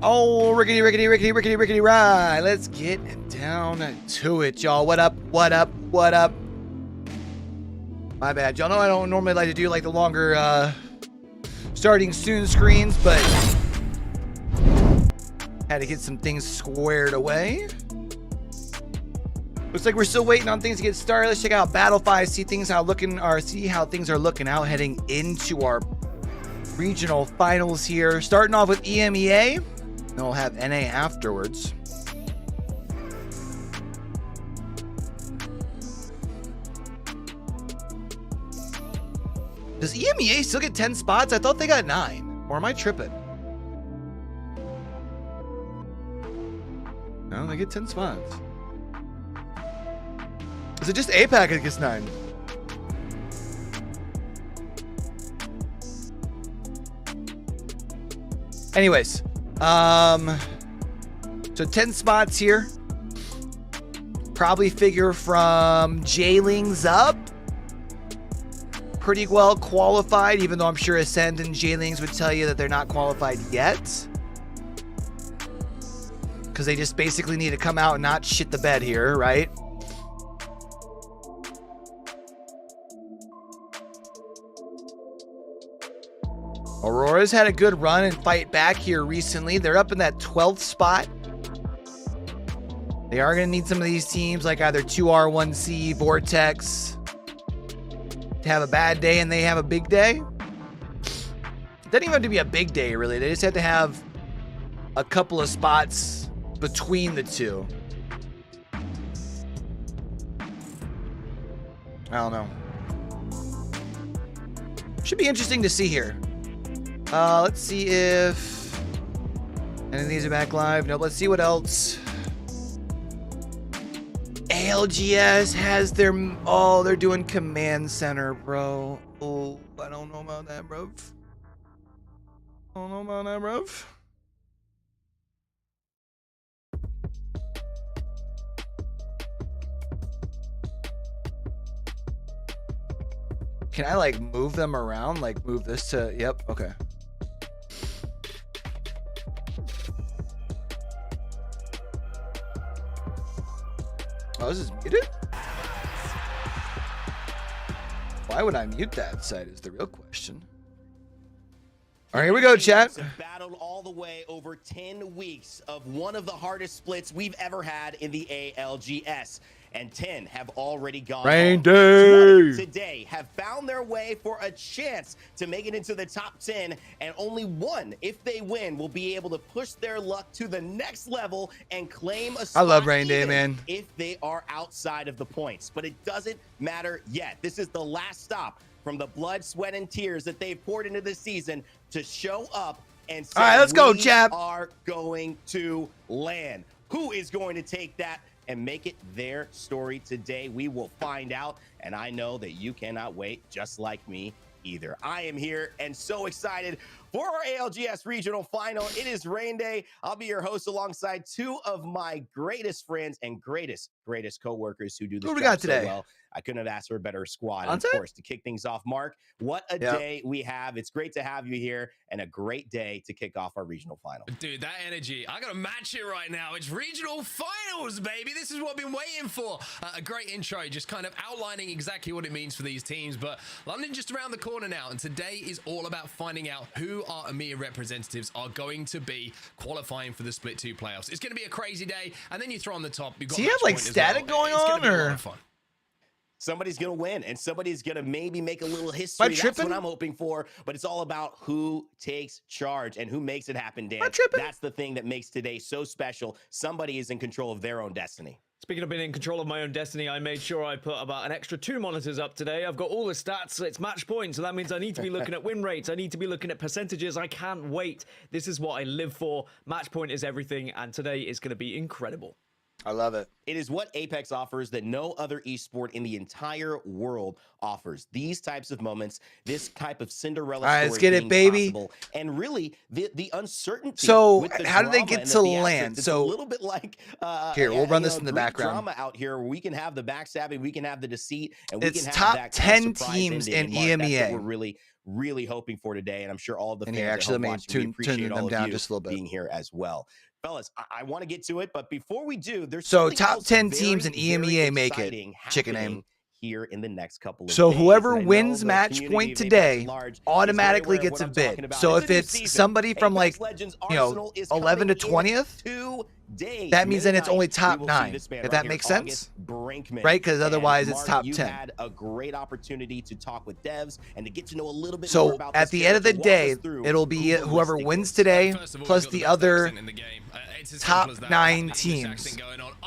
Oh, rickety, right. Let's get down to it, y'all. What up? My bad, y'all know I don't normally like to do like the longer starting soon screens, but had to get some things squared away. Looks like we're still waiting on things to get started. Let's check out Battle 5, see how things are looking out heading into our regional finals here. Starting off with EMEA. Then we'll have NA afterwards. Does EMEA still get 10 spots? I thought they got 9. Or am I tripping? No, they get 10 spots. Is it just APAC that gets 9? Anyways, so 10 spots here. Probably figure from J-Lings up. Pretty well qualified, even though I'm sure Ascend and J-Lings would tell you that they're not qualified yet. Because they just basically need to come out and not shit the bed here, right? Aurora's had a good run and fight back here recently. They're up in that 12th spot. They are going to need some of these teams like either 2R1C, Vortex to have a bad day and they have a big day. It doesn't even have to be a big day, really. They just have to have a couple of spots between the two. I don't know. Should be interesting to see here. Let's see if any of these are back live. Nope. Let's see what else. ALGS has their... Oh, they're doing Command Center, bro. Oh, I don't know about that, bro. I don't know about that, bro. Can I, like, move them around? Like, move this to... Yep, okay. Oh, this is muted? Why would I mute that side is the real question. All right, here we go, chat. Battled all the way over 10 weeks of one of the hardest splits we've ever had in the ALGS. And 10 have already gone Rain home. day. Today have found their way for a chance to make it into the top 10, and only one, if they win, will be able to push their luck to the next level and claim a spot. I love Rain Day, man. If they are outside of the points, but it doesn't matter yet. This is the last stop from the blood, sweat, and tears that they've poured into this season to show up and say, all right, let's go, chap. We are going to land. Who is going to take that and make it their story today? We will find out, and I know that you cannot wait, just like me either. I am here and so excited for our ALGS Regional Final. It is Rain Day. I'll be your host alongside two of my greatest friends and greatest co-workers who do this job so well. I couldn't have asked for a better squad. And of course, to kick things off, Mark, what a day we have. It's great to have you here and a great day to kick off our regional final. Dude, that energy, I gotta match it right now. It's regional finals, baby. This is what I've been waiting for. A great intro, just kind of outlining exactly what it means for these teams. But London just around the corner now, and today is all about finding out who our EMEA representatives are going to be qualifying for the Split 2 playoffs. It's gonna be a crazy day, and then you throw on the top. You've got Do you have like static going on, or? Somebody's going to win, and somebody's going to maybe make a little history. That's what I'm hoping for, but it's all about who takes charge and who makes it happen, Dan. That's the thing that makes today so special. Somebody is in control of their own destiny. Speaking of being in control of my own destiny, I made sure I put about an extra 2 monitors up today. I've got all the stats. It's match points, so that means I need to be looking at win rates. I need to be looking at percentages. I can't wait. This is what I live for. Match point is everything, and today is going to be incredible. I love it. It is what Apex offers that no other esport in the entire world offers. These types of moments, this type of Cinderella story. All right, let's get it, baby. Possible, and really, the uncertainty. So, with the how do they get to land? So, a little bit like here, we'll run this in the background. Drama out here, where we can have the backstabbing, we can have the deceit, and we can have top that 10 teams in EMEA. That's what we're really hoping for today, and I'm sure all of the fans actually let me turn them down just a little bit. Being here as well. Fellas, I want to get to it, but before we do, there's so top 10 teams in EMEA make it. Chicken name here in the next couple of so days. Whoever wins match point today automatically gets a bid. So if it's somebody from like 11 to 20th, that means then it's only top 9. If that makes sense, right? Because otherwise it's top 10. Had a great opportunity to talk with devs and to get to know a little bit more about. So at the end of the day, it'll be whoever wins today plus the other top 9 teams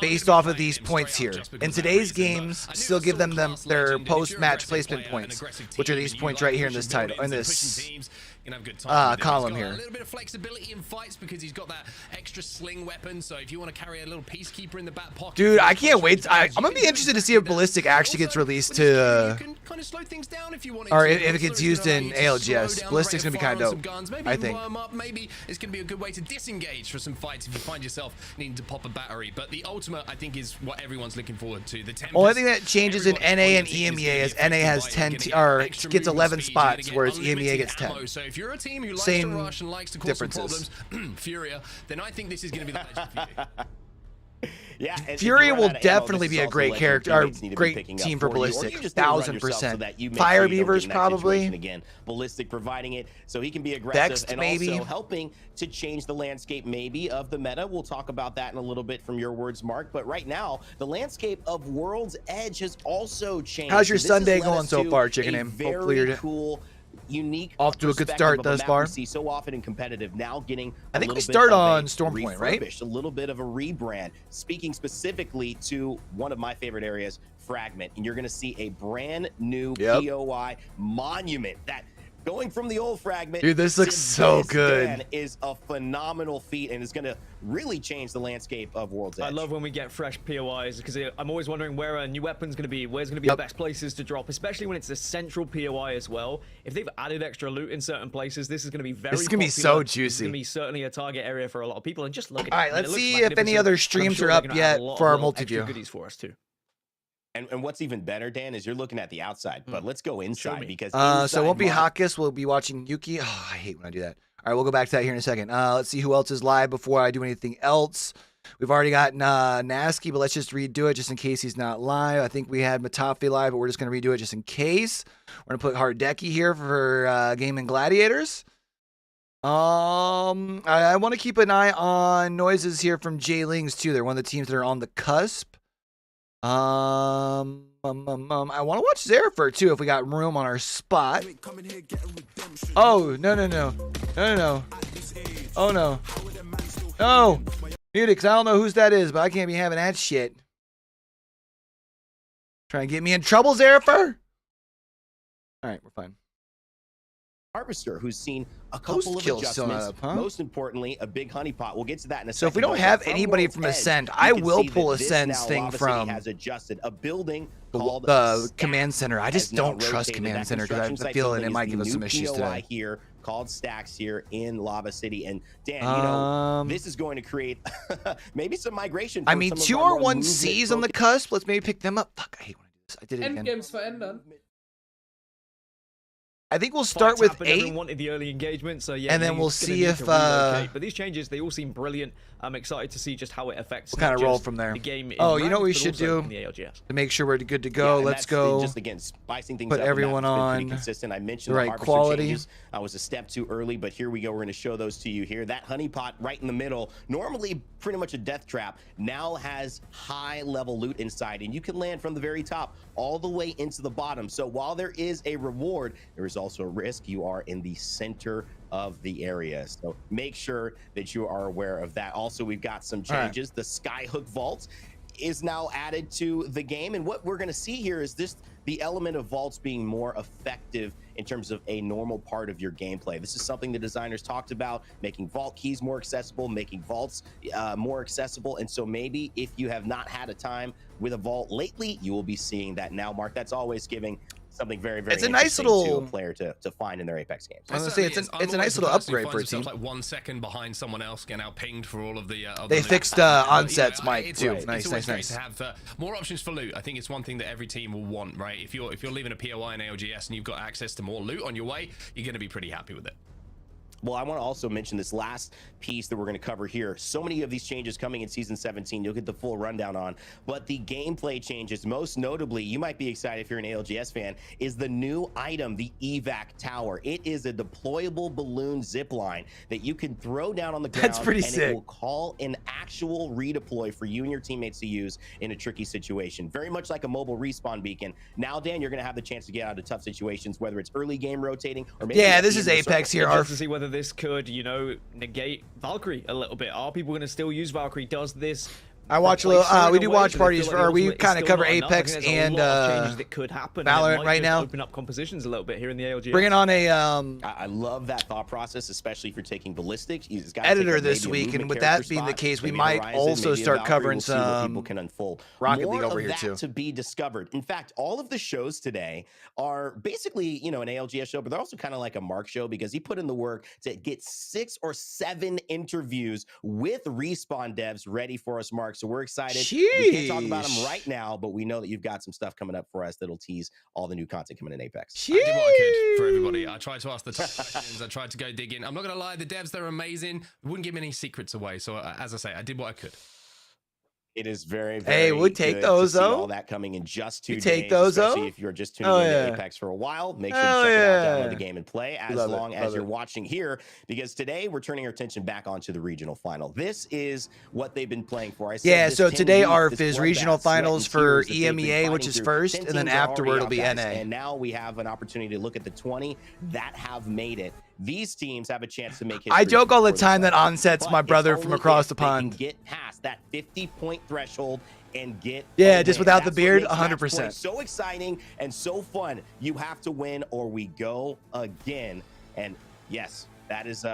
based off of these points here. In today's games, still give them their post-match placement points, which are these points right here in this title, in this You can have a good time with him. column He's got here. a little bit of flexibility in fights because he's got that extra sling weapon. So if you want to carry a little peacekeeper in the back pocket, Dude, I can't wait. I'm gonna be interested to see if Ballistic actually gets released to, you can kind of slow things down if you want, or if it gets used in ALGS. Ballistic's gonna be kind of dope. I think. Maybe it's going to be a good way to disengage for some fights if you find yourself needing to pop a battery. But the ultimate, I think, is what everyone's looking forward to. The Only thing that changes in NA and EMEA is NA has 10 or gets 11 spots, whereas EMEA gets 10. So if you're a team who likes Same to rush and likes to cause some problems, Furia, then I think this is going to be the legend for you. Yeah, Furia will definitely be a great character, or great team for Ballistic, 1000%. Fire Beavers probably. Again, Ballistic providing it so he can be aggressive Vexed, and maybe. also helping to change the landscape maybe of the meta. We'll talk about that in a little bit from your words, Mark. But right now, the landscape of World's Edge has also changed. How's your So this has Sunday led going us so to far, Chicken a Name? very Hopefully you're cool, unique, off to a good perspective start of a thus map far. we see so often in competitive, now getting I think a we little bit start of on a Storm Point, right? refurbish, a little bit of a rebrand. Speaking specifically to one of my favorite areas, Fragment, and you're going to see a brand new POI monument that. Going from the old Fragment, dude, this looks so good. Is a phenomenal feat and is going to really change the landscape of World's Edge. I love when we get fresh POIs because I'm always wondering where a new weapon's going to be, where's going to be the best places to drop, especially when it's a central POI as well. If they've added extra loot in certain places, this is going to be very This is going to be so juicy. This is going to be certainly a target area for a lot of people. And just look at All right, let's see if any other streams are up yet for our multi-view. Goodies for us too. And what's even better, Dan, is you're looking at the outside, but let's go inside because so it won't be Hawkus. We'll be watching Yuki. Oh, I hate when I do that. All right, we'll go back to that here in a second. Let's see who else is live before I do anything else. We've already got Nasky, but let's just redo it just in case he's not live. I think we had Matafi live, but we're just going to redo it just in case. We're going to put Hardeki here for Gaming Gladiators. I want to keep an eye on noises here from J-Lings too. They're one of the teams that are on the cusp. I want to watch Zerafer too if we got room on our spot. Oh, no. Oh, no. No. Mute it, because I don't know whose that is, but I can't be having that shit. Trying to get me in trouble, Zerafer? All right, we're fine. Harvester, who's seen a couple of adjustments. Most importantly, a big honeypot. We'll get to that in a second. So if we don't have anybody from Ascend, I will pull Ascend's thing from has adjusted a building called the Command Center. I just don't trust Command Center because I feel that it might give us some issues today. Here called Stacks here in Lava City, and Dan, you know, this is going to create maybe some migration. I mean, 2R1Cs on the cusp. Let's maybe pick them up. Fuck, I hate when I do this. I did it again. Endgames verändern. I think we'll start with 8. Everyone wanted the early engagement, so yeah. And then we'll see if but these changes, they all seem brilliant. I'm excited to see just how it affects. We'll kind of roll from there. The game oh, you know what we should do to make sure we're good to go. Let's go. Just again, spicing things put up. Everyone on pretty consistent. I mentioned the the right quality. Changes. I was a step too early, but here we go. We're going to show those to you here. That honeypot right in the middle, normally pretty much a death trap, now has high level loot inside, and you can land from the very top all the way into the bottom. So while there is a reward, there is also a risk. You are in the center of the area, so make sure that you are aware of that. Also, we've got some changes. The Skyhook Vault is now added to the game, and what we're going to see here is the element of vaults being more effective in terms of a normal part of your gameplay. This is something the designers talked about, making vault keys more accessible, making vaults more accessible. And so maybe if you have not had a time with a vault lately, you will be seeing that now, Mark. That's always giving something very, very interesting nice little to a player to find in their Apex games. I was gonna say it's a nice little upgrade for a team. Like 1 second behind someone else, getting out pinged for all of the. They fixed onsets, Mike, too. Nice. To have more options for loot. I think it's one thing that every team will want, right? If you're leaving a POI in ALGS and you've got access to more loot on your way, you're going to be pretty happy with it. Well, I want to also mention this last piece that we're going to cover here. So many of these changes coming in Season 17, you'll get the full rundown on. But the gameplay changes, most notably, you might be excited if you're an ALGS fan, is the new item, the Evac Tower. It is a deployable balloon zip line that you can throw down on the ground. That's pretty sick. It will call an actual redeploy for you and your teammates to use in a tricky situation. Very much like a mobile respawn beacon. Now, Dan, you're going to have the chance to get out of tough situations, whether it's early game rotating or maybe... Yeah, this is Apex here. Just to see whether this could, you know, negate Valkyrie a little bit. Are people going to still use Valkyrie? Does this I watch a little. We do watch parties, or we kind of cover of Apex and that could happen. Valorant right now. Open up compositions a little bit here in the ALGS. Bringing on a I love that thought process, especially if you're taking ballistics. editor this week, and with that being the case, we might also start covering some people can unfold. Rocket More League over of here that too. to be discovered. In fact, all of the shows today are basically, an ALGS show, but they're also kind of like a Mark show because he put in the work to get 6 or 7 interviews with Respawn devs ready for us, Mark. So we're excited. We can't talk about them right now, but we know that you've got some stuff coming up for us that'll tease all the new content coming in Apex. I did what I could for everybody. I tried to ask the tough questions. I tried to go dig in. I'm not going to lie, the devs, they're amazing. Wouldn't give any secrets away. So as I say, I did what I could. It is very, very Hey, we'd take good those to see though. all that coming in just 2 days. Take those especially though. if you're just tuning into Apex for a while. Make sure to check it out, download the game, and play as long as you're watching here. Because today we're turning our attention back onto the regional final. This is what they've been playing for. I said Yeah, this so 10 today weeks, our this FIZ bloodbath, regional sweat, and finals for tears that they've been EMEA, fighting which is through. first, 10 and then teams are afterward already it'll be out, guys, NA. And now we have an opportunity to look at the 20 that have made it. These teams have a chance to make history. I joke all the for time that themselves. Onset's But my it's brother from only across if the they can pond. get past that 50-point threshold and get Yeah, a just win. without the That's what beard, makes match 100%. play so exciting and so fun. You have to win or we go again. And yes, that is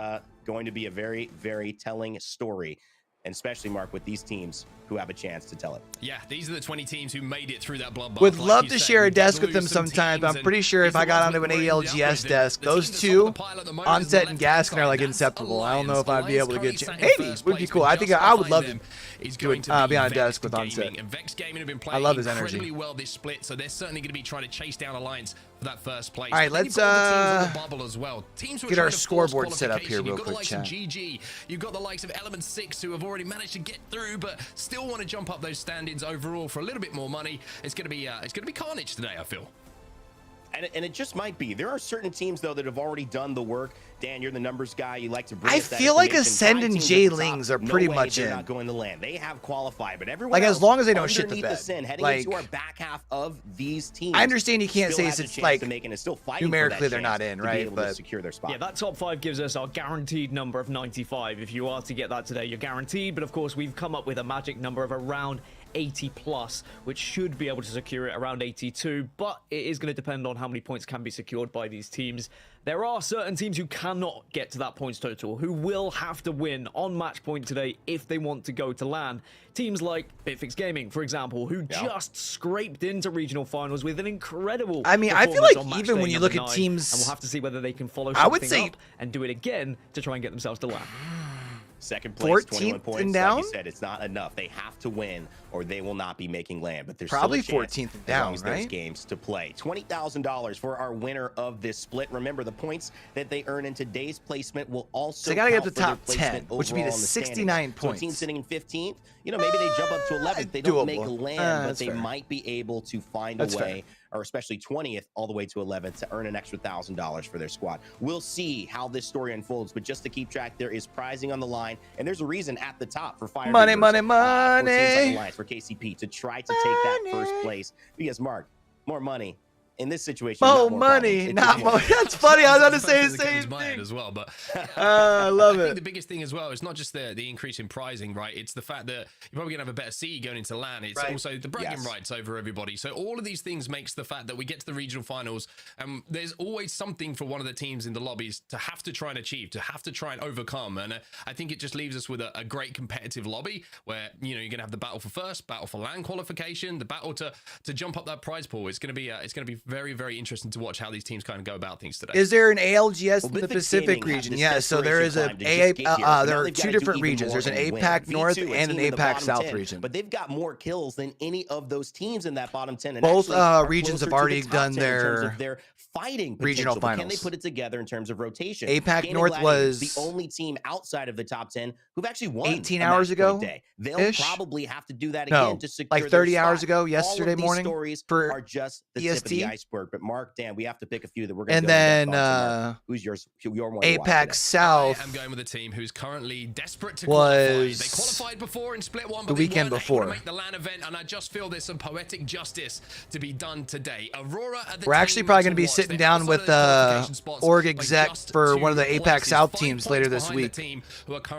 going to be a very, very telling story, and especially, Mark, with these teams who have a chance to tell it. Yeah, these are the 20 teams who made it through that bloodbath. Would Like love you to said, share we a did desk with lose them some sometimes, but teams, I'm pretty and sure if these I are got the onto an ones we're ending up ALGS with. desk, The those team that's two, on the pile at the moment is Onset the and left-hand Gaskin, are like side. inseparable. I don't know if I'd be able to get you. Alliance currently Maybe sat in would be first cool. I place, think but I just would love behind them is to going to be on a Vex desk with Gaming. Onset. And Vex Gaming have been I playing love his energy. incredibly well this split, so they're certainly going to be trying to chase down Alliance for that first place. All right, But then let's, you've got all the teams on the bubble as well. Teams who are get our trying to force scoreboard set up here qualification. real You've got the quick, likes of chat. GG. You've got the likes of Element 6 who have already managed to get through, but still want to jump up those standings overall for a little bit more money. It's going to be carnage today, I feel. And it just might be. There are certain teams, though, that have already done the work. Dan, you're the numbers guy. You like to bring I us that feel like information. Ascend 5 and teams Jay at the top, Lings are no pretty way much they're in. not going to land. They have qualified, but everyone Like, as else long as they don't shit the underneath bed. Ascend, heading Like, into our back half of these teams. I understand you can't still say has a it's chance like to make, and is still fighting for numerically that they're not chance in, to be right? able to But secure their spot. Yeah, that top 5 gives us our guaranteed number of 95. If you are to get that today, you're guaranteed. But of course, we've come up with a magic number of around 80 plus, which should be able to secure it around 82. But it is going to depend on how many points can be secured by these teams. There are certain teams who cannot get to that points total, who will have to win on match point today if they want to go to LAN. Teams like Bitfix Gaming, for example, who just scraped into regional finals with an incredible I mean, I feel performance like on match even day when you number look at 9, teams- and we'll have to see whether they can follow I would something say- up and do it again to try and get themselves to LAN. Second place, 21 14th points. and Like down? you said, it's not enough. They have to win, or they will not be making land. But there's Probably still a chance 14th and as long down, as there's right? games to play. $20,000 for our winner of this split. Remember, the points that they earn in today's placement will also So they gotta get count to for their top placement 10, which would be to overall in the standings. 69 So a team points. sitting in 15th, maybe they jump up to 11th. They don't make Doable. land, but That's they fair. might be able to find That's a fair. way, or especially 20th all the way to 11th, to earn an extra $1,000 for their squad. We'll see how this story unfolds, but just to keep track, there is prizing on the line, and there's a reason at the top for Fire Money, Beavers, money, for teams like money. Alliance, for KCP to try to take that first place. Because Mark, more money in this situation. Mo not more money, problems. It's not just mo. more- That's funny. I was about to say the Sometimes it same comes to mind thing. as well, but I love I think it. the biggest thing as well is not just the increase in prizing, right? It's the fact that you're probably gonna have a better seed going into LAN. It's Right. also the bragging Yes. rights over everybody. So all of these things makes the fact that we get to the regional finals, and there's always something for one of the teams in the lobbies to have to try and achieve, to have to try and overcome. And I think it just leaves us with a great competitive lobby where you're gonna have the battle for first, battle for LAN qualification, the battle to jump up that prize pool. It's gonna be very, very interesting to watch how these teams kind of go about things today. Is there an ALGS in the Bitfix Pacific Gaming had region? this Yeah, so there is desperation a time to just get here, but there now are they've 2 gotta do different even regions. more There's an and win. APAC V2, North a and team an in the APAC bottom South 10, region. But they've got more kills than any of those teams in that bottom 10. And Both, actually are regions have closer to the already top done 10 in terms their of their fighting regional potential, but Can finals. they put it together in terms of rotation? APAC Gaming North Gladiators, was the only team outside of the top 10 who've actually won 18 a hours match point ago day. They'll ish? probably have to do that No, again to secure like their 30 hours spot. ago, All of yesterday these morning stories for are just the EST. tip of the iceberg. But Mark, Dan, we have to pick a few that we're going And to then who's yours? Your one? Apex South. I'm going with a team who's currently desperate to was qualify. They qualified before in Split 1, but the weekend they before. weren't able to make the LAN event, and I just feel there's some poetic justice to be done today. Aurora are the We're actually probably going to be sitting down with org exec for one of the Apex South teams later this week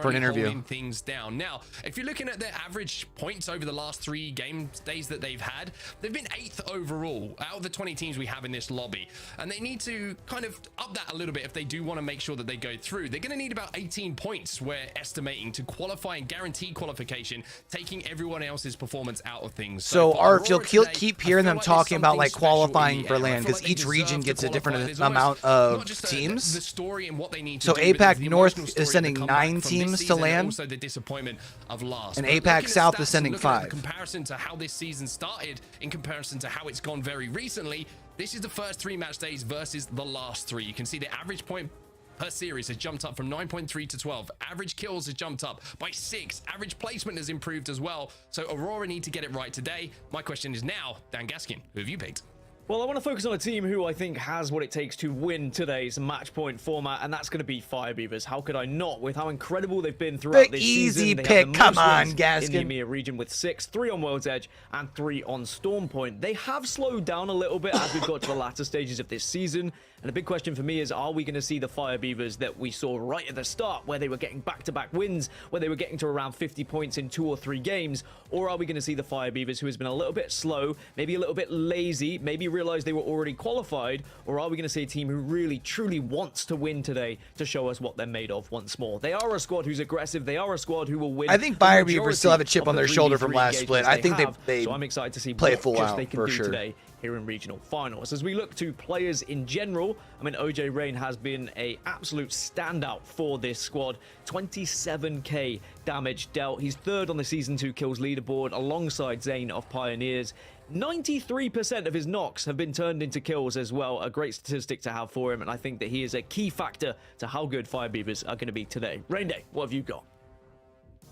for an interview. Things down. Now, if you're looking at their average points over the last 3 game days that they've had, they've been 8th overall out of the 20 teams we have in this lobby, and they need to kind of up that a little bit if they do want to make sure that they go through. They're going to need about 18 points, we're estimating, to qualify and guarantee qualification, taking everyone else's performance out of things. So Arf, you'll today, keep hearing them talking about like qualifying for LAN, because each region gets a different amount of teams. The story and what they need to so do, APAC the North is story sending to come back 9 from teams this to season, LAN, and also the disappointment of last. and But APAC looking at South stats is sending and looking at 5. the comparison to how this season started in comparison to how it's gone very recently, this is the first 3 match days versus the last 3. You can see the average point per series has jumped up from 9.3 to 12. Average kills has jumped up by 6. Average placement has improved as well. So Aurora need to get it right today. My question is now, Dan Gaskin, who have you picked? Well, I want to focus on a team who I think has what it takes to win today's match point format, and that's going to be Fire Beavers. How could I not, with how incredible they've been throughout this easy season? They pick, have the come most on, wins Gaskin. in the EMEA region with 6, 3 on World's Edge, and 3 on Storm Point. They have slowed down a little bit as we've got to the latter stages of this season, and the big question for me is, are we going to see the Fire Beavers that we saw right at the start, where they were getting back-to-back wins, where they were getting to around 50 points in 2 or 3 games, or are we going to see the Fire Beavers who has been a little bit slow, maybe a little bit lazy, maybe realized they were already qualified, or are we going to see a team who really, truly wants to win today to show us what they're made of once more? They are a squad who's aggressive. They are a squad who will win. I think Fire Beavers still have a chip on their shoulder from last split. I think they so I'm excited to see play what full just out they can for do sure. today here in regional finals. As we look to players in general, I mean, OJ Rain has been an absolute standout for this squad. 27k damage dealt. He's 3rd on the Season 2 kills leaderboard alongside Zane of Pioneers. 93% of his knocks have been turned into kills as well. A great statistic to have for him, and I think that he is a key factor to how good Fire Beavers are going to be today. Rain Day, what have you got?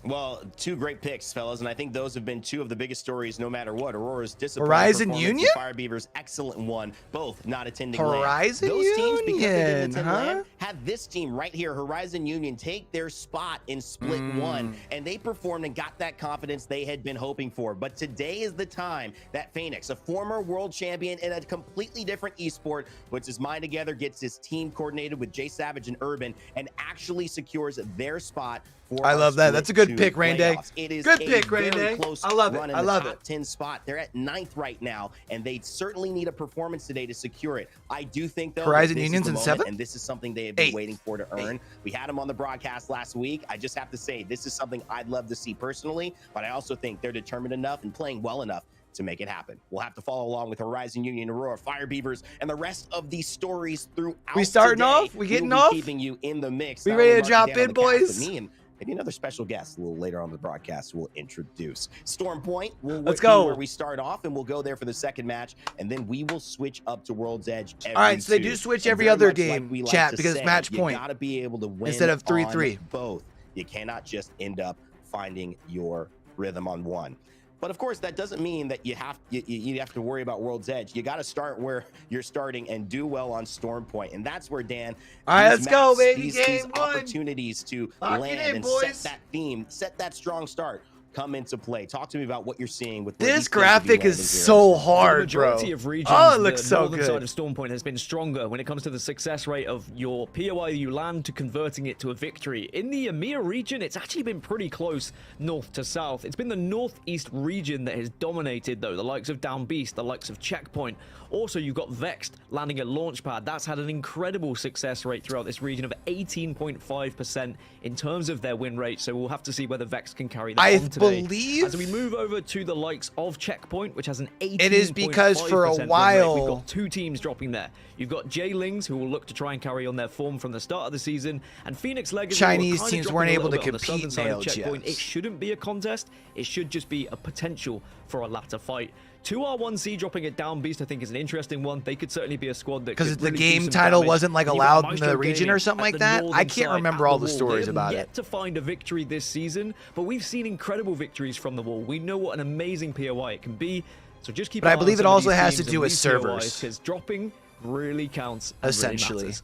Well, 2 great picks, fellas, and I think those have been 2 of the biggest stories no matter what. Aurora's disappointing Horizon performance Union? and Fire Beavers' excellent one, both not attending Horizon LAN. Those teams, because they didn't Union, attend huh? LAN, had this team right here, Horizon Union, take their spot in Split 1, and they performed and got that confidence they had been hoping for. But today is the time that Phoenix, a former world champion in a completely different esport, puts his mind together, gets his team coordinated with Jay Savage and Urban, and actually secures their spot. I love that. That's a good pick, Rain Day. It is Good pick, Rain Day. I love it. I love it. 10 spot. They're at 9th right now, and they certainly need a performance today to secure it. I do think, though, Horizon this Union's is in the moment, 7th? and this is something they have been 8th. waiting for to earn. We had them on the broadcast last week. I just have to say, this is something I'd love to see personally, but I also think they're determined enough and playing well enough to make it happen. We'll have to follow along with Horizon Union, Aurora, Fire Beavers, and the rest of these stories throughout. We starting today. off? We getting We'll be off? keeping you in the mix. We Not ready only to marking drop down in, the cast, boys? but me and maybe another special guest a little later on the broadcast we'll introduce. Storm Point, Let's go. Where we start off, and we'll go there for the second match, and then we will switch up to World's Edge. All right, so they do switch every other game, chat, because it's match point. You gotta be able to win instead of 3-3. on both. You cannot just end up finding your rhythm on one. But of course, that doesn't mean that you have to worry about World's Edge. You got to start where you're starting and do well on Storm Point, and that's where, Dan. All right, let's go, baby. These Game 1. opportunities to Lock it land in, and boys. set that theme, set that strong start, come into play. Talk to me about what you're seeing with This graphic is so hard, the bro. majority of regions, Oh, it looks the so northern good. side of Storm Point has been stronger when it comes to the success rate of your POI you land to converting it to a victory. In the EMEA region, it's actually been pretty close north to south. It's been the northeast region that has dominated, though. The likes of Down Beast, the likes of Checkpoint. Also, you've got Vexed landing at Launchpad. That's had an incredible success rate throughout this region of 18.5% in terms of their win rate. So we'll have to see whether Vexed can carry that on today. believe As we move over to the likes of Checkpoint, which has an 18.5% it is because for a win rate, while we've got 2 teams dropping there. You've got J-Lings, who will look to try and carry on their form from the start of the season, and Phoenix Legacy. Chinese teams weren't able to compete in ALGS. ALGS. It shouldn't be a contest. It should just be a potential for a latter fight. 2R1C dropping it Down Beast, I think, is an interesting one. They could certainly be a squad that, because could the really do game some title damage. wasn't like And you've got allowed in the Maestro region Gaming or something at like the that. I northern can't side remember at all the wall. stories They have about yet it. to find a victory this season, but we've seen incredible victories from the wall. We know what an amazing POI it can be. So just keep. But I an eye on believe it some of also these has to teams do and with replay-wise, servers. because dropping really counts. And Essentially. really matters.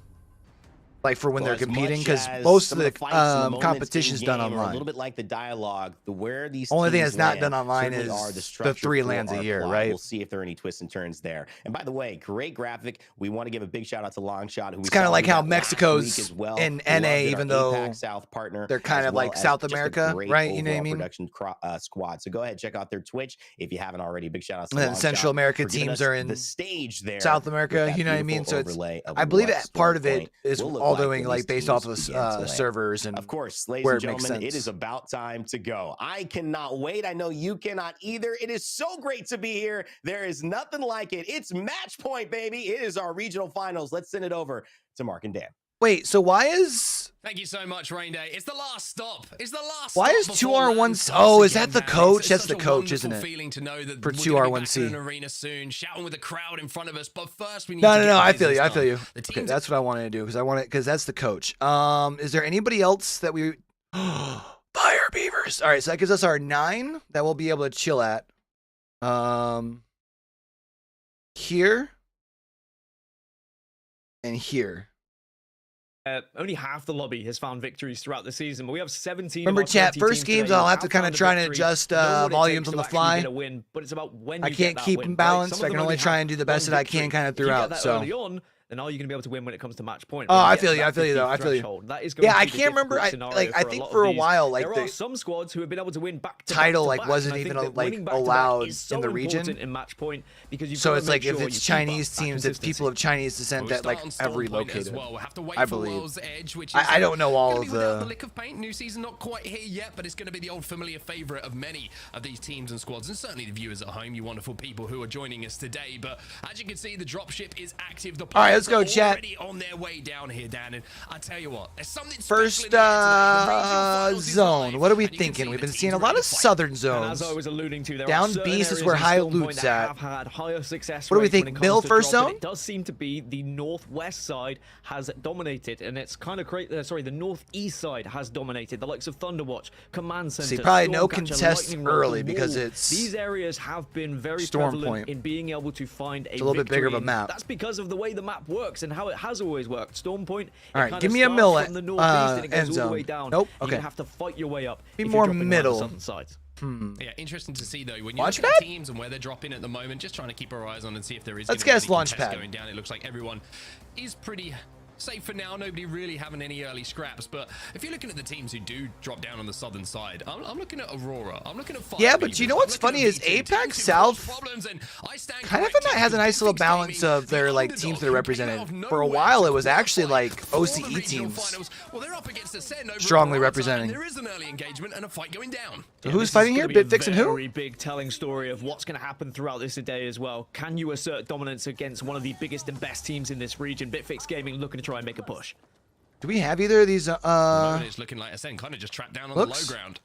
Like for when Well, they're as much competing, because as most some of the fights and moments competition is done in-game are a online. little bit like the dialogue, where these Only thing teams that's not land done online certainly is are the structure 3 for lands a our year, plot. right? We'll see if there are any twists and turns there. And by the way, great graphic. We want to give a big shout out to Longshot, who It's kind of like how Mexico's as well. in Loved NA, it, even our though APAC South partner, they're kind as of well like as South just a America, great right? You know what I overall mean? Production squad. So go ahead, check out their Twitch if you haven't already. Big shout out to And then Longshot Central America for giving teams us are in the stage there. South with America, that you know what I mean? beautiful So it's, overlay of I believe what that part of Stormpoint it is will look all like doing when like these based off of teams begin to land. servers and Of course, ladies where and it makes gentlemen, it sense. is about time to go. I cannot wait. I know you cannot either. It is so great to be here. There is nothing like it. It's match point, baby. It is our regional finals. Let's send it over to Mark and Dan. Wait, so why is Thank you so much, Rain Day. It's the last stop. It's the last Why stop is before 2R1 Lands oh, is again, that the Dan. coach? It's That's such the a coach, isn't wonderful it? feeling to know that For we're gonna be back 2R1C. in an arena soon, shouting with a crowd in front of us. But first, we need No, to no, get no. the I feel you. business I feel done. you. The Okay, teams that's what I wanted to do because that's the coach. Is there anybody else that we? Fire Beavers. All right, so that gives us our 9 that we'll be able to chill at. Here and here. Only half the lobby has found victories throughout the season, but we have 17. Remember, of our chat, 20 first teams games today I'll who have to kind of found a try to victory, adjust know what it volumes takes on to the actually fly. get a win, but it's about when I you can't get that keep win, them right? balanced. Some of I can them only have try and do the best one that I can victory. kind of If you get throughout. that So early on, then are you going to be able to win when it comes to match point? Oh, When I get feel to you, that I feel you, 50 though, I feel you. threshold, that is going yeah, to I be the can't remember. difficult I scenario I for a think lot for of a these. while, like there are the some squads who have been able to win back to title back like to back, wasn't and I even think that like winning back to back allowed is so in the region. important in match point because you've So got to it's make like if sure it's you keep Chinese up that teams, it's people consistency. of Chinese descent We'll that start like on have Stormpoint as relocated. well. We'll have to wait I for believe. World's Edge, which is I don't know all gonna of be without the. lick of paint. New season not quite here yet, but it's going to be the old familiar favorite of many of these teams and squads, and certainly the viewers at home, you wonderful people who are joining us today. But as you can see, the dropship is active. The All right, let's players go, are chat. already on their way down here, Dan. And I tell you what, there's something First special in the air today. The regional finals is zone. live, What are we and you can thinking? see We've the been teams seeing a ready lot to of fight. southern And as zones. I was alluding to, there Down are certain beast is areas where in high Stormpoint loot's that at. have had higher success What do we rates when think, it Bill, comes to first dropping. zone? It does seem to be the northwest side has dominated, and it's kind of crazy. Sorry, the northeast side has dominated. The likes of Thunderwatch, Command Center, See, probably no Stormcatcher, contests Lightning Rod, early the because Wall. it's These areas have been very Stormpoint. prevalent in being able to find a It's a little bit bigger of a victory. map. That's because of the way the map works and how it has always worked. Stormpoint. All right, it kind give of me a starts mill from the northeast and it end goes all the way zone. down. Nope, You're okay. gonna have to fight your way up. Be if more you're dropping middle. on the southern side. Yeah, interesting to see though when you're Launchpad? looking at teams and where they're dropping at the moment. Just trying to keep our eyes on and see if there is. Let's gonna be guess any contest Launchpad. going down. It looks like everyone is pretty safe for now. Nobody really having any early scraps. But if you're looking at the teams who do drop down on the southern side, I'm looking at Aurora. I'm looking at Fire Yeah, but Beavers, you know I'm what's looking funny at is V2, APAC teams who South cause problems, and I stand kind of corrected has a nice because little Big balance Gaming, of their the like underdog teams that are who came represented. out of For a nowhere while, to it was actually qualify like for the OCE regional teams. finals. Well, they're up against Ascend over Strongly at Bronze, representing. and there is an early engagement and a fight going down. So Yeah, who's this is fighting here? gonna be a Bitfix and who? Very big telling story of what's going to happen throughout this day as well. Can you assert dominance against one of the biggest and best teams in this region? Bitfix Gaming looking to try and make a push. Do we have either of these? It's looking like Ascend kind of just trapped down on looks. the low ground.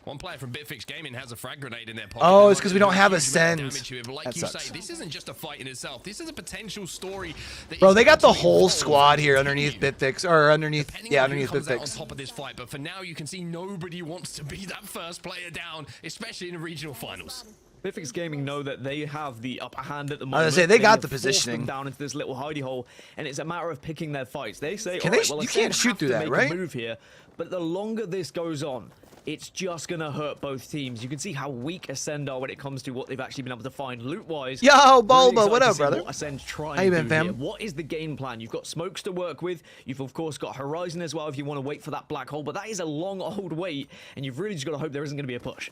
One player from Bitfix Gaming has a frag grenade in their pocket. Oh, They it's might 'cause do we don't have huge amount of Ascend. damage to it, but like That you sucks. say, this isn't just a fight in itself. This is a potential story. That Bro, is they got the going to whole evolve squad and here underneath continue. Bitfix, or underneath, Depending yeah, on who underneath comes out on Bitfix. top of this fight, but for now you can see nobody wants to be that first player down, especially in the regional finals. Bitfix Gaming know that they have the upper hand at the moment. I was gonna say, they got have the forced them positioning. down into this little hidey hole, and it's a matter of picking their fights. They say, Can "All they right, well, you Ascend can't shoot have through to that, make right? a move here," but the longer this goes on, it's just gonna hurt both teams. You can see how weak Ascend are when it comes to what they've actually been able to find loot-wise. Yo, Really Bulba, excited what to up, see brother? What Ascend trying How you to been, do fam? here. What is the game plan? You've got smokes to work with. You've of course got Horizon as well if you want to wait for that black hole, but that is a long old wait, and you've really just got to hope there isn't going to be a push.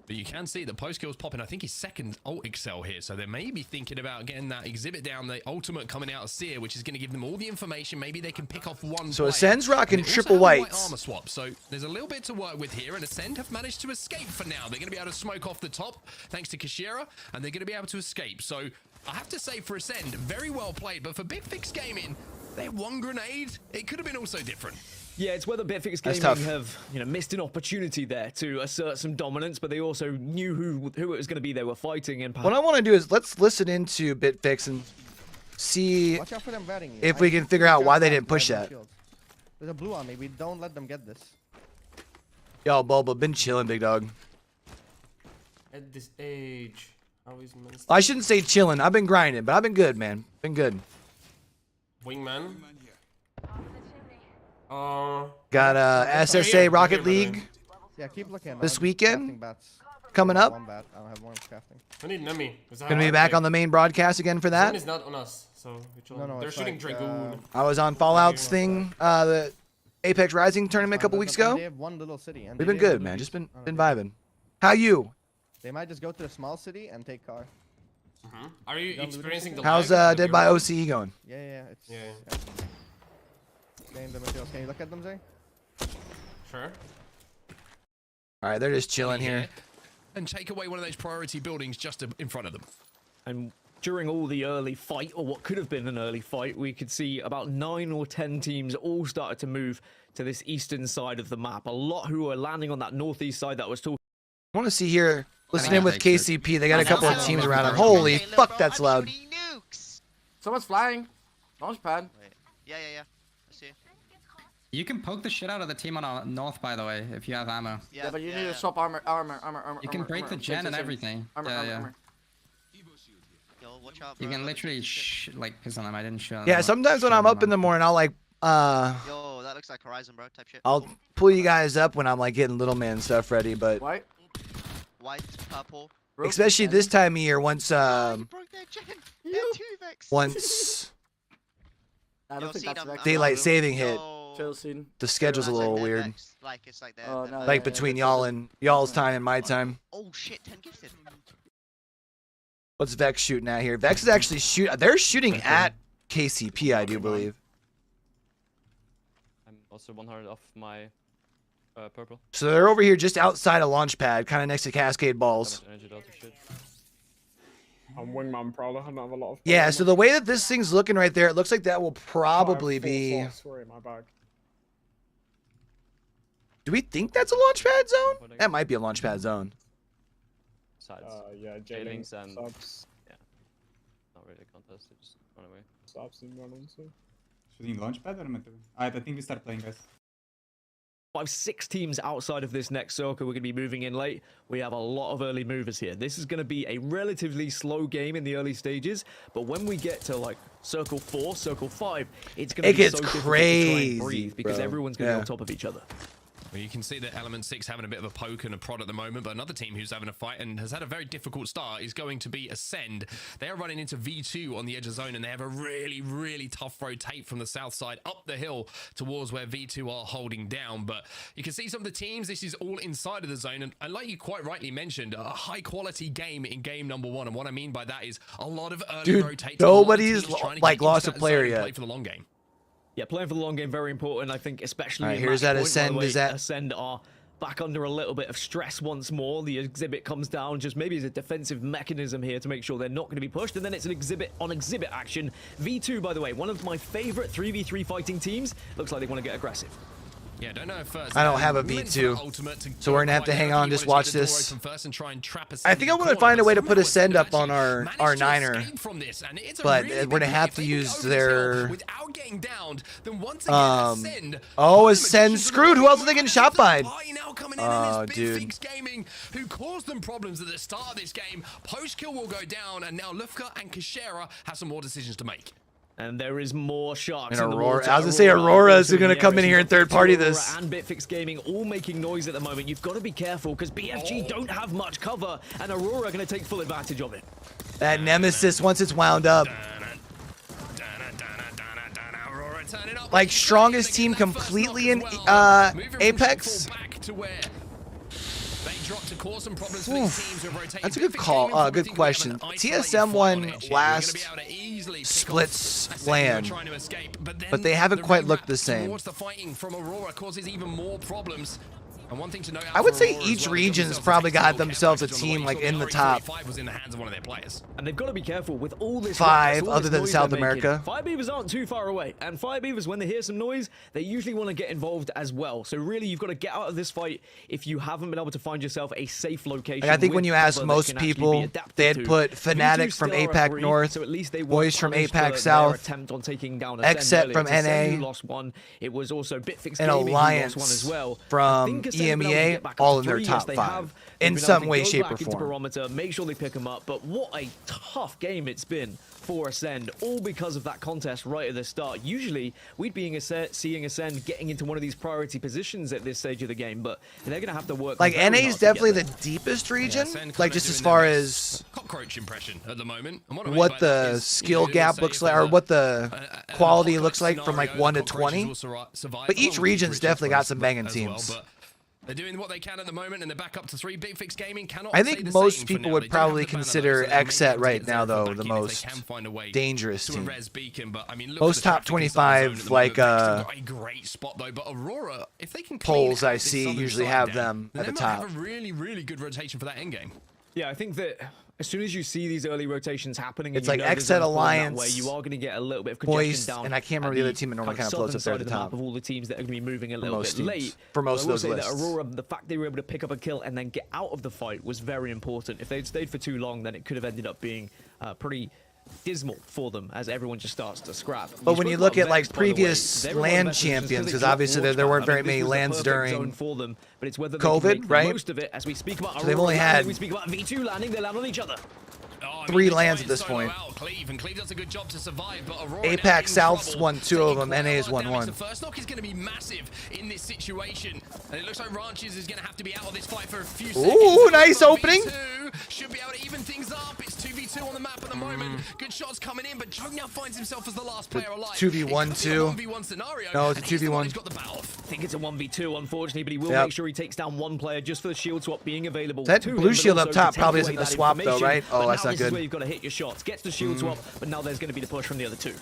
But you can see the post skills popping. I think he's second ult excel here, so they may be thinking about getting that exhibit down, the ultimate coming out of Seer, which is going to give them all the information. Maybe they can pick off one. So player. Ascend's rocking And they also triple have a white whites. armor swap, so there's a little bit to work with here, and Ascend have managed to escape for now. They're going to be able to smoke off the top thanks to Kashira, and they're going to be able to escape. So I have to say for Ascend, very well played, but for Bitfix Gaming, they had one grenade. It could have been also different. Yeah, it's whether Bitfix That's Gaming tough. have missed an opportunity there to assert some dominance, but they also knew who it was going to be they were fighting. And What I want to do is let's listen into Bitfix and see Watch out for them batting you. if we can figure out why they didn't push Shield. that. There's a blue on me. We don't let them get this. Yo, Bulba, been chilling, big dog. At this age, I shouldn't say chilling. I've been grinding, but I've been good, man. Been good. Wingman. Got SSA Rocket League Yeah, keep looking. this I'm weekend crafting bats. coming up. One bat. I don't have one crafting. I need Nemi. Gonna be back on the main broadcast again for Zone that. is not on us, so we're chilling. No, They're it's shooting like, Dragoon. I was on Fallout's thing, the Apex Rising tournament a couple weeks They ago. have one little city. And We've they been have good, a man. little Just been city. vibing. How you? They might just go to a small city and take car. Are you experiencing the How's lag? Dead by OCE going? Yeah. It's Yeah. Getting the materials. Can you look at them, Zay? Sure. All right, they're just chilling here. And take away one of those priority buildings just in front of them. And during all the early fight, or what could have been an early fight, we could see about 9 or 10 teams all started to move to this eastern side of the map. A lot who are landing on that northeast side that was talking. I want to see here. Listen in with KCP. They got a couple of teams around them. Holy fuck, that's loud. Someone's flying. Launch pad. Yeah. I see. You can poke the shit out of the team on our north, by the way, if you have ammo. Yeah, but you need to swap armor. You can break the gen and everything. Armor. Yo, watch out, You bro. can literally like piss on them. I didn't show them. Yeah, sometimes when I'm up in the morning, I'll like Yo, that looks like Horizon, bro. Type shit. I'll pull you guys up when I'm like getting little man stuff ready, but White. White, purple. especially this time of year, once You broke their gen. They're 2 vex. once I Yo, don't think see that's them, Vex. daylight saving hit, Yo. Chill scene. the schedule's a That's like little their weird. vex. Like it's like their. Oh, their no, vex. Like yeah, between yeah, y'all and y'all's time and my time. Oh shit, 10 gifted. What's Vex shooting at here? Vex is actually they're shooting at KCP, I do believe. I'm also 100 off my purple. So they're over here just outside of Launchpad, kind of next to Cascade Balls. Energy dot or shit. I'm Wingman Prowler. I don't have a lot of. Yeah, so the way that this thing's looking right there, it looks like that will probably be. Sorry, my bag. Do we think that's a Launchpad zone? That might be a Launchpad zone. Sides. Yeah, J-Links J-Links and subs. yeah. Not really a contest. They just run away. Subs and run also. Shooting launchpad or meant to? Alright, I think we start playing, guys. 6 teams outside of this next circle. We're going to be moving in late. We have a lot of early movers here. This is going to be a relatively slow game in the early stages, but when we get to like circle 4, circle 5, it's going to be gets so difficult to try crazy, and breathe because bro. everyone's going to be Yeah. on top of each other. Well, you can see that Element 6 having a bit of a poke and a prod at the moment, but another team who's having a fight and has had a very difficult start is going to be Ascend. They're running into V2 on the edge of zone, and they have a really tough rotate from the south side up the hill towards where V2 are holding down. But you can see some of the teams, this is all inside of the zone, and like you quite rightly mentioned, a high-quality game in game number 1, and what I mean by that is a lot of early Dude, rotates. nobody's like lost a player yet. Play for the long game. Yeah, playing for the long game, very important. I think especially Alright, in here's match that point, by the Ascend, way, is that- Ascend are back under a little bit of stress once more. The exhibit comes down just maybe as a defensive mechanism here to make sure they're not going to be pushed, and then it's an exhibit on exhibit action. V2, by the way, one of my favorite 3v3 fighting teams. Looks like they want to get aggressive. Yeah, don't know if I don't have a V2, so we're gonna have to hang on, just watch this. I think I want to find a way to put Ascend up on our Niner, but we're gonna have to use their. Oh, Ascend screwed. Who else are they getting shot by? Oh, dude. Gaming, who caused them problems at the start of this game. Post kill will go down, and now Lufka and Kashera have some more decisions to make. And there is more sharks And in the Aurora. water. I was gonna say Aurora's doing gonna the come in average. here and third party Aurora this. And Bitfix Gaming all making noise at the moment. You've got to be careful because BFG don't have much cover, and Aurora are going to take full advantage of it. That Nemesis, once it's wound up. Like, strongest team completely in Apex. That's a good call. Good question. TSM won last splits LAN, but they haven't quite looked the same. I would say each region's probably got themselves a team like in the top And they've got to be careful with all this 5 all other this than noise South they're making. America. Fire Beavers aren't too far away, and Fire Beavers, when they hear some noise, they usually want to get involved as well. So really, you've got to get out of this fight if you haven't been able to find yourself a safe location. Like, I think with when you ask cover that most can actually be people, adapted they'd to. put V2 Fnatic from still are APAC free, North, so at least they Boys weren't from punished APAC for South, their attempt on taking down Except earlier. from It's Ascend NA, who lost one. It was also Bitfix and Gaming who Alliance lost one as well. I from think EMEA all in their top 5 in some way, shape, or form. Barometer, make sure they pick them up. But what a tough game it's been for Ascend, all because of that contest right at the start. Usually, we'd be seeing Ascend getting into one of these priority positions at this stage of the game, but they're going to have to work. Like, NA is definitely the deepest region, like just as far as cockroach impression at the moment. What the skill gap looks like, or what the quality looks like from like 1 to 20. But each region's definitely got some banging teams. They're doing what they can at the moment, and they're back up to 3. Big Fix Gaming cannot. I think most people would probably consider XSET right now, though, the most dangerous team. Most top 25, like, polls I see usually have them at the top. Have a really, really good rotation for that end game. Yeah, I think that as soon as you see these early rotations happening, it's like XSET Alliance, where you are going to get a little bit of congestion down, and I can't remember the other team that normally kind of floats up there at the top of all the teams that are going to be moving a little bit late. For most of those lists. lists. That Aurora, the fact they were able to pick up a kill and then get out of the fight was very important. If they'd stayed for too long, then it could have ended up being pretty dismal for them as everyone just starts to scrap. But when you look at like previous LAN champions, because obviously there weren't very many LANs during COVID, right? Most of it, as we speak about so they've only had V2 landing, they land on each other. 3 LANs at this point. Cleve does a good job to survive, but APAC South's won 2 of them, NA has won 1. The first knock is going to be massive in this situation, and it looks like Ranches is going to have to be out of this fight for a few seconds. Ooh, nice opening. Should be able to even things up. It's 2v2 on the map at the moment. Good shots coming in, but Choke now finds himself as the last player alive. 2v1-2. No, it's a 2v1. I think it's a 1v2, unfortunately, but he will make sure he takes down one player just for the shield swap being available. That blue shield up top probably isn't the swap though, right? Oh, that's not This is good. where you've got to hit your shots. Gets the shield swap, but now there's going to be the push from the other 2.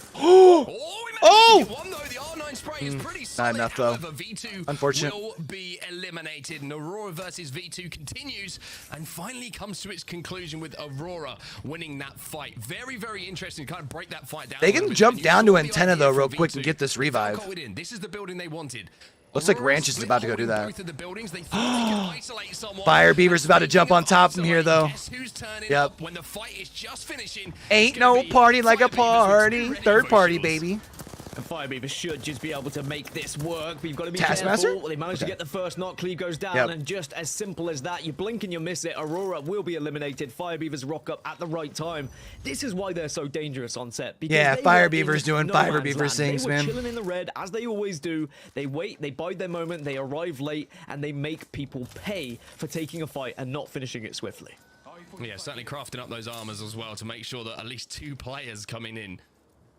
Not enough though. V2 unfortunate. Will be eliminated. And Aurora versus V2 continues and finally comes to its conclusion with Aurora winning that fight. Very, very interesting to kind of break that fight down. They can jump down to antenna though real quick and get this revive. This is the building they wanted. Looks like Ranches is about to go do that. Fire Beaver's about to jump on top from here though. Yep. When the fight is just finishing, ain't no party like a party. Third party, baby. And Firebeaver should just be able to make this work. We've got to be Taskmaster? careful. They managed to get the first knock. Cleve goes down, and just as simple as that, you blink and you miss it. Aurora will be eliminated. Firebeavers rock up at the right time. This is why they're so dangerous on set. Yeah, Firebeaver's doing Firebeaver things, man. They were chilling in the red, as they always do. They wait, they bide their moment, they arrive late, and they make people pay for taking a fight and not finishing it swiftly. Yeah, certainly crafting up those armors as well to make sure that at least 2 players coming in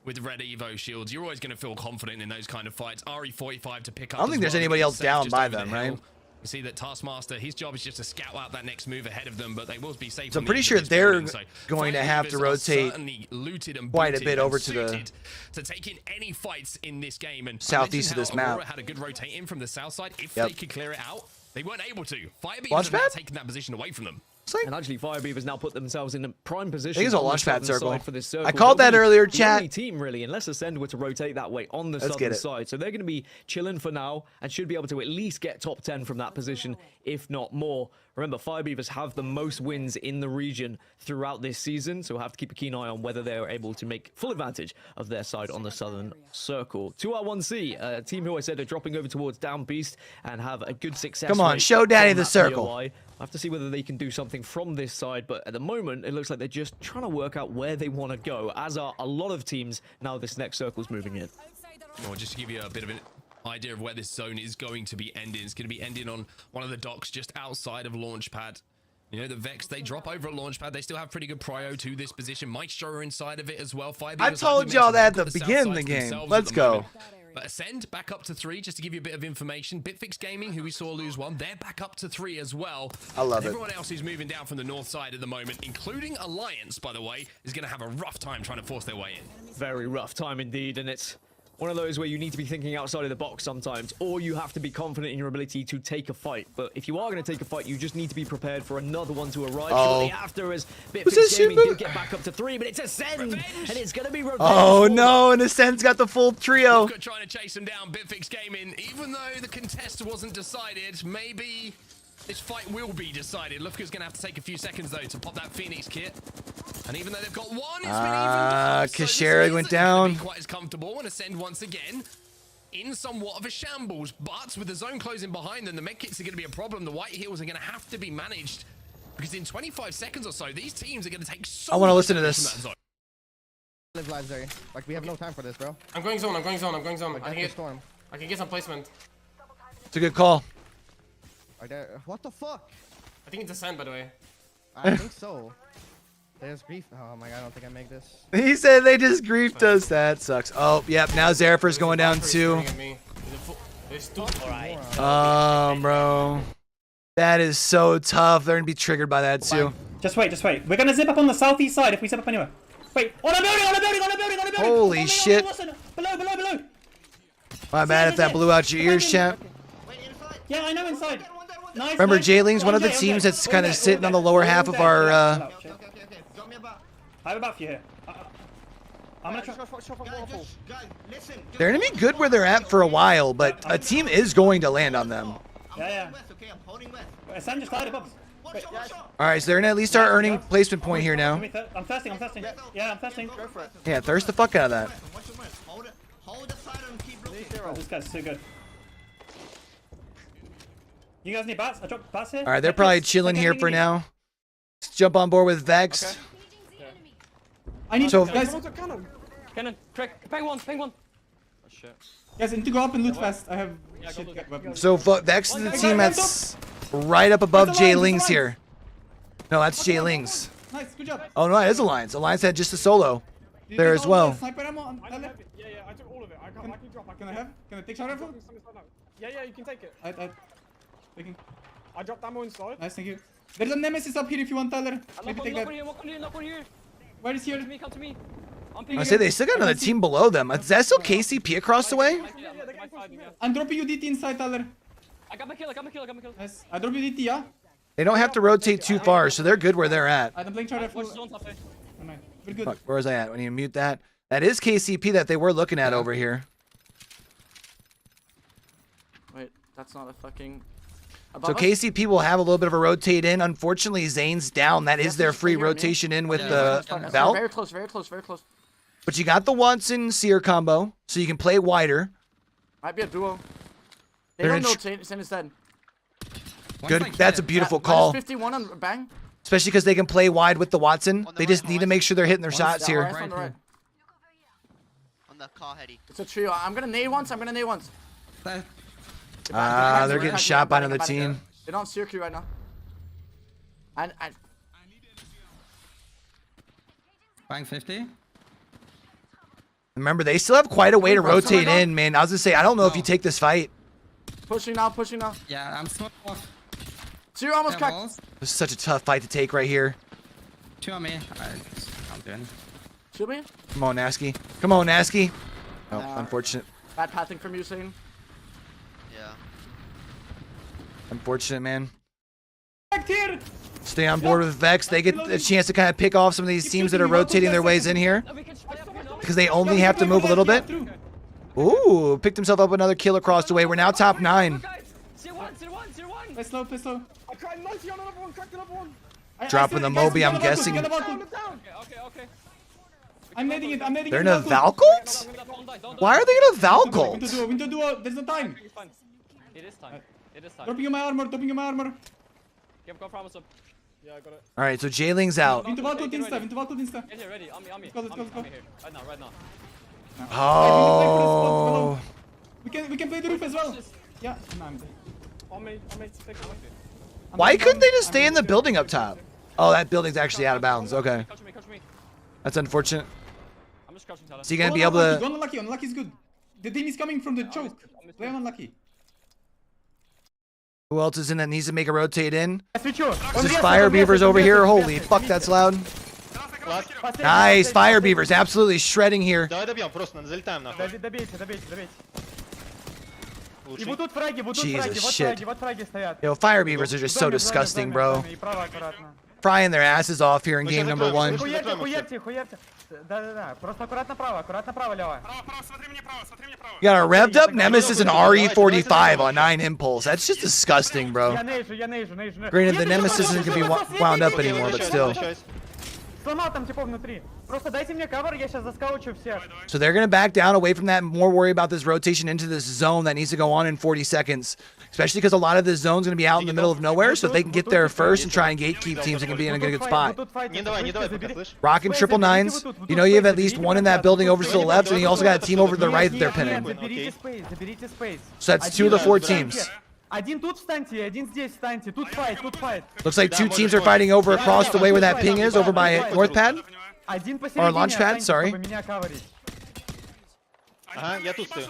with red Evo shields. You're always going to feel confident in those kind of fights. RE45 to pick up. I don't think there's anybody else down by them, right? You see that Taskmaster, his job is just to scout out that next move ahead of them, but they will be safe. So I'm pretty sure they're going to have to rotate quite a bit over to the take in any fights in this game. And southeast of this map. Aurora had a good rotate in from the south side. If they could clear it out, they weren't able to. Firebeavers have now taken that position away from them. And actually, Firebeavers now put themselves in a prime position. I think it's a launchpad circle. For this circle. I called that earlier, the chat. only team really, unless Ascend were to rotate that way on the southern side. So they're going to be chilling for now and should be able to at least get top 10 from that position, if not more. Remember, Firebeavers have the most wins in the region throughout this season, so we'll have to keep a keen eye on whether they're able to make full advantage of their side on the southern circle. 2R1C, a team who I said are dropping over towards Down Beast and have a good success. Come on, show Daddy the circle. POI. I have to see whether they can do something from this side, but at the moment, it looks like they're just trying to work out where they want to go, as are a lot of teams now this next circle's moving in. Well, just to give you a bit of an idea of where this zone is going to be ending, it's going to be ending on one of the docks just outside of Launchpad. You know, the Vex, they drop over at Launchpad. They still have pretty good prio to this position. Maestro are inside of it as well. I told y'all that at the beginning of the game. Let's go. But Ascend back up to 3, just to give you a bit of information. Bitfix Gaming, who we saw lose 1, they're back up to 3 as well. I love it. Everyone else who's moving down from the north side at the moment, including Alliance, by the way, is going to have a rough time trying to force their way in. Very rough time indeed, and it's one of those where you need to be thinking outside of the box sometimes, or you have to be confident in your ability to take a fight. But if you are going to take a fight, you just need to be prepared for another one to arrive shortly after, as Bitfix Gaming do get back up to 3, but it's Ascend, and it's going to be rotated. Oh no, and Ascend's got the full trio. Lufka trying to chase him down, Bitfix Gaming, even though the contest wasn't decided, maybe this fight will be decided. Lufka's going to have to take a few seconds, though, to pop that Phoenix kit. And even though they've got 1, it's been even. Kashera went down. Quite as comfortable, and Ascend once again. in somewhat of a shambles, but with the zone closing behind them, the medkits are going to be a problem. The white heals are going to have to be managed because in 25 seconds or so, these teams are going to take so I want to much listen to damage from this. that zone. Live lives there. Like we have no time for this, bro. I'm going zone. I'm going zone. I'm going zone. Like, I can that's the get. storm. I can get some placement. It's a good call. Are there, what the fuck? I think it's a sand, by the way. I think so. There's grief. Oh my god, I don't think I make this. He said they just griefed us. That sucks. Oh, yep. Now Zerafer's going down too. There's two. Bro. That is so tough. They're going to be triggered by that too. Just wait, just wait. We're gonna zip up on the southeast side if we zip up anywhere. Wait, on a building, on a building, on a building, on a building! Holy On me, shit. on me, below. My bad if that blew out your ears, champ. Yeah, I know inside. Nice, Remember, nice. Jayling's one of the Okay, teams okay. that's All kind of dead, sitting all on the dead, lower all half of dead. our. I have a bat for you here. I'm gonna try. They're going to be good where they're at for a while, but a team is going to land on them. Yeah. Wait, Sam just died above. Wait, All right, so they're going to at least start earning placement point here now. I'm thirsting. Yeah, I'm thirsting. Go for it. Yeah, thirst the fuck out of that. Oh, this guy's so good. You guys need bats? I dropped bats here. All right, they're probably chilling here for now. Let's jump on board with Vex. Okay. I need So, guys. Cannon, crack, bang one. Oh shit. Guys, I need to go up and loot fast. I have shit weapons. So Vex is the team that's right up above Jayling's here. No, that's Jayling's. Nice, good job. Oh no, that is Alliance. Alliance had just a solo there as well. Sniper ammo on Yeah, I took all of it. I can drop. Can I have? Can I take shot rifle? Yeah, you can take it. Taking. I dropped ammo inside. Nice, thank you. There's a nemesis up here if you want, Tyler. Maybe take that. Knock one here. Where is here? Come to me. I say they still got another team below them. Is that still KCP across the way? I'm dropping you DT inside, Tyler. I got my kill. Nice. I drop you DT, yeah? They don't have to rotate too far, so they're good where they're at. I'm playing shot rifle. Watch zone top, eh? Oh, nice. We're good. Fuck, where was I at? I need to mute that. That is KCP that they were looking at over here. Wait, that's not a fucking. So KCP will have a little bit of a rotate in. Unfortunately, Zane's down. That is their free rotation in with the Val. Very close. But you got the Watson Seer combo, so you can play wider. Might be a duo. They They're don't know in Zayn is dead. Good. That's a beautiful call. 51 on bang. Especially because they can play wide with the Watson. They just need to make sure they're hitting their shots here. On the right. On the car heady. It's a trio. I'm gonna nade once. They're getting shot by another team. They're on circuit right now. And Bang 50. Remember, they still have quite a way to rotate in, man. I was gonna say, I don't know if you take this fight. pushing now. Yeah, I'm smoke off. Zero almost cracked. Walls. This is such a tough fight to take right here. 2 on me. I'm doing. Shoot me. Come on, Nasky. Come on, Nasky. Oh, Nah. unfortunate. Bad pathing from you, Zane. Yeah. Unfortunate, man. Back here. Stay on board with Vex. They get a chance to kind of pick off some of these teams that are rotating their ways in here. Because they only have to move a little bit. Ooh, picked himself up another kill across the way. We're now top 9. Play slow. I cracked 90 on another one. Cracked another one. Dropping the Moby, I'm guessing. Okay. I'm nading it. They're in a Valcult? Why are they in a Valcult? Winter duo. There's no time. It is time. Dropping you my armor. Give go promise up. Yeah, I got it. All right, so Jayling's out. Into Valcult insta. Get here, ready. On me. Let's go. I'm here. Right now. Oh. We can play the roof as well. Yeah. No, I'm dead. On me. Take it. Why couldn't they just stay in the building up top? Oh, that building's actually out of bounds. Okay. Catch me. That's unfortunate. I'm just crouching, Tyler. So you're going to be able to... Go unlucky. Unlucky is good. The team is coming from the choke. Play on unlucky. Who else is in that needs to make a rotate in? Switch you. Is this Fire Beavers over here? Holy fuck, that's loud. Nice, Fire Beavers absolutely shredding here. Jesus shit. Yo, Fire Beavers are just so disgusting, bro. Frying their asses off here in game number 1. You got a revved up Nemesis and RE45 on 9 impulse. That's just disgusting, bro. Granted, the Nemesis isn't going to be wound up anymore, but still. Просто дайте мне cover, я сейчас заскаучу всех. So they're going to back down away from that, more worry about this rotation into this zone that needs to go on in 40 seconds. Especially because a lot of this zone's going to be out in the middle of nowhere, so if they can get there first and try and gatekeep teams, they can be in a good spot. Rocking triple nines. You know you have at least one in that building over to the left, and you also got a team over to the right that they're pinning. So that's 2 of the 4 teams. Один тут встаньте, один здесь встаньте. Тут файт, тут файт. Looks like 2 teams are fighting over across the way where that ping is, over by North Pad. Один Or launch pad, sorry. чтобы меня каверить. Ага, я тут стою.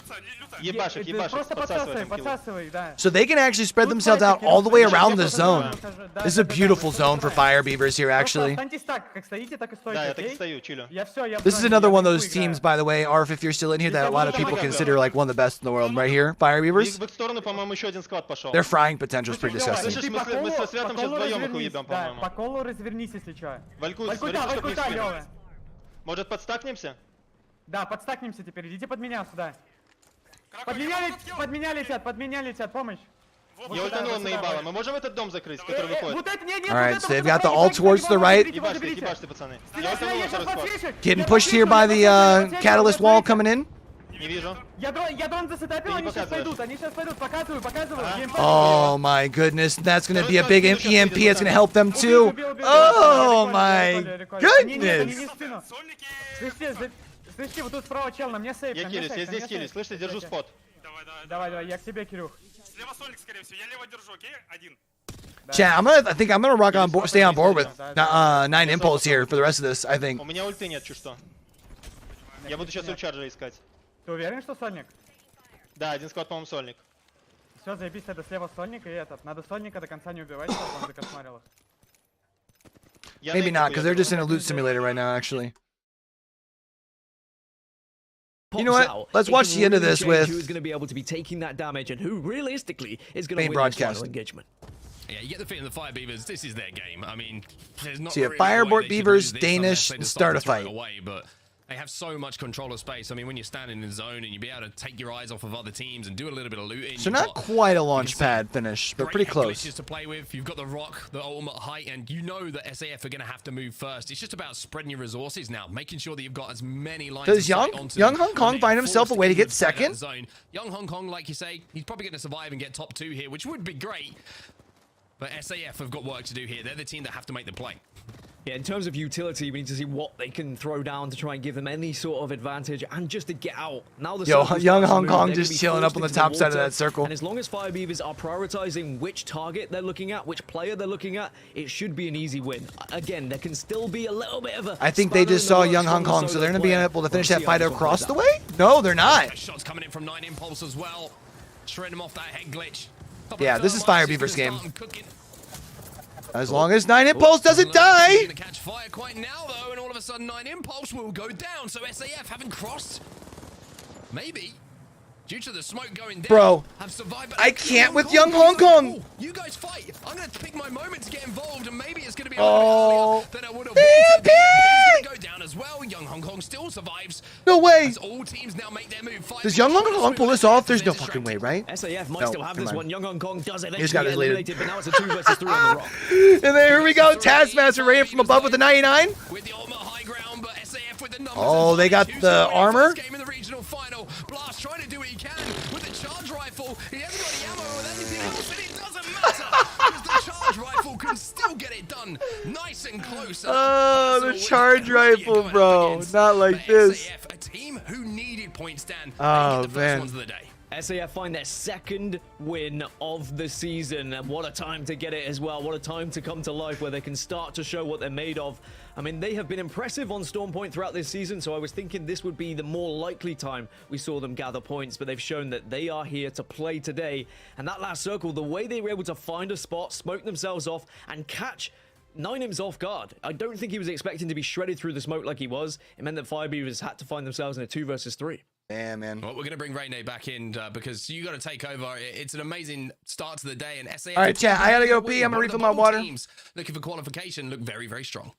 Ебашь их, Просто подсасывай, да. So they can actually spread themselves out all the way around the zone. This is a beautiful zone for Fire Beavers here, actually. Останьтесь так, как стоите, так и стойте, Да, я так и окей? стою, чилю. Я всё, я This is another one of those teams, by the way, Arf, if you're still in here, that a lot of people consider like one of the best in the world. Right here, Fire Beavers. В их сторону, по-моему, еще один склад пошел. Their frying potential is pretty disgusting. Слышишь, мы со Светом сейчас вдвоем их уебем, Да, по-моему. по колу развернись, если чё. Вальку, Вальку смотри, да, чтоб Вальку не да, вспомнил. Лёва. Может, подстакнемся? Да, подстакнемся теперь, идите под меня сюда. Под меня летят, помощь. Я ультанула наебала. Мы можем этот дом закрыть, который выходит? Вот это, нет, All right, so they've got the ult towards the right. Ебашьте, пацаны. Я ультанула второй склад. Getting pushed here by the catalyst wall coming in. Не вижу. Я дрон засетапил, они сейчас пойдут, показываю. Oh my goodness, that's going to be a big EMP. It's going to help them too. Oh my goodness. Слышите, вот тут справа чел, на мне сейф. Я килюсь, я здесь килюсь. Слышите, держу спот. Давай, я к тебе, Кирюх. Chat, I think I'm gonna rock on board, stay on board with 9 impulse here for the rest of this. I think. У меня ульты нет, чуть что. Я буду сейчас ульчарджа искать. Ты уверен, что сольник? Да, один склад, по-моему, сольник. Все, заебись, это слева сольник и этот. Надо сольника до конца не убивать, чтобы он закошмарил их. Maybe not, because they're just in a loot simulator right now, actually. You know what? Let's watch the end of this with who's going to be able to be taking that damage and who realistically is going to main win this broadcast. final engagement. Yeah, you get the feeling the Fire Beavers, this is their game. I mean, there's not So you have really a way Fireboard they could Beavers, lose this Danish, unless they and decide start to a throw it fight. away, but they have so much control of space. I mean, when you're standing in zone and you be able to take your eyes off of other teams and do a little bit of looting. So not quite a launch pad finish, but pretty close. To play with. You've got the rock, the ultimate height, and you know that SAF are going to have to move first. It's just about spreading your resources now, making sure that you've got as many lines. Does Young Hong Kong find himself a way to get second? Young Hong Kong, like you say, he's probably going to survive and get top 2 here, which would be great. But SAF have got work to do here. They're the team that have to make the play. Yeah, in terms of utility, we need to see what they can throw down to try and give them any sort of advantage and just to get out. Now the Young Hong Kong just chilling up on the top side of that circle. And as long as Fire Beavers are prioritizing which target they're looking at, which player they're looking at, it should be an easy win. Again, there can still be a little bit of a... I think they just saw Young Hong Kong, so they're going to be able to finish that fight across the way? No, they're not. Shots coming in from 9 Impulse as well. Shredding them off that head glitch. Yeah, this is Fire Beavers' game. As long as 9 Impulse doesn't die. Gonna catch fire quite now though, and all of a sudden 9 Impulse will go down. So SAF haven't crossed. Maybe. Due to the smoke going down, Bro, have survived, I can't with Young Hong Kong. Oh, you guys fight. I'm gonna pick my moment to get involved, and maybe it's gonna be a Oh, little bit earlier than I would have wanted. He's gonna go down as well. Young Hong Kong still survives. No way. As all teams now make their move. Does Young Hong Kong pull this off? There's no fucking way, right? SAF might No, still have this never one. mind. Young Hong Kong does He just got eventually his get lead. eliminated, but now it's a 2 versus 3 on the rock. And then here we go. Taskmaster rated from above with the 99. With the ultimate high ground, but SAF with the numbers. Oh, they got the armor. Game in the regional final. Blast trying to do what he can with the charge rifle. He hasn't got any ammo with anything else, and it doesn't matter because the charge rifle can still get it done. Nice and close. Oh, the charge rifle, bro. Not like this. SAF, a team who needed points, Dan. Oh, the first man. ones of the day. SAF find their second win of the season, and what a time to get it as well. What a time to come to life where they can start to show what they're made of. I mean, they have been impressive on Storm Point throughout this season, so I was thinking this would be the more likely time we saw them gather points, but they've shown that they are here to play today. And that last circle, the way they were able to find a spot, smoke themselves off, and catch 9Im's off guard. I don't think he was expecting to be shredded through the smoke like he was. It meant that Fire Beavers had to find themselves in a 2 versus 3. Yeah, man. Well, we're going to bring Rene back in because you got to take over. It's an amazing start to the day, and SAF. All right, chat. I gotta go pee. I'm gonna refill my water. Teams looking for qualification look very, very strong.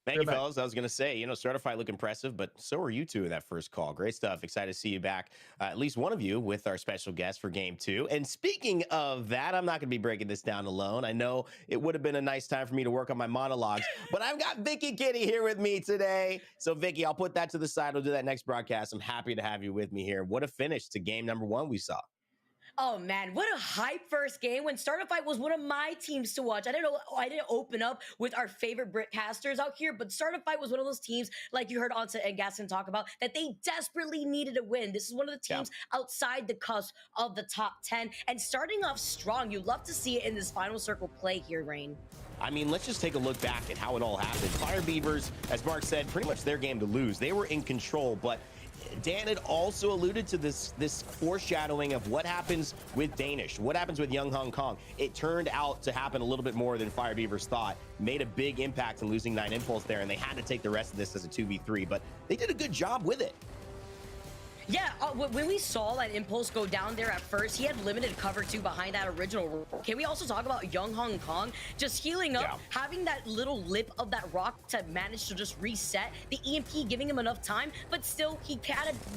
Thank you, fellas. I was going to say, Certified look impressive, but so are you two in that first call. Great stuff. Excited to see you back, at least one of you, with our special guest for game 2. And speaking of that, I'm not going to be breaking this down alone. I know it would have been a nice time for me to work on my monologues, but I've got Vicky Kitty here with me today. So, Vicky, I'll put that to the side. We'll do that next broadcast. I'm happy to have you with me here. What a finish to game number 1 we saw. Oh man, what a hype first game when Starter Fight was one of my teams to watch. I didn't open up with our favorite Brit casters out here, but Starter Fight was one of those teams, like you heard Onsa and Gaston talk about, that they desperately needed to win. This is one of the teams outside the cusp of the top 10 and starting off strong. You love to see it in this final circle play here, Rain. I mean, let's just take a look back at how it all happened. Fire Beavers, as Mark said, pretty much their game to lose. They were in control, but Dan had also alluded to this foreshadowing of what happens with Danish, what happens with Young Hong Kong. It turned out to happen a little bit more than Fire Beavers thought. Made a big impact in losing 9 Impulse there, and they had to take the rest of this as a 2v3, but they did a good job with it. Yeah, when we saw that Impulse go down there at first, he had limited cover too behind that original rock. Can we also talk about Young Hong Kong just healing up, having that little lip of that rock to manage to just reset, the EMP giving him enough time, but still he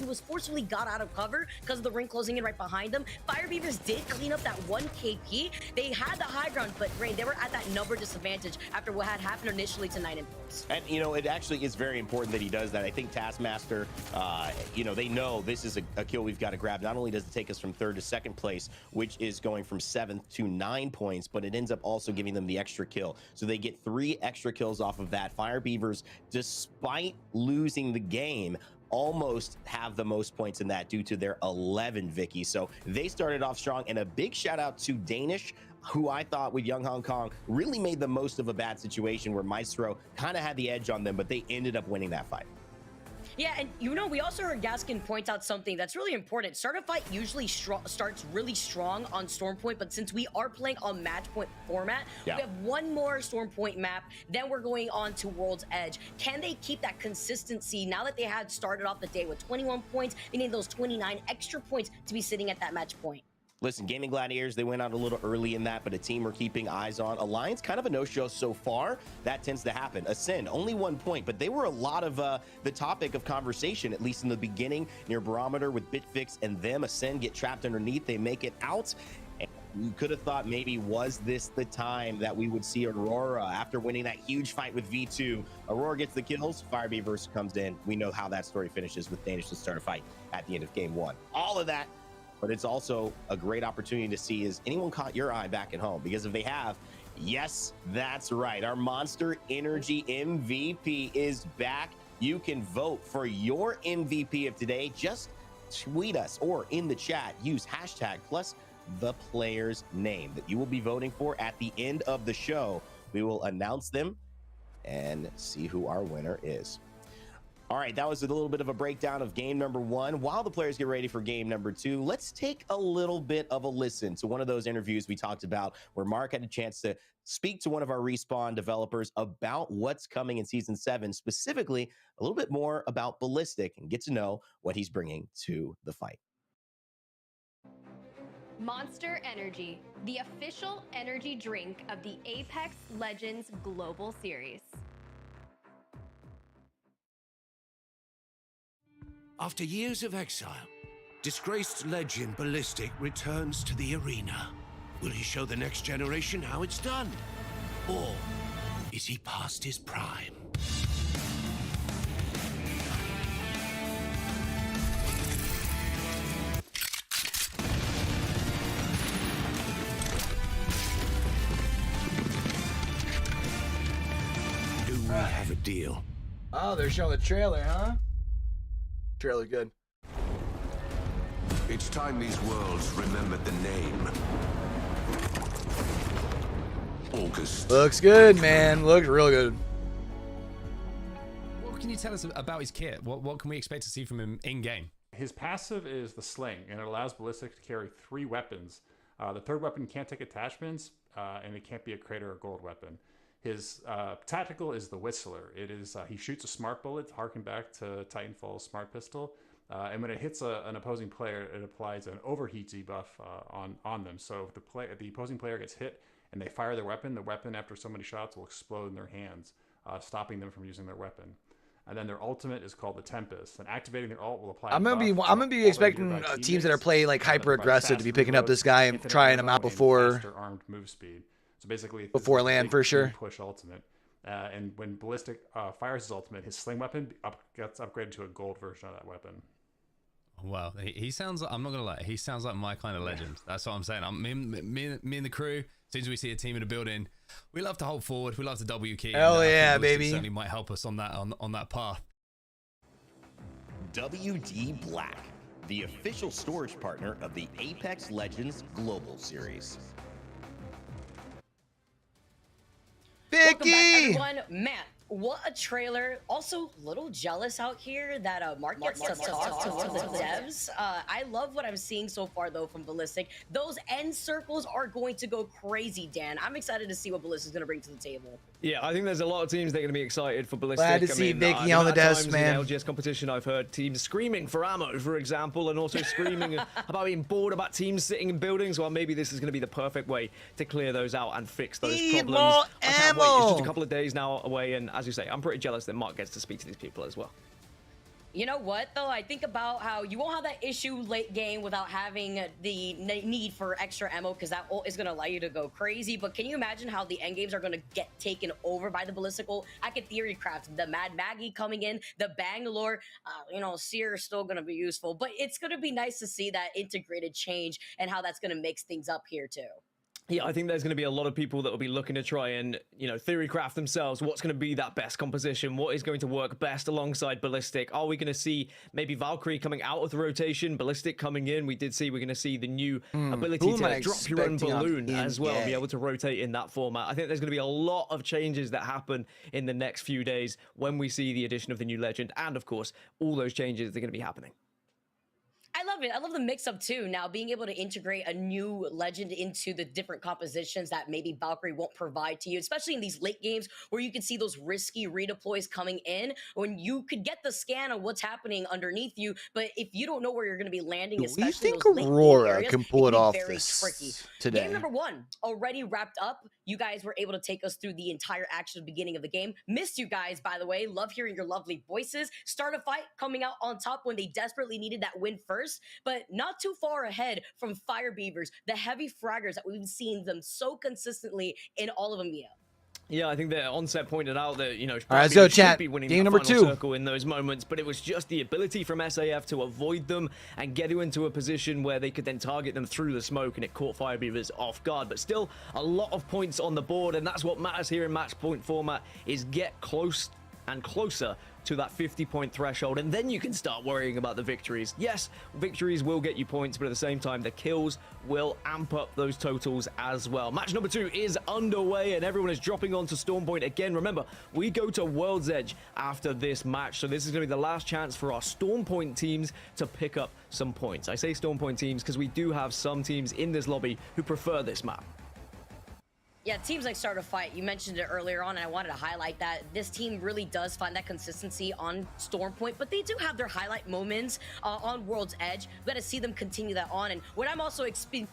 was forcefully got out of cover because of the ring closing in right behind them. Fire Beavers did clean up that 1 KP. They had the high ground, but Rain, they were at that number disadvantage after what had happened initially to 9 Impulse. And, it actually is very important that he does that. I think Taskmaster, they know this is a kill we've got to grab. Not only does it take us from 3rd to 2nd place, which is going from 7th to 9 points, but it ends up also giving them the extra kill. So they get 3 extra kills off of that. Fire Beavers, despite losing the game, almost have the most points in that due to their 11, Vicky. So they started off strong, and a big shout out to Danish, who I thought with Young Hong Kong really made the most of a bad situation where Maestro kind of had the edge on them, but they ended up winning that fight. Yeah, and we also heard Gaskin point out something that's really important. Starter Fight usually starts really strong on Storm Point, but since we are playing on Match Point format, we have 1 more Storm Point map, then we're going on to World's Edge. Can they keep that consistency now that they had started off the day with 21 points? They need those 29 extra points to be sitting at that Match Point. Listen, Gaming Gladiators, they went out a little early in that, but a team we're keeping eyes on. Alliance, kind of a no-show so far. That tends to happen. Ascend, only 1 point, but they were a lot of the topic of conversation, at least in the beginning, near Barometer with Bitfix and them. Ascend get trapped underneath. They make it out. And you could have thought maybe, was this the time that we would see Aurora after winning that huge fight with V2? Aurora gets the kills. Fire Beavers comes in. We know how that story finishes with Danish to start a fight at the end of game 1. All of that. But it's also a great opportunity to see, has anyone caught your eye back at home? Because if they have, yes, that's right. Our Monster Energy MVP is back. You can vote for your MVP of today. Just tweet us or in the chat, use hashtag plus the player's name that you will be voting for. At the end of the show, we will announce them and see who our winner is. All right, that was a little bit of a breakdown of game number 1. While the players get ready for game number 2, let's take a little bit of a listen to one of those interviews we talked about where Mark had a chance to speak to one of our Respawn developers about what's coming in Season 7, specifically a little bit more about Ballistic, and get to know what he's bringing to the fight. Monster Energy, the official energy drink of the Apex Legends Global Series. After years of exile, disgraced legend Ballistic returns to the arena. Will he show the next generation how it's done? Or is he past his prime? Do we have a deal? Oh, they're showing the trailer, huh? Trailer good. It's time these worlds remembered the name. August. Looks good, man. Looks real good. What can you tell us about his kit? What can we expect to see from him in-game? His passive is the Sling, and it allows Ballistic to carry 3 weapons. The 3rd weapon can't take attachments, and it can't be a crater or gold weapon. His tactical is the Whistler. It is he shoots a smart bullet to harken back to Titanfall's smart pistol, and when it hits an opposing player, it applies an overheat debuff on them. So if the opposing player gets hit and they fire their weapon, the weapon after so many shots will explode in their hands. stopping them from using their weapon. And then their ultimate is called the Tempest, and activating their ult will apply. I'm gonna be expecting teams that are playing like hyper aggressive to be picking up this guy and trying him out before armed move speed. So basically, before land for sure. Push ultimate, and when Ballistic fires his ultimate, his sling weapon gets upgraded to a gold version of that weapon. Well, he sounds like, I'm not gonna lie, he sounds like my kind of legend. That's what I'm saying. Me and the crew, as soon as we see a team in the building, we love to hold forward, we love to W key. Hell yeah, baby. Certainly might help us on that path. WD Black, the official storage partner of the Apex Legends Global Series. Welcome back, everyone. Man, what a trailer. Also, a little jealous out here that Mark gets to talk to one of the devs. I love what I'm seeing so far, though, from Ballistic. Those end circles are going to go crazy, Dan. I'm excited to see what Ballistic's going to bring to the table. Yeah, I think there's a lot of teams that are going to be excited for Ballistic. Glad to see Vicky on the desk, man. In the LGS competition, I've heard teams screaming for ammo, for example, and also screaming about being bored about teams sitting in buildings. Well, maybe this is going to be the perfect way to clear those out and fix those problems. More I can't wait. It's just a ammo. couple of days now away, and as you say, I'm pretty jealous that Mark gets to speak to these people as well. You know what, though? I think about how you won't have that issue late game without having the need for extra ammo, because that ult is going to allow you to go crazy. But can you imagine how the end games are going to get taken over by the Ballistic ult? I could theory craft the Mad Maggie coming in, the Bangalore, Seer is still going to be useful. But it's going to be nice to see that integrated change and how that's going to mix things up here, too. Yeah, I think there's going to be a lot of people that will be looking to try and, theory craft themselves. What's going to be that best composition? What is going to work best alongside Ballistic? Are we going to see maybe Valkyrie coming out of the rotation, Ballistic coming in? We did see we're going to see the new ability to drop your own balloon as well, be able to rotate in that format. I think there's going to be a lot of changes that happen in the next few days when we see the addition of the new legend. And, of course, all those changes are going to be happening. I love it. I love the mix-up, too. Now, being able to integrate a new legend into the different compositions that maybe Valkyrie won't provide to you, especially in these late games where you can see those risky redeploys coming in, when you could get the scan of what's happening underneath you, but if you don't know where you're going to be landing, especially you think in those late Aurora areas, can pull it off very this tricky. today? Game number 1 already wrapped up. You guys were able to take us through the entire action at the beginning of the game. Missed you guys, by the way. Love hearing your lovely voices. Start a fight coming out on top when they desperately needed that win first, but not too far ahead from Fire Beavers, the heavy fraggers that we've seen them so consistently in all of EMEA. Yeah, I think that Onset pointed out that, all right, let's go, chat. Be winning Game that number final 2 circle in those moments, but it was just the ability from SAF to avoid them and get you into a position where they could then target them through the smoke, and it caught Fire Beavers off guard. But still, a lot of points on the board, and that's what matters here in match point format, is get close and closer to that 50-point threshold, and then you can start worrying about the victories. Yes, victories will get you points, but at the same time, the kills will amp up those totals as well. Match number 2 is underway, and everyone is dropping onto Storm Point again. Remember, we go to World's Edge after this match, so this is going to be the last chance for our Storm Point teams to pick up some points. I say Storm Point teams because we do have some teams in this lobby who prefer this map. Yeah, teams like Start a Fight, you mentioned it earlier on, and I wanted to highlight that this team really does find that consistency on Storm Point, but they do have their highlight moments on World's Edge. We got to see them continue that on, and what I'm also expecting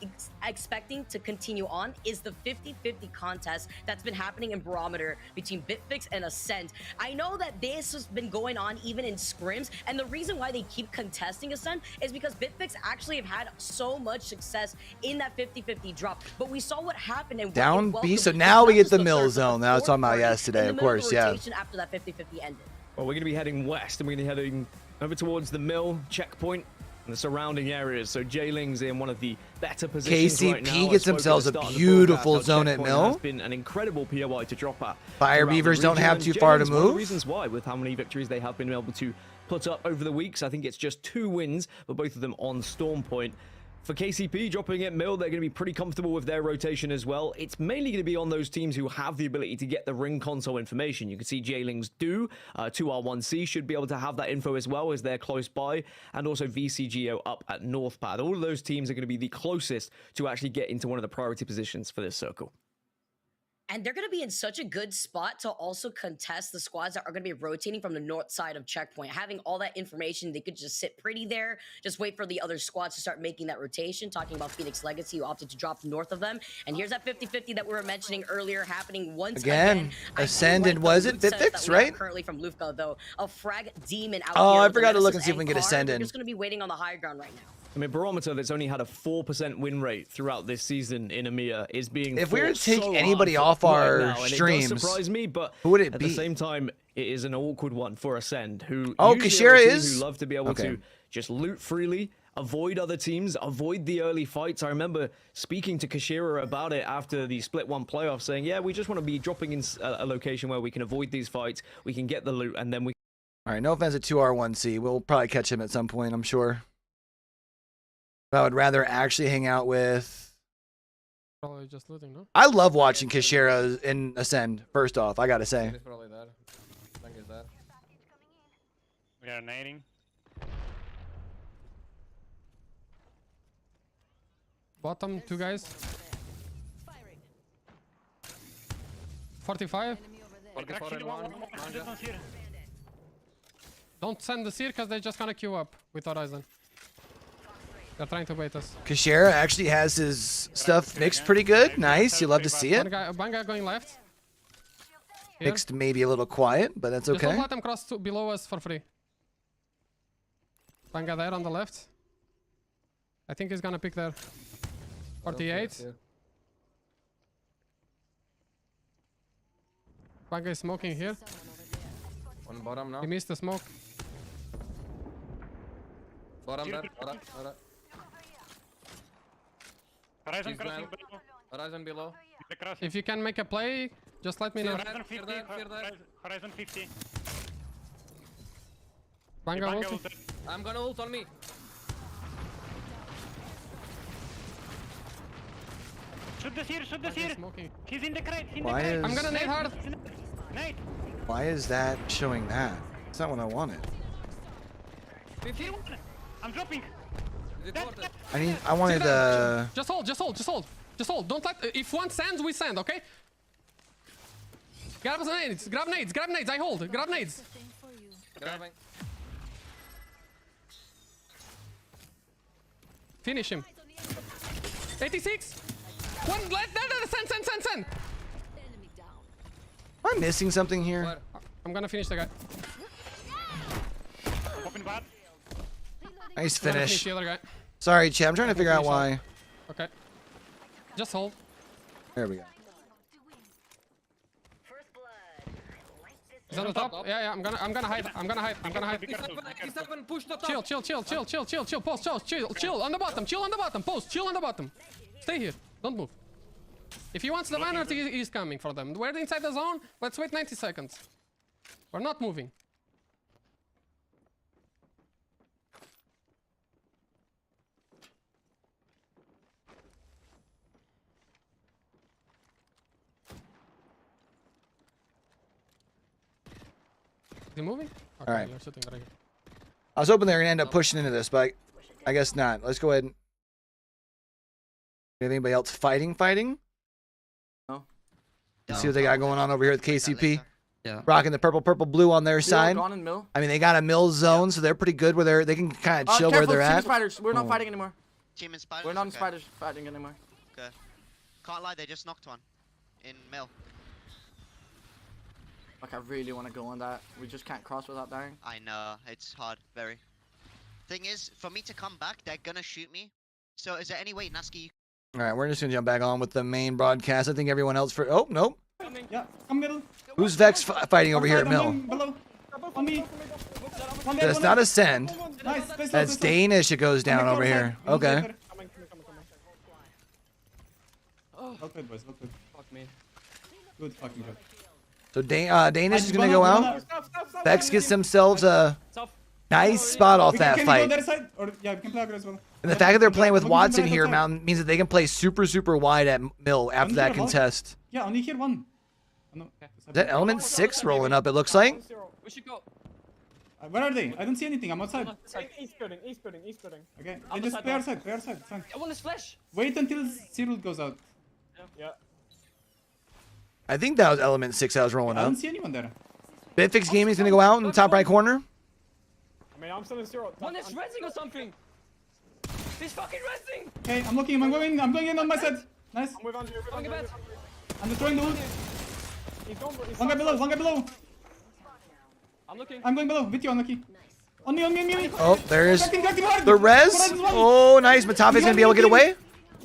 to continue on is the 50-50 contest that's been happening in Barometer between Bitfix and Ascent. I know that this has been going on even in scrims, and the reason why they keep contesting Ascent is because Bitfix actually have had so much success in that 50-50 drop, but we saw what happened and Down B, so now we get the mill zone that I was talking about yesterday, of course, yeah. After that 50-50 ended. Well, we're going to be heading west, and we're going to be heading over towards the mill checkpoint and the surrounding areas. So Jayling's in one of the better positions KCP right now. gets themselves a beautiful zone at mill. Has been an incredible POI to drop at. Fire Beavers don't have too far to move. One of the reasons why, with how many victories they have been able to put up over the weeks. I think it's just 2 wins, but both of them on Storm Point. For KCP dropping at mill, they're going to be pretty comfortable with their rotation as well. It's mainly going to be on those teams who have the ability to get the ring console information. You can see Jaylings do. 2R1C should be able to have that info as well as they're close by. And also VCGO up at Northpad. All of those teams are going to be the closest to actually get into one of the priority positions for this circle. And they're going to be in such a good spot to also contest the squads that are going to be rotating from the north side of checkpoint. Having all that information, they could just sit pretty there, just wait for the other squads to start making that rotation. Talking about Phoenix Legacy, who opted to drop north of them. And here's that 50-50 that we were mentioning earlier happening once again. Ascend and was it Vivix, right? Currently from Lufka, though. A frag demon out Oh, here. I forgot to look and see if we can get Ascend in. We're just going to be waiting on the higher ground right now. I mean, Barometer, that's only had a 4% win rate throughout this season in EMEA, is being. If we were to take so anybody hard off our right now, and streams, it does surprise me, but who would it at be? the same time, it is an awkward one for Ascend, who Kashira usually are a team is? who love to be able to just loot freely, avoid other teams, avoid the early fights. I remember speaking to Kashira about it after the Split 1 playoff, saying, yeah, we just want to be dropping in a location where we can avoid these fights, we can get the loot, and then we. All right, no offense to 2R1C. We'll probably catch him at some point, I'm sure. But I would rather actually hang out with. Probably just looting, no? I love watching Kashira in Ascend, first off, I gotta say. It's probably that. Bang is that. We are nading. Bottom, 2 guys. 45. 44 and one. Don't send the seer because they're just gonna queue up with Horizon. They're trying to bait us. Kashira actually has his stuff mixed pretty good. Nice, you love to see it. One guy going left. Here. Mixed maybe a little quiet, but that's Just okay. don't let them cross below us for free. One guy there on the left. I think he's gonna pick there. 48. One guy smoking here. On bottom now. He missed the smoke. Bottom there. Horizon He's crossing blind. below. Horizon below. The crossing. If you can make a play, just let me know. Horizon 50. Horizon 50. Banga Banga ulti. ult. I'm gonna ult on me. Shoot the seer, shoot the seer. Smoking. He's in the crate. In Why the crate. is- I'm gonna nade hard. Nate. Why is that showing that? It's not what I wanted. 50. I'm dropping. Is it worth it? I wanted the. Just hold, just hold, just hold. Just hold. Don't let. If one sends, we send, okay? Grab nades, grab nades, grab nades. I hold. Grab nades. Grabbing. Finish him. 86. One. Send. Am I missing something here? I'm gonna finish the guy. Open bad. Nice I'm gonna finish. the other guy. Sorry, Chad. I'm trying to figure out finish why. Okay. Just hold. There we go. He's on the top. Yeah. I'm gonna hide. I'm gonna hide. 57, push the top. Chill. Pause. Chill on the bottom. Pause. Chill on the bottom. Stay here. Don't move. If he wants the vanguard, he's coming for them. We're inside the zone. Let's wait 90 seconds. We're not moving. Is he moving? Okay, Alright. you're sitting right here. I was hoping they were gonna end up pushing into this, but I guess not. Let's go ahead. Anybody else fighting? No. Let's see what they got going on over here with KCP. Yeah. Rocking the purple, blue on their side. Gone in mill. I mean, they got a mill zone, so they're pretty good where they can kind of chill where Careful, they're team at. spiders. We're not Oh. fighting anymore. Team in spiders. We're not in okay. spiders fighting anymore. Okay. Can't lie, they just knocked one. In mill. Like, I really want to go on that. We just can't cross without dying. I know, it's hard, very. Thing is, for me to come back, they're gonna shoot me. So is there any way, Nasky, All right, we're just gonna jump back on with the main broadcast. I think everyone else for. Oh nope. Yeah, come middle. Who's Vex fighting over here at mill? Below. On me. That's not Ascend. Nice. That's Danish. It goes down over here. Okay. Look good, boys. Look good. Fuck me. Good fucking job. So Danish is gonna go out. Vex gets themselves a nice spot off that Can we fight. go the other side? Or, yeah, we can play as well. And the fact that they're playing with Watson here, Mountain, means that they can play super wide at mill after that contest. Yeah, only here one. Oh, no. Is that Element 6 rolling up, it looks like? We should go. Where are they? I don't see anything. I'm outside. East building. Okay, they just play our side. Play our side. It's fine. I want his flash. Wait until Cyril goes out. Yeah. I think that was Element 6 I was rolling I up. don't see anyone there. Bitfix Gaming's gonna go out in the top right corner. I mean, I'm still in 0. One is resing or something. He's fucking resing. Okay, I'm looking. I'm going in on my side. Nice. I'm with Andrew. I'm destroying the ult. He's gone, he's One guy below. One guy below. I'm looking. I'm going below. With you, unlucky. On me. Oh, there's Connecting hard. the res. Horizon's one. Oh, nice. Matafi's gonna be able to get away.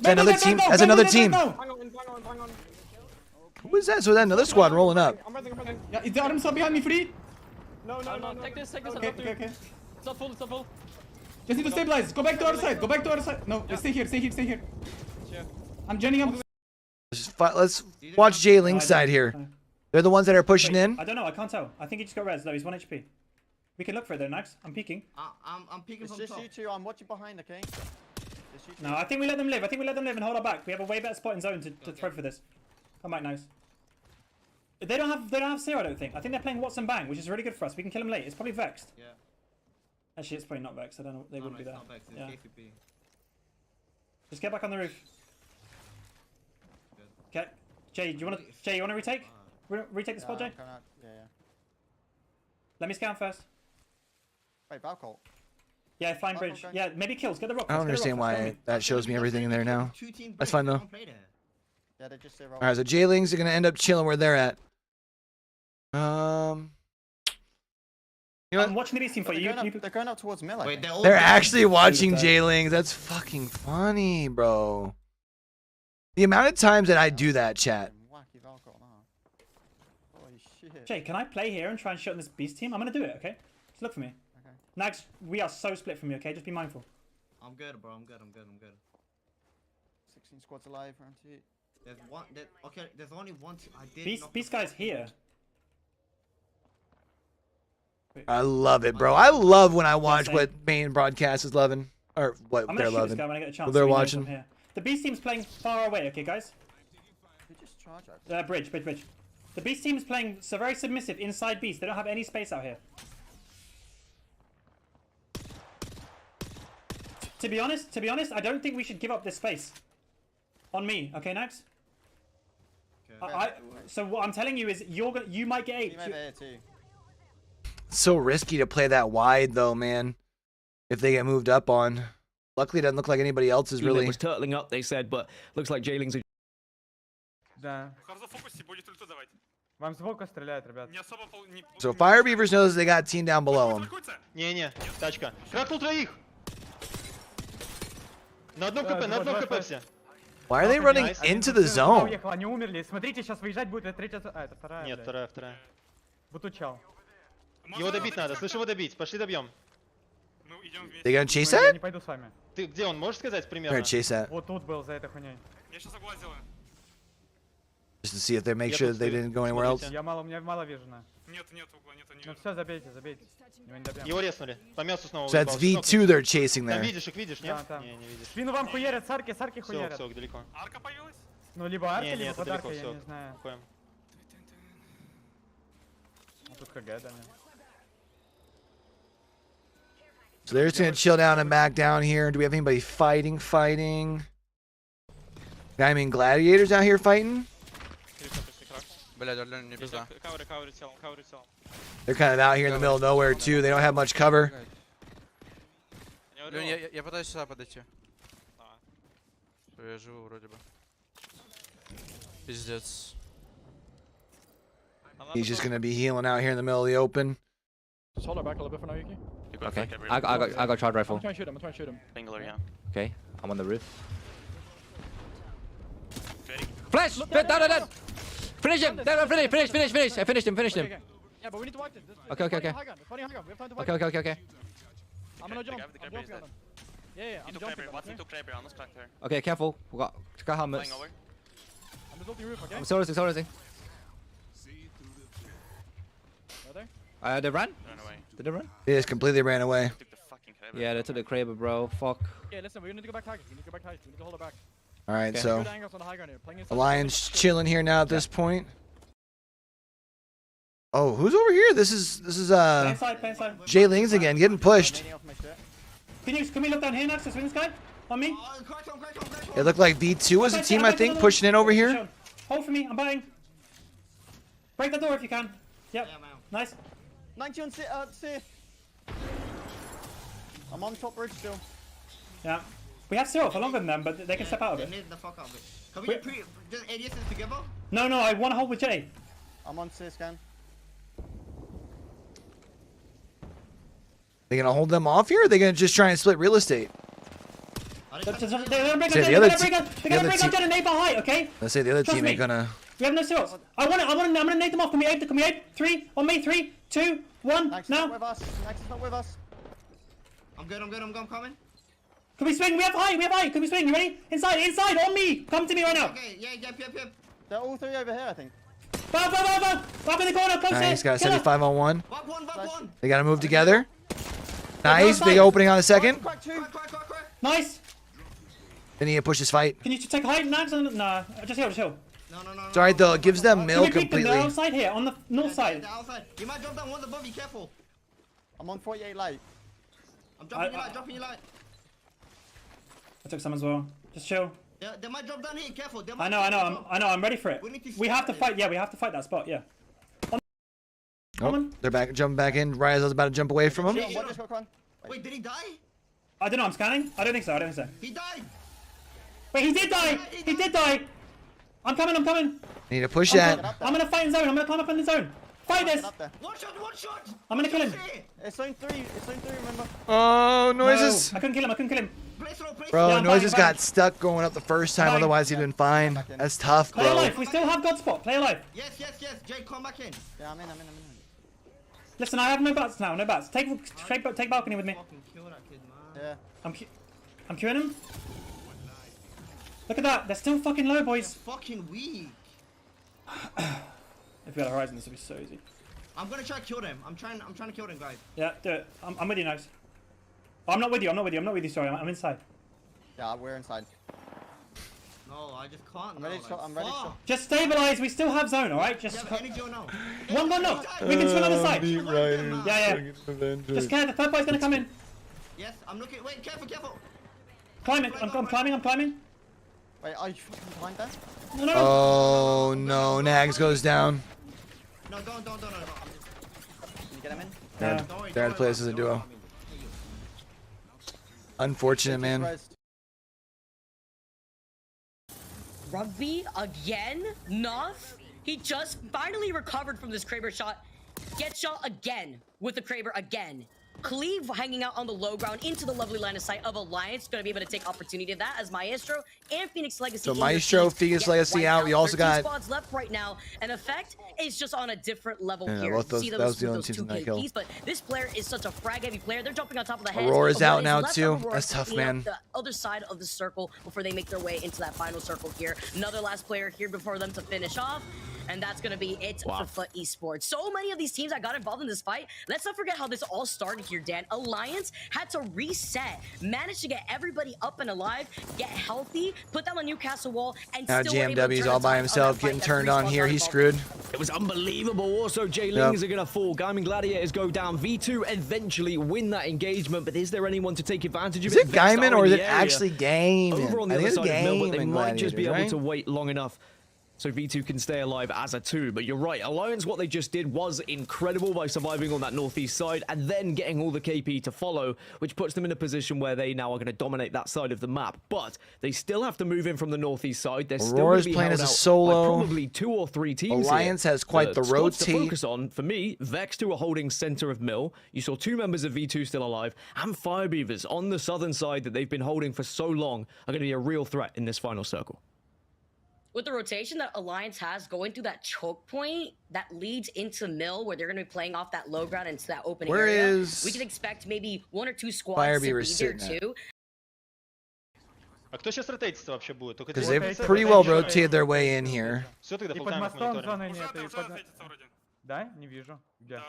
That's another team. That's another team. Hang on. Who is that? So that another squad rolling up. I'm resing. Yeah, is the Adam sub behind me free? No. Take this. Okay. It's not full. Just need to stabilize. Go back to our side. No, stay here. I'm genning up. Let's watch J Ling's side here. They're the ones that are pushing in. I don't know. I can't tell. I think he just got res though. He's 1 HP. We can look for it though, Nax. I'm peeking. I'm peeking from It's just top. you two. I'm watching behind, okay? No, I think we let them live. And hold our back. We have a way better spot in zone to throw for this. Come back, nice. They don't have Zero, I don't think. I think they're playing Watson Bang, which is really good for us. We can kill them late. It's probably Vexed. Yeah. Actually, it's probably not Vexed. I don't know. They wouldn't be there. Not Vexed, it's Yeah. KCP. Just get back on the roof. Okay. Jay, you want to retake? Retake the spot, Jay? Yeah. Let me scan first. Wait, Valcolt. Yeah, fine bridge. Yeah, maybe kills. Get the rock. I don't understand why that shows me everything in there now. That's fine though. Yeah, they just say All right, so J Ling's are gonna end up chilling where they're at. You know I'm watching the beast team for you. They're going up towards middle. Wait, They're actually watching J Ling's. That's fucking funny, bro. The amount of times that I do that, chat. Wacky Valcolt now. Holy shit. Jay, can I play here and try and shut on this beast team? I'm gonna do it, okay? Just look for me. Okay. Nags, we are so split from you, okay? Just be mindful. I'm good, bro. I'm good. 16 squads alive, round 2. There's one. Okay, there's only one. I did. Beast guy's here. I love it, bro. I love when I watch what main broadcast is loving, or what I'm they're gonna shoot this loving. guy when I get a chance. What they're so he knows watching. I'm here. The beast team's playing far away, okay, guys? They just charge us. Bridge. The beast team's playing so very submissive inside beast. They don't have any space out here. To be honest, I don't think we should give up this space. On me, okay, Nax? So what I'm telling you is you might get 8. You might be here too. It's so risky to play that wide though, man. If they get moved up on. Luckily, it doesn't look like anybody else is really. It was turtling up, they said, but looks like J-Ling's. Да. Харзо фокусе будет ульту давать. Вам сбоку стреляют, ребят. Не особо So Fire Beavers knows they got a team down below them. Не, тачка. Кракнул троих. На одном КП все. Why are they running into the zone? Уехал, они умерли. Смотрите, сейчас выезжать будет. Это третья. Это вторая. Нет, вторая. Бутучал. Его добить надо, слышь, его добить. Пошли добьем. They gonna chase Я that? не пойду с вами. Ты где он, можешь сказать They're примерно? gonna chase that. Вот тут был за этой хуйней. Я сейчас оглазила. Just to see if they make sure that they didn't go anywhere else. У меня мало вижено. Нет угла, нет. Ну все, забейте. Его не добьем. Его резнули. По мясу снова. So that's V2 they're chasing Там there. видишь их, видишь, нет? Да. Не видишь. Спину вам хуярят, сарки хуярят. Все, далеко. Арка появилась? Ну либо арка, Не, либо это подарка, далеко, я все. не знаю. Уходим. Ну тут ХГ, да. So they're just gonna chill down and back down here. Do we have anybody fighting? I mean, gladiators out here fighting? They're kind of out here in the middle of nowhere too. They don't have much cover. Я пытаюсь сюда подойти. Я живу вроде бы. Пиздец. He's just gonna be healing out here in the middle of the open. Just hold her back a little bit for now, Yuki. Okay, I got charge rifle. I'm trying to shoot him. Bangler, yeah. Okay, I'm on the roof. Flash! Down! Finish him! Finish! I finished him. Okay. Yeah, but we need to watch it. Okay. There's plenty of high ground. We have time to watch it. Okay. I'm gonna jump. I'm jumping on them. Yeah, I'm jumping on them. Okay, careful. We got helmets. I'm just ulting roof, okay? I'm sorry. Are they? They ran? Did they run? They just completely ran away. Yeah, they took the Kraber, bro. Fuck. Okay, listen, we need to go back targets. We need to hold her back. All right, Okay. so Good angles on the high ground here. Playing inside. the Lions chilling here now at this point. Oh, who's over here? This is Play inside. J Ling's again getting pushed. Can we look down here, Nax? This win this guy? On me? It looked like V2 was a team, I think, pushing in over here. Hold for me, I'm buying. Break the door if you can. Yep. Nice. 90 on C. I'm on top bridge still. Yeah. We have Cyril for longer than them, but they can step out of They it. need the fuck out of it. Can we just ADS together? No, I want to hold with Jay. I'm on C scan. They gonna hold them off here? Or are they gonna just try and split real estate? They're gonna break Say up. the They're other gonna break up. They're gonna break up down and neighbor height. Okay. Let's say the other Trust team me. ain't gonna. We have no Cyril's. I'm gonna nade them off. Can we aid? Can we aid? 3 on me. 3, 2, 1. Next is Now. not with us. Next is not with us. I'm good, I'm coming. Can we swing? We have height. Can we swing? You ready? Inside, on me. Come to me right now. Okay, yep. They're all three over here, I think. Bow. Bow in the corner. Close Nice, here. got a 75 on one. Walk one. They gotta move together. Nice, big opening on the second. Crack 2. Nice. They need to push this fight. Can you just take height, Nags? Nah, just heal. No. It's alright though, it gives them mill Can we beat them? They're completely. outside here, on the north side. The outside. You might drop down one above, be careful. I'm on 48 light. I'm dropping you light. I took some as well. Just chill. They might drop down here, careful. I know. I'm ready for it. We have to fight. Yeah, we have to fight that spot. Yeah. Oh, they're jumping back in. Raya's about to jump away from him. Wait, did he die? I don't know. I'm scanning. I don't think so. He died. Wait, he did die. He did die. I'm coming. Need to push that. I'm gonna fight in zone. I'm gonna climb up in the zone. Fight this. One shot. I'm gonna kill him. It's zone 3, remember? Oh, noises. No, I couldn't kill him. Bro, Yeah, I'm noises back. got stuck going up the first time. Otherwise, he'd been fine. That's tough, Play bro. alive. We still have God spot. Play alive. Yes. Jay, come back in. Yeah, I'm in. Listen, I have no bats now. No bats. Take balcony with me. Fucking kill that kid, man. Yeah. I'm queuing him. Look at that. They're still fucking low, boys. Fucking weak. If we had Horizon, this would be so easy. I'm gonna try to kill them. I'm trying to kill them, guys. Yeah, do it. I'm with you, Nags. I'm not with you. Sorry, I'm inside. Yeah, we're inside. No, I just can't. I'm ready to shot. I'm ready to shot. Just stabilize. We still have zone, all right? Just energy or no? one gun knock. We can swing on the side. Yeah. Just care. The third boy's gonna come in. Yes, I'm looking. Wait, careful. Climb it. I'm climbing. Wait, are you fucking behind that? No. Oh no, Nags goes down. No, don't. Can you get him in? They're at place as a duo. Unfortunate, man. Rugby again? Noth? He just finally recovered from this Kraber shot. Gets shot again with the Kraber again. Cleve hanging out on the low ground into the lovely line of sight of Alliance. Going to be able to take opportunity of that as Maestro and Phoenix Legacy. So Maestro, Phoenix Legacy out. We also got squads left right now, and Effect is just on a different level here. both those, See that was the only those teams two in that kill. KPs, but this player is such a frag-heavy player. They're jumping on top of the head. Aurora's out now too. That's tough, man. The other side of the circle before they make their way into that final circle here. Another last player here before them to finish off. And that's going to be it for FUT Esports. So many of these teams that got involved in this fight. Let's not forget how this all started here, Dan. Alliance had to reset, managed to get everybody up and alive, get healthy, put down a Newcastle wall, and now still were able to GMW's turn all the by tide on himself, that fight. getting That turned three on spots here. got He's involved. screwed. It was unbelievable. Also, J-Lings are going to fall. Gaming Gladiators go down. V2 eventually win that engagement, but is there anyone to take advantage of Is it? it Gaiman or is it Area. actually Gaiman? Over on the I other think side it's of Mill, but they Gaiman might just be able Gladiators, to right? wait long enough so V2 can stay alive as a 2. But you're right, Alliance, what they just did was incredible by surviving on that northeast side and then getting all the KP to follow, which puts them in a position where they now are going to dominate that side of the map. But they still have to move in from the northeast side. They're still Aurora's going to be playing held as a out solo. by probably 2 or 3 teams. Alliance here. has quite the squads to rotate. focus on, for me, Vex 2 are holding center of Mill. You saw 2 members of V2 still alive, and Firebeavers on the southern side that they've been holding for so long are going to be a real threat in this final circle. With the rotation that Alliance has going through that choke point that leads into Mill, where they're going to be playing off that low ground into that opening Where area, is we can expect maybe 1 or 2 squads to be Firebeavers there sitting at? too. А кто сейчас ротейтится вообще будет? Только Because they've pretty well rotated their way in here. Все тогда И под фултайм мостом мониторим. зоны нет. И под... Да? Не вижу. Где?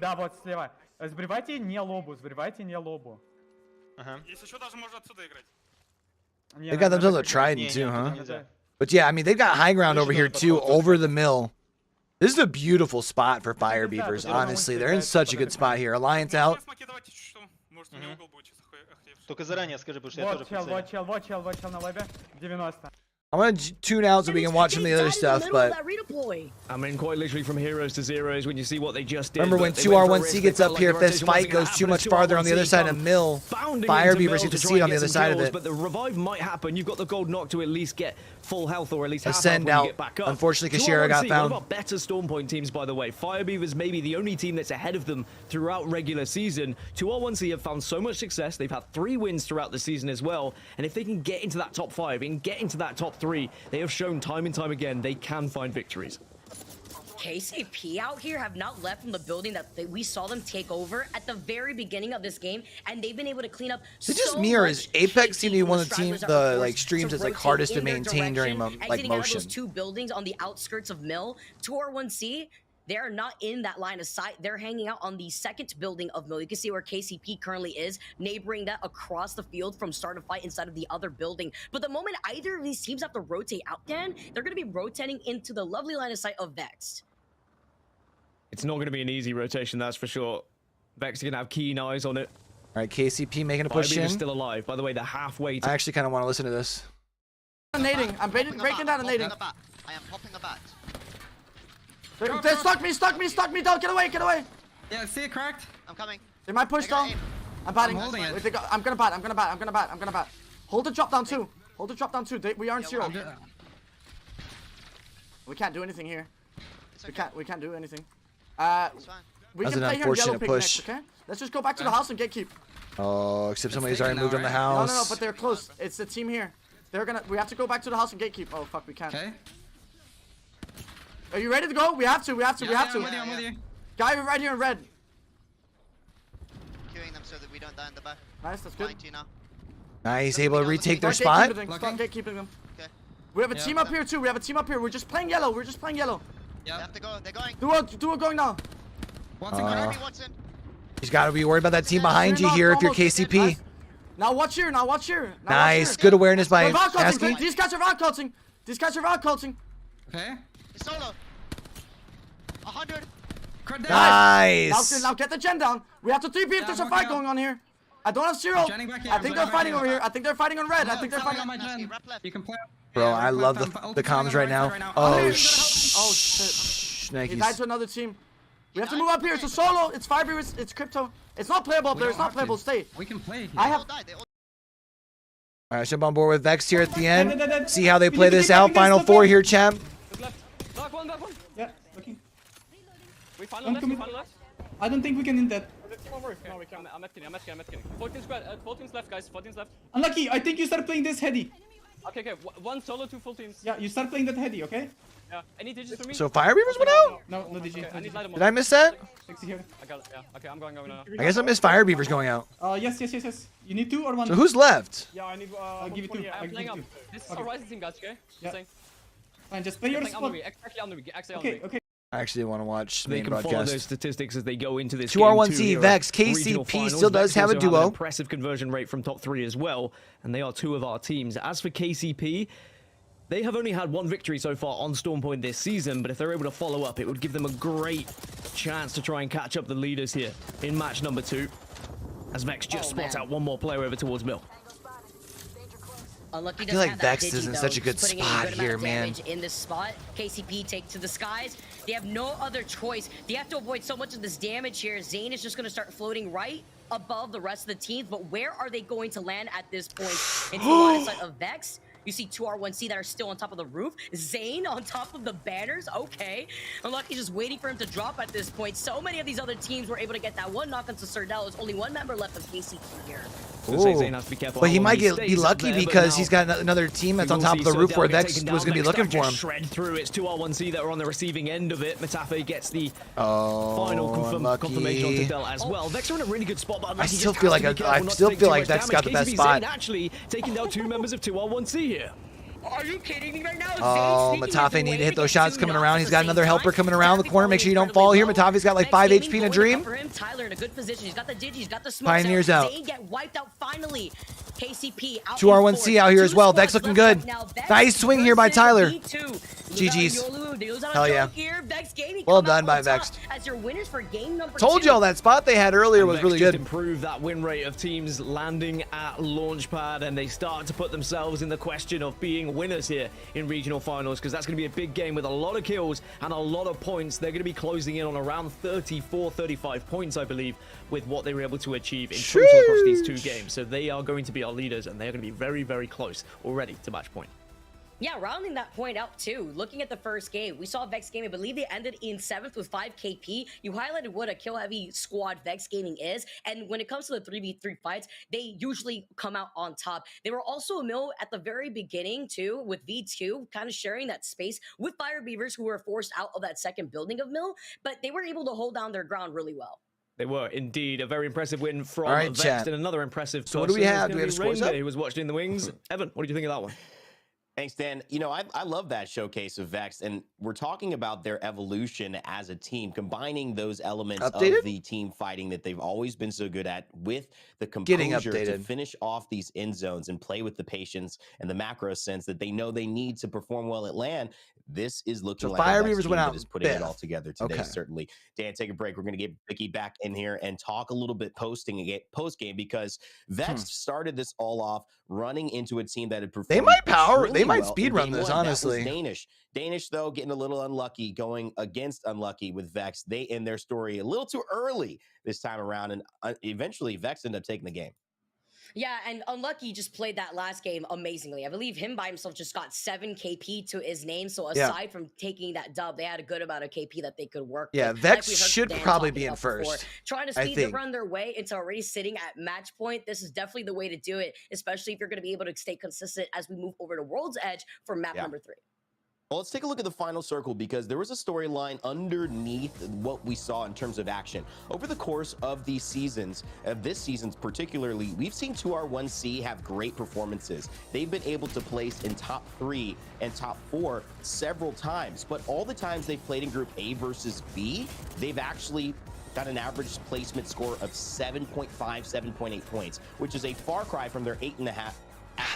Да, вот слева. Сбривайте не лобу. Ага. Если что, даже можно отсюда играть. They got themselves a trident too, huh? But yeah, I mean, they've got high ground over here too, over the mill. This is a beautiful spot for Firebeavers, honestly. They're in such a good spot here. Alliance out. Только заранее скажи, потому что я тоже Вот чел на лобе. 90. I'm gonna tune out so we can watch some of the other stuff, but I mean, quite literally from heroes to zeros when you see what they just did. remember when 2R1C gets up here, if this fight goes too much farther on the other side of Mill, Fire Beavers get to see it on the other side of it. But the revive might happen. You've got the gold knock to at least get full health or at least half Ascend health when out. you get back up. Unfortunately, Kashira got 2R1C, found. One of our better Storm Point teams, by the way. Fire Beavers may be the only team that's ahead of them throughout regular season. 2R1C have found so much success. They've had 3 wins throughout the season as well. And if they can get into that top 5 and get into that top 3, they have shown time and time again they can find victories. KCP out here have not left from the building that we saw them take over at the very beginning of this game, and they've been able to clean up. Is it just me, or is Apex seem to be one of the teams, the like streams that's like hardest to maintain during like motion? Out of those 2 buildings on the outskirts of Mill, 2R1C. They're not in that line of sight. They're hanging out on the 2nd building of Mill. You can see where KCP currently is, neighboring that across the field from start of fight inside of the other building. But the moment either of these teams have to rotate out, Dan, they're going to be rotating into the lovely line of sight of Vex. It's not going to be an easy rotation, that's for sure. Vex are going to have keen eyes on it. All right, KCP making a push in. Still alive. By the way, they're halfway. I actually kind of want to listen to this. I'm nading. I'm breaking down and nading. I am popping a bat. They stuck me, don't get away. Yeah, see it cracked. I'm coming. They might push down. I'm batting. I'm holding it. Wait, I'm gonna bat. Hold the drop down too. We are in 0. We can't do anything here. We can't do anything. We That's can an play here in yellow unfortunate pig push. next, okay? Let's just go back to the house and gatekeep. Oh, except somebody's already moved on the house. No, but they're close. It's the team here. We have to go back to the house and gatekeep. Oh fuck, we can't. Okay. Are you ready to go? We have to. I'm with you. Guy right here in red. Queuing them so that we don't die in the back. Nice, that's good. 90 now. Nice, able to retake their spot. Start gatekeeping them. Okay. We have a team up here too. We're just playing yellow. Yeah. They have to go. They're going. Duo going now. Watson. He's got to be worried about that team behind you here if you're KCP. Nice. Now watch here. Nice, good awareness by Asky. These guys are round culting. Okay. It's solo. 100. Nice. Now get the gen down. We have to 3B if there's a fight going on here. I don't have 0. I think they're fighting over here. I think they're fighting on red. You can play. Bro, I love the comms right now. Oh, shit. Nikes. He died to another team. We have to move up here. It's a solo. It's Fire Beavers. It's Crypto. It's not playable up there. It's not playable. Stay. We can play here. All right, jump on board with Vex here at the end. See how they play this out. Final 4 here, champ. Dark one. Yeah, looking. We final left. I don't think we can in that. No, we can. I'm kidding. 14's left, guys. 14's left. Unlucky. I think you start playing this heady. Okay. 1 solo, 2 full teams. Yeah, you start playing that heady, okay? Yeah. Any digits for me? So Fire Beavers went out? No digi. Okay, I need light Did I miss that? 60 here. I got it. Yeah. Okay, I'm going now. I guess I missed Fire Beavers going out. Yes. You need 2 or 1? So who's left? Yeah, I need. I'll give you 2. I'm playing up. This is a Horizon team, guys. Okay. Yeah. Fine, just play your spot. Exactly under me. Okay. I actually want to watch They main can follow broadcast. those statistics as they go into this 2R1C, Vex, Regional KCP Finals. still does Vex have a also an duo. impressive conversion rate from top 3 as well, and they are 2 of our teams. As for KCP, they have only had 1 victory so far on Storm Point this season, but if they're able to follow up, it would give them a great chance to try and catch up the leaders here in match number 2, as Vex just spots out 1 more player over towards Mill. Unlucky I feel like Vex is in such a good spot here, man. In this spot, KCP take to the skies. They have no other choice. They have to avoid so much of this damage here. Zane is just going to start floating right above the rest of the teams, but where are they going to land at this point? Into the line of sight of Vex. You see 2R1C that are still on top of the roof. Zane on top of the banners. Okay. Unlucky just waiting for him to drop at this point. So many of these other teams were able to get that 1 knock onto Sardell. There's only 1 member left of KCP here. But he might be lucky because he's got another team that's on top of the roof where Vex was going to be looking for him. Shred through. It's 2R1C that are on the receiving end of it. Metafe gets the final confirmation onto Del as well. Vex are in a really good spot, but I still feel like Vex got the best spot. Actually taking down 2 members of 2R1C here. Are you kidding me right now? Oh, Matafe need to hit those shots coming around. He's got another helper coming around the corner. Make sure you don't fall here. Matafe's got like 5 HP in a dream. Tyler in a good position. He's got the digi, he's got the Pioneers out. Zane get wiped out finally. KCP out. 2R1C out here as well. Vex looking good. Nice swing here by Tyler. GG's. Hell Hell yeah. Here. Vex Gaming Well come done out by on top Vex. as your winners for game number Told 2. y'all that spot they had earlier was Vex really just good. improved that win rate of teams landing at launchpad, and they start to put themselves in the question of being winners here in regional finals, because that's going to be a big game with a lot of kills and a lot of points. They're going to be closing in on around 34, 35 points, I believe, with what they were able to achieve in total across these 2 games. So they are going to be our leaders, and they're going to be very, very close already to match point. Yeah, rounding that point out too. Looking at the first game, we saw Vex Gaming, I believe they ended in 7th with 5 KP. You highlighted what a kill-heavy squad Vex Gaming is, and when it comes to the 3v3 fights, they usually come out on top. They were also a mill at the very beginning too, with V2, kind of sharing that space with Fire Beavers, who were forced out of that second building of mill, but they were able to hold down their ground really well. They were indeed a very impressive win from Vex, and another impressive So what do we have? Do we have scores up? Who was watching in the wings? Evan, what did you think of that one? Thanks, Dan. You know, I love that showcase of Vex, and we're talking about their evolution as a team, combining those elements of the team fighting that they've always been so good at with the composure to finish off these end zones and play with the patience and the macro sense that they know they need to perform well at LAN. This is looking like Fire a Vex Beavers team went that out is putting it fifth. all together today, certainly. Dan, take a break. We're going to get Vicky back in here and talk a little bit post game, because Vex started this all off running into a team that had performed. They might speed run this, honestly. Danish, though, getting a little unlucky, going against unlucky with Vex. They end their story a little too early this time around, and eventually Vex ended up taking the game. Yeah, and Unlucky just played that last game amazingly. I believe him by himself just got 7 KP to his name. So aside from taking that dub, they had a good amount of KP that they could work with. Vex should probably be in first. Trying to speed the run their way into already sitting at match point. This is definitely the way to do it, especially if you're going to be able to stay consistent as we move over to World's Edge for map number 3. Well, let's take a look at the final circle, because there was a storyline underneath what we saw in terms of action. Over the course of these seasons, this season's particularly, we've seen 2R1C have great performances. They've been able to place in top 3 and top 4 several times, but all the times they've played in Group A versus B, they've actually got an average placement score of 7.5, 7.8 points, which is a far cry from their 8.5.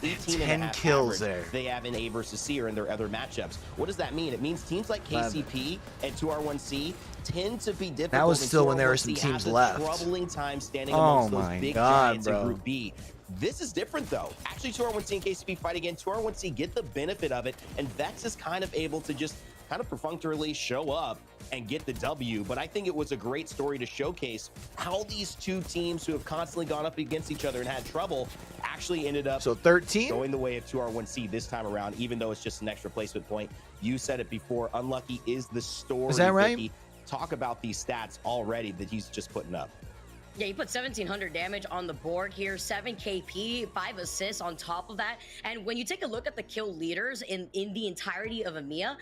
10 kills there. They have in A versus C or in their other matchups. What does that mean? It means teams like KCP and 2R1C tend to be difficult. That was still when there were some teams left. Troubling time standing amongst those big giants bro. in Group B. This is different, though. Actually, 2R1C and KCP fight again. 2R1C get the benefit of it, and Vex is kind of able to just kind of perfunctorily show up and get the W. But I think it was a great story to showcase how these two teams who have constantly gone up against each other and had trouble actually ended up 13 going the way of 2R1C this time around, even though it's just an extra placement point. You said it before, Unlucky is the story. Is that right? Vicky. Talk about these stats already that he's just putting up. Yeah, he put 1,700 damage on the board here, 7 KP, 5 assists on top of that. And when you take a look at the kill leaders in the entirety of EMEA,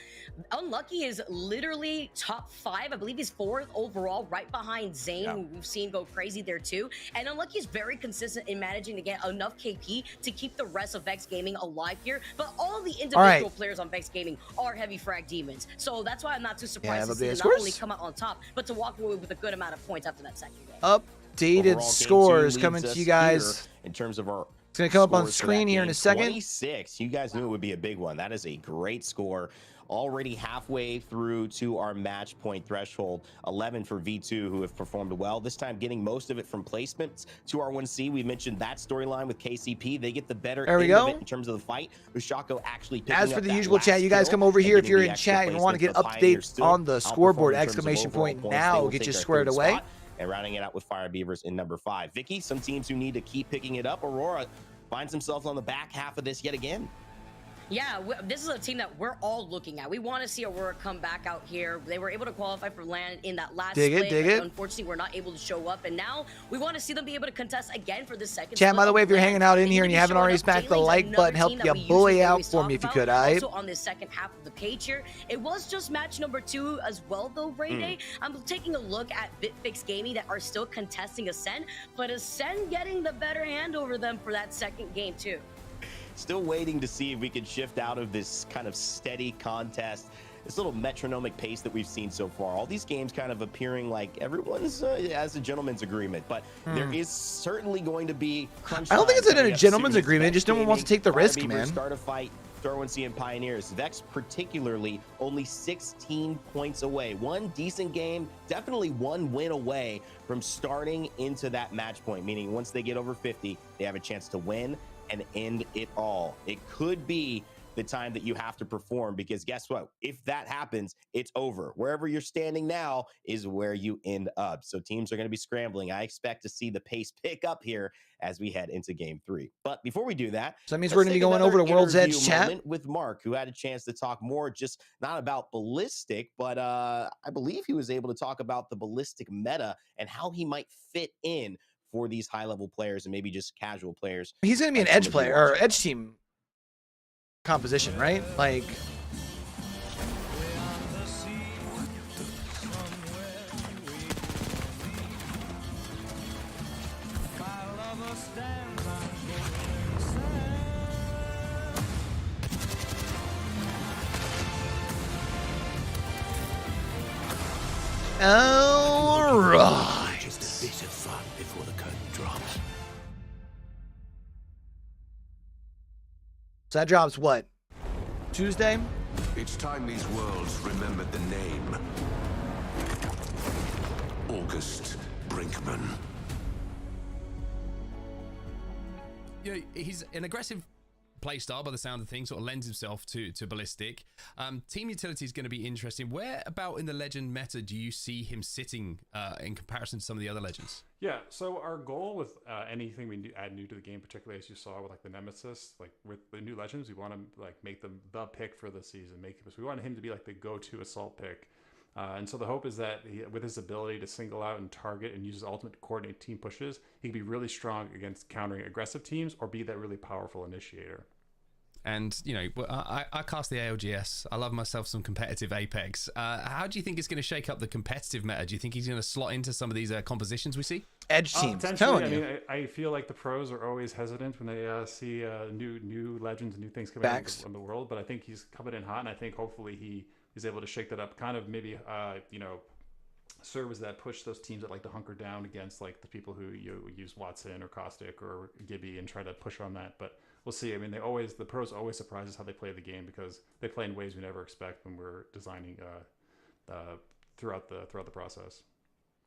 Unlucky is literally top 5. I believe he's 4th overall, right behind Zane, who we've seen go crazy there too. And Unlucky is very consistent in managing to get enough KP to keep the rest of Vex Gaming alive here. But all the individual players on Vex Gaming are heavy frag demons. So that's why I'm not too surprised to see them not only come out on top, but to walk away with a good amount of points after that second game. Updated scores coming to you guys in terms of our. It's going to come up on the screen here in a second. 26. You guys knew it would be a big one. That is a great score. Already halfway through to our match point threshold. 11 for V2, who have performed well. This time getting most of it from placements. 2R1C, we mentioned that storyline with KCP. They get the better end of it in terms of the fight. Ushako actually picking As for up the that usual last chat, you guys kill come over here if and you're getting in the extra chat and want to get placement. The Pioneers updates still on the scoreboard, outperform in terms of exclamation overall point points. now, They will get take you their squared third away. spot. And rounding it out with Fire Beavers in number 5. Vicky, some teams who need to keep picking it up. Aurora finds themselves on the back half of this yet again. Yeah, this is a team that we're all looking at. We want to see Aurora come back out here. They were able to qualify for LAN in that last split, but unfortunately we're not able to show up. And now we want to see them be able to contest again for the second Chat, split by the way, if you're LAN. hanging out in here and you haven't already showing up. smacked the Jalen's like another button, help team that your we usually boy out always for talk me if you about. could, alright? Also on this second half of the page here, it was just match number 2 as well, though, Ray Day. I'm taking a look at Bitfix Gaming that are still contesting Ascend, but Ascend getting the better hand over them for that second game, too. Still waiting to see if we can shift out of this kind of steady contest, this little metronomic pace that we've seen so far. All these games kind of appearing like everyone's as a gentleman's agreement, but there is certainly going to be crunch I don't think time it's in coming a up gentleman's soon. agreement, just no one wants to take the Fire risk, Beavers man. Start a fight Star1C and Pioneers. Vex particularly only 16 points away. One decent game, definitely one win away from starting into that match point, meaning once they get over 50, they have a chance to win and end it all. It could be the time that you have to perform, because guess what? If that happens, it's over. Wherever you're standing now is where you end up. So teams are going to be scrambling. I expect to see the pace pick up here as we head into game 3. But before we do that, so that means we're going to be going over to World's Edge chat with Mark, who had a chance to talk more, just not about ballistic, but I believe he was able to talk about the ballistic meta and how he might fit in for these high-level players and maybe just casual players. He's going to be an edge player or edge team composition, right? Like, all right. Just a bit of fun before the curtain drops. So that drops what? Tuesday? It's time these worlds remembered the name. August Brinkman. Yeah, he's an aggressive playstyle by the sound of things, sort of lends himself to ballistic. Team utility is going to be interesting. Where about in the legend meta do you see him sitting in comparison to some of the other legends? Yeah, so our goal with anything we add new to the game, particularly as you saw with like the Nemesis, like with the new legends, we want to like make them the pick for the season. We want him to be like the go-to assault pick. And so the hope is that with his ability to single out and target and use his ultimate to coordinate team pushes, he can be really strong against countering aggressive teams or be that really powerful initiator. And, you know, I cast the ALGS. I love myself some competitive Apex. How do you think it's going to shake up the competitive meta? Do you think he's going to slot into some of these compositions we see? Edge teams. Potentially. I mean, I feel like the pros are always hesitant when they see new legends and new things coming out in the world. But I think he's coming in hot, and I think hopefully he is able to shake that up. Kind of maybe, you know, serve as that push those teams that like to hunker down against like the people who use Watson or Caustic or Gibby and try to push on that. But we'll see. I mean, the pros always surprise us how they play the game, because they play in ways we never expect when we're designing throughout the process.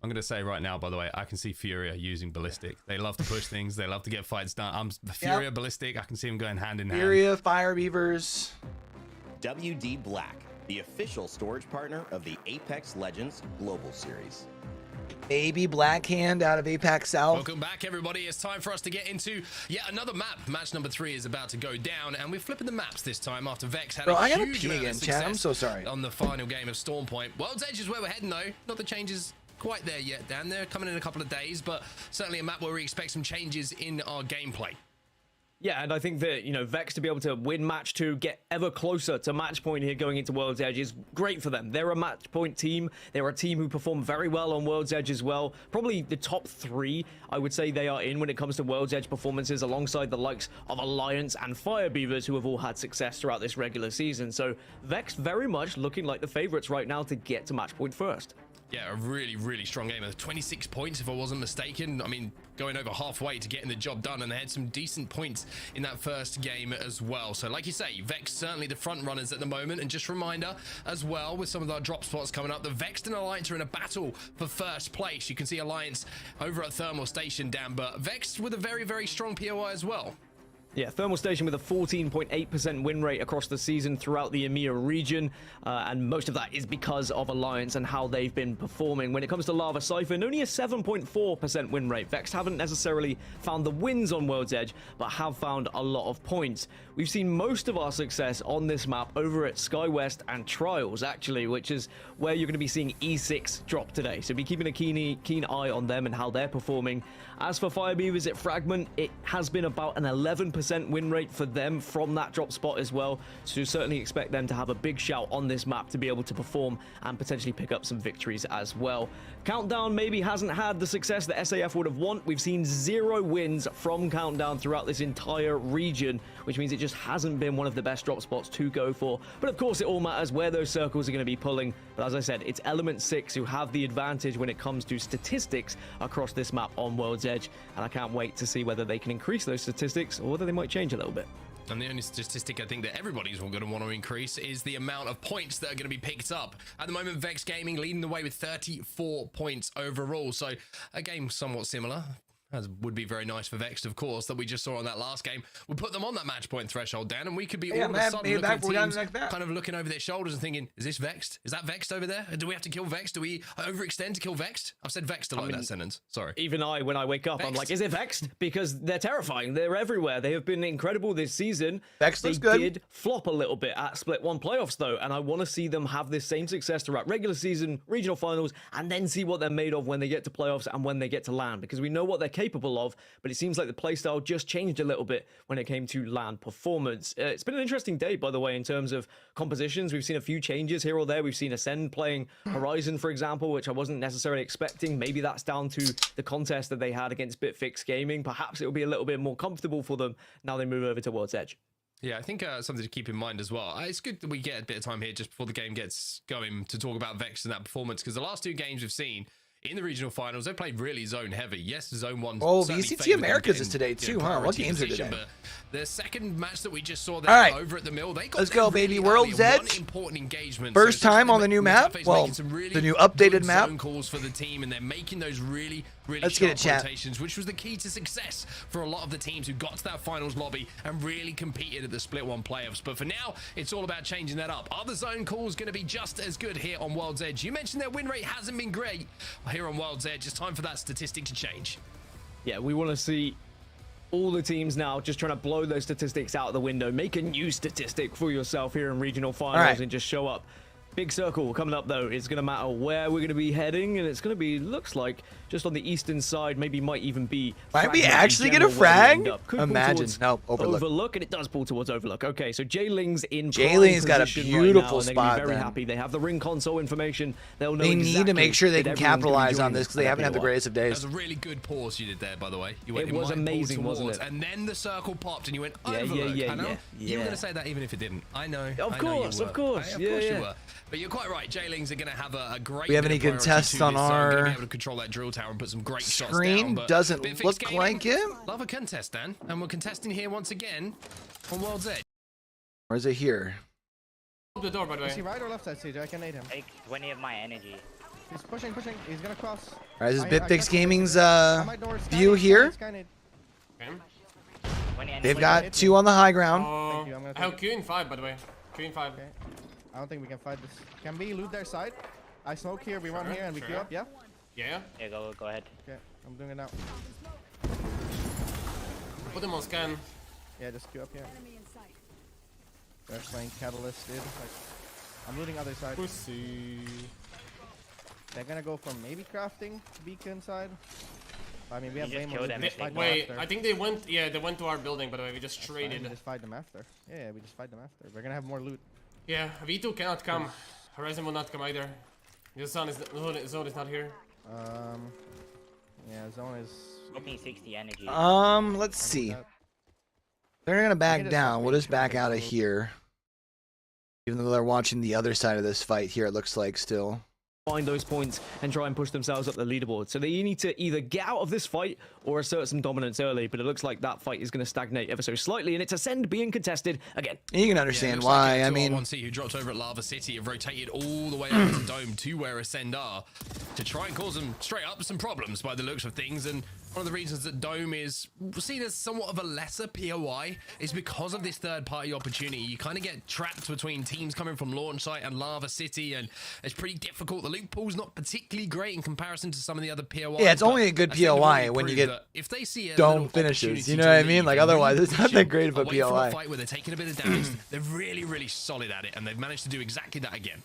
I'm going to say right now, by the way, I can see Furia using ballistic. They love to push things. They love to get fights done. Furia, ballistic. I can see them going hand in hand. Furia, Fire Beavers. WD Black, the official storage partner of the Apex Legends Global Series. Baby Blackhand out of Apex South. Welcome back, everybody. It's time for us to get into yet another map. Match number 3 is about to go down, and we're flipping the maps this time after Vex had a huge amount of success I'm so sorry. on the final game of Stormpoint. World's Edge is where we're heading, though. Not the changes quite there yet, Dan. They're coming in a couple of days, but certainly a map where we expect some changes in our gameplay. Yeah, and I think that, you know, Vex to be able to win match 2, get ever closer to match point here going into World's Edge is great for them. They're a match point team. They're a team who perform very well on World's Edge as well. Probably the top 3, I would say they are in when it comes to World's Edge performances, alongside the likes of Alliance and Fire Beavers, who have all had success throughout this regular season. So Vex very much looking like the favorites right now to get to match point first. Yeah, a really, really strong game. 26 points, if I wasn't mistaken. I mean, going over halfway to getting the job done, and they had some decent points in that first game as well. So like you say, Vex certainly the front runners at the moment. And just a reminder as well, with some of our drop spots coming up, the Vex and Alliance are in a battle for first place. You can see Alliance over at Thermal Station, Dan, but Vex with a very, very strong POI as well. Yeah, Thermal Station with a 14.8% win rate across the season throughout the EMEA region, and most of that is because of Alliance and how they've been performing. When it comes to Lava Siphon, only a 7.4% win rate. Vex haven't necessarily found the wins on World's Edge, but have found a lot of points. We've seen most of our success on this map over at SkyWest and Trials, actually, which is where you're going to be seeing E6 drop today. So be keeping a keen eye on them and how they're performing. As for Fire Beavers at Fragment, it has been about an 11% win rate for them from that drop spot as well. So certainly expect them to have a big shout on this map to be able to perform and potentially pick up some victories as well. Countdown maybe hasn't had the success that SAF would have want. We've seen 0 wins from Countdown throughout this entire region, which means it just hasn't been one of the best drop spots to go for. But of course, it all matters where those circles are going to be pulling. But as I said, it's Element 6 who have the advantage when it comes to statistics across this map on World's Edge. And I can't wait to see whether they can increase those statistics or whether they might change a little bit. And the only statistic I think that everybody's going to want to increase is the amount of points that are going to be picked up. At the moment, Vex Gaming leading the way with 34 points overall. So a game somewhat similar. As would be very nice for Vexed, of course, that we just saw on that last game. We'll put them on that match point threshold, Dan, and we could be all of a sudden looking at teams kind of looking over their shoulders and thinking, is this Vexed? Is that Vexed over there? Do we have to kill Vexed? Do we overextend to kill Vexed? I've said Vexed a lot in that sentence. Sorry. Even when I wake up, I'm like, is it Vexed? Because they're terrifying. They're everywhere. They have been incredible this season. Vexed they looks good. did flop a little bit at Split 1 playoffs, though, and I want to see them have this same success throughout regular season, regional finals, and then see what they're made of when they get to playoffs and when they get to LAN, because we know what they're capable of, but it seems like the playstyle just changed a little bit when it came to LAN performance. It's been an interesting day, by the way, in terms of compositions. We've seen a few changes here or there. We've seen Ascend playing Horizon, for example, which I wasn't necessarily expecting. Maybe that's down to the contest that they had against Bitfix Gaming. Perhaps it'll be a little bit more comfortable for them now they move over to World's Edge. Yeah, I think something to keep in mind as well. It's good that we get a bit of time here just before the game gets going to talk about Vex and that performance, because the last two games we've seen in the regional finals, they played really zone heavy. Yes, zone one. Oh, the ECT Americas is today too, huh? What games are today? But the second match that we just saw there over at the mill, they got let's go, baby. World's Edge. Important engagement. First time on the new map. Well, the new updated map. Zone calls for the team, and they're making those really let's get it, chat. rotations, which was the key to success for a lot of the teams who got to that finals lobby and really competed at the Split 1 playoffs. But for now, it's all about changing that up. Are the zone calls going to be just as good here on World's Edge? You mentioned their win rate hasn't been great here on World's Edge. It's time for that statistic to change. Yeah, we want to see all the teams now just trying to blow those statistics out of the window. Make a new statistic for yourself here in regional finals and just show up. Big circle coming up, though. It's going to matter where we're going to be heading, and it's going to be, looks like, just on the eastern side, maybe might even be... Might we actually get a frag? Imagine. No, Overlook, and it does pull towards Overlook. Okay, so J-Ling's in J-Ling's got a beautiful right now, spot, and they're very happy. They have the ring console information. They'll know they need exactly to make sure they can capitalize on this, because they haven't haven't had the greatest of days. That was a really good pause you did there, by the way. You went it was amazing, wasn't it? And then the circle popped, and you went, Yeah. You were going to say that even if it didn't. I know. Of course. Of course you were. But you're quite right. J-Lings are going to have a great... We have any good tests on our... Going to be able to control that drill tower and put some great shots down. Screen doesn't look like it. Love a contest, Dan. And we're contesting here once again on World's Edge. Or is it here? The door, by the way. Is he right or left side, CJ? I can nade him. Take 20 of my energy. He's pushing. He's gonna cross. All right, this is Bitfix Gaming's view here. They've got two on the high ground. I have Q in 5, by the way. Q in 5. Okay. I don't think we can fight this. Can we loot their side? I smoke here, we run here, and we queue up, yeah? Yeah? Yeah, go ahead. Okay, I'm doing it now. Put them on scan. Yeah, just queue up here. They're playing Catalyst, dude. Like, I'm looting other side. Pussy. They're gonna go for maybe crafting beacon side. I mean, we have way more loot. Wait, I think they went. Yeah, they went to our building. By the way, we just traded. We just fight them after. Yeah, we just fight them after. We're gonna have more loot. Yeah, V2 cannot come. Horizon will not come either. The zone is not here. Yeah, zone is. 60 energy. Let's see. They're gonna back down. We'll just back out of here. Even though they're watching the other side of this fight here, it looks like still. Find those points and try and push themselves up the leaderboard. So they need to either get out of this fight or assert some dominance early, but it looks like that fight is going to stagnate ever so slightly, and it's Ascend being contested again. You can understand why. Like I mean, 1C who dropped over at Lava City have rotated all the way up to Dome to where Ascend are to try and cause them straight up some problems by the looks of things. And one of the reasons that Dome is seen as somewhat of a lesser POI is because of this third-party opportunity. You kind of get trapped between teams coming from Launch Site and Lava City, and it's pretty difficult. The loot pool's not particularly great in comparison to some of the other POIs. Yeah, it's only a good POI when you get if they see a Dome finishes. You know what I mean? Like, otherwise, it's not that great of a POI. A fight where they're taking a bit of damage. They're really solid at it, and they've managed to do exactly that again.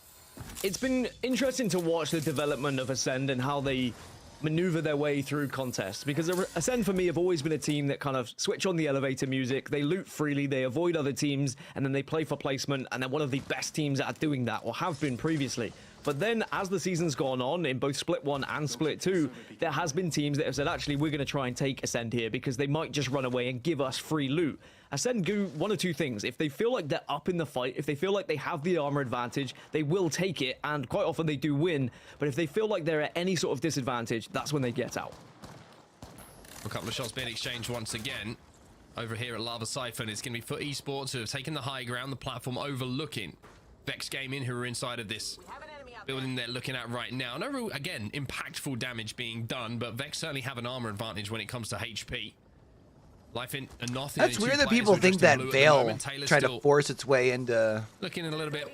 It's been interesting to watch the development of Ascend and how they maneuver their way through contests, because Ascend for me have always been a team that kind of switch on the elevator music, they loot freely, they avoid other teams, and then they play for placement, and they're one of the best teams at doing that, or have been previously. But then as the season's gone on in both Split 1 and Split 2, there has been teams that have said, actually, we're going to try and take Ascend here because they might just run away and give us free loot. Ascend do one or two things. If they feel like they're up in the fight, if they feel like they have the armor advantage, they will take it, and quite often they do win. But if they feel like they're at any sort of disadvantage, that's when they get out. A couple of shots being exchanged once again. over here at Lava Siphon. It's going to be FUT Esports who have taken the high ground, the platform overlooking Vex Gaming, who are inside of this building they're looking at right now. No real, again, impactful damage being done, but Vex certainly have an armor advantage when it comes to HP. Life in and nothing. That's weird that people think that Veil tried to force its way into... Looking a little bit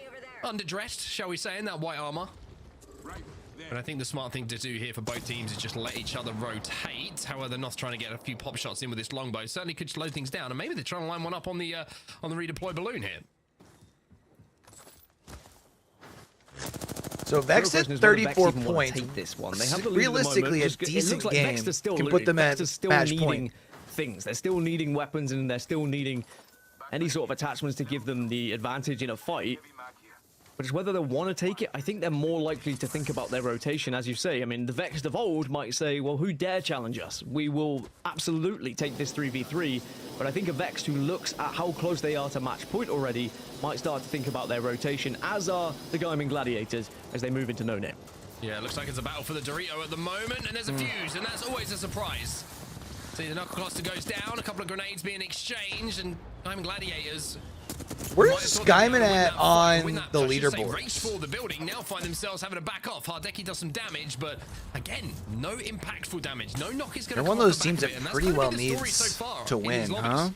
underdressed, shall we say, in that white armor. But I think the smart thing to do here for both teams is just let each other rotate. However, Noth trying to get a few pop shots in with this longbow certainly could slow things down, and maybe they're trying to line one up on the redeploy balloon here. So Vex at 34 points. This one. They have realistically a decent game. Can put them at match point. Things. They're still needing weapons, and they're still needing any sort of attachments to give them the advantage in a fight. But it's whether they want to take it. I think they're more likely to think about their rotation, as you say. I mean, the Vex of old might say, well, who dare challenge us? We will absolutely take this 3v3. But I think a Vex who looks at how close they are to match point already might start to think about their rotation, as are the Gaimin Gladiators as they move into no name. Yeah, it looks like it's a battle for the Dorito at the moment, and there's a fuse, and that's always a surprise. See, the knuckle cluster goes down, a couple of grenades being exchanged, and Gaimin Gladiators. Where's Gaimin at on the leaderboard? Race for the building, now find themselves having to back off. Hardeki does some damage, but again, no impactful damage. No knock is going to They're one of those teams that pretty well needs to win, huh?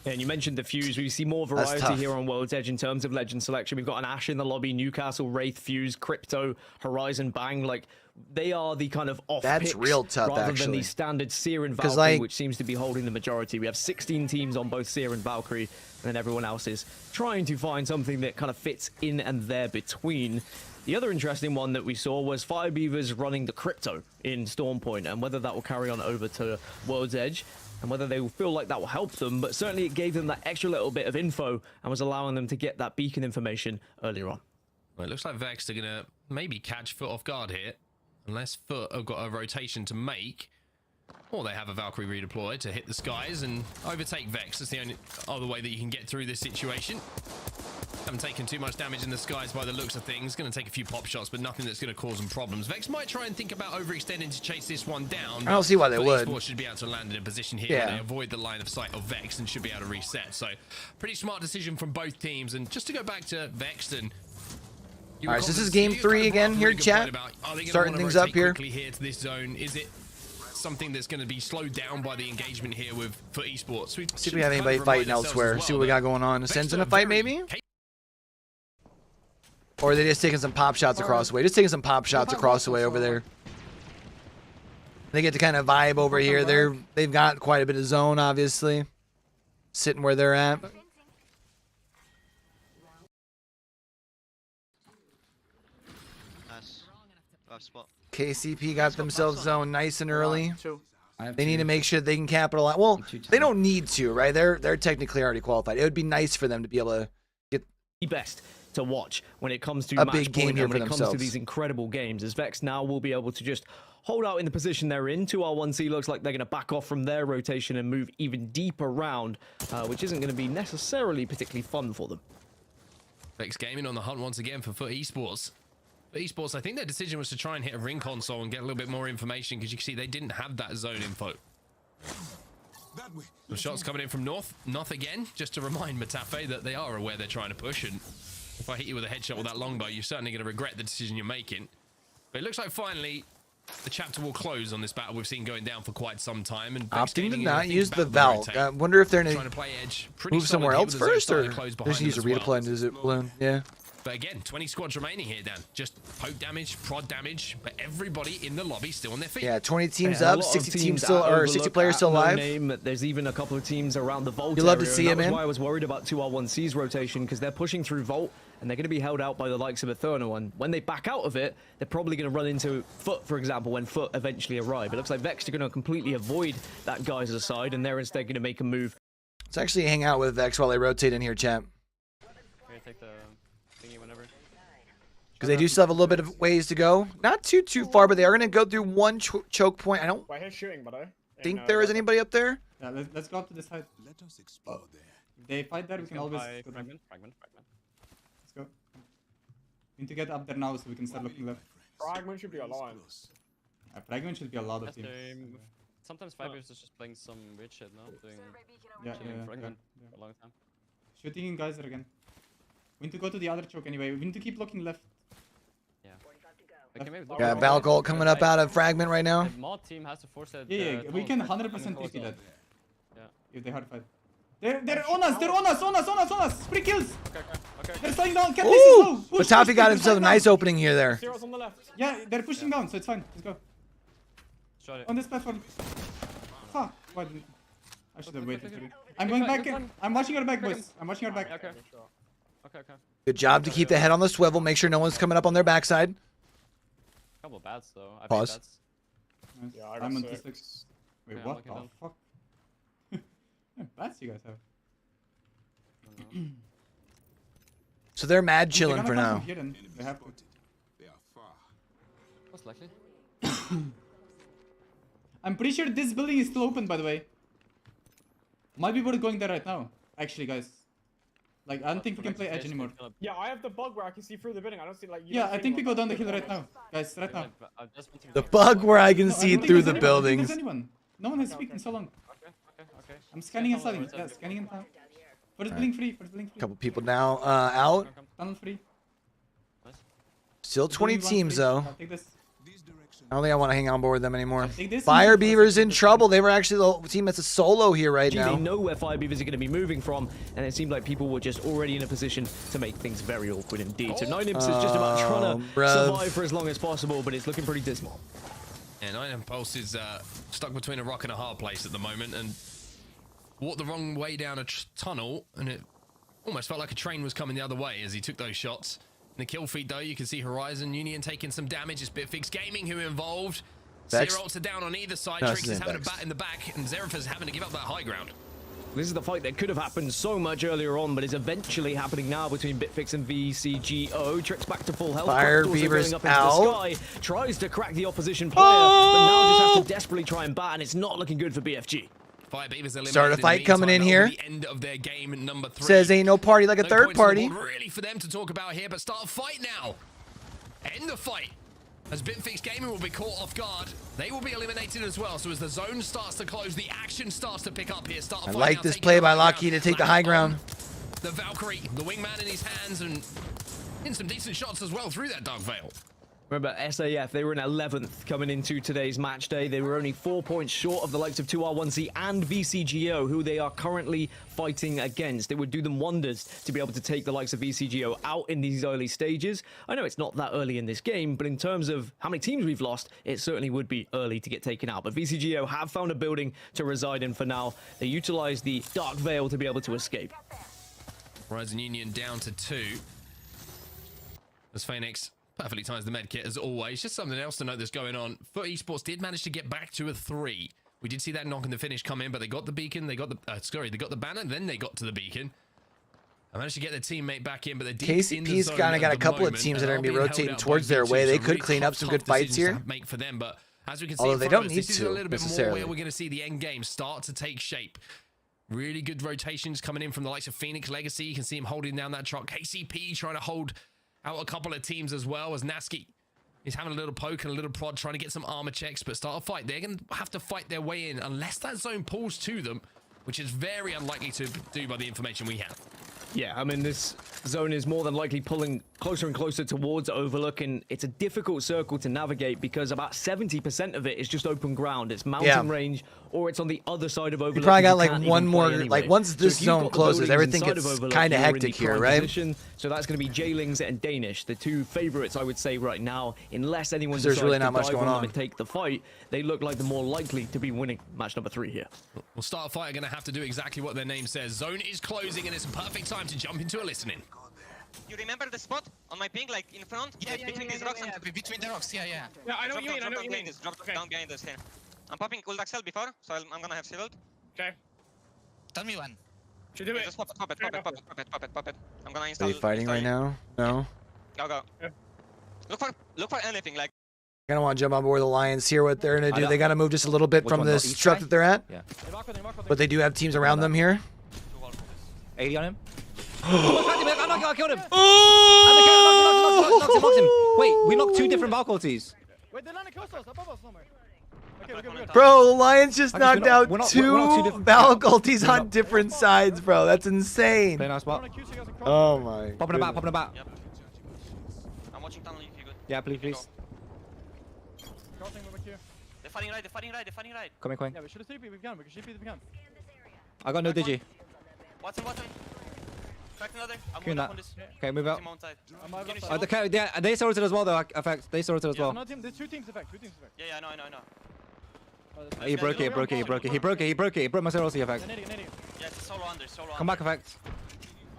Yeah, and you mentioned the fuse. We see more variety here on World's Edge in terms of legend selection. We've got an Ashe in the lobby, Newcastle, Wraith, Fuse, Crypto, Horizon, Bang. Like, they are the kind of off That's picks real tough, rather actually. than the standard Seer and Valkyrie, which seems to be holding the majority. We have 16 teams on both Seer and Valkyrie, and then everyone else is trying to find something that kind of fits in and there between. The other interesting one that we saw was Fire Beavers running the Crypto in Stormpoint, and whether that will carry on over to World's Edge, and whether they will feel like that will help them, but certainly it gave them that extra little bit of info and was allowing them to get that beacon information earlier on. Well, it looks like Vex are going to maybe catch FUT off guard here, unless FUT have got a rotation to make, or they have a Valkyrie redeploy to hit the skies and overtake Vex. That's the only other way that you can get through this situation. Haven't taken too much damage in the skies by the looks of things. Going to take a few pop shots, but nothing that's going to cause them problems. Vex might try and think about overextending to chase this one down. I don't see why they would. Esports should be able to land in a position here where they avoid the line of sight of Vex and should be able to reset. So, pretty smart decision from both teams. And just to go back to Vex and... All right, so this is game 3 again here, chat. Starting things up here. Here to this zone. Is it something that's going to be slowed down by the engagement here with FUT Esports? See if we have anybody fighting elsewhere. See what we got going on. Ascend's in a fight, maybe? Or are they just taking some pop shots across the way? Just taking some pop shots across the way over there. They get to kind of vibe over here. They've got quite a bit of zone, obviously. Sitting where they're at. KCP got themselves zoned nice and early. They need to make sure they can capitalize. Well, they don't need to, right? They're technically already qualified. It would be nice for them to be able to get the best to watch when it comes to a match big game point here and when for it comes themselves. to these incredible games. As Vex now will be able to just hold out in the position they're in. 2R1C looks like they're going to back off from their rotation and move even deeper around, which isn't going to be necessarily particularly fun for them. Vex Gaming on the hunt once again for FUT Esports. FUT Esports, I think their decision was to try and hit a ring console and get a little bit more information, because you can see they didn't have that zone info. Some shots coming in from North. North again, just to remind Matafe that they are aware they're trying to push, and if I hit you with a headshot with that longbow, you're certainly going to regret the decision you're making. But it looks like finally the chapter will close on this battle we've seen going down for quite some time. And opting to not use the Valk. I wonder if they're going to move somewhere else first, or just use a redeploy into the balloon. Yeah. But again, 20 squads remaining here, Dan. Just poke damage, prod damage, but everybody in the lobby still on their feet. Yeah, 20 teams up, 60 teams still, or 60 players still alive. There's even a couple of teams around the Vault. You love to see him in. That's why I was worried about 2R1C's rotation, because they're pushing through Vault, and they're going to be held out by the likes of Eterno. And when they back out of it, they're probably going to run into FUT, for example, when FUT eventually arrive. It looks like Vex are going to completely avoid that guy's aside, and they're instead going to make a move. Let's actually hang out with Vex while they rotate in here, champ. Take the thingy whenever. Because they do still have a little bit of ways to go. Not too far, but they are going to go through one choke point. I don't think there is anybody up there. Yeah, let's go up to this side. Let us explore there. If they fight there, we can always... Fragment. Let's go. We need to get up there now so we can start looking left. Fragment should be alliance. Fragment should be a lot of teams. Sometimes 5 years is just playing some weird shit, no? Doing Yeah, for a long time. Shooting in geyser again. We need to go to the other choke anyway. We need to keep looking left. Yeah. Okay, maybe Yeah, Valcolt coming up out of fragment right now. The mod team has to force that. Yeah, we can 100% TP that. Yeah. If they hard fight. They're on us! They're on us! Spree kills! Okay. They're slowing down. Cat Ooh! But Taffy got himself a nice opening here there. Zero's on the left. Yeah, they're pushing down, so it's fine. Let's go. Shot it. On this platform. Fuck. Why didn't... I should have waited for it. I'm going back. I'm watching your back, boys. I'm watching your back. Okay. Good job to keep the head on the swivel. Make sure no one's coming up on their backside. Couple of bats though. I Pause. Bats. Nice. Yeah, I got I'm on 6. 6. Wait, Okay, what I'm the fuck? How many bats you guys have? So they're mad They're chilling gonna for come now. from here then. They have to. Most likely. I'm pretty sure this building is still open, by the way. Might be worth going there right now. Actually, guys. Like, I don't think we can play edge anymore. Yeah, I have the bug where I can see through the building. I don't see like. Yeah, I think we go down the hill right now. Guys, right now. The bug where I can No, I see don't think through there's the anyone. I don't think buildings. there's anyone. No one has speaked in so long. Okay. I'm scanning and sliding. Yeah, scanning and sliding. First building free. Couple people now out. Tunnel free. Still 20 teams though. I'll take this. I don't think I want to hang on board with them anymore. Take this. Fire Beaver's in trouble. They were actually the team that's a solo here right They now. know where Fire Beavers are going to be moving from, and it seemed like people were just already in a position to make things very awkward indeed. So 9imps is just about trying to survive for as long as possible, but it's looking pretty dismal. Yeah, 9impulse is stuck between a rock and a hard place at the moment, and walked the wrong way down a tunnel, and it almost felt like a train was coming the other way as he took those shots. In the kill feed, though, you can see Horizon Union taking some damage. It's Bitfix Gaming who are involved. Vex. Zero ults are down on either side. No, Trix is having a bat in the back, and Zerif is having to give up that high ground. This is the fight that could have happened so much earlier on, but is eventually happening now between Bitfix and VCGO. Tricks back to full health. Fire also Beaver's going up into out. the sky. Tries to crack the opposition player, but now just has to desperately try and bat, and it's not looking good for BFG. Fire Beavers eliminated Start a fight coming in meantime. here. That'll be the end of their game number 3. Says ain't no party like a No third points on the party. board really for them to talk about here, but start a fight now. End the fight. As Bitfix Gaming will be caught off guard, they will be eliminated as well. So as the zone starts to close, the action starts to pick up here. Start a I fight like now, this taking play the by high Lockheed ground. to take the Landed high ground. on The Valkyrie, the wingman in his hands, and in some decent shots as well through that Dark Veil. Remember, SAF, they were in 11th coming into today's match day. They were only 4 points short of the likes of 2R1C and VCGO, who they are currently fighting against. It would do them wonders to be able to take the likes of VCGO out in these early stages. I know it's not that early in this game, but in terms of how many teams we've lost, it certainly would be early to get taken out. But VCGO have found a building to reside in for now. They utilize the Dark Veil to be able to escape. Horizon Union down to 2. As Phoenix perfectly times the med kit as always. Just something else to note that's going on. For Esports did manage to get back to a 3. We did see that knock in the finish come in, but they got the beacon, they got the they got the banner, then they got to the beacon. I managed to get their teammate back in, but they're deep in the KCP's zone kind of got at a the couple of moment, teams that and are going to be are being held rotating out by towards their V2, way. They so could really clean up tough, some tough good fights decisions here. to make for them, but as we can see, Although in they front don't of us, need this is to, a little bit more necessarily. where we're going to see the end game start to take shape. Really good rotations coming in from the likes of Phoenix Legacy. You can see him holding down that truck. KCP trying to hold out a couple of teams as well as Nasky. He's having a little poke and a little prod, trying to get some armor checks, but start a fight. They're going to have to fight their way in unless that zone pulls to them, which is very unlikely to do by the information we have. Yeah, I mean, this zone is more than likely pulling closer and closer towards Overlook, and it's a difficult circle to navigate because about 70% of it is just open ground. It's mountain range, or it's on the other side of Overlook. You probably got like can't one even more, play anyway. like once this So if you've zone got the closes, buildings everything inside gets of Overlook, kind of you're in hectic the here, prime right? position. So that's going to be Jailings and Danish, the two favorites, I would say, right now. Unless anyone There's decides really to not much dive going on them on. and take the fight, they look like the more likely to be winning match number 3 here. Well, Start a Fight are going to have to do exactly what their name says. Zone is closing, and it's a perfect time to jump into a listening. You remember the spot on my ping, like in front? Yeah, between these rocks and between the rocks, yeah. Yeah, I know what you mean, I know what you mean. Drop down behind us here. I'm popping Ult Axel before, so I'm gonna have shield. Okay. Tell me when. Should do it. Just pop it. I'm gonna Are install. they fighting right now? No. Go. Look for anything, like. I don't want to jump on board the Lions here. What they're going to do, they got to move just a little bit from the truck that they're at. Yeah. But they do have teams around them here. 80 on him. I killed him. Oh! Knocked him. Wait, we knocked 2 different Valk ultis. Wait, they're not close to us, above us somewhere. Bro, Lions just knocked out we're not two too different. Balk ultis on different sides, bro. That's insane. Play nice spot. Oh my. Popping about, popping about. Yep. I'm watching tunnel if you're good. Yeah, please. They're fighting right, they're fighting right, they're fighting right. Coming, Queen. Yeah, we should have TP if we can. We should TP if we can. I got no digi. Watch him. Crack another. I'm Queen moving up that. on this. Okay, move out. Team on side. They sorted as well, though. Effect. They sorted as well. No, team. There's two teams effect. Yeah, I know. He broke it. He broke my zero effect. Yeah, it's solo under. Come back, effect.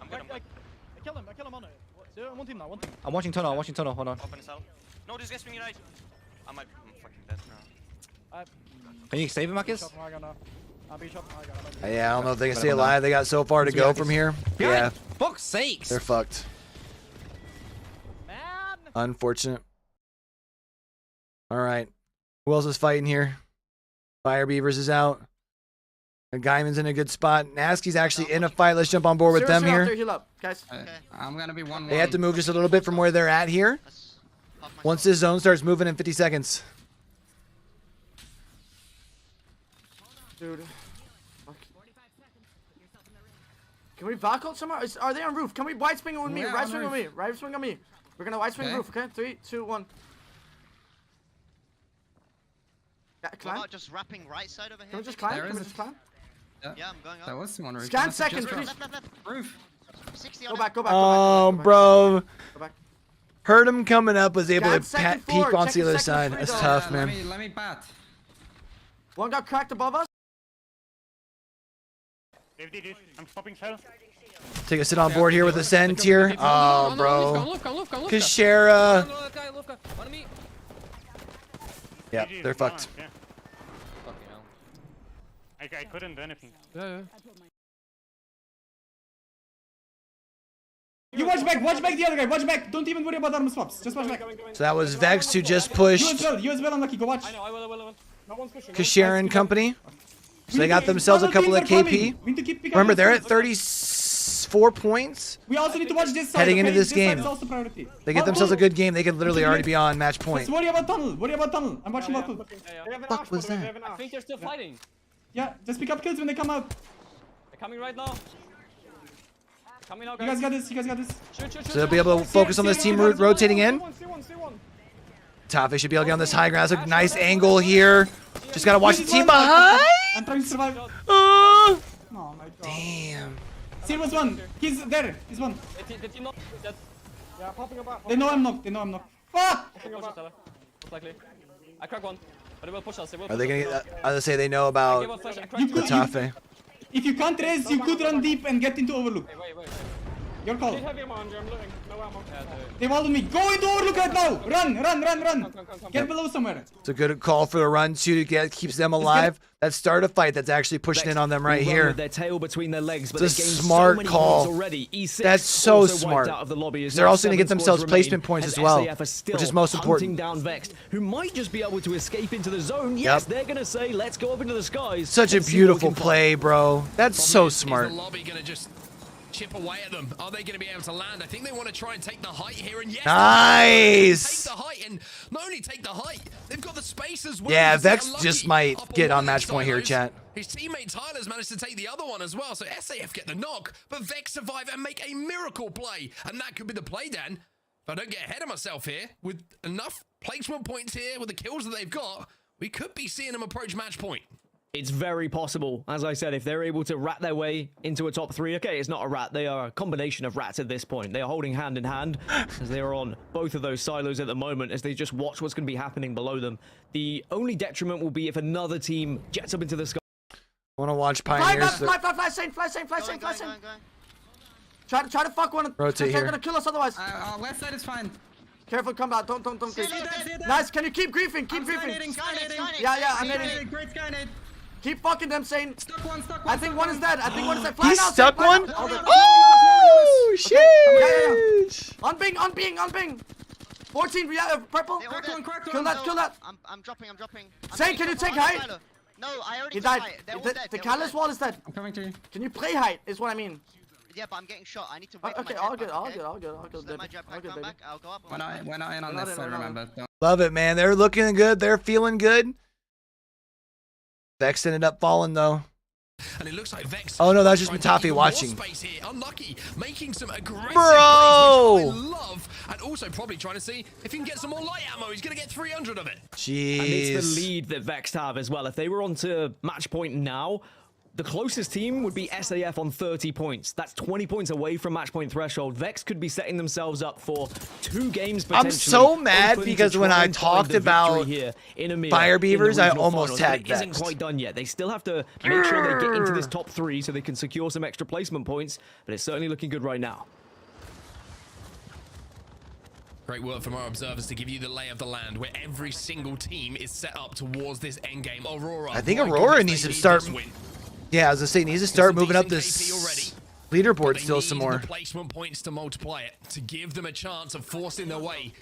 I'm good. I kill him on it. One team now. I'm watching tunnel. Hold on. Open his out. No, this guy's swinging right. I'm fucking dead now. Can you save him, Marcus? Yeah, I don't know if they can stay alive. They got so far to go from here. Yeah. Fuck's sakes. They're fucked. Unfortunate. All right. Who else is fighting here? Fire Beavers is out. And Guyman's in a good spot. Nasky's actually in a fight. Let's jump on board with them here. Heal up, guys. I'm gonna be 1-1. They have to move just a little bit from where they're at here. Once this zone starts moving in 50 seconds. Dude. Can we back out somewhere? Are they on roof? Can we wide swing it with me? Right swing on me. Right swing on me. We're gonna wide swing roof, okay? 3, 2, 1. Yeah, climb. What about just wrapping right side over here? Can we just climb? Can we just climb? Yeah, I'm going up. That was one roof. Scan second, please. Left. Roof. 60 Go on back. Oh, bro. Go back. Heard him coming up, was able to Scan second peek floor. onto the other Check the second side. That's free tough, Let man. me bat. One got cracked above us. I'm stopping shell. Take a sit on board here with Ascend here. Oh, bro. Kashera. Yeah, they're fucked. I couldn't do anything. You watch back the other guy, watch back. Don't even worry about armor swaps. Just watch back. So that was Vex who just pushed You as well, unlucky. Go watch. I will. No one's pushing. Kashera and company. So they got themselves a couple of KP. Remember, they're at 34 points. We also need to watch this side. Heading into this Side game. is also priority. They get themselves a good game. They could literally already be on match point. Just worry about tunnel. I'm watching bottle. Fuck was that? I think they're still fighting. Yeah, just pick up kills when they come out. They're coming right now. Coming out, You guys got this. So they'll be able to focus on this team rotating in. Tafe should be able to get on this high ground. That's a nice angle here. Just gotta watch the team behind. I'm trying to survive. Oh my god. Damn. Seal was one. He's there. He's one. Yeah, popping about. They know I'm knocked. Fuck! I crack one. But they will push us. Are they gonna get, as I say, they know about the Tafe. If you can't raise, you could run deep and get into Overlook. Wait. Your call. I'm looting. No ammo. They followed me. Go into Overlook right now. Run. Get below somewhere. It's a good call for the run too to keeps them alive. Let's start a fight that's actually pushing in on them right here. Their tail between their legs, but it's a smart call. That's so smart. They're also going to get themselves placement points as well, which is most important. Down Vexed, who might just be able to escape into the zone. Yes, they're going to say, let's go up into the skies. Such a beautiful play, bro. That's so smart. Is the lobby going to just chip away at them? Are they going to be able to land? I think they want to try and take the height here, and yes, nice. Take the height, and not only take the height, they've got the space as well. Yeah, Vex just might get on match point here, chat. His teammate Tyler's managed to take the other one as well, so SAF get the knock, but Vex survive and make a miracle play, and that could be the play, Dan. If I don't get ahead of myself here, with enough placement points here, with the kills that they've got, we could be seeing them approach match point. It's very possible. As I said, if they're able to rat their way into a top 3, okay, it's not a rat. They are a combination of rats at this point. They are holding hand in hand as they are on both of those silos at the moment as they just watch what's going to be happening below them. The only detriment will be if another team jets up into the sky. I want to watch Pioneers. Fly, Saint. Try to fuck one. Rotate They're here. gonna kill us otherwise. Left side is fine. Careful, combat. Don't grief. Nice, can you keep griefing? Keep griefing. Yeah, I'm hitting. Great Skynade. Keep fucking them, Saint. Stuck one. I think one is dead. He stuck one? Oh, shit! Yeah. On ping. 14, purple. Kill that. I'm dropping. Saint, can you take height? No, I already He took died. height. They're all dead. The catalyst wall is dead. I'm coming to you. Can you play height, is what I mean. Yeah, but I'm getting shot. I need to wait. Okay, all good. Let my jetpack come back. I'll go up. We're not in on this side, remember. Love it, man. They're looking good. They're feeling good. Vex ended up falling though. And it looks like Vex. Oh no, that's just Matafi watching. Space here. Unlucky, making some aggressive Bro! plays, which I love, and also probably trying to see if he can get some more light ammo. He's gonna get 300 of it. Jeez. And it's the lead that Vex have as well. If they were on to match point now, the closest team would be SAF on 30 points. That's 20 points away from match point threshold. Vex could be setting themselves up for 2 games potentially. I'm so mad because when I talked about here in EMEA, Fire Beavers, I finals, almost tagged Vex. It Vex. isn't quite done yet. They still have to make sure they get into this top 3 so they can secure some extra placement points, but it's certainly looking good right now. Great work from our observers to give you the lay of the land, where every single team is set up towards this endgame. Aurora. I think Aurora needs to start. Yeah, I was gonna say, needs to start moving up this leaderboard still some more. The placement points to multiply it, to give them a chance of forcing their way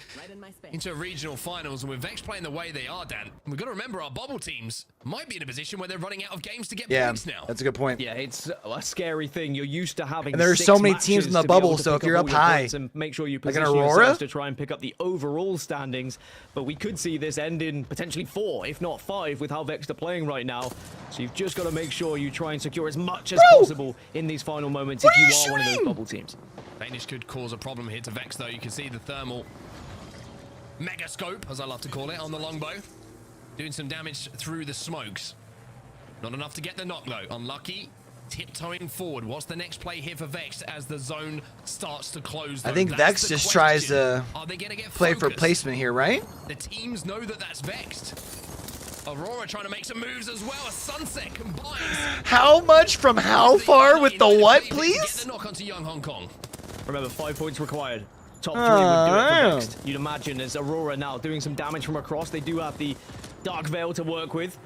into regional finals. And with Vex playing the way they are, Dan, we've got to remember our bubble teams might be in a position where they're running out of games to get points now. That's a good point. Yeah, it's a scary thing. You're used to having. And there's so many teams in the bubble, so if you're up high, and make sure you like position an Aurora yourselves to try and pick up the overall standings. But we could see this end in potentially 4, if not 5, with how Vex are playing right now. So you've just got to make sure you try and secure as much as possible in these final moments if you are one of those bubble teams. Danish could cause a problem here to Vex, though. You can see the thermal mega scope, as I love to call it, on the longbow, doing some damage through the smokes. Not enough to get the knock, though. Unlucky. Tiptoeing forward. What's the next play here for Vex as the zone starts to close, though? I think Vex just tries to play for placement here, right? The teams know that that's Vexed. Aurora trying to make some moves as well. A sunset combines. How much from how far with the what, please? Get the knock onto Young Hong Kong. Remember, 5 points required. Top 3 would do it for Vex. You'd imagine as Aurora now doing some damage from across. They do have the Dark Veil to work with.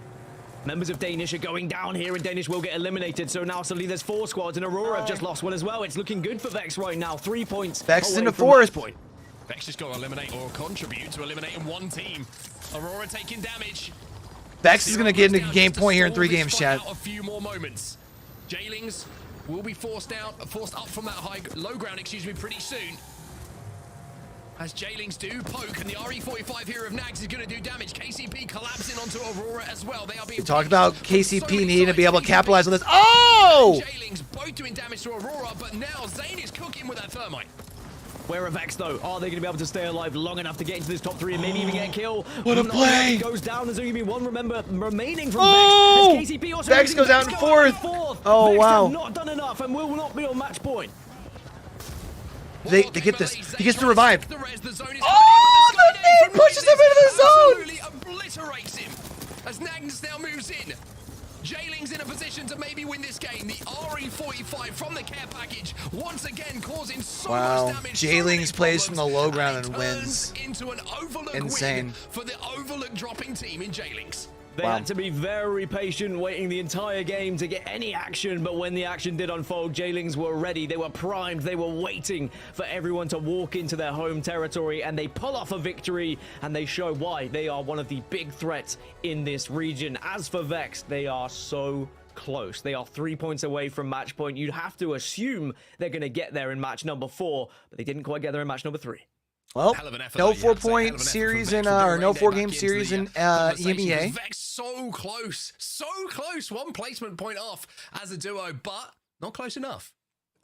Members of Danish are going down here, and Danish will get eliminated. So now suddenly there's 4 squads, and Aurora have just lost one as well. It's looking good for Vex right now. 3 points. Vex is in the away from 4th. match point. Vex just got to eliminate or contribute to eliminating one team. Aurora taking damage. Vex is going to get into game point here in 3 games, chat. A few more moments. Jailings will be forced up from that low ground, pretty soon. As Jailings do poke, and the RE45 here of Nags is going to do damage. KCP collapsing onto Aurora as well. They are being. We talked about KCP needing to be able to capitalize on this. Oh! Jailings both doing damage to Aurora, but now Zane is cooking with that thermite. Where are Vex though? Are they going to be able to stay alive long enough to get into this top 3 and maybe even get a kill? What a play! Goes down. There's only going to be 1 remaining from Vex. KCP also Vex goes out in 4th. Oh Vex wow! have not done enough and will not be on match point. They get this. He gets the revive. Oh, the thing pushes him into the zone. Absolutely obliterates him as Nags now moves in. Jailings in a position to maybe win this game. The RE45 from the care package once again causing so much damage. Jailings plays from the low ground and wins. Into an Overlook insane win for the Overlook dropping team in Jailings. They had to be very patient, waiting the entire game to get any action, but when the action did unfold, Jailings were ready, they were primed, they were waiting for everyone to walk into their home territory, and they pull off a victory, and they show why they are one of the big threats in this region. As for Vex, they are so close. They are 3 points away from match point. You'd have to assume they're going to get there in match number 4, but they didn't quite get there in match number 3. Well, no 4-point series in, or no 4-game series in EMEA. Vex so close. 1 placement point off as a duo, but not close enough.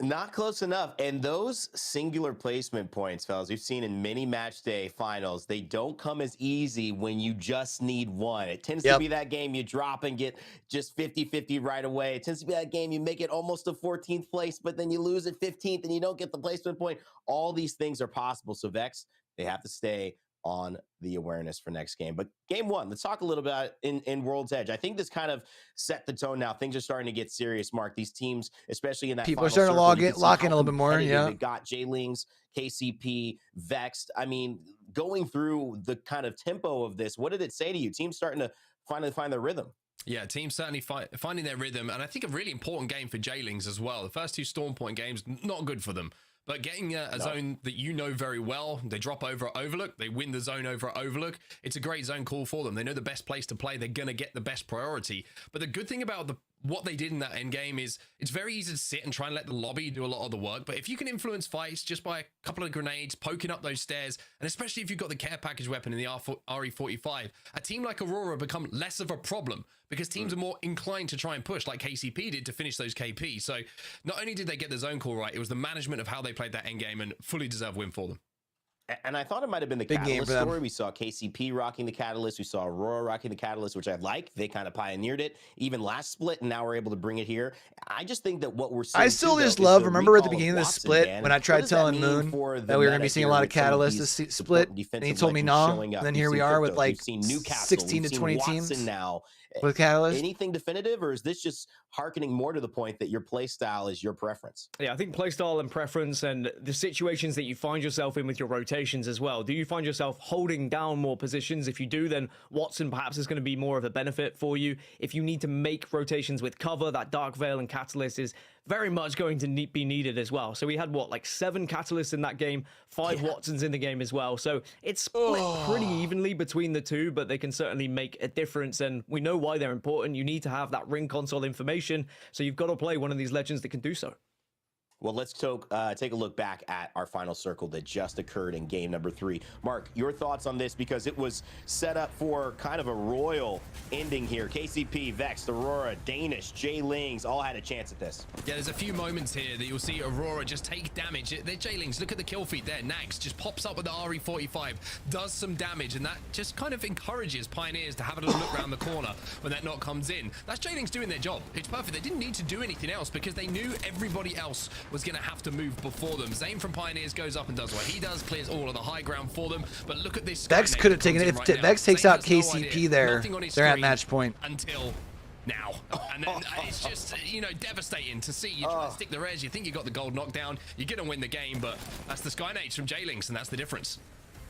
Not close enough. And those singular placement points, fellas, we've seen in many match day finals, they don't come as easy when you just need 1. It tends to be that game you drop and get just 50-50 right away. It tends to be that game you make it almost to 14th place, but then you lose at 15th and you don't get the placement point. All these things are possible. So Vex, they have to stay on the awareness for next game. But game 1, let's talk a little bit about in World's Edge. I think this kind of set the tone now. Things are starting to get serious, Mark. These teams, especially in that people are starting to lock in a little bit more. Yeah, they got Jailings, KCP, Vexed. I mean, going through the kind of tempo of this, what did it say to you? Teams starting to finally find their rhythm. Yeah, teams certainly finding their rhythm, and I think a really important game for Jailings as well. The first 2 Storm Point games, not good for them. But getting a zone that you know very well, they drop over at Overlook, they win the zone over at Overlook. It's a great zone call for them. They know the best place to play. They're going to get the best priority. But the good thing about what they did in that end game is it's very easy to sit and try and let the lobby do a lot of the work. But if you can influence fights just by a couple of grenades, poking up those stairs, and especially if you've got the care package weapon in the RE45, a team like Aurora become less of a problem because teams are more inclined to try and push like KCP did to finish those KP. So not only did they get the zone call right, it was the management of how they played that end game and fully deserved win for them. And I thought it might have been the Catalyst story. We saw KCP rocking the Catalyst. We saw Aurora rocking the Catalyst, which I like. They kind of pioneered it, even last split, and now we're able to bring it here. I just think that what we're seeing. I still just love, remember at the beginning of the split when I tried telling Moon that we were going to be seeing a lot of Catalyst this split, and he told me no. And then here we are with like 16 to 20 teams now. With Catalyst. Anything definitive, or is this just hearkening more to the point that your play style is your preference? Yeah, I think play style and preference and the situations that you find yourself in with your rotations as well. Do you find yourself holding down more positions? If you do, then Watson perhaps is going to be more of a benefit for you. If you need to make rotations with cover, that Dark Veil and Catalyst is very much going to be needed as well. So we had, what, like 7 Catalysts in that game, 5 Watsons in the game as well. So it's split pretty evenly between the two, but they can certainly make a difference, and we know why they're important. You need to have that ring console information, so you've got to play one of these legends that can do so. Well, let's take a look back at our final circle that just occurred in game number 3. Mark, your thoughts on this, because it was set up for kind of a royal ending here. KCP, Vex, Aurora, Danish, Jay Lings all had a chance at this. Yeah, there's a few moments here that you'll see Aurora just take damage. They're Jay Lings, look at the kill feed there. Nags just pops up with the RE45, does some damage, and that just kind of encourages Pioneers to have a little look around the corner when that knock comes in. That's Jay Lings doing their job. It's perfect. They didn't need to do anything else because they knew everybody else was going to have to move before them. Zane from Pioneers goes up and does what he does, clears all of the high ground for them. But look at this. Vex could have taken it. If Vex takes out KCP there, they're at match point. Until now. And then it's just, you know, devastating to see. You try to stick the res, you think you got the gold knockdown, you're going to win the game, but that's the Skynades from J-Links, and that's the difference.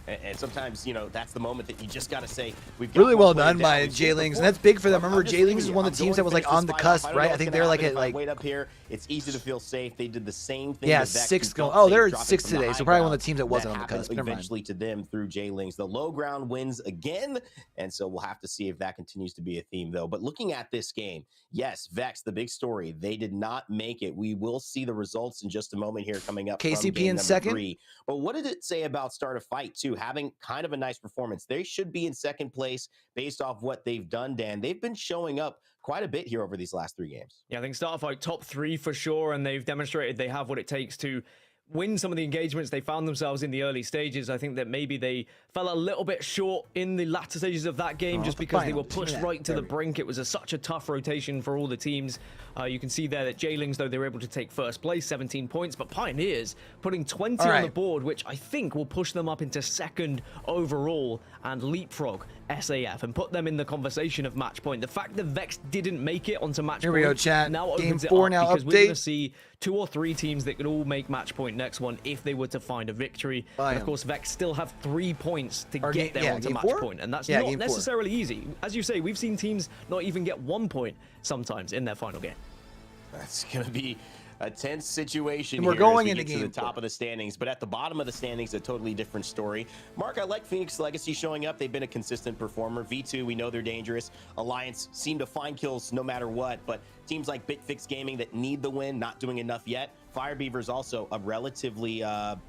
And sometimes, you know, that's the moment that you just got to say, we've got really well done by J-Lings, and that's big for them. Remember, J-Lings is one of the teams that was like on the cusp, right? I think they're like at like wait up here. It's easy to feel safe. They did the same thing. Yeah, 6 going. Oh, they're 6 today, so probably one of the teams that wasn't on the cusp. Eventually to them through J-Lings. The low ground wins again, and so we'll have to see if that continues to be a theme, though. But looking at this game, yes, Vex, the big story, they did not make it. We will see the results in just a moment here coming up. KCP in second. 3. But what did it say about Start a Fight, too? Having kind of a nice performance. They should be in second place based off what they've done, Dan. They've been showing up quite a bit here over these last 3 games. Yeah, I think Start a Fight top 3 for sure, and they've demonstrated they have what it takes to win some of the engagements they found themselves in the early stages. I think that maybe they fell a little bit short in the latter stages of that game just because they were pushed right to the brink. It was such a tough rotation for all the teams. You can see there that J-Lings, though, they were able to take first place, 17 points, but Pioneers putting 20 on the board, which I think will push them up into second overall and leapfrog SAF and put them in the conversation of match point. The fact that Vex didn't make it onto match point. Here we go, chat. Now Game opens 4 it now up because update. we're going to see 2 or 3 teams that could all make match point next one if they were to find a victory. And of course, Vex still have 3 points to get there onto match point, and that's not necessarily easy. As you say, we've seen teams not even get 1 point sometimes in their final game. That's going to be a tense situation. And we're here going as we into get to game the top of the standings, but at the bottom of the standings, a totally different story. Mark, I like Phoenix Legacy showing up. They've been a consistent performer. V2, we know they're dangerous. Alliance seem to find kills no matter what, but teams like BitFix Gaming that need the win, not doing enough yet. Firebeaver's also a relatively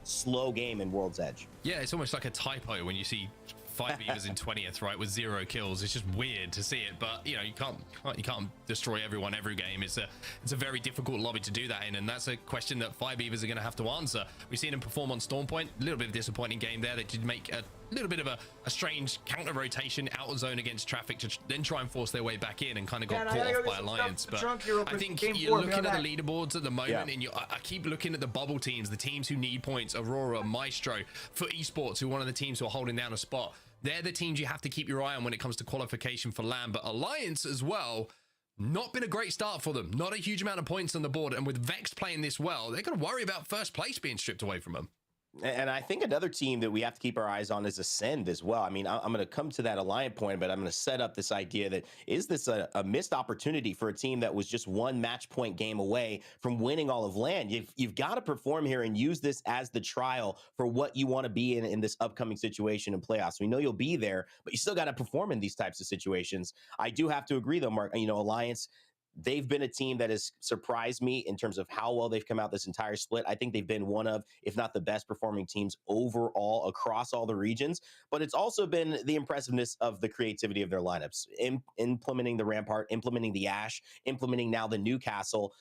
slow game in World's Edge. Yeah, it's almost like a typo when you see 5 Beavers in 20th, right, with 0 kills. It's just weird to see it, but you know, you can't destroy everyone every game. It's a very difficult lobby to do that in, and that's a question that 5 Beavers are going to have to answer. We've seen them perform on Stormpoint. A little bit of a disappointing game there. They did make a little bit of a strange counter rotation out of zone against Traffic to then try and force their way back in, and kind of got caught off by Alliance. But I think you're looking at the leaderboards at the moment, and I keep looking at the bubble teams, the teams who need points. Aurora, Maestro, for Esports, who are one of the teams who are holding down a spot. They're the teams you have to keep your eye on when it comes to qualification for LAN. But Alliance as well, not been a great start for them. Not a huge amount of points on the board. And with Vex playing this well, they're going to worry about first place being stripped away from them. And I think another team that we have to keep our eyes on is Ascend as well. I mean, I'm going to come to that Alliance point, but I'm going to set up this idea that is this a missed opportunity for a team that was just 1 match point game away from winning all of LAN? You've got to perform here and use this as the trial for what you want to be in this upcoming situation in playoffs. We know you'll be there, but you still got to perform in these types of situations. I do have to agree, though, Mark. You know, Alliance, they've been a team that has surprised me in terms of how well they've come out this entire split. I think they've been one of, if not the best performing teams overall across all the regions, but it's also been the impressiveness of the creativity of their lineups, implementing the Rampart, implementing the Ash, implementing now the Newcastle.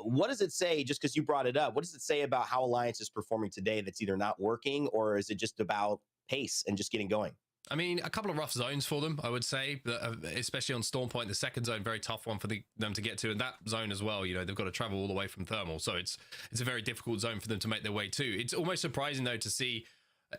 What does it say, just because you brought it up, what does it say about how Alliance is performing today that's either not working, or is it just about pace and just getting going? I mean, a couple of rough zones for them, I would say, especially on Storm Point, the second zone, very tough one for them to get to. And that zone as well, you know, they've got to travel all the way from Thermal. So it's a very difficult zone for them to make their way to. It's almost surprising, though, to see,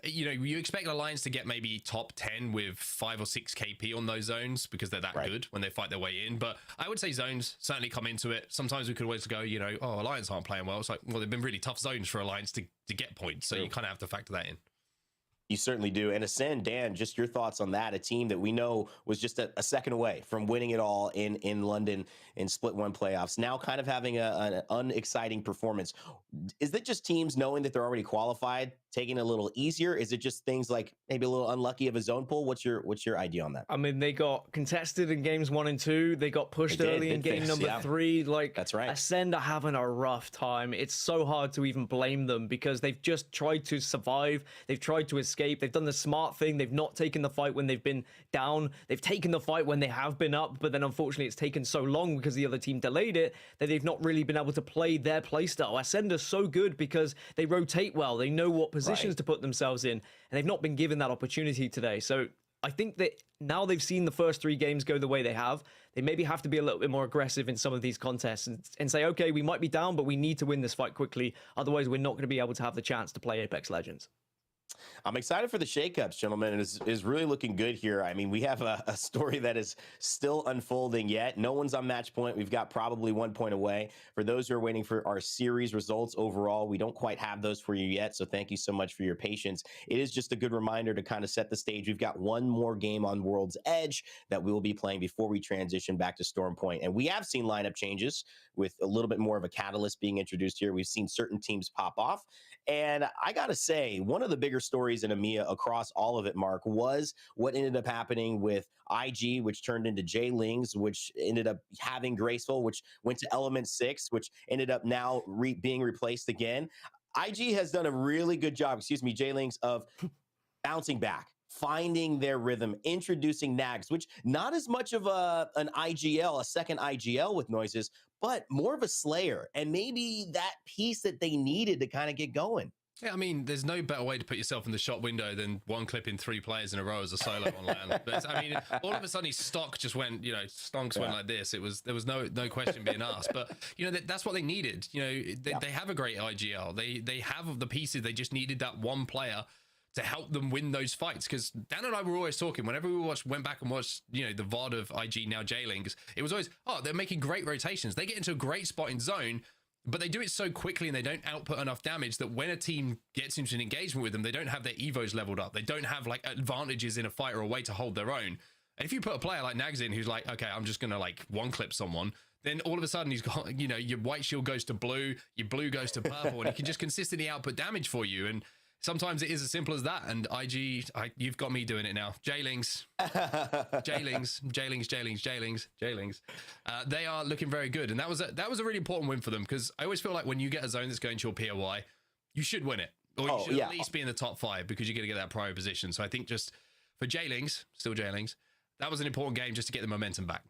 you know, you expect Alliance to get maybe top 10 with 5 or 6 KP on those zones because they're that good when they fight their way in. But I would say zones certainly come into it. Sometimes we could always go, you know, oh, Alliance aren't playing well. It's like, well, they've been really tough zones for Alliance to get points. So you kind of have to factor that in. You certainly do. And Ascend, Dan, just your thoughts on that. A team that we know was just a second away from winning it all in London in Split 1 playoffs, now kind of having an unexciting performance. Is it just teams knowing that they're already qualified, taking it a little easier? Is it just things like maybe a little unlucky of a zone pull? What's your idea on that? I mean, they got contested in games 1 and 2. They got pushed early in game number 3. Like, that's right. Ascend are having a rough time. It's so hard to even blame them because they've just tried to survive. They've tried to escape. They've done the smart thing. They've not taken the fight when they've been down. They've taken the fight when they have been up, but then unfortunately it's taken so long because the other team delayed it that they've not really been able to play their playstyle. Ascend are so good because they rotate well. They know what positions to put themselves in, and they've not been given that opportunity today. So I think that now they've seen the first 3 games go the way they have, they maybe have to be a little bit more aggressive in some of these contests and say, okay, we might be down, but we need to win this fight quickly. Otherwise, we're not going to be able to have the chance to play Apex Legends. I'm excited for the shakeups, gentlemen. It is really looking good here. I mean, we have a story that is still unfolding yet. No one's on match point. We've got probably 1 point away. For those who are waiting for our series results overall, we don't quite have those for you yet, so thank you so much for your patience. It is just a good reminder to kind of set the stage. We've got one more game on World's Edge that we will be playing before we transition back to Storm Point. And we have seen lineup changes with a little bit more of a catalyst being introduced here. We've seen certain teams pop off. And I got to say, one of the bigger stories in EMEA across all of it, Mark, was what ended up happening with IG, which turned into J-Lings, which ended up having Graceful, which went to Element 6, which ended up now being replaced again. IG has done a really good job, J-Lings, of bouncing back, finding their rhythm, introducing nags, which not as much of an IGL, a second IGL with noises, but more of a Slayer, and maybe that piece that they needed to kind of get going. Yeah, I mean, there's no better way to put yourself in the shot window than one clip in 3 players in a row as a solo on LAN. But I mean, all of a sudden his stock just went, you know, stonks went like this. There was no question being asked. But you know, that's what they needed. You know, they have a great IGL. They have the pieces. They just needed that one player to help them win those fights. Because Dan and I were always talking, whenever we went back and watched, you know, the VOD of IG, now J-Lings, it was always, oh, they're making great rotations. They get into a great spot in zone, but they do it so quickly and they don't output enough damage that when a team gets into an engagement with them, they don't have their evos leveled up. They don't have like advantages in a fight or a way to hold their own. And if you put a player like Nags in who's like, okay, I'm just going to like one clip someone, then all of a sudden he's got, you know, your white shield goes to blue, your blue goes to purple, and he can just consistently output damage for you. And sometimes it is as simple as that. And IG, you've got me doing it now. J-Lings, J-Lings, J-Lings, J-Lings, J-Lings, J-Lings. They are looking very good. And that was a really important win for them, because I always feel like when you get a zone that's going to your POI, you should win it. Or you should at least be in the top 5, because you're going to get that prior position. So I think just for J-Lings, still J-Lings, that was an important game just to get the momentum back.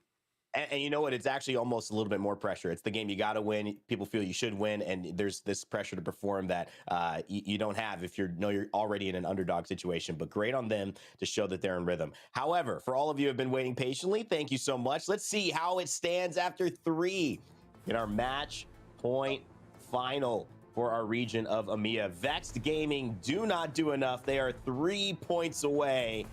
And you know what? It's actually almost a little bit more pressure. It's the game you got to win. People feel you should win, and there's this pressure to perform that you don't have if you're already in an underdog situation. But great on them to show that they're in rhythm. However, for all of you who have been waiting patiently, thank you so much. Let's see how it stands after 3 in our match point final for our region of EMEA. Vexed Gaming do not do enough. They are 3 points away.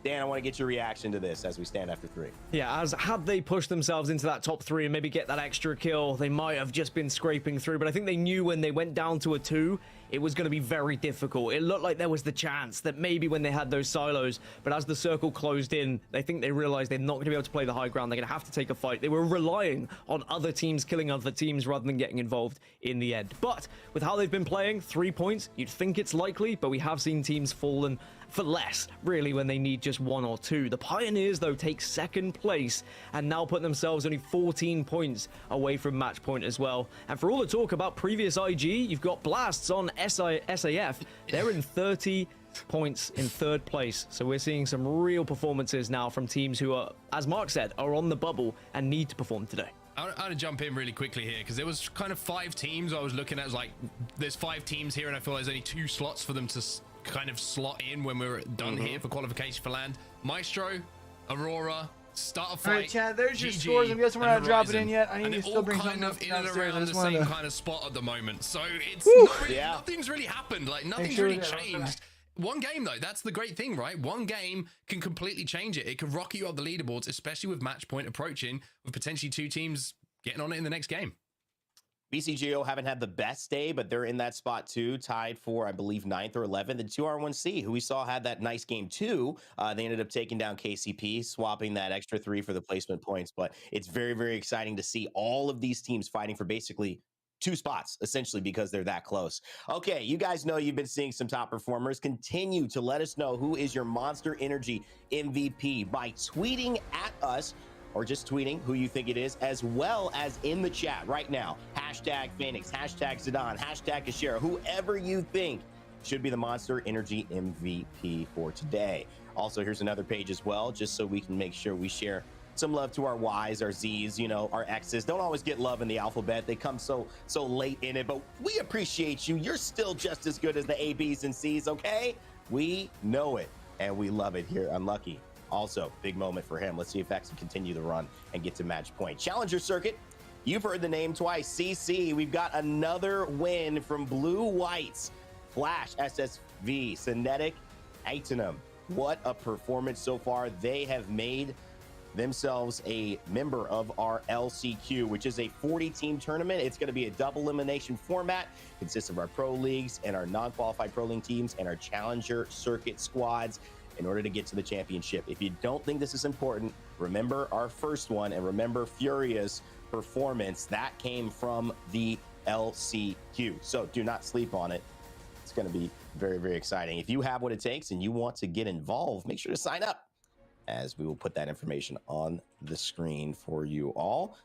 Dan, I want to get your reaction to this as we stand after 3. Yeah, as had they pushed themselves into that top 3 and maybe get that extra kill, they might have just been scraping through. But I think they knew when they went down to a 2, it was going to be very difficult. It looked like there was the chance that maybe when they had those silos, but as the circle closed in, they realized they're not going to be able to play the high ground. They're going to have to take a fight. They were relying on other teams killing other teams rather than getting involved in the end. But with how they've been playing, 3 points, you'd think it's likely, but we have seen teams fallen for less, really, when they need just 1 or 2. The Pioneers, though, take second place and now put themselves only 14 points away from match point as well. And for all the talk about previous IG, you've got Blasts on SAF. They're in 30 points in 3rd place. So we're seeing some real performances now from teams who are, as Mark said, are on the bubble and need to perform today. I want to jump in really quickly here because there was kind of 5 teams I was looking at. It was like, there's 5 teams here and I feel there's only 2 slots for them to kind of slot in when we're done here for qualification for land. Maestro, Aurora, start a fight. All right, Chad, there's your GG, scores. I guess we're not dropping in yet. I need and to they're still bring all something kind up of in and downstairs. around the same kind of spot at the moment. So it's not really, nothing's really happened. Like nothing's really changed. One game though, that's the great thing, right? One game can completely change it. It can rocket you up the leaderboards, especially with match point approaching, with potentially 2 teams getting on it in the next game. BCGO haven't had the best day, but they're in that spot too, tied for, I believe, 9th or 11th. The 2R1C, who we saw had that nice game too, they ended up taking down KCP, swapping that extra 3 for the placement points. But it's very, very exciting to see all of these teams fighting for basically 2 spots, essentially, because they're that close. Okay, you guys know you've been seeing some top performers. Continue to let us know who is your Monster Energy MVP by tweeting at us, or just tweeting who you think it is, as well as in the chat right now. Hashtag Phoenix, hashtag Zidane, hashtag Kashira, whoever you think should be the Monster Energy MVP for today. Also, here's another page as well, just so we can make sure we share some love to our Ys, our Zs, you know, our Xs. Don't always get love in the alphabet. They come so late in it, but we appreciate you. You're still just as good as the A, Bs, and Cs, okay? We know it, and we love it here. Unlucky. Also, big moment for him. Let's see if X can continue the run and get to match point. Challenger Circuit, you've heard the name twice. CC, we've got another win from Blue Whites. Flash, SSV, Cinetic, Atenum. What a performance so far. They have made themselves a member of our LCQ, which is a 40-team tournament. It's going to be a double elimination format. Consists of our pro leagues and our non-qualified pro league teams and our Challenger Circuit squads in order to get to the championship. If you don't think this is important, remember our first one and remember Furia's performance. That came from the LCQ. So do not sleep on it. It's going to be very, very exciting. If you have what it takes and you want to get involved, make sure to sign up, as we will put that information on the screen for you all.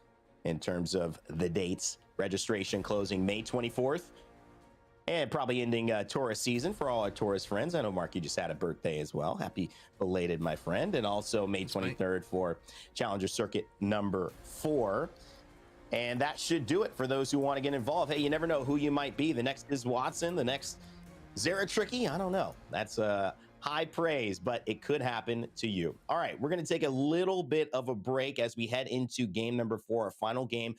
In terms of the dates, registration closing May 24th. And probably ending Taurus season for all our Taurus friends. I know, Mark, you just had a birthday as well. Happy belated, my friend. And also May 23rd for Challenger Circuit number 4. And that should do it for those who want to get involved. Hey, you never know who you might be. The next is Watson. The next, Zeratricky. I don't know. That's high praise, but it could happen to you. All right, we're going to take a little bit of a break as we head into game number 4, our final game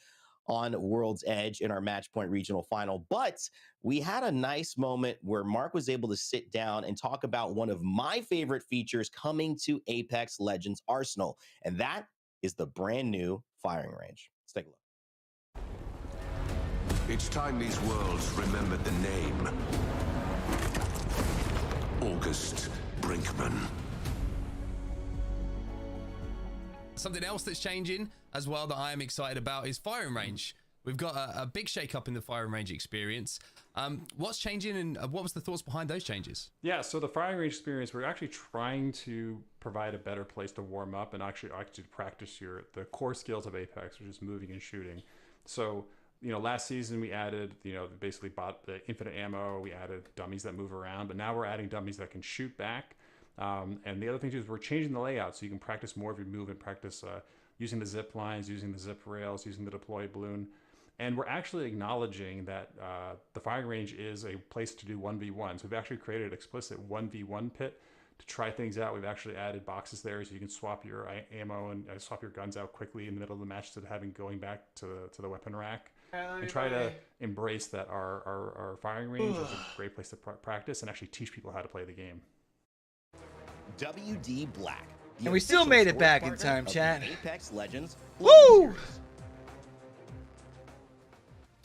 on World's Edge in our Match Point Regional Final. But we had a nice moment where Mark was able to sit down and talk about one of my favorite features coming to Apex Legends Arsenal, and that is the brand new firing range. Let's take a look. It's time these worlds remembered the name. August Brinkman. Something else that's changing as well that I am excited about is firing range. We've got a big shake up in the firing range experience. What's changing and what was the thoughts behind those changes? Yeah, so the firing range experience, we're actually trying to provide a better place to warm up and actually practice the core skills of Apex, which is moving and shooting. So, you know, last season we added, you know, basically bought the infinite ammo. We added dummies that move around, but now we're adding dummies that can shoot back. And the other thing too is we're changing the layout so you can practice more of your move and practice using the zip lines, using the zip rails, using the deploy balloon. And we're actually acknowledging that the firing range is a place to do 1v1. So we've actually created an explicit 1v1 pit to try things out. We've actually added boxes there so you can swap your ammo and swap your guns out quickly in the middle of the match instead of having going back to the weapon rack. And try to embrace that our firing range is a great place to practice and actually teach people how to play the game. WD Black. And we still made it back in time, chat. Apex Legends. Woo!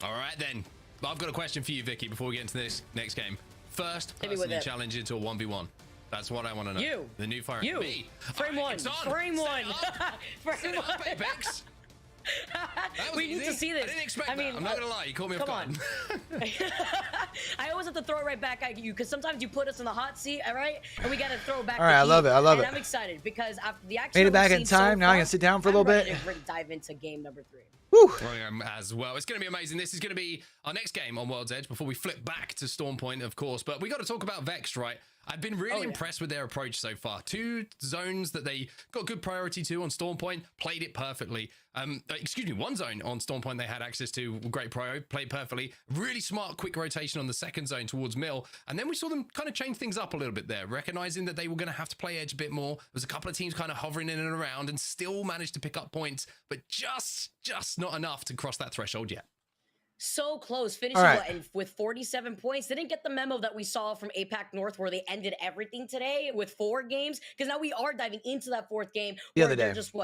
All right, then. I've got a question for you, Vicky, before we get into this next game. First person you challenge into a 1v1. That's what I want to know. You. The new fire. You. Me. Frame one. Frame one. Frame one. Apex. We need to see this. I didn't expect that. I'm not gonna lie. You caught me off guard. I always have to throw it right back at you because sometimes you put us in the hot seat, all right? And we got to throw it back. All right, I love it. I love it. And I'm excited because after the action made it back in time. Now I can sit down for a little bit. I'm ready to dive into game number 3. As well. It's going to be amazing. This is going to be our next game on World's Edge before we flip back to Storm Point, of course. But we got to talk about Vex, right? I've been really impressed with their approach so far. 2 zones that they got good priority to on Storm Point, played it perfectly. Excuse me, 1 zone on Storm Point they had access to, great prio, played perfectly. Really smart, quick rotation on the 2nd zone towards Mill. And then we saw them kind of change things up a little bit there, recognizing that they were going to have to play Edge a bit more. There was a couple of teams kind of hovering in and around and still managed to pick up points, but just not enough to cross that threshold yet. So close, finishing with 47 points. They didn't get the memo that we saw from APAC North where they ended everything today with 4 games, because now we are diving into that 4th game where they're just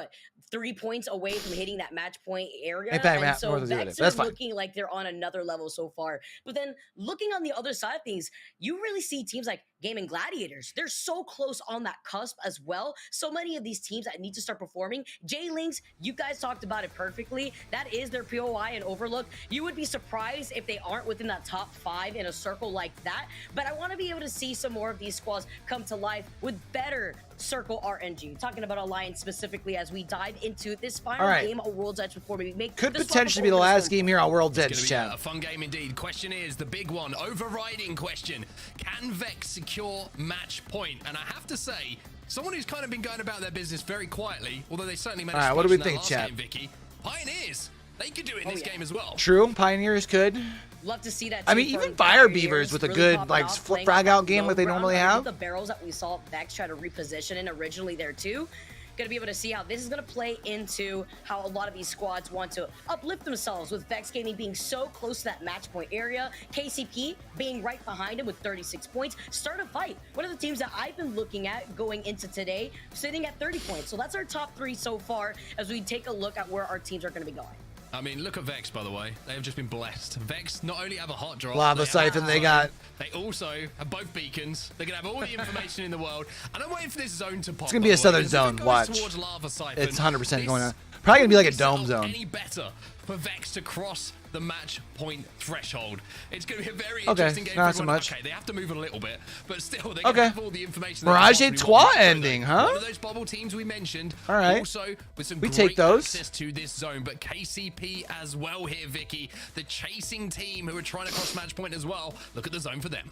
3 points away from hitting that match point area. And so Vex is looking like they're on another level so far. But then looking on the other side of things, you really see teams like Gaming Gladiators. They're so close on that cusp as well. So many of these teams that need to start performing. J-Links, you guys talked about it perfectly. That is their POI and Overlook. You would be surprised if they aren't within that top 5 in a circle like that. But I want to be able to see some more of these squads come to life with better circle RNG. Talking about Alliance specifically as we dive into this final game of World's Edge before we make could potentially be the last game here on World's Edge, chat. A fun game indeed. Question is the big one, overriding question. Can Vex secure match point? And I have to say, someone who's kind of been going about their business very quietly, although they certainly managed to what do we that think, last chat? game, Vicky. Pioneers, they could do it in this game as well. True, Pioneers could. Love to see that. I mean, even Fire Beavers with a good like frag out game like they normally have. The barrels that we saw Vex try to reposition in originally there too. Gonna be able to see how this is gonna play into how a lot of these squads want to uplift themselves, with Vex Gaming being so close to that match point area, KCP being right behind him with 36 points. Start a fight. One of the teams that I've been looking at going into today, sitting at 30 points. So that's our top 3 so far as we take a look at where our teams are gonna be going. I mean, look at Vex, by the way. They have just been blessed. Vex not only have a hot drop, Lava Siphon they got. They also have both beacons. They're going to have all the information in the world. And I'm waiting for this zone to pop. It's going to be a southern zone, watch. Siphon, it's 100% going on. Probably going to be like a dome zone. Any better for Vex to cross the match point threshold? It's going to be a very interesting game. Not so much. Okay, they have to move a little bit, but still, they have all the information. Mirage Trois ending, huh? One of those bubble teams we mentioned. All right. Also, with some take those. access to this zone, but KCP as well here, Vicky. The chasing team who are trying to cross match point as well. Look at the zone for them.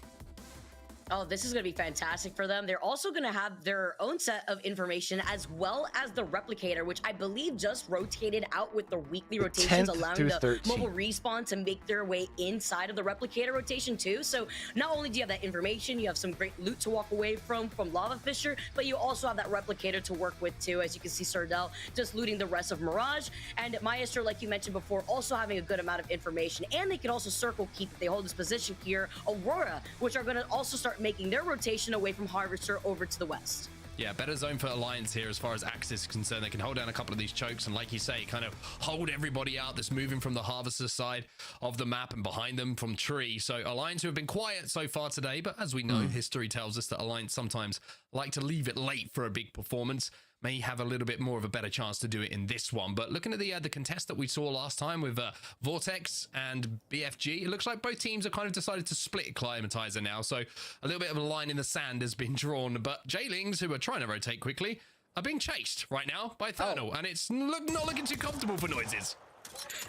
Oh, this is going to be fantastic for them. They're also going to have their own set of information as well as the replicator, which I believe just rotated out with the weekly rotations, allowing the mobile respawn to make their way inside of the replicator rotation too. So not only do you have that information, you have some great loot to walk away from Lava Fisher, but you also have that replicator to work with too. As you can see, Sardell just looting the rest of Mirage, and Maestro, like you mentioned before, also having a good amount of information. And they can also circle keep if they hold this position here. Aurora, which are going to also start making their rotation away from Harvester over to the west. Yeah, better zone for Alliance here as far as access is concerned. They can hold down a couple of these chokes and, like you say, kind of hold everybody out that's moving from the Harvester side of the map and behind them from Tree. So Alliance, who have been quiet so far today, but as we know, history tells us that Alliance sometimes like to leave it late for a big performance. May have a little bit more of a better chance to do it in this one. But looking at the contest that we saw last time with Vortex and BFG, it looks like both teams have kind of decided to split Climatizer now. So a little bit of a line in the sand has been drawn. But J-Lings, who are trying to rotate quickly, are being chased right now by Thermal. And it's not looking too comfortable for Noises.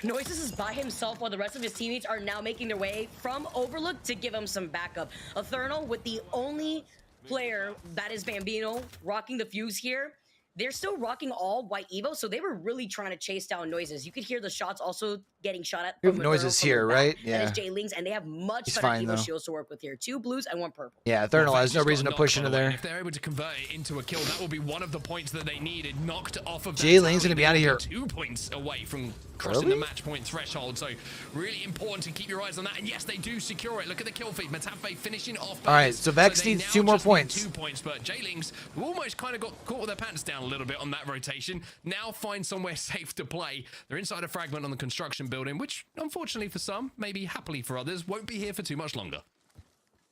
Noises is by himself while the rest of his teammates are now making their way from Overlook to give him some backup. Eternal with the only player that is Bambino rocking the fuse here. They're still rocking all white Evo, so they were really trying to chase down Noises. You could hear the shots also getting shot at. From Noises here, right? Yeah. That is J-Lings, and they have much better Evo shields to work with here. 2 blues and 1 purple. Yeah, Eternal has no reason to push into there. If they're able to convert it into a kill, that will be one of the points that they needed. Knocked off of J-Lings gonna be out of here. 2 points away from crossing the match point threshold, so really important to keep your eyes on that. And yes, they do secure it. Look at the kill feed. Matafe finishing off. All right, so Vex needs 2 more points. 2 points, but J-Lings almost kind of got caught with their pants down down a little bit on that rotation. Now find somewhere safe to play. They're inside a fragment on the construction building, which unfortunately for some, maybe happily for others, won't be here for too much longer.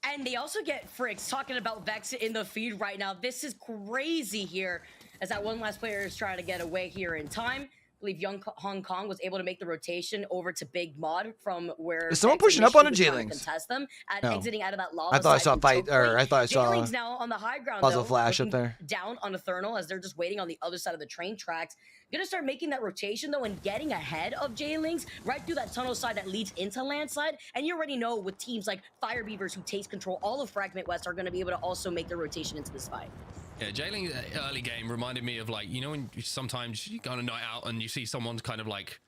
And they also get Fricks talking about Vex in the feed right now. This is crazy here, as that one last player is trying to get away here in time. I believe Young Hong Kong was able to make the rotation over to Big Mod from where... Is someone pushing up on a J-Lings? Contest them at No. exiting out of that lava. I thought I saw a fight, or I thought I saw J-Lings now on the high ground, Puzzle though, Flash up looking there. down on Eternal as they're just waiting on the other side of the train tracks. Gonna start making that rotation though and getting ahead of J-Lings right through that tunnel side that leads into Landside. And you already know with teams like Fire Beavers who takes control, all of Fragment West are gonna be able to also make their rotation into this fight. Yeah, J-Ling's early game reminded me of, like, you know, when sometimes you go on a night out and you see someone's kind of like,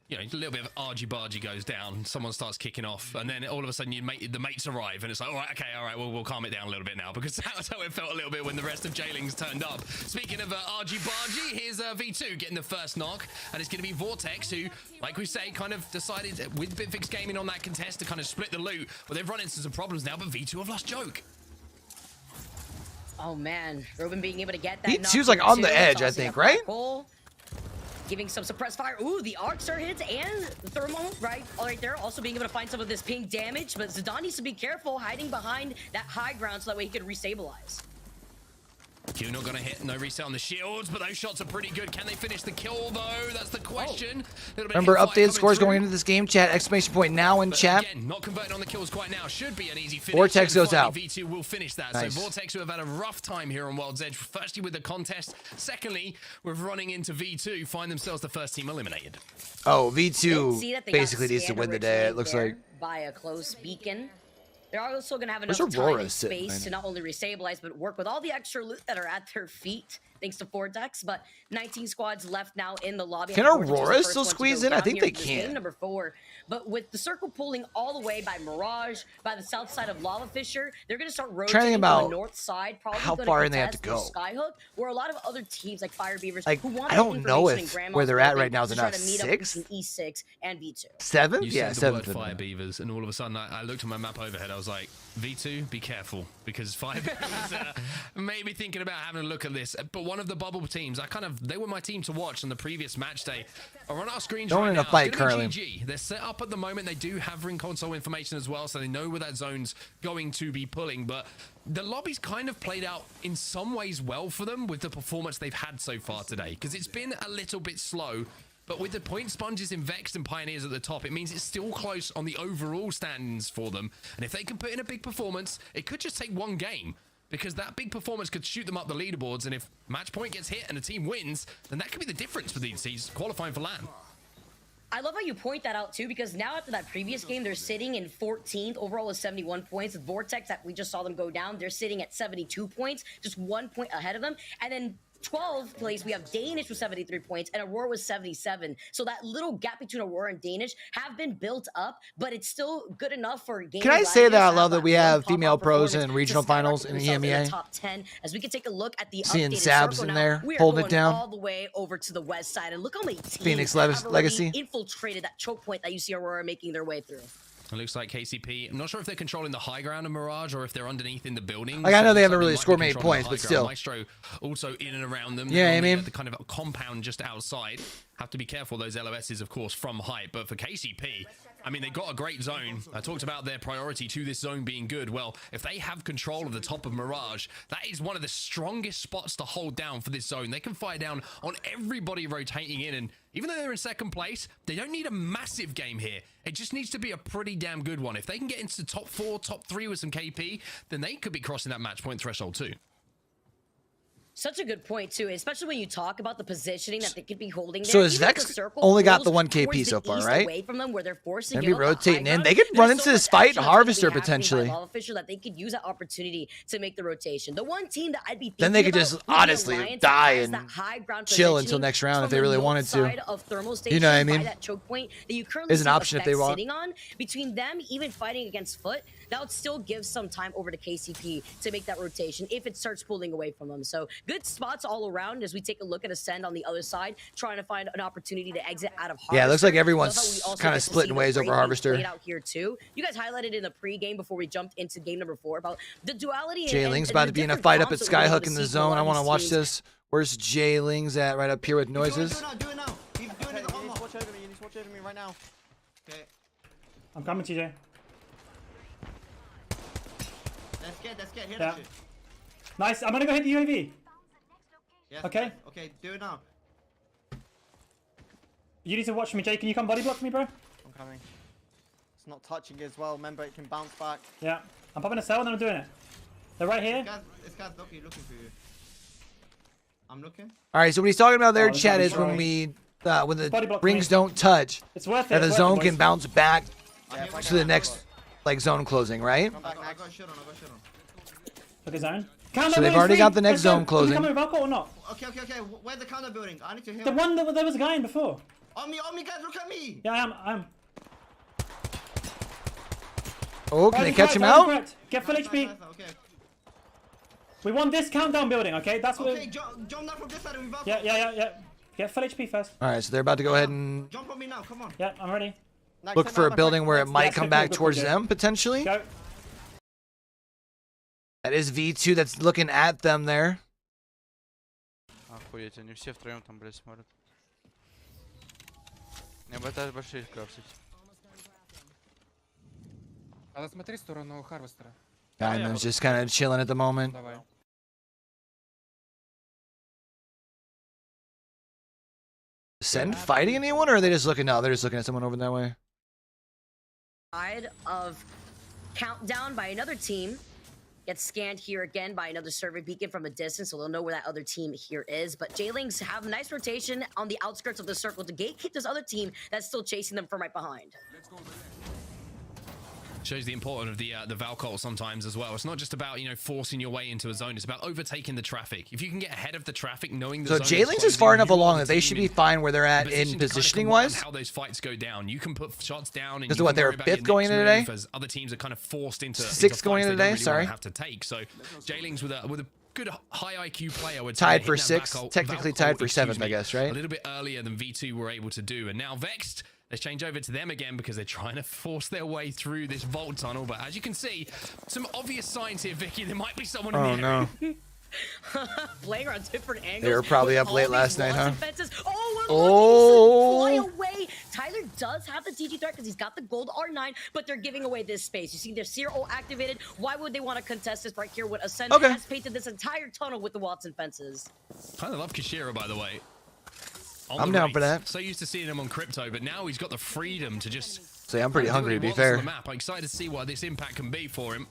you know, a little bit of argy-bargy goes down, someone starts kicking off, and then all of a sudden the mates arrive, and it's like, all right, we'll calm it down a little bit now, because that's how it felt a little bit when the rest of J-Lings turned up. Speaking of argy-bargy, here's V2 getting the first knock, and it's going to be Vortex, who, like we say, kind of decided with Bitfix Gaming on that contest to kind of split the loot. Well, they've run into some problems now, but V2 have lost Joke. Oh man, Ruben being able to get that. V2's like on the edge, I think, right? Giving some suppressed fire. Ooh, the arc star hits and the thermal, right there. Also being able to find some of this ping damage, but Zidane needs to be careful hiding behind that high ground so that way he can restabilize. Q not gonna hit, no reset on the shields, but those shots are pretty good. Can they finish the kill though? That's the question. Remember, updated scores going into this game. Chat, exclamation point now in chat. Again, not converting on the kills quite now. Should be an easy finish. Vortex goes out. V2 will finish that. Nice. So Vortex, who have had a rough time here on World's Edge. Firstly with the contest. Secondly, with running into V2, find themselves the first team eliminated. Oh, V2 basically needs to win the day, it looks like. By a close beacon. They're also going to have enough Where's time Aurora and sitting, space to not only restabilize, but work with all the extra loot that are at their feet, thanks to Vortex. But 19 squads left now in the lobby. Can Aurora still squeeze in? I think they can. Game number 4. But with the circle pulling all the way by Mirage, by the south side of Lava Fisher, they're going to start rotating on the north side. Probably how far in they have to go. Skyhook, where a lot of other teams like Fire Beavers, like, who want I don't know if where they're at right now is enough. 6? E6 and V2. 7? You Yeah, said 7. the word Fire Beavers, and all of a sudden I looked at my map overhead. I was like, V2, be careful, because Fire Beavers may be thinking about having a look at this. But one of the bubble teams, they were my team to watch on the previous match day, are on our screens right now. In a fight currently. GG. They're set up at the moment. They do have ring console information as well, so they know where that zone's going to be pulling. But the lobby's kind of played out in some ways well for them with the performance they've had so far today, because it's been a little bit slow. But with the point sponges in Vexed and Pioneers at the top, it means it's still close on the overall standings for them. And if they can put in a big performance, it could just take one game, because that big performance could shoot them up the leaderboards. And if match point gets hit and a team wins, then that could be the difference for these teams qualifying for LAN. I love how you point that out too, because now after that previous game, they're sitting in 14th overall with 71 points. With Vortex, that we just saw them go down, they're sitting at 72 points, just 1 point ahead of them. And then 12th place, we have Danish with 73 points and Aurora with 77. So that little gap between Aurora and Danish have been built up, but it's still good enough for game. Can I say that I love that we have female pros in regional finals in the EMEA? Top 10. As we can take a look at the seeing updated Sabs circle in now, there, we are holding going it down. all the way over to the west side, and look how many teams Phoenix have already Legacy infiltrated that choke point that you see Aurora making their way through. It looks like KCP. I'm not sure if they're controlling the high ground of Mirage or if they're underneath in the building. Like, I know they haven't really scored many points, but still. Maestro also in and around them. Yeah, I mean, the kind of compound just outside. Have to be careful those LOSs, of course, from height. But for KCP, I mean, they got a great zone. I talked about their priority to this zone being good. Well, if they have control of the top of Mirage, that is one of the strongest spots to hold down for this zone. They can fire down on everybody rotating in, and even though they're in second place, they don't need a massive game here. It just needs to be a pretty damn good one. If they can get into the top 4, top 3 with some KP, then they could be crossing that match point threshold too. Such a good point too, especially when you talk about the positioning that they could be holding there. So has Vex only got the 1 KP so far, right? Away from them where they're forcing maybe rotating in. They could run into this fight, Harvester potentially. Fisher that they could use that opportunity to make the rotation. The one team that I'd be then they could just honestly die and chill until next round if they really wanted to. You know what I mean? That choke point that you currently is an option if they want. Sitting on between them, even fighting against Foot. that would still give some time over to KCP to make that rotation if it starts pulling away from them. So good spots all around as we take a look at Ascend on the other side, trying to find an opportunity to exit out of Harvester. Yeah, it looks like everyone's kind of splitting ways over Harvester. Out here too. You guys highlighted in the pre-game before we jumped into game number 4 about the duality. Jayling's about to be in a fight up at Skyhook in the zone. I want to watch this. Where's Jayling's at? Right up here with noises. Do it now. Keep doing it. You need to watch over me. You need to watch over me right now. Okay. I'm coming, TJ. Let's get. Hit Yeah. that shit. Nice. I'm gonna go hit the UAV. Yes, Okay. Okay, do it now. You need to watch me, Jay. Can you come body block me, bro? I'm coming. It's not touching as well. Remember, it can bounce back. Yeah. I'm popping a cell and then I'm doing it. They're right here. This guy's looking for you. I'm looking. All right, so what he's talking about there, Oh, chat, is sorry. when the Body block rings me. don't touch, It's worth it. that the it's zone worth it, can boys. bounce back Yeah, to the next like zone closing, right? Come back next. I got shit on. Look at zone. Counter So they've building's already free. got the next Let's go. zone closing. Can you come with alcohol or not? Okay. Where's the counter building? I need to heal. The one that there was a guy in before. On me, guys. Look at me. Yeah, I am. Oh, can they Right, catch him right, out? right. Get full HP. Okay. We want this countdown building, okay? That's what. Okay, jump down from this side and we back. Yeah. Get full HP first. All right, so they're about to go ahead and Jump on me now. Come on. Yeah, I'm ready. look for a building where it might Yes, come good back call, towards good. them, potentially. Go. That is V2 that's looking at them there. Охуеть, они все втроем там, блядь, смотрят. Не хватает больших крафтить. Надо смотреть в сторону Харвестера. Diamond's just kind of chilling at the moment. Давай. Ascend fighting anyone, or are they just looking? No, they're just looking at someone over that way. Side of countdown by another team. Gets scanned here again by another survey beacon from a distance, so they'll know where that other team here is. But Jaylings have a nice rotation on the outskirts of the circle to gatekeep this other team that's still chasing them from right behind. Shows the importance of the Valcol sometimes as well. It's not just about, forcing your way into a zone. It's about overtaking the traffic. If you can get ahead of the traffic, knowing the So zone Jaylings is far enough along that they should be fine where they're at in position to kind of positioning command wise. how those fights go down. You can put shots down, and Because you what, can they were worry about fifth your going next into today? move as other teams are kind of forced into Sixth going fights into they today, don't really sorry. wanna have to take. So Jaylings with a good high IQ player would Tied for sixth, technically tied for seventh, I guess, right? A little bit earlier than V2 were able to do, and now Vexed. Let's change over to them again because they're trying to force their way through this vault tunnel. But as you can see, some obvious signs here, Vicky. There might be someone in Oh the no. Playing on different angles. They were probably with up all late these last night, walls huh? and fences. Oh, Oh. fly away. Tyler does have the TG threat because he's got the gold R9, but they're giving away this space. You see their Zero activated. Why would they want to contest this right here with Ascend has painted this entire tunnel with the Watson fences? Kind of love Kashira, by the way. I'm down for that. So used to seeing him on crypto, but now he's got the freedom to just See, I'm pretty do what hungry, he to be wants on fair. the map. I'm excited to see what this impact can be for him.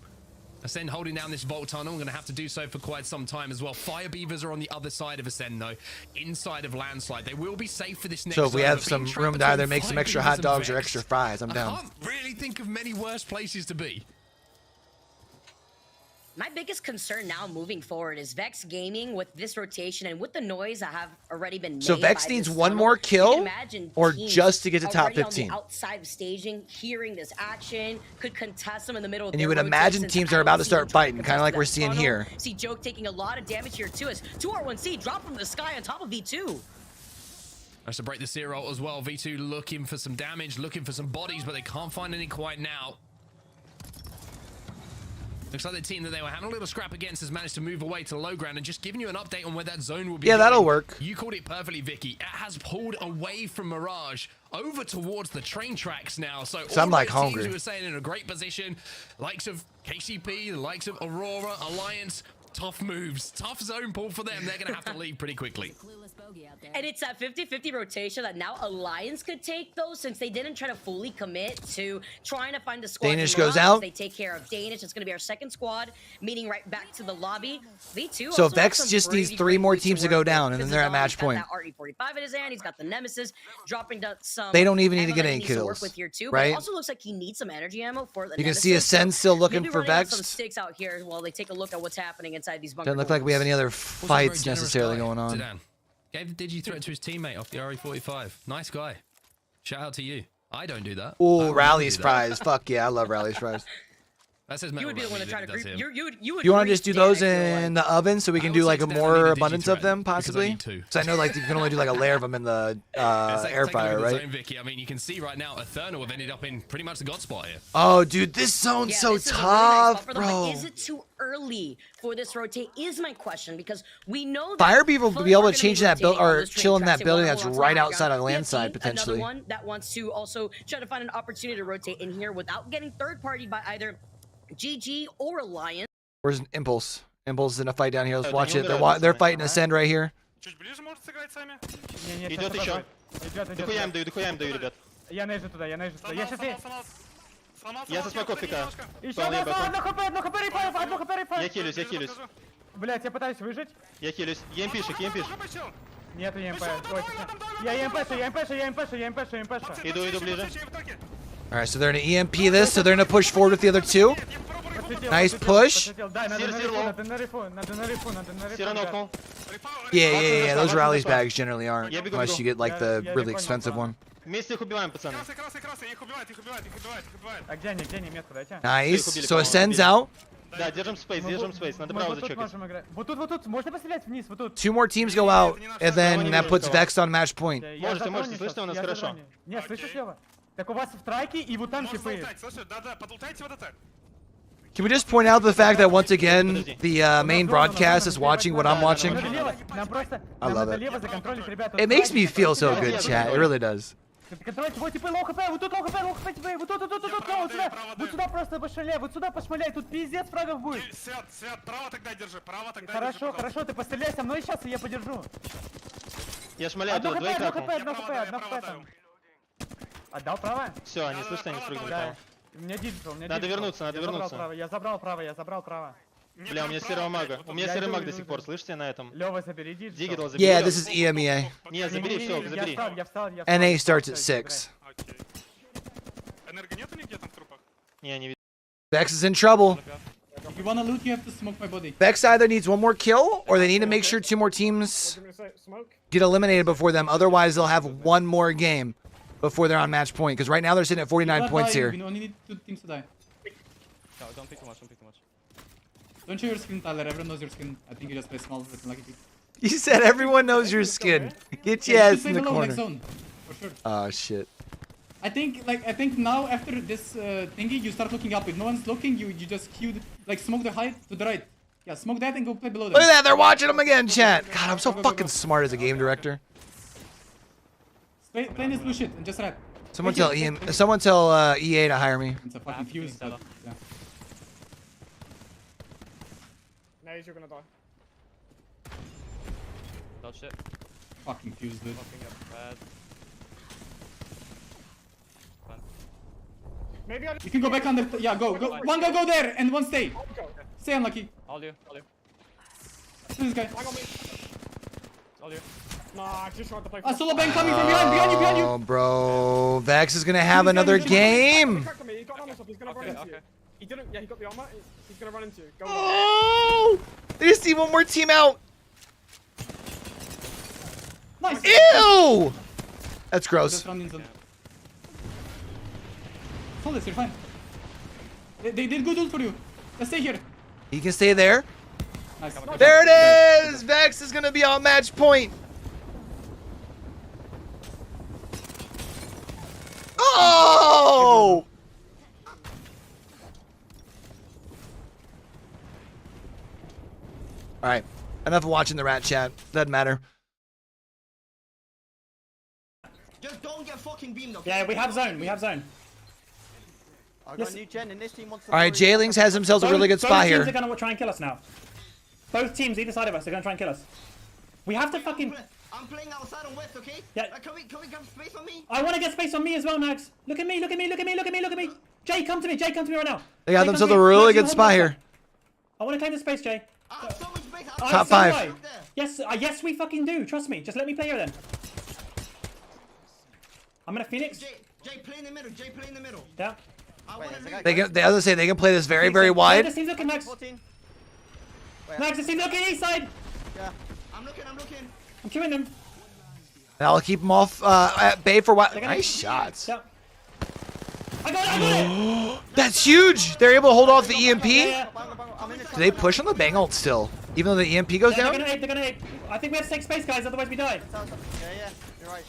Ascend holding down this vault tunnel. Going to have to do so for quite some time as well. Fire Beavers are on the other side of Ascend, though, inside of Landslide. They will be safe for this next So if we zone, have but some being room trapped to either between make some Fire extra Beavers hot and dogs or Vex, extra fries, I'm I down. can't really think of many worse places to be. My biggest concern now moving forward is Vex Gaming with this rotation and with the noise that have already been made. So Vex by needs this one tunnel. more You kill can imagine or teams just to get to top already 15. On the outside of staging, hearing this action, could contest them in the middle of And their you would imagine rotations. teams I are about don't to see start them trying fighting, to kind of like contest we're that seeing tunnel. here. See Joke taking a lot of damage here too as 2R1C drop from the sky on top of V2. Has to break the Zero as well. V2 looking for some damage, looking for some bodies, but they can't find any quite now. Looks like the team that they were having a little scrap against has managed to move away to low ground, and just giving you an update on where that zone will be. Yeah, that'll going. work. You called it perfectly, Vicky. It has pulled away from Mirage over towards the train tracks now. So all I'm like those teams hungry. who were saying in a great position, likes of KCP, the likes of Aurora, Alliance, tough moves, tough zone pull for them. They're going to have to leave pretty quickly. And it's that 50-50 rotation that now Alliance could take, though, since they didn't try to fully commit to trying to find the squad. Danish from goes Mirage. out. They take care of Danish. It's going to be our second squad, meeting right back to the lobby. V2 So also Vex has some just needs pretty 3 great more ways teams to work go with. down, and then they're at He's match got point. that RE45 in his hand. He's got the Nemesis, dropping down some. They don't even need to ammo get that he any needs to work kills, with here too, right? But it also looks like he needs some energy ammo for the You can Nemesis. see Ascend So still looking maybe for running out some Vexed. sticks out here while they take a look at what's happening inside these bunker Doesn't look like we have any other Also a fights very generous necessarily guy, going on. Zidane. Gave the digi threat to his teammate off the RE45. Nice guy. Shout out to you. I don't do that. Ooh, I would Rally's never do that. fries. Fuck yeah, I love Rally's fries. That says You would be the one to try to does creep. him. You would You want to grease just do the those egg, you're in the oven so we can do like a definitely more the abundance of Digitron, them, because I possibly? need two. Because I know like you can only do like a layer of them in the air fryer, right? Zone, Vicky. I mean, you can see right now, Eternal have ended up in pretty much the god spot here. Oh, dude, this zone's so this is a really nice tough, spot for them, bro. but is it too early for this rotate? Is my question, because we know that Firebeaver will Flood be able are to gonna change be that build rotating on or those train chill in tracks. that They building wanna that's hold on to right the high outside ground. of the land PFT, side potentially. Another one that wants to also try to find an opportunity to rotate in here without getting third-partied by either GG or Alliance. Where's Impulse? Impulse is in a fight down here. Let's watch it. They're fighting Ascend right here. Чуть ближе может сыграть сами. Идет еще. Дохуя им даю, ребят. Я нейжу туда, я нейжу туда. Я сейчас есть. Я со смоков фика. Еще одно хп, одно хп рейф. Я хилюсь. Блять, я пытаюсь выжить. Я хилюсь. EMP-шик. Нету EMP. Я EMP-шу. Иду ближе. All right, so they're going to EMP this, so they're going to push forward with the other two. Nice push. Yeah. Those rallies bags generally aren't, unless you get like the really expensive one. Вместе их убиваем, пацаны. Nice. So Ascend's out. Да, держим спейс. Надо браво зачекать. Вот тут, можно пострелять вниз, вот тут. 2 more teams go out, and then that puts Vex on match point. Можете, слышите, у нас хорошо. Не, слышишь, Лева? Так у вас в трайке и вот там типы. Can we just point out the fact that once again the main broadcast is watching what I'm watching? I love it. It makes me feel so good, chat. It really does. Контролите, вот типы, лоу хп, вот тут лоу хп, типы, вот тут, вот сюда просто пошаляй, вот сюда пошмаляй, тут пиздец фрагов будет. Свят, право тогда держи, Хорошо, ты постреляй со мной сейчас, и я подержу. Я шмаляю туда, двоих ракнул. Одно хп там. Отдал право? Все, они слышат, они спрыгнули право. У меня диджитал, Надо вернуться. Я забрал право. Бля, у меня серого мага. У меня серый маг до сих пор, слышите, на этом? Лёва, забери диджитал. Дигитал забери. Yeah, this is EMEA. Не, забери, все, забери. Я встал. NA starts at 6. Энерго нету нигде там в трупах? Не видно. Vex is in trouble. If you wanna loot, you have to smoke my body. Vex either needs 1 more kill, or they need to make sure 2 more teams get eliminated before them. Otherwise, they'll have 1 more game before they're on match point. Because right now they're sitting at 49 points here. We only need 2 teams to die. No, don't pick too much. Don't show your skin, Tyler. Everyone knows your skin. I think you just play small with lucky people. You said everyone knows your skin. Get your ass in the corner. Zone, for sure. Oh shit. I think now after this thingy, you start looking up. If no one's looking, you just queued, like smoke the height to the right. Yeah, smoke that and go play below them. Look at that, they're watching them again, chat. God, I'm so fucking smart as a game director. Play this blue shit and just rap. Someone tell EA to hire me. It's a fucking fuse. But, yeah. Now you're gonna die. Dodge it. Fucking fuse, dude. Maybe you can go back under. Yeah, go. One go there, and one stay. Stay unlucky. All you. This guy. All you. Nah, I just want to play. A solo bang coming from behind you. Oh, bro. Vex is gonna have another game. He got armor stuff. He's gonna run into you. He didn't. Yeah, he got the armor. He's gonna run into you. Go. Oh! They just need 1 more team out. Nice. Ew! That's gross. Hold this, you're fine. They did good ult for you. Let's stay here. He can stay there. Nice. There it is! Vex is gonna be on match point. Oh! Alright. Enough of watching the rat chat. Doesn't matter. Just don't get fucking beamed, okay? Yeah, we have zone. I got a new gen and this team wants to. Alright, J-Lings has themselves a really good spot here. Both teams are gonna try and kill us now. Both teams, either side of us, are gonna try and kill us. We have to fucking. I'm playing outside on west, okay? Yeah. Can we get space on me? I want to get space on me as well, Max. Look at me. Jay, come to me right now. They got themselves a really good spot here. I want to claim the space, Jay. Top 5. Yes, we fucking do. Trust me. Just let me play here then. I'm gonna Phoenix. Jay, play in the middle. Yeah. They can play this very, very wide. This team's looking, Max. Max, this team's looking east side. Yeah. I'm looking. I'm queuing them. I'll keep them off at bay for a while. Nice shots. Yeah. I got it! That's huge. They're able to hold off the EMP. Yeah, Do they push on the bang ult still, even though the EMP goes They're down? gonna ape, they're gonna ape. I think we have to take space, guys, otherwise we die. Yeah, you're right.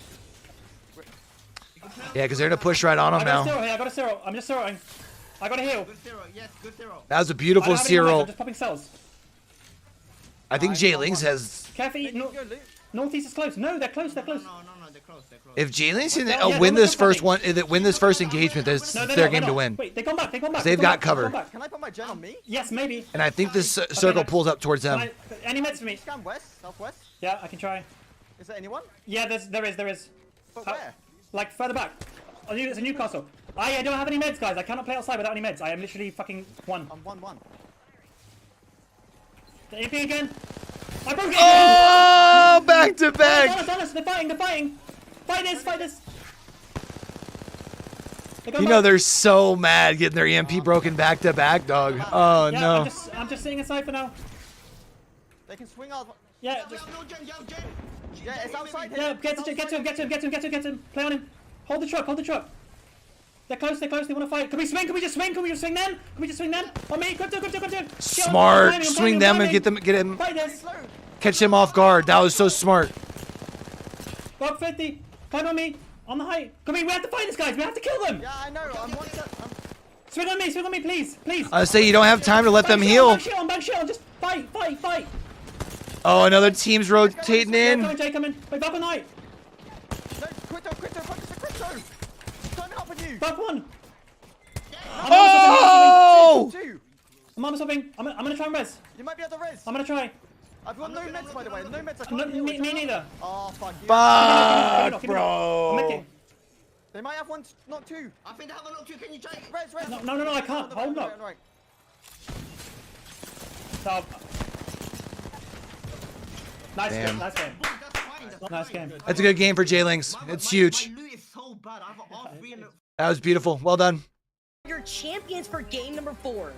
Yeah, because they're gonna push right on I him got a now. zero here, I got a zero. I'm just zeroing. I got a heal. That was a beautiful I don't have any more zero. I'm just popping cells. I think J-Lings has. Careful, Northeast is close. No, they're close, they're close. If J-Lings can Yeah, win they're this first defending. one, win this first engagement, that's No, they're their not, game they're to not. win. Wait, they come back, they come back. They've they got come cover. back. Can I put my gen on me? Yes, maybe. And I think this circle pulls up towards them. Any meds for me? Scan west, southwest. Yeah, I can try. Is there anyone? Yeah, there is. But where? Like further back. Oh, it's a Newcastle. I don't have any meds, guys. I cannot play outside without any meds. I am literally fucking one. I'm 1-1. The AP again. I broke it. Oh, back to back. Dallas, they're fighting. Fight this. You know they're so mad getting their EMP broken back to back, dog. Oh Yeah, no. I'm just sitting inside for now. They can swing out. Yeah. Yeah, it's outside Yeah, here. get to him. Play on him. Hold the truck. They're close, they want to fight. Can we just swing them? On me, good to. Smart. Swing them and get him. Fight this. Catch him off guard. That was so smart. Rock 50. Climb on me. On the height. We have to fight these guys. We have to kill them. Yeah, I know. I'm one set. Swing on me, please. I say you don't have time to let them heal. Back shield. Just fight. Oh, another team's rotating in. Jay, come in. Wait, back on height. No, Quito, focus on Quito. Don't help with you. Back one. Oh! I'm armor swapping. I'm gonna try and res. You might be at the res. I'm gonna try. I've got no meds, by the way. No meds. I No, can't heal. me neither. Oh, fuck you. Fuck, I'm bro. making. They might have one, not two. I think they have a knock two. Can you take? Res. No, I can't. Hold up. Right. So, nice Damn. Nice game. That's a good game for J-Lings. It's huge. That was beautiful. Well done. Your champions for game number 4.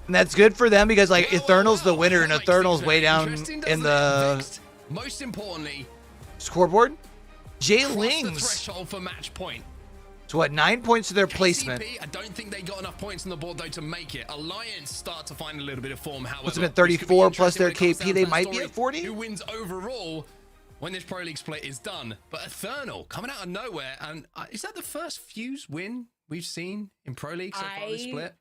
And that's good for them because like Eternal's the winner and Eternal's way down in the most importantly scoreboard. the J-Lings. threshold for match point. So what, 9 points to their placement. KCP, I don't think they got enough points on the board though to make it. Alliance start to find a little bit of form. However, Puts them at this could be 34 plus interesting their when it comes KP. down They to that might be story. at 40. Who wins overall when this Pro League split is done? But Eternal coming out of nowhere, and is that the first Fuse win we've seen in Pro League so far this split?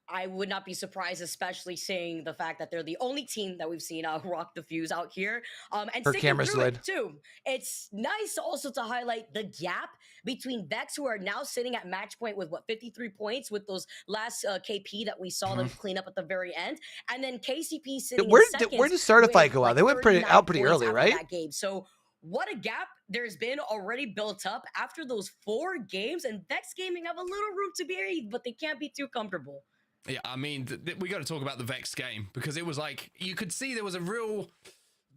I would not be surprised, especially seeing the fact that they're the only team that we've seen rock the Fuse out here. And Her sticking camera's through slid. it too. It's nice also to highlight the gap between Vex, who are now sitting at match point with 53 points with those last KP that we saw them clean up at the very end, and then KCP sitting Where in seconds did Certified with, go out? They went 39 out pretty points early, after right? that game. So what a gap there's been already built up after those 4 games, and Vex Gaming have a little room to breathe, but they can't be too comfortable. Yeah, I mean, we got to talk about the Vex game because it was like you could see there was a real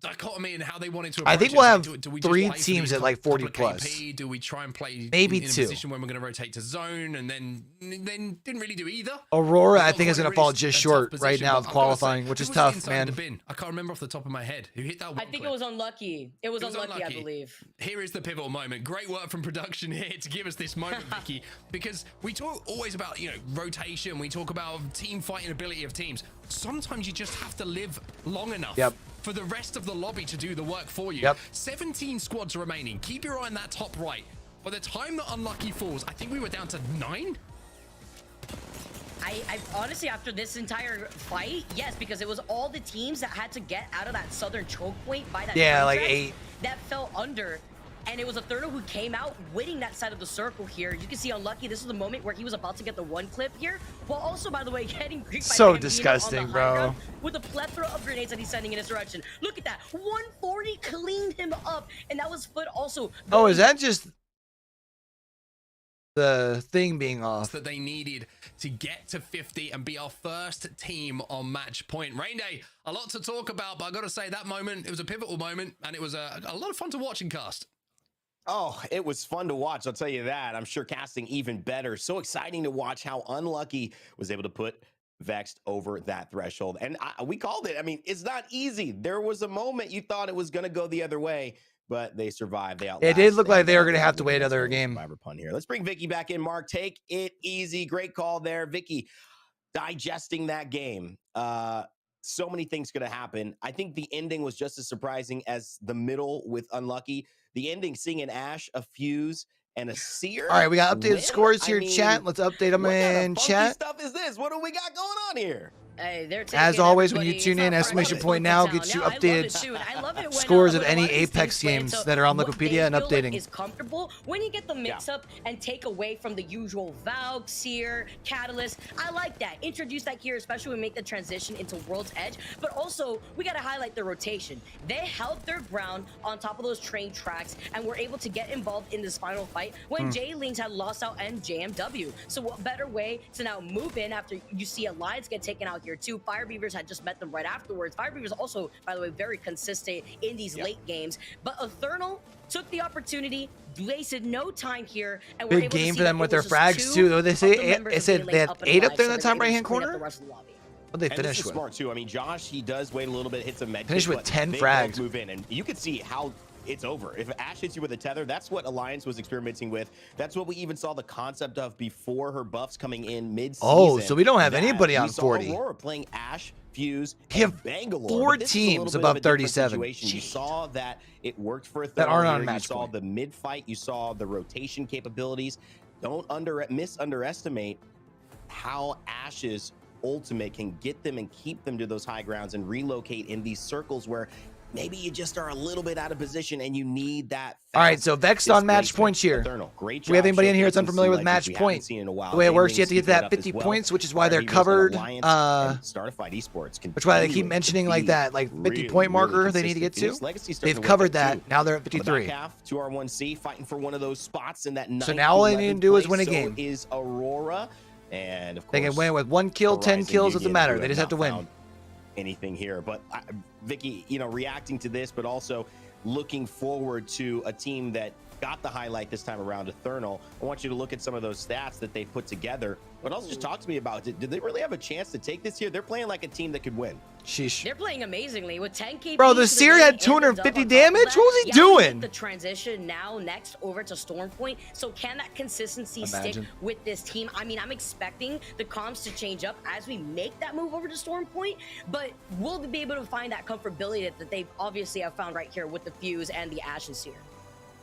dichotomy in how they wanted to approach I think it. we'll Like, have do we just 3 play for teams these at like couple 40 of plus. KP? Do we try and play Maybe in a 2. position when we're going to rotate to zone, and then didn't really do either? Aurora, We I got think, is quite going a to fall really just tough short right position, now but of I've gotta qualifying, say, which who is was tough, inside man. the bin? I can't remember off the top of my head who hit that one. I think it was unlucky. It was unlucky, I believe. Here is the pivotal moment. Great work from production here to give us this moment, Vicky, because we talk always about, rotation. We talk about team fighting ability of teams. Sometimes you just have to live long enough for the rest of the lobby to do the work for you. 17 squads remaining. Keep your eye on that top right. By the time that Unlucky falls, I think we were down to 9. I honestly, after this entire fight, yes, because it was all the teams that had to get out of that southern choke point by that like contract 8 that fell under. And it was Eternal who came out winning that side of the circle here. You can see Unlucky, this is the moment where he was about to get the 1 clip here, while also, by the way, getting greeted by So Bambino disgusting, on the bro. high ground with a plethora of grenades that he's sending in his direction. Look at that, 140 cleaned him up, and that was Foot also. Oh, is that just the thing being off? That they needed to get to 50 and be our first team on match point. Rain Day, a lot to talk about, but I got to say that moment, it was a pivotal moment, and it was a lot of fun to watch and cast. Oh, it was fun to watch, I'll tell you that. I'm sure casting even better. So exciting to watch how Unlucky was able to put Vexed over that threshold. And we called it. I mean, it's not easy. There was a moment you thought it was going to go the other way, but they survived. They It did look like they were going to have to wait another game. Survivor pun here. Let's bring Vicky back in. Mark, take it easy. Great call there, Vicky. Digesting that game. So many things could have happened. I think the ending was just as surprising as the middle with Unlucky. The ending, seeing an Ash, a Fuse, and a Seer. All right, we got updated win? scores here, I mean, chat. Let's update them what kind in of funky chat. stuff is this? What do we got going on here? Hey, they're As taking always, when you everybody. tune in, It's not exclamation right. point now gets you I love it updated too, and I love it when, scores of when a any lot these Apex teams play. games So that are on what they Wikipedia and feel like updating. is comfortable when you get the mix up and take away from the usual Valk, Seer, Catalyst. I like that. Introduce that here, especially when we make the transition into World's Edge. But also, we got to highlight the rotation. They held their ground on top of those train tracks and were able to get involved in this final fight when J Links had lost out and JMW. So what better way to now move in after you see Alliance get taken out here too? Fire Beavers had just met them right afterwards. Fire Beavers also, by the way, very consistent in these late games. But Eternal took the opportunity, wasted no time here, and were Big able to game see for them that with it their was just frags two too. They of say the members of said J they had Links up and 8 up alive, there in so the they're top able right to hand clean up corner. the rest of the lobby. What they And finish this is with? smart too. I mean, Josh, he does wait a little bit, hits a med. Finished kit, with but 10 they frags. both move in, and you can see how it's over. If Ash hits you with a tether, that's what Alliance was experimenting with. That's what we even saw the concept of before her buffs coming in mid-season. Oh, so we don't have That anybody on we saw 40. Aurora playing Ash, Fuse, We have and Bangalore. 4 But this is a little teams bit of above a different 37. situation. You saw that it worked for That aren't on You match saw point. the mid-fight. You saw the rotation capabilities. Don't underestimate how Ash's ultimate can get them and keep them to those high grounds and relocate in these circles where maybe you just are a little bit out of position and you need that. All right, so Vexed on match points here. Great Do we have job anybody in here that's showcasing unfamiliar with some match legends we point? haven't seen in a while. The way it works, you have Gaming to get to that keeping it up 50 as well. points, which is why they're Fire Beavers and covered. Alliance and Startified Esports Which is why they keep continuing mentioning to like be that, like 50 really, point marker really they need to get consistent. to. Phoenix Legacy's starting They've to covered wake up, that. too. Now they're at On the 53. back half, 2R1C fighting for one of those spots in that 9th, now all they need to 11th do is place. win a So game. is Aurora, and of course They can win with 1 kill, 10 Horizon kills, doesn't Union, matter. who They just have to not win. found anything here. But Vicky, you know, reacting to this, but also looking forward to a team that got the highlight this time around, Eternal. I want you to look at some of those stats that they put together, but also just talk to me about it. Did they really have a chance to take this here? They're playing like a team that could win. Sheesh. They're playing amazingly with 10 KP. Bro, the Seer had 250 damage? What was he doing? The transition now next over to Stormpoint. So can that consistency stick Imagine. with this team? I mean, I'm expecting the comms to change up as we make that move over to Stormpoint, but we'll be able to find that comfortability that they obviously have found right here with the Fuse and the Ash and Seer.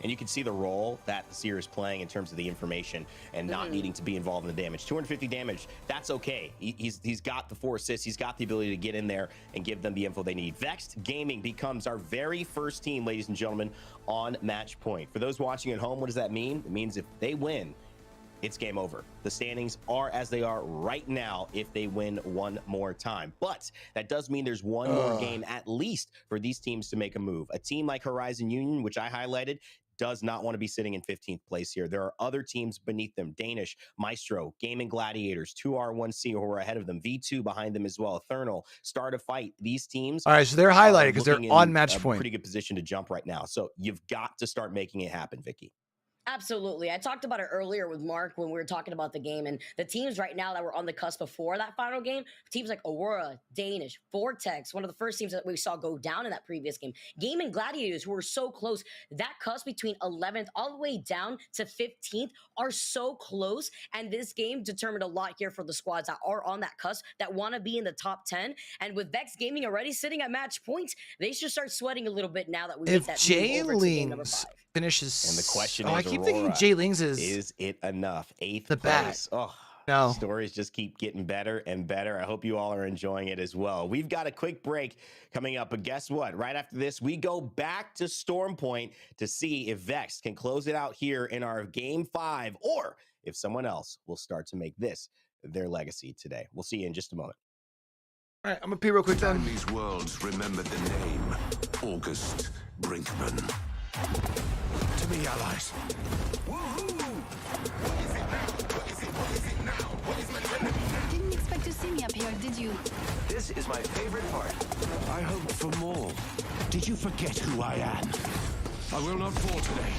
And you can see the role that the Seer is playing in terms of the information and not needing to be involved in the damage. 250 damage, that's okay. He's got the 4 assists. He's got the ability to get in there and give them the info they need. Vexed Gaming becomes our very first team, ladies and gentlemen, on match point. For those watching at home, what does that mean? It means if they win, it's game over. The standings are as they are right now if they win one more time. But that does mean there's one more game at least for these teams to make a move. A team like Horizon Union, which I highlighted, does not want to be sitting in 15th place here. There are other teams beneath them. Danish, Maestro, Gaming Gladiators, 2R1C who are ahead of them. V2 behind them as well. Eternal, Start a Fight. These teams. All right, so they're highlighted because they're looking on in match a point. Pretty good position to jump right now. So you've got to start making it happen, Vicky. Absolutely. I talked about it earlier with Mark when we were talking about the game, and the teams right now that were on the cusp before that final game, teams like Aurora, Danish, Vortex, one of the first teams that we saw go down in that previous game, Gaming Gladiators, who were so close, that cusp between 11th all the way down to 15th are so close, and this game determined a lot here for the squads that are on that cusp that want to be in the top 10, and with Vex Gaming already sitting at match points, they should start sweating a little bit now that we make that move over to game number 5. Finishes. And the question is, I keep Aurora, thinking J Lings is it enough? 8th the place. bat. Oh, no. Stories just keep getting better and better. I hope you all are enjoying it as well. We've got a quick break coming up, but guess what? Right after this, we go back to Stormpoint to see if Vex can close it out here in our game 5, or if someone else will start to make this their legacy today. We'll see you in just a moment. All right, I'm gonna pee real quick then. These worlds remembered the name August Brinkman. To me, allies. Didn't expect to see me up here, did you? This is my favorite part. I hoped for more. Did you forget who I am? I will not fall today.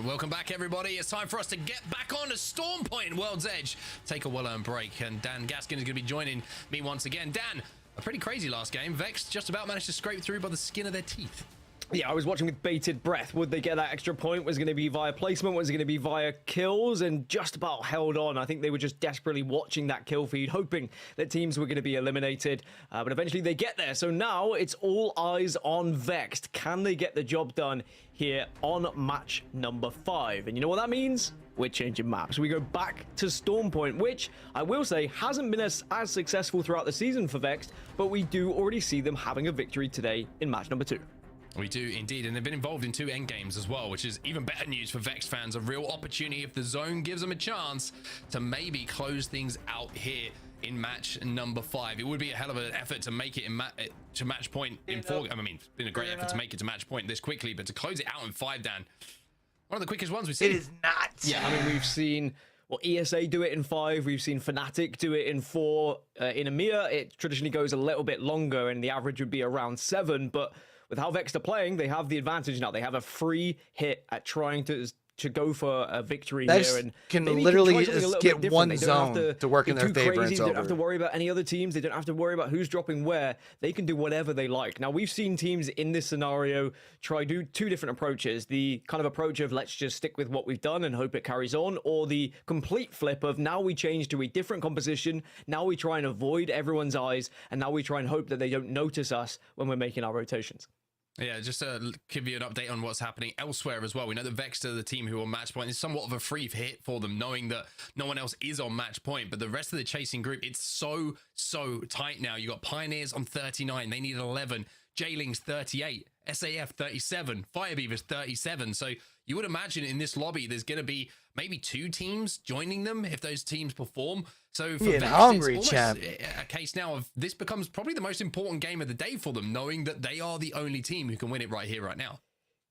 Welcome back, everybody. It's time for us to get back on to Storm Point, World's Edge. Take a well-earned break, and Dan Gaskin is going to be joining me once again. Dan, a pretty crazy last game. Vex just about managed to scrape through by the skin of their teeth. Yeah, I was watching with bated breath. Would they get that extra point? Was it going to be via placement? Was it going to be via kills? And just about held on. I think they were just desperately watching that kill feed, hoping that teams were going to be eliminated. But eventually they get there. So now it's all eyes on Vexed. Can they get the job done here on match number 5? And you know what that means? We're changing maps. We go back to Storm Point, which I will say hasn't been as successful throughout the season for Vexed, but we do already see them having a victory today in match number 2. We do indeed, and they've been involved in 2 endgames as well, which is even better news for Vex fans. A real opportunity if the zone gives them a chance to maybe close things out here in match number 5. It would be a hell of an effort to make it to match point in 4. I mean, it's been a great effort to make it to match point this quickly, but to close it out in 5, Dan, one of the quickest ones we've seen. It is not. Yeah, I mean, we've seen ESA do it in 5. We've seen Fnatic do it in 4. In EMEA, it traditionally goes a little bit longer, and the average would be around 7, but with how Vex are playing, they have the advantage now. They have a free hit at trying to go for a victory here, and can literally just get one zone to work in their favor. They don't have to worry about any other teams. They don't have to worry about who's dropping where. They can do whatever they like. Now, we've seen teams in this scenario try do 2 different approaches. The kind of approach of let's just stick with what we've done and hope it carries on, or the complete flip of now we change to a different composition. Now we try and avoid everyone's eyes, and now we try and hope that they don't notice us when we're making our rotations. Yeah, just to give you an update on what's happening elsewhere as well. We know that Vex are the team who are on match point. It's somewhat of a free hit for them, knowing that no one else is on match point. But the rest of the chasing group, it's so tight now. You got Pioneers on 39. They need 11. Jailing's 38. SAF 37. Firebeavers 37. So you would imagine in this lobby, there's going to be maybe 2 teams joining them if those teams perform. So for Vex, hungry, it's champ. a case now of this becomes probably the most important game of the day for them, knowing that they are the only team who can win it right here, right now.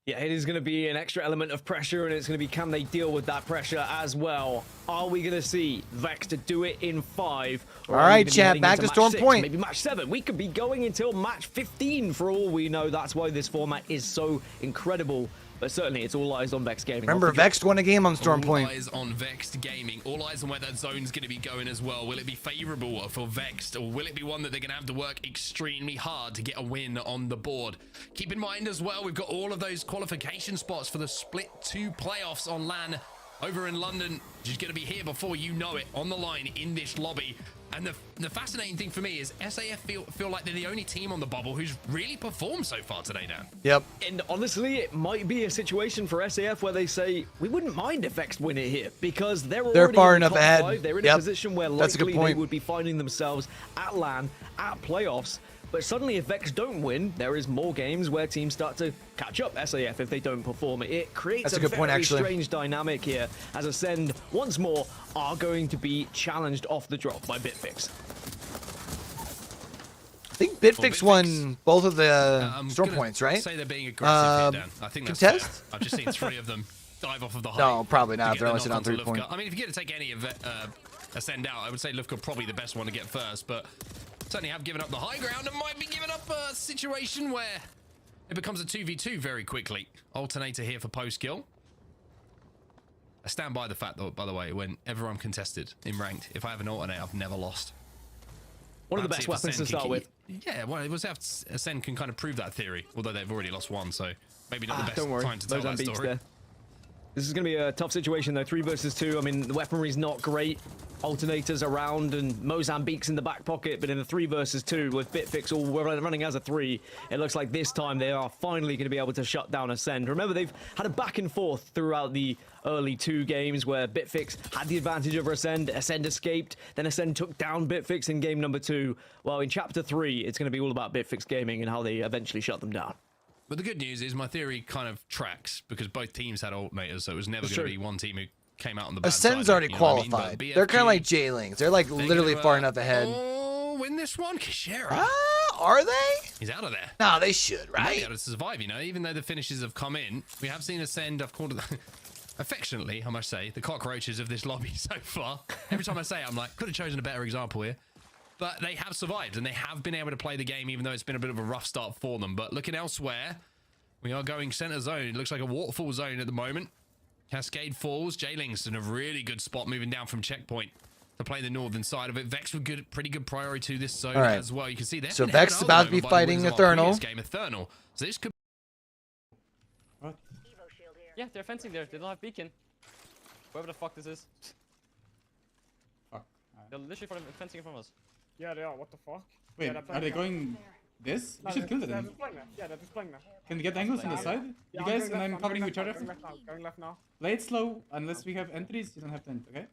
Yeah, it is going to be an extra element of pressure, and it's going to be, can they deal with that pressure as well? Are we going to see Vex to do it in 5? All right, chat, back to Storm Point. Maybe match 7. We could be going until match 15 for all we know. That's why this format is so incredible. But certainly, it's all eyes on Vex Gaming. Remember, Vex won a game on Storm Point. All eyes on Vex Gaming. All eyes on where that zone's going to be going as well. Will it be favorable for Vex, or will it be one that they're going to have to work extremely hard to get a win on the board? Keep in mind as well, we've got all of those qualification spots for the Split 2 playoffs on LAN over in London. Just going to be here before you know it, on the line in this lobby. And the fascinating thing for me is SAF feel like they're the only team on the bubble who's really performed so far today, Dan. Yep. And honestly, it might be a situation for SAF where they say, we wouldn't mind if Vex win it here, because they're already far in the enough top ahead. 5. They're in a position where That's a good likely point. they would be finding themselves at LAN, at playoffs. But suddenly, if Vex don't win, there is more games where teams start to catch up SAF if they don't perform. It creates That's a good point, very actually. strange dynamic here, as Ascend, once more, are going to be challenged off the drop by Bitfix. I think Bitfix won both of the Storm Points, right? Say they're being aggressive here, Dan. I think that's fair. contest? I've just seen 3 of them dive off of the height. No, probably not. to get They're the only sitting knock on 3 onto point. Lufka. I mean, if you get to take any of Ascend out, I would say Lufka probably the best one to get first, but certainly have given up the high ground and might be giving up a situation where it becomes a 2v2 very quickly. Alternator here for post-kill. I stand by the fact, though, by the way, whenever I'm contested in ranked, if I have an alternate, I've never lost. One of the best weapons to start with. Yeah, well, it was have Ascend can kind of prove that theory, although they've already lost 1, so maybe not the best Don't worry, time to tell that story. there. This is going to be a tough situation, though. 3 versus 2. I mean, the weaponry's not great. Alternators around and Mozambique's in the back pocket, but in a 3 versus 2 with Bitfix all running as a 3, it looks like this time they are finally going to be able to shut down Ascend. Remember, they've had a back and forth throughout the early 2 games where Bitfix had the advantage over Ascend. Ascend escaped, then Ascend took down Bitfix in game number 2. Well, in chapter 3, it's going to be all about Bitfix Gaming and how they eventually shut them down. But the good news is my theory kind of tracks because both teams had alternators, so it was never going to be one team who came out on the bad Ascend's side, already you know what I mean? qualified. But They're kind of BFG, like Jailings. They're like literally far enough ahead. Oh, win this one, Kishera. Are they? He's out of there. No, they should, He might right? be able to survive, you know, even though the finishes have come in. We have seen Ascend, I've called it affectionately, I must say, the cockroaches of this lobby so far. Every time I say it, I'm like, could have chosen a better example here. But they have survived, and they have been able to play the game, even though it's been a bit of a rough start for them. But looking elsewhere, we are going center zone. It looks like a waterfall zone at the moment. Cascade falls. J-Ling's in a really good spot moving down from checkpoint to play the northern side of it. Vex with pretty good priority to this zone as well. You can see that. So Vex is about to be fighting Eternal. So this could. What? Yeah, they're fencing there. They don't have beacon. Whoever the fuck this is. Fuck. They're literally fencing in front of us. Yeah, they are. What the fuck? Wait, Yeah, are they going this? We should kill them. They're just playing there. Yeah, they're just playing there. Can we get angles on the side? Yeah, You guys, going and left, I'm covering each going other. left now, going left now. Play it slow, unless we have entries, you don't have to enter, okay?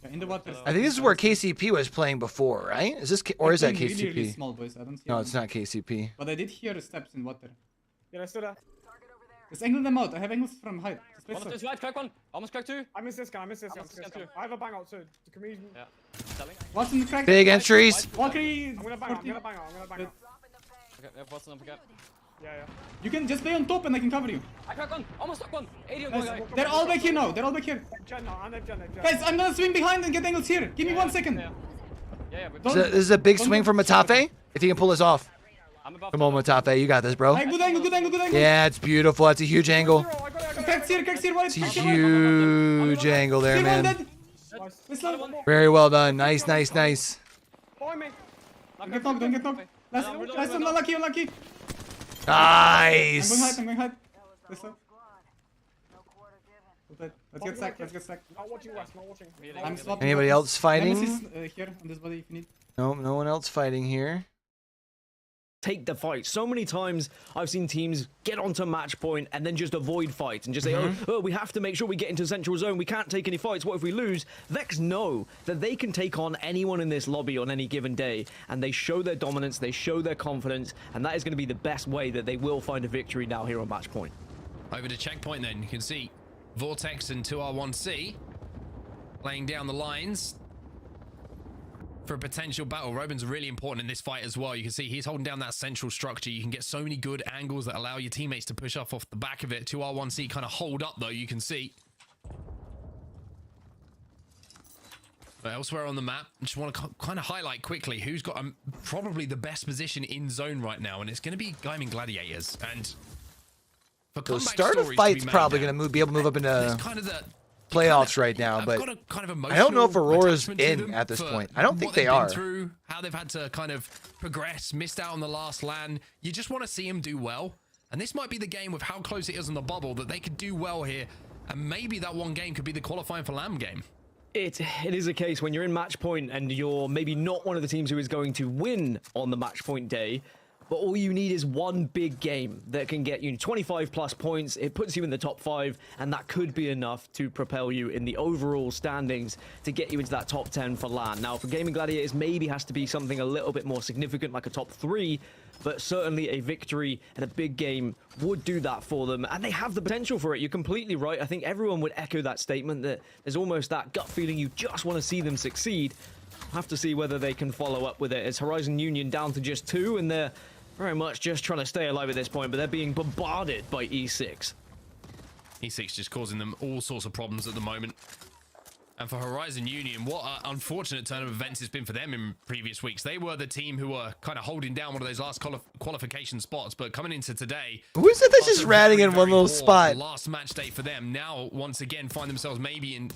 Yeah, in the water. I think this is where KCP was playing before, right? Is this or is that KCP? Really, really small, boys. I don't see No, them. it's not KCP. But I did hear steps in water. Yeah, they're still there. Just angle them out. I have angles from height. Just play One slow. of right, crack one. Almost crack two. I missed this guy. I missed this guy. I have a bang out too. Can we... Yeah. Selling. Watson the crack. Big entries. Valkyrie. I'm gonna bang out. I'm gonna bang out. Okay, yeah, Watson up again. Yeah. You can just play on top and I can cover you. I crack one. Almost stuck one. 80 on Nice. guy. They're all back here now. They're all back here. Gen now. I'm Gen. Guys, I'm gonna swing behind and get angles here. Give me 1 second. Yeah. This is a big swing from Matafe. If he can pull this off. I'm above. Come on, Matafe. You got this, bro. Hey, good angle. Yeah, it's beautiful. That's a huge angle. Cracks here, white. It's a huge angle there, man. Very well done. Nice. Follow me. Don't get knocked. Last one, unlucky. Nice. I'm going hide. Play slow. Let's get stacked. Not watching West, not watching. I'm swapping. Anybody else fighting? Here on this body if you need. No one else fighting here. Take the fight. So many times I've seen teams get onto match point and then just avoid fights and just say, oh, we have to make sure we get into central zone. We can't take any fights. What if we lose? Vex know that they can take on anyone in this lobby on any given day, and they show their dominance, they show their confidence, and that is going to be the best way that they will find a victory now here on match point. Over to checkpoint then. You can see Vortex and 2R1C laying down the lines for a potential battle. Robin's really important in this fight as well. You can see he's holding down that central structure. You can get so many good angles that allow your teammates to push off the back of it. 2R1C kind of hold up though, you can see. But elsewhere on the map, I just want to kind of highlight quickly who's got probably the best position in zone right now, and it's going to be Gaming Gladiators. And So start of fight's probably going to be able to move up into kind of the playoffs right now, but I don't know if Aurora's in at this point. I don't think they are. Through how they've had to kind of progress, missed out on the last LAN. You just want to see them do well, and this might be the game with how close it is on the bubble that they could do well here, and maybe that one game could be the qualifying for LAM game. It is a case when you're in match point and you're maybe not one of the teams who is going to win on the match point day, but all you need is one big game that can get you 25 plus points. It puts you in the top 5, and that could be enough to propel you in the overall standings to get you into that top 10 for LAN. Now, for Gaming Gladiators, maybe has to be something a little bit more significant, like a top 3, but certainly a victory and a big game would do that for them, and they have the potential for it. You're completely right. I think everyone would echo that statement that there's almost that gut feeling you just want to see them succeed. Have to see whether they can follow up with it. As Horizon Union down to just 2, and they're very much just trying to stay alive at this point, but they're being bombarded by E6. E6 just causing them all sorts of problems at the moment. And for Horizon Union, what an unfortunate turn of events it's been for them in previous weeks. They were the team who were kind of holding down one of those last qualification spots, but coming into today... Who is it that's just ratting in one little spot? Last match day for them. Now, once again, find themselves maybe in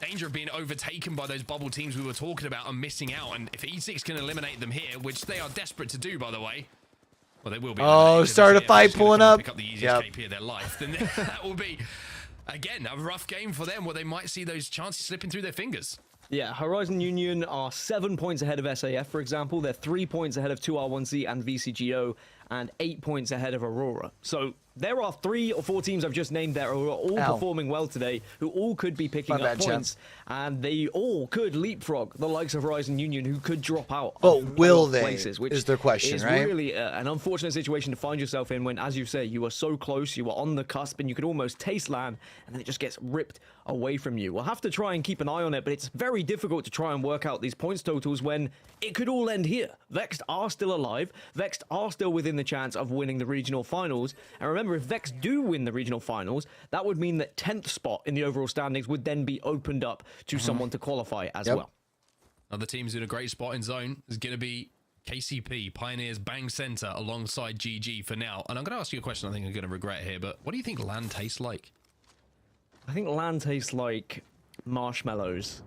danger of being overtaken by those bubble teams we were talking about and missing out. And if E6 can eliminate them here, which they are desperate to do, by the way, well, they will be. Oh, start a fight pulling up. Pick up the easiest KP of their life. Then that will be, again, a rough game for them where they might see those chances slipping through their fingers. Yeah, Horizon Union are 7 points ahead of SAF, for example. They're 3 points ahead of 2R1C and VCGO, and 8 points ahead of Aurora. So there are 3 or 4 teams I've just named there who are all performing well today, who all could be picking up points, and they all could leapfrog the likes of Horizon Union, who could drop out. But will they? Places, which is their question, is right? Really an unfortunate situation to find yourself in when, as you say, you are so close, you are on the cusp, and you could almost taste LAN, and then it just gets ripped away from you. We'll have to try and keep an eye on it, but it's very difficult to try and work out these points totals when it could all end here. Vexed are still alive. Vexed are still within the chance of winning the regional finals. And remember, if Vex do win the regional finals, that would mean that 10th spot in the overall standings would then be opened up to someone to qualify as well. Other teams in a great spot in zone is going to be KCP, Pioneers, Bang Center alongside GG for now. And I'm going to ask you a question I think I'm going to regret here, but what do you think land tastes like? I think land tastes like marshmallows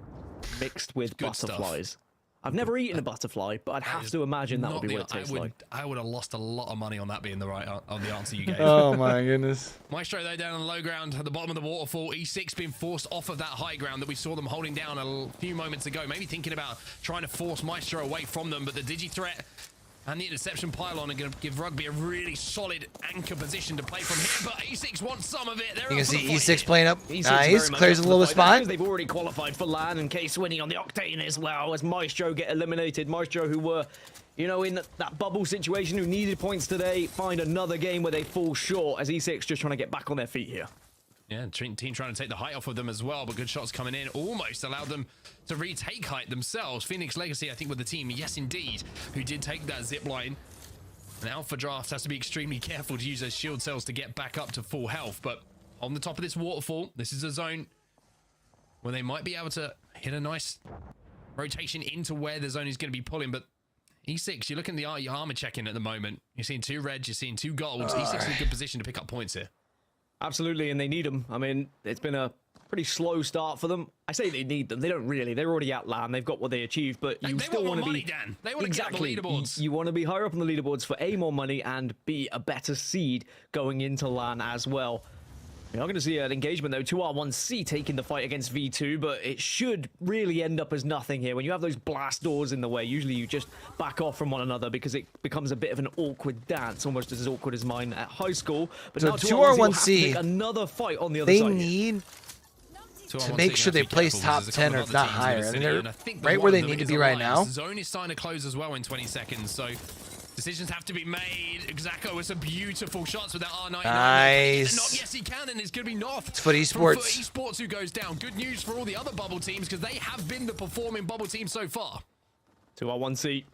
mixed with Good butterflies. stuff. I've never eaten a butterfly, but I'd have to imagine that would be what it tastes like. I would have lost a lot of money on that being the right on the answer you gave. Oh my goodness. Maestro though down on the low ground at the bottom of the waterfall. E6 being forced off of that high ground that we saw them holding down a few moments ago. Maybe thinking about trying to force Maestro away from them, but the digi threat and the interception pylon are going to give Rugby a really solid anchor position to play from here, but E6 wants some of it. You can see E6 playing up. Nice. Clears a little spot. They've already qualified for LAN, and Case winning on the Octane as well as Maestro get eliminated. Maestro, who were, you know, in that bubble situation, who needed points today, find another game where they fall short as E6 just trying to get back on their feet here. Yeah, team trying to take the height off of them as well, but good shots coming in almost allowed them to retake height themselves. Phoenix Legacy, I think, with the team, yes indeed, who did take that zip line. And Alpha Draft has to be extremely careful to use those shield cells to get back up to full health. But on the top of this waterfall, this is a zone where they might be able to hit a nice rotation into where the zone is going to be pulling. But E6, you're looking at the armor check-in at the moment. You're seeing 2 reds, you're seeing 2 golds. E6 is in a good position to pick up points here. Absolutely, and they need them. I mean, it's been a pretty slow start for them. I say they need them. They don't really. They're already at LAN. They've got what they achieved, but you still want to be... Dan. They want exactly. To get up the leaderboards. You want to be higher up on the leaderboards for A, more money, and B, a better seed going into LAN as well. You're not going to see an engagement, though. 2R1C taking the fight against V2, but it should really end up as nothing here. When you have those blast doors in the way, usually you just back off from one another because it becomes a bit of an awkward dance, almost as awkward as mine at high school. But so now 2R1C, another fight on the other they side. Need to make sure they place top 10 or if not higher. I mean, they're right where they need to be right now. The zone is starting to close as well in 20 seconds, so decisions have to be made. Xako with some beautiful shots with that R99. Nice. Yes, he can, and it's going to be North. It's Foot Esports. Foot Esports who goes down. Good news for all the other bubble teams because they have been the performing bubble team so far. 2R1C.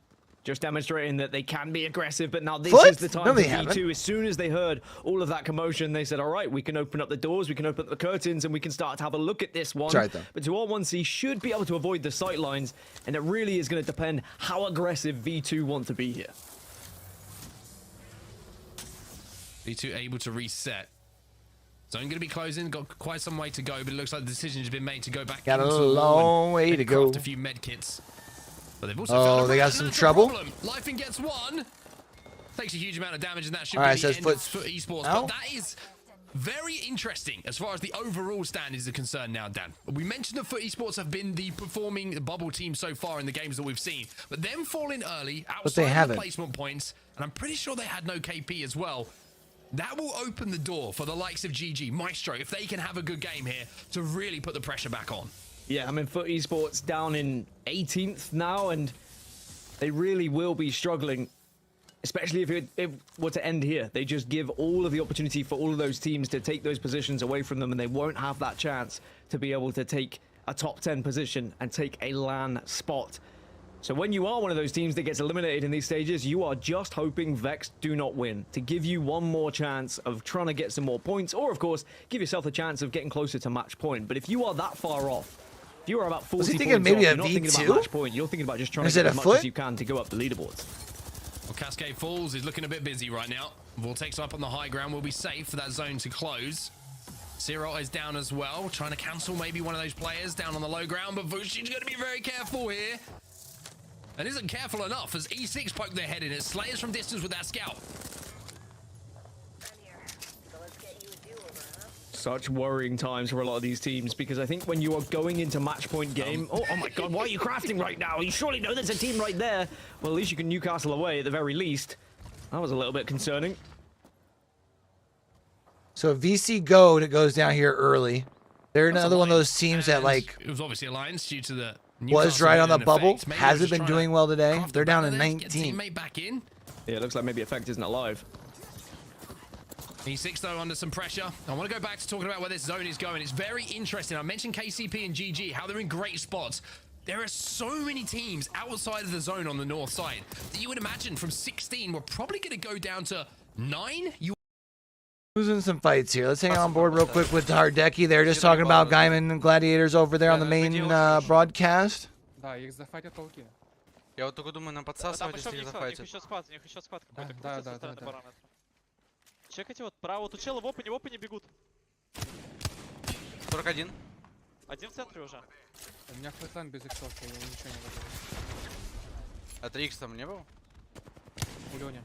Just demonstrating that they can be aggressive, but now this Foot? is the time No, for they V2. haven't. As soon as they heard all of that commotion, they said, all right, we can open up the doors, we can open up the curtains, and we can start to have a look at this one. Right, though. But 2R1C should be able to avoid the sight lines, and it really is going to depend how aggressive V2 want to be here. V2 able to reset. Zone going to be closing. Got quite some way to go, but it looks like the decision has been made to go back. Got a into the long way to go. Craft a few med kits. But they've also found a they got ration, some that's the trouble. problem. Lifing gets 1. Takes a huge amount of damage, and that should All right, be so the it's end of Foot Esports. out. But that is very interesting as far as the overall standings are concerned now, Dan. We mentioned that Foot Esports have been the performing bubble team so far in the games that we've seen, but them falling early outside of the placement points, and I'm pretty sure they had no KP as well. That will open the door for the likes of GG, Maestro, if they can have a good game here, to really put the pressure back on. Yeah, I mean, Foot Esports down in 18th now, and they really will be struggling, especially if it were to end here. They just give all of the opportunity for all of those teams to take those positions away from them, and they won't have that chance to be able to take a top 10 position and take a LAN spot. So when you are one of those teams that gets eliminated in these stages, you are just hoping Vex do not win to give you one more chance of trying to get some more points, or of course, give yourself a chance of getting closer to match point. But if you are that far off, if you are about 40 points off, maybe you're a not thinking V2? about match point, you're thinking about just trying to get as much as you can to go up the leaderboards. Well, Cascade Falls is looking a bit busy right now. Vortex up on the high ground will be safe for that zone to close. Zero is down as well, trying to cancel maybe one of those players down on the low ground, but Vushin's going to be very careful here. And isn't careful enough as E6 poke their head in it. Slayers from distance with that scout. Such worrying times for a lot of these teams, because I think when you are going into match point game... oh my god, why are you crafting right now? You surely know there's a team right there. Well, at least you can Newcastle away at the very least. That was a little bit concerning. So VC Goat, it goes down here early. They're another one of those teams that, like, It was obviously Alliance due to the... was right on the bubble. Maybe Hasn't just been trying doing well today. craft They're the down back to of this, get 19. teammate back in. Yeah, it looks like maybe Effect isn't alive. E6 though under some pressure. I want to go back to talking about where this zone is going. It's very interesting. I mentioned KCP and GG, how they're in great spots. There are so many teams outside of the zone on the north side that you would imagine from 16 we're probably going to go down to 9. Losing some fights here. Let's hang on board real quick with Hardeki. They're just talking about Gaiman and Gladiators over there on the main broadcast. Я вот только думаю, нам подсасывать, если не захватит. еще склад, у них еще склад какой-то. Да, Крутится со да, стороны да. барометра. Чекайте вот право, тут челы в опене бегут. 41. Один в центре уже. У меня хватлайн без иксов, я ничего не могу. А 3х там не был? У Лёни.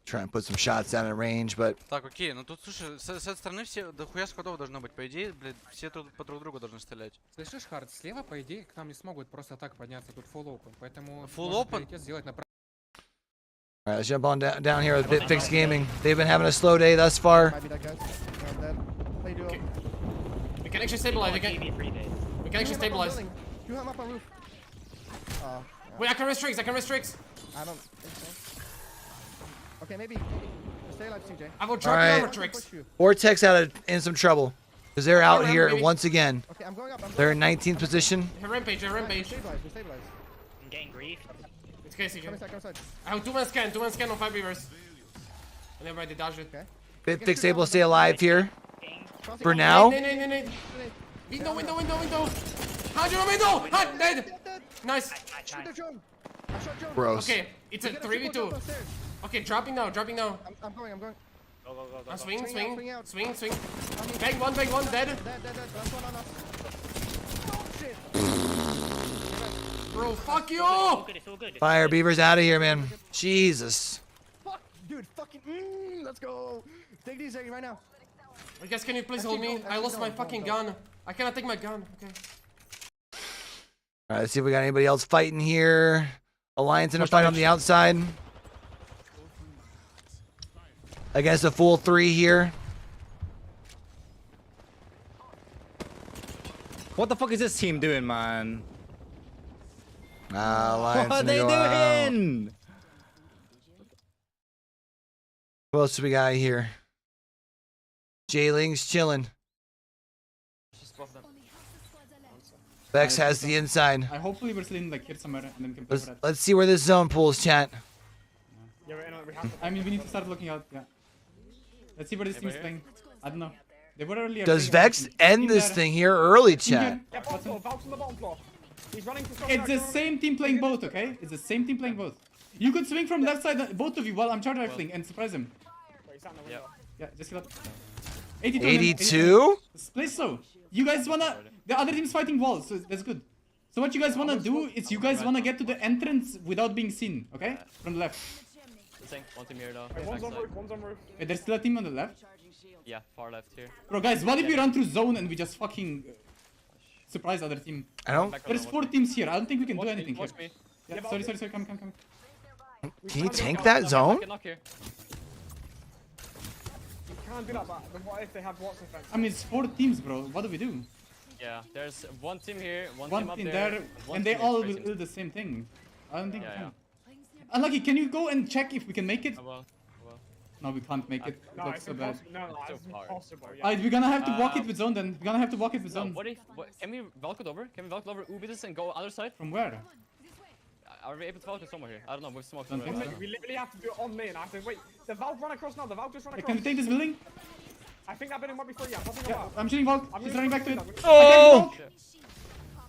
Trying to put some shots down in range, but Так, окей, ну тут, слушай, с этой стороны все, дохуя складов должно быть, по идее, блядь, все тут по друг другу должны стрелять. Слышишь, Хард, слева, по идее, к нам не смогут просто так подняться, тут full open, поэтому... Full можно open? приоритет сделать направо. all right, let's jump on down here with BitFix Gaming. They've been having a slow day thus far. Might be that guy. Yeah, I'm dead. Play duo. Okay. We can actually stabilize again. We can actually stabilize. You him up on roof. Oh. Wait, I can restrict, I can restrict. I don't think so. Okay, maybe. Stay alive, CJ. I will All drop right. your armor tricks. Vortex in some trouble because they're out here once again. Okay, I'm going up. They're in 19th position. Rampage, rampage. Stabilize, we stabilize. I'm getting griefed. It's okay, CJ. Come inside. I have 2-man scan on 5 beavers. And everybody dodge it. Okay. BitFix able to stay alive here for now. Nade. Window. 100 window! Hot, dead! Nice. Shoot the drone. I shot drone. Gross. Okay, it's a 3v2. Okay, dropping now. I'm going. Go. Swing. out. Swing. Bang one, dead. Dead. Last one on us. Oh, shit. Bro, fuck you! Fire Beavers out of here, man. Jesus. Fuck, dude, fucking. Let's go. Take these right now. You guys, can you please hold me? I lost my fucking gun. I cannot take my gun. Okay. All right, let's see if we got anybody else fighting here. Alliance in a fight on the outside. Against a full 3 here. What the fuck is this team doing, man? Alliance What are gonna they go out. doing? Who else do we got here? Jayling's chilling. Vex has the inside. Hopefully we're still in like here somewhere and then can play for that. Let's see where this zone pulls, chat. Yeah, we have to. I mean, we need to start looking out. Yeah. Let's see where this team's playing. I don't know. They were earlier. Does playing Vex end this thing here early, chat? Yeah, Valk's on the bottom floor. He's running to It's the same team playing both, okay? It's the same team playing both. You could swing from left side, both of you, while I'm charge rifling and surprise him. Yeah, just kill up. 82? 82? Play slow. You guys wanna... The other team's fighting walls, so that's good. So what you guys wanna do is you guys wanna get to the entrance without being seen, okay? From the left. One team here though. One's on roof. Wait, there's still a team on the left? Yeah, far left here. Bro, guys, what if we run through zone and we just fucking... surprise other team? I don't... There's 4 teams here. I don't think we can do anything here. Yeah, sorry. Come. Can you tank that zone? You can't do that, but what if they have Watson fence? I mean, it's 4 teams, bro. What do we do? Yeah, there's one team here, one One team up team there, there, one and they team all is will facing. do the same thing. I don't think we Yeah, can. Unlucky, can you go and check if we can make it? I will. No, we can't make it. No, That's it's so bad. impossible. No, it's impossible. Yeah. Alright, we're gonna have to walk it with zone then. We're gonna have to walk it with zone. What if... can we Valk it over? Can we Valk it over Ubi this and go other side? From where? Are we able to Valk it somewhere here? I don't know, we've smoked Don't somewhere. think so. We literally have to do it on me and I have to... Wait, the Valk run across now, the Valk just run Hey, across. can we take this building? I think that building might be free, yeah. Yeah, I'm shooting Valk. He's running back to it. Oh!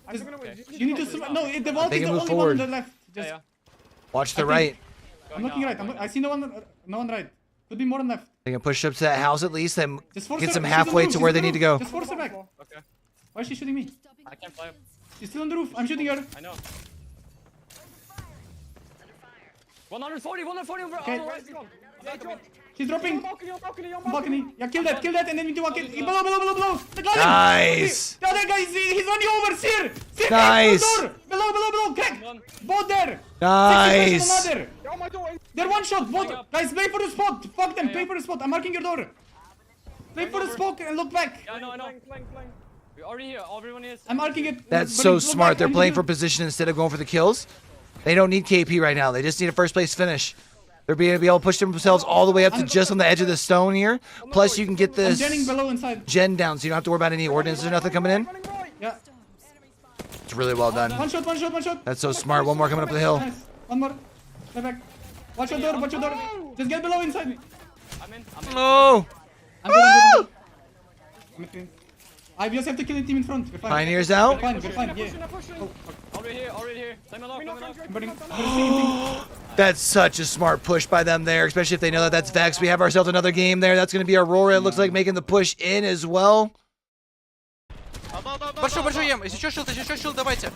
I'm still gonna win. You need to... No, the Valk They is can the move only one on forward. the left. Just... Watch the right. I'm looking right. I see no one right. Could be more on left. They can push up to that house at least and Just force get her- them she's on the halfway roof, to she's where on they the need to roof. go. Just force her back. Okay. Why is she shooting me? I can't fly. She's still on the roof. I'm shooting her. I know. 140 bro. Okay. Oh, where's he gone? Yeah, he dropped. She's dropping. Balcony. Balcony. Yeah, kill that, and then we do a kill. Below. The guy. Nice. The other guy, he's running over. Here. Nice. Below. Crack. Both there. Nice. They're one shot. Both. Guys, play for the spot. Fuck them. Play for the spot. I'm marking your door. Play for the spot and look back. Yeah, I know. We're already here. Everyone is. I'm marking it. That's But so look smart. back, They're I'm playing doing- for position instead of going for the kills. They don't need KP right now. They just need a first place finish. They're being able to push themselves all the way up to just on the edge of the stone here. Plus, you can get I'm this genning below inside. gen down, so you don't have to worry about any ordnance or nothing coming in. Yeah. It's really well done. One shot. That's so smart. One more coming up the hill. Nice. One more. Play back. Watch your door. Just get below inside. I'm in. Oh! I'm good. I just have to kill the team in front. We're fine. Pioneers out. We're fine, yeah. Already here. That's such a smart push by them there, especially if they know that that's Vex. We have ourselves another game there. That's going to be Aurora. It looks like making the push in as well. Большой ем. Если что, шил, давайте.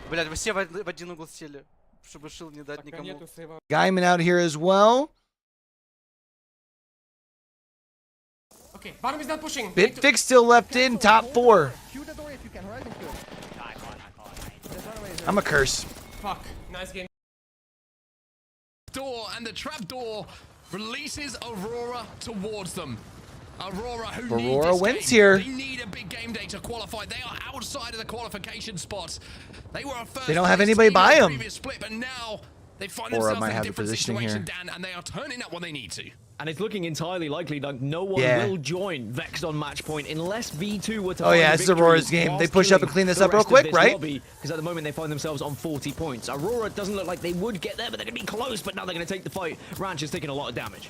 Блядь, вы все в один угол сели, чтобы шил не дать никому. Guyman out here as well. Okay, bottom is not pushing. Bitfix still left in top 4. I'm a curse. Fuck. Nice game. Door, and the trap door releases Aurora towards them. Aurora, who need this wins game. here. They need a big game day to qualify. They are outside of the qualification spots. They were a first. They don't have anybody by them. Split, but now they find Aurora themselves might in a have the different positioning situation, here. Dan, and they are turning up when they need to. And it's looking entirely likely that no one will join Vex on match point unless V2 were to Oh yeah, this is Aurora's game. They push up and clean this up real quick, right? Because at the moment they find themselves on 40 points. Aurora doesn't look like they would get there, but they're going to be close, but now they're going to take the fight. Ranch is taking a lot of damage.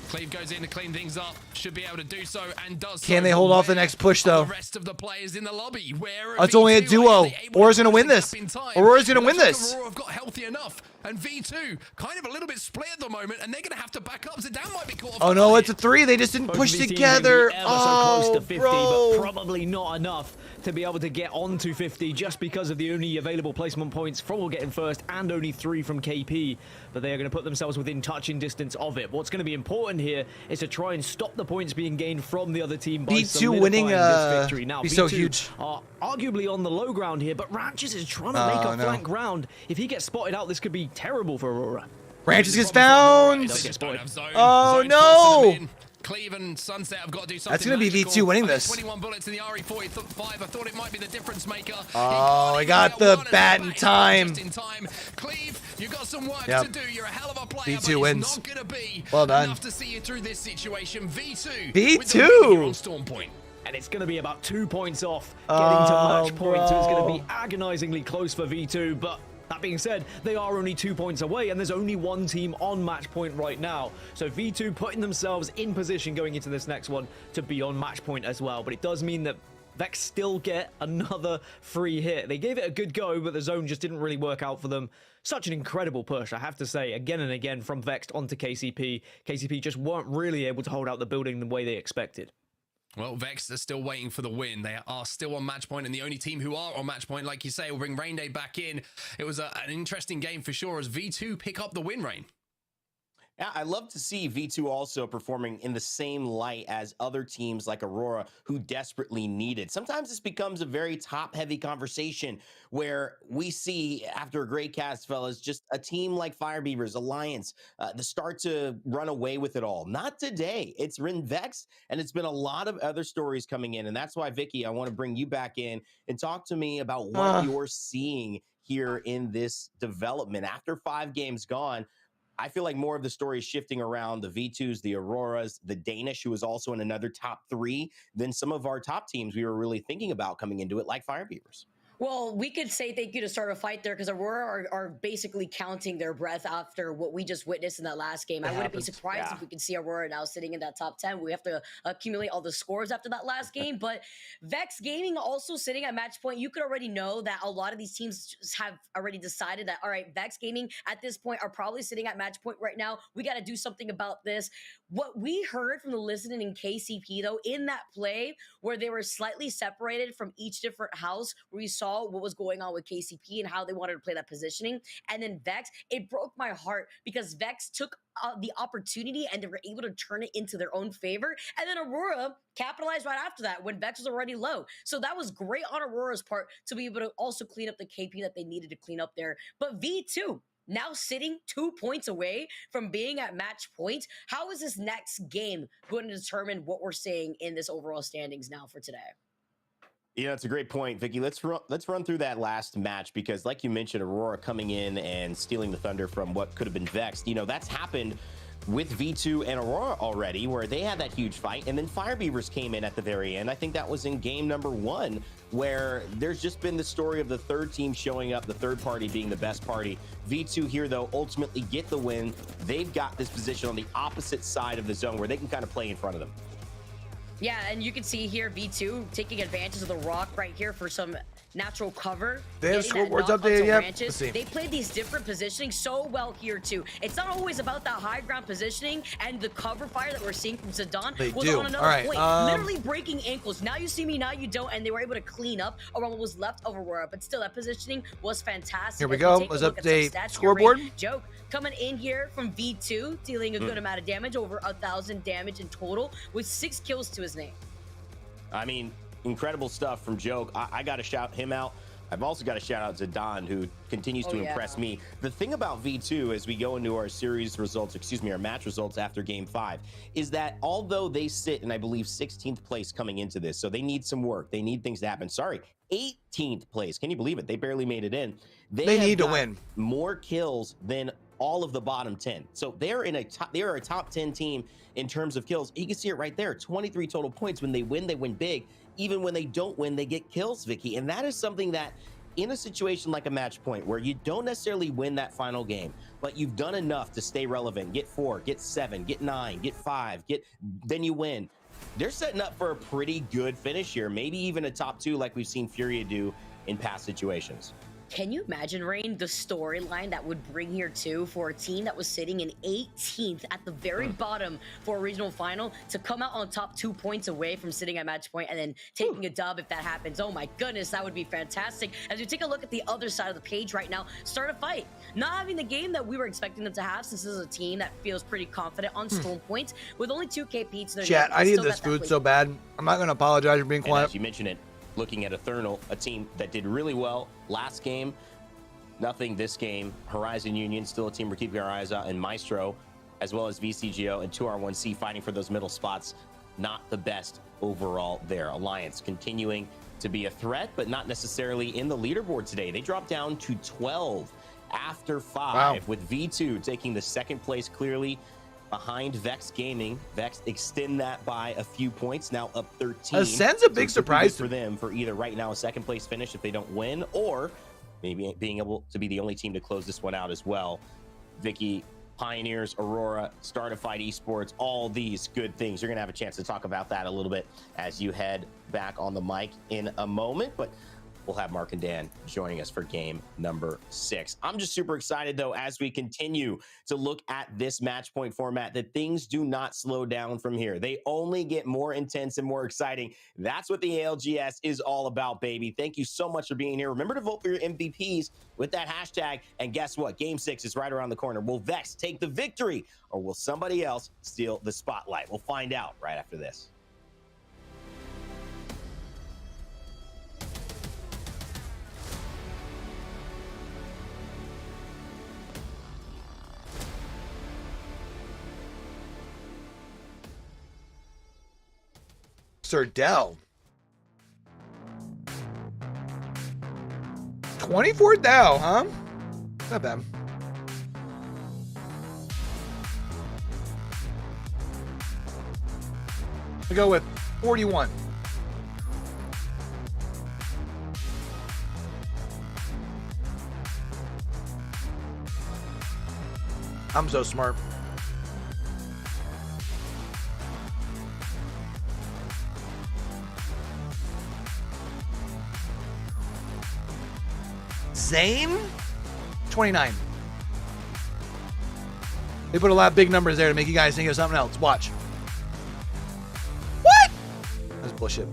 Cleve goes in to clean things up, should be able to do so, and does. Can they hold off the next push though? The rest of the players in the lobby. Where it's only a duo. Aurora's gonna win this. Aurora's gonna win this. Aurora have got healthy enough, and V2 kind of a little bit split at the moment, and they're gonna have to back up. Zidane might be caught. Oh no, it's a 3. They just didn't push together. Oh, so close to 50, bro. but probably not enough to be able to get onto 50 just because of the only available placement points from getting first and only 3 from KP. But they are going to put themselves within touching distance of it. What's going to be important here is to try and stop the points being gained from the other team by B2 winning this victory. Now, be B2 so huge. are arguably on the low ground here, but Ranches is trying to make a flank ground. If he gets spotted out, this could be terrible for Aurora. Ranches gets found. Oh no! Cleve and Sunset have got to do something. That's going to be V2 winning this. 21 bullets in the RE45. I thought it might be the difference maker. Oh, he got the bat in time. Just in time. Cleve, you got some work Yep. to do. You're a hell of a player, V2 but wins. it's not going to be Well done. enough to see you through this situation. V2. V2. with the win here on Storm Point. And it's going to be about 2 points off getting to match point, so it's going to be agonizingly close for V2, but that being said, they are only 2 points away, and there's only one team on match point right now. So V2 putting themselves in position going into this next one to be on match point as well. But it does mean that Vex still get another free hit. They gave it a good go, but the zone just didn't really work out for them. Such an incredible push, I have to say, again and again from Vex onto KCP. KCP just weren't really able to hold out the building the way they expected. Well, Vex are still waiting for the win. They are still on match point, and the only team who are on match point, like you say, will bring Rain Day back in. It was an interesting game for sure as V2 pick up the win, Rain. Yeah, I love to see V2 also performing in the same light as other teams like Aurora who desperately need it. Sometimes this becomes a very top-heavy conversation where we see, after a great cast, fellas, just a team like Firebeavers, Alliance, to start to run away with it all. Not today. It's been Vex, and it's been a lot of other stories coming in, and that's why, Vicky, I want to bring you back in and talk to me about what you're seeing here in this development. After 5 games gone, I feel like more of the story is shifting around the V2s, the Auroras, the Danish, who is also in another top 3 than some of our top teams we were really thinking about coming into it, like Firebeavers. Well, we could say thank you to start a fight there because Aurora are basically counting their breath after what we just witnessed in that last game. I wouldn't be surprised if we could see Aurora now sitting in that top 10. We have to accumulate all the scores after that last game. But Vex Gaming also sitting at match point. You could already know that a lot of these teams have already decided that, all right, Vex Gaming at this point are probably sitting at match point right now. We got to do something about this. What we heard from the listening in KCP, though, in that play where they were slightly separated from each different house, where we saw what was going on with KCP and how they wanted to play that positioning. And then Vex, it broke my heart because Vex took the opportunity and they were able to turn it into their own favor. And then Aurora capitalized right after that when Vex was already low. So that was great on Aurora's part to be able to also clean up the KP that they needed to clean up there. But V2, now sitting 2 points away from being at match point. How is this next game going to determine what we're seeing in this overall standings now for today? Yeah, that's a great point, Vicky. Let's run through that last match because, like you mentioned, Aurora coming in and stealing the thunder from what could have been Vex. You know, that's happened with V2 and Aurora already, where they had that huge fight, and then Firebeavers came in at the very end. I think that was in game number 1, where there's just been the story of the third team showing up, the third party being the best party. V2 here, though, ultimately get the win. They've got this position on the opposite side of the zone where they can kind of play in front of them. Yeah, and you can see here V2 taking advantage of the rock right here for some natural cover. They have getting that scoreboards knock updated onto yet? ranches. Let's see. They played these different positioning so well here too. It's not always about that high ground positioning, and the cover fire that we're seeing from Zidane They was do. on another All right, point. Literally breaking ankles. Now you see me, now you don't, and they were able to clean up around what was left of Aurora. But still, that positioning was fantastic. Here we As go. take a Let's look at some update stats here, scoreboard. Ray. Joke coming in here from V2, dealing a good amount of damage, over 1,000 damage in total, with 6 kills to his name. I mean, incredible stuff from Joke. I got to shout him out. I've also got to shout out Zidane, who continues to impress me. The thing about V2 as we go into our series results, our match results after game 5, is that although they sit in, I believe, 16th place coming into this, so they need some work. They need things to happen. Sorry, 18th place. Can you believe it? They barely made it in. They need to win. More kills than all of the bottom 10. So they're in a they're a top 10 team in terms of kills. You can see it right there. 23 total points. When they win big. Even when they don't win, they get kills, Vicky. And that is something that in a situation like a match point where you don't necessarily win that final game, but you've done enough to stay relevant, get 4, get 7, get 9, get 5, then you win. They're setting up for a pretty good finish here. Maybe even a top 2 like we've seen Furia do in past situations. Can you imagine, Rain, the storyline that would bring here too for a team that was sitting in 18th at the very bottom for a regional final to come out on top 2 points away from sitting at match point and then taking a dub if that happens? Oh my goodness, that would be fantastic. As we take a look at the other side of the page right now, start a fight. Not having the game that we were expecting them to have, since this is a team that feels pretty confident on storm points with only 2 KP to their Chat, name. I need Still this got that food play. so bad. I'm not going to apologize for being And quiet. as you mentioned it, looking at Eternal, a team that did really well last game, nothing this game. Horizon Union, still a team we're keeping our eyes on, and Maestro, as well as VCGO and 2R1C fighting for those middle spots. Not the best overall there. Alliance continuing to be a threat, but not necessarily in the leaderboard today. They dropped down to 12 after 5, with V2 taking the second place clearly behind Vex Gaming. Vex extend that by a few points, now up 13. Ascend's a big surprise for them for either right now a second place finish if they don't win, or maybe being able to be the only team to close this one out as well. Vicky, Pioneers, Aurora, Start a Fight Esports, all these good things. You're going to have a chance to talk about that a little bit as you head back on the mic in a moment, but we'll have Mark and Dan joining us for game number 6. I'm just super excited, though, as we continue to look at this match point format, that things do not slow down from here. They only get more intense and more exciting. That's what the ALGS is all about, baby. Thank you so much for being here. Remember to vote for your MVPs with that hashtag. And guess what? Game 6 is right around the corner. Will Vex take the victory, or will somebody else steal the spotlight? We'll find out right after this. Sir Dell. 24 Dow, huh? Not bad. We go with 41. I'm so smart. Zane? 29. They put a lot of big numbers there to make you guys think of something else. Watch. What? That's bullshit.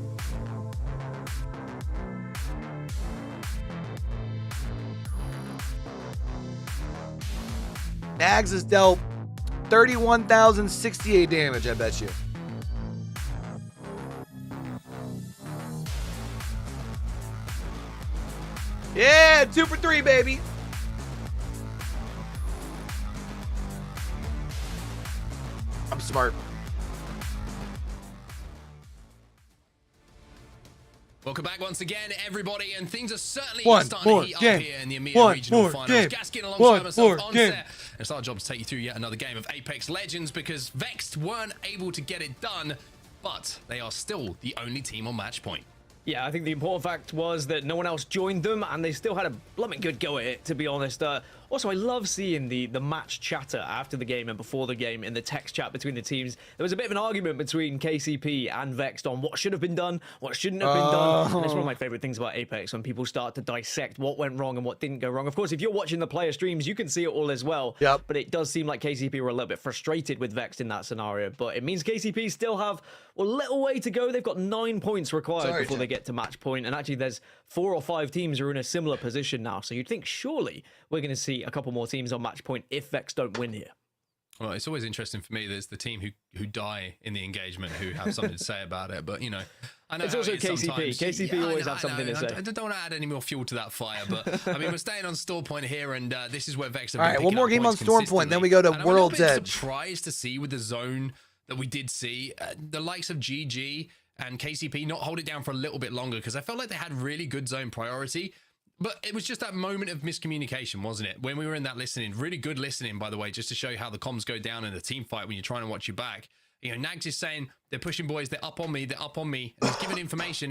Nags has dealt 31,068 damage, I bet you. Yeah, 2 for 3, baby. I'm smart. Welcome back once again, everybody, and things are certainly One starting more to heat up game. here in the EMEA One Regional more Finals. game. Gaskin One alongside myself more on game. set. And it's our job to take you through yet another game of Apex Legends, because Vexed weren't able to get it done, but they are still the only team on match point. Yeah, I think the important fact was that no one else joined them, and they still had a blooming good go at it, to be honest. Also, I love seeing the match chatter after the game and before the game in the text chat between the teams. There was a bit of an argument between KCP and Vexed on what should have been done, what shouldn't have been done. And it's one of my favorite things about Apex, when people start to dissect what went wrong and what didn't go wrong. Of course, if you're watching the player streams, you can see it all as well. Yep. But it does seem like KCP were a little bit frustrated with Vexed in that scenario. But it means KCP still have a little way to go. They've got 9 points required before they get to match point. And actually, there's 4 or 5 teams who are in a similar position now. So you'd think surely we're going to see a couple more teams on match point if Vex don't win here. Well, it's always interesting for me. There's the team who die in the engagement who have something to say about it. But, you know, I know it's also KCP. Sometimes. KCP always have something to say. I don't want to add any more fuel to that fire. But, I mean, we're staying on Store Point here, and this is where Vex have All been right, one more game on Storm Point, then we go to and World's I'm a little bit Edge. surprised to see with the zone that we did see the likes of GG and KCP not hold it down for a little bit longer, because I felt like they had really good zone priority. But it was just that moment of miscommunication, wasn't it? When we were in that listening, really good listening, by the way, just to show you how the comms go down in a team fight when you're trying to watch your back. You know, Nags is saying, they're pushing boys, they're up on me, they're up on me. And he's giving information,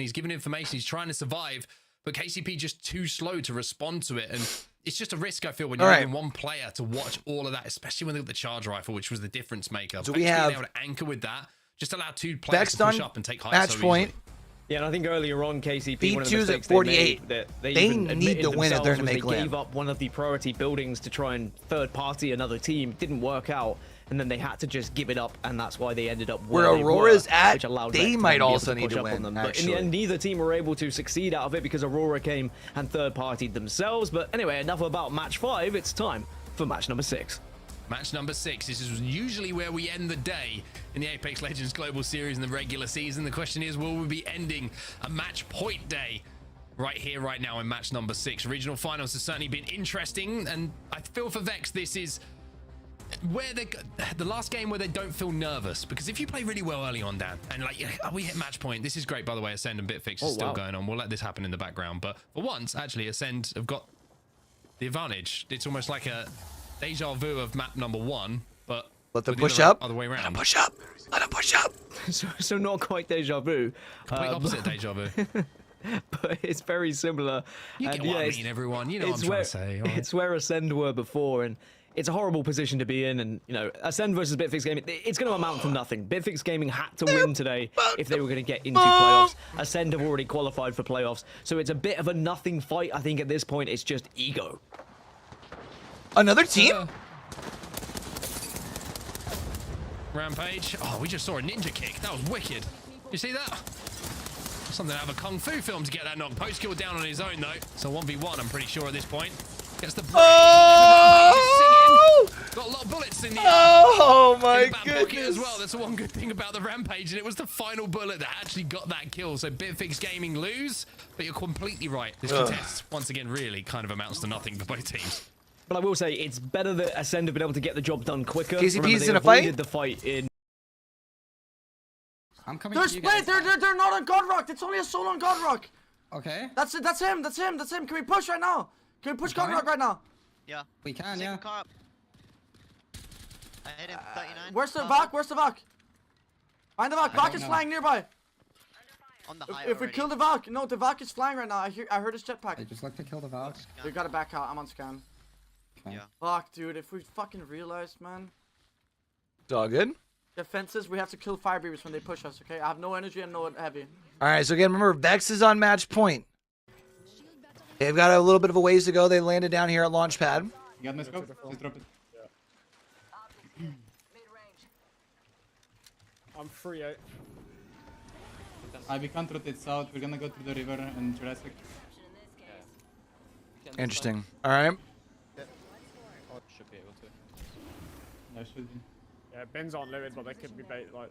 he's trying to survive. But KCP just too slow to respond to it. And it's just a risk, I feel, when you're having one player to watch all of that, especially when they got the charge rifle, which was the difference maker. So Vex we have being able to anchor with that, just allow 2 players to push up and take height match so point. easily. Yeah, and I think earlier on, KCP, one of the B2's mistakes at 48. They made, They even need to win if they're themselves to was make they land. gave up one of the priority buildings to try and third party another team. Didn't work out, and then they had to just give it up, and that's why they ended up Where they Aurora's were, at, which allowed they Vex to might be able also to need push to up on win, them. But in actually. the end, neither team were able to succeed out of it because Aurora came and third partied themselves. But anyway, enough about match 5. It's time for match number 6. Match number 6. This is usually where we end the day in the Apex Legends Global Series in the regular season. The question is, will we be ending a match point day right here, right now in match number 6? Regional Finals has certainly been interesting, and I feel for Vex, this is where the last game where they don't feel nervous, because if you play really well early on, Dan, and like we hit match point, this is great, by the way. Ascend and Bitfix is still going on. We'll let this happen in the background, but for once, actually, Ascend have got the advantage. It's almost like a deja vu of map number 1, but let them with push the up. other way around. Let them push up. Let them push up. So not quite deja vu. Complete opposite deja vu. But it's very similar. You get what I mean, everyone. You know what I'm trying to say. Right? It's where Ascend were before, and it's a horrible position to be in. And, you know, Ascend versus Bitfix Gaming, it's going to amount to nothing. Bitfix Gaming had to win today if they were going to get into playoffs. Ascend have already qualified for playoffs. So it's a bit of a nothing fight. I think at this point, it's just ego. Another team? Rampage. Oh, we just saw a ninja kick. That was wicked. You see that? Something out of a kung fu film to get that knock. Post kill down on his own though. So 1v1, I'm pretty sure at this point. Gets the break. Oh! Got a lot of bullets in the Oh my goodness as well. That's the one good thing about the Rampage, and it was the final bullet that actually got that kill. So Bitfix Gaming lose, but you're completely right. This contest once again really kind of amounts to nothing for both teams. But I will say it's better that Ascend have been able to get the job done quicker. KCP's in a fight. fight? The fight in. I'm coming They're to you split. guys. They're not on Godrock. It's only a solo on Godrock. Okay. That's it. That's him. That's him. That's him. Can we push right now? Can we push Godrock right now? Yeah. We can, yeah. Car up. I hit him. 39. Where's the Vac? Where's the Vac? Find the Vac. Vac is flying nearby. On the high If we kill the Vac, no, the Vac is flying right now. I heard his jetpack. I just like to kill the Vac. We gotta back out. I'm on scan. Yeah. Fuck, dude. If we fucking realized, man. It's all good. Defenses, we have to kill fire breathers when they push us, okay? I have no energy and no heavy. All right, so again, remember, Vex is on match point. They've got a little bit of a ways to go. They landed down here at launch pad. You got my scope? Just drop it. I'm free out. We can't rotate south. We're gonna go through the river and Jurassic. Interesting. All right. Should be able to. Yeah, should be. Yeah, Ben's aren't looted, but they could be bait. Like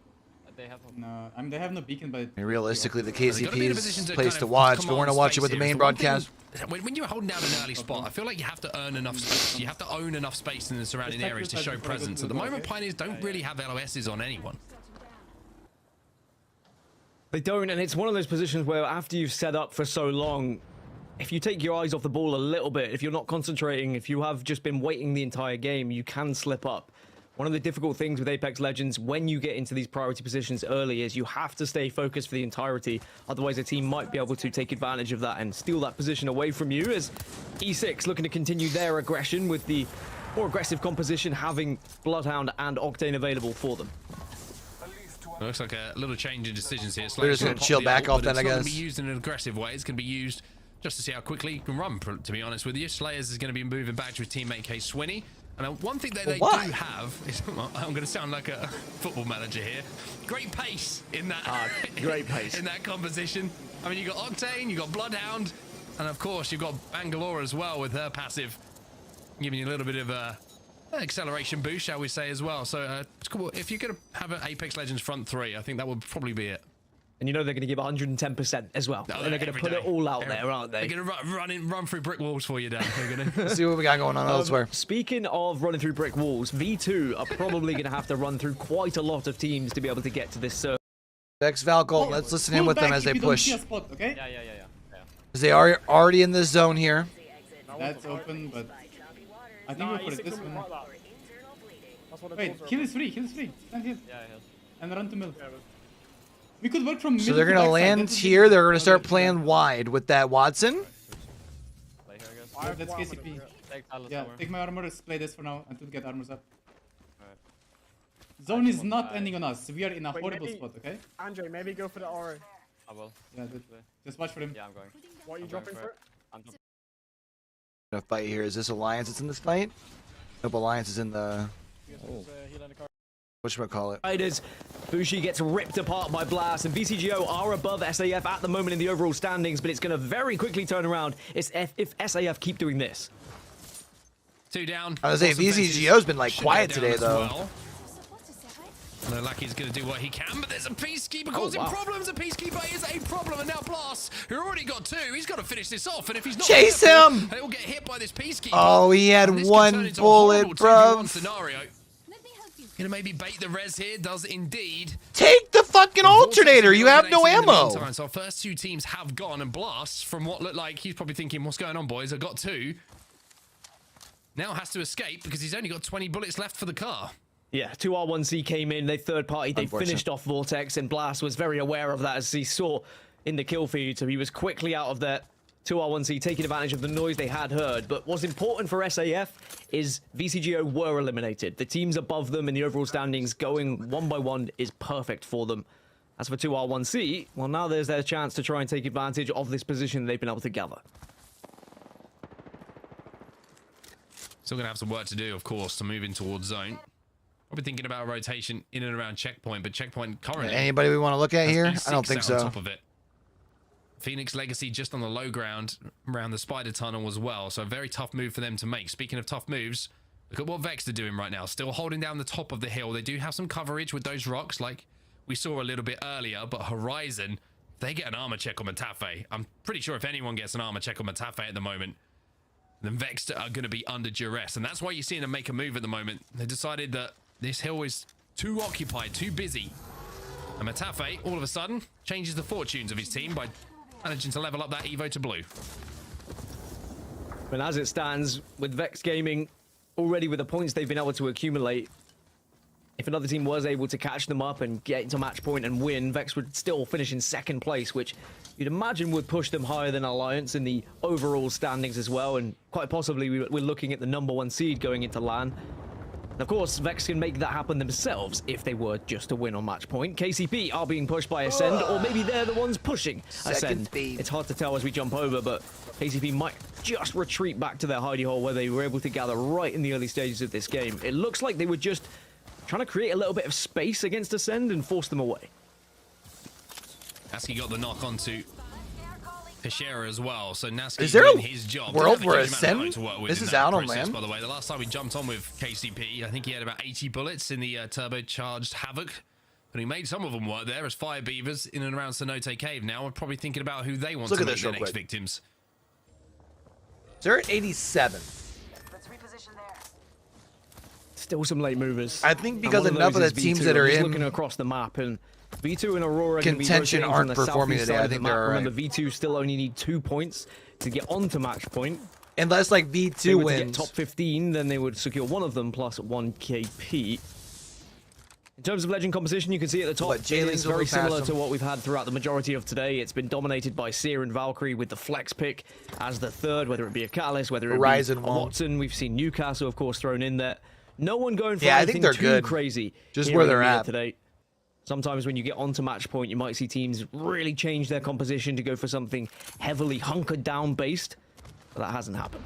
they have. No, I mean they have no beacon, but Realistically, the They've gotta be in a KCP's position place kind to of watch, but we're command gonna watch it with space the here. main The one thing- broadcast. When you hold down an early spot, I feel like you have to earn enough space. You have to own enough space in the surrounding areas to show presence. At the moment, Pioneers don't really have LOSs on anyone. They don't, and it's one of those positions where after you've set up for so long, if you take your eyes off the ball a little bit, if you're not concentrating, if you have just been waiting the entire game, you can slip up. One of the difficult things with Apex Legends when you get into these priority positions early is you have to stay focused for the entirety. Otherwise, a team might be able to take advantage of that and steal that position away from you, as E6 looking to continue their aggression with the more aggressive composition, having Bloodhound and Octane available for them. It looks like a little change in decisions here. They're just going to chill back off then, I guess. It's not going to be used in an aggressive way. It's going to be used just to see how quickly you can run, to be honest with you. Slayers is going to be moving back to his teammate Case Swinney. And one thing that they do have is, I'm going to sound like a football manager here, great pace in that great pace in that composition. I mean, you got Octane, you got Bloodhound, and of course you've got Bangalore as well with her passive, giving you a little bit of a acceleration boost, shall we say, as well. So it's cool. If you're going to have an Apex Legends front three, I think that would probably be it. And you know they're going to give 110% as well. And they're going to put it all out there, aren't they? They're going to run through brick walls for you, Dan. They're going to see what we got going on elsewhere. Speaking of running through brick walls, V2 are probably going to have to run through quite a lot of teams to be able to get to this circle. Vex Valkyl, let's listen in with them as they push. Spot, okay? Because they are already in this zone here. That's open, but I think we'll put it this one. Wait, heal is free, Stand here. And run to middle. We could work from middle. So they're going to land here. They're going to start playing wide with that Watson. That's KCP. Yeah, take my armor, play this for now until we get armors up. Zone is not ending on us. We are in a horrible spot, okay? Andre, maybe go for the aura. I will. Yeah, just watch for him. Yeah, I'm going. What are you dropping for it? A fight here. Is this Alliance that's in this fight? Nope, Alliance is in the... Whatchamacallit? Riders, Bushi gets ripped apart by Blast, and VCGO are above SAF at the moment in the overall standings, but it's going to very quickly turn around if SAF keep doing this. 2 down. I was saying VCGO's been like quiet today though. Well. No, Lucky's going to do what he can, but there's a Peacekeeper causing problems. A Peacekeeper is a problem, and now Blast, who already got 2, he's got to finish this off, and if he's not chase him, he'll get hit by this Peacekeeper. Oh, he had one bullet, bruv. Scenario. Gonna maybe bait the res here, does indeed. Take the fucking alternator, you have no ammo. So our first 2 teams have gone, and Blast, from what looked like, he's probably thinking, what's going on, boys? I got 2. Now has to escape because he's only got 20 bullets left for the car. Yeah, 2R1C came in, they third party, they finished off Vortex, and Blast was very aware of that as he saw in the kill feed, so he was quickly out of there. 2R1C taking advantage of the noise they had heard, but what's important for SAF is VCGO were eliminated. The teams above them in the overall standings going 1 by 1 is perfect for them. As for 2R1C, well, now there's their chance to try and take advantage of this position they've been able to gather. Still gonna have some work to do, of course, to move in towards zone. Probably thinking about a rotation in and around checkpoint, but checkpoint currently... Anybody we want to look at here? I don't think so. On top of it. Phoenix Legacy just on the low ground around the spider tunnel as well, so a very tough move for them to make. Speaking of tough moves, look at what Vex are doing right now, still holding down the top of the hill. They do have some coverage with those rocks like we saw a little bit earlier, but Horizon, they get an armor check on Matafe. I'm pretty sure if anyone gets an armor check on Matafe at the moment, then Vex are going to be under duress, and that's why you're seeing them make a move at the moment. They decided that this hill is too occupied, too busy, and Matafe all of a sudden changes the fortunes of his team by managing to level up that Evo to blue. But as it stands, with Vex Gaming already with the points they've been able to accumulate, if another team was able to catch them up and get into match point and win, Vex would still finish in 2nd place, which you'd imagine would push them higher than Alliance in the overall standings as well, and quite possibly we're looking at the #1 seed going into LAN. And of course, Vex can make that happen themselves if they were just to win on match point. KCP are being pushed by Ascend, or maybe they're the ones pushing Ascend. It's hard to tell as we jump over, but KCP might just retreat back to their hidey hole where they were able to gather right in the early stages of this game. It looks like they were just trying to create a little bit of space against Ascend and force them away. Naski got the knock onto Peshera as well, so Naski is there doing his job. World where Ascend? This is out on land. By the way, the last time we jumped on with KCP, I think he had about 80 bullets in the turbocharged Havoc, but he made some of them work there as Fire Beavers in and around Cenote Cave. Now we're probably thinking about who they want to make their next victims. They're at 87. Still some late movers. I think because enough of the teams that are in looking across the map, and V2 and Aurora contention aren't performing today. I think they're all right. Remember, V2 still only need 2 points to get onto match point. Unless like They V2 were to get wins. top 15, then they would secure one of them plus 1 KP. In terms of legend composition, you can see at the top, But it Jalen's is very similar overpassed to him. what we've had throughout the majority of today. It's been dominated by Seer and Valkyrie with the flex pick as the third, whether it be a Catalyst, whether it Horizon be a won't. Watson. We've seen Newcastle, of course, thrown in there. No one going for Yeah, I anything think they're too good. crazy. Just here where in they're EMEA at. today. Sometimes when you get onto match point, you might see teams really change their composition to go for something heavily hunkered down based, but that hasn't happened.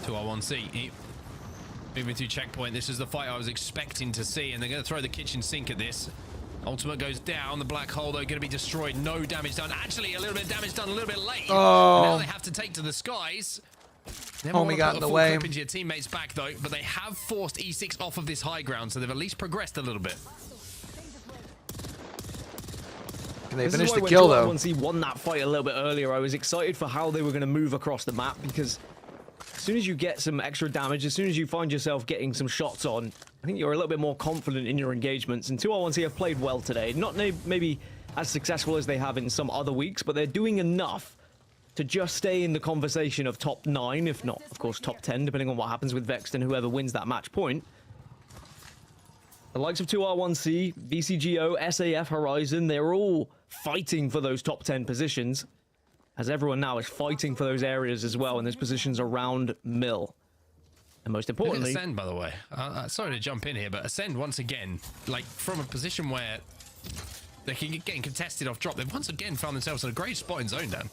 2R1C. Moving to checkpoint. This is the fight I was expecting to see, and they're going to throw the kitchen sink at this. Ultimate goes down. The black hole, though, going to be destroyed. No damage done. Actually, a little bit of damage done a little bit late. Oh. And now they have to take to the skies. Never Homie wanna got put in a the full way. clip into your teammates back, though, but they have forced E6 off of this high ground, so they've at least progressed a little bit. Can they This finish is the why kill when though? 2R1C won that fight a little bit earlier, I was excited for how they were going to move across the map, because as soon as you get some extra damage, as soon as you find yourself getting some shots on, I think you're a little bit more confident in your engagements. And 2R1C have played well today. Not maybe as successful as they have in some other weeks, but they're doing enough to just stay in the conversation of top 9, if not, of course, top 10, depending on what happens with Vexed and whoever wins that match point. The likes of 2R1C, VCGO, SAF, Horizon, they're all fighting for those top 10 positions, as everyone now is fighting for those areas as well, and those positions around Mill. And most Look at importantly... Ascend, by the way. Sorry to jump in here, but Ascend, once again, like, from a position where they can get getting contested off drop, they've once again found themselves in a great spot in zone, Dan.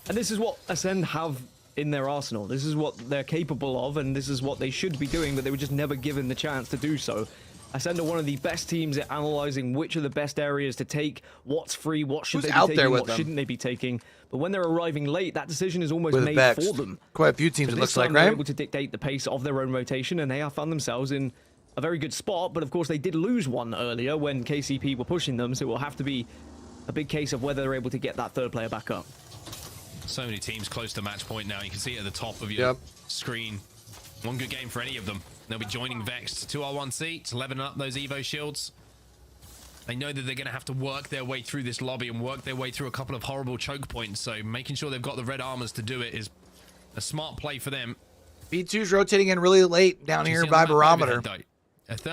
And this is what Ascend have in their arsenal. This is what they're capable of, and this is what they should be doing, but they were just never given the chance to do so. Ascend are one of the best teams at analyzing which are the best areas to take, what's free, what should Who's they be out taking, there with what them? shouldn't they be taking. But when they're arriving late, that decision is almost With made Vexed. for them. Quite a few teams, So it this looks like, time they're right? able to dictate the pace of their own rotation, and they have found themselves in a very good spot. But of course, they did lose one earlier when KCP were pushing them, so it will have to be a big case of whether they're able to get that third player back up. So many teams close to match point now. You can see it at the top of your screen. One good game for any of them. They'll be joining Vexed. 2R1C to leveling up those Evo shields. They know that they're going to have to work their way through this lobby and work their way through a couple of horrible choke points. So making sure they've got the red armors to do it is a smart play for them. V2's rotating in really late down here by barometer.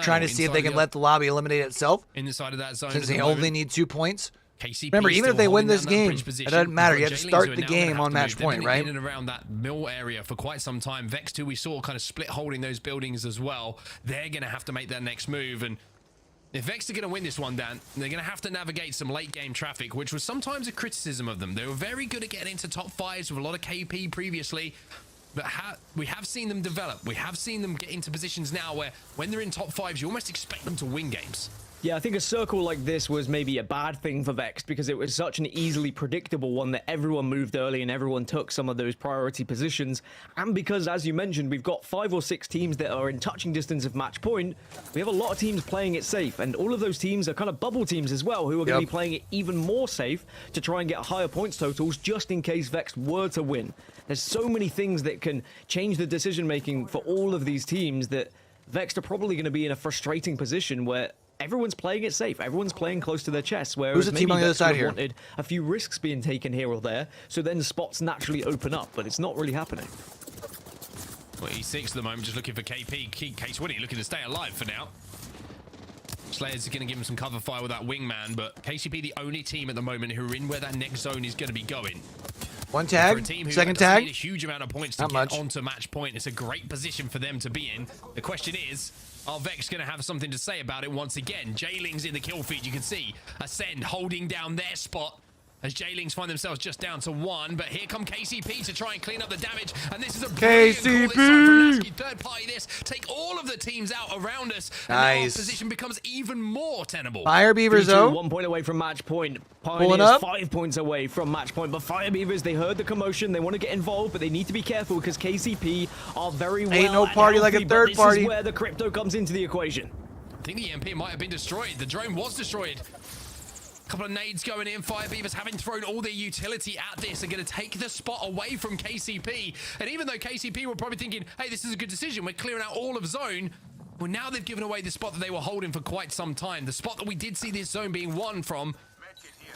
Trying to see if they can let the lobby eliminate itself. Inside of that zone. Since they only need 2 points. KCP Remember, even if they still win holding this down that game, bridge it position. doesn't matter. You We've have to got start Jailings the who are now gonna game have on to match move. They've point, been right? in and around that mill area for quite some time. Vex 2, we saw kind of split holding those buildings as well. They're going to have to make their next move. And if Vex are going to win this one, Dan, they're going to have to navigate some late game traffic, which was sometimes a criticism of them. They were very good at getting into top 5s with a lot of KP previously. But we have seen them develop. We have seen them get into positions now where when they're in top 5s, you almost expect them to win games. Yeah, I think a circle like this was maybe a bad thing for Vexed because it was such an easily predictable one that everyone moved early and everyone took some of those priority positions. And because, as you mentioned, we've got 5 or 6 teams that are in touching distance of match point, we have a lot of teams playing it safe. And all of those teams are kind of bubble teams as well, who are going to be playing it even more safe to try and get higher points totals just in case Vexed were to win. There's so many things that can change the decision-making for all of these teams that Vexed are probably going to be in a frustrating position where everyone's playing it safe. Everyone's playing close to their chest. Whereas Who's the team on the other side here? Wanted a few risks being taken here or there, so then spots naturally open up, but it's not really happening. Well, E6 at the moment, just looking for KP. Case Winnie looking to stay alive for now. Slayer's going to give him some cover fire with that wingman, but KCP the only team at the moment who are in where that next zone is going to be going. One For a tag, team who second doesn't tag. need a huge amount of points to Not get much. onto match point. It's a great position for them to be in. The question is, are Vex going to have something to say about it once again? Jailings in the kill feed. You can see Ascend holding down their spot as Jailings find themselves just down to 1. But here come KCP to try and clean up the damage. And this is a brilliant call this time from Nasky. Third party this. Take all of the teams out around us. And now our Nice. position becomes even more tenable. Fire Beavers, though. 1 point away from match point. Pulling Pioneers up. 5 points away from match point. But Fire Beavers, they heard the commotion. They want to get involved, but they need to be careful because KCP are very well. Ain't no and party like a healthy, but third this party. is where the crypto comes into the equation. I think the EMP might have been destroyed. The drone was destroyed. Couple of nades going in. Fire Beavers having thrown all their utility at this are going to take the spot away from KCP. And even though KCP were probably thinking, hey, this is a good decision, we're clearing out all of zone. Well, now they've given away the spot that they were holding for quite some time. The spot that we did see this zone being won from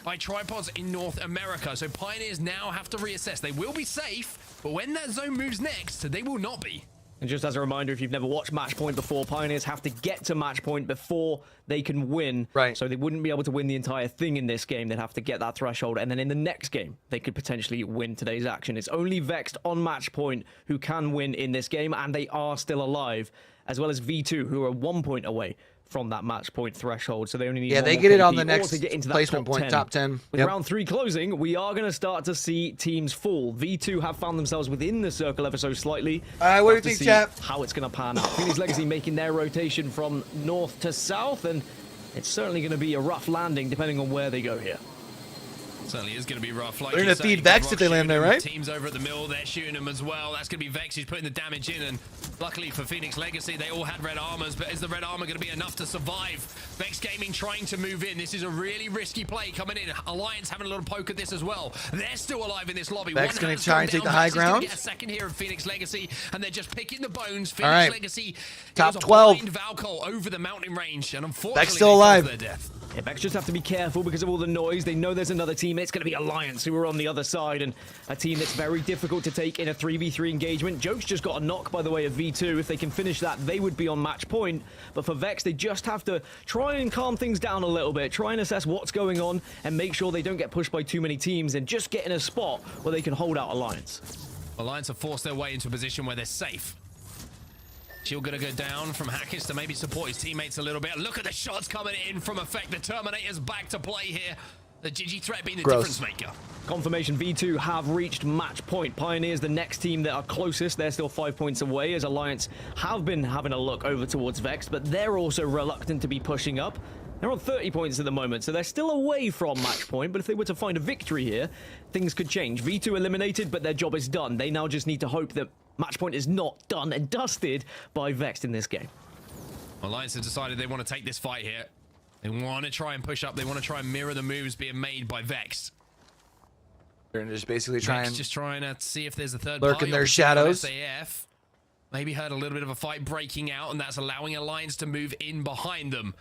by tripods in North America. So Pioneers now have to reassess. They will be safe, But when that zone moves next, they will not be. And just as a reminder, if you've never watched Match Point before, Pioneers have to get to Match Point before they can win. Right. So they wouldn't be able to win the entire thing in this game. They'd have to get that threshold. And then in the next game, they could potentially win today's action. It's only Vexed on Match Point who can win in this game, and they are still alive, as well as V2, who are 1 point away from that match point threshold. So they only need one they more get it KP on the or next to get into that placement point, top 10. With Yep. round 3 closing, we are going to start to see teams fall. V2 have found themselves within the circle ever so slightly. What do you Have to think, see chap? how it's going to pan out. Phoenix Legacy making their rotation from north to south, and it's certainly going to be a rough landing depending on where they go here. Certainly is going to be rough. Like They're you going to say, feed Vex if they land there, right? Teams over at the mill, they're shooting them as well. That's going to be Vex who's putting the damage in, and luckily for Phoenix Legacy, they all had red armors, but is the red armor going to be enough to survive? Vex Gaming trying to move in. This is a really risky play coming in. Alliance having a little poke at this as well. They're still alive in this lobby. Vex One going hand's to try gone and take down. the high Vex is gonna ground. get a second here of Phoenix Legacy, and they're just picking the bones. Phoenix right. Legacy Top it was a 12. blind Valkyrie over the mountain range, and unfortunately, Vex still they alive. caused their death. Yeah, Vex just have to be careful because of all the noise. They know there's another team. It's going to be Alliance who are on the other side, and a team that's very difficult to take in a 3v3 engagement. Joke's just got a knock by the way of V2. If they can finish that, they would be on match point. But for Vex, they just have to try and calm things down a little bit, try and assess what's going on, and make sure they don't get pushed by too many teams, and just get in a spot where they can hold out Alliance. Alliance have forced their way into a position where they're safe. Shield gonna go down from Hackers to maybe support his teammates a little bit. Look at the shots coming in from Effect. The Terminator's back to play here. The Gigi threat being the difference maker. Confirmation, V2 have reached match point. Pioneers, the next team that are closest, they're still 5 points away, as Alliance have been having a look over towards Vex, but they're also reluctant to be pushing up. They're on 30 points at the moment, so they're still away from match point, but if they were to find a victory here, things could change. V2 eliminated, but their job is done. They now just need to hope that match point is not done and dusted by Vex in this game. Alliance have decided they want to take this fight here. They want to try and push up. They want to try and mirror the moves being made by Vex. They're just basically trying. Just trying to see if there's a third lurk party in their opportunity on shadows. SAF. Maybe heard a little bit of a fight breaking out, and that's allowing Alliance to move in behind them.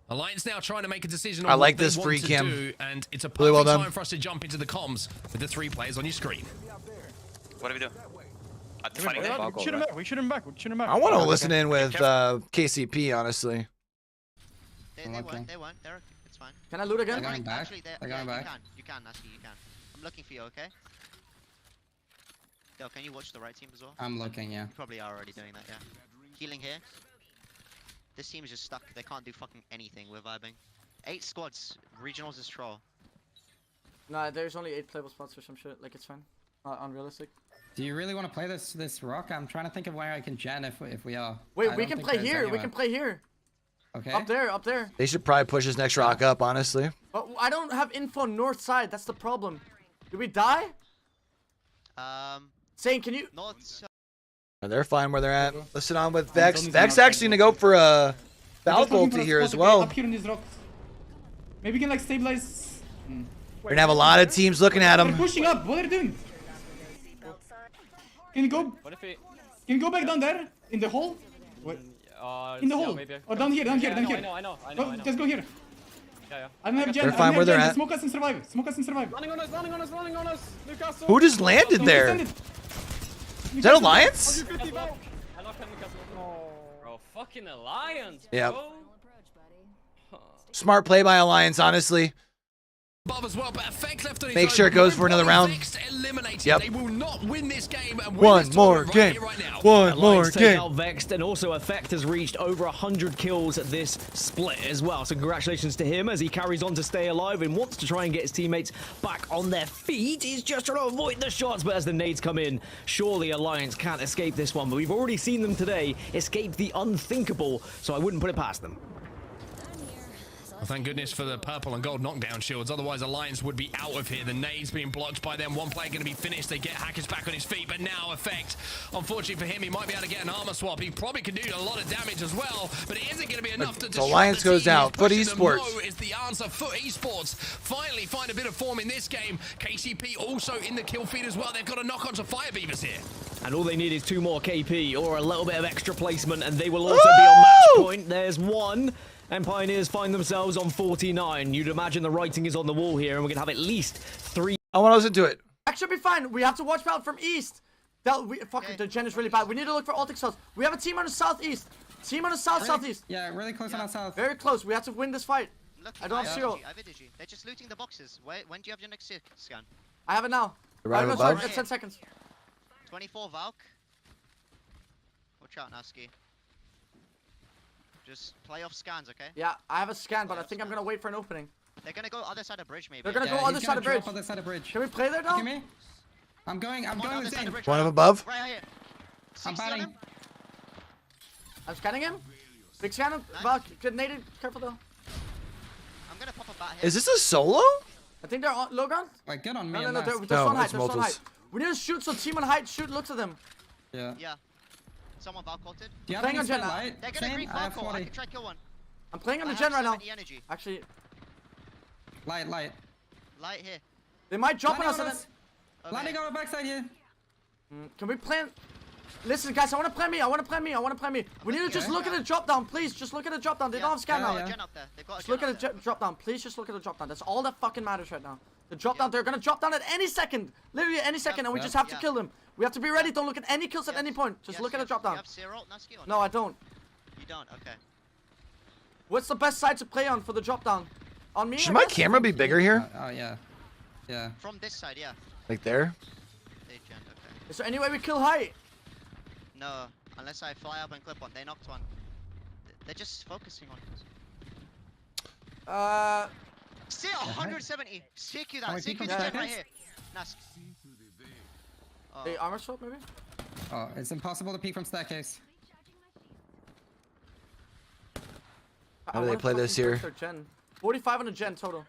Alliance now trying to make a decision on I like what this they free want to cam. do, and it's a perfect Really well done. time for us to jump into the comms with the 3 players on your screen. What do we do? We shoot him back. We shoot him back. We shoot him back. I want to listen in with KCP, honestly. They won't. They're, it's fine. Can I loot again? They're going back. Actually, They're going back. You can, Nasty, you can. I'm looking for you, okay? Yo, can you watch the right team as well? I'm looking, yeah. You probably are already doing that, yeah. Healing here. This team is just stuck. They can't do fucking anything. We're vibing. 8 squads. Regionals is troll. Nah, there's only 8 playable spots or some shit. Like, it's fine. Unrealistic. Do you really want to play this rock? I'm trying to think of where I can gen if we are. Wait, we can play here. We can play here. Okay. Up there, up there. They should probably push this next rock up, honestly. But I don't have info north side. That's the problem. Did we die? Saying, can you? North. They're fine where they're at. Listen on with Vex. Vex actually gonna go for a Ulti here as well. Up here in these rocks. Maybe we can like stabilize. We're gonna have a lot of teams looking at They're them. pushing up. What are they doing? Can you go? What if it... Can you go back down there in the hole? What? In the hole. Or down here, down here, down here. I know. Just go here. Yeah. I don't have gen. They're fine where they're at. Smoke us and survive. Smoke us and survive. Running on us. Lucas. Who just landed there? Is that Alliance? Bro, fucking Alliance, Yeah. bro. Smart play by Alliance, honestly. Above as well, but Effect left on his Make own. sure it goes for another round. Vex eliminated. Yep. They will not win this game. And win One this more tournament game. Right here, right now. One more Alliance take game. out Vexed, and also Effect has reached over 100 kills at this split as well. So congratulations to him as he carries on to stay alive and wants to try and get his teammates back on their feet. He's just trying to avoid the shots, but as the nades come in, surely Alliance can't escape this one. But we've already seen them today escape the unthinkable, so I wouldn't put it past them. Well, thank goodness for the purple and gold knockdown shields. Otherwise, Alliance would be out of here. The nades being blocked by them. One player going to be finished. They get Hackers back on his feet. But now, Effect, unfortunately for him, he might be able to get an armor swap. He probably could do a lot of damage as well. But it isn't going to be enough to destroy Alliance the goes team. out. Foot Pushing them Esports. low is the answer. Foot Esports finally find a bit of form in this game. KCP also in the kill feed as well. They've got a knock on to Fire Beavers here. And all they need is 2 more KP or a little bit of extra placement, and they will also be on match point. There's 1. And Pioneers find themselves on 49. You'd imagine the writing is on the wall here, and we're going to have at least 3. I want to listen to it. That should be fine. We have to watch out from east. Fuck, the gen is really bad. We need to look for ulti cells. We have a team on the southeast. Team on the southeast. Yeah, really close on our south. Very close. We have to win this fight. Look, I don't have zero. They're just looting the boxes. When do you have your next scan? I have it now. Right no, above. sorry, 10 seconds. 24 Valk. Watch out, Nasky. Just play off scans, okay? Yeah, I have a scan, but I think I'm gonna wait for an opening. They're gonna go other side of bridge, maybe. They're gonna go other side of bridge. Other side of bridge. Can we play there now? Give me. I'm going with Zane. One of above. Right here. I'm batting. I'm scanning him. Big scan him. Valk, grenaded. Careful though. I'm gonna pop a bat here. Is this a solo? I think they're on low ground. Wait, good on me. No, they're No, still on height. it's They're still on height. multiples. We need to shoot, so team on height shoot. Look to them. Yeah. Yeah. Someone Valk ulted. Do you have Playing any on gen. light? They're gonna Same? creep I have Valk. I 40. can try kill one. I'm playing on I the have gen right now. 70 energy. Actually, Light. Light here. they might drop on Landing us. on us. Landing on our backside here. Can we play? Listen, guys, I want to play me. We need to just look at the drop down, please. Just look at the drop down. They don't have scan now. Gen up there. They've got a Just gen look at up the there. drop down. Please just look at the drop down. That's all that fucking matters right now. The drop down, they're gonna drop down at any second. Literally any second, and we just have to kill them. We have to be ready. Don't look at any kills at any point. Just look at the drop down. You have zero ult, Nasky, or No, I don't. You don't? Okay. What's the best side to play on for the drop down? On me? Should I my guess? camera be bigger here? Oh, yeah. Yeah. From this side, yeah. Like there? They gen, okay. Is there any way we kill height? No, unless I fly up and clip one. They knocked one. They're just focusing on us. Still 170. CQ that. CQ the gen right here. Nice. Hey, armor swap maybe? Oh, it's impossible to peek from staircase. How do they play this here? 45 on the gen total.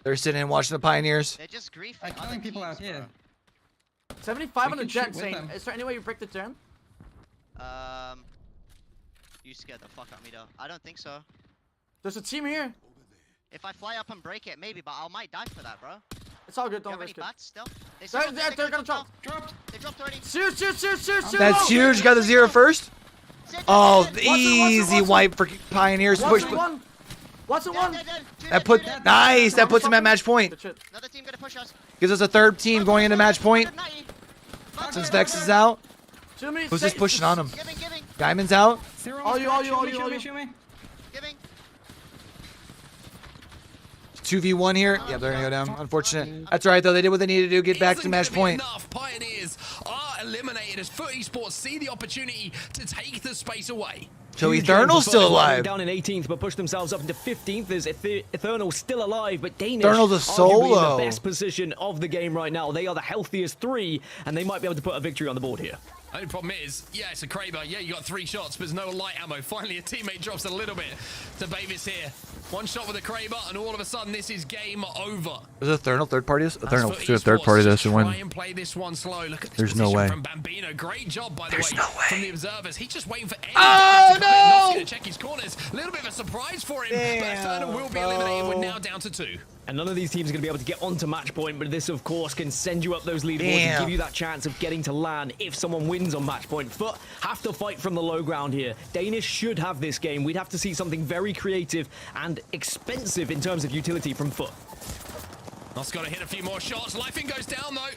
They're sitting and watching the Pioneers. They're just griefing. I'm killing people out here. 75 on the can gen, shoot with Sane. them. Is there any way you break the gen? You scared the fuck out of me though. I don't think so. There's a team here. If I fly up and break it, maybe, but I might die for that, bro. It's all good, Do you don't have any risk it. bats still? They're gonna drop. They dropped already. Serious. That's huge. Got the 0 first. Oh, easy wipe for Pioneers. Push. What's it one? That put nice. That puts him at match point. Another team gonna push us. Gives us a third team going into match point. Since Vex is out. Jimmy, Who's just pushing on him? Giving. Diamond's out. All you. Giving. 2v1 here. Yeah, they're gonna go down. Unfortunate. That's all right though. They did what they needed to do. Get back to match point. Enough. Pioneers are eliminated as Foot Esports see the opportunity to take the space away. So Eternal's still alive. Down in 18th, but push themselves up into 15th. There's Eternal still alive, but Danish Eternal's a arguably in solo. the best position of the game right now. They are the healthiest 3, and they might be able to put a victory on the board here. Only problem is, yeah, it's a Kraber. Yeah, you got 3 shots, but there's no light ammo. Finally, a teammate drops a little bit to Bavis here. 1 shot with a Kraber, and all of a sudden, this is game over. Is it Eternal third party? Eternal. As for Do a third party Esports, this and win. Try and play this one slow. Look at this There's no position way. from Bambino. Great job, by the way, from the observers. He's just waiting for any Oh, to come in. Not no! going to check his corners. A little bit of a surprise for him, but Eternal will be eliminated. We're now down to 2. And none of these teams are going to be able to get onto match point, but this, of course, can send you up those leaderboards and give you that chance of getting to LAN if someone wins on match point. Foot have to fight from the low ground here. Danish should have this game. We'd have to see something very creative and expensive in terms of utility from Foot. Nos got to hit a few more shots. Lifing goes down, though.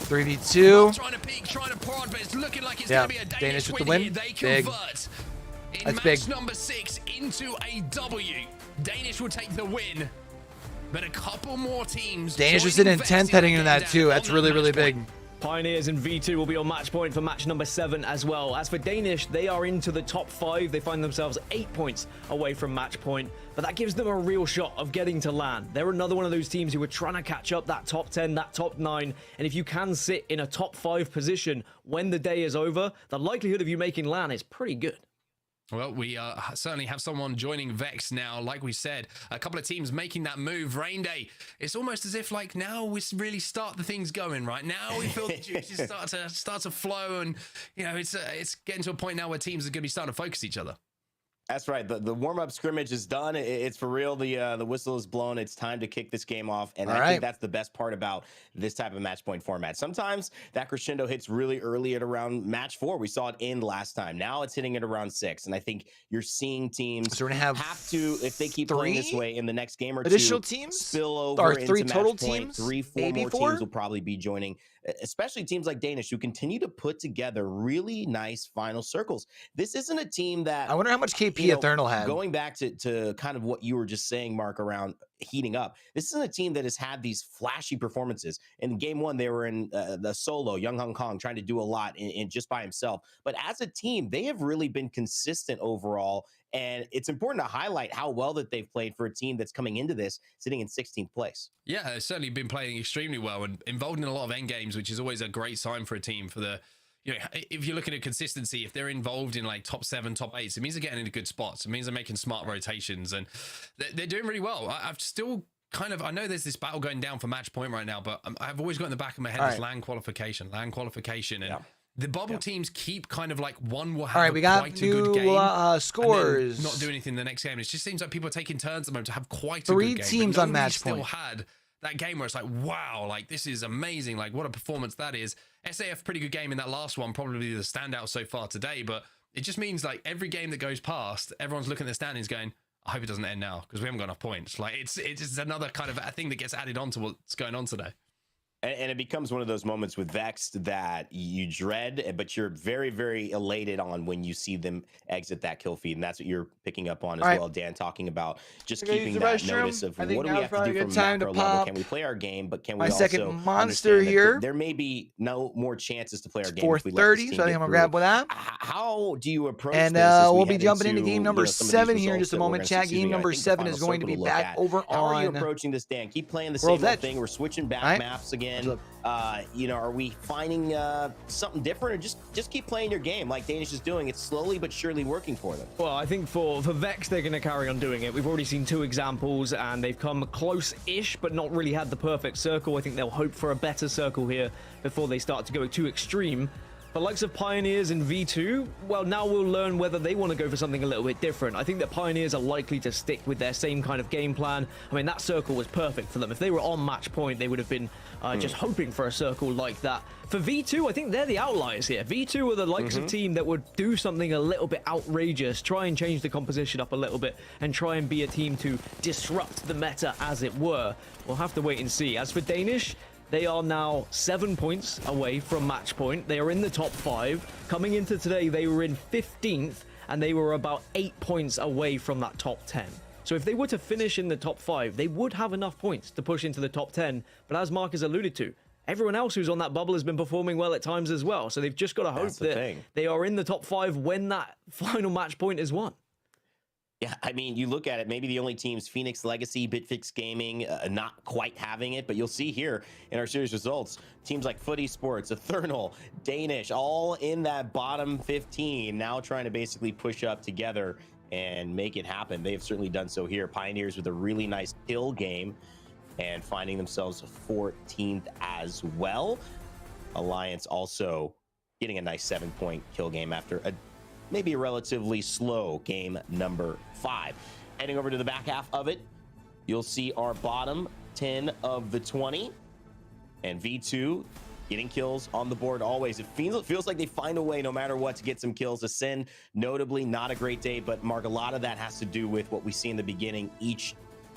3v2. Trying to peek, trying to prod, but it's looking like it's Yeah, going to be a Danish Danish with the win win. here. They Big. convert in That's match big. number 6 into a W. Danish will take the win, but a couple more teams. Danish was sitting in 10th heading into that too. That's really, really big. Pioneers and V2 will be on match point for match number 7 as well. As for Danish, they are into the top 5. They find themselves 8 points away from match point, but that gives them a real shot of getting to LAN. They're another one of those teams who are trying to catch up that top 10, that top 9, and if you can sit in a top 5 position when the day is over, the likelihood of you making LAN is pretty good. Well, we certainly have someone joining Vex now. Like we said, a couple of teams making that move. Rain Day, it's almost as if like now we really start the things going, right? Now we feel the juices start to flow, and you know it's getting to a point now where teams are going to be starting to focus each other. That's right. The warm-up scrimmage is done. It's for real. The whistle is blown. It's time to kick this game off. And I think that's the best part about this type of match point format. Sometimes that crescendo hits really early at around match 4. We saw it end last time. Now it's hitting at around 6. And I think you're seeing teams so we're gonna have to, if they keep playing this way in the next game or additional two, teams spill over or into 3 total match point. teams, 3, 4 more teams will probably be joining, especially teams like Danish who continue to put together really nice final circles. This isn't a team that I wonder how much KP Eternal had. Going back to kind of what you were just saying, Mark, around heating up. This isn't a team that has had these flashy performances. In game 1, they were in the solo, Young Hong Kong, trying to do a lot in just by himself. But as a team, they have really been consistent overall. And it's important to highlight how well that they've played for a team that's coming into this sitting in 16th place. Yeah, it's certainly been playing extremely well and involved in a lot of end games, which is always a great sign for a team. For the, you know, if you're looking at consistency, if they're involved in like top 7, top 8, it means they're getting into good spots. It means they're making smart rotations, and they're doing really well. I've still kind of, I know there's this battle going down for match point right now, but I've always got in the back of my head this land qualification, and the bubble teams keep kind of like one will have we got quite a good game, scores. not do anything the next game. It just seems like people are taking turns at the moment to have quite a 3 good game. teams on match still point. Had that game where it's like, wow, like this is amazing, like what a performance that is. SAF pretty good game in that last one, probably the standout so far today, but it just means like every game that goes past, everyone's looking at the standings going, I hope it doesn't end now because we haven't got enough points. Like it's just another kind of a thing that gets added on to what's going on today. And it becomes one of those moments with Vexed that you dread, but you're very, very elated on when you see them exit that kill feed. And that's what you're picking up on as well, Dan, talking about just keeping that notice of what do we have to do from a macro level. Can we play our game, but can we also second monster here? There may be no more chances to play our game. 4:30, so I think I'm gonna grab with that. How do you approach and this? And we'll be jumping into game number 7 here in just a moment. Chat, game number 7 is going to be back over on. How are you approaching this, Dan? Keep playing the same old thing. We're switching back maps again. You know, are we finding something different, or just keep playing your game like Danish is doing? It's slowly but surely working for them. Well, I think for Vex, they're going to carry on doing it. We've already seen 2 examples, and they've come close-ish, but not really had the perfect circle. I think they'll hope for a better circle here before they start to go too extreme. The likes of Pioneers and V2, well, now we'll learn whether they want to go for something a little bit different. I think that Pioneers are likely to stick with their same kind of game plan. I mean, that circle was perfect for them. If they were on match point, they would have been just hoping for a circle like that. For V2, I think they're the outliers here. V2 are the likes of team that would do something a little bit outrageous, try and change the composition up a little bit, and try and be a team to disrupt the meta, as it were. We'll have to wait and see. As for Danish, they are now 7 points away from match point. They are in the top 5. Coming into today, they were in 15th, and they were about 8 points away from that top 10. So if they were to finish in the top 5, they would have enough points to push into the top 10. But as Mark has alluded to, everyone else who's on that bubble has been performing well at times as well. So they've just got to hope that they are in the top 5 when that final match point is won. Yeah, I mean, you look at it, maybe the only teams, Phoenix Legacy, Bitfix Gaming, not quite having it, but you'll see here in our series results, teams like Foot Esports, Eternal, Danish, all in that bottom 15, now trying to basically push up together and make it happen. They have certainly done so here. Pioneers with a really nice kill game and finding themselves 14th as well. Alliance also getting a nice 7-point kill game after maybe a relatively slow game number 5. Heading over to the back half of it, you'll see our bottom 10 of the 20, and V2 getting kills on the board always. It feels like they find a way no matter what to get some kills. Ascend, notably not a great day, but Mark, a lot of that has to do with what we see in the beginning.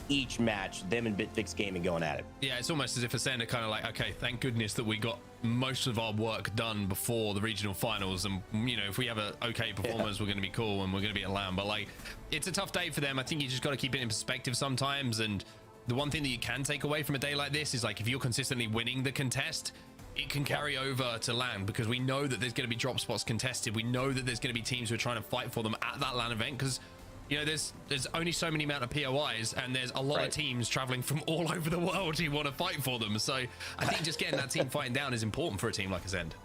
Each match, them and Bitfix Gaming going at it. Yeah, it's almost as if Ascend are kind of like, okay, thank goodness that we got most of our work done before the regional finals, and you know, if we have a okay performance, we're going to be cool and we're going to be at LAN. But like, it's a tough day for them. I think you just got to keep it in perspective sometimes. And the one thing that you can take away from a day like this is like, if you're consistently winning the contest, it can carry over to LAN, because we know that there's going to be drop spots contested. We know that there's going to be teams who are trying to fight for them at that LAN event, because you know, there's only so many amount of POIs, and there's a lot of teams traveling from all over the world who want to fight for them. So I think just getting that team fighting down is important for a team like Ascend.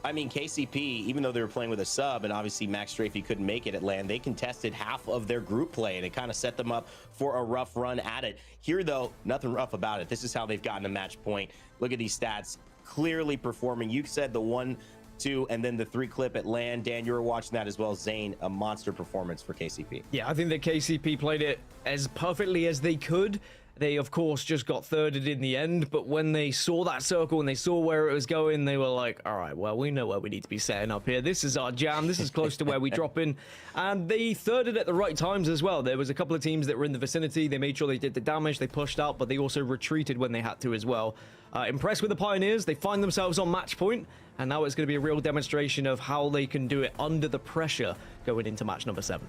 I mean, KCP, even though they were playing with a sub, and obviously Max Strafey couldn't make it at LAN, they contested half of their group play, and it kind of set them up for a rough run at it. Here, though, nothing rough about it. This is how they've gotten a match point. Look at these stats. Clearly performing. You said the one 2, and then the 3 clip at land. Dan, you were watching that as well. Zane, a monster performance for KCP. Yeah, I think that KCP played it as perfectly as they could. They, of course, just got thirded in the end, but when they saw that circle and they saw where it was going, they were like, all right, well, we know where we need to be setting up here. This is our jam. This is close to where we drop in. And they thirded at the right times as well. There was a couple of teams that were in the vicinity. They made sure they did the damage. They pushed out, but they also retreated when they had to as well. Impressed with the Pioneers. They find themselves on match point, and now it's going to be a real demonstration of how they can do it under the pressure going into match number 7.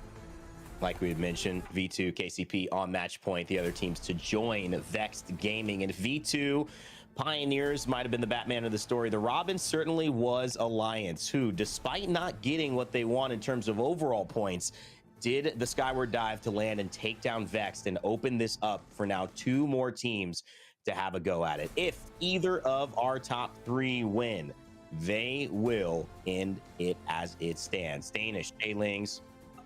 Like we had mentioned, V2, KCP on match point. The other teams to join Vexed Gaming. And V2, Pioneers might have been the Batman of the story. The Robin certainly was Alliance, who, despite not getting what they want in terms of overall points, did the skyward dive to land and take down Vexed and open this up for now 2 more teams to have a go at it. If either of our top 3 win, they will end it as it stands. Danish, Shaylings,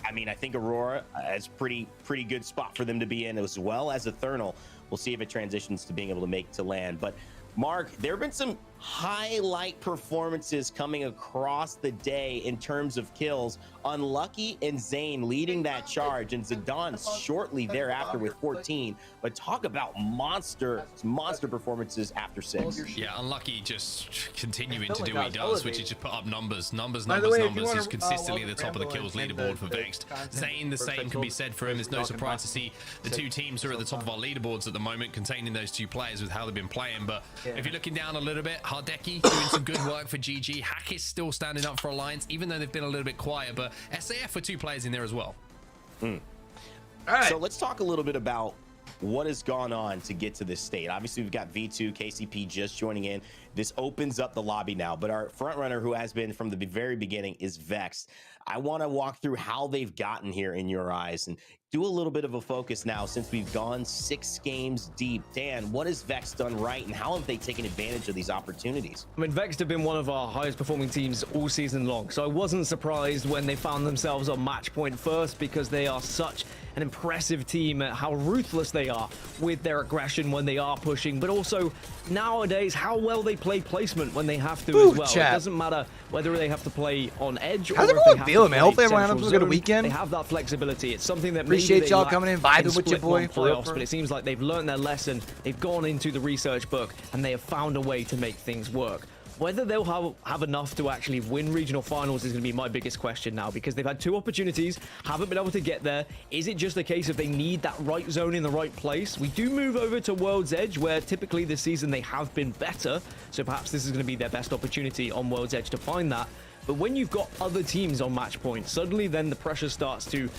I mean, I think Aurora is pretty good spot for them to be in, as well as Eternal. We'll see if it transitions to being able to make to land. But Mark, there have been some highlight performances coming across the day in terms of kills. Unlucky and Zane leading that charge, and Zidane shortly thereafter with 14. But talk about monster performances after 6. Yeah, Unlucky just continuing to do what he does, which is just put up numbers. Numbers. He's consistently at the top of the kills leaderboard for Vexed. Zane, the same can be said for him. There's no surprise to see the 2 teams who are at the top of our leaderboards at the moment, containing those 2 players with how they've been playing. But if you're looking down a little bit, Hardeki doing some good work for GG. Hack is still standing up for Alliance, even though they've been a little bit quiet. But SAF with 2 players in there as well. All right. So let's talk a little bit about what has gone on to get to this state. Obviously, we've got V2, KCP just joining in. This opens up the lobby now, but our front runner, who has been from the very beginning, is Vexed. I want to walk through how they've gotten here in your eyes and do a little bit of a focus now since we've gone 6 games deep. Dan, what has Vexed done right, and how have they taken advantage of these opportunities? I mean, Vexed have been one of our highest performing teams all season long, so I wasn't surprised when they found themselves on match point first, because they are such an impressive team at how ruthless they are with their aggression when they are pushing, but also nowadays how well they play placement when they have to as well. Chat. It doesn't matter whether they have to play on edge How's or if everyone they have feeling, to man? play Hopefully everyone central has a good zone. weekend. They have that flexibility. It's something that Appreciate y'all coming in, vibing in with your split boy. one playoffs, but it seems like they've learned their lesson. They've gone into the research book and they have found a way to make things work. Whether they'll have enough to actually win regional finals is going to be my biggest question now, because they've had 2 opportunities, haven't been able to get there. Is it just a case of they need that right zone in the right place? We do move over to World's Edge, where typically this season they have been better, so perhaps this is going to be their best opportunity on World's Edge to find that. But when you've got other teams on match point, suddenly then the pressure starts to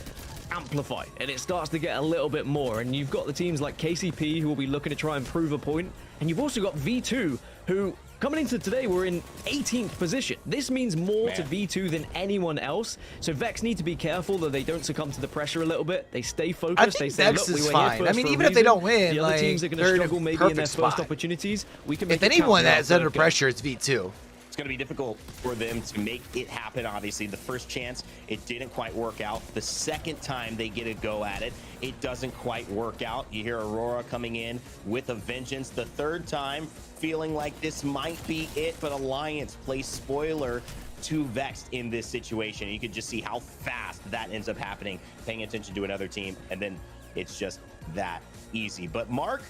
amplify and it starts to get a little bit more, and you've got the teams like KCP who will be looking to try and prove a point, and you've also got V2 who coming into today we're in 18th position. This means more to V2 than anyone else, so Vex need to be careful that they don't succumb to the pressure a little bit. They stay focused. I think they say, Vex look, is we were fine. here first I mean, for a even if they reason. don't win, the other like, teams are going they're to in a struggle maybe in their perfect first spot. opportunities. We can make If anyone that that's under pressure, it's V2. It's going to be difficult for them to make it happen. Obviously, the first chance, it didn't quite work out. The second time they get a go at it, it doesn't quite work out. You hear Aurora coming in with a vengeance. The third time, feeling like this might be it, but Alliance plays spoiler to Vexed in this situation. You can just see how fast that ends up happening, paying attention to another team, and then it's just that easy. But Mark,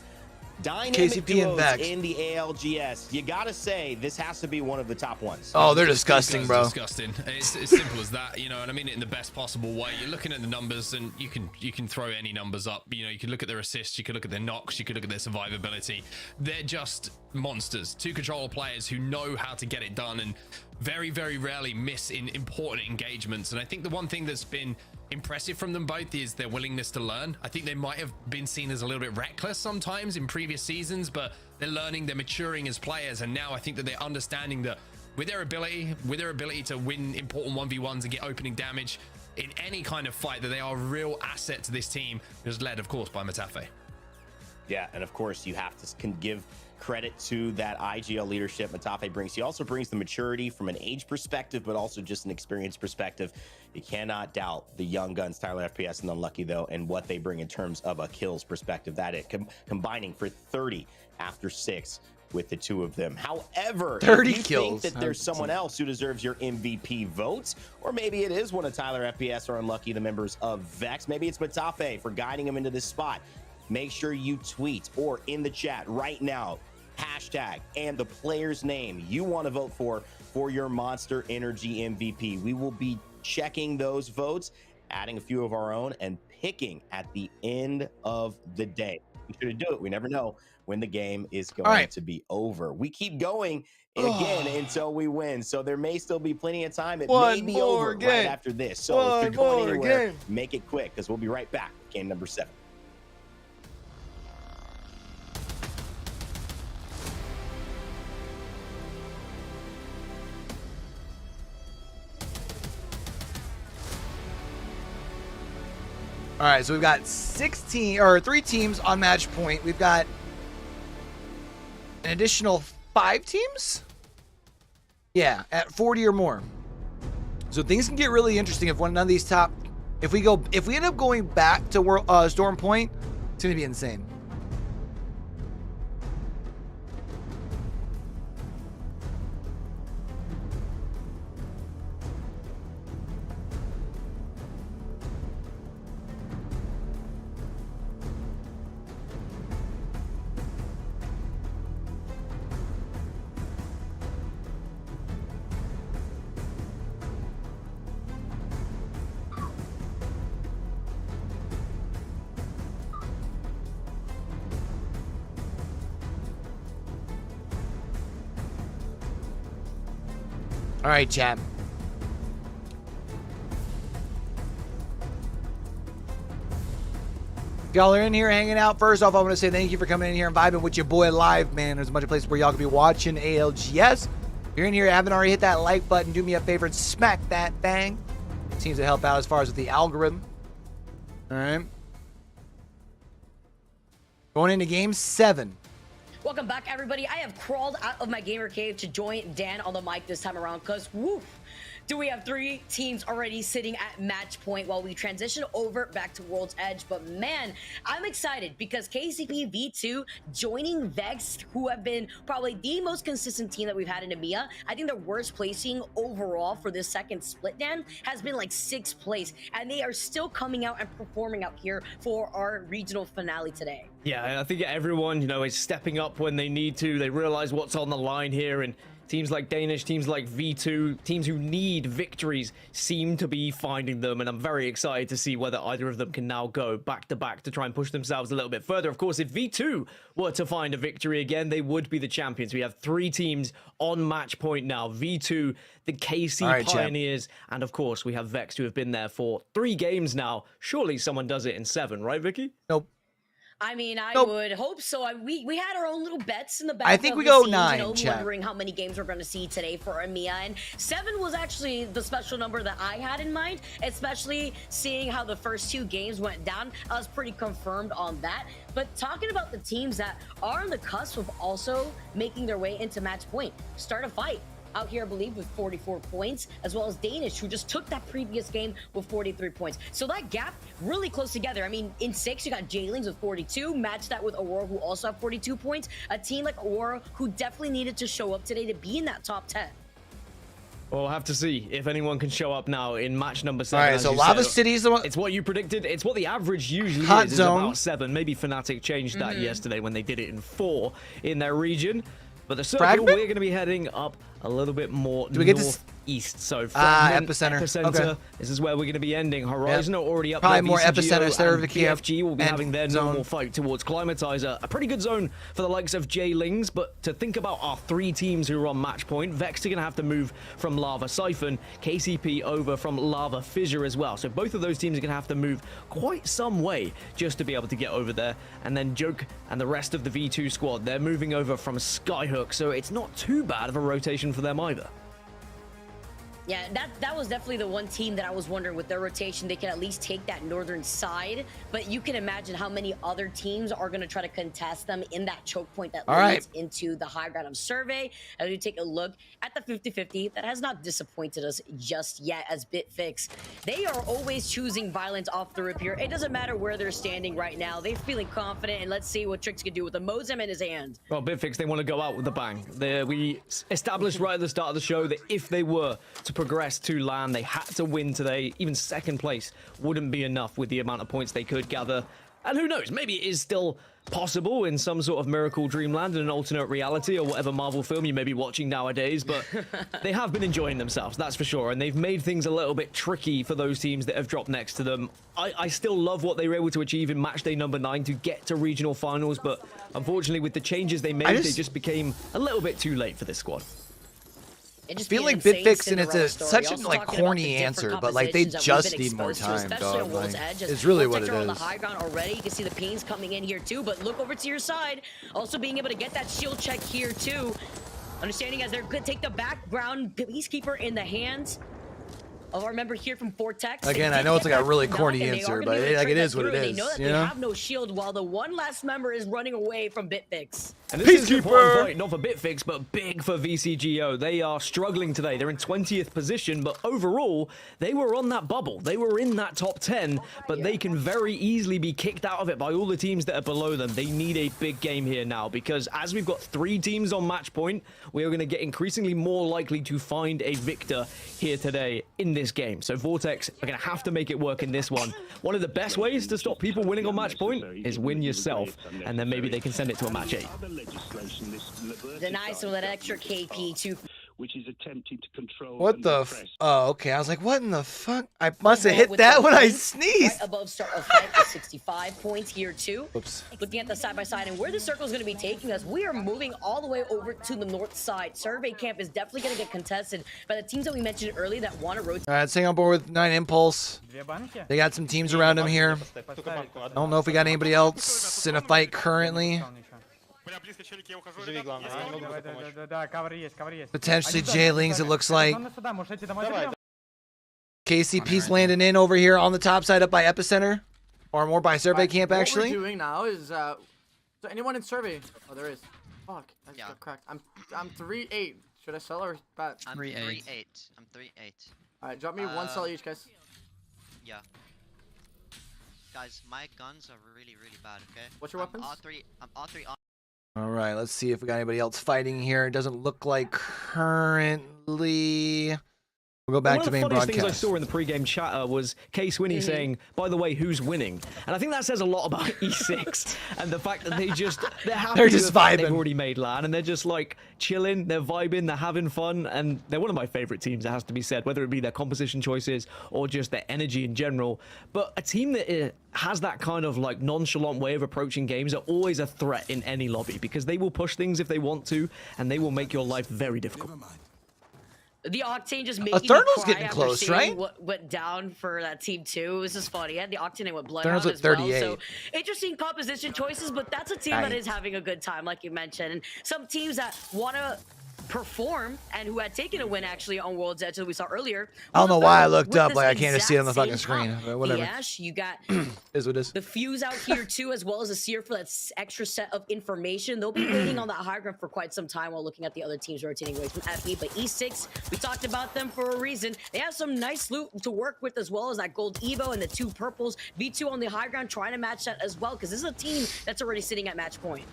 dynamic KCP and duos Vex in the ALGS. You gotta say, this has to be one of the top ones. Oh, they're disgusting, bro. Disgusting. It's as simple as that, you know, and I mean it in the best possible way. You're looking at the numbers, and you can throw any numbers up. You know, you can look at their assists, you can look at their knocks, you can look at their survivability. They're just monsters. 2 controller players who know how to get it done and very, very rarely miss in important engagements. And I think the one thing that's been impressive from them both is their willingness to learn. I think they might have been seen as a little bit reckless sometimes in previous seasons, but they're learning, they're maturing as players, and now I think that they're understanding that with their ability to win important 1v1s and get opening damage in any kind of fight, that they are a real asset to this team, which is led, of course, by Matafe. Yeah, and of course you have to give credit to that IGL leadership Matafe brings. He also brings the maturity from an age perspective, but also just an experience perspective. You cannot doubt the young guns, Tyler FPS and Unlucky, though, and what they bring in terms of a kills perspective. That it combining for 30 after 6. with the two of them. However, 30 if you kills. think that there's someone else who deserves your MVP vote, or maybe it is one of Tyler FPS or Unlucky, the members of Vex, maybe it's Matafe for guiding him into this spot, make sure you tweet or in the chat right now, hashtag and the player's name you want to vote for your Monster Energy MVP. We will be checking those votes, adding a few of our own, and picking at the end of the day. We should do it. We never know when the game is going to be over. We keep going again until we win. So there may still be plenty of time. It may be over right after this. So if you're going anywhere, make it quick, because we'll be right back with game number 7. All right, so we've got 3 teams on match point. We've got an additional 5 teams? Yeah, at 40 or more. So things can get really interesting if none of these if we end up going back to Storm Point, it's gonna be insane. All right, chat. Y'all are in here hanging out. First off, I want to say thank you for coming in here and vibing with your boy live, man. There's a bunch of places where y'all can be watching ALGS. If you're in here, haven't already hit that like button, do me a favor and smack that thing. Seems to help out as far as with the algorithm. All right. Going into game 7. Welcome back, everybody. I have crawled out of my gamer cave to join Dan on the mic this time around because, woof, do we have 3 teams already sitting at match point while we transition over back to World's Edge. But man, I'm excited because KCP V2 joining Vex, who have been probably the most consistent team that we've had in EMEA. I think their worst placing overall for this second split, Dan, has been like 6th place. And they are still coming out and performing out here for our regional finale today. Yeah, I think everyone, is stepping up when they need to. They realize what's on the line here, and teams like Danish, teams like V2, teams who need victories seem to be finding them, and I'm very excited to see whether either of them can now go back-to-back to try and push themselves a little bit further. Of course, if V2 were to find a victory again, they would be the champions. We have 3 teams on match point now. V2, the KC Pioneers, and of course, we have Vex, who have been there for 3 games now. Surely someone does it in 7, right, Vicky? Nope. I mean, I would hope so. We had our own little bets in the back. I think we go 9, wondering how many games we're going to see today for EMEA. And 7 was actually the special number that I had in mind, especially seeing how the first 2 games went down. I was pretty confirmed on that. But talking about the teams that are on the cusp of also making their way into match point, Start a Fight out here, I believe, with 44 points, as well as Danish, who just took that previous game with 43 points. So that gap really close together. I mean, in 6, you got Jailings with 42, match that with Aurora, who also have 42 points. A team like Aurora, who definitely needed to show up today to be in that top 10. Well, we'll have to see if anyone can show up now in match number 7. All right, so Lava City's the one. It's what you predicted. It's what the average usually Hot is zone. about 7. Maybe Fnatic changed that yesterday when they did it in 4 in their region. But the circle, we're going to be heading up a little bit more northeast. So Epicenter. Okay. This is where we're going to be ending. Horizon are already up Probably there. more VCGO Epicenter, and PFG will be having their normal fight towards Climatizer. A pretty good zone for the likes of Jailings. But to think about our 3 teams who are on match point, Vex are going to have to move from Lava Siphon, KCP over from Lava Fissure as well. So both of those teams are going to have to move quite some way just to be able to get over there. And then Joke and the rest of the V2 squad, they're moving over from Skyhook. So it's not too bad of a rotation for them either. Yeah, that was definitely the one team that I was wondering with their rotation, they can at least take that northern side, but you can imagine how many other teams are going to try to contest them in that choke point that leads into the high ground of Survey. As we take a look at the 50-50, that has not disappointed us just yet as BitFix. They are always choosing violence off the rip here. It doesn't matter where they're standing right now. They're feeling confident, and let's see what Tricks can do with the Mozam in his hand. Well, BitFix, they want to go out with a bang. We established right at the start of the show that if they were to progress to LAN, they had to win today. Even second place wouldn't be enough with the amount of points they could gather. And who knows, maybe it is still possible in some sort of miracle dreamland in an alternate reality or whatever Marvel film you may be watching nowadays, but they have been enjoying themselves, that's for sure, and they've made things a little bit tricky for those teams that have dropped next to them. I still love what they were able to achieve in match day number 9 to get to regional finals, but unfortunately with the changes they made, they just became a little bit too late for this squad. I feel like BitFix, and it's such a like corny answer, but like they just need more time, dog. Like, it's really what it is. On the high ground already, you can see the pains coming in here too. But look over to your side, also being able to get that shield check here too. Understanding as they're good, take the background Peacekeeper in the hands of our member here from Vortex. Again, I know it's like a really corny answer, but like it is what it is. They know that they have no shield while the one last member is running away from BitFix. And this is an important point, not for BitFix, but big for VCGO. They are struggling today. They're in 20th position, but overall, they were on that bubble. They were in that top 10, but they can very easily be kicked out of it by all the teams that are below them. They need a big game here now, because as we've got 3 teams on match point, we are going to get increasingly more likely to find a victor here today in this game. So Vortex are going to have to make it work in this one. One of the best ways to stop people winning on match point is win yourself, and then maybe they can send it to a match 8. Deny some of that extra KP too. Which is attempting to control. What the? Oh, okay. I was like, what in the fuck? I must have hit that when I sneezed. Right above start of fight with 65 points here too. Oops. Looking at the side by side and where the circle is going to be taking us, we are moving all the way over to the north side. Survey camp is definitely going to get contested by the teams that we mentioned earlier that want to rotate. All right, staying on board with 9 Impulse. They got some teams around him here. I don't know if we got anybody else in a fight currently. Potentially J-Lings, it looks like. KCP's landing in over here on the top side up by Epicenter. Or more by Survey Camp, actually. What we're doing now is, so anyone in Survey? Oh, there is. Fuck, I just got cracked. I'm 3-8. Should I sell or bet? I'm 3-8. I'm 3-8. Alright, drop me 1 sell each, guys. Yeah. Guys, my guns are really, really bad, okay? What's your weapons? I'm R3 on. All right, let's see if we got anybody else fighting here. It doesn't look like currently. We'll go back to main broadcast. One of the funniest things I saw in the pre-game chatter was K Swinney saying, by the way, who's winning? And I think that says a lot about E6 and the fact that they're happy they're just vibing. They've already made LAN and they're just like chilling, they're vibing, they're having fun, and they're one of my favorite teams, it has to be said, whether it be their composition choices or just their energy in general. But a team that has that kind of like nonchalant way of approaching games are always a threat in any lobby because they will push things if they want to, and they will make your life very difficult. The Octane just making Eternal's getting close, right? What went down for that team too. This is funny. Yeah, the Octane with Eternal's Bloodhound at as 38. well. So interesting composition choices, but that's a team that is having a good time, like you mentioned. And some teams that want to perform and who had taken a win actually on World's Edge that we saw earlier. I don't know why I looked up, like I can't just see it on the fucking screen, but whatever. The Ash, you got is what it is. The Fuse out here too, as well as a Seer for that extra set of information. They'll be waiting on that high ground for quite some time while looking at the other teams rotating away from FE. But E6, we talked about them for a reason. They have some nice loot to work with, as well as that gold Evo and the 2 purples. V2 on the high ground trying to match that as well, because this is a team that's already sitting at match point.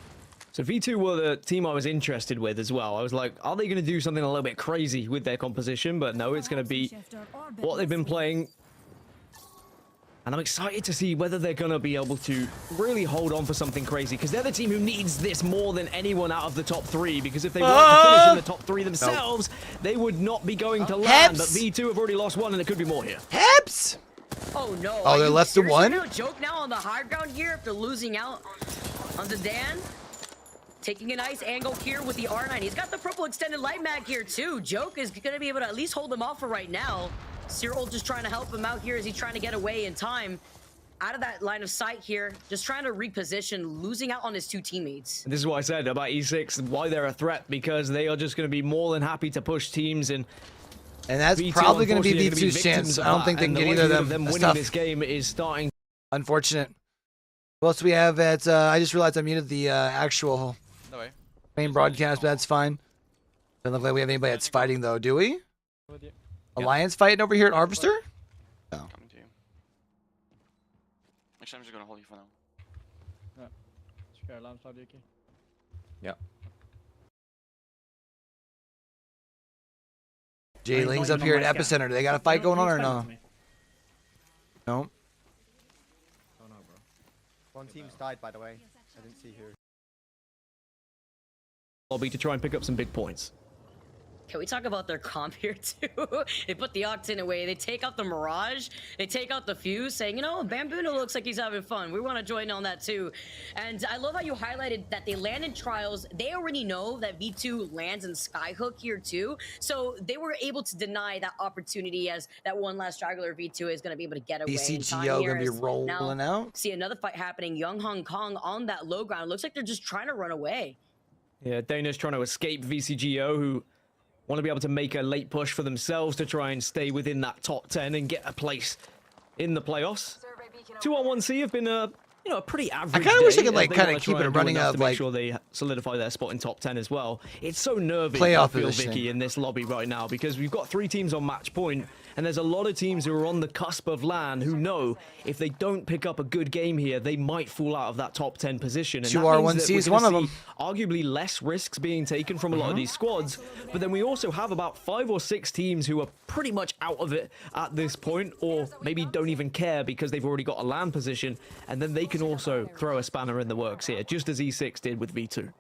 So V2 were the team I was interested with as well. I was like, are they going to do something a little bit crazy with their composition? But no, it's going to be what they've been playing. And I'm excited to see whether they're going to be able to really hold on for something crazy, because they're the team who needs this more than anyone out of the top 3, because if they want to finish in the top 3 themselves, they would not be going to LAN. But V2 have already lost 1, and it could be more here. Heps! Oh no. Oh, they're left to 1? No joke now on the high ground here after losing out on the Dan. Taking a nice angle here with the R9. He's got the purple extended light mag here too. Joke is going to be able to at least hold him off for right now. Cyril just trying to help him out here as he's trying to get away in time. Out of that line of sight here, just trying to reposition, losing out on his 2 teammates. This is what I said about E6, why they're a threat, because they are just going to be more than happy to push teams and And that's V2 probably going to be unfortunately V2's gonna be chance. victims of I don't that, think they and can the get either of likelihood them. That's winning tough. this game is starting. Unfortunate. What else do we have at, I just realized I muted the actual main broadcast, but that's fine. Doesn't look like we have anybody that's fighting, though, do we? Alliance fighting over here at Harvester? No. Coming to you. Actually, I'm just gonna hold you for now. Yep. Jay Ling's up here at Epicenter. Do they got a fight going on or no? No. Oh no, bro. One team's died, by the way. I didn't see who. Lobby to try and pick up some big points. Can we talk about their comp here too? They put the Octane away. They take out the Mirage. They take out the Fuse, saying, you know, Bamboona looks like he's having fun. We want to join on that too. And I love how you highlighted that they land in trials. They already know that V2 lands in Skyhook here too. So they were able to deny that opportunity as that one last straggler V2 is going to be able to get away. BCGO going to be rolling out. See another fight happening. Young Hong Kong on that low ground. Looks like they're just trying to run away. Yeah, Dana's trying to escape VCGO, who want to be able to make a late push for themselves to try and stay within that top 10 and get a place in the playoffs. 2-on-1C have been a pretty average. I kind of wish they could day. like They kind wanna of keep try it and do running enough of to make like sure they solidify their spot in top 10 as well. It's so nervy, playoff I feel, positioning. Vicky, in this lobby right now because we've got 3 teams on match point, and there's a lot of teams who are on the cusp of LAN who know if they don't pick up a good game here, they might fall out of that top 10 position. And 2R1C is one of them. Arguably less risks being taken from a lot of these squads, but then we also have about 5 or 6 teams who are pretty much out of it at this point, or maybe don't even care because they've already got a LAN position, and then they can also throw a spanner in the works here, just as E6 did with V2.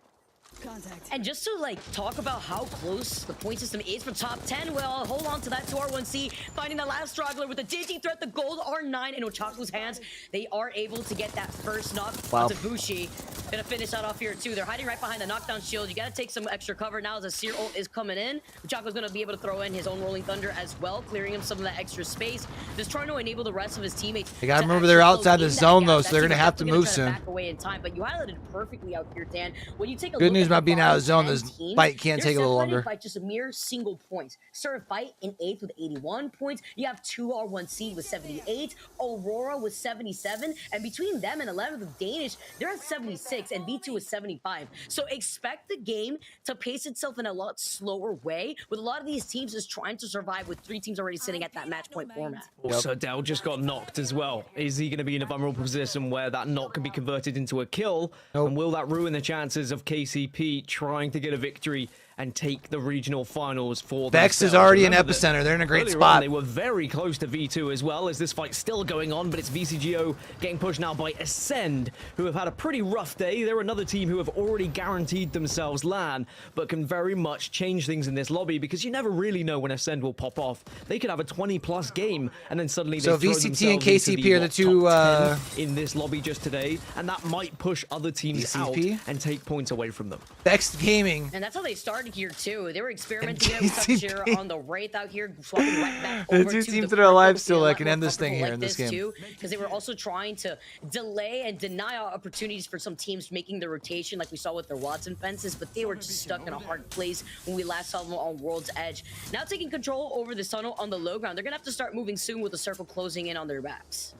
And just to like talk about how close the point system is for top 10, well, hold on to that 2R1C, finding the last straggler with the Digi threat, the gold R9 in Ochaku's hands. They are able to get that first knock onto Bushi. Gonna finish that off here too. They're hiding right behind the knockdown shield. You gotta take some extra cover now as a Seer ult is coming in. Ochaku's gonna be able to throw in his own Rolling Thunder as well, clearing him some of that extra space. Just trying to enable the rest of his teammates. They gotta remember they're outside the zone though, so they're gonna have to move soon. Back away in time, but you highlighted perfectly out here, Dan. When you take a Good look news at about being out of zone, teams, this fight can take a little longer. by just a mere single point. Serve fight in 8th with 81 points. You have 2R1C with 78, Aurora with 77, and between them and 11th with Danish, they're at 76, and V2 with 75. So expect the game to pace itself in a lot slower way, with a lot of these teams just trying to survive with 3 teams already sitting at that match point format. Also, Dell just got knocked as well. Is he going to be in a vulnerable position where that knock can be converted into a kill? And will that ruin the chances of KCP trying to get a victory and take the regional finals for Vex is already in Epicenter. They're in a great spot. They were very close to V2 as well, as this fight's still going on, but it's VCGO getting pushed now by Ascend, who have had a pretty rough day. They're another team who have already guaranteed themselves LAN, but can very much change things in this lobby because you never really know when Ascend will pop off. They could have a 20-plus game, and then suddenly they so throw VCT and themselves into KCP are the two in this lobby just today, and that might push other teams out and take points away from them. Vex Gaming. And that's how they started here too. They were experimenting there with here on the Wraith out here, swapping right back over the two to teams the that are alive Purple. still can end this thing here like in this game. Because they were also trying to delay and deny opportunities for some teams making the rotation, like we saw with their Watson fences, but they were just stuck in a hard place when we last saw them on World's Edge. Now taking control over the tunnel on the low ground, they're gonna have to start moving soon with the circle closing in on their backs.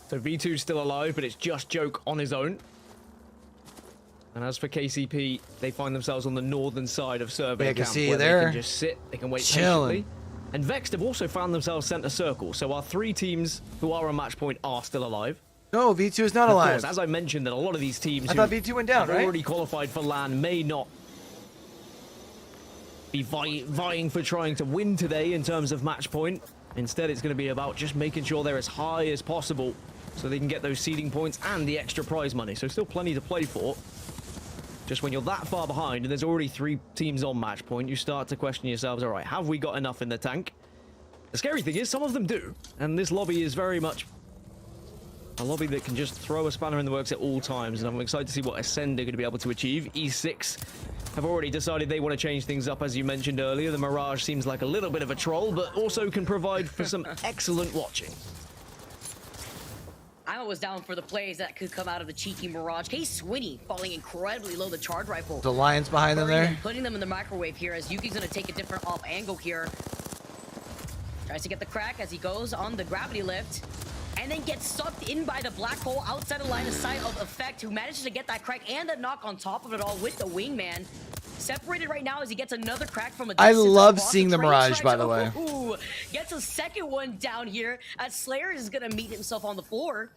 So V2's still alive, but it's just Joke on his own. And as for KCP, they find themselves on the northern side of Survey Yeah, I can Camp, see where there. they can just sit, they can wait Chilling. patiently. And Vext have also found themselves center circle, so our 3 teams who are on match point are still alive. No, V2 is not And of alive. course, as I mentioned, that a lot of these teams I who thought V2 went down, have right? already qualified for LAN may not be vying for trying to win today in terms of match point. Instead, it's going to be about just making sure they're as high as possible so they can get those seeding points and the extra prize money. So still plenty to play for. Just when you're that far behind and there's already 3 teams on match point, you start to question yourselves, all right, have we got enough in the tank? The scary thing is some of them do. And this lobby is very much a lobby that can just throw a spanner in the works at all times. And I'm excited to see what Ascend are going to be able to achieve. E6 have already decided they want to change things up, as you mentioned earlier. The Mirage seems like a little bit of a troll, but also can provide for some excellent watching. I was down for the plays that could come out of the cheeky Mirage. Case Swinny falling incredibly low, the charge rifle. The Lions behind them there. Putting them in the microwave here as Yuki's gonna take a different off angle here. Tries to get the crack as he goes on the gravity lift. And then gets sucked in by the black hole outside the line of sight of Effect, who manages to get that crack and a knock on top of it all with the wingman. Separated right now as he gets another crack from a distance. I love across seeing the Mirage, by the way. Ooh, gets a second one down here as Slayer is gonna meet himself on the floor.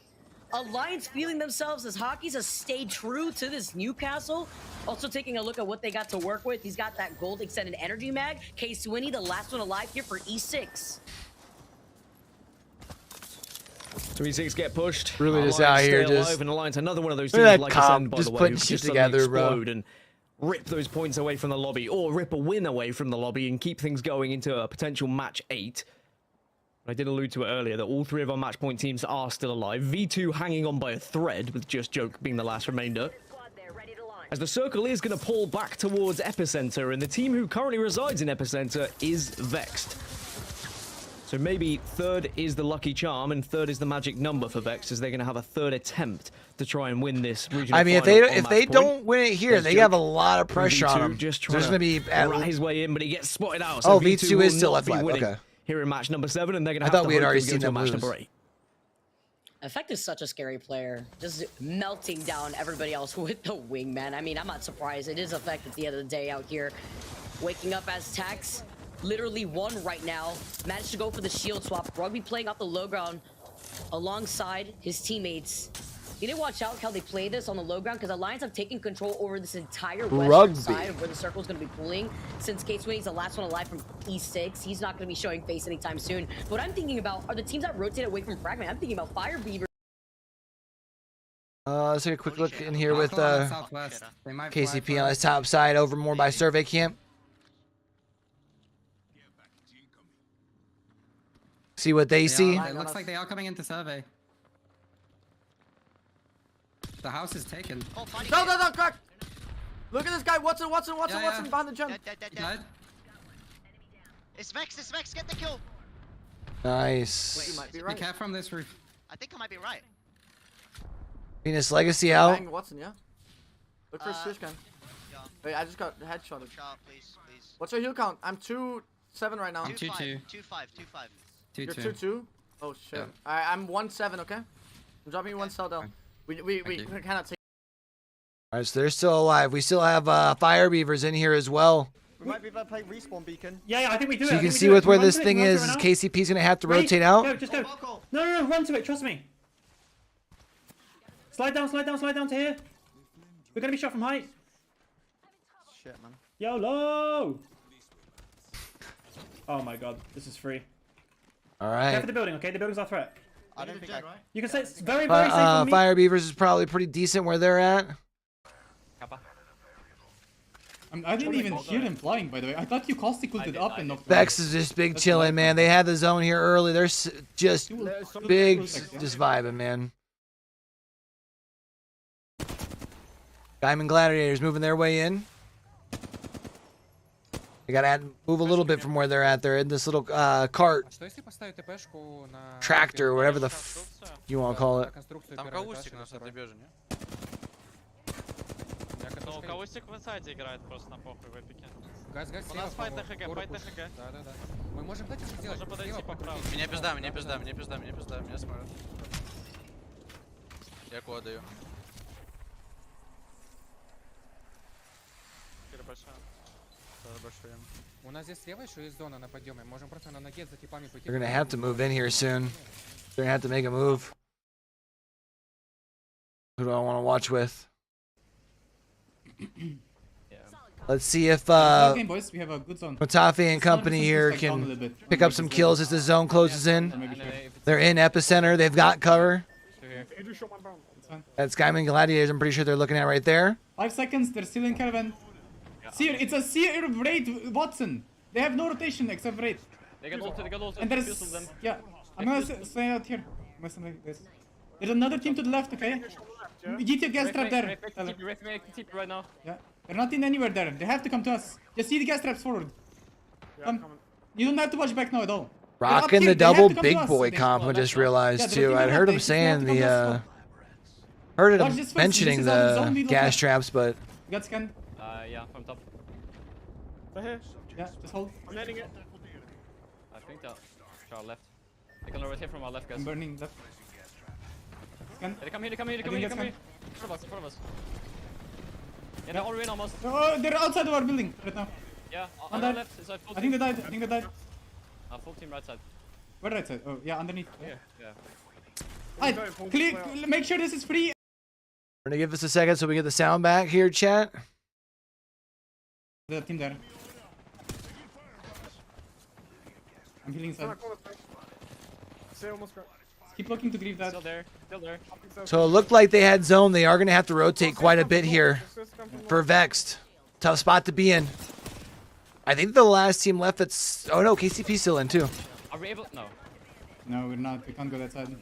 Alliance feeling themselves as Hockeys has stayed true to this Newcastle. Also taking a look at what they got to work with. He's got that gold extended energy mag. Case Swinny, the last one alive here for E6. 3-6 get pushed. Really just out here, just and Alliance, another one of those look teams at that like comp, Ascend, by just the way, putting who shit just suddenly together, bro. explode and rip those points away from the lobby, or rip a win away from the lobby and keep things going into a potential match 8. I did allude to it earlier that all 3 of our match point teams are still alive. V2 hanging on by a thread, with Just Joke being the last remainder. As the circle is going to pull back towards Epicenter, and the team who currently resides in Epicenter is Vexed. So maybe 3rd is the lucky charm, and 3rd is the magic number for Vex, as they're going to have a 3rd attempt to try and win this regional I mean, if they don't win it here, they have a lot of pressure on them. Just There's going to be rat his way in, but he gets spotted out. So V2 is still left alive. Okay. Here in match number 7, and they're going to I thought we had already seen them match lose. number 8. Effect is such a scary player, just melting down everybody else with the wingman. I mean, I'm not surprised. It is Effect at the end of the day out here. Waking up as Tax, literally won right now. Managed to go for the shield swap. Rugby playing off the low ground alongside his teammates. You need to watch out how they play this on the low ground, because Alliance have taken control over this entire western side of where the circle is going to be pulling. Since Case Swinny's the last one alive from E6, he's not going to be showing face anytime soon. But what I'm thinking about are the teams that rotate away from Fragment. I'm thinking about Fire Beaver. Let's take a quick look in here with KCP on his top side, over more by Survey Camp. See what they see. It looks like they are coming into survey. The house is taken. No, crack! Look at this guy, Watson, behind the gem. Dead. It's Vex, get the kill. Nice. Wait, you might be right. Be careful from this roof. I think I might be right. Venus Legacy out. Bang Watson, yeah? Look for a switch gun. Yeah. Wait, I just got headshotted. Shot, please. What's your heal count? I'm 2-7 right now. I'm 2-2. 2-5. You're 2-2? Oh shit. Yeah. Alright, I'm 1-7, okay? I'm dropping you 1 cell down. We cannot take. Alright, so they're still alive. We still have Fire Beavers in here as well. We might be able to play respawn beacon. Yeah, I think we do So it. you can see with where this thing is, KCP's going to have to rotate out. Go, just go. No, run to it, trust me. Slide down to here. We're going to be shot from height. Shit, man. YOLO! Oh my god, this is free. Alright. Care for the building, okay? The building's our threat. I don't think You can say it's very, very safe for me. Fire Beavers is probably pretty decent where they're at. I didn't even hear them flying, by the way. I thought you caustic ulted up and knocked Vex is just big chilling, man. They had the zone here early. They're just big, just vibing, man. Diamond Gladiators moving their way in. They gotta move a little bit from where they're at. They're in this little cart, tractor, whatever the you want to call it. Там Каустик на этой беже, не? Ну, Каустик в инсайде играет просто на похуй в эпике. У нас файт на ХГ. Да. Мы можем подойти по праву. Меня пизда, меня смотрят. Я куда даю. У нас здесь слева еще есть зона на подъеме. Можем просто на ноге за типами пойти. They're gonna have to move in here soon. They're gonna have to make a move. Who do I want to watch with? Let's see if okay, boys, we have a good zone. Motafi and company here can pick up some kills as the zone closes in. They're in epicenter. They've got cover. That's Diamond Gladiators. I'm pretty sure they're looking at right there. 5 seconds. They're still in caravan. Seer, it's a Seer raid, Watson. They have no rotation except raid. They got ulti, And there's yeah. I'm gonna stay out here. There's another team to the left, okay? Get your gas trap there. Right now. Yeah. They're not in anywhere there. They have to come to us. Just see the gas traps forward. Come. You don't have to watch back now at all. Rocking the double big boy comp, I just realized too. I'd heard him saying the heard him mentioning the gas traps, but You got scanned? Yeah, from top. Right here. Yeah, just hold. I'm netting it. I think that. Our left. They can rotate from our left, guys. I'm burning left. Scan. Yeah, they come here, they come here, they come here, they come here. In front of us, in front of us. Yeah, they're all in almost. Oh, they're outside of our building right now. Yeah, On on that. the left. It's like full I think they team. died. I think they died. Full team right side. Where right side? Oh, yeah, underneath. Yeah. Alright, clear. Make sure this is free. we're gonna give this a second so we get the sound back here, chat. The team there. I'm healing inside. Keep looking to grieve that. Still there, still there. So it looked like they had zone. They are gonna have to rotate quite a bit here for Vexed. Tough spot to be in. I think the last team left that's oh no, KCP's still in too. Are we able? No. No, we're not. We can't go that side.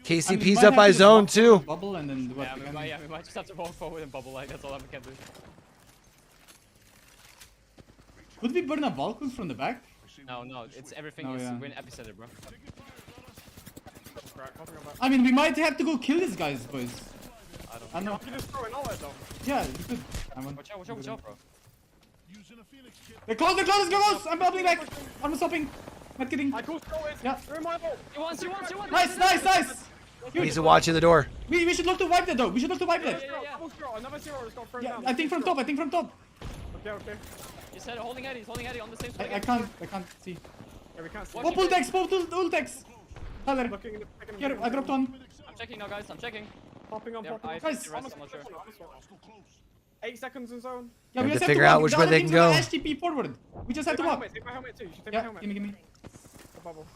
KCP's up by zone too. Bubble and then what? Yeah, we might just have to walk forward and bubble like that's all I can do. Could we burn a Valkyrie from the back? No, it's everything No, is yeah. we're in epicenter, bro. I mean, we might have to go kill these guys, boys. I don't know. You just throw it all though. Yeah, you could. Watch out, bro. They're close, they're close, go close! I'm bubbling back! I'm stopping. Not kidding. I close throw it. Yeah. They're in my vault. He wants. Nice! Needs to watch the door. We should look to wipe that though. We should look to wipe that. Double zero. Another zero. Just got thrown Yeah, down. I think from top. Okay. You said holding Eddie, he's holding Eddie on the same side. I can't see. Yeah, we can't see. Pop ultex, Tyler. Looking in the second. Here, I dropped one. I'm checking now, guys. I'm checking. Popping on, Yeah, popping I on. think Guys, the rest, I'm not sure. 8 seconds in zone. Yeah, Have we to just figure have out walk. which The way other they team's can gonna go. HTTP forward. We just have to Take my walk. helmet. Take my helmet too. You should take my Yeah, helmet. gimme. The bubble.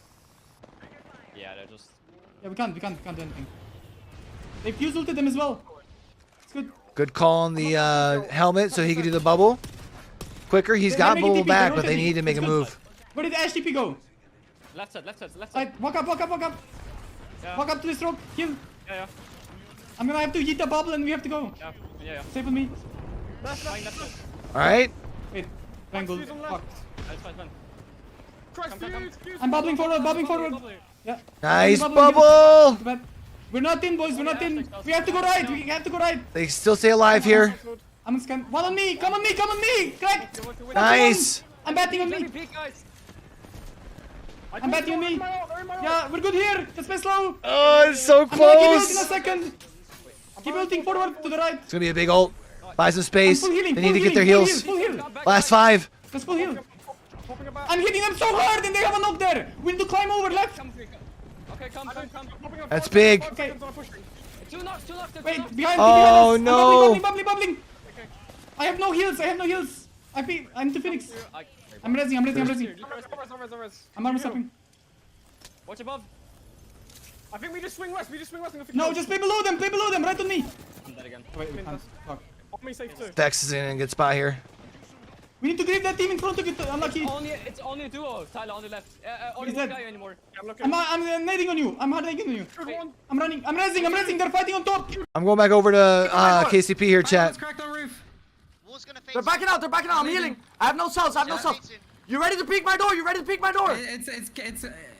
Yeah, they're just. Yeah, we can't do anything. They fuse ulted them as well. It's good. Good call on the helmet so he could do the bubble quicker. He's They're got making bubble TP, back, they're but they rotating. need to make a It's good. move. Where did HTTP go? Left side. Alright, walk up. Yeah. Walk up to this rope. Heal. Yeah. I'm gonna have to hit the bubble and we have to go. Yeah. Stay with me. Left side. All right. Wait, triangle. Fuse on left. Fuck. It's fine. Christ, fuse. I'm bubbling forward. Yeah. Nice Bubbling, bubble. But we're not in, boys. We're not in. We have to go right. They still stay alive here. I'm scanning. One on me. Come on me. Crack. Nice. I'm batting on me. I'm batting on me. Yeah, we're good here. Just play slow. Oh, it's so I'm gonna give you ult in a close. second. Keep ulting forward to the right. It's gonna be a big ult. Buy some space. Full healing, They need to get their heals. Full heal. Last 5. Just full heal. I'm hitting them so hard and they have a knock there. We need to climb over left. Okay, come. That's big. Okay. Two knocks. Wait, behind Oh, us. no. I'm bubbling. I have no heals. I'm to Phoenix. I'm resing. I'm armor stopping. Watch above. I think we just swing west. No, just play below them. Right on me. That again. Wait, we can't. Fuck. Off me safe too. Vex is in a good spot here. We need to grab that team in front of it. Unlucky. It's only a duo. Tyler on the left. Only He's one dead. guy anymore. I'm nading on you. I'm hard nading on you. I'm running. I'm resing. They're fighting on top. I'm going back over to KCP here, chat. Cracked on roof. They're backing out. I'm healing. I have no cells. You ready to peek my door?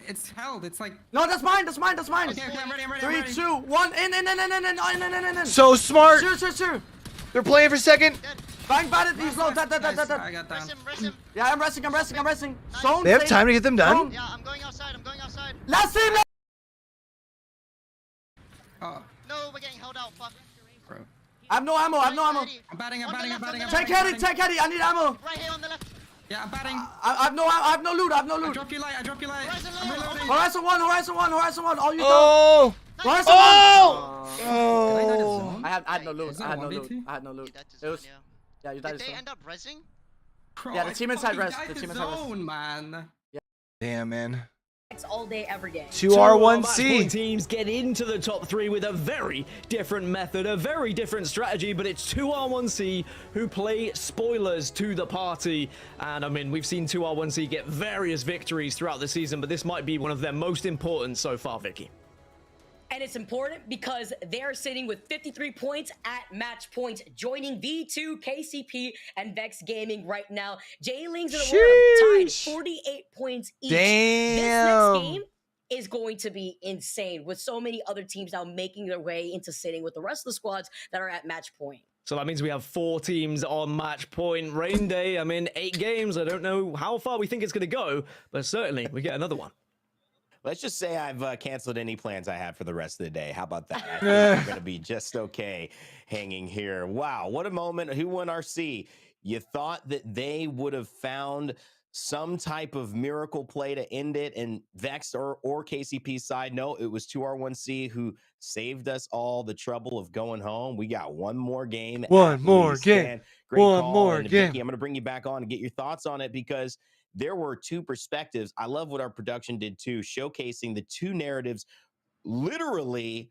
It's held. It's like. No, that's mine. Okay, I'm ready. 3, 2, 1. In. So smart. Sure. They're playing for second. Bang, bat it. He's low. Dead. I got down. Yeah, I'm resting. Zone. They have safe. time to get them done. Zone. Yeah, I'm going outside. Last team. Oh, No, we're getting held out. Fuck. bro. I have no ammo. I'm batting. Take Eddie. I need ammo. Right here on the left. Yeah, I'm batting. I have no loot. I drop you light. I'm reloading. Horizon 1. All you Oh. Horizon 1. I had no loot. Is that 1v2? It was. Yeah, you died. Did they end up rezzing? Bro, Yeah, the team inside res. I The team died inside res. zone, man. Damn, man. All day, every day. 2R1C teams get into the top 3 with a very different method, a very different strategy, but it's 2R1C who play spoilers to the party. And I mean, we've seen 2R1C get various victories throughout the season, but this might be one of their most important so far, Vicky. And it's important because they're sitting with 53 points at match point, joining V2, KCP, and Vex Gaming right now. J-Lings in the world tied 48 points each. Damn. This next game is going to be insane, with so many other teams now making their way into sitting with the rest of the squads that are at match point. So that means we have 4 teams on match point. Rain Day, 8 games. I don't know how far we think it's going to go, but certainly we get another one. Let's just say I've canceled any plans I had for the rest of the day. How about that? I think we're going to be just okay hanging here. Wow, what a moment. Who won RC? You thought that they would have found some type of miracle play to end it, and Vex or KCP's side, no, it was 2R1C who saved us all the trouble of going home. We got one more game. One more game. Great One call. more And game. Vicky, I'm going to bring you back on and get your thoughts on it, because there were 2 perspectives. I love what our production did too, showcasing the 2 narratives literally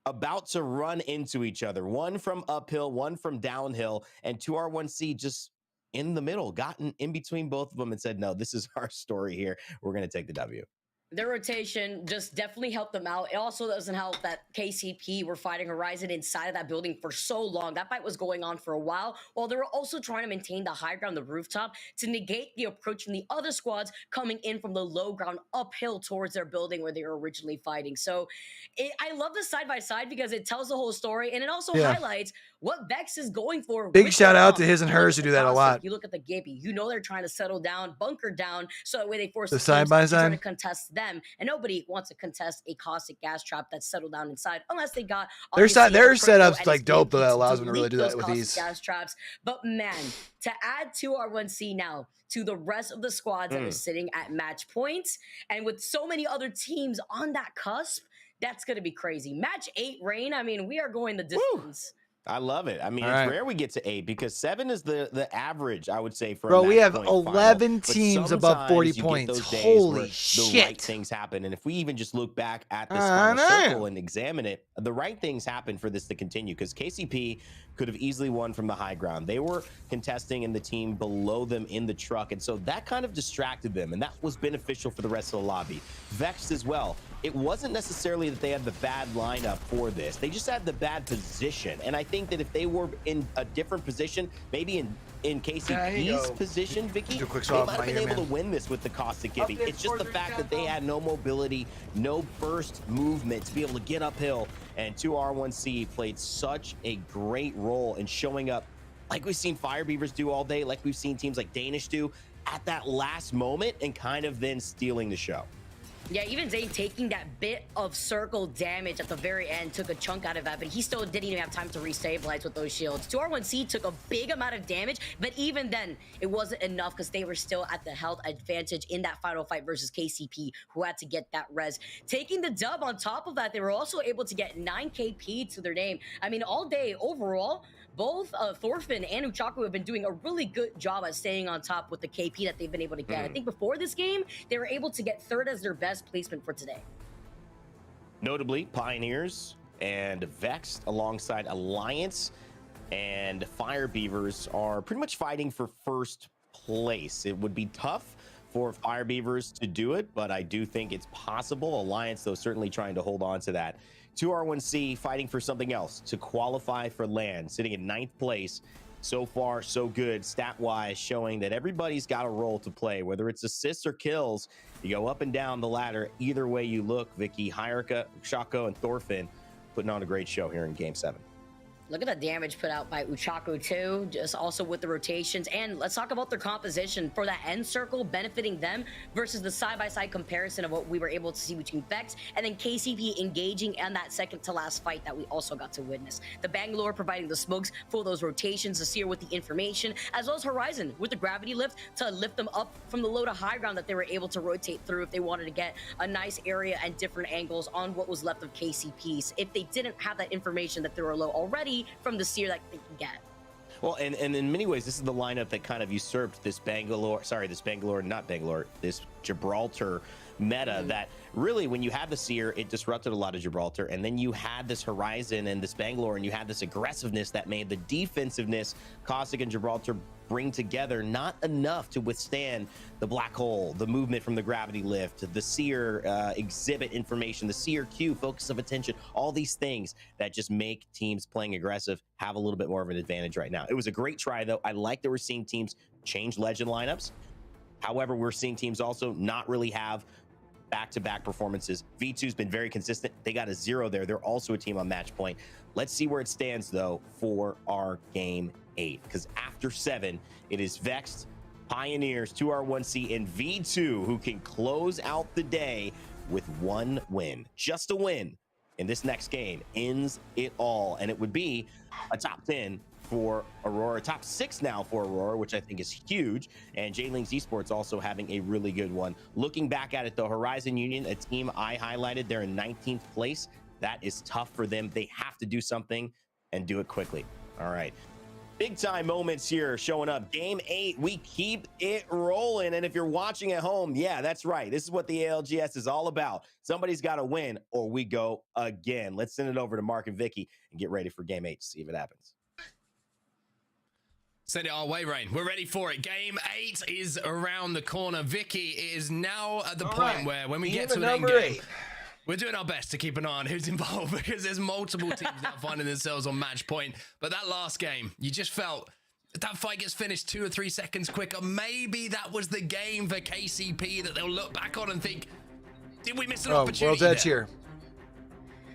about to run into each other. One from uphill, one from downhill, and 2R1C just in the middle, gotten in between both of them and said, no, this is our story here. We're going to take the W. Their rotation just definitely helped them out. It also doesn't help that KCP were fighting Horizon inside of that building for so long. That fight was going on for a while, while they were also trying to maintain the high ground, the rooftop, to negate the approach from the other squads coming in from the low ground uphill towards their building where they were originally fighting. So I love this side-by-side because it tells the whole story, and it also highlights what Vex is going for. Big shout out to his and hers who do that a lot. You look at the Gibby, you know they're trying to settle down, bunker down, so that way they force The teams side-by-side. to contest them, and nobody wants to contest a caustic gas trap that's settled down inside unless they got Their obviously setup's like dope though, that allows them to really leak do that those with caustic these. gas traps. But man, to add 2R1C now to the rest of the squads that are sitting at match points, and with so many other teams on that cusp, that's going to be crazy. Match 8, Rain, I mean, we are going the distance. I love it. I mean, All it's right. rare we get to 8 because 7 is the average, I would say, for Bro, a we match have point 11 final. But teams above 40 sometimes you get points. those days Holy where shit. The right things happen. And if we even just look back at this I final know. circle and examine it, the right things happen for this to continue, because KCP could have easily won from the high ground. They were contesting in the team below them in the truck, and so that kind of distracted them, and that was beneficial for the rest of the lobby. Vexed as well. It wasn't necessarily that they had the bad lineup for this. They just had the bad position, and I think that if they were in a different position, maybe in KCP's position, Vicky, Do a quick they swap might have in been my able ear, to win this with the caustic Gibby. It's just the fact that they had no mobility, no burst movement to be able to get uphill, and 2R1C played such a great role in showing up like we've seen Fire Beavers do all day, like we've seen teams like Danish do at that last moment, and kind of then stealing the show. Yeah, even Zane taking that bit of circle damage at the very end took a chunk out of that, but he still didn't even have time to restabilize with those shields. 2R1C took a big amount of damage, but even then, it wasn't enough because they were still at the health advantage in that final fight versus KCP, who had to get that res. Taking the dub on top of that, they were also able to get 9 KP to their name. I mean, all day overall, both Thorfinn and Uchaku have been doing a really good job at staying on top with the KP that they've been able to get. I think before this game, they were able to get 3rd as their best placement for today. Notably, Pioneers and Vexed alongside Alliance and Fire Beavers are pretty much fighting for 1st place. It would be tough for Fire Beavers to do it, but I do think it's possible. Alliance, though, certainly trying to hold on to that. 2R1C fighting for something else to qualify for LAN, sitting in 9th place. So far, so good, stat-wise, showing that everybody's got a role to play, whether it's assists or kills. You go up and down the ladder. Either way you look, Vicky, Hyrika, Shako, and Thorfinn putting on a great show here in Game 7. Look at the damage put out by Uchaku too, just also with the rotations. And let's talk about their composition for that end circle benefiting them versus the side-by-side comparison of what we were able to see between Vex and then KCP engaging in that second to last fight that we also got to witness. The Bangalore providing the smokes for those rotations, the Seer with the information, as well as Horizon with the gravity lift to lift them up from the low to high ground that they were able to rotate through if they wanted to get a nice area and different angles on what was left of KCPs. If they didn't have that information that they were low already from the Seer that they can get. Well, and in many ways, this is the lineup that kind of usurped this this Gibraltar meta that really, when you had the Seer, it disrupted a lot of Gibraltar, and then you had this Horizon and this Bangalore, and you had this aggressiveness that made the defensiveness Caustic and Gibraltar bring together, not enough to withstand the black hole, the movement from the gravity lift, the seer exhibit information, the seer Q, focus of attention, all these things that just make teams playing aggressive have a little bit more of an advantage right now. It was a great try, though. I like that we're seeing teams change legend lineups. However, we're seeing teams also not really have back-to-back performances. V2's been very consistent. They got a 0 there. They're also a team on match point. Let's see where it stands, though, for our game 8. Because after 7, it is Vexed, Pioneers, 2R1C, and V2 who can close out the day with 1 win. Just a win in this next game ends it all. And it would be a top 10 for Aurora, top 6 now for Aurora, which I think is huge. And J-Links Esports also having a really good one. Looking back at it, though, Horizon Union, a team I highlighted, they're in 19th place. That is tough for them. They have to do something and do it quickly. All right. Big time moments here showing up. Game 8, we keep it rolling. And if you're watching at home, yeah, that's right. This is what the ALGS is all about. Somebody's got to win or we go again. Let's send it over to Mark and Vicky and get ready for Game 8 to see if it happens. Send it our way, Rain. We're ready for it. Game 8 is around the corner. Vicky is now at the point where when we get to the end game, we're doing our best to keep an eye on who's involved because there's multiple teams now finding themselves on match point. But that last game, you just felt that fight gets finished 2 or 3 seconds quicker. Maybe that was the game for KCP that they'll look back on and think, did we miss an opportunity? World's Edge here.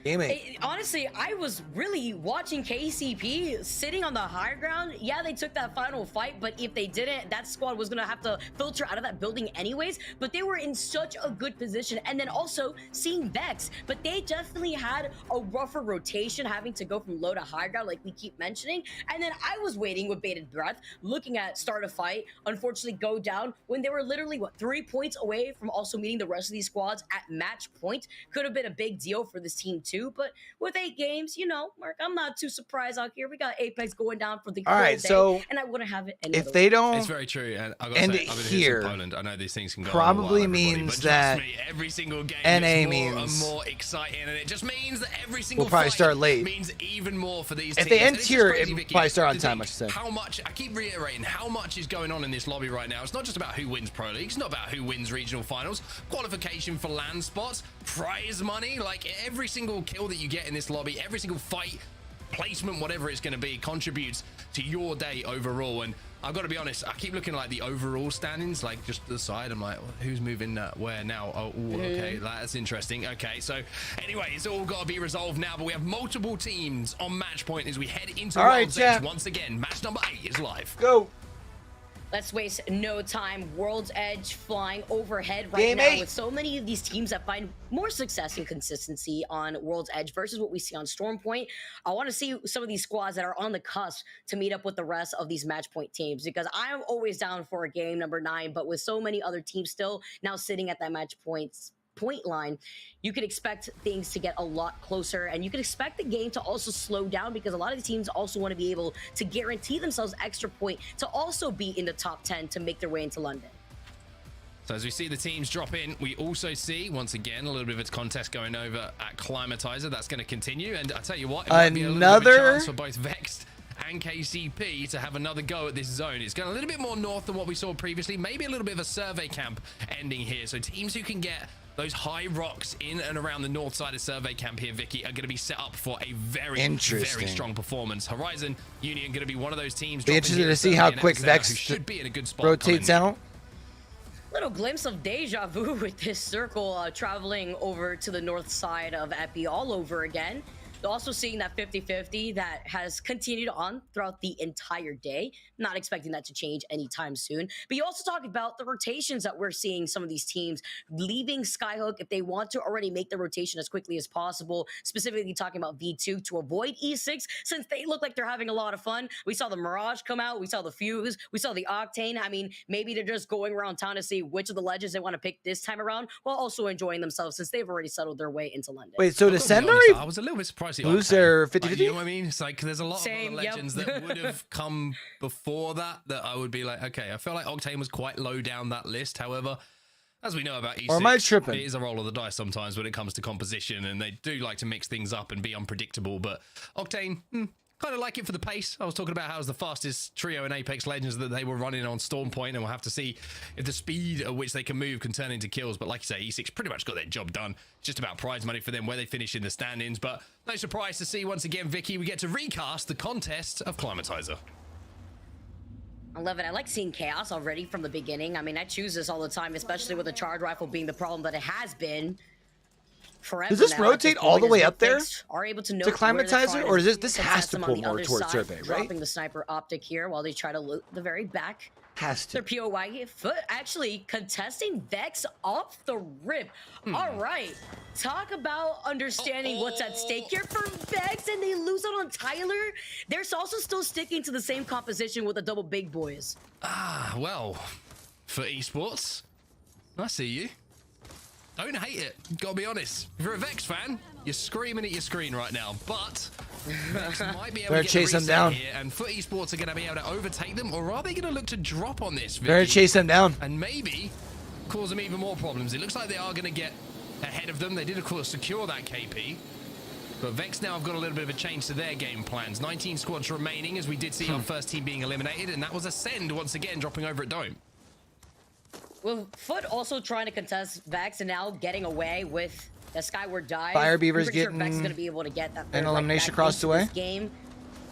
Game 8. Honestly, I was really watching KCP sitting on the higher ground. Yeah, they took that final fight, but if they didn't, that squad was going to have to filter out of that building anyways. But they were in such a good position. And then also seeing Vex, but they definitely had a rougher rotation having to go from low to high ground like we keep mentioning. And then I was waiting with bated breath, looking at start a fight, unfortunately go down when they were literally, 3 points away from also meeting the rest of these squads at match point. Could have been a big deal for this team too. But with 8 games, you know, Mark, I'm not too surprised out here. We got Apex going down for the whole day, so and I wouldn't have it any if they don't. It's very true. And I end say, it I've been here. In Poland. I know these things can go Probably on means but that me, every single game NA more means and more exciting, and it just means that every single we'll probably fight start late. Means even more for these. If teams. they end And it's here, crazy, it Vicky, probably start on to time. I think should say. how much I keep reiterating how much is going on in this lobby right now. It's not just about who wins Pro League. It's not about who wins regional finals. Qualification for LAN spots, prize money. Like every single kill that you get in this lobby, every single fight, placement, whatever it's going to be, contributes to your day overall. And I've got to be honest, I keep looking at like the overall standings, like just to the side. I'm like, well, who's moving where now? Oh, ooh, okay, that's interesting. Okay, so anyway, it's all got to be resolved now, but we have multiple teams on match point as we head into World's Edge once again. Match number 8 is live. Go. Let's waste no time. World's Edge flying overhead right now with so many of these teams that find more success and consistency on World's Edge versus what we see on Storm Point. I want to see some of these squads that are on the cusp to meet up with the rest of these match point teams because I'm always down for a game number 9, but with so many other teams still now sitting at that match point line, you could expect things to get a lot closer, and you could expect the game to also slow down because a lot of the teams also want to be able to guarantee themselves extra point to also be in the top 10 to make their way into London. So as we see the teams drop in, we also see, once again, a little bit of a contest going over at Climatizer. That's going to continue, and I tell you what, it might be a little bit of a chance for both Vexed and KCP to have another go at this zone. It's going a little bit more north than what we saw previously, maybe a little bit of a survey camp ending here. So teams who can get those high rocks in and around the north side of survey camp here, Vicky, are going to be set up for a very strong performance. Horizon Union going to be one of those teams. Be interested to see how quick Vex should be in a good spot rotates out. Little glimpse of deja vu with this circle traveling over to the north side of Epi all over again. Also seeing that 50-50 that has continued on throughout the entire day. Not expecting that to change anytime soon. But you also talk about the rotations that we're seeing some of these teams leaving Skyhook if they want to already make the rotation as quickly as possible. Specifically talking about V2 to avoid E6 since they look like they're having a lot of fun. We saw the Mirage come out. We saw the Fuse. We saw the Octane. I mean, maybe they're just going around town to see which of the legends they want to pick this time around while also enjoying themselves since they've already settled their way into London. Wait, so Descender? I was a little bit surprised. Lose their 50-50? Like, you know what I mean? It's like there's a lot of other legends that would have come before that I would be like, okay, I feel like Octane was quite low down that list. However, as we know about E6, or am I tripping? It is a roll of the dice sometimes when it comes to composition, and they do like to mix things up and be unpredictable. But Octane, Kind of like it for the pace. I was talking about how it was the fastest trio in Apex Legends that they were running on Storm Point, and we'll have to see if the speed at which they can move can turn into kills. But like you say, E6 pretty much got their job done. It's just about prize money for them, where they finish in the standings. But no surprise to see, once again, Vicky, we get to recast the contest of Climatizer. I love it. I like seeing chaos already from the beginning. I mean, I choose this all the time, especially with the charge rifle being the problem that it has been forever. Does this now. rotate all the way up there Are able to to Climatizer, or is this has to pull more towards survey, right? Dropping the sniper optic here while they try to loot the very back. Has to. Their POY foot actually contesting Vex off the rip. All right, talk about understanding what's at stake here for Vex, and they lose out on Tyler. They're also still sticking to the same composition with the double big boys. Ah, well, for esports, I see you. Don't hate it. Gotta be honest. If you're a Vex fan, you're screaming at your screen right now. But Vex might be able to chase them down here, and Foot Esports are going to be able to overtake them, or are they going to look to drop on this? Better chase them down and maybe cause them even more problems. It looks like they are going to get ahead of them. They did, of course, secure that KP. But Vex now have got a little bit of a change to their game plans. 19 squads remaining, as we did see our first team being eliminated, and that was Ascend once again dropping over at Dome. Well, Foot also trying to contest Vex and now getting away with the Skyward Dive. Fire Beaver's I'm pretty sure getting Vex is going to be able to get that an elimination across the way. Game,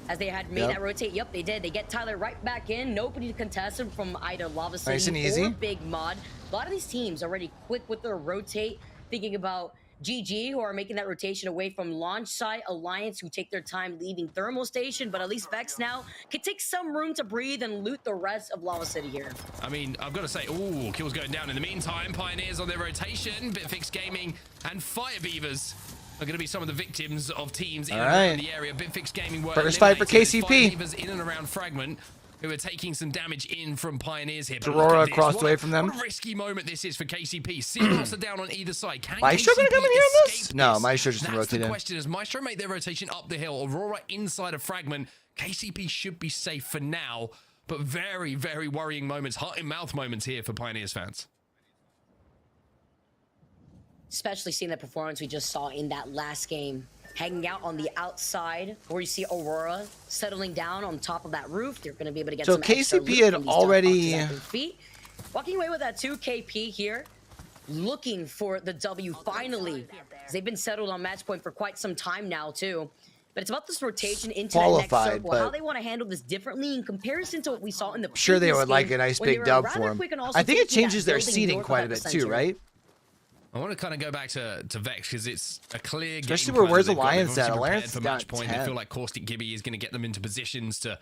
as they had made that rotate. Yep, they did. They get Tyler right back in. Nobody to contest him from either Lava City nice and easy. or Big Mod. A lot of these teams already quick with their rotate, thinking about GG, who are making that rotation away from launch site, Alliance, who take their time leaving Thermal Station, but at least Vex now can take some room to breathe and loot the rest of Lava City here. I mean, I've got to say, ooh, kills going down. In the meantime, Pioneers on their rotation, Bitfix Gaming and Fire Beavers are going to be some of the victims of teams in and around the area. Bitfix Gaming were first fight for KCP. Fire Beavers in and around Fragment, who are taking some damage in from Pioneers here. Aurora across away from them. What a risky moment this is for KCP. Serious are down on either side. Can Maestro KCP gonna come in here on this? escape No, Maestro just That's rotate the in. question. As Maestro make their rotation up the hill, Aurora inside of Fragment, KCP should be safe for now, but very, very worrying moments, heart-in-mouth moments here for Pioneers fans. Especially seeing the performance we just saw in that last game. Hanging out on the outside, where you see Aurora settling down on top of that roof. They're going to be able to get so some extra KCP loot had from these already feet. Walking away with that 2 KP here, looking for the W finally. They've been settled on match point for quite some time now too. But it's about this rotation into the next circle. How they want to handle this differently in comparison to what we saw in the sure they would like a nice big dub for them. I think it changes their building seating north of quite a that bit center. too, right? I want to kind of go back to Vex because it's a clear especially game where where's plan that they've got. Alliance They've at? obviously Alliance prepared for match point. They feel like Caustic Gibby is going to get them into positions to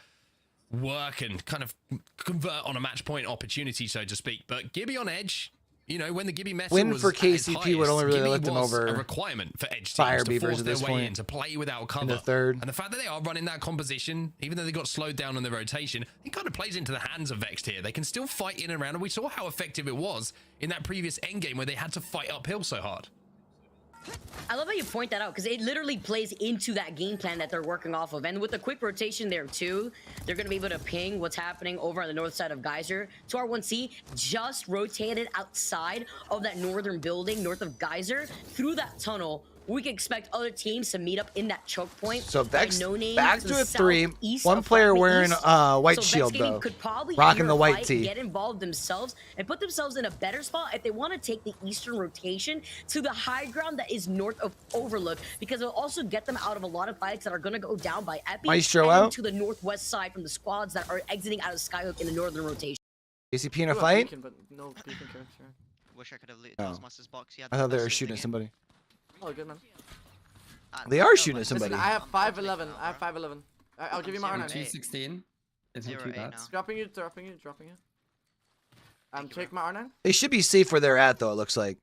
work and kind of convert on a match point opportunity, so to speak. But Gibby on edge, you know, when the Gibby metal Win was for at its KCP would only highest, really Gibby lift them was over a requirement for edge teams Fire to Beavers force at their this way point. in, to play without cover. In the third. And the fact that they are running that composition, even though they got slowed down on their rotation, it kind of plays into the hands of Vex here. They can still fight in and around, and we saw how effective it was in that previous endgame where they had to fight uphill so hard. I love how you point that out, because it literally plays into that game plan that they're working off of. And with the quick rotation there too, they're going to be able to ping what's happening over on the north side of Geyser. 2R1C just rotated outside of that northern building, north of Geyser, through that tunnel. We can expect other teams to meet up in that choke point. So Vex No Name back to to the a 3. southeast One of player Fragment wearing East. white So shield Vex Gaming though, could probably rocking enter the a white fight, tee. get involved themselves and put themselves in a better spot if they want to take the eastern rotation to the high ground that is north of Overlook, because it'll also get them out of a lot of fights that are going to go down by Epi Maestro and out. to the northwest side from the squads that are exiting out of Skyhook in the northern rotation. KCP in a fight? Wish I could have looted Oh. those Master's box. I thought they were shooting at somebody. Oh, good man. They are shooting at somebody. Listen, I have 5'11". I have 5'11". I'll give you my R9. 216. Isn't too bad. Dropping you. Take my R9. They should be safe where they're at though, it looks like.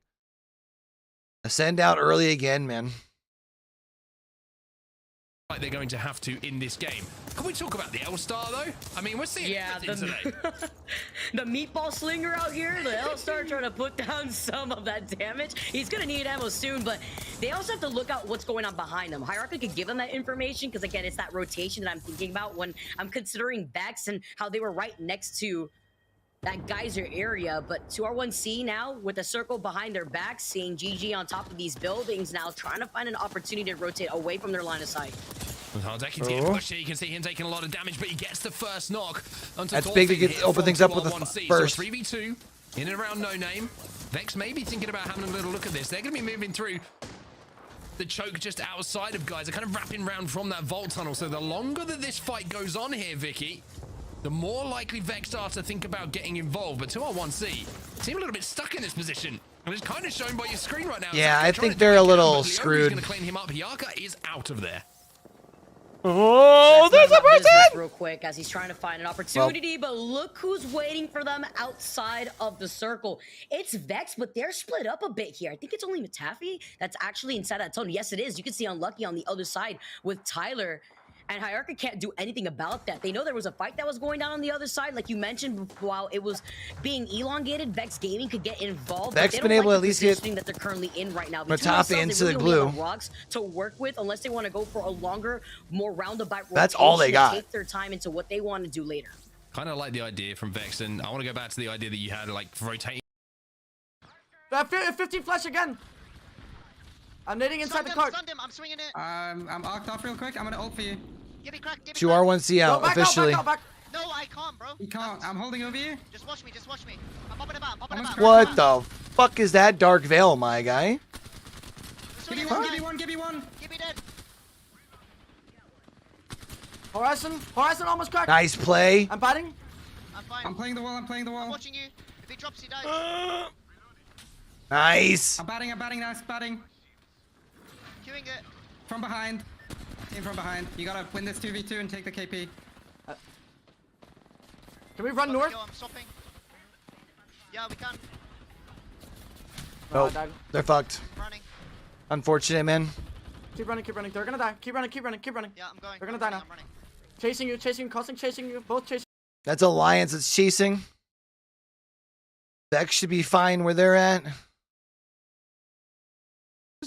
Ascend out early again, man. Like they're going to have to in this game. Can we talk about the L-Star though? I mean, we're seeing everything today. The meatball slinger out here, the L-Star trying to put down some of that damage. He's gonna need ammo soon, but they also have to look out what's going on behind them. Hierarchy could give them that information, because again, it's that rotation that I'm thinking about when I'm considering Vex and how they were right next to that Geyser area. But 2R1C now with a circle behind their back, seeing GG on top of these buildings now, trying to find an opportunity to rotate away from their line of sight. Hardekkin's getting pushed here. You can see him taking a lot of damage, but he gets the first knock. That's big to get open things up with the first. So 3v2 in and around No Name. Vex may be thinking about having a little look at this. They're going to be moving through the choke just outside of guys. They're kind of wrapping around from that vault tunnel. So the longer that this fight goes on here, Vicky, the more likely Vex starts to think about getting involved. But 2R1C seem a little bit stuck in this position. And it's kind of shown by your screen right now. Yeah, I think they're a little screwed. Going to clean him up. Hyaka is out of there. Oh, there's a person! Real quick as he's trying to find an opportunity, but look who's waiting for them outside of the circle. It's Vex, but they're split up a bit here. I think it's only Matafi that's actually inside that tunnel. Yes, it is. You can see Unlucky on the other side with Tyler. And Hyaka can't do anything about that. They know there was a fight that was going down on the other side. Like you mentioned, while it was being elongated, Vex Gaming could get involved. Vex been able to at least get that they're currently in right now. Matafi into the glue. Rocks to work with, unless they want to go for a longer, more roundabout. That's all they got. Take their time into what they want to do later. Kind of like the idea from Vex, and I want to go back to the idea that you had, like rotating. 15 flash again. I'm nading inside the cart. I'm swinging it. I'm arced off real quick. I'm gonna ult for you. Give me crack. 2R1C out officially. No, I can't, bro. You can't. I'm holding over you. Just watch me. I'm popping about. What the fuck is that Dark Veil, my guy? Give me one. Give me one. Give me one. Give me dead. Horizon almost cracked. Nice play. I'm batting. I'm fine. I'm playing the wall. I'm watching you. If he drops, he dies. Nice. I'm batting. Nice batting. Queuing it. From behind. Team from behind. You gotta win this 2v2 and take the KP. Can we run north? I'm stopping. Yeah, we can. Nope. They're fucked. Running. Unfortunate, man. Keep running. They're gonna die. Keep running. Yeah, I'm going. They're gonna die now. Chasing you, Costing, chasing you, both chasing. That's Alliance that's chasing. Vex should be fine where they're at.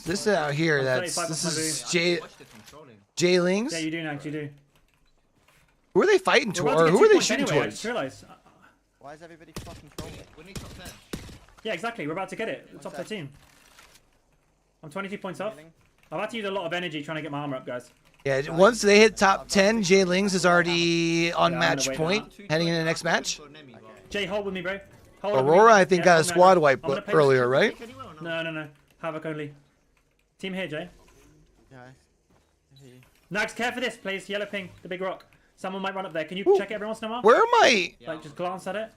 This out here, this is J Lings. Yeah, you do, Nax, you do. Who are they fighting towards? Or who are they shooting towards? Why is everybody fucking trolling? We need top 10. Yeah, exactly. We're about to get it. Top 13. I'm 22 points off. I've had to use a lot of energy trying to get my armor up, guys. Yeah, once they hit top 10, J Lings is already on match point, heading into the next match. Jay, hold with me, bro. Aurora, I think, got a squad wipe earlier, right? No. Havoc only. Team here, Jay. Nax, care for this, please. Yellow ping, the big rock. Someone might run up there. Can you check it every once in a while? Where am I? Like, just glance at it.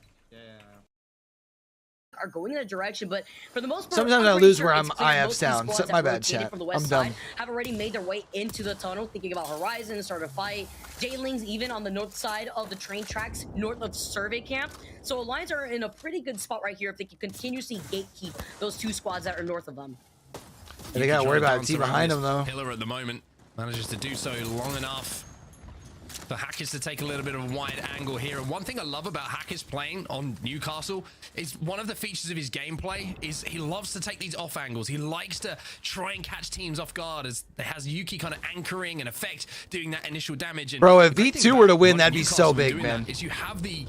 Are going in a direction, but for the most part, sometimes I lose where I have sound. So my bad, chat. I'm dumb. Have already made their way into the tunnel, thinking about Horizon, start a fight. J-Lings even on the north side of the train tracks, north of Survey Camp. So Alliance are in a pretty good spot right here if they can continuously gatekeep those two squads that are north of them. They gotta worry about a team behind them though. Pillar at the moment manages to do so long enough for Hackers to take a little bit of a wide angle here. And one thing I love about Hackers playing on Newcastle is one of the features of his gameplay is he loves to take these off angles. He likes to try and catch teams off guard as it has Yuki kind of anchoring and effect doing that initial damage. And bro, if V2 were to win, that'd be so big, man. Is you have the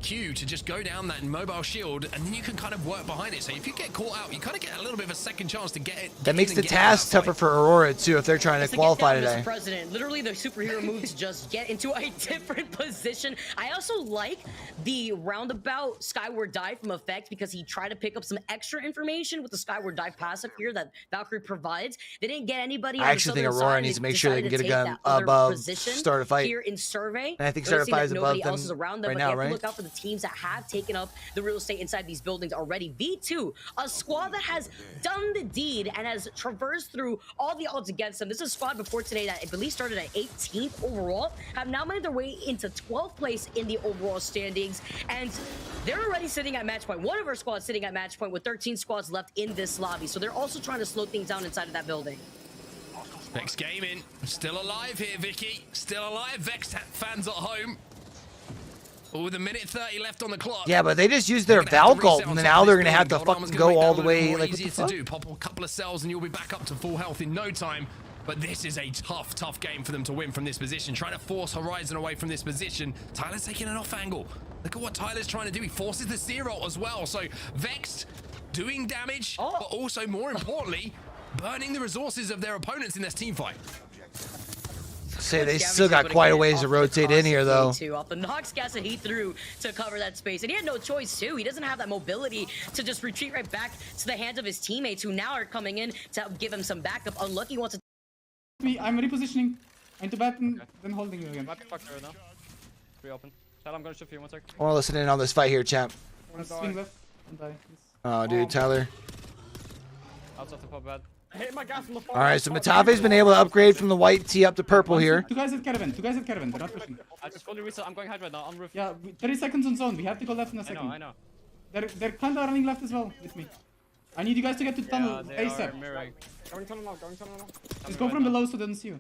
Q to just go down that mobile shield and then you can kind of work behind it. So if you get caught out, you kind of get a little bit of a second chance to get it. That makes the task tougher for Aurora too if they're trying to qualify today. Mr. President, literally the superhero move to just get into a different position. I also like the roundabout skyward dive from Effect because he tried to pick up some extra information with the skyward dive passive here that Valkyrie provides. They didn't get anybody. I actually think Aurora needs to make sure they can get a gun above start a fight. Here in Survey, and I think start a fight is above them right now, right? Look out for the teams that have taken up the real estate inside these buildings already. V2, a squad that has done the deed and has traversed through all the odds against them. This is a squad before today that I believe started at 18th overall, have now made their way into 12th place in the overall standings, and they're already sitting at match point. One of our squads sitting at match point with 13 squads left in this lobby, so they're also trying to slow things down inside of that building. Vex Gaming, still alive here, Vicky. Still alive. Vex fans at home. With a minute 30 left on the clock. Yeah, but they just used their Valk ult, and now they're gonna have to fucking go all the way. Like, easier to do. Pop a couple of cells, and you'll be back up to full health in no time. But this is a tough game for them to win from this position. Trying to force Horizon away from this position. Tyler's taking an off angle. Look at what Tyler's trying to do. He forces the zero as well. So Vex doing damage, but also more importantly, burning the resources of their opponents in this team fight. Say they still got quite a ways to rotate in here, though. Off the Nox gas that he threw to cover that space, and he had no choice too. He doesn't have that mobility to just retreat right back to the hands of his teammates, who now are coming in to help give him some backup. Unlucky wants to. I'm repositioning. Into bat and then holding you again. Open. Tyler, I'm gonna shoot for you 1 sec. I want to listen in on this fight here, champ. Swing left and die. Oh, dude, Tyler. Outside the pub bad. Hit my gas from the far. All right, so Matafe's been able to upgrade from the white tee up to purple here. Two guys at caravan. They're not pushing. I just fully reset. I'm going hide right now on roof. Yeah, 30 seconds on zone. We have to go left in a second. I know. They're kind of running left as well with me. I need you guys to get to tunnel ASAP. Going tunnel now. Just go from below so they don't see you.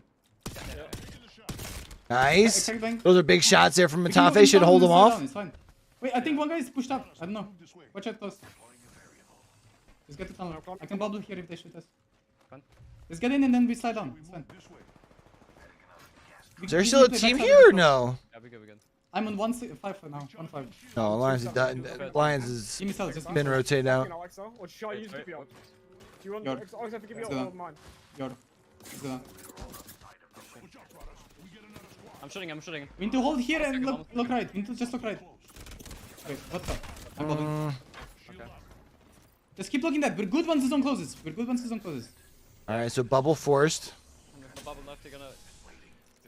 Nice. Those are big shots there from Matafe. Should hold them off. It's fine. Wait, I think one guy is pushed up. I don't know. Watch out close. Just get to tunnel. I can bubble here if they shoot us. Just get in and then we slide down. It's fine. Is there still a team here or no? Yeah, we good. I'm on 1-5 for now. 1-5. No, Lions has been rotated out. I'm shooting. We need to hold here and look right. We need to just look right. Wait, what the? I'm bobbing. Okay. Just keep looking that. We're good once the zone closes. Alright, so bubble forced.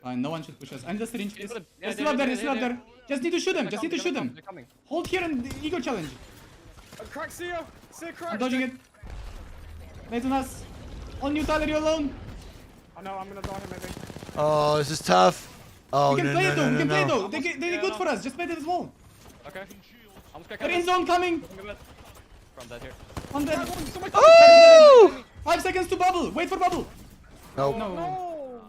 Fine, no one should push us. I'm just syringe. They're still up there. Just need to shoot them. Hold here and ego challenge. Crack, see ya. I'm dodging it. Nades on us. On you, Tyler, you're alone. I know, I'm gonna dodge him maybe. Oh, this is tough. Oh, we can play it though. They're good for us. Just play it as well. Okay. They're in zone coming. From that here. On them. Oh! 5 seconds to bubble. Wait for bubble. Nope. No.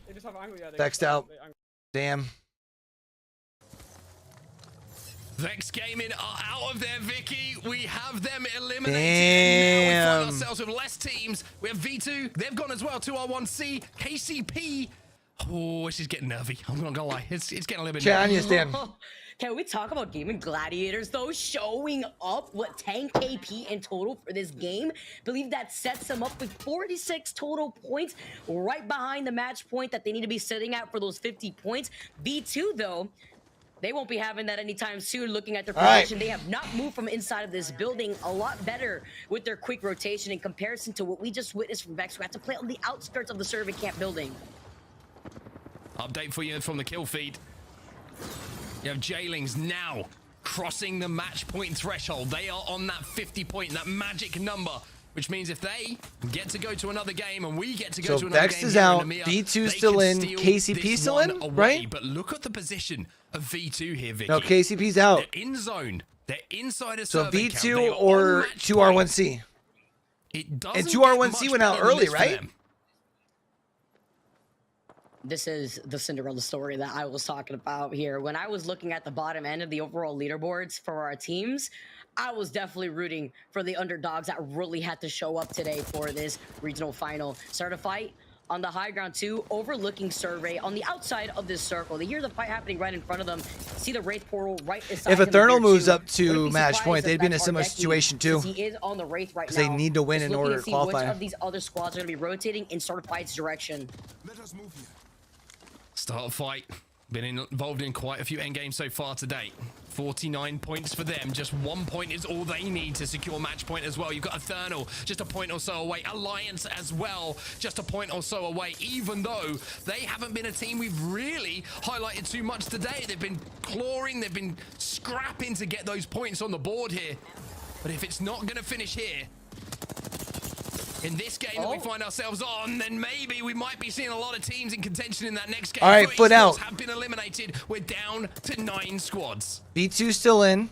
They just have angle. Yeah, Vexed out. Damn. Vex Gaming are out of there, Vicky. We have them eliminated. Damn. Now we find ourselves with less teams. We have V2. They've gone as well. 2R1C. KCP. Oh, this is getting nervy. I'm not gonna lie. It's getting a little bit nervy. Can we talk about Gaming Gladiators though? Showing up what 10 KP in total for this game. Believe that sets them up with 46 total points, right behind the match point that they need to be sitting at for those 50 points. V2 though, they won't be having that anytime soon. Looking at their position, they have not moved from inside of this building. A lot better with their quick rotation in comparison to what we just witnessed from Vex, who had to play on the outskirts of the survey camp building. Update for you from the kill feed. You have Jailings now crossing the match point threshold. They are on that 50 point, that magic number, which means if they get to go to another game and we get to go to another Vex game is here out, in EMEA, V2 still in, KCP still in, right? But look at the position of V2 here, Vicky. No, KCP's out. They're in zone. They're inside a So survey camp. They V2 are or on match 2R1C? It doesn't And get 2R1C much went out better than early, this for right? them. This is the Cinderella story that I was talking about here. When I was looking at the bottom end of the overall leaderboards for our teams, I was definitely rooting for the underdogs that really had to show up today for this regional final. Start a fight on the high ground too, overlooking survey on the outside of this circle. They hear the fight happening right in front of them. See the Wraith portal right inside. If Eternal them moves too. up to match point, they'd be in a similar situation too. He is on the Wraith right now. Because they need to win Just in order to looking see qualify. which of these other squads are going to be rotating in Certified's direction. Let us move here. Start a fight. Been involved in quite a few endgames so far to date. 49 points for them. Just 1 point is all they need to secure match point as well. You've got Eternal just a point or so away. Alliance as well, just a point or so away, even though they haven't been a team we've really highlighted too much today. They've been clawing, they've been scrapping to get those points on the board here. But if it's not going to finish here, in this game that we find ourselves on, then maybe we might be seeing a lot of teams in contention in that next game. All right, foot out. Have been eliminated. We're down to 9 squads. V2 still in.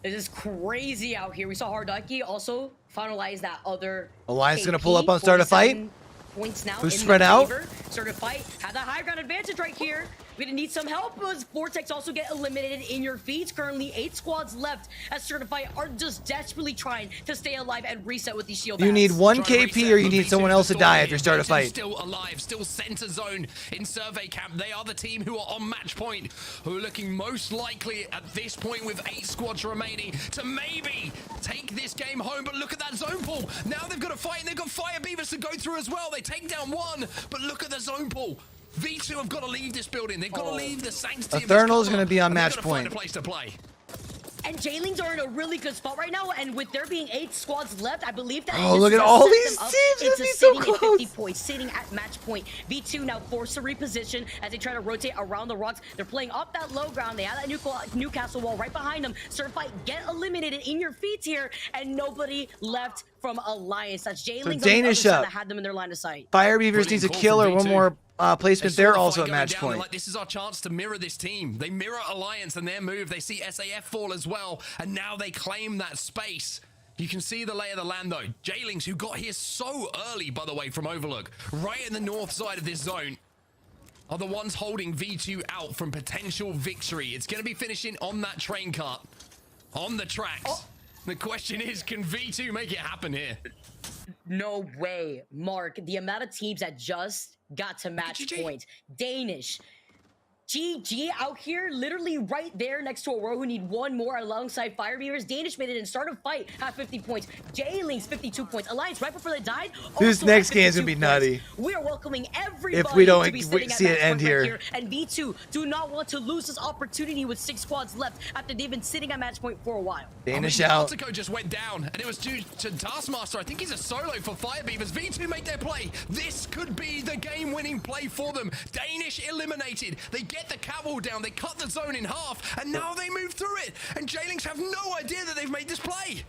This is crazy out here. We saw Hardaki also finalize that other Alliance gonna KP, pull up on start a fight. 47 points now. Who's in spread their out? favor. Start a fight. Have that high ground advantage right here. We're gonna need some help as Vortex also get eliminated in your feeds. Currently 8 squads left as Certified are just desperately trying to stay alive and reset with these shield You need bats. 1 KP or you need someone else to die after start a fight. Still alive, still center zone in survey camp. They are the team who are on match point, who are looking most likely at this point with 8 squads remaining to maybe take this game home. But look at that zone pool. Now they've got a fight and they've got Fire Beavers to go through as well. They take down 1, but look at the zone pool. V2 have got to leave this building. They've got to leave the sanctity Eternal's of this going to be on and they're match gonna find point. a place to play. And J-Lings are in a really good spot right now, and with there being 8 squads left, I believe that Oh, look at all these teams. It's into so sitting at close. 50 points, sitting at match point. V2 now forced to reposition as they try to rotate around the rocks. They're playing up that low ground. They have that Newcastle wall right behind them. Certified get eliminated in your feet here, and nobody left from Alliance. That's J-Lings on the other side that had them in their line of sight. Fire Beavers needs a kill or one more placement. They're also at match point. Like, this is our chance to mirror this team. They mirror Alliance and their move. They see SAF fall as well, and now they claim that space. You can see the lay of the land, though. J-Lings, who got here so early, by the way, from Overlook, right in the north side of this zone, are the ones holding V2 out from potential victory. It's going to be finishing on that train cart, on the tracks. Oh. The question is, can V2 make it happen here? No way, Mark. The amount of teams that just got to match point. Danish. GG out here, literally right there next to Aurora, who need one more alongside Fire Beavers. Danish made it in start of fight at 50 points. J-Lings 52 points. Alliance right before they died. This next game is gonna be nutty. We are welcoming everybody if we don't to be sitting see at it end match point right here. And V2 do not want to lose this opportunity with 6 squads left after they've been sitting at match point for a while. Danish out. Baltico just went down, and it was due to Taskmaster. I think he's a solo for Fire Beavers. V2 made their play. This could be the game-winning play for them. Danish eliminated. They get the cat wall down. They cut the zone in half, and now they move through it. And J-Lings have no idea that they've made this play.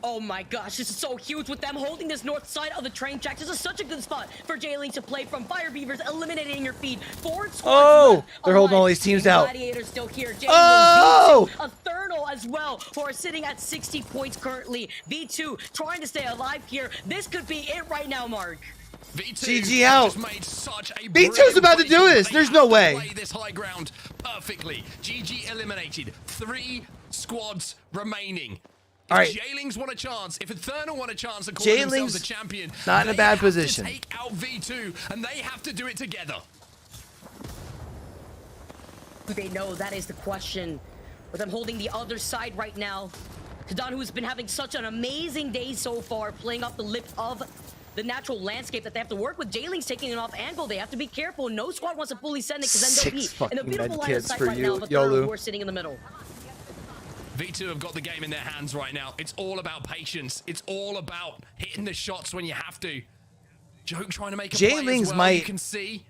Oh my gosh, this is so huge with them holding this north side of the train tracks. This is such a good spot for J-Lings to play from. Fire Beavers eliminating your feed. Forward Oh, they're holding all these teams out. Gladiators still here. Oh! V2, Eternal as well, who are sitting at 60 points currently. V2 trying to stay alive here. This could be it right now, Mark. GG out. V2's about to do this. There's no way. Play this high ground perfectly. GG eliminated. 3 squads remaining. All right. If J-Lings want a chance, if Eternal want a chance to call themselves a champion, not in a bad position. They have to take out V2, and they have to do it together. They know that is the question. With them holding the other side right now. Kadan, who's been having such an amazing day so far, playing off the lip of the natural landscape that they have to work with. J-Lings taking it off angle. They have to be careful. No squad wants to fully send it, because then they'll be in a beautiful line of sight right now. But who are sitting in the middle. V2 have got the game in their hands right now. It's all about patience. It's all about hitting the shots when you have to. Joke trying to make a play as well. You can see.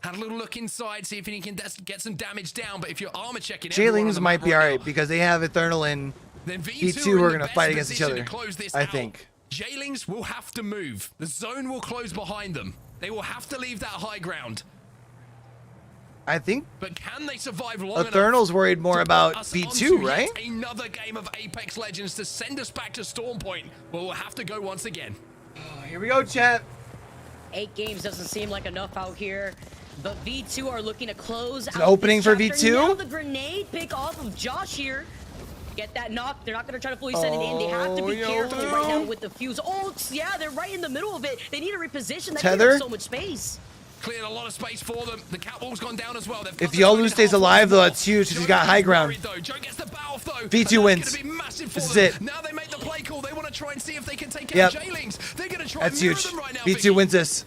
Had a little look inside, see if he can get some damage down. But if you're armor checking, J-Lings might be alright because they have Eternal and V2 are going to fight against each other, I think. J-Lings will have to move. The zone will close behind them. They will have to leave that high ground. I think. But can they survive long Eternal's enough worried more about V2, right? Another game of Apex Legends to send us back to Storm Point. Well, we'll have to go once again. Here we go, chat. 8 games doesn't seem like enough out here. But V2 are looking to close out. An opening for chapter. V2? Now the grenade pick off of Josh here. Get that knock. They're not going to try to fully send it in. They have to be careful right now with the fuse. Oh, yeah, they're right in the middle of it. They need to reposition. That gives them so much space. Cleared a lot of space for them. The catwalk's gone down as well. If Yolu stays alive, though, that's huge because he's got high ground. V2 wins. This is it. Now they make the play call. They want to try and see if they can take out J-Lings. They're going to try that's and mirror huge. them right now. V2 wins this.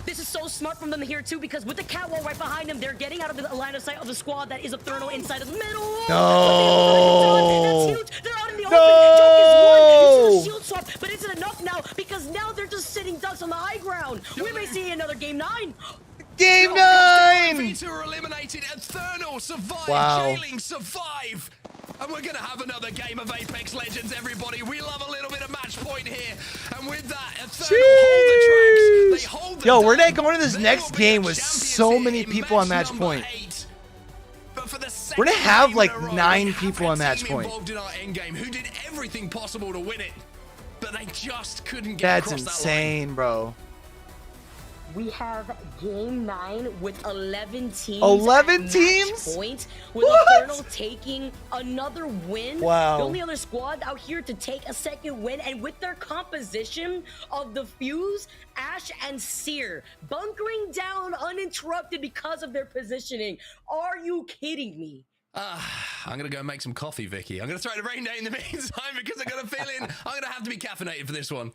This is so smart from them here, too, because with the catwall right behind them, they're getting out of the line of sight of the squad that is Eternal inside of the middle. No. That's huge. They're out in the open. Joke is 1 into a shield swap, but is it enough now? Because now they're just sitting ducks on the high ground. We may see another game 9. Game 9! V2 are eliminated. Eternal survive. Wow. J-Lings survive. And we're going to have another game of Apex Legends, everybody. We love a little bit of match point here. And with that, Eternal hold the tracks. They hold the Yo, we're not going to this next game with so many people on match point. We're going to have like 9 people on match point. Involved in our end game who did everything possible to win it. But they just couldn't get That's across that insane, bro. We have game 9 with 11 teams. 11 at teams? Match point, with Eternal taking another win. Wow. The only other squad out here to take a second win, and with their composition of the Fuse, Ash, and Seer bunkering down uninterrupted because of their positioning. Are you kidding me? I'm going to go make some coffee, Vicky. I'm going to try to rain day in the meantime because I got a feeling I'm going to have to be caffeinated for this one.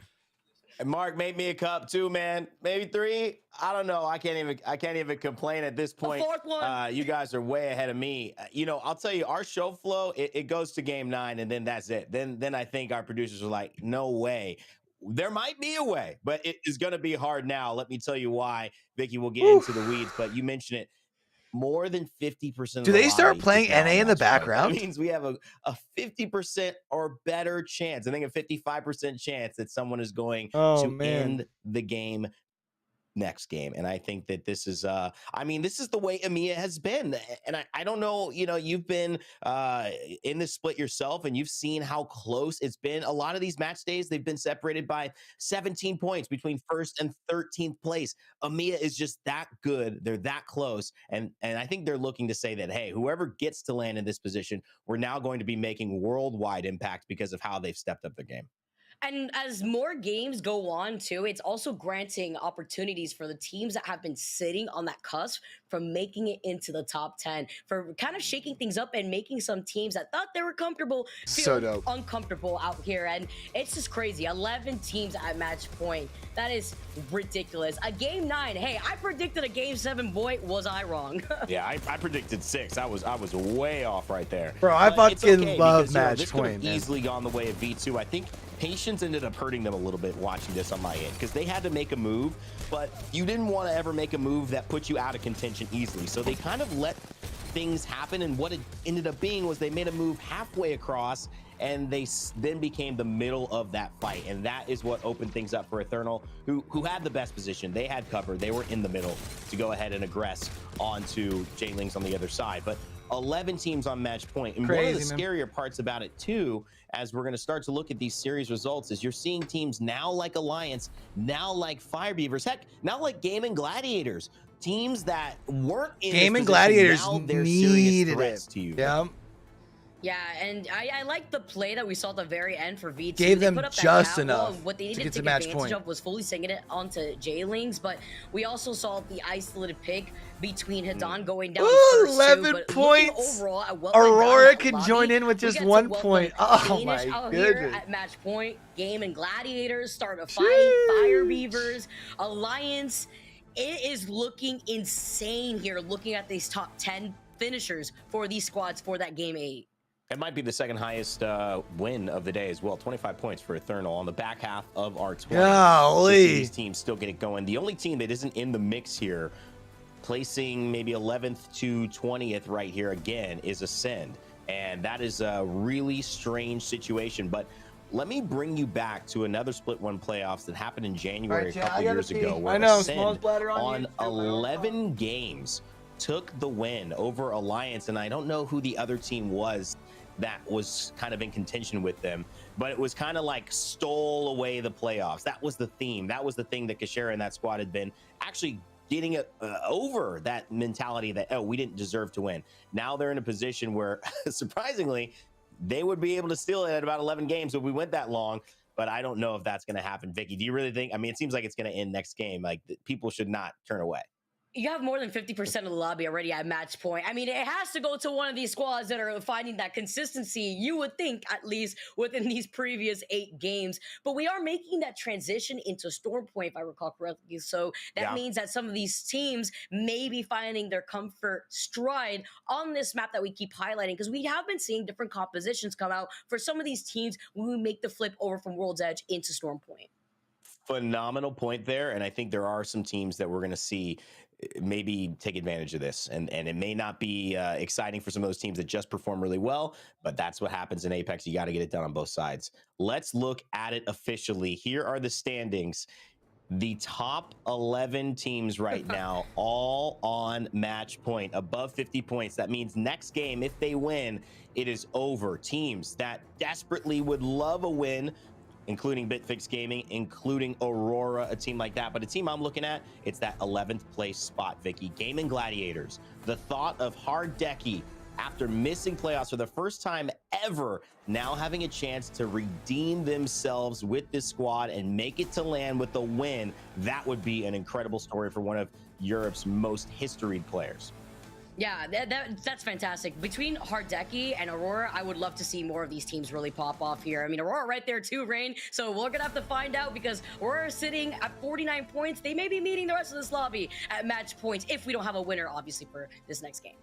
And Mark, make me a cup too, man. Maybe 3. I don't know. I can't even complain at this point. A 4th one. You guys are way ahead of me. You know, I'll tell you, our show flow, it goes to game 9, and then that's it. Then I think our producers are like, no way. There might be a way, but it is going to be hard now. Let me tell you why. Vicky, we'll get into the weeds, but you mentioned it. More than 50%. Do they start playing NA in the background? That means we have a 50% or better chance. I think a 55% chance that someone is going to end the game next game. And I think that this is I mean, this is the way EMEA has been. And I don't know, you know, you've been in this split yourself and you've seen how close it's been. A lot of these match days, they've been separated by 17 points between 1st and 13th place. EMEA is just that good. They're that close. And I think they're looking to say that, hey, whoever gets to land in this position, we're now going to be making worldwide impact because of how they've stepped up their game. And as more games go on too, it's also granting opportunities for the teams that have been sitting on that cusp from making it into the top 10, for kind of shaking things up and making some teams that thought they were comfortable feel uncomfortable out here. And it's just crazy. 11 teams at match point. That is ridiculous. A game 9. Hey, I predicted a game 7. Boy, was I wrong. Yeah, I predicted 6. I was way off right there. Bro, I fucking love match this point. Could have easily gone the way of V2. I think patience ended up hurting them a little bit watching this on my end because they had to make a move, but you didn't want to ever make a move that put you out of contention easily. So they kind of let things happen, and what it ended up being was they made a move halfway across, and they then became the middle of that fight, and that is what opened things up for Eternal, who had the best position. They had cover. They were in the middle to go ahead and aggress onto J-Lings on the other side. But 11 teams on match point. And one of the scarier parts about it too, as we're going to start to look at these series results, is you're seeing teams now like Alliance, now like Fire Beavers, heck, now like Game and Gladiators, teams that weren't in Game and position, Gladiators now they're needed serious threats it. to you. Yeah. Yeah, and I like the play that we saw at the very end for V2. Gave them put up just that enough what they to needed get to to take match advantage point. of was fully singing it onto J-Lings, but we also saw the isolated pick between Hadan going down first 11 too, but points. overall at what Aurora went down can lobby, join in with we just get to 1 welcome point. Oh Danish my out here goodness. at match point. Game and Gladiators start a fight. Fire Beavers, Alliance. It is looking insane here, looking at these top 10 finishers for these squads for that game 8. It might be the second highest win of the day as well. 25 points for Eternal on the back half of our 20. Golly. These teams still get it going. The only team that isn't in the mix here, placing maybe 11th to 20th right here again, is Ascend. And that is a really strange situation. But let me bring you back to another Split 1 playoffs that happened in January a couple years ago, where Ascend on 11 games took the win over Alliance. And I don't know who the other team was that was kind of in contention with them, but it was kind of like stole away the playoffs. That was the theme. That was the thing that Kashera and that squad had been actually getting it over, that mentality that, oh, we didn't deserve to win. Now they're in a position where, surprisingly, they would be able to steal it at about 11 games if we went that long, but I don't know if that's going to happen. Vicky, do you really think, I mean, it seems like it's going to end next game. Like, people should not turn away. You have more than 50% of the lobby already at match point. I mean, it has to go to one of these squads that are finding that consistency, you would think, at least within these previous 8 games. But we are making that transition into Storm Point, if I recall correctly. So that means that some of these teams may be finding their comfort stride on this map that we keep highlighting, because we have been seeing different compositions come out for some of these teams when we make the flip over from World's Edge into Storm Point. Phenomenal point there. And I think there are some teams that we're going to see maybe take advantage of this, and it may not be exciting for some of those teams that just perform really well, but that's what happens in Apex. You got to get it done on both sides. Let's look at it officially. Here are the standings. The top 11 teams right now, all on match point, above 50 points. That means next game, if they win, it is over. Teams that desperately would love a win, including BitFix Gaming, including Aurora, a team like that. But a team I'm looking at, it's that 11th place spot, Vicky. Game and Gladiators. The thought of Hard Decky, after missing playoffs for the first time ever, now having a chance to redeem themselves with this squad and make it to land with a win, that would be an incredible story for one of Europe's most historied players. Yeah, that's fantastic. Between Hardeki and Aurora, I would love to see more of these teams really pop off here. I mean, Aurora right there too, Rain. So we're gonna have to find out because Aurora is sitting at 49 points. They may be meeting the rest of this lobby at match points if we don't have a winner, obviously, for this next game.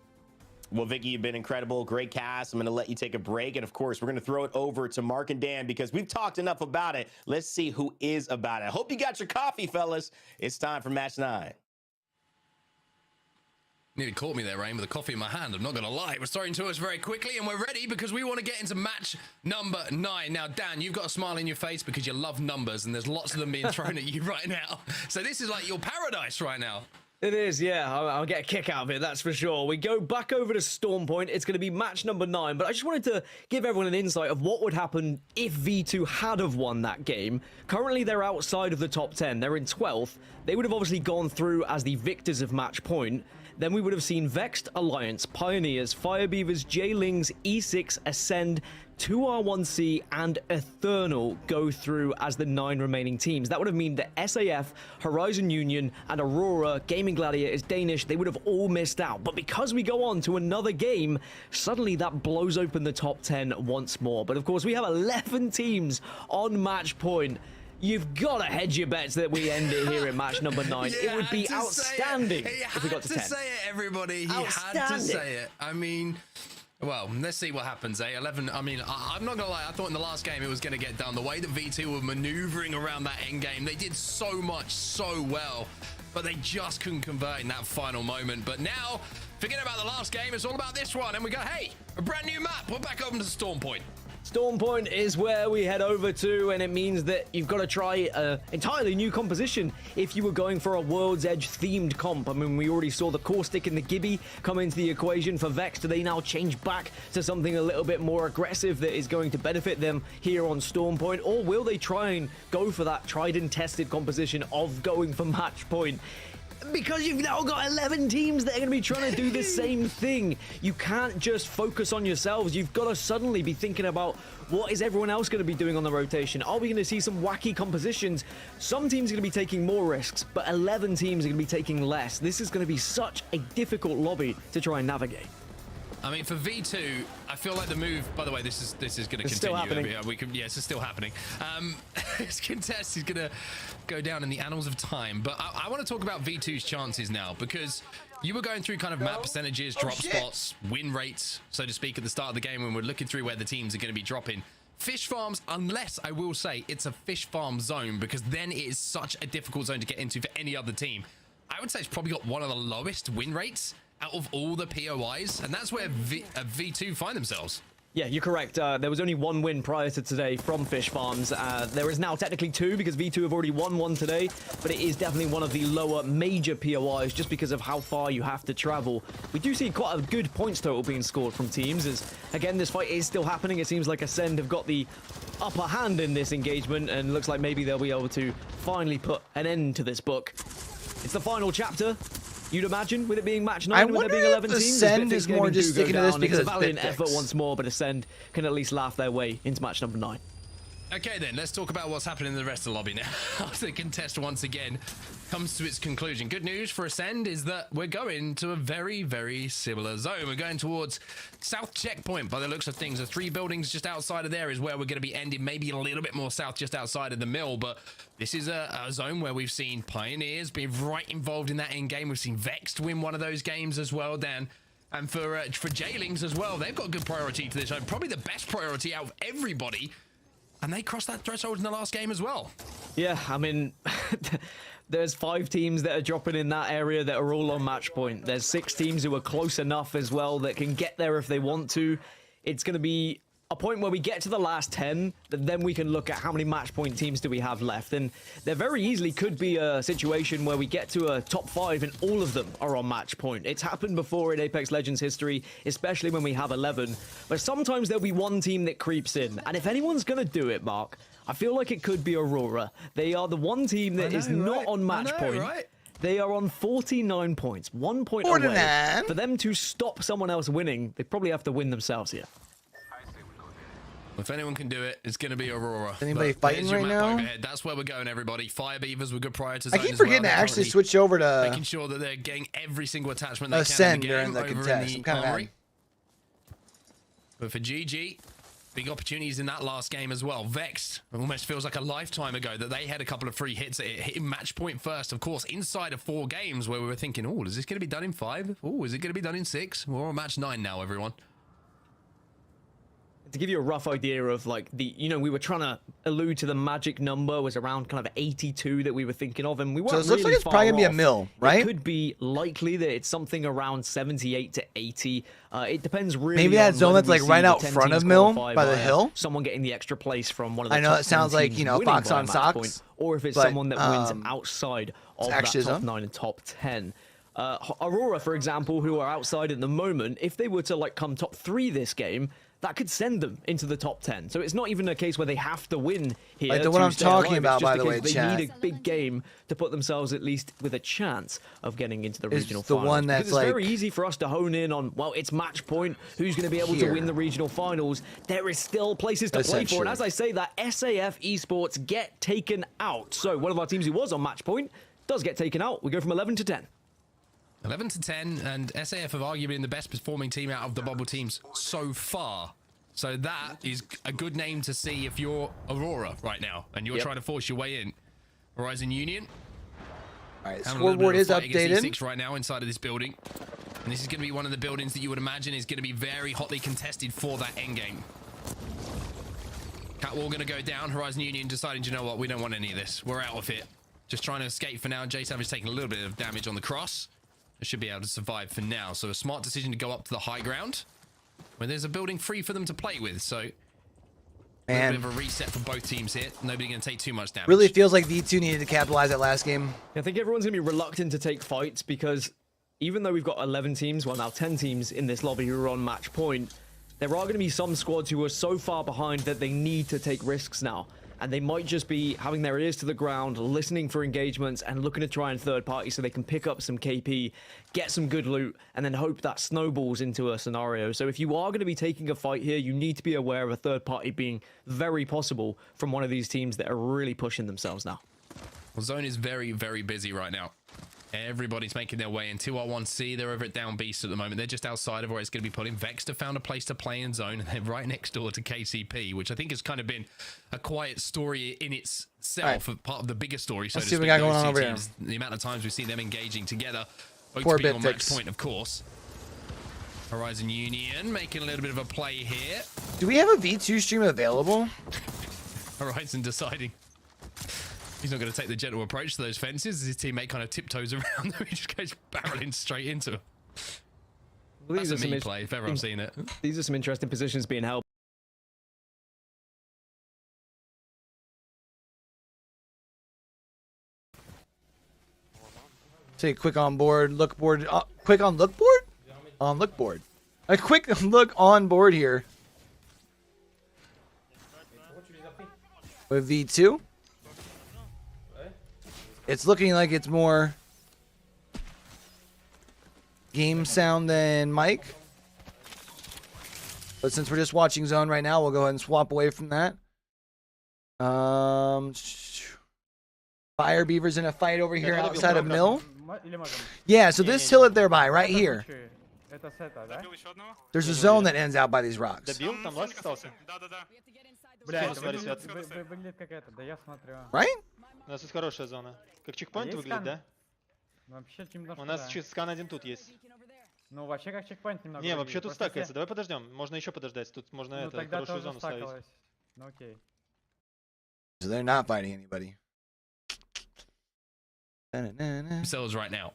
Well, Vicky, you've been incredible. Great cast. I'm going to let you take a break. And of course, we're going to throw it over to Mark and Dan because we've talked enough about it. Let's see who is about it. I hope you got your coffee, fellas. It's time for match 9. Nearly caught me there, Rain, with a coffee in my hand. I'm not going to lie. We're starting to us very quickly, and we're ready because we want to get into match number 9. Now, Dan, you've got a smile in your face because you love numbers, and there's lots of them being thrown at you right now. So this is like your paradise right now. It is, yeah. I'll get a kick out of it, that's for sure. We go back over to Storm Point. It's going to be match number 9, but I just wanted to give everyone an insight of what would happen if V2 had have won that game. Currently, they're outside of the top 10. They're in 12th. They would have obviously gone through as the victors of match point. Then we would have seen Vexed, Alliance, Pioneers, Firebeavers, J-Lings, E6, Ascend, 2R1C, and Eternal go through as the 9 remaining teams. That would have meant that SAF, Horizon Union, and Aurora, Gaming Gladiators, Danish, they would have all missed out. But because we go on to another game, suddenly that blows open the top 10 once more. But of course, we have 11 teams on match point. You've got to hedge your bets that we end it here in match number 9. It would be outstanding if we got to 10. He had to say it, everybody. He had to say it. I mean, well, let's see what happens, eh? 11, I mean, I'm not going to lie. I thought in the last game it was going to get done. The way that V2 were maneuvering around that end game, they did so much, so well, but they just couldn't convert in that final moment. But now, forget about the last game. It's all about this one. And we go, hey, a brand new map. We're back over to Storm Point. Storm Point is where we head over to, and it means that you've got to try an entirely new composition if you were going for a World's Edge themed comp. I mean, we already saw the Caustic and the Gibby come into the equation for Vex. Do they now change back to something a little bit more aggressive that is going to benefit them here on Storm Point? Or will they try and go for that tried and tested composition of going for match point? Because you've now got 11 teams that are going to be trying to do the same thing. You can't just focus on yourselves. You've got to suddenly be thinking about what is everyone else going to be doing on the rotation. Are we going to see some wacky compositions? Some teams are going to be taking more risks, but 11 teams are going to be taking less. This is going to be such a difficult lobby to try and navigate. I mean, for V2, I feel like the move. By the way, this is going to continue. Still happening. Yes, it's still happening. This contest is going to go down in the annals of time. But I want to talk about V2's chances now because you were going through kind of map percentages, drop spots, win rates, so to speak, at the start of the game when we're looking through where the teams are going to be dropping. Fish farms, unless I will say it's a fish farm zone, because then it is such a difficult zone to get into for any other team. I would say it's probably got one of the lowest win rates out of all the POIs, and that's where V2 find themselves. Yeah, you're correct. There was only 1 win prior to today from Fish Farms. There is now technically 2 because V2 have already won 1 today, but it is definitely one of the lower major POIs just because of how far you have to travel. We do see quite a good points total being scored from teams as, again, this fight is still happening. It seems like Ascend have got the upper hand in this engagement and looks like maybe they'll be able to finally put an end to this book. It's the final chapter. You'd imagine, with it being match 9, with there being 11 teams, Ascend is more just sticking to this because it's a valiant effort once more, but Ascend can at least laugh their way into match number 9. Okay then, let's talk about what's happening in the rest of the lobby now. After the contest once again comes to its conclusion. Good news for Ascend is that we're going to a very, very similar zone. We're going towards South Checkpoint by the looks of things. The 3 buildings just outside of there is where we're going to be ending, maybe a little bit more south just outside of the mill, but this is a zone where we've seen Pioneers be right involved in that end game. We've seen Vexed win one of those games as well, Dan. And for J-Lings as well, they've got good priority to this zone, probably the best priority out of everybody. And they crossed that threshold in the last game as well. Yeah, I mean, there's 5 teams that are dropping in that area that are all on match point. There's 6 teams who are close enough as well that can get there if they want to. It's going to be a point where we get to the last 10, then we can look at how many match point teams do we have left. And there very easily could be a situation where we get to a top 5 and all of them are on match point. It's happened before in Apex Legends history, especially when we have 11. But sometimes there'll be one team that creeps in. And if anyone's going to do it, Mark, I feel like it could be Aurora. They are the one team that is not on match point. Right? They are on 49 points, 1 point away. For them to stop someone else winning, they probably have to win themselves here. If anyone can do it, it's going to be Aurora. Anybody But fighting there's your right map now? overhead. That's where we're going, everybody. Fire Beavers were good prior to I zone keep as well. forgetting to They're actually currently switch over to making sure that they're getting every single attachment they Ascend can in during the the game over contest. in I'm the kind of armory. mad. But for GG, big opportunities in that last game as well. Vexed, it almost feels like a lifetime ago that they had a couple of free hits at it, hitting match point first, of course, inside of 4 games where we were thinking, oh, is this going to be done in 5? Oh, is it going to be done in 6? We're on match 9 now, everyone. To give you a rough idea of like the, you know, we were trying to allude to the magic number was around kind of 82 that we were thinking of, and we weren't So it looks really like it's probably gonna be a off. mill, right? It could be likely that it's something around 78 to 80. It depends really. Maybe that on zone whether that's we like see right the out 10 front teams of Mill qualify by the via hill. Someone getting the extra place from one of the I know top it sounds 10 like, teams you know, winning Fox by a on match Sox, point, or if it's but, someone that wins outside of that actually top zone. 9 and top 10. Aurora, for example, who are outside at the moment, if they were to like come top 3 this game, that could send them into the top 10. So it's not even a case where they have to win here. Like the to one I'm stay talking alive. about, It's just by a the case way, they chat. need a big game to put themselves at least with a chance of getting into the It's regional the finals. one Because that's it's like- very easy for us to hone in on, well, it's match point, who's going to be able Here. to win the regional finals. There is still places to play for. And as I say that, SAF Esports get taken out. So one of our teams who was on match point does get taken out. We go from 11 to 10. 11 to 10, and SAF have arguably been the best performing team out of the bubble teams so far. So that is a good name to see if you're Aurora right now, and you're trying to force your way in. Horizon Union. All right, having a little scoreboard bit is of a fight against updated. E6 right now inside of this building. And this is going to be one of the buildings that you would imagine is going to be very hotly contested for that endgame. Catwall going to go down. Horizon Union deciding, you know what, we don't want any of this. We're out of it. Just trying to escape for now. J Savage taking a little bit of damage on the cross. They should be able to survive for now. So a smart decision to go up to the high ground, where there's a building free for them to play with. So a little bit of a reset for both teams here. Nobody going to take too much damage. Really feels like V2 needed to capitalize that last game. I think everyone's going to be reluctant to take fights because even though we've got 11 teams, well now 10 teams in this lobby who are on match point, there are going to be some squads who are so far behind that they need to take risks now. And they might just be having their ears to the ground, listening for engagements and looking to try and third party so they can pick up some KP, get some good loot, and then hope that snowballs into a scenario. So if you are going to be taking a fight here, you need to be aware of a third party being very possible from one of these teams that are really pushing themselves now. Well, Zone is very, very busy right now. Everybody's making their way in 2R1C. They're over at Down Beast at the moment. They're just outside of where it's going to be put in. Vex have found a place to play in Zone, and they're right next door to KCP, which I think has kind of been a quiet story in itself, part of the bigger story, so Let's to see speak. what we got Those going two on over here. teams, the amount of times we've seen them engaging together, both Poor being on match Bitfix. point, of course. Horizon Union making a little bit of a play here. Do we have a V2 stream available? Horizon deciding he's not going to take the gentle approach to those fences. His teammate kind of tiptoes around them. He just goes barreling straight into them. That's a me play, if ever I've seen it. These are some interesting positions being held. Say quick on board, look board, quick on look board? On look board. A quick look on board here. With V2. It's looking like it's more game sound than mic. But since we're just watching zone right now, we'll go ahead and swap away from that. Fire Beaver's in a fight over here outside of Mill. Yeah, so this hill it thereby, right here. There's a zone that ends out by these rocks. Добил, там ласт остался. Блядь, Смотри, Свят. выглядит как это, да я смотрю. Right? У нас тут хорошая зона. Как чекпоинт Есть выглядит, скан? да? Вообще немножко, У нас да. скан один тут есть. Ну, вообще как чекпоинт немного. Не, выглядит. вообще тут Просто стакается. все- Давай подождем. Можно еще подождать. Тут можно Ну, это тогда хорошую тоже зону ставить. стакалось. Ну, окей. So they're not fighting anybody. Themselves right now.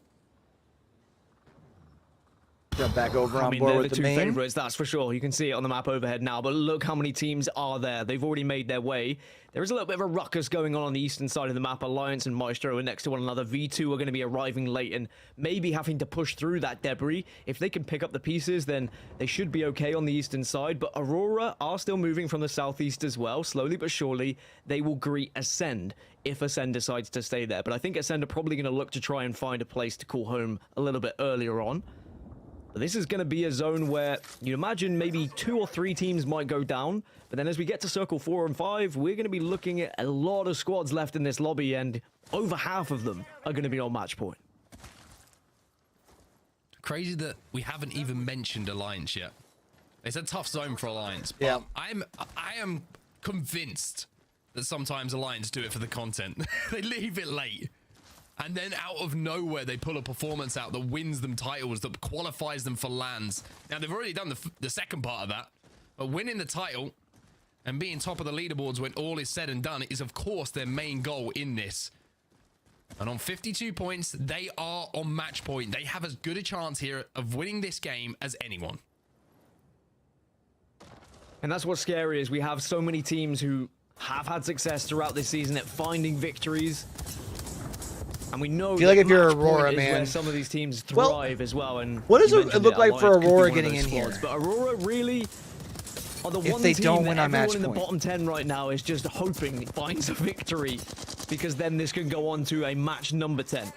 Jump back over I on mean, board they're with the the two main. favorites, that's for sure. You can see it on the map overhead now, but look how many teams are there. They've already made their way. There is a little bit of a ruckus going on the eastern side of the map. Alliance and Maestro are next to one another. V2 are going to be arriving late and maybe having to push through that debris. If they can pick up the pieces, then they should be okay on the eastern side. But Aurora are still moving from the southeast as well. Slowly but surely, they will greet Ascend if Ascend decides to stay there. But I think Ascend are probably going to look to try and find a place to call home a little bit earlier on. But this is going to be a zone where you imagine maybe 2 or 3 teams might go down. But then as we get to circle 4 and 5, we're going to be looking at a lot of squads left in this lobby, and over half of them are going to be on match point. Crazy that we haven't even mentioned Alliance yet. It's a tough zone for Alliance. But yeah. I am convinced that sometimes Alliance do it for the content. They leave it late. And then out of nowhere, they pull a performance out that wins them titles, that qualifies them for lands. Now, they've already done the second part of that. But winning the title and being top of the leaderboards when all is said and done is, of course, their main goal in this. And on 52 points, they are on match point. They have as good a chance here of winning this game as anyone. And that's what's scary, is we have so many teams who have had success throughout this season at finding victories. And we know I feel like if you're match point Aurora, is man, where some of these teams thrive as well. And what does you it mentioned look like for Alliance could be Aurora one of getting those in squads. here? But Aurora really are the If one they team don't that win on everyone match in the point. bottom 10 right now is just hoping it finds a victory, because then this can go on to a match number 10.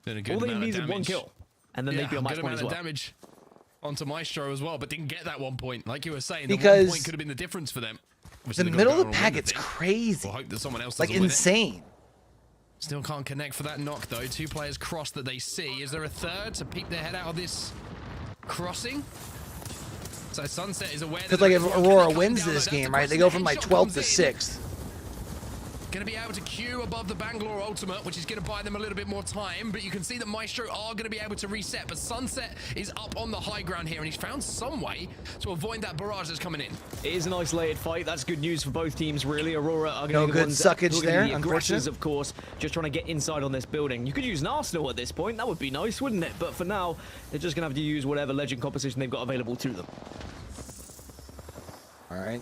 Did a good All they amount of need is one damage. kill, and then they'd be on match good point amount as well. of damage onto Maestro as well, but didn't get that 1 point. Like you were saying, the 1 Because point could have been the difference for them. The middle of the packet's crazy. We'll hope that someone else like doesn't win it. insane. Still can't connect for that knock, though. 2 players cross that they see. Is there a third to peep their head out of this crossing? So Sunset is aware that Because like if Aurora wins this game, right, they go from like 12th to 6th. Going to be able to queue above the Bangalore Ultimate, which is going to buy them a little bit more time, but you can see that Maestro are going to be able to reset, but Sunset is up on the high ground here, and he's found some way to avoid that barrage that's coming in. It is an isolated fight. That's good news for both teams, really. Aurora are going No to be the good ones suckage who are there, gonna be aggressors, unfortunate. of course, just trying to get inside on this building. You could use an Arsenal at this point. That would be nice, wouldn't it? But for now, they're just going to have to use whatever legend composition they've got available to them. All right.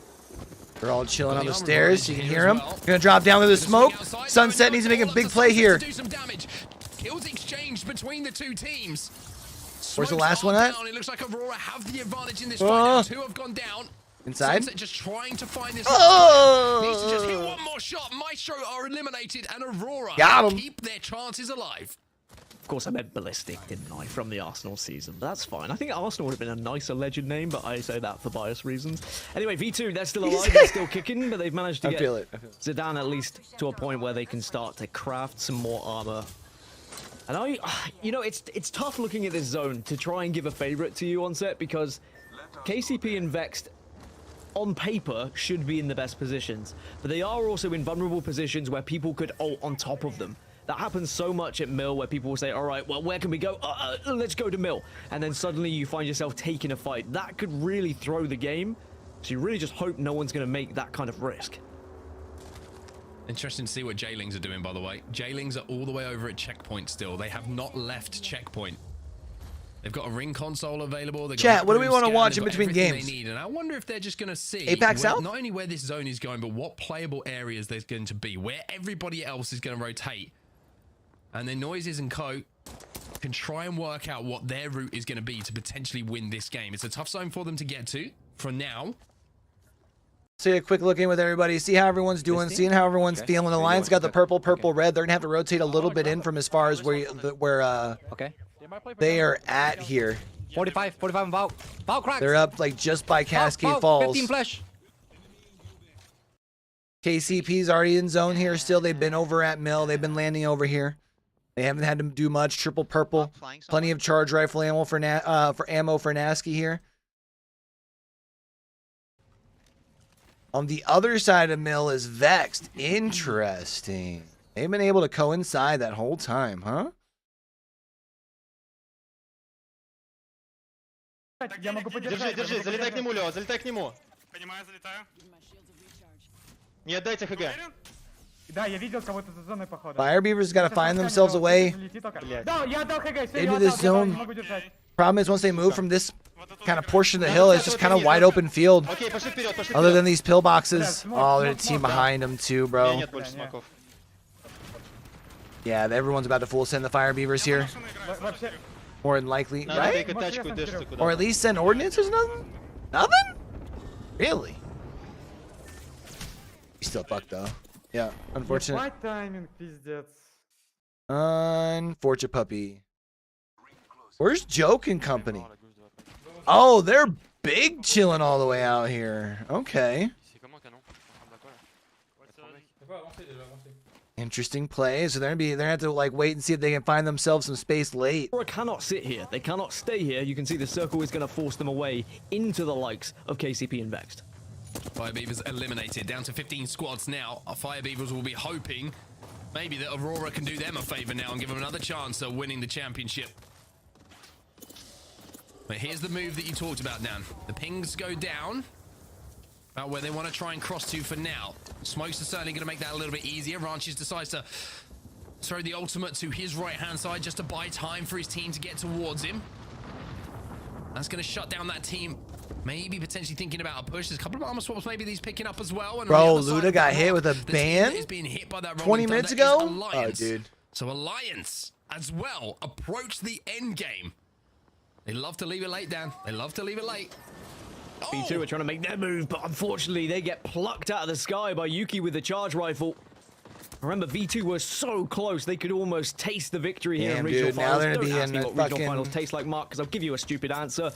They're all chilling on the armor stairs. You can here hear as them. well. Gonna drop down with the smoke. Sunset needs to make a big play here. Do some damage. Kills exchanged between the 2 teams. Where's the Smokes last are one at? down. It looks like Aurora have the advantage in this fight. Now 2 have gone down. Inside. Sunset just trying to find this. Oh! Needs to just hit one more shot. Maestro are eliminated, and Aurora Got 'em. keep their chances alive. Of course, I meant Ballistic, didn't I, from the Arsenal season. But that's fine. I think Arsenal would have been a nicer legend name, but I say that for bias reasons. Anyway, V2, they're still alive, they're still kicking, but they've managed to I get feel it. Zidane at least to a point where they can start to craft some more armor. And you know, it's tough looking at this zone to try and give a favorite to you on set, because KCP and Vexed, on paper, should be in the best positions. But they are also in vulnerable positions where people could ult on top of them. That happens so much at Mill, where people will say, all right, well, where can we go? Let's go to Mill. And then suddenly you find yourself taking a fight. That could really throw the game. So you really just hope no one's going to make that kind of risk. Interesting to see what Jailings are doing, by the way. Jailings are all the way over at checkpoint still. They have not left checkpoint. They've got a ring console available. They've got Chat, what do we room want to scan, watch they've in got between everything games? They need. And I wonder if they're just going to see Apex South? not only where this zone is going, but what playable areas there's going to be, where everybody else is going to rotate. And then Noises and Co can try and work out what their route is going to be to potentially win this game. It's a tough zone for them to get to for now. So a quick look in with everybody, see how everyone's doing, seeing how everyone's feeling. The line's got the purple, red. They're gonna have to rotate a little bit in from as far as where they are at here. 45 and Val. Val cracks. They're up like just by Cascade Falls. 15 flash. KCP's already in zone here still. They've been over at Mill. They've been landing over here. They haven't had to do much. Triple purple. Plenty of charge rifle ammo for ammo for Nasky here. On the other side of Mill is Vexed. Interesting. They've been able to coincide that whole time, huh? Держи, залетай к нему, Лео, залетай к нему. Понимаю, залетаю. Не отдайте ХГ. Да, я видел кого-то за зоной, походу. Fire Beavers got to find themselves a way Да, я отдал ХГ, into this zone. Problem is, once they move from this kind of portion of the hill, it's just kind of wide open field. Other than these pillboxes. Oh, there's a team behind them too, bro. Yeah, everyone's about to full send the Fire Beavers here. More than likely, right? Or at least send ordnance or nothing? Nothing? Really? He's still fucked though. Yeah, unfortunate. Тайминг, пиздец. Unfortunate puppy. Where's Joke and company? Oh, they're big chilling all the way out here. Okay. Interesting play. So they're gonna have to like wait and see if they can find themselves some space late. Aurora cannot sit here. They cannot stay here. You can see the circle is going to force them away into the likes of KCP and Vexed. Fire Beavers eliminated, down to 15 squads now. Our Fire Beavers will be hoping maybe that Aurora can do them a favor now and give them another chance at winning the championship. But here's the move that you talked about, Dan. The pings go down about where they want to try and cross to for now. Smokes are certainly going to make that a little bit easier. Ranches decides to throw the ultimate to his right-hand side just to buy time for his team to get towards him. That's going to shut down that team. Maybe potentially thinking about a push. There's a couple of armor swaps maybe he's picking up as well. And bro, Luda got hit with a ban is being hit by that 20 minutes ago? Oh, dude. So Alliance as well approach the end game. They love to leave it late, Dan. They love to leave it late. V2 are trying to make their move, but unfortunately they get plucked out of the sky by Yuki with the charge rifle. Remember, V2 was so close, they could almost taste the victory here in Regional Finals. Now they're gonna be Don't ask in me what Regional Finals taste like, Mark, because I'll give you a stupid answer.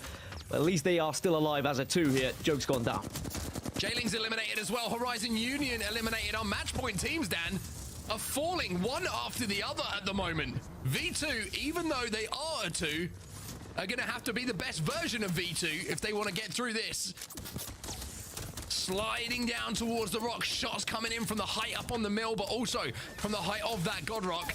But at least they are still alive as a 2 here. Joke's gone down. Jailing's eliminated as well. Horizon Union eliminated. Our match point teams, Dan, are falling one after the other at the moment. V2, even though they are a 2, are going to have to be the best version of V2 if they want to get through this. Sliding down towards the rock. Shots coming in from the height up on the mill, but also from the height of that God Rock.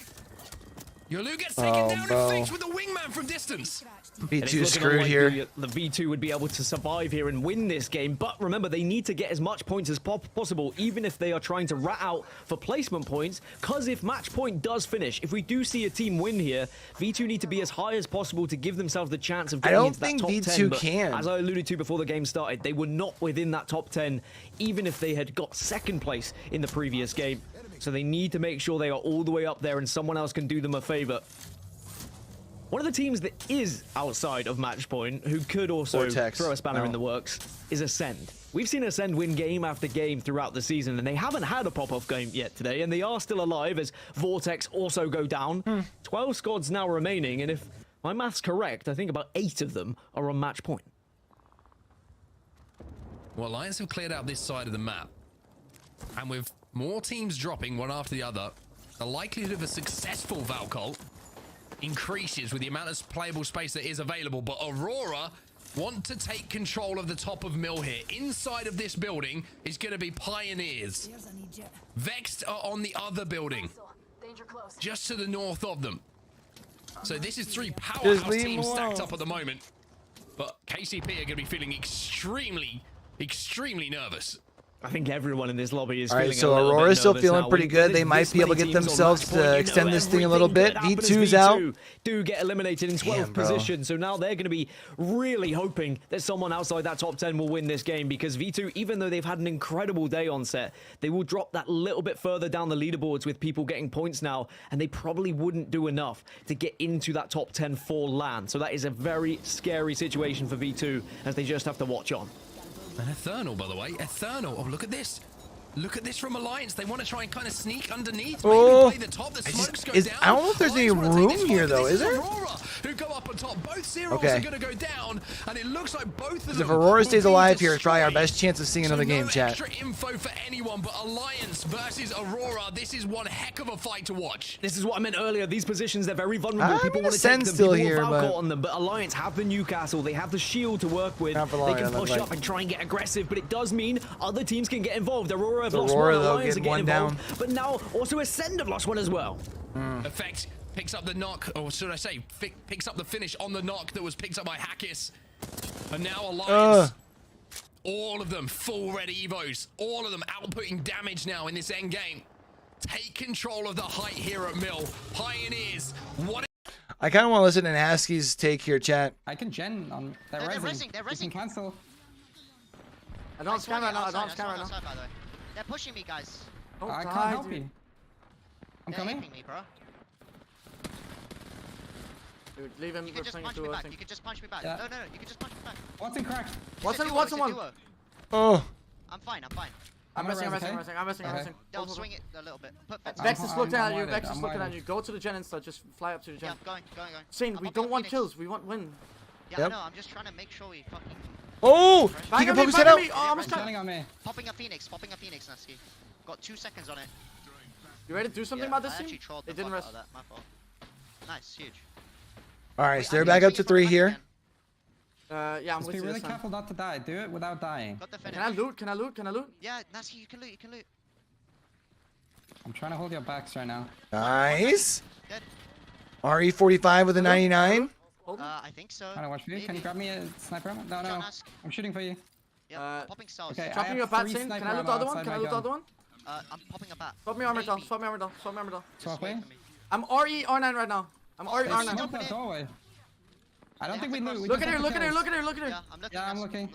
Yolu gets taken down and fixed with the wingman from distance. V2 screwed here. The V2 would be able to survive here and win this game, but remember, they need to get as much points as possible, even if they are trying to rat out for placement points, because if match point does finish, if we do see a team win here, V2 need to be as high as possible to give themselves the chance of getting into that top 10. I don't think V2 can. As I alluded to before the game started, they were not within that top 10, even if they had got second place in the previous game. So they need to make sure they are all the way up there and someone else can do them a favor. One of the teams that is outside of match point, who could also throw a spanner in the works, is Ascend. We've seen Ascend win game after game throughout the season, and they haven't had a pop-off game yet today, and they are still alive as Vortex also go down. 12 squads now remaining, and if my math's correct, I think about 8 of them are on match point. Well, Lions have cleared out this side of the map, and with more teams dropping one after the other, the likelihood of a successful Valcult increases with the amount of playable space that is available. But Aurora want to take control of the top of mill here. Inside of this building is going to be Pioneers. Vexed are on the other building, just to the north of them. So this is 3 powerhouse teams stacked up at the moment. But KCP are going to be feeling extremely, extremely nervous. I think everyone in this lobby is all right, feeling so a little Aurora's bit still nervous feeling now. pretty good. They might be able to get themselves to extend this thing a little bit. V2's out. Do get eliminated in 12th position, so now they're going to be really hoping that someone outside that top 10 will win this game, because V2, even though they've had an incredible day on set, they will drop that little bit further down the leaderboards with people getting points now, and they probably wouldn't do enough to get into that top 10 for LAN. So that is a very scary situation for V2 as they just have to watch on. And Eternal, by the way. Eternal. Oh, look at this. Look at this from Alliance. They want to try and kind of sneak underneath. Maybe play the top. The smokes go down. I don't know if there's any room here, though, is there? Aurora, who go up on top. Both zeros are going to go down, and it looks like both of them. If Aurora stays alive here, it's probably our best chance of seeing another game, chat. Extra info for anyone, but Alliance versus Aurora. This is one heck of a fight to watch. This is what I meant earlier. These positions, they're very vulnerable. People want to take them. Still People here, want Valcott on them, but Alliance have the Newcastle. They have the shield to work with. They can push up and try and get aggressive, but it does mean other teams can get involved. Aurora have lost one. Alliance are getting involved, but now also Ascend have lost one as well. Effect picks up the knock, or should I say, picks up the finish on the knock that was picked up by Hackis. And now Alliance, all of them full red evos, all of them outputting damage now in this end game. Take control of the height here at Mill. Pioneers, what? I kind of want to listen to Askey's take here, chat. I can gen on. They're resing. You can cancel. I don't scan right now. I don't scan right now. They're pushing me, guys. I can't help you. I'm coming. Me, bro. Dude, leave him. You can just punch me back. You can just punch me back. Yeah. No, you can just punch me back. What's in cracked? What's in one? Oh. I'm fine. I'm messing. They'll swing it a little bit. Vex is looking at you. Vex is looking at you. Go to the gen instead. Just fly up to the gen. Yeah, I'm going. Sane, we don't want kills. We want win. Yeah, I know. I'm just trying to make sure we fucking. Oh! He can poke his head out. Popping a Phoenix, Nasky. Got 2 seconds on it. You ready to do something about this team? They didn't rest. My fault. Nice, huge. Alright, so they're back up to 3 here. Yeah, I'm Just with be you. really careful not to die. Do it without dying. Can I loot? Yeah, Nasky, you can loot. I'm trying to hold your backs right now. Nice. RE45 with a 99. I think so. Trying to watch for you. Can you grab me a sniper? No. I'm shooting for you. Yeah, popping cells. Okay, Dropping your bat, Sane. Can I loot the other one? I'm popping a bat. Swap me armor down. Swap me? I'm RE R9 right now. I'm RE R9. Smoke that doorway. I don't think we loot. Look at here. Yeah, I'm looking.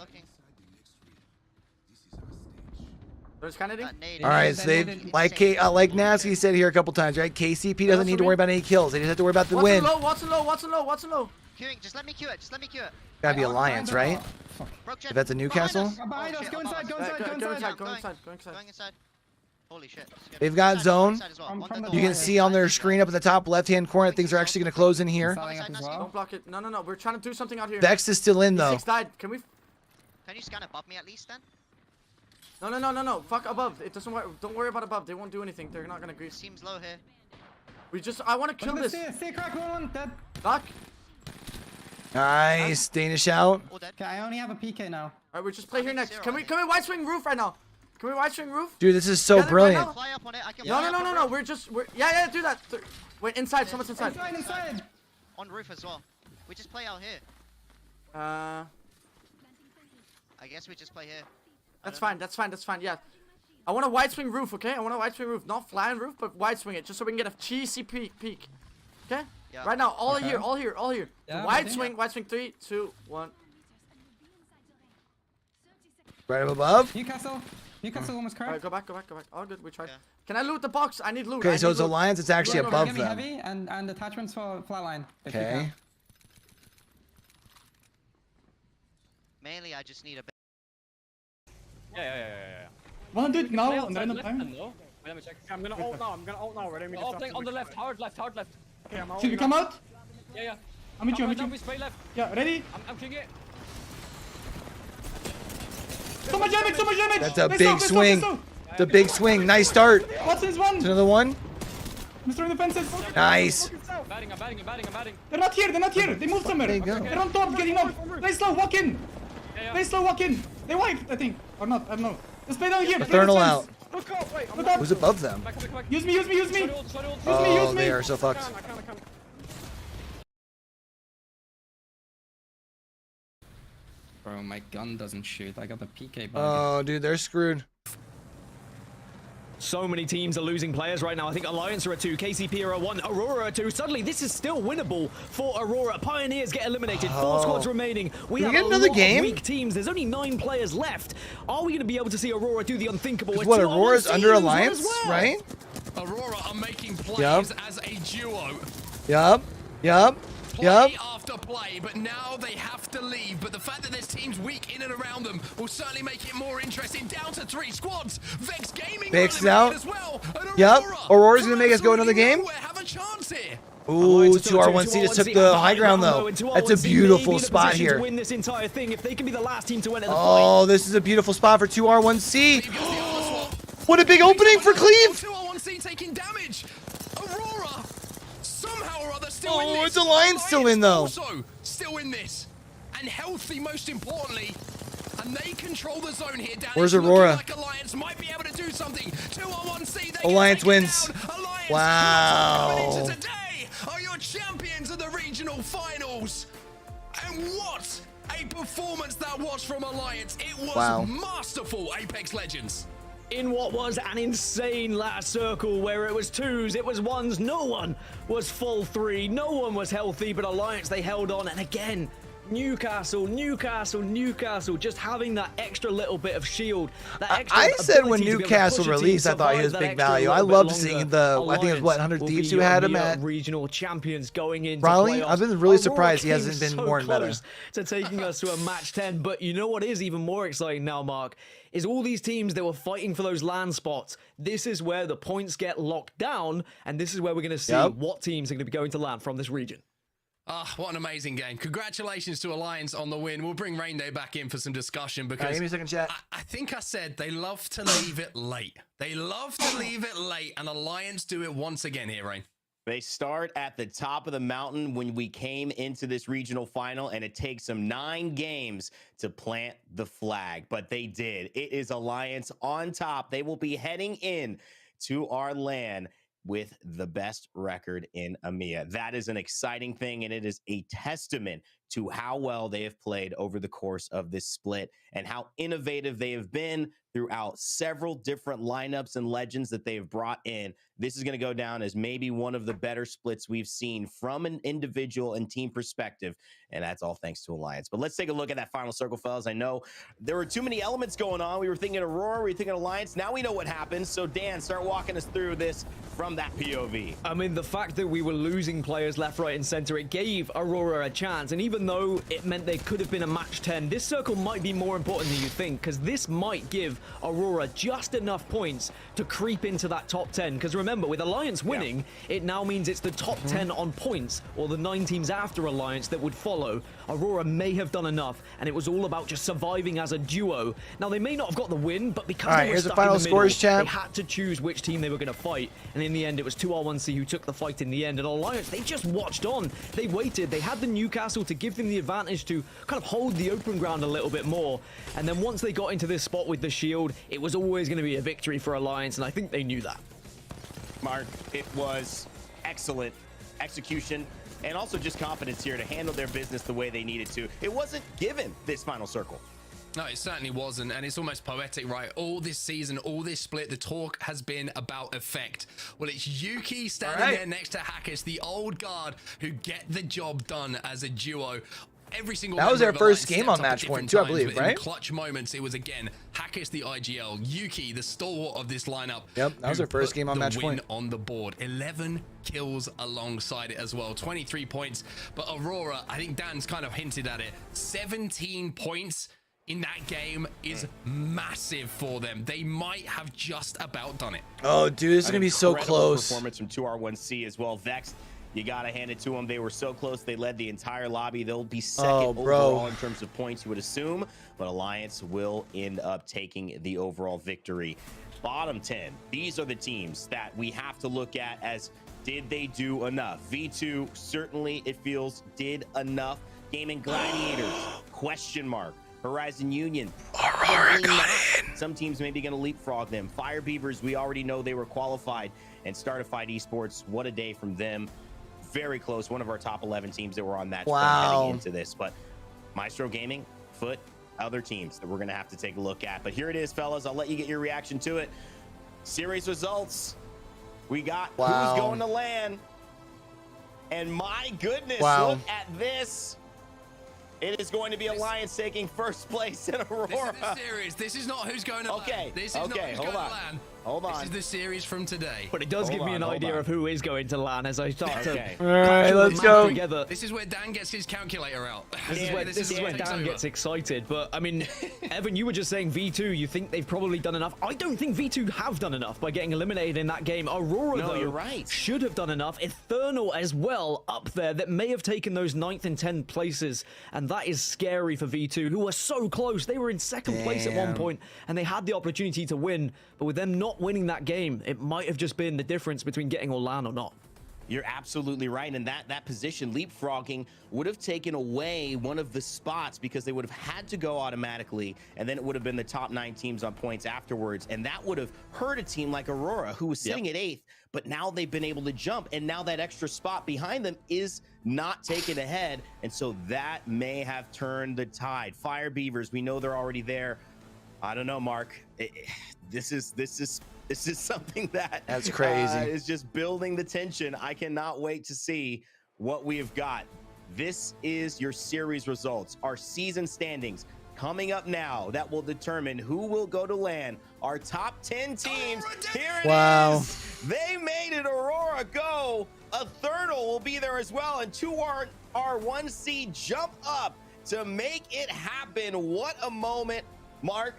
There's Kennedy. Alright, so they like Nasky said here a couple times, right? KCP doesn't need to worry about any kills. They just have to worry about the win. Watson low. Queuing, just let me queue it. Gotta be Alliance, right? If that's a Newcastle. Go inside. Going inside. Holy shit. They've got zone. You can see on their screen up in the top left-hand corner that things are actually going to close in here. Don't block it. No. We're trying to do something out here. Vex is still in, though. Six died. Can you scan above me at least then? No. Fuck above. It doesn't work. Don't worry about above. They won't do anything. They're not gonna grease. Seems low here. I want to kill this. See crack one. Dead. Fuck. Nice. Danish out. Okay, I only have a PK now. Alright, we just play here next. Can we wide swing roof right now? Dude, this is so brilliant. No. We're yeah, do that. Wait, inside. Someone's inside. Inside. On roof as well. We just play out here. I guess we just play here. That's fine. Yeah. I want a wide swing roof, okay? Not flying roof, but wide swing it, just so we can get a cheesy peek. Okay? Yeah. Right now, all here. Yeah, wide swing, 3, 2, 1. Right up above. Newcastle almost cracked. Alright, go back. All good, we tried. Yeah. Can I loot the box? I need loot. Okay, so it's Alliance, it's actually above them. Heavy and attachments for flatline. Okay. Mainly, I just need a bit. Yeah. Wanna do it now on random time? Wait, let me check. I'm gonna ult now. Ready? On the left. Hard left. Okay, I'm out. Should we come out? Yeah. I'm with you. We spray left. Yeah, ready? I'm killing it. So much damage! That's a big swing. It's a big swing. Nice start. Watson's one. It's another one. Destroying the fences. Nice. I'm batting. They're not here. They moved somewhere. They're on top, getting up. Play slow, walk in. They wiped, I think. Or not, I don't know. Let's play down here. Eternal out. Wait, Who's above them? Back. Use me. Oh, they are so fucked. I can. Bro, my gun doesn't shoot. I got the PK bug. Oh, dude, they're screwed. So many teams are losing players right now. I think Alliance are at 2, KCP are at 1, Aurora at 2. Suddenly, this is still winnable for Aurora. Pioneers get eliminated. 4 squads remaining. We have get another game? Weak teams. There's only 9 players left. Are we going to be able to see Aurora do the unthinkable? What, Aurora's under Alliance, right? Aurora are making plays as a duo. Yup. Play after play, but now they have to leave. But the fact that there's teams weak in and around them will certainly make it more interesting. Down to 3 squads. Vex Gaming Vex out. As well. Aurora's gonna make us go another game. Have a chance here. Ooh, 2R1C just took the high ground though. That's a beautiful spot here. Win this entire thing if they can be the last team to enter the fight. This is a beautiful spot for 2R1C. What a big opening for Cleve. 2R1C taking damage. Aurora somehow or other still in this. It's Alliance still in though. Also still in this. And healthy most importantly. And they control the zone here. Where's Aurora? Like Alliance might be able to do something. 2R1C. Alliance wins. Alliance wow. Today are your champions of the regional finals. And what a performance that was from Alliance. It was masterful, Apex Legends. In what was an insane last circle where it was 2s, it was 1s, no one was full 3, no one was healthy, but Alliance, they held on, and again, Newcastle, just having that extra little bit of shield. That extra I said when ability to be able to Newcastle push a team, released, I thought he was survive that big extra value. I little bit loved longer. seeing the, I think it was what, 100 Alliance Thieves will who be had your him at. regional champions going into Probably, playoffs. I've been really Aurora surprised he came hasn't been so more and better. close to taking us to a match 10. But you know what is even more exciting now, Mark, is all these teams that were fighting for those land spots. This is where the points get locked down, and this is where we're going to see what teams are going to be going to land from this region. Ah, what an amazing game. Congratulations to Alliance on the win. We'll bring Rain Day back in for some discussion because give me a second, chat. I think I said they love to leave it late. They love to leave it late, and Alliance do it once again here, Rain. They start at the top of the mountain when we came into this regional final, and it takes them 9 games to plant the flag, but they did. It is Alliance on top. They will be heading in to our LAN with the best record in EMEA. That is an exciting thing, and it is a testament to how well they have played over the course of this split and how innovative they have been throughout several different lineups and legends that they have brought in. This is going to go down as maybe one of the better splits we've seen from an individual and team perspective, and that's all thanks to Alliance. But let's take a look at that final circle, fellas. I know there were too many elements going on. We were thinking Aurora, we were thinking Alliance. Now we know what happens. So Dan, start walking us through this from that POV. I mean, the fact that we were losing players left, right, and center, it gave Aurora a chance. And even though it meant they could have been a match 10, this circle might be more important than you think, because this might give Aurora just enough points to creep into that top 10. Because remember, with Alliance winning, it now means it's the top 10 on points, or the 9 teams after Alliance that would follow. Aurora may have done enough, and it was all about just surviving as a duo. Now, they may not have got the win, but because they were stuck in the middle, they had to choose which team they were going to fight. And in the end, it was 2R1C who took the fight in the end. And Alliance, they just watched on. They waited. They had the Newcastle to give them the advantage to kind of hold the open ground a little bit more. And then once they got into this spot with the shield, it was always going to be a victory for Alliance, and I think they knew that. Mark, it was excellent execution and also just confidence here to handle their business the way they needed to. It wasn't given this final circle. No, it certainly wasn't, and it's almost poetic, right? All this season, all this split, the talk has been about effect. Well, it's Yuki standing there next to Hackers, the old guard, who get the job done as a duo. Every single that was their first game on match point too, I believe, right? In clutch moments, it was again Hackers, the IGL, Yuki, the stalwart of this lineup. Yep, that was their first game on match point. On the board, 11 kills alongside it as well, 23 points. But Aurora, I think Dan's kind of hinted at it, 17 points in that game is massive for them. They might have just about done it. Oh, dude, this is gonna be so close. Performance from 2R1C as well. Vex, you gotta hand it to them. They were so close. They led the entire lobby. They'll be second overall in terms of points, you would assume, but Alliance will end up taking the overall victory. Bottom 10, these are the teams that we have to look at as, did they do enough? V2 certainly, it feels, did enough. Gaming Gladiators, question mark. Horizon Union, probably not. Some teams may be going to leapfrog them. Fire Beavers, we already know they were qualified. And Startified Esports, what a day from them. Very close, one of our top 11 teams that were on match point heading into this. But Maestro Gaming, Foot, other teams that we're going to have to take a look at. But here it is, fellas. I'll let you get your reaction to it. Series results. We got who's going to LAN. And my goodness, look at this. It is going to be Alliance taking first place in Aurora. This is the series. This is not who's going to LAN. This is not who's going to LAN. Hold on. This is the series from today. But it does give me an idea of who is going to LAN as I start to all right, let's go together. This is where Dan gets his calculator out. This is where Dan gets excited. But I mean, Evan, you were just saying V2, you think they've probably done enough. I don't think V2 have done enough by getting eliminated in that game. Aurora, though, you're right, should have done enough. Eternal as well up there that may have taken those 9th and 10th places. And that is scary for V2, who were so close. They were in second place at one point, and they had the opportunity to win. But with them not winning that game, it might have just been the difference between getting LAN or not. You're absolutely right. And that position, leapfrogging, would have taken away one of the spots because they would have had to go automatically. And then it would have been the top 9 teams on points afterwards. And that would have hurt a team like Aurora, who was sitting at 8th. But now they've been able to jump. And now that extra spot behind them is not taken ahead. And so that may have turned the tide. Fire Beavers, we know they're already there. I don't know, Mark. This is something that's crazy. Is just building the tension. I cannot wait to see what we have got. This is your series results, our season standings coming up now that will determine who will go to LAN. Our top 10 teams, here it is. They made it. Aurora go. Eternal will be there as well, and 2R1 seed jump up to make it happen. What a moment, Mark.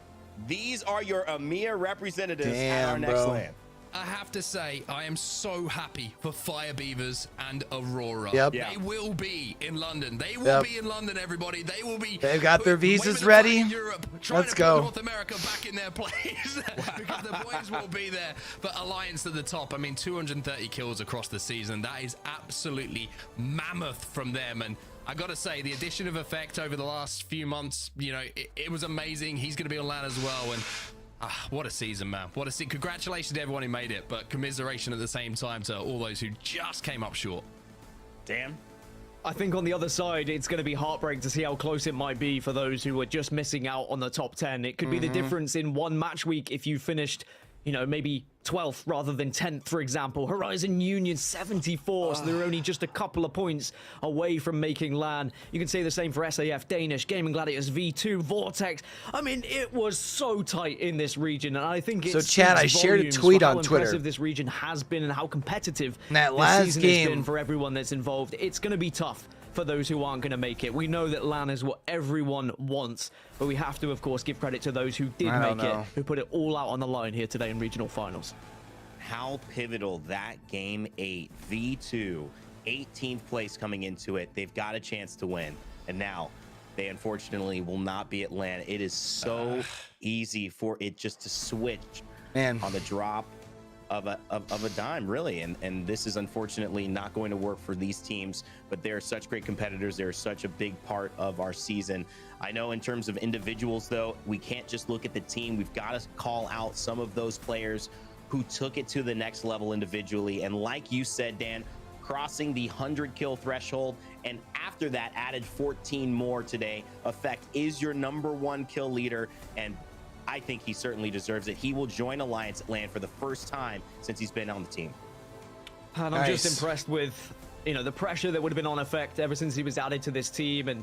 These are your EMEA representatives at our next LAN. I have to say, I am so happy for Fire Beavers and Aurora. Yep. They will be in London. They will be in London, everybody. They will be. They've got their visas ready. Europe, Let's to go. Put North America back in their place because the boys will be there. But Alliance at the top. I mean, 230 kills across the season. That is absolutely mammoth from them. And I got to say, the addition of Effect over the last few months, you know, it was amazing. He's going to be on LAN as well. And what a season, man. What a season. Congratulations to everyone who made it, but commiseration at the same time to all those who just came up short. Damn. I think on the other side, it's going to be heartbreaking to see how close it might be for those who were just missing out on the top 10. It could be the difference in one match week if you finished, you know, maybe 12th rather than 10th, for example. Horizon Union 74, so they're only just a couple of points away from making LAN. You can say the same for SAF, Danish, Gaming Gladiators, V2, Vortex. I mean, it was so tight in this region, and I think it's so. Chad, I shared a tweet on Twitter. How impressive this region has been and how competitive that last this season game has been for everyone that's involved. It's going to be tough for those who aren't going to make it. We know that LAN is what everyone wants, but we have to, of course, give credit to those who did make it, who put it all out on the line here today in regional finals. How pivotal that game 8, V2, 18th place coming into it. They've got a chance to win, and now they unfortunately will not be at LAN. It is so easy for it just to switch on the drop of a dime, really, and this is unfortunately not going to work for these teams, but they're such great competitors. They're such a big part of our season. I know in terms of individuals, though, we can't just look at the team. We've got to call out some of those players who took it to the next level individually, and like you said, Dan, crossing the 100 kill threshold, and after that added 14 more today. Effect is your #1 kill leader, and I think he certainly deserves it. He will join Alliance at LAN for the first time since he's been on the team. And I'm just impressed with, you know, the pressure that would have been on Effect ever since he was added to this team, and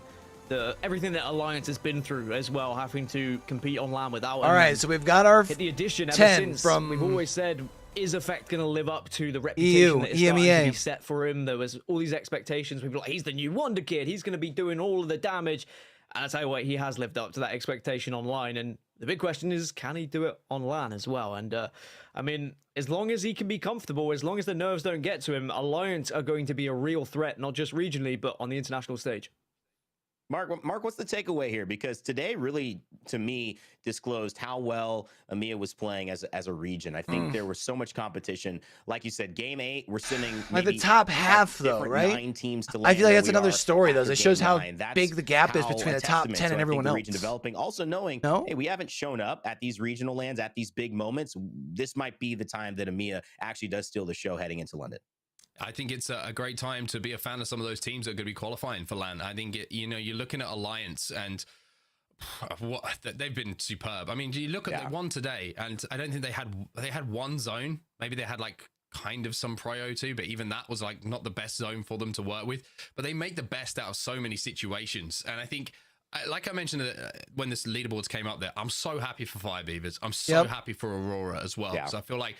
everything that Alliance has been through as well, having to compete on LAN without him. All right, so we've got our hit the addition ever 10 since. from We've always said, is Effect going to live up to the reputation that is starting EMEA. to be set for him? There was all these expectations. People were like, he's the new Wonder Kid. He's going to be doing all of the damage. And I tell you what, he has lived up to that expectation online. And the big question is, can he do it on LAN as well? And I mean, as long as he can be comfortable, as long as the nerves don't get to him, Alliance are going to be a real threat, not just regionally, but on the international stage. Mark, what's the takeaway here? Because today really, to me, disclosed how well EMEA was playing as a region. I think there was so much competition. Like you said, game 8, we're sending like the top half, though, right? 9 teams to I feel like that's another story, though. after It shows game how 9. That's big the gap is how between a the top testament 10 to, and I think, everyone the else. region developing. Also knowing, hey, we haven't shown up at these regional lands, at these big moments. This might be the time that EMEA actually does steal the show heading into London. I think it's a great time to be a fan of some of those teams that are going to be qualifying for LAN. I think, you know, you're looking at Alliance and they've been superb. I mean, you look at they won today, and I don't think they had one zone. Maybe they had like kind of some prio too, but even that was like not the best zone for them to work with. But they make the best out of so many situations, and I think, like I mentioned when this leaderboards came up there, I'm so happy for Fire Beavers. I'm so happy for Aurora as well. So I feel like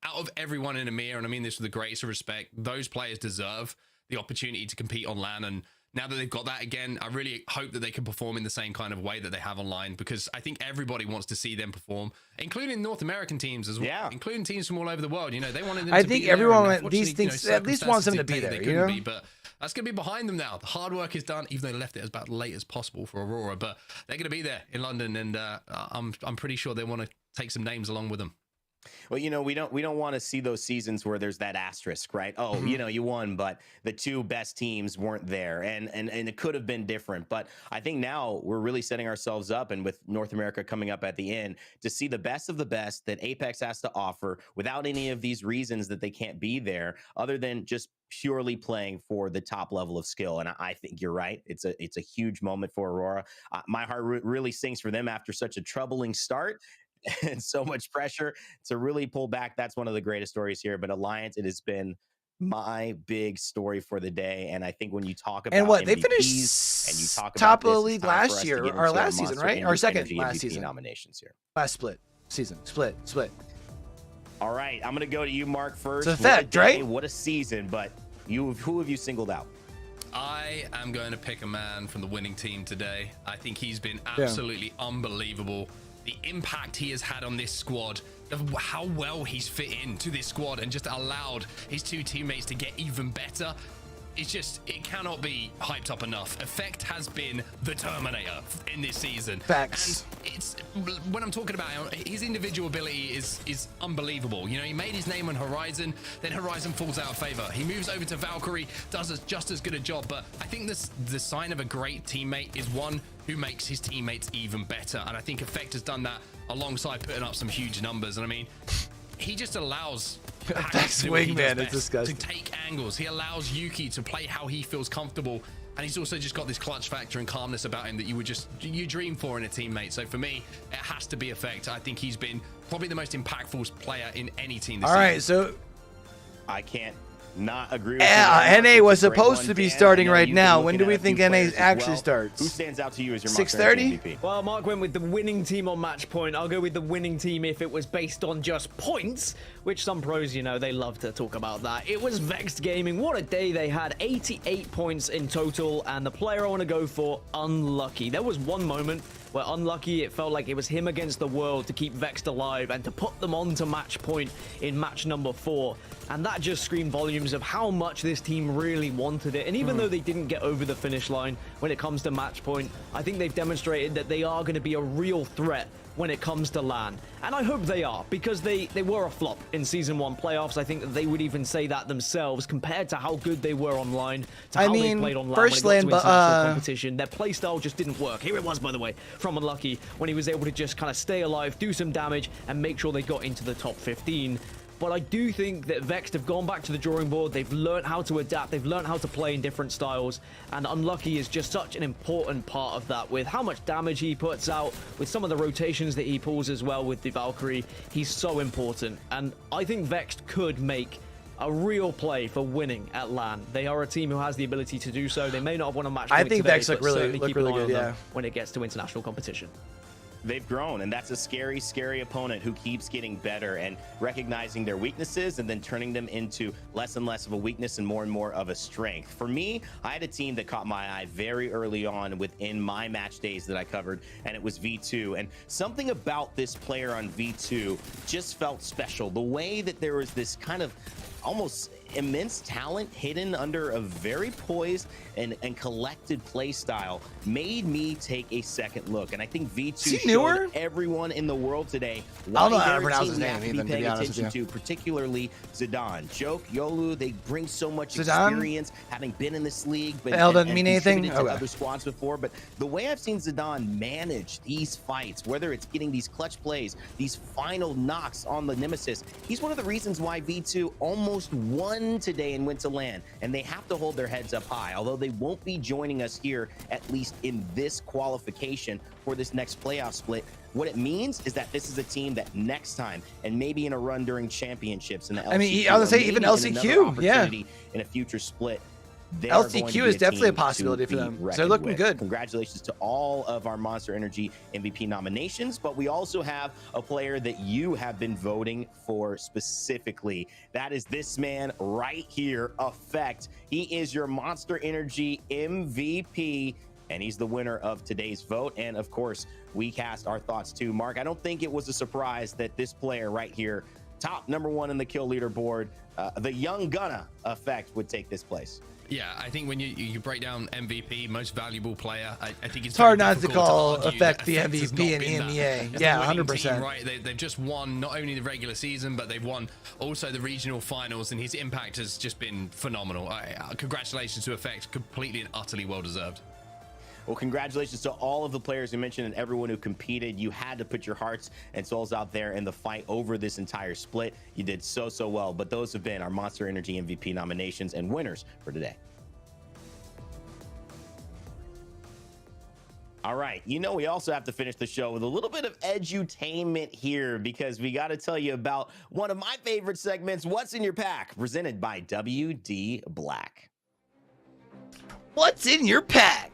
out of everyone in EMEA, and I mean this with the greatest respect, those players deserve the opportunity to compete on LAN. And now that they've got that again, I really hope that they can perform in the same kind of way that they have online, because I think everybody wants to see them perform, including North American teams as well, including teams from all over the world. You know, they wanted them to be there. I think everyone, these things, at least wants them to be there, you know? But that's going to be behind them now. The hard work is done, even though they left it as about late as possible for Aurora, but they're going to be there in London, and I'm pretty sure they want to take some names along with them. Well, you know, we don't want to see those seasons where there's that asterisk, right? Oh, you know, you won, but the 2 best teams weren't there, and it could have been different. But I think now we're really setting ourselves up, and with North America coming up at the end, to see the best of the best that Apex has to offer without any of these reasons that they can't be there, other than just purely playing for the top level of skill. And I think you're right. It's a huge moment for Aurora. My heart really sings for them after such a troubling start. And so much pressure to really pull back. That's one of the greatest stories here. But Alliance, it has been my big story for the day. And I think when you talk about And what they MVPs finished and you talk top about of the this, league it's time for last us to year, get into or our last season, Monster right? Or Energy second last MVP season. nominations here. Last split. All right, I'm gonna go to you, Mark, first. It's a What fact, day, right? What a season, but who have you singled out? I am going to pick a man from the winning team today. I think he's been absolutely unbelievable. The impact he has had on this squad, how well he's fit into this squad and just allowed his two teammates to get even better. It cannot be hyped up enough. Effect has been the Terminator in this season. Facts. And it's, when I'm talking about him, his individual ability is unbelievable. You know, he made his name on Horizon, then Horizon falls out of favor. He moves over to Valkyrie, does just as good a job. But I think the sign of a great teammate is one who makes his teammates even better. And I think Effect has done that alongside putting up some huge numbers. And I mean, he just allows Wingman is disgusting. to take angles. He allows Yuki to play how he feels comfortable, and he's also just got this clutch factor and calmness about him that you dream for in a teammate. So for me, it has to be Effect. I think he's been probably the most impactful player in any team this season. All right, so I can't not agree with NA you. was supposed to be starting right now. When do we think NA actually Who starts? stands out to you as your 6:30? MVP? Well, Mark went with the winning team on match point. I'll go with the winning team if it was based on just points, which some pros, you know, they love to talk about that. It was Vexed Gaming. What a day they had. 88 points in total, and the player I want to go for, Unlucky. There was one moment where Unlucky, it felt like it was him against the world to keep Vexed alive and to put them on to match point in match number 4. And that just screamed volumes of how much this team really wanted it. And even though they didn't get over the finish line when it comes to match point, I think they've demonstrated that they are going to be a real threat when it comes to LAN. And I hope they are, because they were a flop in Season 1 playoffs. I think that they would even say that themselves compared to how good they were online, to how they played online first when it LAN, got to international competition. Their playstyle just didn't work. Here it was, by the way, from Unlucky, when he was able to just kind of stay alive, do some damage, and make sure they got into the top 15. But I do think that Vexed have gone back to the drawing board. They've learned how to adapt. They've learned how to play in different styles. And Unlucky is just such an important part of that, with how much damage he puts out, with some of the rotations that he pulls as well with the Valkyrie. He's so important. And I think Vexed could make a real play for winning at LAN. They are a team who has the ability to do so. They may not have won a match I point think today, Vexed but look certainly keep an eye good, on them yeah. when it gets to international competition. They've grown, and that's a scary, scary opponent who keeps getting better and recognizing their weaknesses and then turning them into less and less of a weakness and more of a strength. For me, I had a team that caught my eye very early on within my match days that I covered, and it was V2. And something about this player on V2 just felt special. The way that there was this kind of almost immense talent hidden under a very poised and collected play style made me take a second look. And I think V2 showed everyone in the world today I don't know how to they're a pronounce team his you name have to even, be to be paying honest with attention you. to, particularly Zidane. Joke, Yolu, they bring so much Zidane? experience, having been in this league, but L doesn't mean anything? contributed to Okay. other squads before. But the way I've seen Zidane manage these fights, whether it's getting these clutch plays, these final knocks on the Nemesis, he's one of the reasons why V2 almost won today and went to LAN. And they have to hold their heads up high, although they won't be joining us here, at least in this qualification for this next playoff split. What it means is that this is a team that next time, and maybe in a run during championships in the LCQ, I mean, I was gonna say even LCQ, yeah. in a future split, they are going to LCQ be is a definitely a team possibility to for be them. So reckoned they're looking with. good. Congratulations to all of our Monster Energy MVP nominations, but we also have a player that you have been voting for specifically. That is this man right here, Effect. He is your Monster Energy MVP, and he's the winner of today's vote. And of course, we cast our thoughts too. Mark, I don't think it was a surprise that this player right here, top #1 in the kill leaderboard, the young gunna Effect, would take this place. Yeah, I think when you break down MVP, most valuable player, I think It's hard very not to difficult call argue Effect that the Effect has MVP not in been that. EMEA. As Yeah, the winning 100%. team, right? They've just won not only the regular season, but they've won also the regional finals, and his impact has just been phenomenal. Congratulations to Effect, completely and utterly well deserved. Well, congratulations to all of the players you mentioned and everyone who competed. You had to put your hearts and souls out there in the fight over this entire split. You did so well. But those have been our Monster Energy MVP nominations and winners for today. All right, you know we also have to finish the show with a little bit of edutainment here because we got to tell you about one of my favorite segments, What's in Your Pack, presented by WD Black. What's in your pack?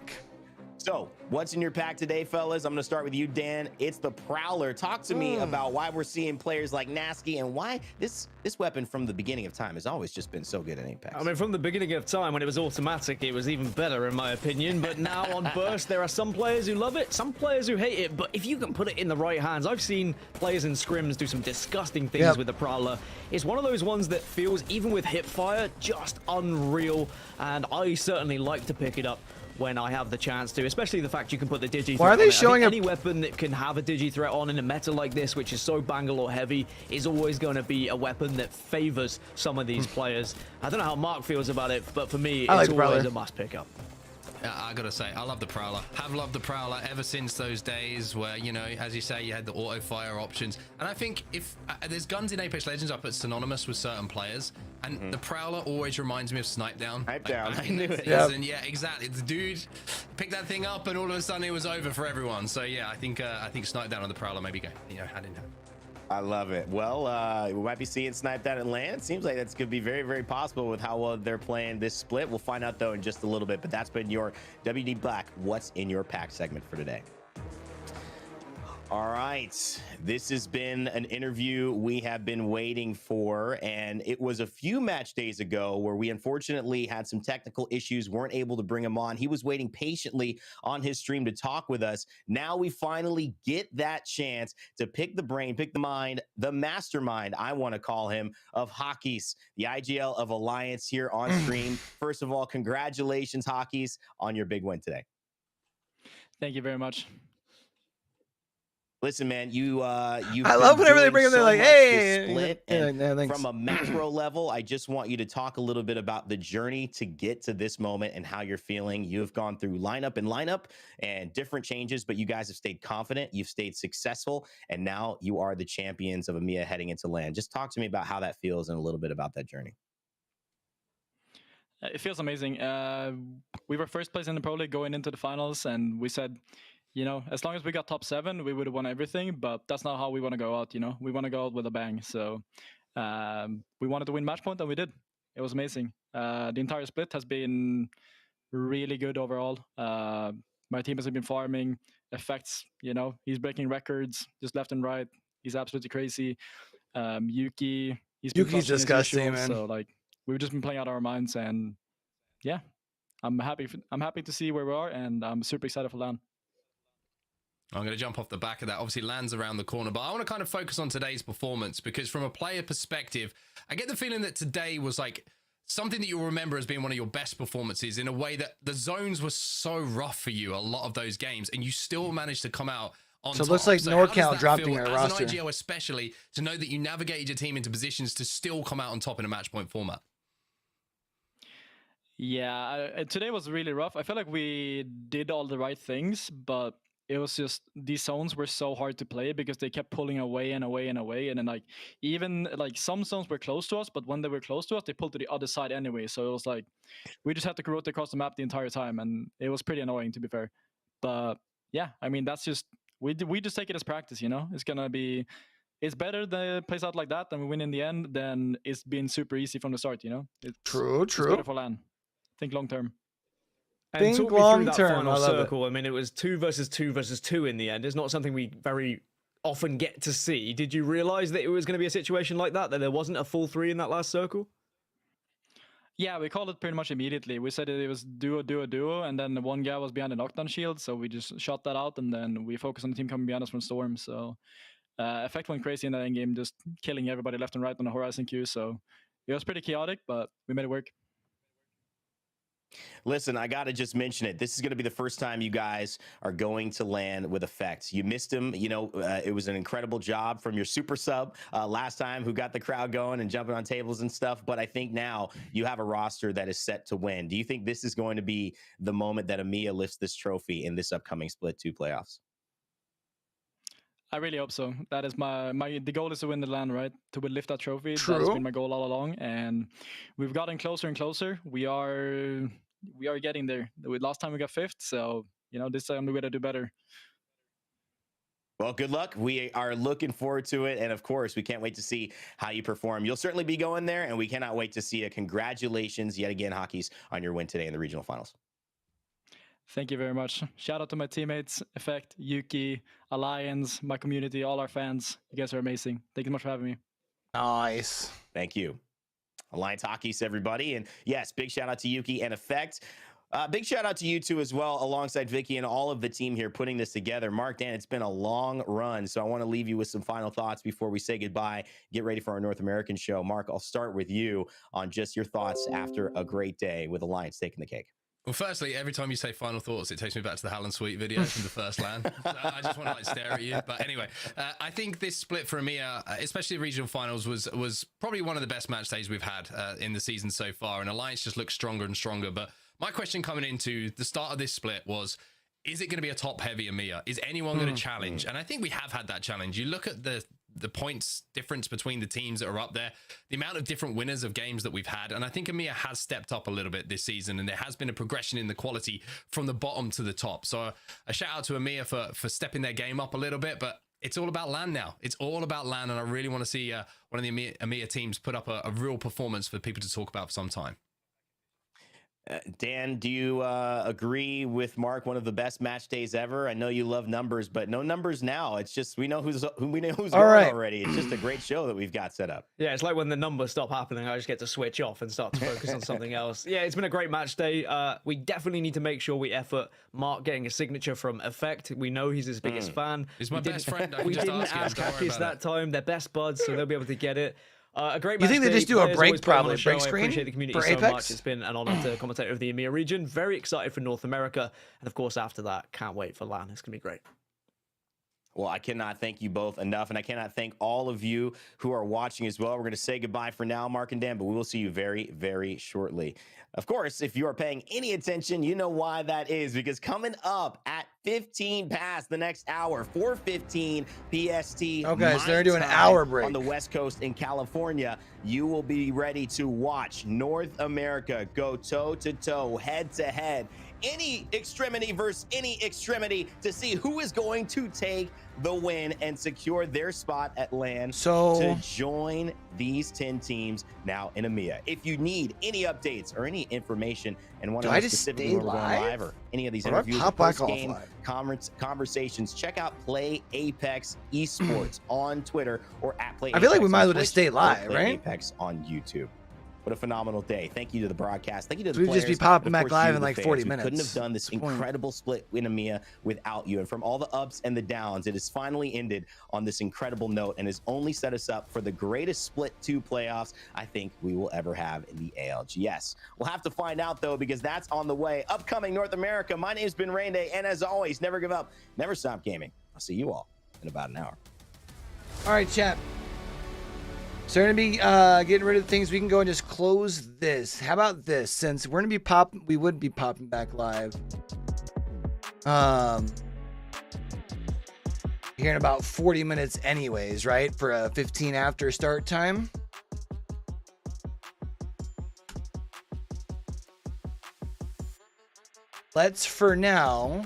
So, what's in your pack today, fellas? I'm going to start with you, Dan. It's the Prowler. Talk to me about why we're seeing players like Nasky and why this weapon from the beginning of time has always just been so good in Apex. I mean, from the beginning of time, when it was automatic, it was even better, in my opinion. But now on Burst, there are some players who love it, some players who hate it. But if you can put it in the right hands, I've seen players in scrims do some disgusting things with the Prowler. It's one of those ones that feels, even with hipfire, just unreal. And I certainly like to pick it up when I have the chance to, especially the fact you can put the digi Why are they showing any weapon that can have a digi threat on in a meta like this, which is so Bangalore heavy, is always going to be a weapon that favors some of these players. I don't know how Mark feels about it, but for me, it's always a must pick up. I gotta say, I love the Prowler. Have loved the Prowler ever since those days where, you know, as you say, you had the auto fire options. And I think if there's guns in Apex Legends up, it's synonymous with certain players. And the Prowler always reminds me of Snipe Down. Snipe Down. I knew it. Yeah, exactly. The dude picked that thing up, and all of a sudden it was over for everyone. So yeah, I think Snipe Down and the Prowler maybe go, you know, hand in hand. I love it. Well, we might be seeing Snipe Down and land. Seems like that's going to be very, very possible with how well they're playing this split. We'll find out, though, in just a little bit. But that's been your WD Black What's in Your Pack segment for today. All right, this has been an interview we have been waiting for, and it was a few match days ago where we unfortunately had some technical issues, weren't able to bring him on. He was waiting patiently on his stream to talk with us. Now we finally get that chance to pick the brain, pick the mind, the mastermind, I want to call him, of Hockeys, the IGL of Alliance here on stream. First of all, congratulations, Hockeys, on your big win today. Thank you very much. Listen, man, you I love whenever they bring them, they're like, hey, split. And from a macro level, I just want you to talk a little bit about the journey to get to this moment and how you're feeling. You have gone through lineup and different changes, but you guys have stayed confident, you've stayed successful, and now you are the champions of EMEA heading into LAN. Just talk to me about how that feels and a little bit about that journey. It feels amazing. We were first place in the Pro League going into the finals, and we said, you know, as long as we got top 7, we would have won everything, but that's not how we want to go out, you know. We want to go out with a bang. So we wanted to win match point, and we did. It was amazing. The entire split has been really good overall. My team has been farming effects, you know. He's breaking records just left and right. He's absolutely crazy. Yuki's disgusting, man. So, like, we've just been playing out our minds, and yeah, I'm happy to see where we are, and I'm super excited for LAN. I'm going to jump off the back of that. Obviously, LAN's around the corner, but I want to kind of focus on today's performance because from a player perspective, I get the feeling that today was like something that you'll remember as being one of your best performances in a way that the zones were so rough for you, a lot of those games, and you still managed to come out on top. So it looks like NorCal dropped in our as roster. an IGL especially, to know that you navigated your team into positions to still come out on top in a match point format. Yeah, today was really rough. I feel like we did all the right things, but it was just these zones were so hard to play because they kept pulling away and away and away. And then like even like some zones were close to us, but when they were close to us, they pulled to the other side anyway. So it was like we just had to rotate across the map the entire time, and it was pretty annoying, to be fair. But yeah, I mean, that's just we just take it as practice, you know. It's better that it plays out like that and we win in the end than it's been super easy from the start, you know. True. It's better for LAN. Think long term. And Think long term. I circle. I mean, it was 2 versus 2 versus 2 in the end. It's not something we very often get to see. Did you realize that it was going to be a situation like that there wasn't a full 3 in that last circle? Yeah, we called it pretty much immediately. We said it was duo, and then one guy was behind the knockdown shield, so we just shot that out, and then we focused on the team coming behind us from Storm. So Effect went crazy in that end game, just killing everybody left and right on the horizon queue. So it was pretty chaotic, but we made it work. Listen, I got to just mention it. This is going to be the first time you guys are going to LAN with Effects. You missed him. You know, it was an incredible job from your super sub last time who got the crowd going and jumping on tables and stuff. But I think now you have a roster that is set to win. Do you think this is going to be the moment that EMEA lifts this trophy in this upcoming Split 2 playoffs? I really hope so. That is the goal is to win the LAN, right? To lift that trophy. True. That's been my goal all along, and we've gotten closer and closer. We are getting there. Last time we got 5th, so you know, this time we're gonna do better. Well, good luck. We are looking forward to it. And of course, we can't wait to see how you perform. You'll certainly be going there, and we cannot wait to see it. Congratulations yet again, Hockeys, on your win today in the regional finals. Thank you very much. Shout out to my teammates, Effect, Yuki, Alliance, my community, all our fans. You guys are amazing. Thank you so much for having me. Nice. Thank you. Alliance Hockeys, everybody. And yes, big shout out to Yuki and Effect. Big shout out to you two as well, alongside Vicky and all of the team here putting this together. Mark, Dan, it's been a long run, so I want to leave you with some final thoughts before we say goodbye. Get ready for our North American show. Mark, I'll start with you on just your thoughts after a great day with Alliance taking the cake. Well, firstly, every time you say final thoughts, it takes me back to the Hal and Sweet video from the first LAN. So I just want to like stare at you. But anyway, I think this split for EMEA, especially the regional finals, was probably one of the best match days we've had in the season so far. And Alliance just looks stronger and stronger. But my question coming into the start of this split was, is it going to be a top-heavy EMEA? Is anyone going to challenge? And I think we have had that challenge. You look at the points difference between the teams that are up there, the amount of different winners of games that we've had, and I think EMEA has stepped up a little bit this season, and there has been a progression in the quality from the bottom to the top. So a shout out to EMEA for stepping their game up a little bit, but it's all about LAN now. It's all about LAN, and I really want to see one of the EMEA teams put up a real performance for people to talk about for some time. Dan, do you agree with Mark? One of the best match days ever. I know you love numbers, but no numbers now. It's just we know who's going already. It's just a great show that we've got set up. Yeah, it's like when the numbers stop happening, I just get to switch off and start to focus on something else. Yeah, it's been a great match day. We definitely need to make sure we effort Mark getting a signature from Effect. We know he's his biggest fan. He's my best friend. We didn't ask Hackis that time. They're best buds, so they'll be able to get it. A great match. You think they just do a break, probably break screen? I appreciate the community so much. It's been an honor to commentate over the EMEA region. Very excited for North America, and of course after that, can't wait for LAN. It's gonna be great. Well, I cannot thank you both enough, and I cannot thank all of you who are watching as well. We're going to say goodbye for now, Mark and Dan, but we will see you very, very shortly. Of course, if you are paying any attention, you know why that is, because coming up at 15 past the next hour, 4:15 PST. Okay, so they're doing an hour break on the West Coast in California. You will be ready to watch North America go toe-to-toe, head-to-head, any extremity versus any extremity to see who is going to take the win and secure their spot at LAN to join these 10 teams now in EMEA. If you need any updates or any information and want to know specifically where we're going live or any of these interviews or post-game conversations, check out Play Apex Esports on Twitter or at Play Apex. I feel like we might as well just stay live, right? Apex on YouTube. What a phenomenal day. Thank you to the broadcast. Thank you to the We'd players. just be popping back live in like 40 minutes. We couldn't have done this incredible split in EMEA without you. And from all the ups and the downs, it has finally ended on this incredible note and has only set us up for the greatest split 2 playoffs I think we will ever have in the ALGS. We'll have to find out, though, because that's on the way. Upcoming North America. My name's been Rain Day, and as always, never give up, never stop gaming. I'll see you all in about an hour. All right, chat. So we're gonna be getting rid of things. We can go and just close this. How about this? Since we're gonna be we would be popping back live. Here in about 40 minutes, anyways, right? For a 15 after start time. Let's for now.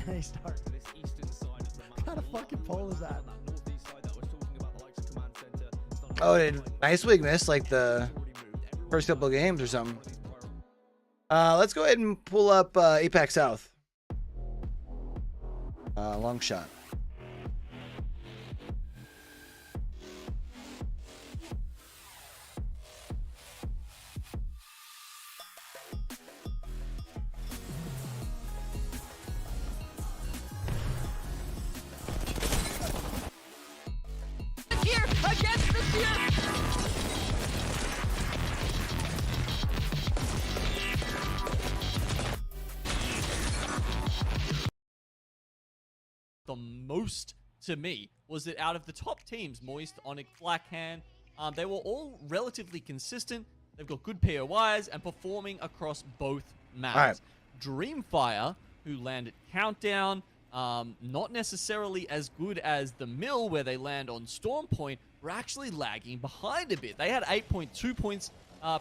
Hey, start. What kind of fucking pole is that? Oh, did Nice Wig miss like the first couple of games or something? Let's go ahead and pull up Apex South. Long shot. Here against the fear. The most to me was that out of the top teams, Moist, Onyx, Blackhand, they were all relatively consistent. They've got good POIs and performing across both maps. Dreamfire, who landed Countdown, not necessarily as good as the Mill, where they land on Storm Point. We're actually lagging behind a bit. They had 8.2 points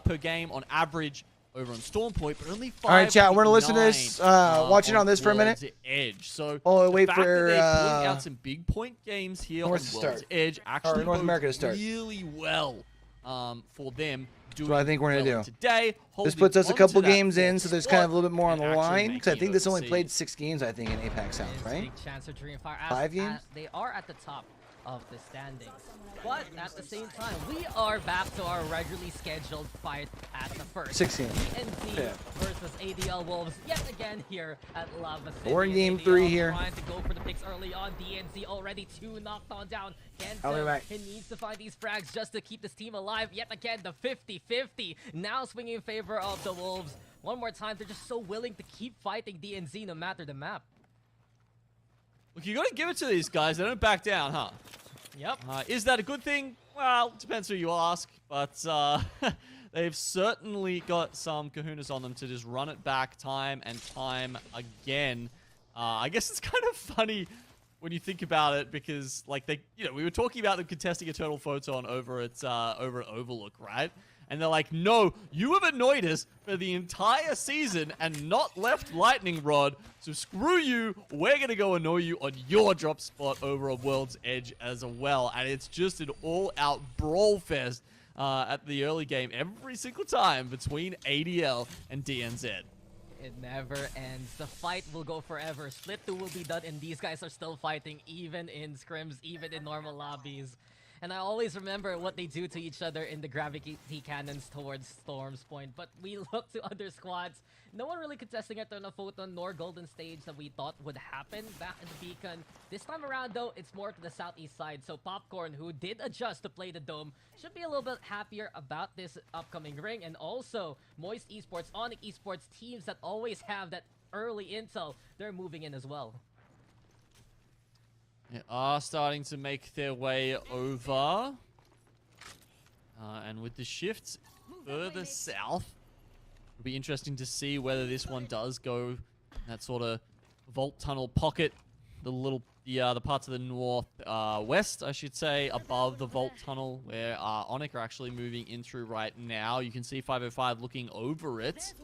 per game on average over on Storm Point, but only 5. All right, chat. We're gonna listen to this. Watching on this for a minute. Edge. So wait the fact for that they're pulling out some big point games here on World's Edge actually North America to start. really well for them. That's what I think we're gonna do. Today, this puts us a couple games in, so there's kind of a little bit more on the line. Because I think this only played 6 games, I think, in APAC South, right? Chance for Dreamfire. 5 games? They are at the top of the standings. But at the same time, we are back to our regularly scheduled fight at the first. 16. DNZ versus ADL Wolves yet again here at Lava City. We're in game ADL 3 here. Trying to go for the picks early on. DNZ already 2 knocked on down. I'll be back. He needs to find these frags just to keep this team alive. Yet again, the 50-50 now swinging in favor of the Wolves. One more time, they're just so willing to keep fighting DNZ no matter the map. Look, you got to give it to these guys. They don't back down, huh? Yep. Is that a good thing? Well, depends who you ask, but they've certainly got some kahunas on them to just run it back time and time again. I guess it's kind of funny when you think about it, because like we were talking about them contesting Eternal Photon over at Overlook, right? And they're like, no, you have annoyed us for the entire season and not left Lightning Rod, so screw you, we're going to go annoy you on your drop spot over on World's Edge as well. And it's just an all-out brawl fest at the early game every single time between ADL and DNZ. It never ends. The fight will go forever. Split 2 will be done, and these guys are still fighting, even in scrims, even in normal lobbies. And I always remember what they do to each other in the gravity cannons towards Storm's Point. But we look to other squads. No one really contesting Eternal Photon nor Golden Stage that we thought would happen back in the Beacon. This time around, though, it's more to the southeast side. So Popcorn, who did adjust to play the Dome, should be a little bit happier about this upcoming ring. And also, Moist Esports, Onyx Esports, teams that always have that early intel, they're moving in as well. They are starting to make their way over. And with the shifts further south, it'll be interesting to see whether this one does go that sort of vault tunnel pocket. The parts of the north west, I should say, above the vault tunnel where Onyx are actually moving in through right now. You can see 505 looking over it.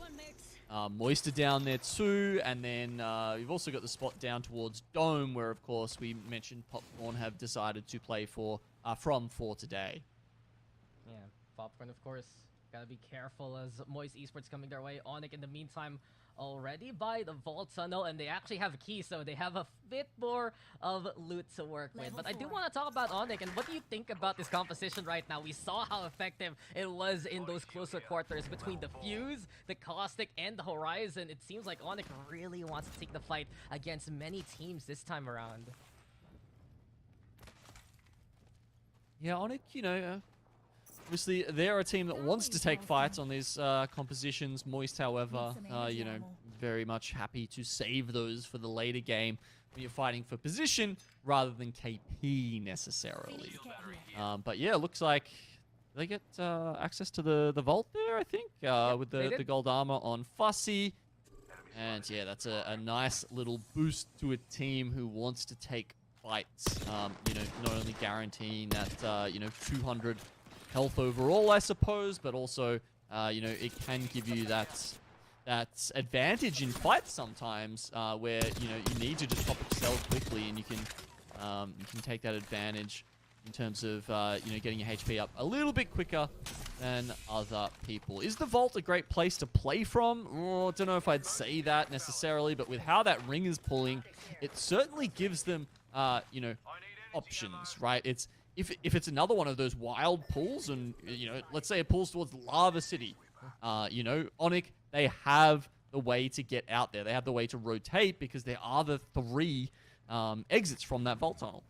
Moisture down there too, and then you've also got the spot down towards Dome, where of course we mentioned Popcorn have decided to play for today. Yeah, Popcorn of course gotta be careful as Moist Esports coming their way. Onyx in the meantime already by the vault tunnel, and they actually have a key, so they have a bit more of loot to work with. But I do want to talk about Onyx, and what do you think about this composition right now? We saw how effective it was in those closer quarters between the Fuse, the Caustic, and the Horizon. It seems like Onyx really wants to take the fight against many teams this time around. Yeah, Onyx, obviously, they're a team that wants to take fights on these compositions. Moist, however, very much happy to save those for the later game when you're fighting for position rather than KP necessarily. But yeah, it looks like they get access to the vault there, I think, with the gold armor on Fussy. And yeah, that's a nice little boost to a team who wants to take fights. Not only guaranteeing that, 200 health overall, I suppose, but also, it can give you that advantage in fights sometimes, where you need to just pop yourself quickly, and you can take that advantage in terms of getting your HP up a little bit quicker than other people. Is the Vault a great place to play from? Oh, I don't know if I'd say that necessarily, but with how that ring is pulling, it certainly gives them options, right? If it's another one of those wild pulls, and let's say it pulls towards Lava City, Onyx, they have the way to get out there. They have the way to rotate because there are the 3 exits from that vault tunnel.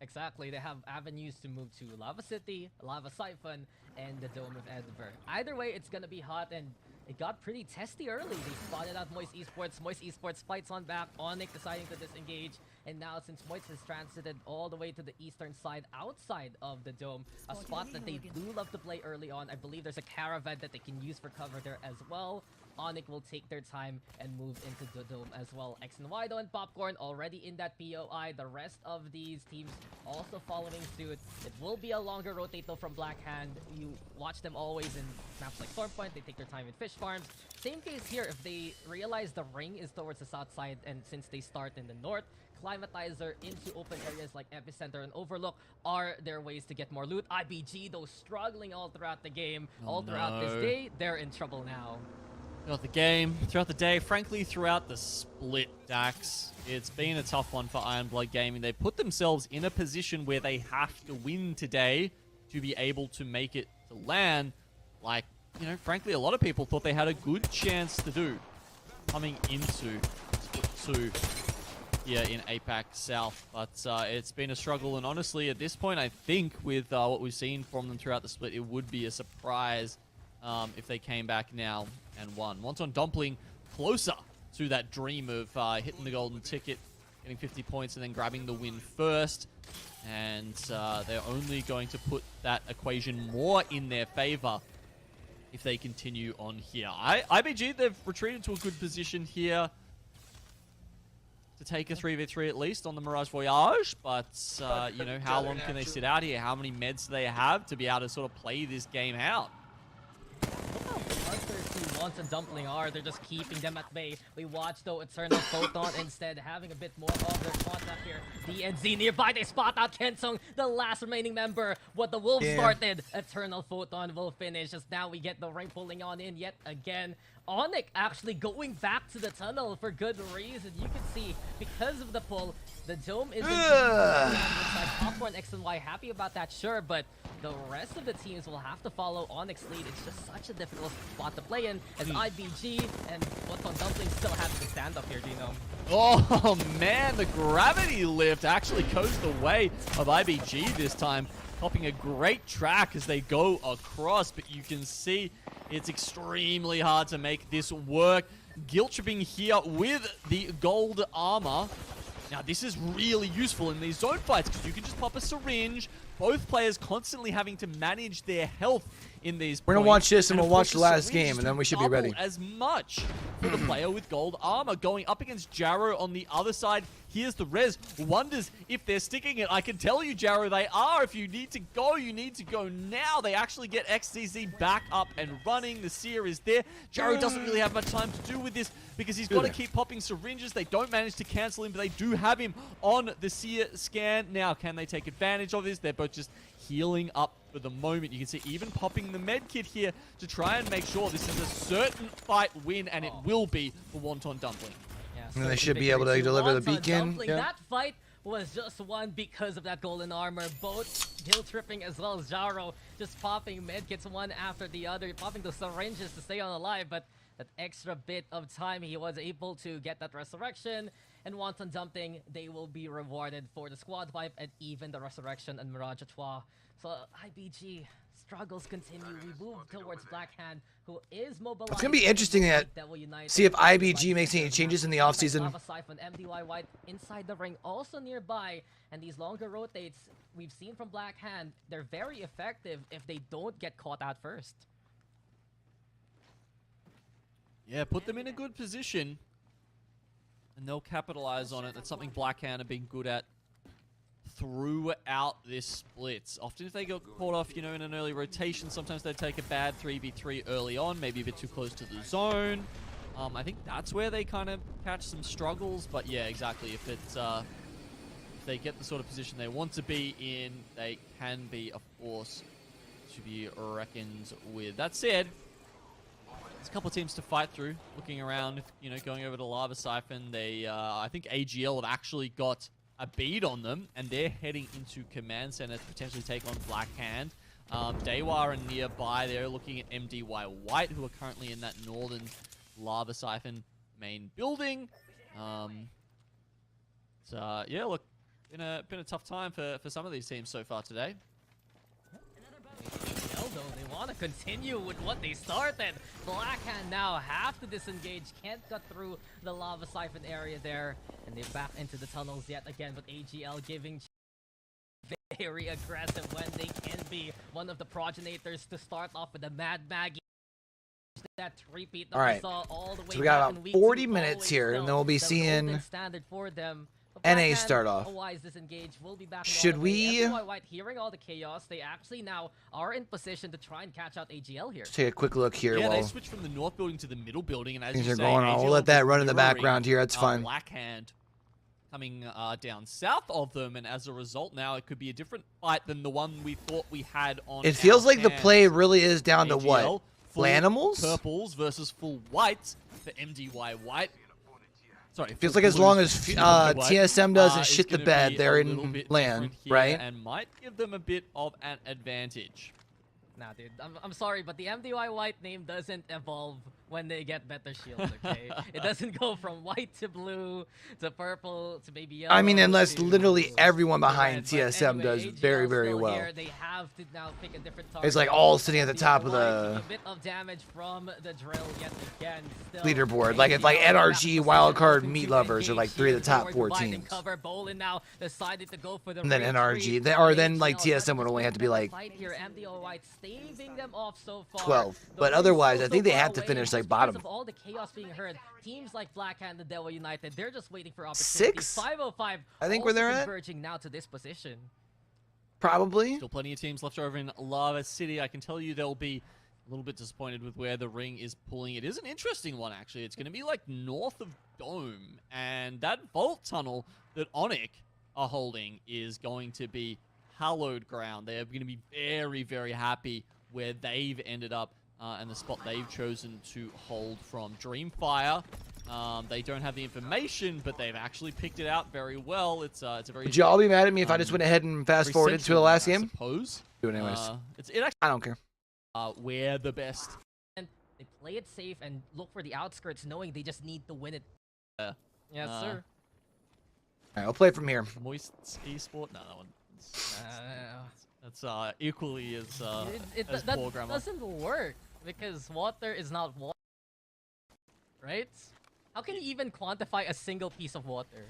Exactly, they have avenues to move to Lava City, Lava Siphon, and the Dome of Edinburgh. Either way, it's gonna be hot, and it got pretty testy early. They spotted out Moist Esports. Moist Esports fights on back. Onyx deciding to disengage. And now, since Moist has transited all the way to the eastern side, outside of the Dome, a spot that they do love to play early on. I believe there's a caravan that they can use for cover there as well. Onyx will take their time and move into the dome as well. X and Y though and Popcorn already in that POI. The rest of these teams also following suit. It will be a longer rotate though from Blackhand. You watch them always in maps like Stormpoint. They take their time in fish farms. Same case here. If they realize the ring is towards the south side, and since they start in the north, Climatizer into open areas like Epicenter and Overlook are their ways to get more loot. IBG, though, struggling all throughout the game, all throughout this day. They're in trouble now. Throughout the game, throughout the day, frankly, throughout the split, Dax, it's been a tough one for Iron Blood Gaming. They put themselves in a position where they have to win today to be able to make it to LAN. Like, you know, frankly, a lot of people thought they had a good chance to do coming into Split 2 here in APAC South, but it's been a struggle, and honestly at this point I think with what we've seen from them throughout the split, it would be a surprise if they came back now and won. Wonton Dumpling closer to that dream of hitting the golden ticket, getting 50 points and then grabbing the win first, and they're only going to put that equation more in their favor if they continue on here. IBG, they've retreated to a good position here to take a 3v3 at least on the Mirage Voyage, but you know, how long can they sit out here? How many meds do they have to be able to sort of play this game out? Wonton Dumpling are, they're just keeping them at bay. We watch though Eternal Photon instead having a bit more of their contact here. DNZ nearby, they spot out Kensung, the last remaining member. What the Wolves started, Eternal Photon will finish as now we get the ring pulling on in yet again. Onyx actually going back to the tunnel for good reason. You can see, because of the pull, the dome is Popcorn, X and Y happy about that, sure, but the rest of the teams will have to follow Onyx lead. It's just such a difficult spot to play in as IBG and Wonton Dumpling still having to stand up here, Dino. Oh man, the gravity lift actually goes the way of IBG this time, popping a great track as they go across, but you can see it's extremely hard to make this work. Guilt tripping here with the gold armor. Now this is really useful in these zone fights because you can just pop a syringe. Both players constantly having to manage their health in these We're going to watch this and we'll watch the last game and then we should be ready. As much for the player with gold armor going up against Jarrow on the other side. Here's the res. Wonders if they're sticking it. I can tell you, Jarrow, they are. If you need to go, you need to go now. They actually get XZZ back up and running. The Seer is there. Jarrow doesn't really have much time to do with this because he's got to keep popping syringes. They don't manage to cancel him, but they do have him on the Seer scan. Now, can they take advantage of this? They're both just healing up for the moment. You can see even popping the med kit here to try and make sure this is a certain fight win, and it will be for Wonton Dumpling. And they should be able to deliver the beacon. That fight was just won because of that golden armor. Both guilt tripping as well as Jarrow just popping medkits one after the other, popping the syringes to stay on alive, but that extra bit of time he was able to get that resurrection. And Wonton Dumpling, they will be rewarded for the squad wipe and even the resurrection and Mirage Trois. So IBG struggles continue. We move towards Blackhand, who is mobilized. It's going to be interesting to see if IBG makes any changes in the offseason. MDY White inside the ring, also nearby. And these longer rotates we've seen from Blackhand, they're very effective if they don't get caught out first. Yeah, put them in a good position, and they'll capitalize on it. That's something Blackhand have been good at throughout this splits. Often if they get caught off, you know, in an early rotation, sometimes they take a bad 3v3 early on, maybe a bit too close to the zone. I think that's where they kind of catch some struggles, but yeah, exactly. If it's if they get the sort of position they want to be in, they can be a force to be reckoned with. That said, there's a couple of teams to fight through. Looking around, if, you know, going over to Lava Siphon, they I think AGL have actually got a bead on them, and they're heading into Command Center to potentially take on Blackhand. Daewar are nearby. They're looking at MDY White, who are currently in that northern Lava Siphon main building. So yeah, look, been a tough time for some of these teams so far today. They want to continue with what they started. Blackhand now have to disengage, can't cut through the Lava Siphon area there, and they're back into the tunnels yet again, but AGL giving very aggressive when they can be one of the progenitors to start off with the Mad Maggie. that repeat that All we right. saw all the way So we got back about in week 40 two, minutes always here, and still then we'll be the seeing golden standard for them. But NA Blackhand, start off. Wise disengaged, will be back Should we- MDY White hearing all the chaos, they actually now are in position to try and catch out AGL here. Let's take a quick look here Yeah, they while switched from the north building to the middle building, and as things you are say, going on. We'll AGL let that was run in the mirroring, background here. That's fine. Blackhand coming down south of them, and as a result now it could be a different fight than the one we thought we had on It feels our like the hands. play really is down to AGL, what? full Lanimals? purples versus full whites for MDY White. Sorry, Feels full like as blues long for as MDY White, TSM doesn't is shit the gonna bed, be they're a little in bit land, different here right? and might give them a bit of an advantage. Nah, dude, I'm sorry, but the MDY White name doesn't evolve when they get better shields, okay? It doesn't go from white to blue to purple to maybe yellow. I mean, unless to literally everyone behind red. But TSM anyway, does AGL very, very still well. Here. They have to now pick a different target. It's like all sitting at the MDY top of White, the a bit of damage from the drill yet again. Still, leaderboard. Like if like AGL NRG, back Wildcard, looking Meat to Lovers are like engage 3 of the here top towards 4 Biden teams. Cover. Bolin now decided to go for the And then NRG, or then like TSM would only have to be like fight here. MDY White staving them off so far. 12. The But win otherwise, still I think so they far have to away finish just like because bottom. of all the chaos being heard. Teams like Blackhand and Devil United, they're just waiting for opportunities. 6? 505 I think where they're at. converging now to this position. Probably. Still plenty of teams left over in Lava City. I can tell you they'll be a little bit disappointed with where the ring is pulling. It is an interesting one, actually. It's going to be like north of Dome, and that vault tunnel that Onyx are holding is going to be hallowed ground. They're going to be very, very happy where they've ended up and the spot they've chosen to hold from. Dreamfire, they don't have the information, but they've actually picked it out very well. It's a very. Would y'all be mad at me if I just went ahead and fast forwarded to the last game? I suppose. Do it anyways. I don't care. We're the best. And they play it safe and look for the outskirts, knowing they just need to win it. Yes, Yes, sir. Alright, I'll play from here. Moist Esport? No, that one. That's equally as as that poor grammar. doesn't work because water is not water, right? How can you even quantify a single piece of water?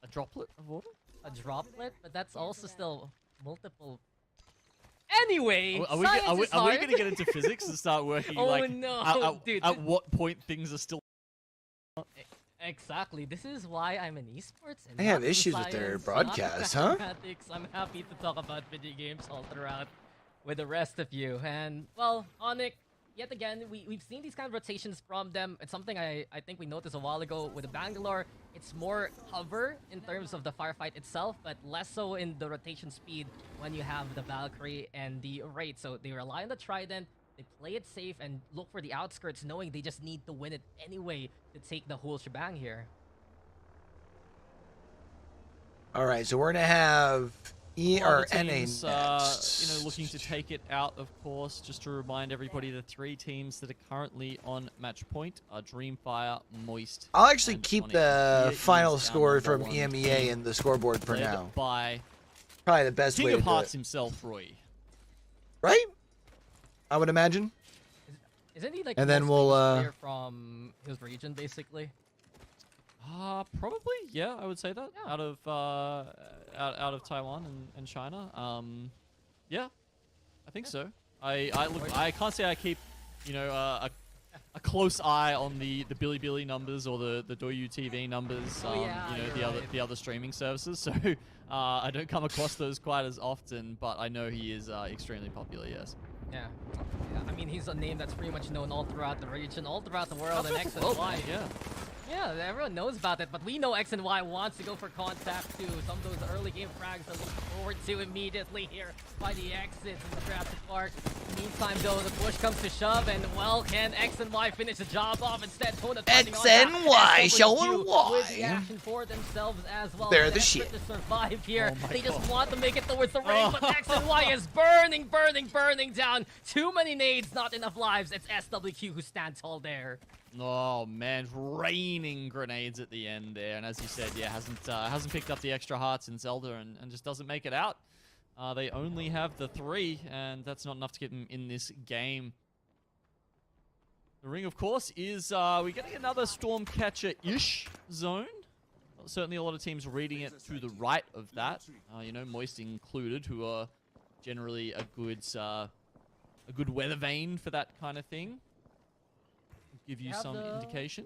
A droplet of water? A droplet, but that's also still multiple. Anyway, Are we science is hard. going to get into physics and start working Oh, like no, dude. at what point things are still... Exactly. This is why I'm in esports. And They have not in issues with their science, broadcast, not in huh? mathematics. I'm happy to talk about video games all throughout with the rest of you. And, well, Onyx, yet again, we've seen these kind of rotations from them. It's something I think we noticed a while ago with the Bangalore. It's more cover in terms of the firefight itself, but less so in the rotation speed when you have the Valkyrie and the Wraith. So they rely on the Trident. They play it safe and look for the outskirts, knowing they just need to win it anyway to take the whole shebang here. Alright, so we're gonna have or NA teams, next. looking to take it out, of course. Just to remind everybody, the 3 teams that are currently on match point are Dreamfire, Moist. I'll actually and keep Onyx. the Here final is our score number from one EMEA team, in the scoreboard for led now. by Probably the best King way of to do Hearts it. himself, Roy. Right? I would imagine. Isn't he like And the then most we'll, famous player from his region, basically? Probably, yeah, I would say that. Out of Taiwan and China. Yeah, I think so. I can't say I keep, a close eye on the Bilibili numbers or the Douyu TV numbers. The other streaming services. So I don't come across those quite as often, but I know he is extremely popular. Yes. Yeah. I mean, he's a name that's pretty much known all throughout the region, all throughout the world, and X and Y. Yeah. Yeah, everyone knows about it, but we know X and Y wants to go for contact too. Some of those early game frags to look forward to immediately here by the exits in the Jurassic Park. Meantime, though, the push comes to shove, and well, can X and Y finish the job off instead? X and Y showing why. With the action for themselves as well. They're the Desperate shit. to survive here. Oh my They just God. want to make it towards the ring, but X and Y is burning down. Too many nades, not enough lives. It's SWQ who stands tall there. Oh man, raining grenades at the end there, and as you said, yeah, hasn't picked up the extra hearts in Zelda and just doesn't make it out. They only have the 3, and that's not enough to get them in this game. The ring, of course, is we're getting another Stormcatcher-ish zone. Well, certainly a lot of teams reading it to the right of that. Moist included, who are generally a good weather vane for that kind of thing. give you They have some the- indication.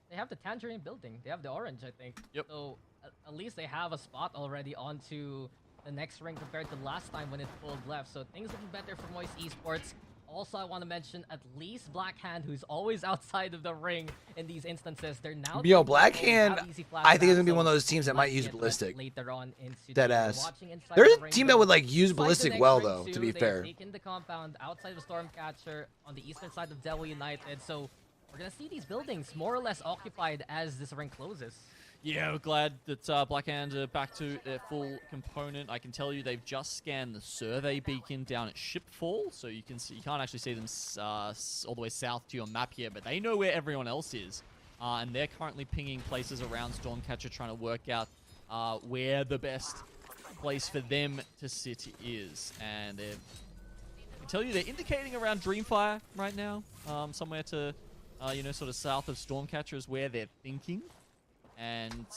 They have the tangerine building. They have the orange, I think. Yep. So at least they have a spot already onto the next ring compared to last time when it pulled left. So things looking better for Moist Esports. Also, I want to mention at least Blackhand, who's always outside of the ring in these instances. They're now. Yo, Blackhand, I think it's gonna be one of those teams that might use ballistic. Later on into Dead the ass. watching inside There's the a ring, team though. that would like use Inside the ballistic next well ring, though. too, To be they fair. have taken the compound outside of Stormcatcher on the eastern side of Delaware United. So we're gonna see these buildings more or less occupied as this ring closes. Yeah, we're glad that Blackhand are back to their full component. I can tell you they've just scanned the survey beacon down at Shipfall, so you can see, you can't actually see them all the way south to your map here, but they know where everyone else is, and they're currently pinging places around Stormcatcher, trying to work out where the best place for them to sit is. And I can tell you they're indicating around Dreamfire right now, somewhere to you know, sort of south of Stormcatcher is where they're thinking. And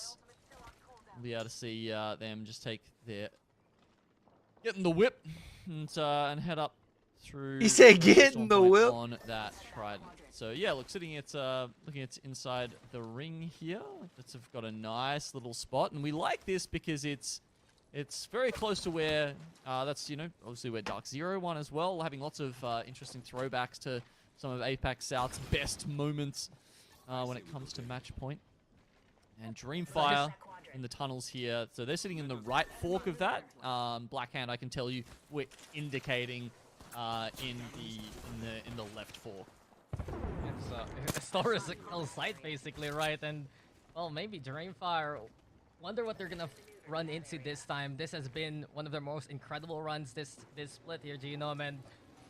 we'll be able to see them just take their... Get in the whip and head up through... He said get in the whip. On that Trident. So yeah, look, looking at inside the ring here. It's got a nice little spot. And we like this because it's very close to where... that's, you know, obviously where Dark Zero won as well. Having lots of interesting throwbacks to some of APAC South's best moments when it comes to match point. And Dreamfire in the tunnels here. So they're sitting in the right fork of that. Blackhand, I can tell you, we're indicating in the left fork. It's a historical site, basically, right? And, well, maybe Dreamfire. Wonder what they're gonna run into this time. This has been one of their most incredible runs this split here, Genome, and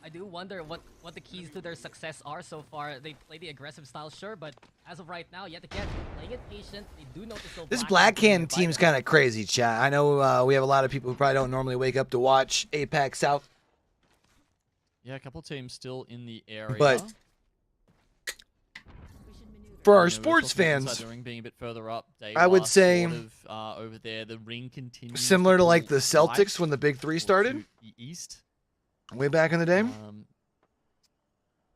I do wonder what the keys to their success are so far. They play the aggressive style, sure, but as of right now, yet again, playing it patient. They do notice This Blackhand team's kind of crazy, chat. I know we have a lot of people who probably don't normally wake up to watch APAC South. Yeah, a couple teams still in the area. But for our You know, sports we're talking fans, inside the ring being a bit further up, I would say sort of, over there, the ring continues similar to pull like the Celtics right when the Big Three started. to the east. Way back in the day.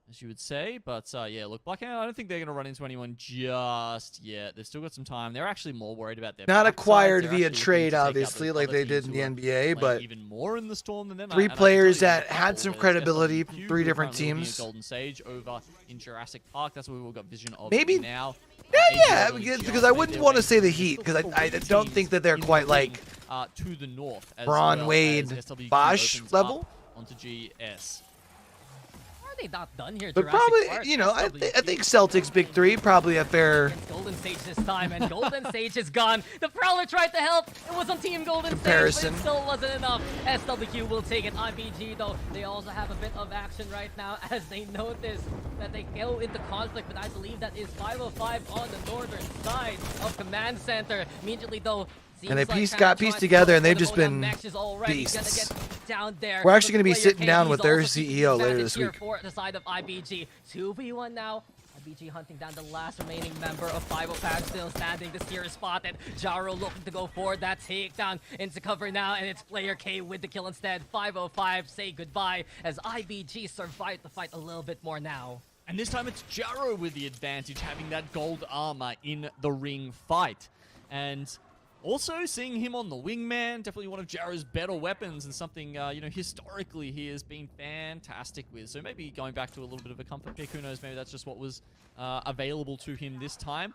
As you would say, but yeah, look, Blackhand, I don't think they're going to run into anyone just yet. They've still got some time. They're actually more worried about their Not backsides. acquired They're via actually trade, looking to take out obviously, those like other they did teams in the who are NBA, playing but even more in the Storm than them. three And I can tell players you that there's a had couple. some There's credibility from SWQ, three who are different currently looking teams. at Golden Sage over in Jurassic Park. That's what we've all got vision of Maybe. now. Yeah, because I wouldn't want to say the Heat, because I don't think that they're quite like to the north, as Braun well Wade, as SWQ Bosch opens level. up onto GS. Are they not done here, But Jurassic probably, Park? you know, I SWQ think Celtics Big Three probably a fair Golden Sage this time, and Golden Sage is gone. The Prowler tried to help. It was on Team Golden Comparison. Sage, but it still wasn't enough. SWQ will take it. IBG, though, they also have a bit of action right now as they notice that they go into conflict, but I believe that is 505 on the northern side of Command Center. Immediately, though, and they seems like got Karen pieced tries together, to and they've go just for the been Mesh is already gonna beasts. get down there. We're actually But going to be player sitting K, down he's with their also taking CEO later advantage this here week. for the side of IBG. 2v1 now. IBG hunting down the last remaining member of 505 still standing. The steer is spotted. Jaro looking to go for that takedown into cover now, and it's player K with the kill instead. 505 say goodbye as IBG survived the fight a little bit more now. And this time it's Jaro with the advantage, having that gold armor in the ring fight. And also seeing him on the wingman, definitely one of Jaro's better weapons and something, you know, historically he has been fantastic with. So maybe going back to a little bit of a comfort pick, who knows, maybe that's just what was available to him this time.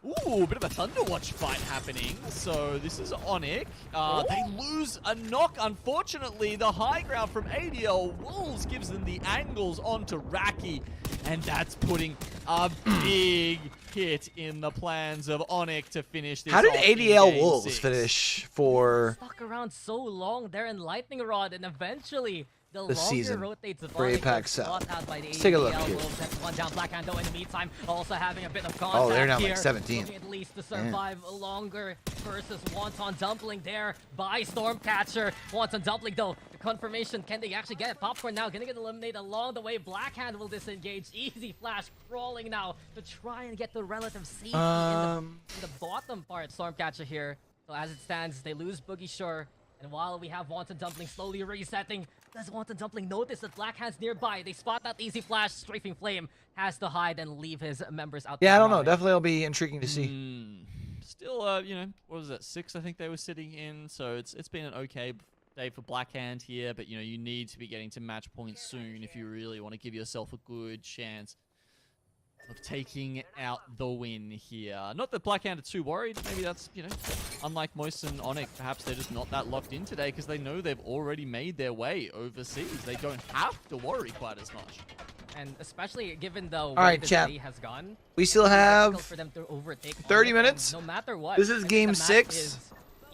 Ooh, a bit of a Thunderwatch fight happening. So this is Onyx. They lose a knock, unfortunately. The high ground from ADL Wolves gives them the angles onto Raki. And that's putting a big hit in the plans of Onyx to finish this. How did off in ADL Game Wolves 6. finish for Stuck around so long there in Lightning Rod, and eventually the the longer season rotates of for Onyx APAC was South? brought out by the Let's take a look ADL here. Wolves. That's one down. Blackhand, though, in the meantime, also having a bit of contact Oh, they're down like here. 17. Looking at least to survive longer versus Wonton Dumpling there by Stormcatcher. Wonton Dumpling, though, the confirmation, can they actually get it? Popcorn now gonna get eliminated along the way. Blackhand will disengage. Easy Flash crawling now to try and get the relative safety in the bottom part. Stormcatcher here. So as it stands, they lose Boogie Shore. And while we have Wanton Dumpling slowly resetting, does Wanton Dumpling notice that Black Hand's nearby? They spot that easy flash. Strafing Flame has to hide and leave his members out. Yeah, I don't know. Definitely will be intriguing to see. Still, you know, what was that? 6, I think they were sitting in. So it's been an okay day for Black Hand here, but you know, you need to be getting to match point soon if you really want to give yourself a good chance of taking out the win here. Not that Black Hand are too worried. Maybe that's, you know, unlike Moist and Onyx, perhaps they're just not that locked in today because they know they've already made their way overseas. They don't have to worry quite as much. And especially given the way right, the chat. day has gone, We still have for them to overtake 30 minutes. No matter what. This is I think game the match 6. is,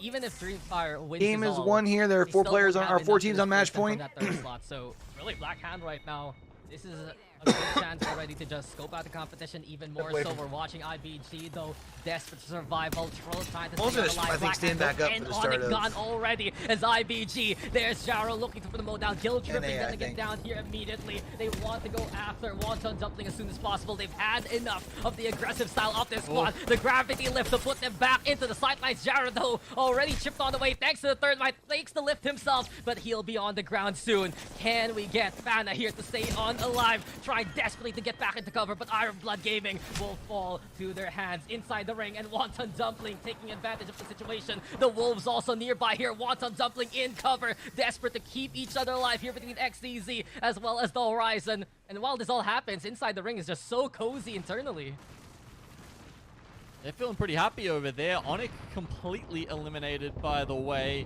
even if Dreamfire wins Game is all, 1 here. There are they 4 still players won't on, have or 4 enough to teams on match displace them point. from that third slot. So really, Black Hand right now, this is a good chance already to just scope out the competition even more. So we're watching IBG though, desperate to survive. Ultra trying to stay alive. I think stand back up and for the start of... gone already as IBG. There's Jaro looking for the mode down. Guild Tripping gonna get down here immediately. They want to go after Wanton Dumpling as soon as possible. They've had enough of the aggressive style of this squad. The gravity lift to put them back into the sidelines. Jaro though already chipped on the way thanks to the third might. Takes the lift himself, but he'll be on the ground soon. Can we get Fana here to stay on alive? Try desperately to get back into cover, but Iron Blood Gaming will fall to their hands inside the ring, and Wanton Dumpling taking advantage of the situation. The Wolves also nearby here. Wanton Dumpling in cover, desperate to keep each other alive here between XDZ as well as the Horizon. And while this all happens, inside the ring is just so cozy internally. They're feeling pretty happy over there. Onyx completely eliminated, by the way,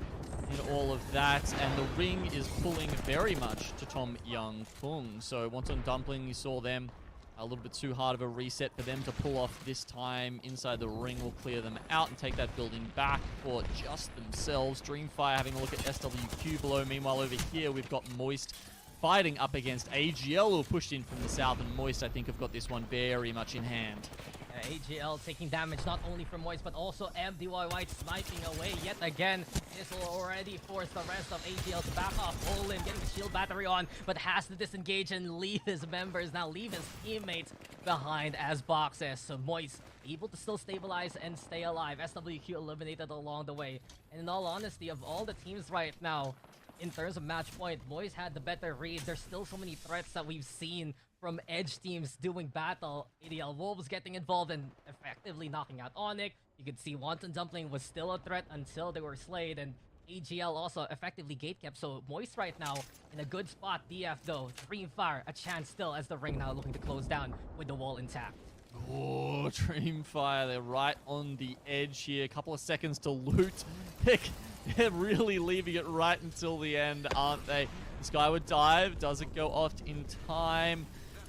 in all of that. And the ring is pulling very much to Tom Young Kung. So Wanton Dumpling, you saw them. A little bit too hard of a reset for them to pull off this time. Inside the ring will clear them out and take that building back for just themselves. Dreamfire having a look at SWQ below. Meanwhile, over here, we've got Moist fighting up against AGL, who pushed in from the south. And Moist, I think, have got this one very much in hand. AGL taking damage not only from Moist, but also MDY White sniping away yet again. This will already force the rest of AGL to back off. Olin getting the shield battery on, but has to disengage and leave his members, now leave his teammates behind as boxes. So Moist able to still stabilize and stay alive. SWQ eliminated along the way. And in all honesty, of all the teams right now, in terms of match point, Moist had the better read. There's still so many threats that we've seen from edge teams doing battle. ADL Wolves getting involved and effectively knocking out Onyx. You could see Wanton Dumpling was still a threat until they were slayed, and AGL also effectively gatekept. So Moist right now in a good spot. DF though, Dreamfire a chance still as the ring now looking to close down with the wall intact. Oh, Dreamfire, they're right on the edge here. A couple of seconds to loot. They're really leaving it right until the end, aren't they? The Skyward Dive doesn't go off in time.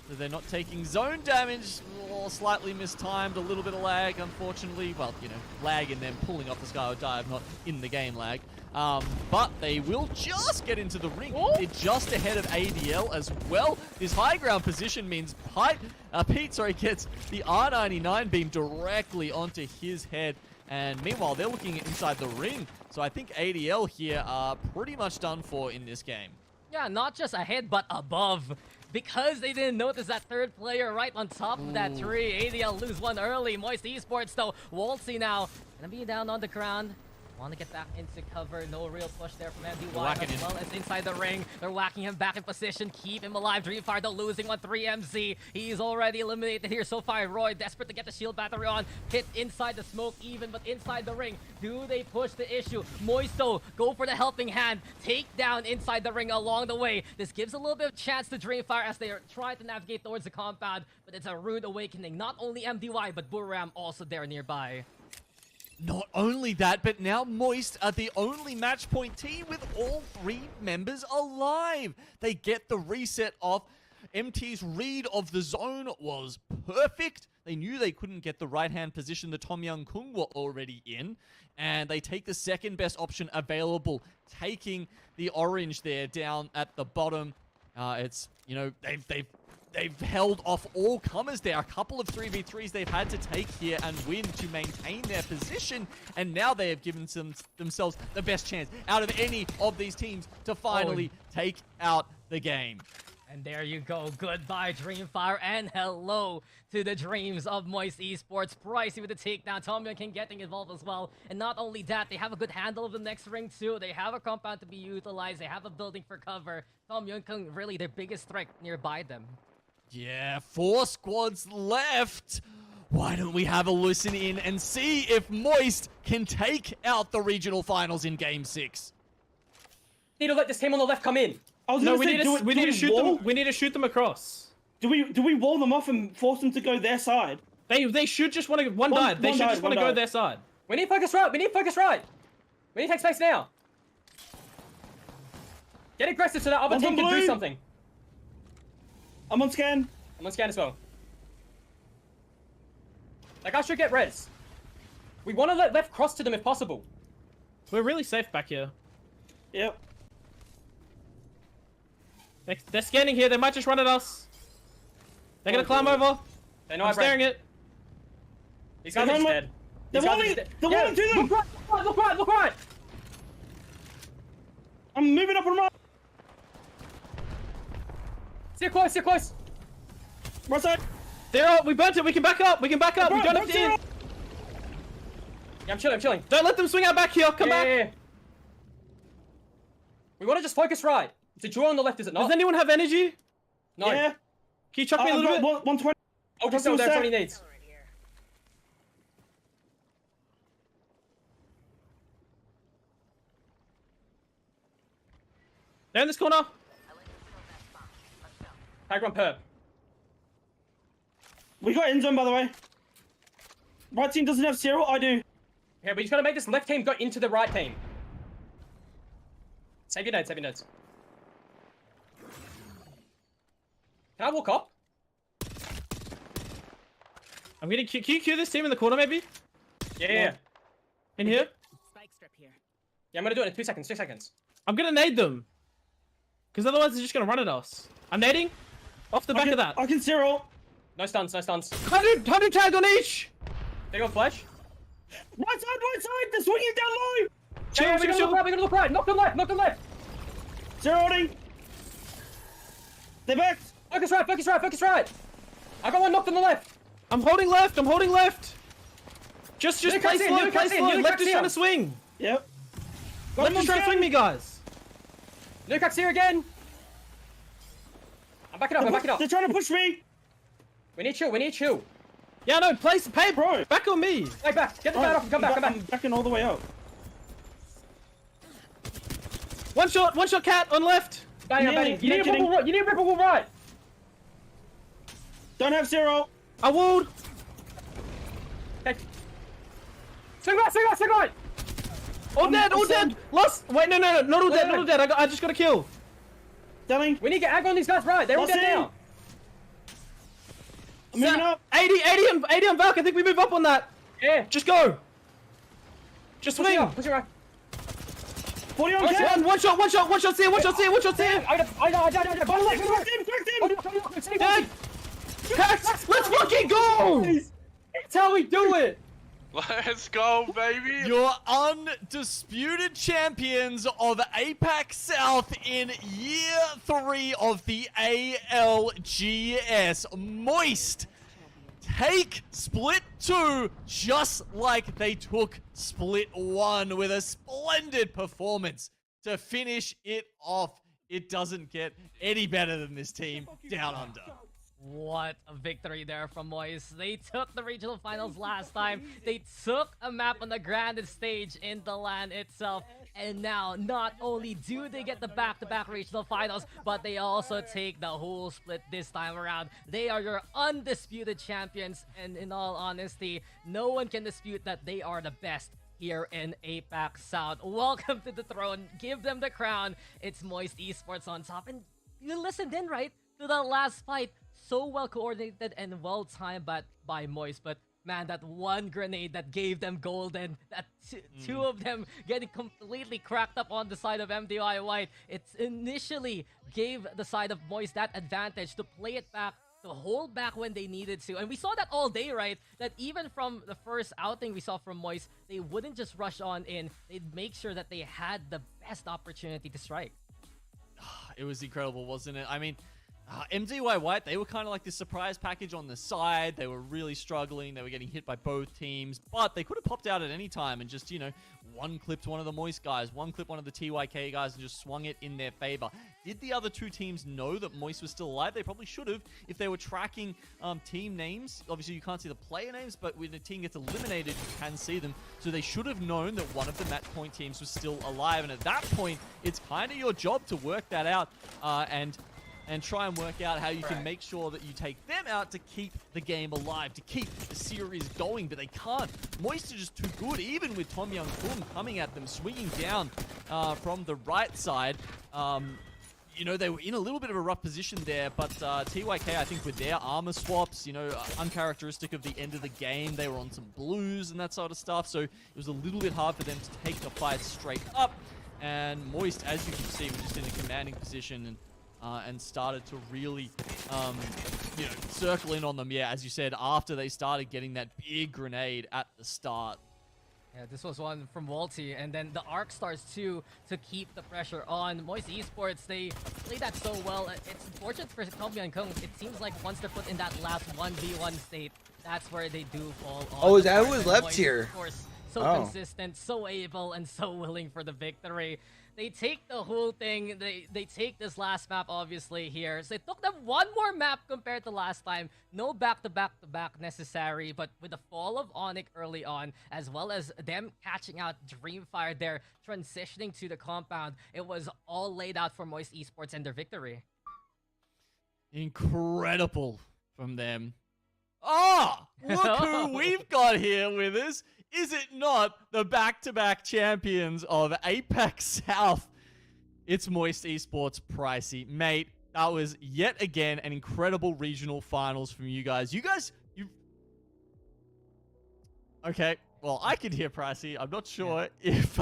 So they're not taking zone damage, or slightly mistimed, a little bit of lag, unfortunately. Well, you know, lag in them pulling off the Skyward Dive, not in the game lag. But they will just get into the ring. They're just ahead of ADL as well. This high ground position means Pete gets the R99 beam directly onto his head. And meanwhile, they're looking inside the ring. So I think ADL here are pretty much done for in this game. Yeah, not just ahead, but above. Because they didn't notice that third player right on top of that tree. ADL lose one early. Moist Esports though, Waltzy now gonna be down on the ground. Want to get back into cover. No real push there from MDY as well as inside the ring. They're whacking him back in position. Keep him alive. Dreamfire though losing 1-3 MZ. He's already eliminated here so far. Roy desperate to get the shield battery on. Hit inside the smoke even, but inside the ring. Do they push the issue? Moisto go for the helping hand. Take down inside the ring along the way. This gives a little bit of chance to Dreamfire as they are trying to navigate towards the compound. But it's a rude awakening. Not only MDY, but Buram also there nearby. Not only that, but now Moist are the only match point team with all 3 members alive. They get the reset off. MT's read of the zone was perfect. They knew they couldn't get the right-hand position the Tom Young Kung were already in. And they take the second best option available, taking the orange there down at the bottom. It's, you know, they've held off all comers there. A couple of 3v3s they've had to take here and win to maintain their position. And now they have given themselves the best chance out of any of these teams to finally take out the game. And there you go. Goodbye, Dreamfire, and hello to the dreams of Moist Esports. Pricey with the takedown. Tommy King getting involved as well. And not only that, they have a good handle of the next ring too. They have a compound to be utilized. They have a building for cover. Tommy King really their biggest threat nearby them. Yeah, 4 squads left. Why don't we have a listen in and see if Moist can take out the regional finals in Game 6? Need to let this team on the left come in. No, we need to shoot them. We need to shoot them across. Do we wall them off and force them to go their side? They should just want to They should just want to go their side. We need focus right. We need focus right. We need to take space now. Get aggressive so that other team can do something. I'm on scan. I'm on scan as well. Like I should get res. We want to let left cross to them if possible. We're really safe back here. Yep. They're scanning here. They might just run at us. They're gonna climb over. They know I'm staring it. These guys are just dead. They're wanting to do them. Look right, look right. I'm moving up on right. Stay close, stay close. Right side. They're up. We burnt it. We can back up. We can back up. We don't have to. Yeah, I'm chilling. I'm chilling. Don't let them swing out back here. Come back. Yeah. We want to just focus right. It's a draw on the left, is it not? Does anyone have energy? No. Yeah. Can you chuck me a little bit? 120. I'll just go there if he needs. They're in this corner. Tag run perp. We got end zone, by the way. Right team doesn't have Cyril. I do. Yeah, we just gotta make this left team go into the right team. Save your notes, save your notes. Can I walk up? I'm gonna Q this team in the corner, maybe? Yeah. In here? Yeah, I'm gonna do it in 2 seconds, 2 seconds. I'm gonna nade them. Because otherwise they're just gonna run at us. I'm nading. Off the back of that. I can Cyril. No stuns, no stuns. 100 tag on each! They got flash. Right side! They're swinging down low! Chill, we're gonna look right, knock them left, knock them left! Zero holding! They're back! Focus right, focus right, focus right! I got one knocked on the left! I'm holding left! Just play slow, Left is trying to swing! Yep. Left is trying to swing me, guys! Lukacs here again! I'm backing up, They're trying to push me! We need chill. Yeah, no, pay, bro! Back on me! Hey, back! Get the bat off and come back. I'm backing all the way up. One shot, cat on left! Bang. You need a ripple wall right! Don't have Cyril! I walled! Okay. Swing right! All dead! Lost! Wait, no, not all dead, I just got a kill. Darling. We need to get aggro on these guys right, they're all dead now. I'm moving up. 80 on Valk, I think we move up on that. Yeah. Just go. Just swing. Push it right. 40 on cat. One shot here. Let's fucking go. That's how we do it. Let's go, baby! Your undisputed champions of APAC South in year 3 of the ALGS. Moist take Split 2 just like they took Split 1 with a splendid performance to finish it off. It doesn't get any better than this team down under. What a victory there from Moist. They took the regional finals last time. They took a map on the grandest stage in the LAN itself. And now, not only do they get the back-to-back regional finals, but they also take the whole split this time around. They are your undisputed champions. And in all honesty, no one can dispute that they are the best here in APAC South. Welcome to the throne. Give them the crown. It's Moist Esports on top. And you listened in, right? To the last fight. So well coordinated and well timed by Moist, but man, that one grenade that gave them golden, that two of them getting completely cracked up on the side of MDI White, it initially gave the side of Moist that advantage to play it back, to hold back when they needed to. And we saw that all day, right? That even from the first outing we saw from Moist, they wouldn't just rush on in, they'd make sure that they had the best opportunity to strike. It was incredible, wasn't it? I mean, MDY White, they were kind of like this surprise package on the side. They were really struggling. They were getting hit by both teams, but they could have popped out at any time and just, you know, one-clipped one of the Moist guys, one-clipped one of the TYK guys, and just swung it in their favor. Did the other two teams know that Moist was still alive? They probably should have if they were tracking team names. Obviously, you can't see the player names, but when a team gets eliminated, you can see them. So they should have known that one of the match point teams was still alive, and at that point, it's kind of your job to work that out and try and work out how you can make sure that you take them out to keep the game alive, to keep the series going, but they can't. Moist are just too good, even with Tom Young Kun coming at them, swinging down from the right side. You know, they were in a little bit of a rough position there, but TYK, I think with their armor swaps, you know, uncharacteristic of the end of the game, they were on some blues and that sort of stuff, so it was a little bit hard for them to take the fight straight up. And Moist, as you can see, was just in a commanding position and started to really, you know, circle in on them, yeah, as you said, after they started getting that big grenade at the start. Yeah, this was one from Ulti, and then the Arc starts too to keep the pressure on. Moist Esports, they play that so well. It's unfortunate for Tom Young Kun. It seems like once they're put in that last 1v1 state, that's where they do fall off. Oh, is that who was left here? Of course, so consistent, so able, and so willing for the victory. They take the whole thing. They take this last map, obviously, here. So it took them one more map compared to last time. No back-to-back-to-back necessary, but with the fall of Onyx early on, as well as them catching out Dreamfire there, transitioning to the compound, it was all laid out for Moist Esports and their victory. Incredible from them. Oh, look who we've got here with us. Is it not the back-to-back champions of Apex South? It's Moist Esports Pricey. Mate, that was yet again an incredible regional finals from you guys. Okay, well, I could hear Pricey. I'm not sure if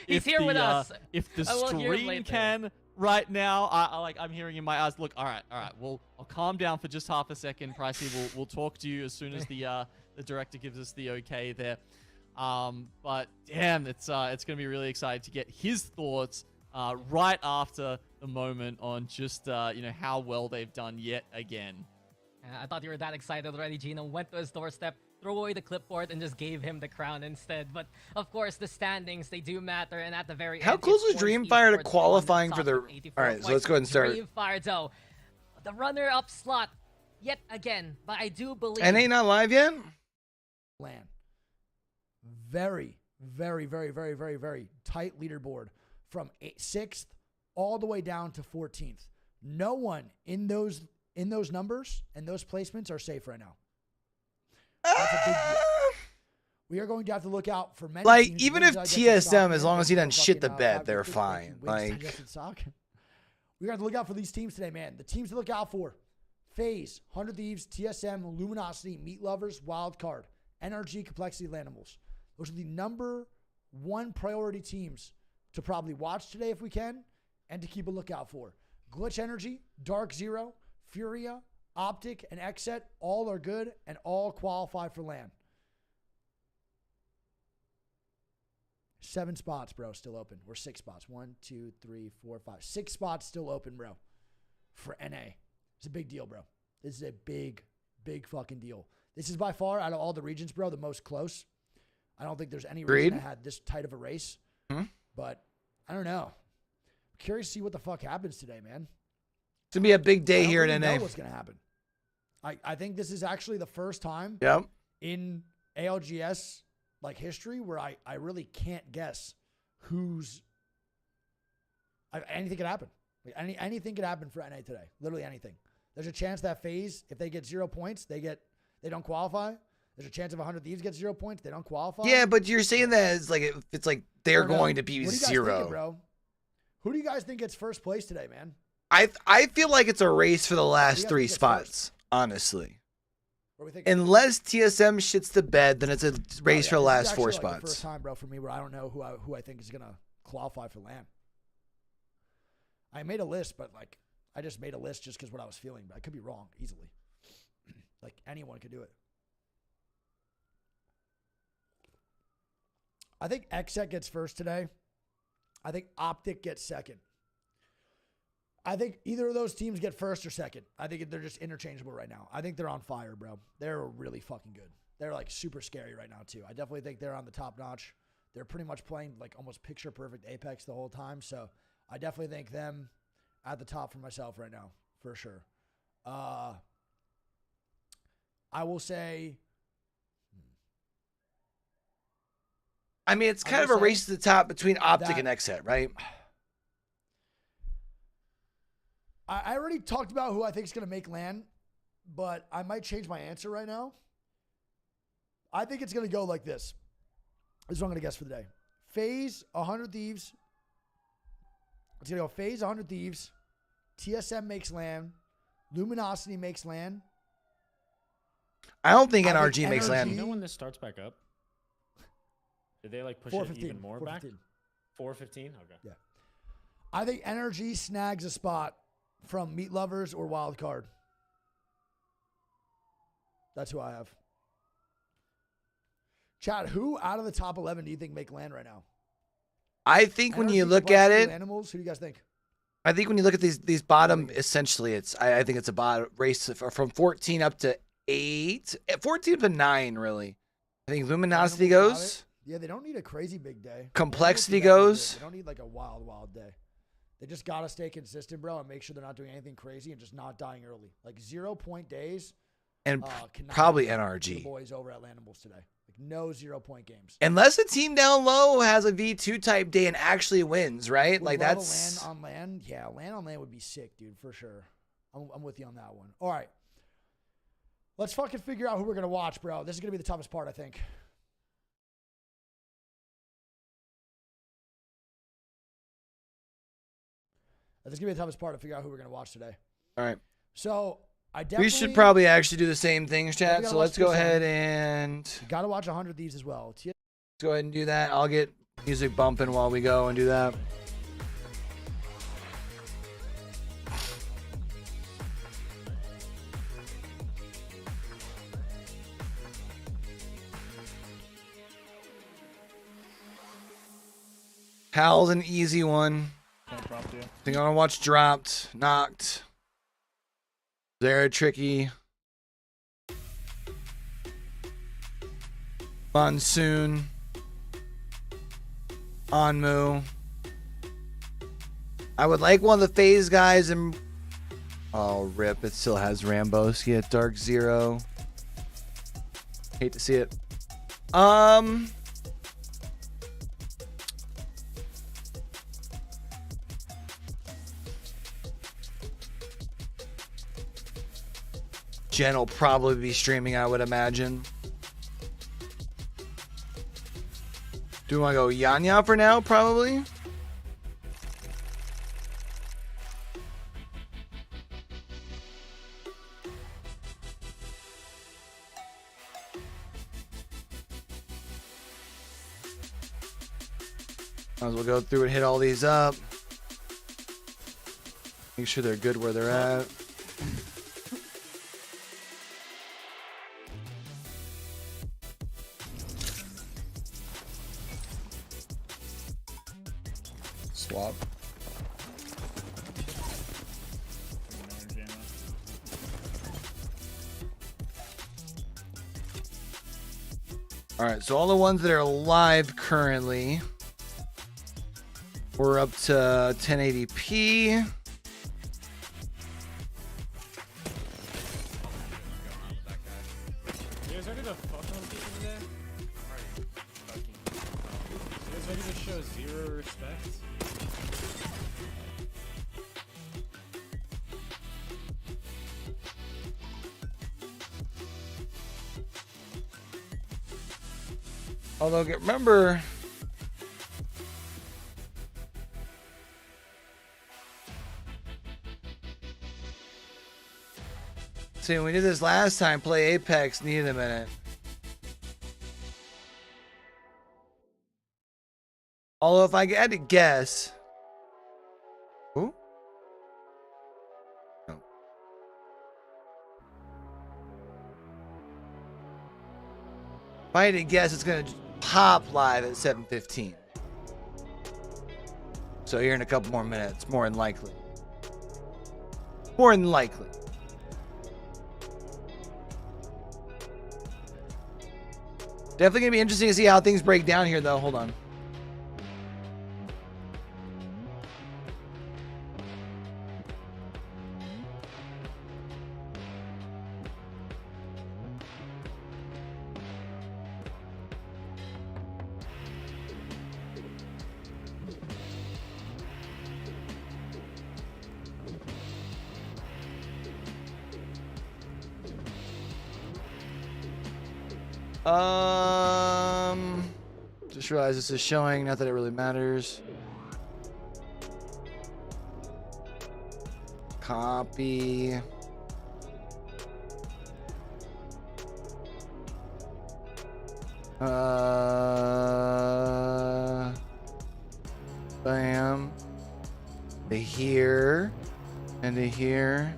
He's here with us. If the stream can right now. I'm hearing in my eyes. Look, all right. Well, I'll calm down for just half a second, Pricey. We'll talk to you as soon as the director gives us the okay there. But damn, it's gonna be really exciting to get his thoughts right after the moment on just you know, how well they've done yet again. I thought you were that excited already. Gino went to his doorstep, threw away the clipboard, and just gave him the crown instead. But of course, the standings, they do matter, and at the very how end, close was Dreamfire to qualifying for the? All right, so let's go ahead and start. Dreamfire, though, the runner-up slot yet again, but I do believe. NA not live yet. LAN. Very, very, very, very, very, very tight leaderboard from 6th all the way down to 14th. No one in those numbers and those placements are safe right now. That's a big deal. We are going to have to look out for many like teams. Even if TSM, as long as he doesn't shit the bed, they're fine. Like we got to look out for these teams today, man. The teams to look out for: FaZe, 100 Thieves, TSM, Luminosity, Meat Lovers, Wildcard, NRG, Complexity, Lanimals. Those are the #1 priority teams to probably watch today if we can, and to keep a lookout for. Glitch Energy, Dark Zero, Furia, Optic, and Xset all are good and all qualify for LAN. 7 spots, bro, still open. We're 6 spots. 1, 2, 3, 4, 5. 6 spots still open, bro, for NA. It's a big deal, bro. This is a big, big fucking deal. This is by far, out of all the regions, bro, the most close. I don't think there's any region that had this tight of a race. But I don't know. I'm curious to see what the fuck happens today, man. It's going to be a big day here in NA. I don't know what's going to happen. I think this is actually the first time in ALGS like history where I really can't guess who's... anything could happen. Like anything could happen for NA today. Literally anything. There's a chance that FaZe, if they get 0 points, they don't qualify. There's a chance if 100 Thieves get 0 points, they don't qualify. Yeah, but you're saying that it's like they're going to be 0. Thinking, bro? Who do you guys think gets first place today, man? I feel like it's a race for the last 3 spots, honestly. Unless TSM shits the bed, then it's a race for the last 4 spots. Like the first time, bro, for me where I don't know who I think is gonna qualify for LAN. I made a list, but like I just made a list just because what I was feeling, but I could be wrong easily. Like anyone could do it. I think Xset gets first today. I think Optic gets second. I think either of those teams get first or second. I think they're just interchangeable right now. I think they're on fire, bro. They're really fucking good. They're like super scary right now too. I definitely think they're on the top notch. They're pretty much playing like almost picture perfect Apex the whole time. So I definitely think them at the top for myself right now, for sure. I will say, I mean, it's kind of a race to the top between Optic and XHET, right? I already talked about who I think is going to make LAN, but I might change my answer right now. I think it's going to go like this. This is what I'm going to guess for the day. FaZe, 100 Thieves. It's going to go FaZe, 100 Thieves. TSM makes LAN. Luminosity makes LAN. I don't think NRG makes LAN. Do you know when this starts back up? Did they like push it even more back? 4:15? Okay. Yeah. I think NRG snags a spot from Meat Lovers or Wildcard. That's who I have. Chad, who out of the top 11 do you think make LAN right now? I think when you look at it, Animals, who do you guys think? I think when you look at these bottom, essentially, I think it's a bottom race from 14 up to 8, 14 up to 9, really. I think Luminosity goes. Yeah, they don't need a crazy big day. Complexity goes. They don't need like a wild day. They just got to stay consistent, bro, and make sure they're not doing anything crazy and just not dying early. Like 0-point days. And probably NRG. The boys over at Landables today. Like no 0-point games. Unless a team down low has a V2 type day and actually wins, right? Like that's LAN on LAN. Yeah, LAN on LAN would be sick, dude, for sure. I'm with you on that one. All right. Let's fucking figure out who we're going to watch, bro. This is going to be the toughest part, I think. This is going to be the toughest part to figure out who we're going to watch today. All right. So, I definitely... We should probably actually do the same thing, chat. So let's go ahead and... Got to watch 100 Thieves as well. Let's go ahead and do that. I'll get music bumping while we go and do that. Hal's an easy one. I think I want to watch Dropped, Knocked. They're tricky. Monsoon. Onmu. I would like one of the FaZe guys and... Oh, rip. It still has Ramboski at Dark Zero. Hate to see it. Jen will probably be streaming, I would imagine. Do we want to go Yanya for now? Probably. Might as well go through and hit all these up. Make sure they're good where they're at. Swap. All right, so all the ones that are live currently, we're up to 1080p. You guys ready to fuck on people today? You guys ready to show zero respect? Although, remember, see, when we did this last time, play Apex needed a minute. Although, if I had to guess, who? No. If I had to guess, it's gonna pop live at 7:15. So here in a couple more minutes, more than likely. More than likely. Definitely gonna be interesting to see how things break down here, though. Hold on. Just realized this is showing. Not that it really matters. Copy. Bam. To here and to here.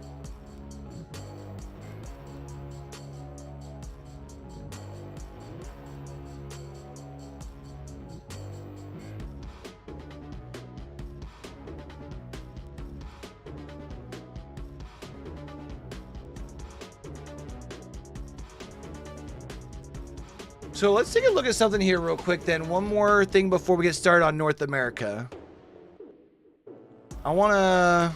So let's take a look at something here real quick then. One more thing before we get started on North America. I want to...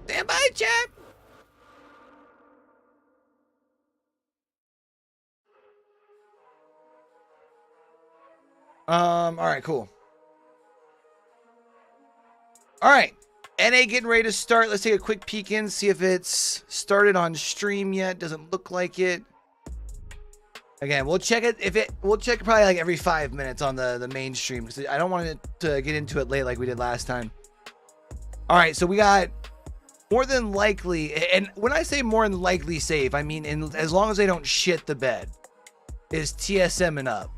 Stand by, chat. All right, cool. All right, NA getting ready to start. Let's take a quick peek in, see if it's started on stream yet. Doesn't look like it. Again, we'll check it. We'll check it probably like every 5 minutes on the main stream because I don't want it to get into it late like we did last time. All right, so we got more than likely, and when I say more than likely safe, I mean as long as they don't shit the bed, is TSM and up.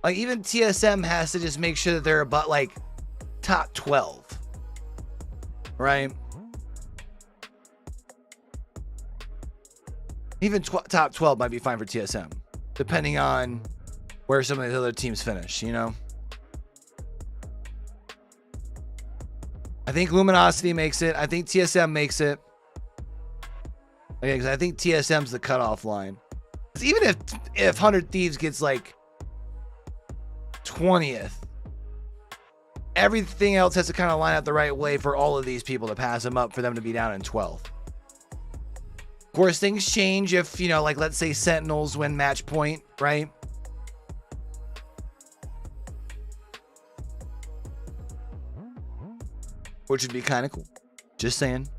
Like, even TSM has to just make sure that they're about, like, top 12. Right? Even top 12 might be fine for TSM. Depending on where some of the other teams finish, you know? I think Luminosity makes it. I think TSM makes it. Okay, because I think TSM's the cutoff line. Even if 100 Thieves gets, like, 20th, everything else has to kind of line up the right way for all of these people to pass them up for them to be down in 12th. Of course, things change if, you know, like, let's say Sentinels win match point, right? Which would be kind of cool. Just saying.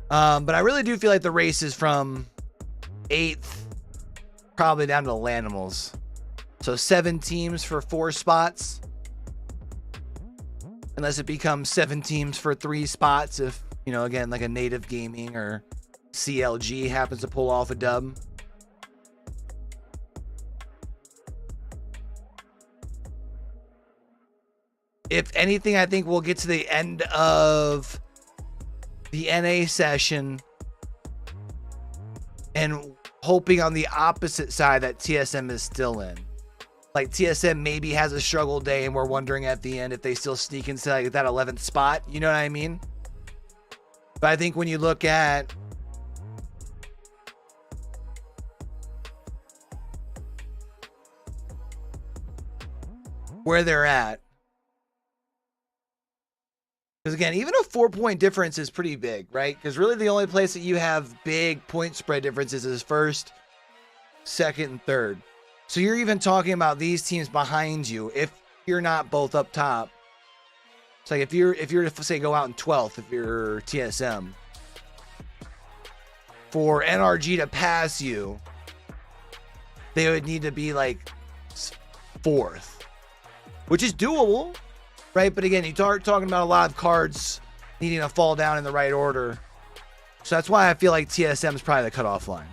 But I really do feel like the race is from 8th probably down to the Lanimals. So 7 teams for 4 spots. Unless it becomes 7 teams for 3 spots. If, you know, again, like a Native Gaming or CLG happens to pull off a dub. If anything, I think we'll get to the end of the NA session and hoping on the opposite side that TSM is still in. Like, TSM maybe has a struggle day and we're wondering at the end if they still sneak into like that 11th spot. You know what I mean? But I think when you look at where they're at, because again, even a 4-point difference is pretty big, right? Because really the only place that you have big point spread differences is first, second, and third. So you're even talking about these teams behind you if you're not both up top. It's like if you're to say go out in 12th, if you're TSM, for NRG to pass you, they would need to be like 4th, which is doable, right? But again, you start talking about a lot of cards needing to fall down in the right order. So that's why I feel like TSM is probably the cutoff line.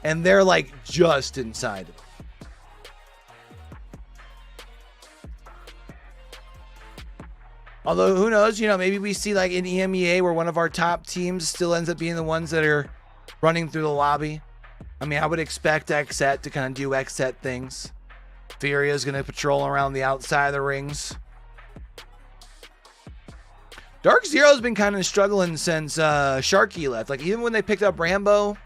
And they're like just inside it. Although, who knows, you know, maybe we see like in EMEA where one of our top teams still ends up being the ones that are running through the lobby. I mean, I would expect XSET to kind of do XSET things. Furia's going to patrol around the outside of the rings. Dark Zero's been kind of struggling since Sharky left. Like, even when they picked up Rambo,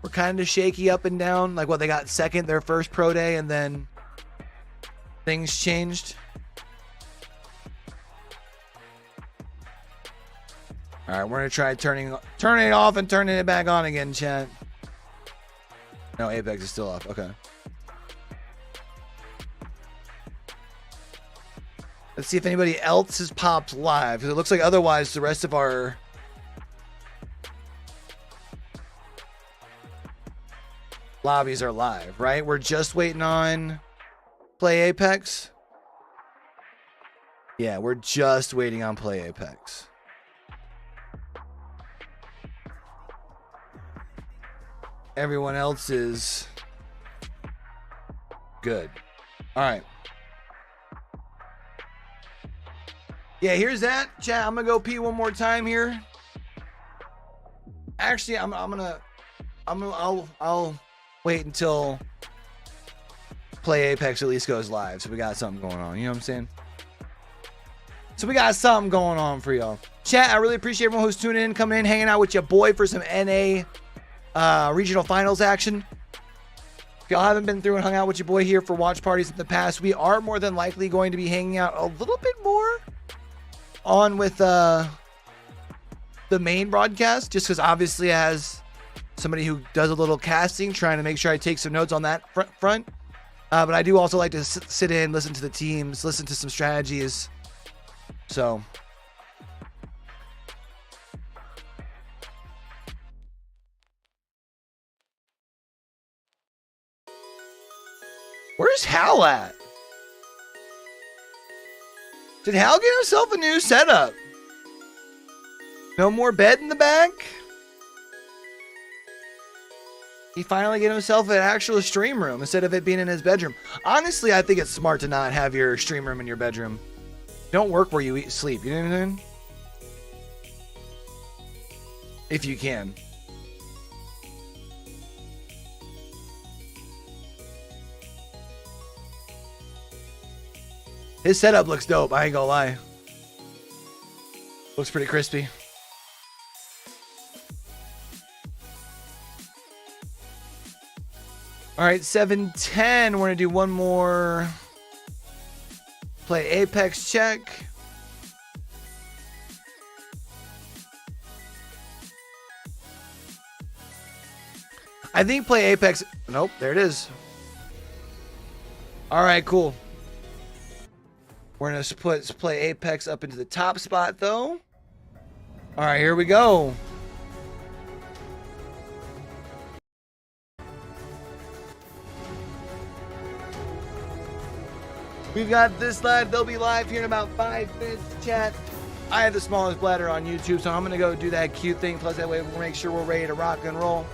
we're kind of shaky up and down. Like, what, they got second their first pro day, and then things changed. All right, we're going to try turning it off and turning it back on again, chat. No, Apex is still off. Okay. Let's see if anybody else has popped live, because it looks like otherwise the rest of our lobbies are live, right? We're just waiting on Play Apex. Yeah, we're just waiting on Play Apex. Everyone else is good. All right. Yeah, here's that. Chat, I'm gonna go pee one more time here. Actually, I'll wait until Play Apex at least goes live, so we got something going on. You know what I'm saying? So we got something going on for y'all. Chat, I really appreciate everyone who's tuning in, coming in, hanging out with your boy for some NA regional finals action. If y'all haven't been through and hung out with your boy here for watch parties in the past, we are more than likely going to be hanging out a little bit more on with the main broadcast, just because obviously as somebody who does a little casting, trying to make sure I take some notes on that front. But I do also like to sit in, listen to the teams, listen to some strategies. So where's Hal at? Did Hal get himself a new setup? No more bed in the back? He finally get himself an actual stream room instead of it being in his bedroom. Honestly, I think it's smart to not have your stream room in your bedroom. Don't work where you sleep, you know what I'm saying? If you can. His setup looks dope, I ain't gonna lie. Looks pretty crispy. All right, 7:10. We're gonna do one more Play Apex check. I think Play Apex. Nope, there it is. All right, cool. We're gonna put Play Apex up into the top spot though. All right, here we go. We've got this live. They'll be live here in about 5 minutes. Chat. I have the smallest bladder on YouTube, so I'm gonna go do that cute thing. Plus, that way we'll make sure we're ready to rock and roll.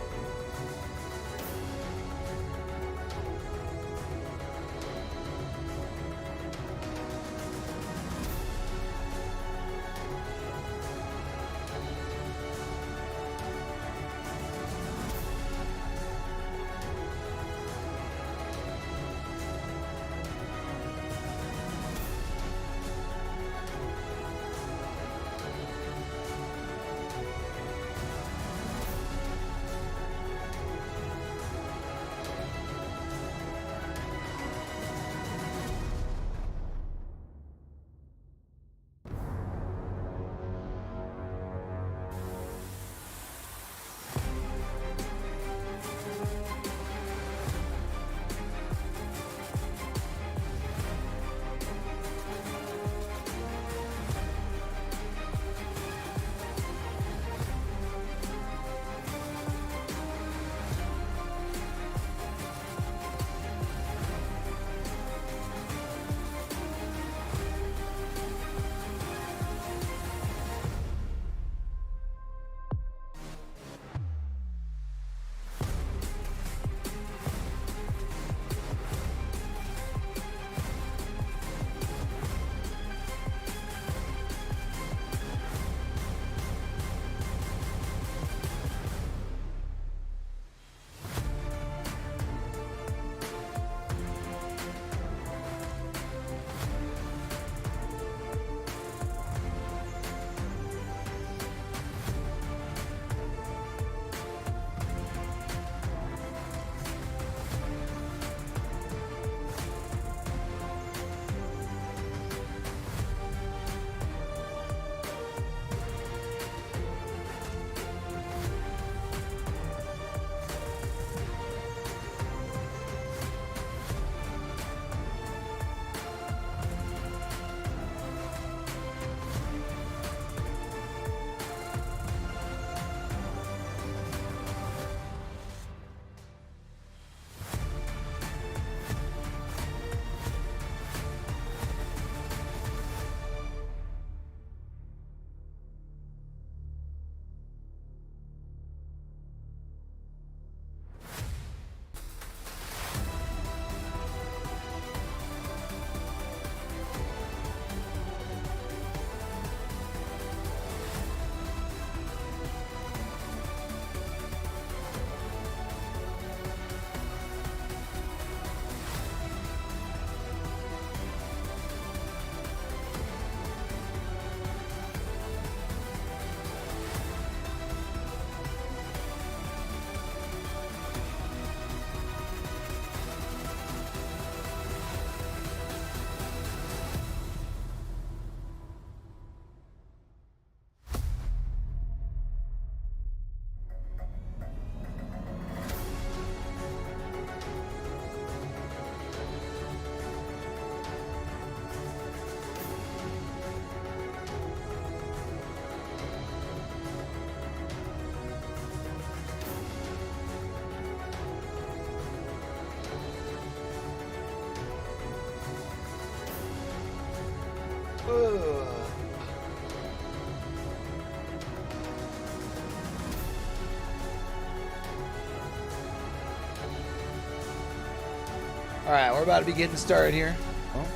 All right, we're about to be getting started here. Oh.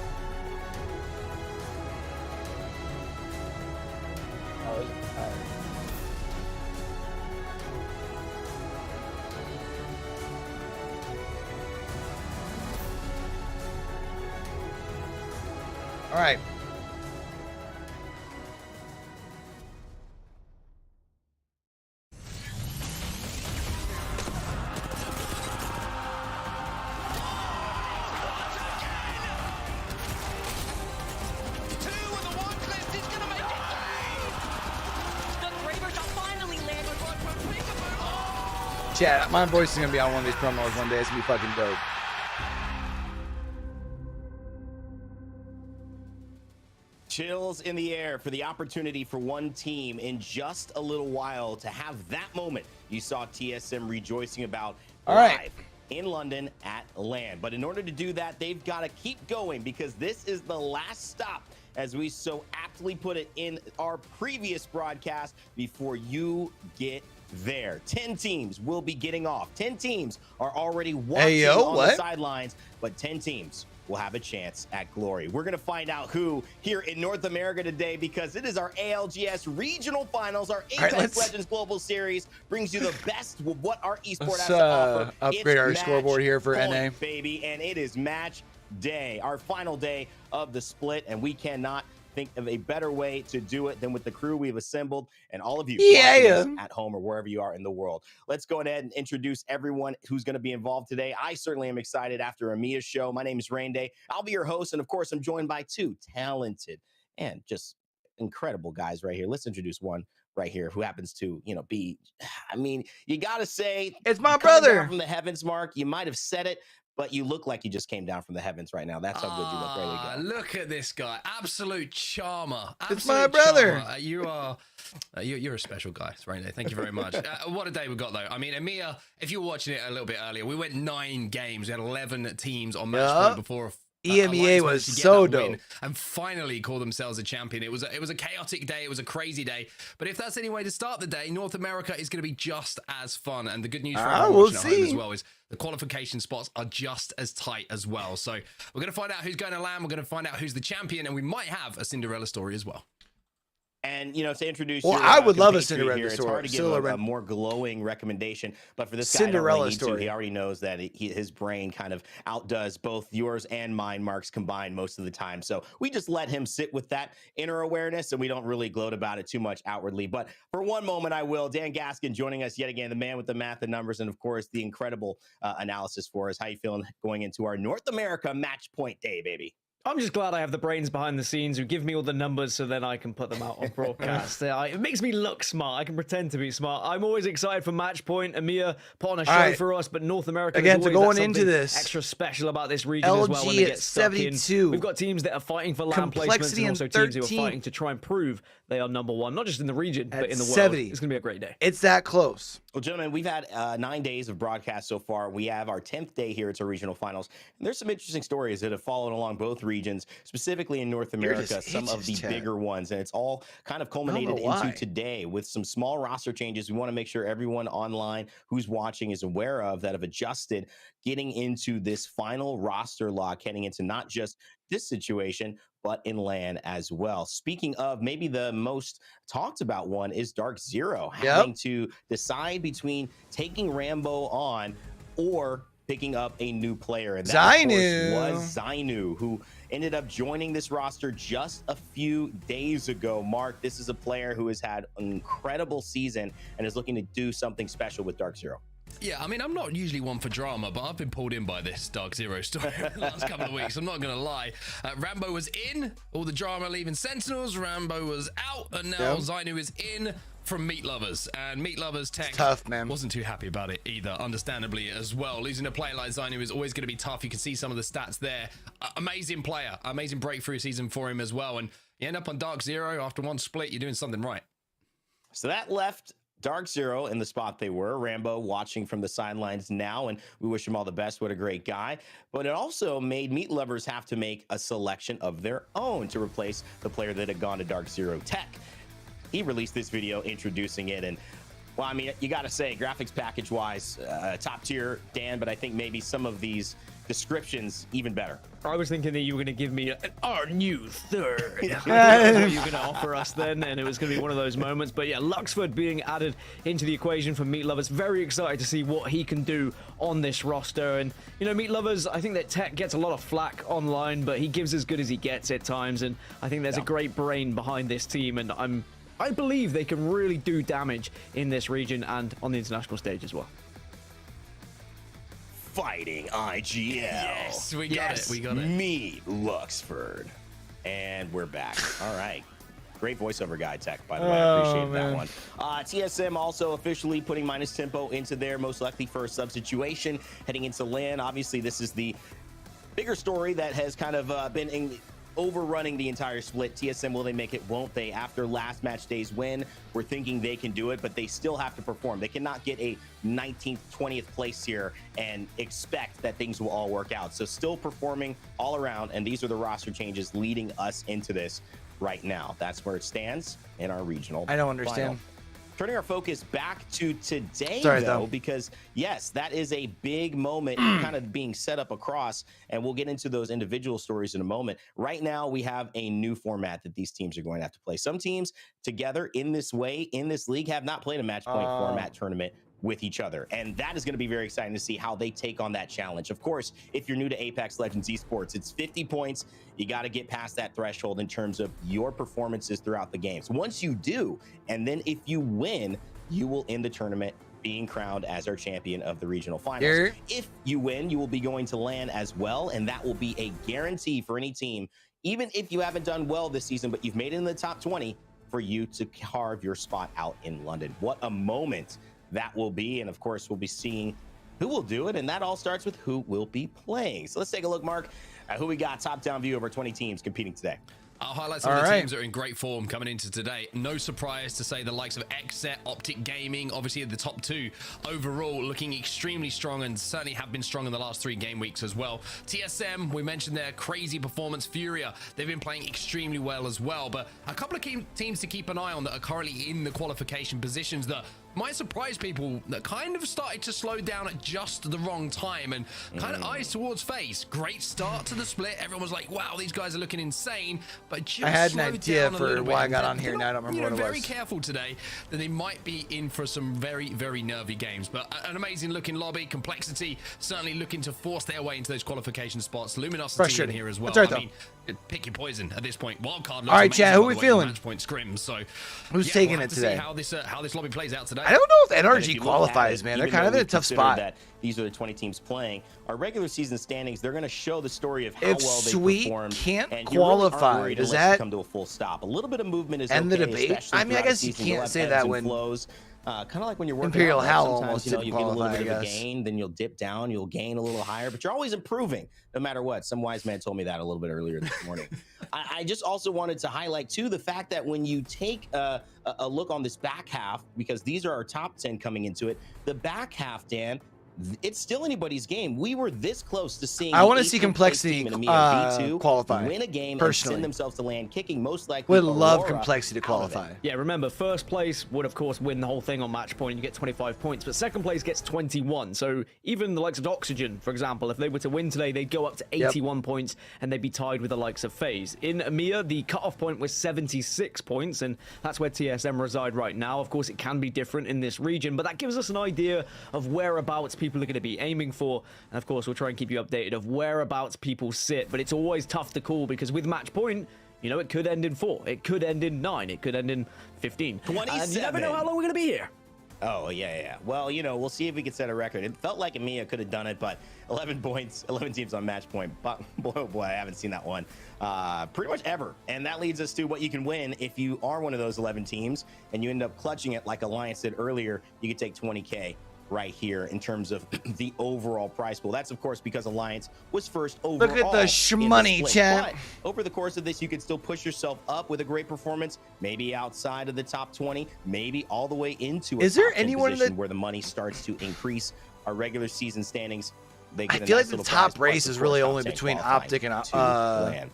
All right. Chat, my voice is gonna be on one of these promos one day. It's gonna be fucking dope. Chills in the air for the opportunity for one team in just a little while to have that moment you saw TSM rejoicing about live in London at LAN. But in order to do that, they've got to keep going because this is the last stop, as we so aptly put it in our previous broadcast, before you get there. 10 teams will be getting off. 10 teams are already watching on the sidelines, but 10 teams will have a chance at glory. We're going to find out who here in North America today, because it is our ALGS Regional Finals. Our Apex Legends Global Series brings you the best of what our esports has to offer. Upgrade our scoreboard here for NA. Baby, and it is match day, our final day of the split, and we cannot think of a better way to do it than with the crew we've assembled and all of you at home or wherever you are in the world. Let's go ahead and introduce everyone who's going to be involved today. I certainly am excited after EMEA's show. My name is Rain Day. I'll be your host, and of course, I'm joined by two talented and just incredible guys right here. Let's introduce one right here who happens to, be, I mean, you got to say, it's my brother from the heavens, Mark. You might have said it, but you look like you just came down from the heavens right now. That's how good you look. There you go. Look at this guy. Absolute charmer. It's my brother. You're a special guy, Rainy. Thank you very much. What a day we got, though. I mean, EMEA, if you were watching it a little bit earlier, we went 9 games. We had 11 teams on match point before EMEA was so dope, and finally call themselves a champion. It was a chaotic day. It was a crazy day. But if that's any way to start the day, North America is going to be just as fun. And the good news for everyone watching at home as well is the qualification spots are just as tight as well. So we're going to find out who's going to land. We're going to find out who's the champion, and we might have a Cinderella story as well. And, to introduce I would love a Cinderella here, story. It's hard to give a more glowing recommendation, but for this guy, Cinderella story. He already knows that his brain kind of outdoes both yours and mine, Mark's combined most of the time. So we just let him sit with that inner awareness, and we don't really gloat about it too much outwardly. But for one moment, I will. Dan Gaskin joining us yet again, the man with the math and numbers, and of course, the incredible analysis for us. How you feeling going into our North America match point day, baby? I'm just glad I have the brains behind the scenes who give me all the numbers so then I can put them out on broadcast. It makes me look smart. I can pretend to be smart. I'm always excited for match point. EMEA put on a show for us, but North America again, so going into this extra special about this region as well. When they get stuck 72. In. We've got teams that are fighting for land placements, and also teams who are fighting to try and prove they are #1, not just in the region, but in the world. It's going to be a great day. It's that close. Well, gentlemen, we've had 9 days of broadcast so far. We have our 10th day here at our regional finals. And there's some interesting stories that have followed along both regions, specifically in North America, some of the bigger ones. And it's all kind of culminated into today with some small roster changes. We want to make sure everyone online who's watching is aware of that have adjusted getting into this final roster lock, heading into not just this situation, but in LAN as well. Speaking of, maybe the most talked about one is Dark Zero having to decide between taking Rambo on or picking up a new player. And that, of course, was Zainu, who ended up joining this roster just a few days ago. Mark, this is a player who has had an incredible season and is looking to do something special with Dark Zero. Yeah, I mean, I'm not usually one for drama, but I've been pulled in by this Dark Zero story the last couple of weeks. I'm not going to lie. Rambo was in, all the drama leaving Sentinels. Rambo was out, and now Zainu is in from Meat Lovers. And Meat Lovers Tech wasn't too happy about it either, understandably as well. Losing a player like Zainu is always going to be tough. You can see some of the stats there. Amazing player, amazing breakthrough season for him as well. And you end up on Dark Zero after one split, you're doing something right. So that left Dark Zero in the spot they were. Rambo watching from the sidelines now, and we wish him all the best. What a great guy. But it also made Meat Lovers have to make a selection of their own to replace the player that had gone to Dark Zero Tech. He released this video introducing it, and well, I mean, you got to say, graphics package wise, top tier, Dan, but I think maybe some of these descriptions even better. I was thinking that you were going to give me our new third. That's what you were going to offer us then, and it was going to be one of those moments. But yeah, Luxford being added into the equation for Meat Lovers. Very excited to see what he can do on this roster. And, you know, Meat Lovers, I think that Tech gets a lot of flack online, but he gives as good as he gets at times. And I think there's a great brain behind this team, and I believe they can really do damage in this region and on the international stage as well. Fighting IGL. Yes, we got it. We got it. Meet Luxford. And we're back. All right. Great voiceover guy, Tech, by the way. I appreciate that one. TSM also officially putting minus tempo into there, most likely for a sub situation heading into LAN. Obviously, this is the bigger story that has kind of been overrunning the entire split. TSM, will they make it? Won't they? After last match day's win, we're thinking they can do it, but they still have to perform. They cannot get a 19th, 20th place here and expect that things will all work out. So still performing all around, and these are the roster changes leading us into this right now. That's where it stands in our regional. I don't understand. Final. Turning our focus back to today, because yes, that is a big moment kind of being set up across, and we'll get into those individual stories in a moment. Right now, we have a new format that these teams are going to have to play. Some teams together in this way, in this league, have not played a match point format tournament with each other, and that is going to be very exciting to see how they take on that challenge. Of course, if you're new to Apex Legends Esports, it's 50 points. You got to get past that threshold in terms of your performances throughout the games. Once you do, and then if you win, you will end the tournament being crowned as our champion of the regional finals. If you win, you will be going to LAN as well, and that will be a guarantee for any team, even if you haven't done well this season, but you've made it in the top 20, for you to carve your spot out in London. What a moment that will be, and of course we'll be seeing who will do it, and that all starts with who will be playing. So let's take a look, Mark, at who we got. Top-down view of our 20 teams competing today. I'll highlight some of the teams that are in great form coming into today. No surprise to say the likes of XSET, Optic Gaming, obviously the top two overall, looking extremely strong and certainly have been strong in the last 3 game weeks as well. TSM, we mentioned their crazy performance. Furia, they've been playing extremely well as well. But a couple of teams to keep an eye on that are currently in the qualification positions that might surprise people, that kind of started to slow down at just the wrong time, and kind of eyes towards FaZe. Great start to the split. Everyone was like, wow, these guys are looking insane, but just I had an idea for why I got on here, and I don't remember what it was. Very careful today that they might be in for some very, very nervy games, but an amazing looking lobby. Complexity certainly looking to force their way into those qualification spots. Luminosity in here as well. That's right, I mean, pick your poison at this point. Wildcard looks all right, Chad, who are we feeling? Match point scrims. So who's taking it today? See how this lobby plays out today. I don't know if NRG qualifies, man. They're kind of in a tough spot. That these are the 20 teams playing. Our regular season standings, they're going to show the story of how if well they Sweet performed. Can't and qualify, really does that come to a full stop? A little bit of movement is end okay, the debate? I mean, I guess you can't say that when flows. Kind of like when you're working Imperial out, Hell sometimes, almost you know, didn't you get a little qualify, bit of I a guess. gain, then you'll dip down, you'll gain a little higher, but you're always improving no matter what. Some wise man told me that a little bit earlier this morning. I just also wanted to highlight too the fact that when you take a look on this back half, because these are our top 10 coming into it, the back half, Dan, it's still anybody's game. We were this close to seeing. I want to see Complexity qualify. Win a game personally. And send themselves to LAN, kicking most likely. Would love Complexity to qualify. Yeah, remember, first place would of course win the whole thing on match point. You get 25 points, but second place gets 21. So even the likes of Oxygen, for example, if they were to win today, they'd go up to 81 points, and they'd be tied with the likes of FaZe. In EMEA, the cutoff point was 76 points, and that's where TSM reside right now. Of course, it can be different in this region, but that gives us an idea of whereabouts people are going to be aiming for, and of course we'll try and keep you updated of whereabouts people sit, but it's always tough to call because with match point, you know, it could end in 4, it could end in 9, it could end in 15, 27. and you never know how long we're going to be here. Oh, yeah. Well, you know, we'll see if we can set a record. It felt like EMEA could have done it, but 11 points, 11 teams on match point. But boy, oh boy, I haven't seen that one pretty much ever. And that leads us to what you can win if you are one of those 11 teams and you end up clutching it like Alliance did earlier. You could take 20K right here in terms of the overall prize pool. That's of course because Alliance was first overall. Look at the shmoney, chat. Over the course of this, you could still push yourself up with a great performance, maybe outside of the top 20, maybe all the way into a Is there top 10 anyone position that where the money starts to increase. Our regular season standings, they I get feel a like nice the little top prize, race plus, is of really course, only top 10 between qualifying Optic and to LAN.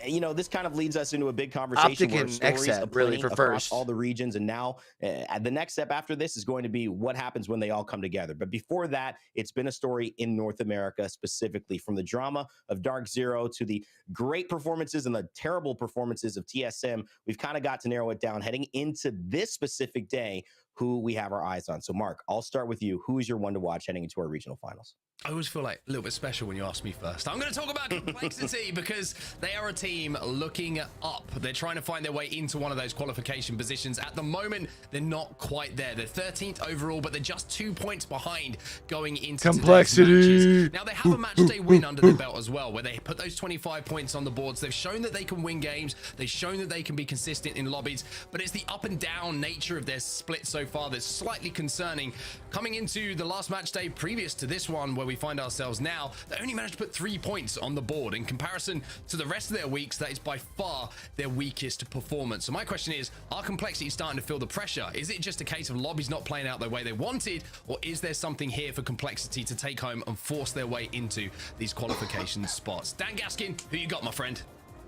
you know, this kind of leads us into a big conversation where stories are really for across first. all the regions, and now the next step after this is going to be what happens when they all come together. But before that, it's been a story in North America, specifically from the drama of Dark Zero to the great performances and the terrible performances of TSM. We've kind of got to narrow it down heading into this specific day, who we have our eyes on. So Mark, I'll start with you. Who is your one to watch heading into our regional finals? I always feel like a little bit special when you ask me first. I'm going to talk about Complexity because they are a team looking up. They're trying to find their way into one of those qualification positions. At the moment, they're not quite there. They're 13th overall, but they're just 2 points behind going into Complexity. Now, they have a match day win under their belt as well, where they put those 25 points on the boards. They've shown that they can win games. They've shown that they can be consistent in lobbies, but it's the up and down nature of their split so far that's slightly concerning. Coming into the last match day previous to this one, where we find ourselves now, they only managed to put 3 points on the board. In comparison to the rest of their weeks, that is by far their weakest performance. So my question is, are Complexity starting to feel the pressure? Is it just a case of lobbies not playing out the way they wanted, or is there something here for Complexity to take home and force their way into these qualification spots? Dan Gaskin, who you got, my friend?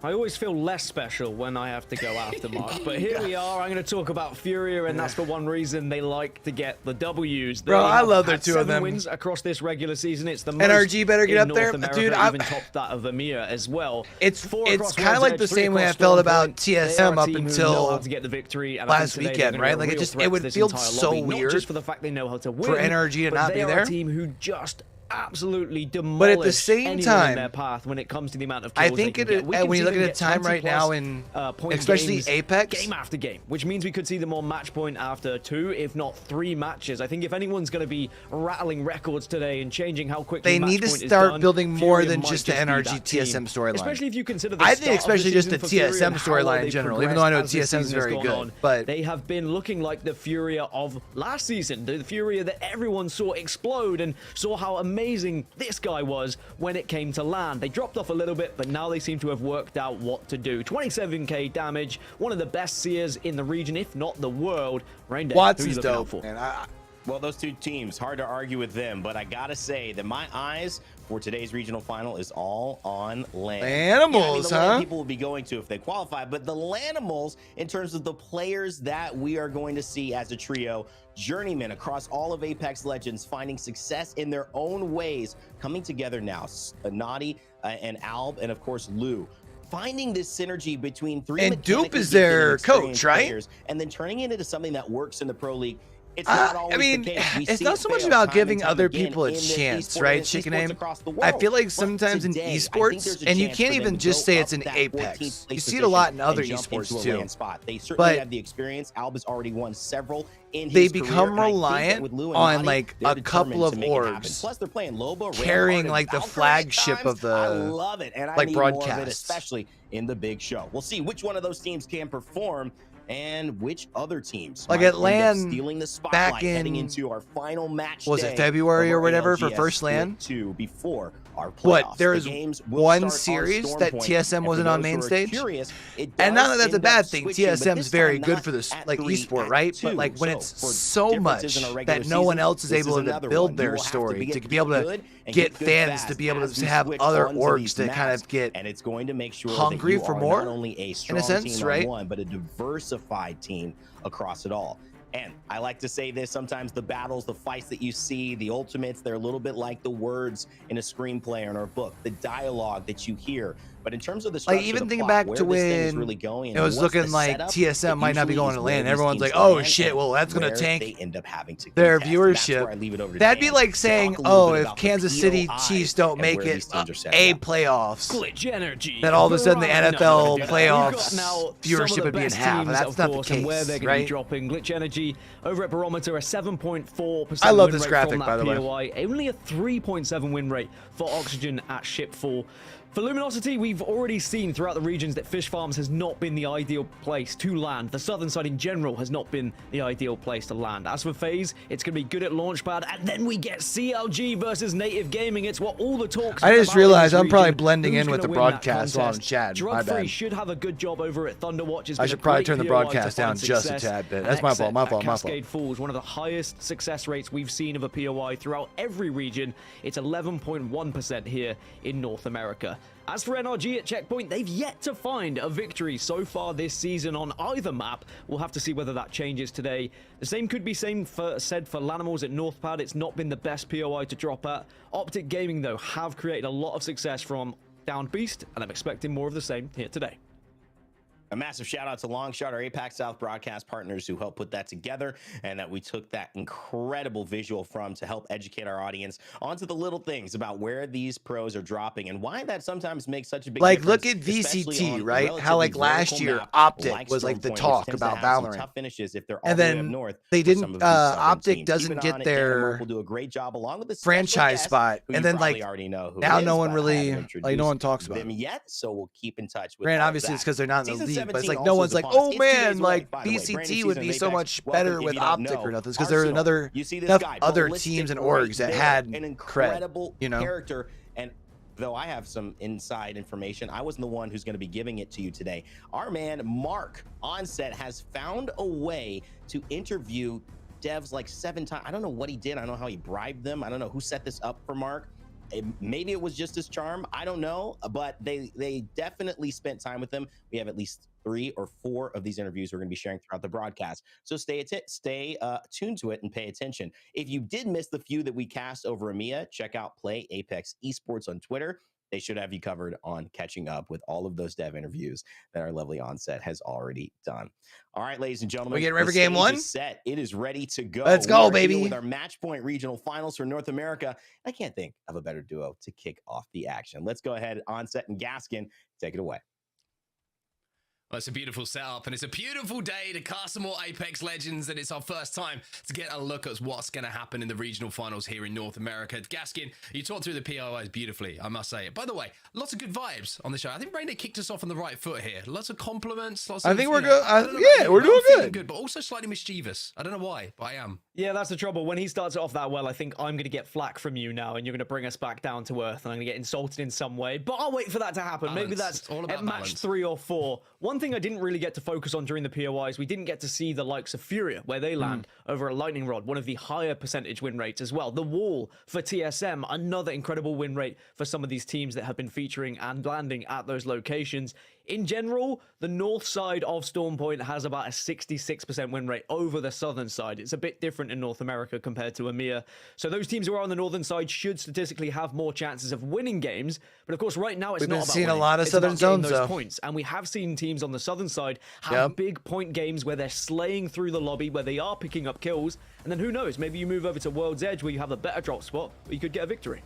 I always feel less special when I have to go after Mark, but here we are. I'm going to talk about Furia, and that's for one reason they like to get the W's. Bro, I love their 2 of 7 them. wins across this regular season. It's the most NRG better get in up North there, America, dude. Even topped that of EMEA as well. It's kind of like the 3 same way I across felt Storm about Point. TSM up until to get the victory, and last today weekend, right? Like it would feel so weird not just for the fact they know how to win, for NRG to not be they there. are a team who just absolutely demolished but at the same anyone time, in their path when it comes to the amount of kills I think they can get. when you look at the time right now in especially Apex, game after game, which means we could see them on match point after 2, if not 3 matches. I think if anyone's going to be rattling records today and changing how quickly they need to start building more than just the NRG TSM storyline. Especially if you consider the I think especially just the TSM storyline in general, even though I know TSM is very good. But they have been looking like the Furia of last season, the Furia that everyone saw explode and saw how amazing this guy was when it came to LAN. They dropped off a little bit, but now they seem to have worked out what to do. 27k damage, one of the best seers in the region, if not the world. Rainday, Watson's dope. Well, those 2 teams, hard to argue with them, but I gotta say that my eyes for today's regional final is all on LAN. Lanimals, yeah, I mean, huh? People will be going to if they qualify, but the Lanimals, in terms of the players that we are going to see as a trio, journeymen across all of Apex Legends, finding success in their own ways, coming together now. Naughty and Alb, and of course Lou. Finding this synergy between 3 and Dupe is their coach, right? Players, and then turning it into something that works in the pro league. It's not always I mean, the case. We it's see not it so much fail about time giving and time other again people a in this chance, esport right, and Chicken esports Name? across the I world. feel like But sometimes in today, I think esports, there's a and you chance can't for even them just to say go it's in up that Apex. 14th You place see it a lot in position other and jump esports into a too. LAN spot. They certainly But have the experience. Alb has already won several in they his become career, and I think that reliant with Lou and on Naughty, like they're a couple determined of to make it happen. orgs Plus, they're playing Lobo, carrying Reinhardt, like the and Valkyrie at flagship times. of the I love it, and I like need more of it, broadcasts. especially in the big show. We'll see which one of those teams can perform and which other teams like might at end up LAN stealing the spotlight back heading in into our final match was day it February of or our whatever for ALGS first LAN? Split 2 before our playoffs. What, there The is games will one start on series Storm that Point, TSM and wasn't for on those who main are stage? curious, it And not does that that's a end up bad thing. switching, but TSM's this very time good not for this at like 3, esport, at right? 2. But like when So, it's for so differences much in our regular that no one season, else is this able to another build one. their You will have to story, get to be able to good and get good fans fast to be able as to we have switch other onto orgs these to kind maps, of get and it's going to make sure hungry that you for are more, not only a strong sense, team right? on one, but a diversified team across it all. And I like to say this, sometimes the battles, the fights that you see, the ultimates, they're a little bit like the words in a screenplay or in a book, the dialogue that you hear. But in terms of the structure, like even the thinking plot, back where to this thing is when really going, it and was what's looking the like setup, TSM it might not be usually going is to where LAN. these Everyone's teams like, oh land shit, and well that's gonna where tank they end up having to their contest. And that's where I viewership. leave it over to That'd be Dan like to saying, talk a little oh, bit if about the Kansas City POIs Chiefs don't and make where it these teams are set a up. playoffs, Glitch energy. then all of a sudden the Variety. NFL No, playoffs now viewership would be in half, and that's not the course, and where case, they're going to be right? dropping. Glitch energy over at Barometer, a 7.4% I love win this rate graphic, from that by the way. POI. Only a 3.7 win rate for Oxygen at Shipfall. For Luminosity, we've already seen throughout the regions that Fish Farms has not been the ideal place to land. The southern side in general has not been the ideal place to land. As for FaZe, it's going to be good at Launchpad, and then we get CLG versus Native Gaming. It's what all the talks I just about realized in this I'm probably region. blending Who's in with gonna the win that broadcast while I'm contest? chatting. My Drug Free bad. should have a good job over at Thunderwatch. It's I been should a probably great turn the POI to broadcast down find just a success. tad bit. And That's my fault. My Exet Cascade Falls, one of the highest success rates we've seen of a POI throughout every region. It's 11.1% here in North America. As for NRG at Checkpoint, they've yet to find a victory so far this season on either map. We'll have to see whether that changes today. The same could be said for Lanimals at Northpad. It's not been the best POI to drop at. Optic Gaming, though, have created a lot of success from Downed Beast, and I'm expecting more of the same here today. A massive shout out to Longshot, our APAC South broadcast partners who helped put that together and that we took that incredible visual from to help educate our audience onto the little things about where these pros are dropping and why that sometimes makes such a big difference. Look at VCT, right? How like last year Optic was like the talk about Valorant. Tough finishes if they're all and the way up then north they didn't Optic doesn't get their will do a great job along with the franchise spot. And then like now no one really like no one talks about them yet, so we'll keep in touch with obviously it's because they're not in the league, but it's like no one's like, oh man, like BCT would be so much better with Optic or nothing. Because there are enough other teams and orgs that had an incredible character. And though I have some inside information, I wasn't the one who's going to be giving it to you today. Our man Mark on set has found a way to interview devs like 7 times. I don't know what he did. I don't know how he bribed them. I don't know who set this up for Mark. Maybe it was just his charm. I don't know, but they definitely spent time with him. We have at least 3 or 4 of these interviews we're going to be sharing throughout the broadcast. So stay tuned to it and pay attention. If you did miss the few that we cast over EMEA, check out Play Apex Esports on Twitter. They should have you covered on catching up with all of those dev interviews that our lovely Onset has already done. All right, ladies and gentlemen, we get ready for game 1. Set. It is ready to go. Let's go, baby. With our match point regional finals for North America. I can't think of a better duo to kick off the action. Let's go ahead, Onset and Gaskin, take it away. Well, it's a beautiful setup, and it's a beautiful day to cast some more Apex Legends, and it's our first time to get a look at what's going to happen in the regional finals here in North America. Gaskin, you talked through the POIs beautifully, I must say. By the way, lots of good vibes on the show. I think Rainer kicked us off on the right foot here. Lots of compliments. Lots of, I think we're good. Yeah, we're doing good, but also slightly mischievous. I don't know why, but I am. Yeah, that's the trouble. When he starts it off that well, I think I'm going to get flack from you now, and you're going to bring us back down to earth, and I'm going to get insulted in some way. But I'll wait for that to happen. Balance. Maybe that's all about at match 3 or 4. One thing I didn't really get to focus on during the POIs, we didn't get to see the likes of Furia, where they land over a lightning rod, one of the higher percentage win rates as well. The wall for TSM, another incredible win rate for some of these teams that have been featuring and landing at those locations. In general, the north side of Storm Point has about a 66% win rate over the southern side. It's a bit different in North America compared to EMEA. So those teams who are on the northern side should statistically have more chances of winning games. But of course, right now, it's not about winning. We've been seeing a lot of it's southern zones, those points. And we have seen teams on the southern side have big point games where they're slaying through the lobby, where they are picking up kills. And then who knows, maybe you move over to World's Edge where you have a better drop spot, where you could get a victory.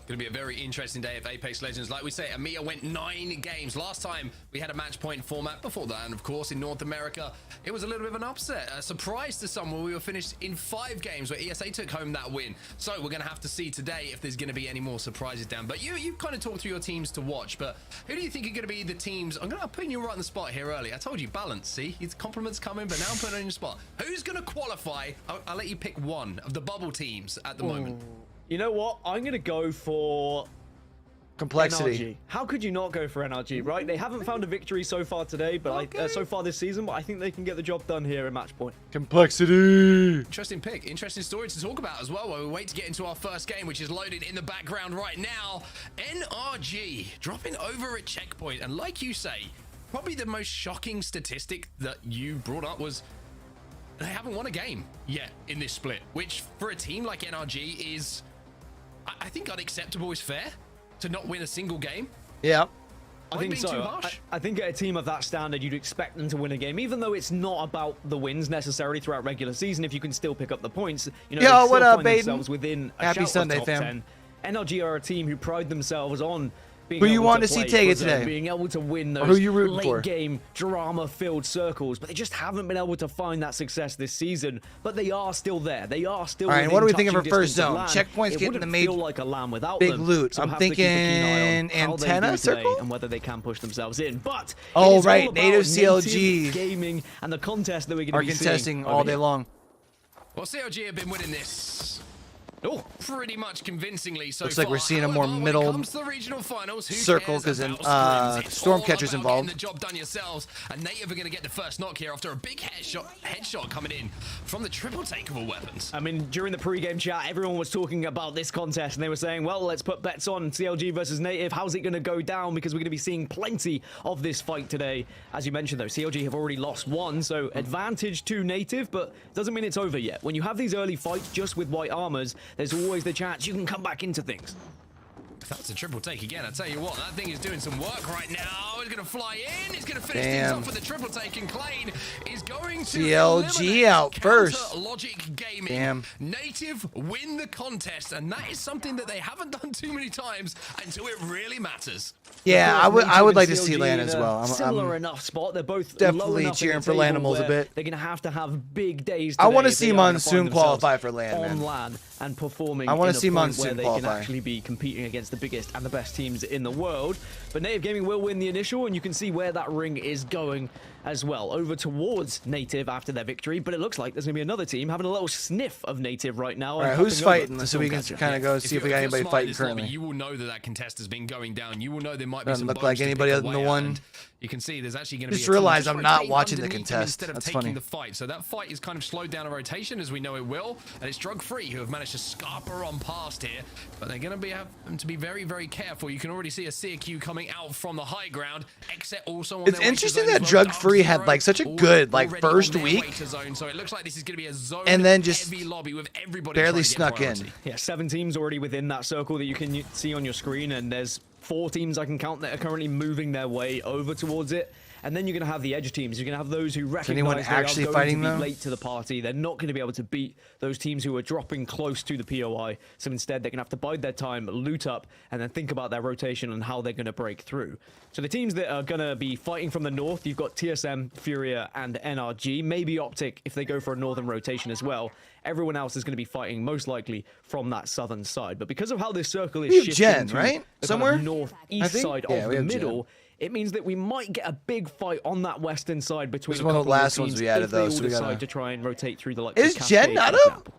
Going to be a very interesting day of Apex Legends. Like we say, EMEA went 9 games. Last time we had a match point format. Before that, and of course, in North America, it was a little bit of an upset. A surprise to some when we were finished in 5 games where ESA took home that win. So we're going to have to see today if there's going to be any more surprises down. But you kind of talked through your teams to watch. But who do you think are going to be the teams? I'm putting you right on the spot here early. I told you, balance. See, his compliments coming, but now I'm putting it on your spot. Who's going to qualify? I'll let you pick one of the bubble teams at the moment. You know what? I'm going to go for Complexity. NRG. How could you not go for NRG, right? They haven't found a victory so far today, but so far this season, but I think they can get the job done here in match point. Complexity. Interesting pick. Interesting story to talk about as well while we wait to get into our first game, which is loaded in the background right now. NRG dropping over at checkpoint. And like you say, probably the most shocking statistic that you brought up was they haven't won a game yet in this split, which for a team like NRG is, I think, unacceptable is fair to not win a single game. Yeah. I think so. I think at a team of that standard, you'd expect them to win a game, even though it's not about the wins necessarily throughout regular season. If you can still pick up the points, you know, yo, they what still up, find Baden? themselves within a Happy shout Sunday, top fam. 10. NRG are a team who pride themselves on being who you able want to to see play take it for today? being able to win Or those who you rooting for? late-game, drama-filled circles, but they just haven't been able to find that success this season. But they are still there. They are still. All right, within what do we think of touching our first distance of zone? land. Checkpoint's It getting wouldn't the major feel like a LAN without big them. loot. So I'm we'll have to keep a keen eye on thinking how they antenna do today circle? and whether they can push themselves in. But Oh, it is all right, about native CLG native gaming and the contest that we're going are to be contesting seeing all over day here. long. Well, CLG have been winning this Oh, pretty much convincingly so Looks like far. we're seeing a more However, when it middle comes to the regional finals, who circle cares because about Scrims? It's all Stormcatcher's about involved. getting the job done yourselves, and Native are going to get the first knock here after a big headshot coming in from the triple takeable weapons. I mean, during the pre-game chat, everyone was talking about this contest, and they were saying, well, let's put bets on CLG versus Native. How's it going to go down? Because we're going to be seeing plenty of this fight today. As you mentioned, though, CLG have already lost one, so advantage to Native, but doesn't mean it's over yet. When you have these early fights just with white armors, there's always the chance you can come back into things. That's a triple take again. I tell you what, that thing is doing some work right now. It's going to fly in. It's going to finish things off with the triple take, and Klein is going to CLG out first. Logic Gaming. Damn. Native win the contest, and that is something that they haven't done too many times until it really matters. Yeah, I would like to see Lan as well. Similar enough spot. They're both definitely low enough cheering for Lanimals a bit. They're going to have big days. I want to see Monsoon qualify for Lan, on man. LAN and performing. I want to see where Monsoon they qualify. can actually be competing against the biggest and the best teams in the world. But Native Gaming will win the initial, and you can see where that ring is going as well, over towards Native after their victory. But it looks like there's going to be another team having a little sniff of Native right now. All right, who's fighting? So we can kind of go see if we got anybody fighting currently. You will know that contest has been going down. You will know there might be some Doesn't look like anybody other than the one. You can see there's actually going to be. Just realized I'm not watching the contest. Instead of That's taking funny. the fight, so that fight is kind of slowed down a rotation, as we know it will, and it's Drug Free who have managed to scarper on past here, but they're going to have to be very, very careful. You can already see a CQ coming out from the high ground. Exit also on It's interesting that Drug Free had like such a good like first week, so it looks like this is going to be a zone and then just heavy lobby with everybody barely trying to get snuck in. priority. Yeah, 7 teams already within that circle that you can see on your screen, and there's 4 teams I can count that are currently moving their way over towards it. And then you're going to have the edge teams. You're going to have those who recognize anyone they actually are going fighting to be them? late to the party. They're not going to be able to beat those teams who are dropping close to the POI. So instead, they're going to have to bide their time, loot up, and then think about their rotation and how they're going to break through. So the teams that are going to be fighting from the north, you've got TSM, Furia, and NRG. Maybe Optic if they go for a northern rotation as well. Everyone else is going to be fighting most likely from that southern side. But because of how this circle is shifting Gen, to right? the Somewhere? kind of northeast side Yeah, of we the have Gen. middle, it means that we might get a big fight on that western side between This is a one of couple the last teams ones we added, if though, they so all we decide gotta- to try and rotate through the Is Gen not up?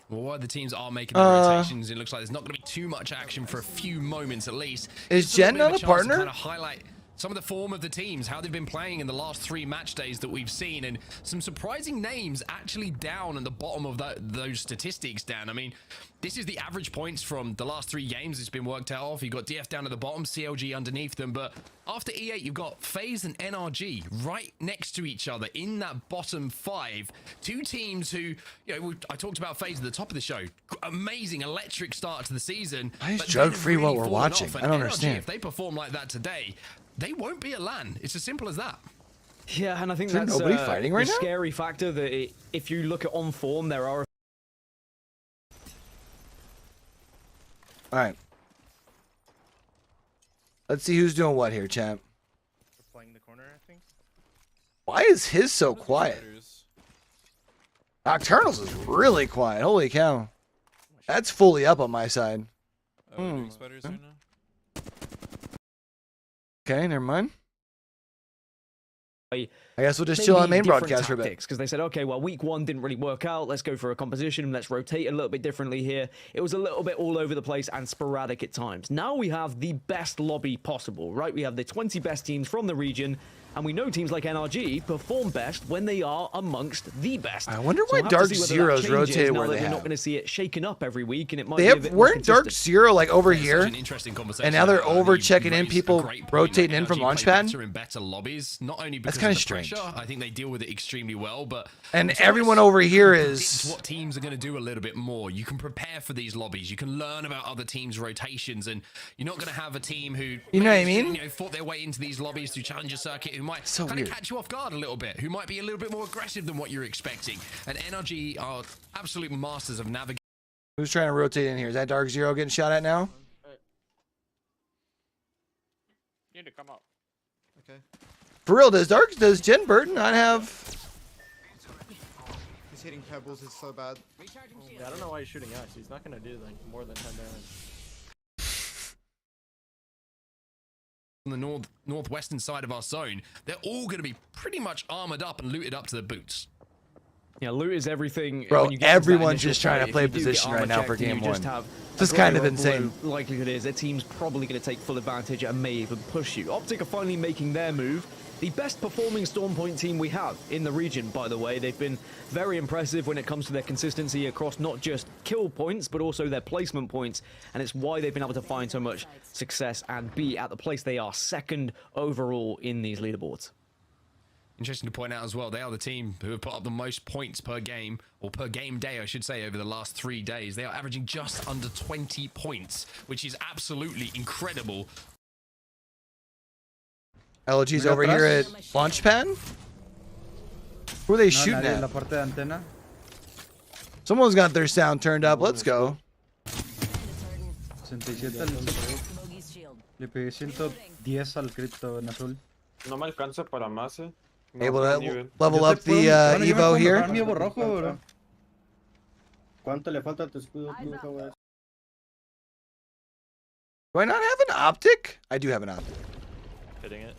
Well, while the teams are making the rotations, it looks like there's not going to be too much action for a few moments at least. Is Just a little Gen bit of not a chance to partner? Kind of highlight some of the form of the teams, how they've been playing in the last 3 match days that we've seen, and some surprising names actually down at the bottom of those statistics, Dan. I mean, this is the average points from the last 3 games. It's been worked out off. You've got DF down at the bottom, CLG underneath them, but after E8, you've got FaZe and NRG right next to each other in that bottom 5. 2 teams who, you know, I talked about FaZe at the top of the show. Amazing, electric start to the season. Why is but Drug they've Free what really we're fallen watching? off, I and don't NRG, understand. If they perform like that today, they won't be at LAN. It's as simple as that. Yeah, and I think Is there that's nobody fighting right the now? scary factor that if you look at on form, there are. All right. Let's see who's doing what here, champ. We're playing the corner, I think. Why is his so quiet? Nocturnals is really quiet. Holy cow. That's fully up on my side. Okay, never mind. I guess we'll just chill on main broadcast for a bit. Because they said, okay, well, week 1 didn't really work out. Let's go for a composition. Let's rotate a little bit differently here. It was a little bit all over the place and sporadic at times. Now we have the best lobby possible, right? We have the 20 best teams from the region. And we know teams like NRG perform best when they are amongst the best. I wonder So why we'll have to Dark see whether that Zero's changes rotated now where that they we're not have. going to see it shaken up every week, and it might They be a bit more weren't Dark consistent. Zero like over here, An interesting conversation. and now they're about over the checking in raised a people great point. rotating in NRG from play Launchpad. better in better lobbies, not only because kinda of the strange. pressure. I think they deal with it extremely well, but And it's everyone almost over here predict is what teams are going to do a little bit more. You can prepare for these lobbies. You can learn about other teams' rotations, and you're not going to have a team who You know what I maybe, mean? You know, fought their way into these lobbies through Challenger Circuit, who might So kind of weird. catch you off guard a little bit, who might be a little bit more aggressive than what you're expecting. And NRG are absolute masters of navigating. Who's trying to rotate in here? Is that Dark Zero getting shot at now? You need to come out. Okay. For real, does Jen Burton not have? He's hitting pebbles, it's so bad. Yeah, I don't know why he's shooting us. He's not gonna do like more than 10 damage. On the northwestern side of our zone, they're all going to be pretty much armored up and looted up to the boots. Yeah, loot is everything. Bro, when you get into that everyone's initial just trying to fight. play If you do get position armor right now checked for and you game just one. have This is a kind great of insane. blow, likelihood is their team's probably going to take full advantage and may even push you. Optic are finally making their move. The best performing Storm Point team we have in the region, by the way. They've been very impressive when it comes to their consistency across not just kill points, but also their placement points. And it's why they've been able to find so much success and be at the place they are, second overall in these leaderboards. Interesting to point out as well, they are the team who have put up the most points per game, or per game day, I should say, over the last 3 days. They are averaging just under 20 points, which is absolutely incredible. LG's over here at Launchpad. Who are they shooting at? Someone's got their sound turned up. Let's go. Le pegué 110 al cripto en azul. No me alcanza para más, Able to level up the Evo here. ¿Cuánto le falta a tu escudo? Do I not have an optic? I do have an optic. Hitting it.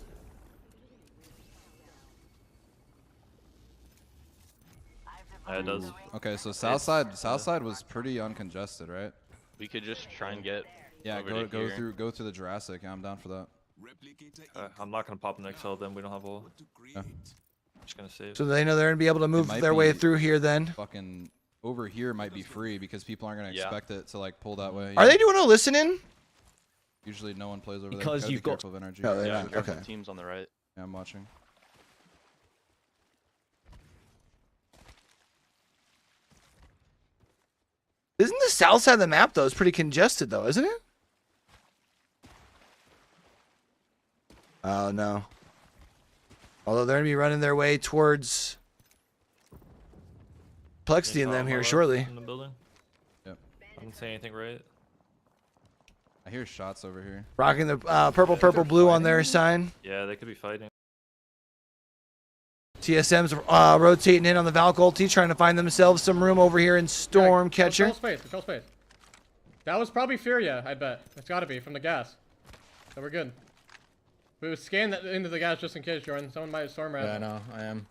Yeah, it does. Okay, so south side was pretty uncongested, right? We could just try and get. Yeah, over to go through the Jurassic. Yeah, I'm down for that. I'm not gonna pop an XL then. We don't have all. Yeah. Just gonna save. So they know they're gonna be able to move their way through here then. Fucking over here might be free because people aren't gonna expect it to like pull that way. Are they doing a listening? Usually no one plays over there. Because you've got energy. Oh, yeah, okay. Teams on the right. Yeah, I'm watching. Isn't the south side of the map though? It's pretty congested though, isn't it? Oh no. Although they're gonna be running their way towards Plexity and them here shortly. In the building. Yep. I didn't say anything right. I hear shots over here. Rocking the purple, blue on their sign. Yeah, they could be fighting. TSM's rotating in on the Valk ulti, trying to find themselves some room over here in Storm Catcher. Control space. That was probably Furia, I bet. It's gotta be, from the gas. So we're good. We would scan that into the gas just in case, Jordan. Someone might have storm rat. Yeah, no, I am.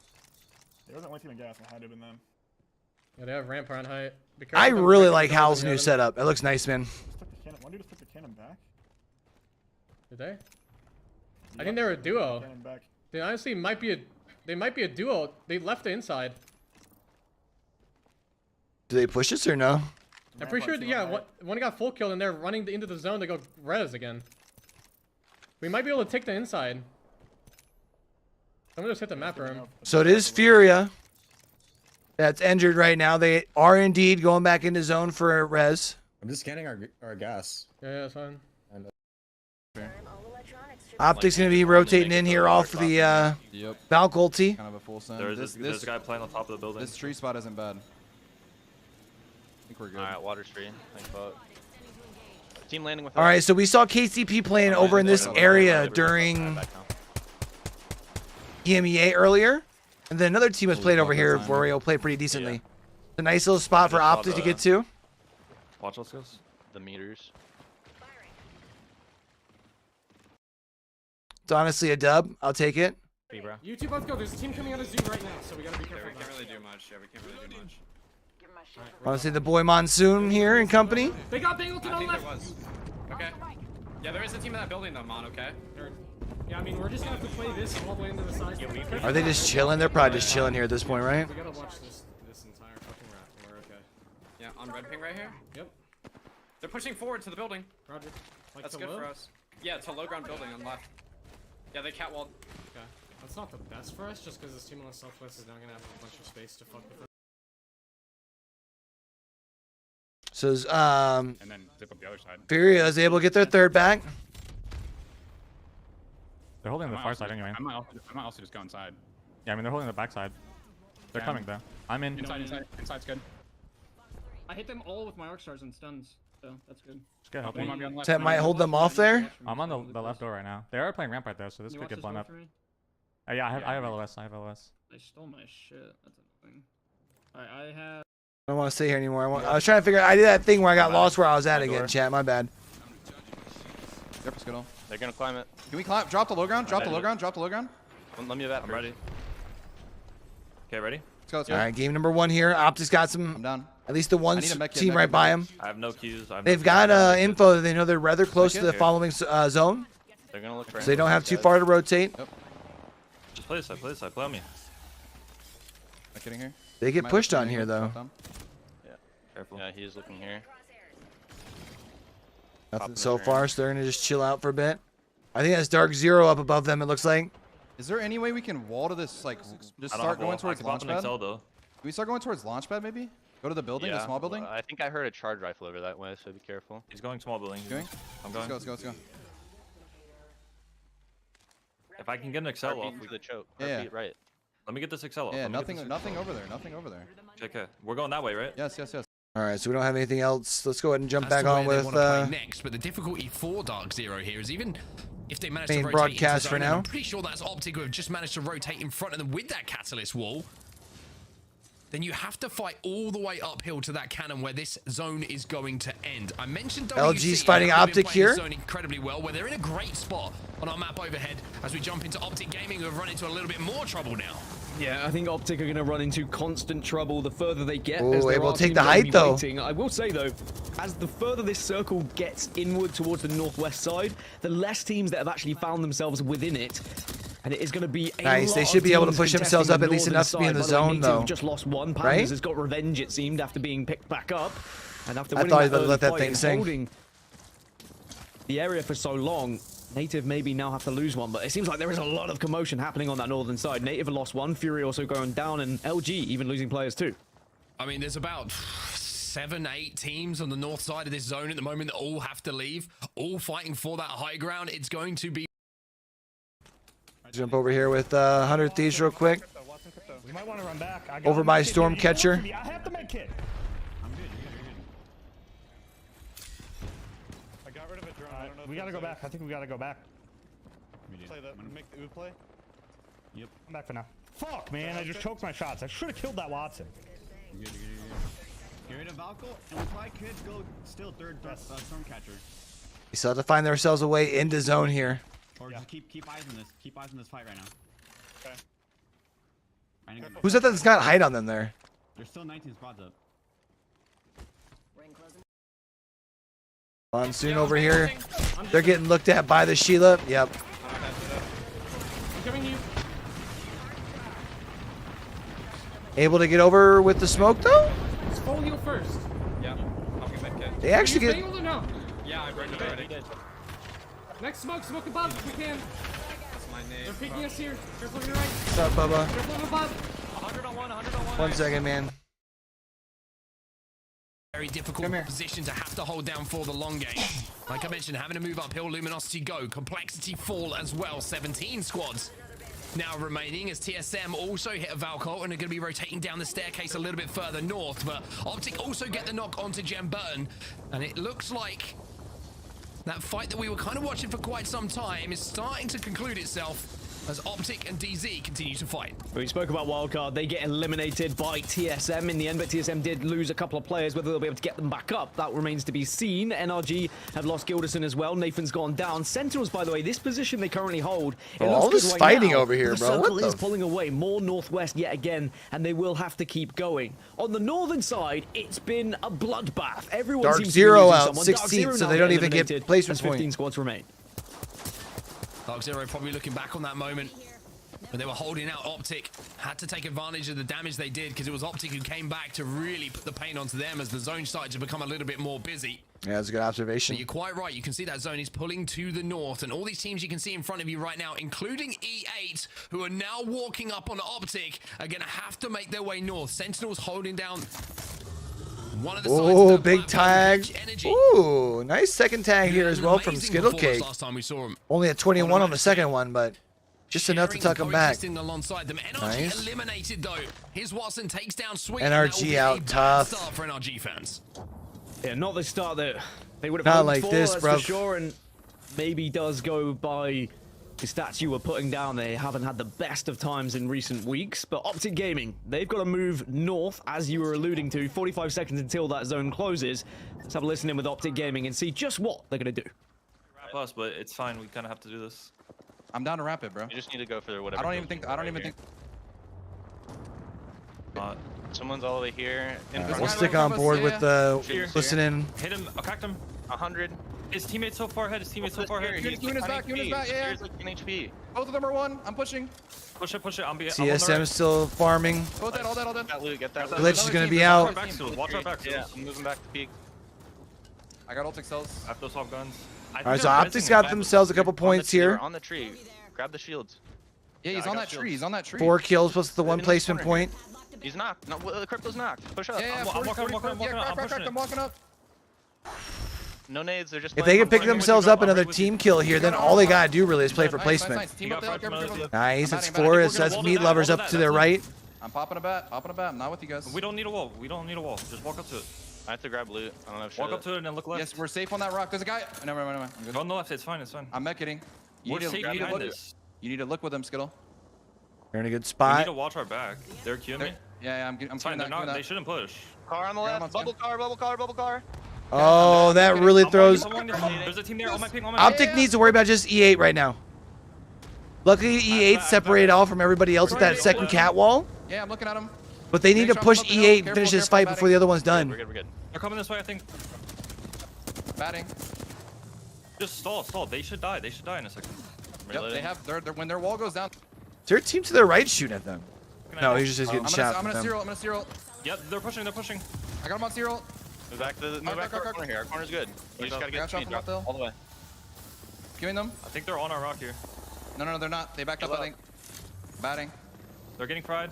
It wasn't one team in gas, it had to have been them. Yeah, they have rampart height. I really like Hal's new setup. It looks nice, man. One dude just took the cannon back. Did they? I think they were a duo. They honestly might be they might be a duo. They left the inside. Do they push us or no? I'm pretty sure, yeah, one got full kill and they're running into the zone to go res again. We might be able to take the inside. Someone just hit the map room. So it is Furia that's injured right now. They are indeed going back into zone for a res. I'm just scanning our gas. Yeah, that's fine. Optic's going to be rotating in here off the Valk ulti. Kind of a full send. There's a guy playing on top of the building. This tree spot isn't bad. I think we're good. Alright, water tree. Thank fuck. Team landing with us. All right, so we saw KCP playing over in this area during EMEA earlier. And then another team was playing over here where we all played pretty decently. It's a nice little spot for Optic to get to. Watch us, guys. The meters. It's honestly a dub. I'll take it. Hey, bro. You two both go. There's a team coming out of Zoom right now, so we gotta be careful. We can't really do much. Yeah, we can't really do much. Honestly, the boy Monsoon here in company. They got Bangle to the left. There was. Okay. Yeah, there is a team in that building though, Mon, okay? Yeah, I mean, we're just gonna have to play this all the way into the side. Are they just chilling? They're probably just chilling here at this point, right? We gotta watch this entire fucking round. We're okay. Yeah, on red ping right here? Yep. They're pushing forward to the building. Roger. Like That's to good low? for us. Yeah, to low ground building on left. Yeah, they catwalled. Okay. That's not the best for us, just because this team on the southwest is not gonna have a bunch of space to fuck with us. So, and then zip up the other side. Furia is able to get their third back. They're holding the far side anyway. I might also just go inside. Yeah, I mean, they're holding the back side. They're coming though. I'm in. Inside's good. I hit them all with my arc stars and stuns, so that's good. Just get help me. That might hold them off there. I'm on the left door right now. They are playing rampart though, so this could get blown up. Yeah, I have LOS. I have LOS. They stole my shit. That's annoying. Alright, I have. I don't want to stay here anymore. I was trying to figure out. I did that thing where I got lost where I was at again, chat. My bad. Yep, Skittle. They're gonna climb it. Can we drop the low ground? Drop the low ground. Drop the low ground. Let me vet. I'm ready. Okay, ready? Let's go. All right, game number 1 here. Optic's got some. I'm down. At least the one team right by him. I have no cues. They've got info that they know they're rather close to the following zone. They're gonna look for So they don't have too far to rotate. Yep. Just play this side, play this side, play on me. Not getting here. They get pushed on here though. Yeah, careful. Yeah, he's looking here. Nothing so far, so they're gonna just chill out for a bit. I think that's Dark Zero up above them, it looks like. Is there any way we can wall to this, like, just start going towards launchpad? Can we start going towards launchpad, maybe? Go to the building, the small building? I think I heard a charge rifle over that way, so be careful. He's going small building. Going? I'm going. Let's go. If I can get an Excel off, we the choke. Yeah. Right. Let me get this Excel off. Yeah, nothing over there. Okay, we're going that way, right? Yes. All right, so we don't have anything else. Let's go ahead and jump That's back on where they with wanna play next. But the difficulty for Dark Zero here is even if they manage to main rotate broadcast into for zone, now. I'm pretty sure that's Optic who have just managed to rotate in front of them with that catalyst wall. Then you have to fight all the way uphill to that cannon where this zone is going to end. I mentioned LG's fighting Optic here. Zone incredibly well, where they're in a great spot on our map overhead as we jump into Optic Gaming, who have run into a little bit more trouble now. Yeah, I think Optic are going to run into constant trouble the further they get. Ooh, as there able are to take teams the gonna height, be though. waiting. I will say, though, as the further this circle gets inward towards the northwest side, the less teams that have actually found themselves within it. And it is going to be a nice. lot They should of be able to teams push themselves contesting up at least the enough to be in the northern side. By zone, way, though. Native just lost one. Panthers Right? has got revenge, it seemed, after being picked back up. And after I winning thought he that early let that fight thing and sink. holding the area for so long, Native maybe now have to lose one, but it seems like there is a lot of commotion happening on that northern side. Native have lost one, Fury also going down, and LG even losing players too. I mean, there's about 7, 8 teams on the north side of this zone at the moment that all have to leave, all fighting for that high ground. It's going to be... Jump over here with 100 Thieves real quick. We might want to run back. Over by Stormcatcher. I have the med kit. I got rid of a drone. I don't know if We gotta go back. I think we gotta go back. Play the make the play. Yep. I'm back for now. Fuck, man. I just choked my shots. I should have killed that Watson. Get rid of Valko, and we probably could go still third Stormcatcher. We still have to find ourselves a way into zone here. Or just keep eyes on this. Keep eyes on this fight right now. Okay. Who's that that's got height on them there? There's still 19 squads up. Monsoon over here. They're getting looked at by the Sheila. Yep. I'm giving you. Able to get over with the smoke though? Let's follow you first. Yeah. I'll get med kit. They actually Are you get. staying or no? Yeah, I burned it already. Next smoke above if we can. That's my name. They're peeking us here. Careful on your right. What's up, Bubba? Careful on above. 100 on 1. 1 second, man. Very difficult position to have to hold down for the long game. Like I mentioned, having to move uphill, Luminosity go, complexity fall as well. 17 squads now remaining as TSM also hit a Valcol and are going to be rotating down the staircase a little bit further north. But Optic also get the knock onto Gem Burton, and it looks like that fight that we were kind of watching for quite some time is starting to conclude itself as Optic and DZ continue to fight. We spoke about Wildcard. They get eliminated by TSM in the end, but TSM did lose a couple of players. Whether they'll be able to get them back up, that remains to be seen. NRG have lost Gilderson as well. Nathan's gone down. Sentinels, by the way, this position they currently hold. It looks all good this right fighting now, over here, but the bro. circle What is the pulling away more northwest yet again, and they will have to keep going. On the northern side, it's been a bloodbath. Everyone Dark seems Zero to be losing out someone. 16th, Dark Zero so now they don't even get eliminated placement as 15 point. squads remain. Dark Zero probably looking back on that moment when they were holding out Optic, had to take advantage of the damage they did because it was Optic who came back to really put the pain onto them as the zone started to become a little bit more busy. Yeah, that's a good observation. But you're quite right. You can see that zone is pulling to the north, and all these teams you can see in front of you right now, including E8, who are now walking up on Optic, are going to have to make their way north. Sentinels holding down one of the sides Oh, of the big platform. tag. Ooh, nice second tag here as well from Skittlecake. Last time we saw him. Only at 21 on the second one, but just enough to tuck him back. Alongside them. NRG Nice. eliminated though. His Watson takes down Sweet. NRG out tough. Start for NRG fans. Yeah, not the start that they would have Not hoped like for, this, that's bruv. for sure, and maybe does go by the stats you were putting down. They haven't had the best of times in recent weeks, but Optic Gaming, they've got to move north, as you were alluding to. 45 seconds until that zone closes. Let's have a listen in with Optic Gaming and see just what they're going to do. Wrap us, but it's fine. We kind of have to do this. I'm down to wrap it, bro. You just need to go for whatever. I don't even think. not. Someone's all the way here. We'll stick on board with the listening. Hit him. I cracked him. 100. His teammate's so far ahead. His teammate's so far ahead. Unit's back. Yeah. Like 10 HP. Both of them are 1. I'm pushing. Push it. TSM still farming. All dead. Get that loot. Get that loot. Glitch is gonna be out. Watch our back. Yeah, I'm moving back to peak. I got ult cells. I have those swap guns. Alright, so Optics got themselves a couple points here. On the tree. Grab the shields. Yeah, he's on that tree. 4 kills plus the 1 placement point. He's knocked. No, the Crypto's knocked. Push up. Yeah, I'm walking up. No nades. They're just. If they can pick themselves up another team kill here, then all they gotta do really is play for placement. Nice, it's Forrest. That's Meat Lovers up to their right. I'm popping a bat. I'm not with you guys. We don't need a wall. Just walk up to it. I have to grab loot. I don't know if walk up to it and then look left. Yes, we're safe on that rock. There's a guy. Never mind. Go on the left. It's fine. I'm mech hitting. You need to look with them, Skittle. You're in a good We spot. need to watch our back. They're queuing me. Yeah, I'm fine. They shouldn't push. Car on the left. Bubble car. Oh, that really throws. There's a team there. On my ping. Optic needs to worry about just E8 right now. Luckily, E8 separated off from everybody else with that second cat wall. Yeah, I'm looking at him. But they need to push E8 and finish this fight before the other one's done. We're good. They're coming this way, I think. Batting. Just stall. They should die in a second. Yep, they have. When their wall goes down. Is there a team to their right shooting at them? No, he's just getting shot. I'm gonna zero. Yep, they're pushing. I got him on zero. Move back to our corner here. Our corner's good. You just gotta get speed all the way. Queuing them. I think they're on our rock here. No, they're not. They backed up, I think. Batting. They're getting fried.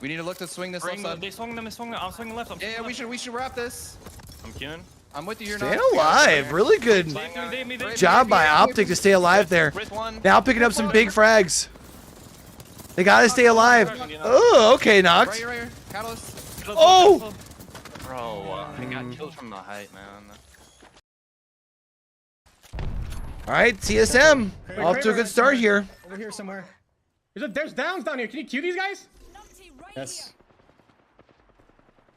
We need to look to swing this left side. They swung them. I'm swinging left. Yeah, we should wrap this. I'm queuing. I'm with you. You're Staying alive. Really good job by Optic to stay alive there. Now picking up some big frags. They gotta stay alive. Oh, okay, knocked. Right here. Catalyst. Oh! Bro, I got killed from the height, man. All right, TSM. Off to a good start here. Over here somewhere. There's downs down here. Can you queue these guys? Yes.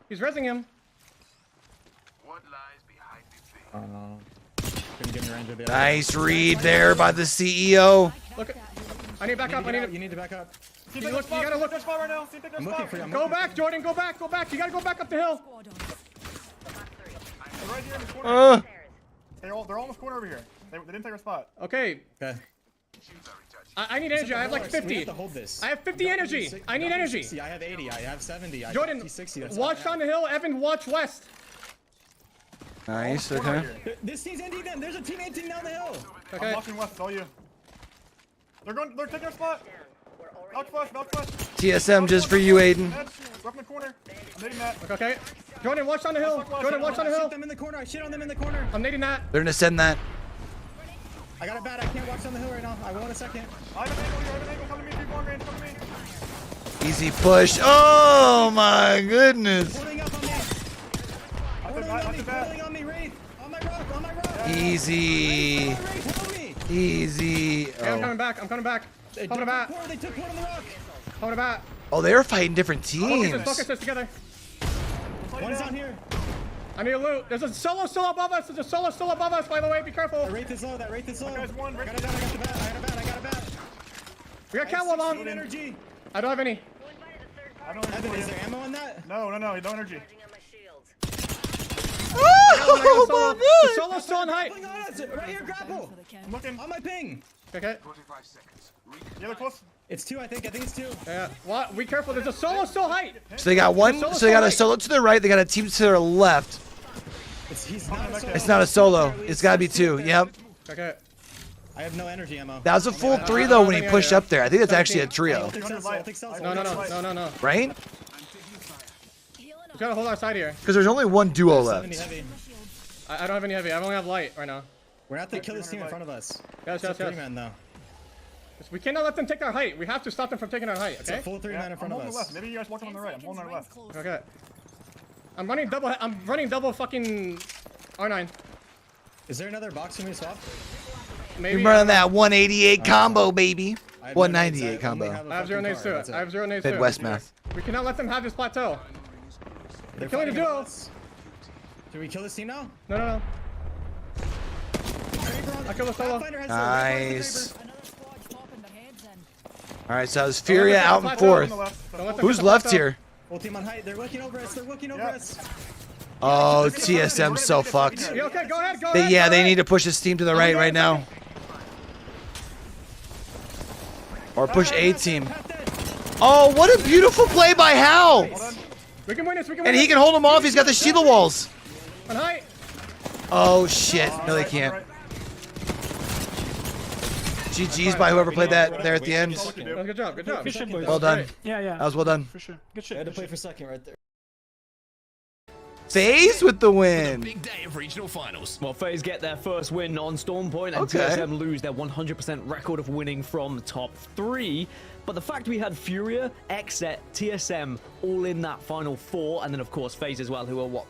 He's rezzing him. Couldn't get in range of the Nice read there by the CEO. Look, I need back up. You need to back up. You gotta look. I'm looking for you. Go back, Jordan. Go back. You gotta go back up the hill. Right here in the corner. They're all in this corner over here. They didn't take our spot. Okay. I need energy. I have like 50. We have to hold this. I have 50 energy. I need energy. 60. I have 80. I have 70. Jordan, 60. watch on the hill. Evan, watch west. Nice. Okay. This team's ending them. There's a team ending down the hill. Okay. I'm watching west. It's all you. They're taking our spot. Flash. TSM just for you, Aiden. Up in the corner. I'm nading that. Okay. Jordan, watch on the hill. Jordan, watch on the hill. Shoot them in the corner. I shit on them in the corner. I'm nading that. They're gonna send that. I got a bat. I can't watch on the hill right now. I will in a second. I have an angle. Come to me. Keep long range. Come to me. Easy push. Oh my goodness. Pulling up on me. Pulling on me. Wraith. On my rock. Easy. Easy. Okay, I'm coming back. They took one on the rock. Coming back. Oh, they're fighting different teams. Focus this together. One's on here. I need a loot. There's a solo still above us. By the way. Be careful. That Wraith is low. I got a bat. We got catwalk on. Energy. I don't have any. Evan, is there ammo on that? No energy. Oh my God. The solo's still on height. Right here, grapple. I'm looking. On my ping. Okay. Yeah, they're close. It's 2, I think. It's 2. Yeah. What? Be careful. There's a solo still height. So they got one. So they got a solo to the right. They got a team to their left. It's not a solo. It's got to be 2. Yep. Okay. I have no energy ammo. That was a full 3 though when he pushed up there. I think that's actually a trio. No. Right? We gotta hold our side here. Because there's only one duo left. I don't have any heavy. I only have light right now. We're gonna have to kill this team in front of us. Yes. 3-man though. We cannot let them take our height. We have to stop them from taking our height. Okay. It's a full 3-man in front of us. Left. Maybe you guys walk on the right. I'm holding on the left. Okay. I'm running double fucking R9. Is there another box for me to swap? Maybe. You're running that 188 combo, baby. 198 combo. I have 0 nades too. Midwest math. We cannot let them have this plateau. They're killing the duo. Should we kill this team now? No. I killed a solo. Nice. All right, so it's Furia out in fourth. Who's left here? Ulti on height. They're looking over us. They're looking over us. Oh, TSM's so fucked. Okay, go ahead. Yeah, they need to push this team to the right now. Or push A team. Oh, what a beautiful play by Hal! We can win this. And he can hold him off. He's got the Sheila walls. On height. Oh shit! No, they can't. GG's by whoever played that there at the end. Good job. Well done. Yeah. That was well done. For sure. Good shit. I had to play for second right there. FaZe with the win. Big day of regional finals. Well, FaZe get their first win on Storm Point, and Okay. TSM lose their 100% record of winning from the top 3. But the fact we had Furia, XSET, TSM all in that final 4, and then of course FaZe as well, who are what,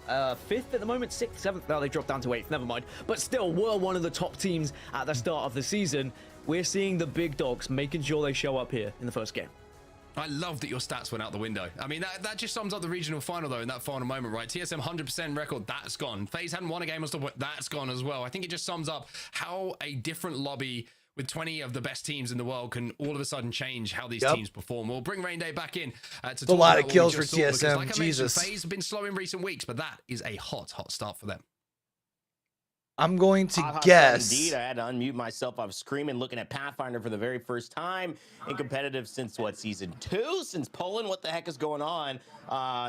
5th at the moment, 6th, 7th? No, they dropped down to 8th. Never mind. But still, were one of the top teams at the start of the season. We're seeing the big dogs making sure they show up here in the first game. I love that your stats went out the window. I mean, that just sums up the regional final, though, in that final moment, right? TSM 100% record, that's gone. FaZe hadn't won a game, that's gone as well. I think it just sums up how a different lobby with 20 of the best teams in the world can all of a sudden change how these teams perform. We'll bring Rain Day back in to talk a lot about of kills what we for just saw, because, TSM. like I Jesus. mentioned, FaZe have been slow in recent weeks, but that is a hot start for them. I'm going to Hot guess. Indeed, I had to unmute myself. I was screaming, looking at Pathfinder for the very first time in competitive since what, season 2? Since Poland? What the heck is going on?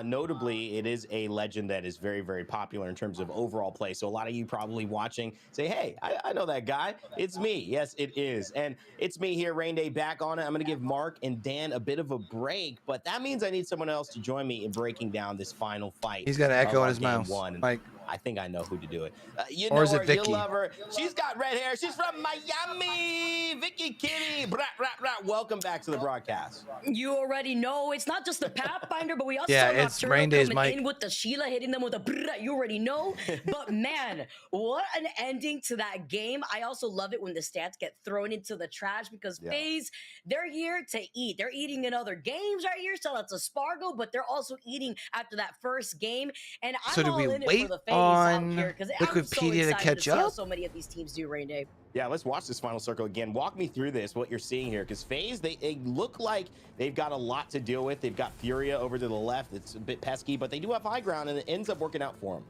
Notably, it is a legend that is very, very popular in terms of overall play. So a lot of you probably watching say, hey, I know that guy. It's me. Yes, it is. And it's me here, Rain Day, back on it. I'm going to give Mark and Dan a bit of a break, but that means I need someone else to join me in breaking down this final fight. He's got an echo in his game mouth. one. Like, I think I know who to do it. You Or know is it her, Vicky? you love her. She's got red hair. She's from Miami. Vicky Kitty. Brat, brat, brat. Welcome back to the broadcast. You already know it's not just the Pathfinder, but we also Yeah, saw it's Nocturno Rain Day's coming mic. in with the Sheila, hitting them with a brrrr, you already know. But man, what an ending to that game. I also love it when the stats get thrown into the trash because FaZe, they're here to eat. They're eating in other games right here. Shout out to Spargo, but they're also eating after that first game. And I'm So do all we in it wait for the FaZe out on here because I'm so Wikipedia to excited catch see how up? so many of these teams do, Rain Day. Yeah, let's watch this final circle again. Walk me through this, what you're seeing here, because FaZe, they look like they've got a lot to deal with. They've got Furia over to the left. It's a bit pesky, but they do have high ground, and it ends up working out for them.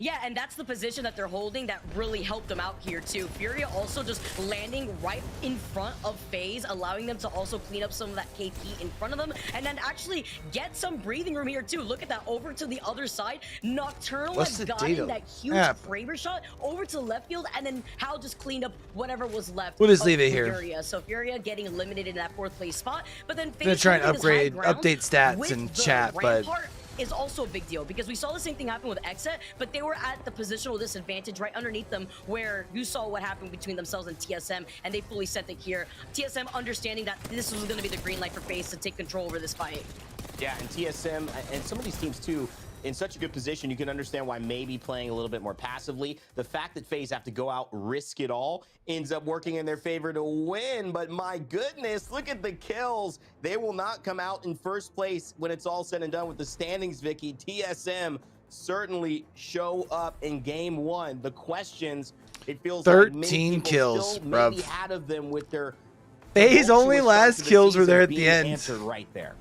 Yeah, and that's the position that they're holding that really helped them out here too. Furia also just landing right in front of FaZe, allowing them to also clean up some of that KP in front of them, and then actually get some breathing room here too. Look at that, over to the other side. Nocturnal What's the got data? in that huge Kraber shot over to left field, and then Hal just cleaned up whatever was left. We'll just of leave it here. Furia. So Furia getting eliminated in that 4th place spot, but then I'm gonna FaZe try and holding this high upgrade, ground update stats with in the chat, but Rampart is also a big deal because we saw the same thing happen with XSET, but they were at the positional disadvantage right underneath them where you saw what happened between themselves and TSM, and they fully sent it here. TSM understanding that this was going to be the green light for FaZe to take control over this fight. Yeah, and TSM and some of these teams too, in such a good position, you can understand why maybe playing a little bit more passively. The fact that FaZe have to go out, risk it all, ends up working in their favor to win. But my goodness, look at the kills. They will not come out in first place when it's all said and done with the standings, Vicky. TSM certainly show up in game one. The questions, it feels 13 like many people kills, still maybe bruv. had of them with their FaZe only tumultuous start last to the kills were season there at the being end. answered right there.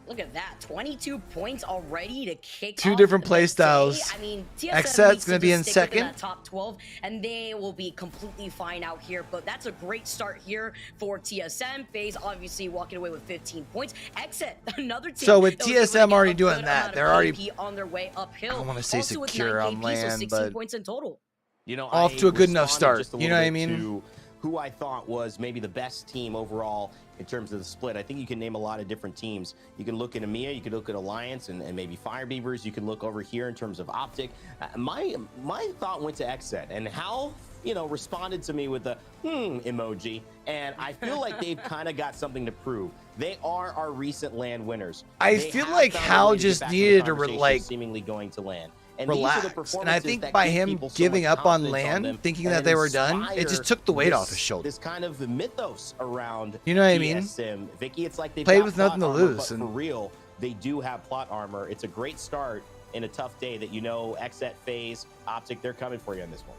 Look at that, 22 points already to kick Two off different the play day. styles. I mean, XSET's gonna be in second. That top 12, and they will be completely fine out here. But that's a great start here for TSM. FaZe obviously walking away with 15 points. XSET, another team. So with that was able to TSM get already a doing good that, amount of they're already- KP on their way uphill. I don't wanna say Also with secure 9 on KP, so land, 16 but- points in total. You know, Off I to a good enough responded start, just a you know little what I bit mean? to who I thought was maybe the best team overall in terms of the split. I think you can name a lot of different teams. You can look at EMEA, you can look at Alliance and maybe Fire Beavers. You can look over here in terms of Optic. My thought went to XSET, and Hal, you know, responded to me with the emoji. And I feel like they've kind of got something to prove. They are our recent LAN winners. I They feel have like found a Hal way to get just back to the needed to conversation, like seemingly going to LAN. And these are the relax. And I performances think that by give him people so giving much up on confidence land, them thinking and that they were done, it inspire just took the weight this- off his shoulder. This kind of mythos around You know what I mean? TSM. Vicky, it's like they've Played got with nothing plot to armor, lose, but and- for real, they do have plot armor. It's a great start in a tough day that you know XSET, FaZe, Optic, they're coming for you on this one.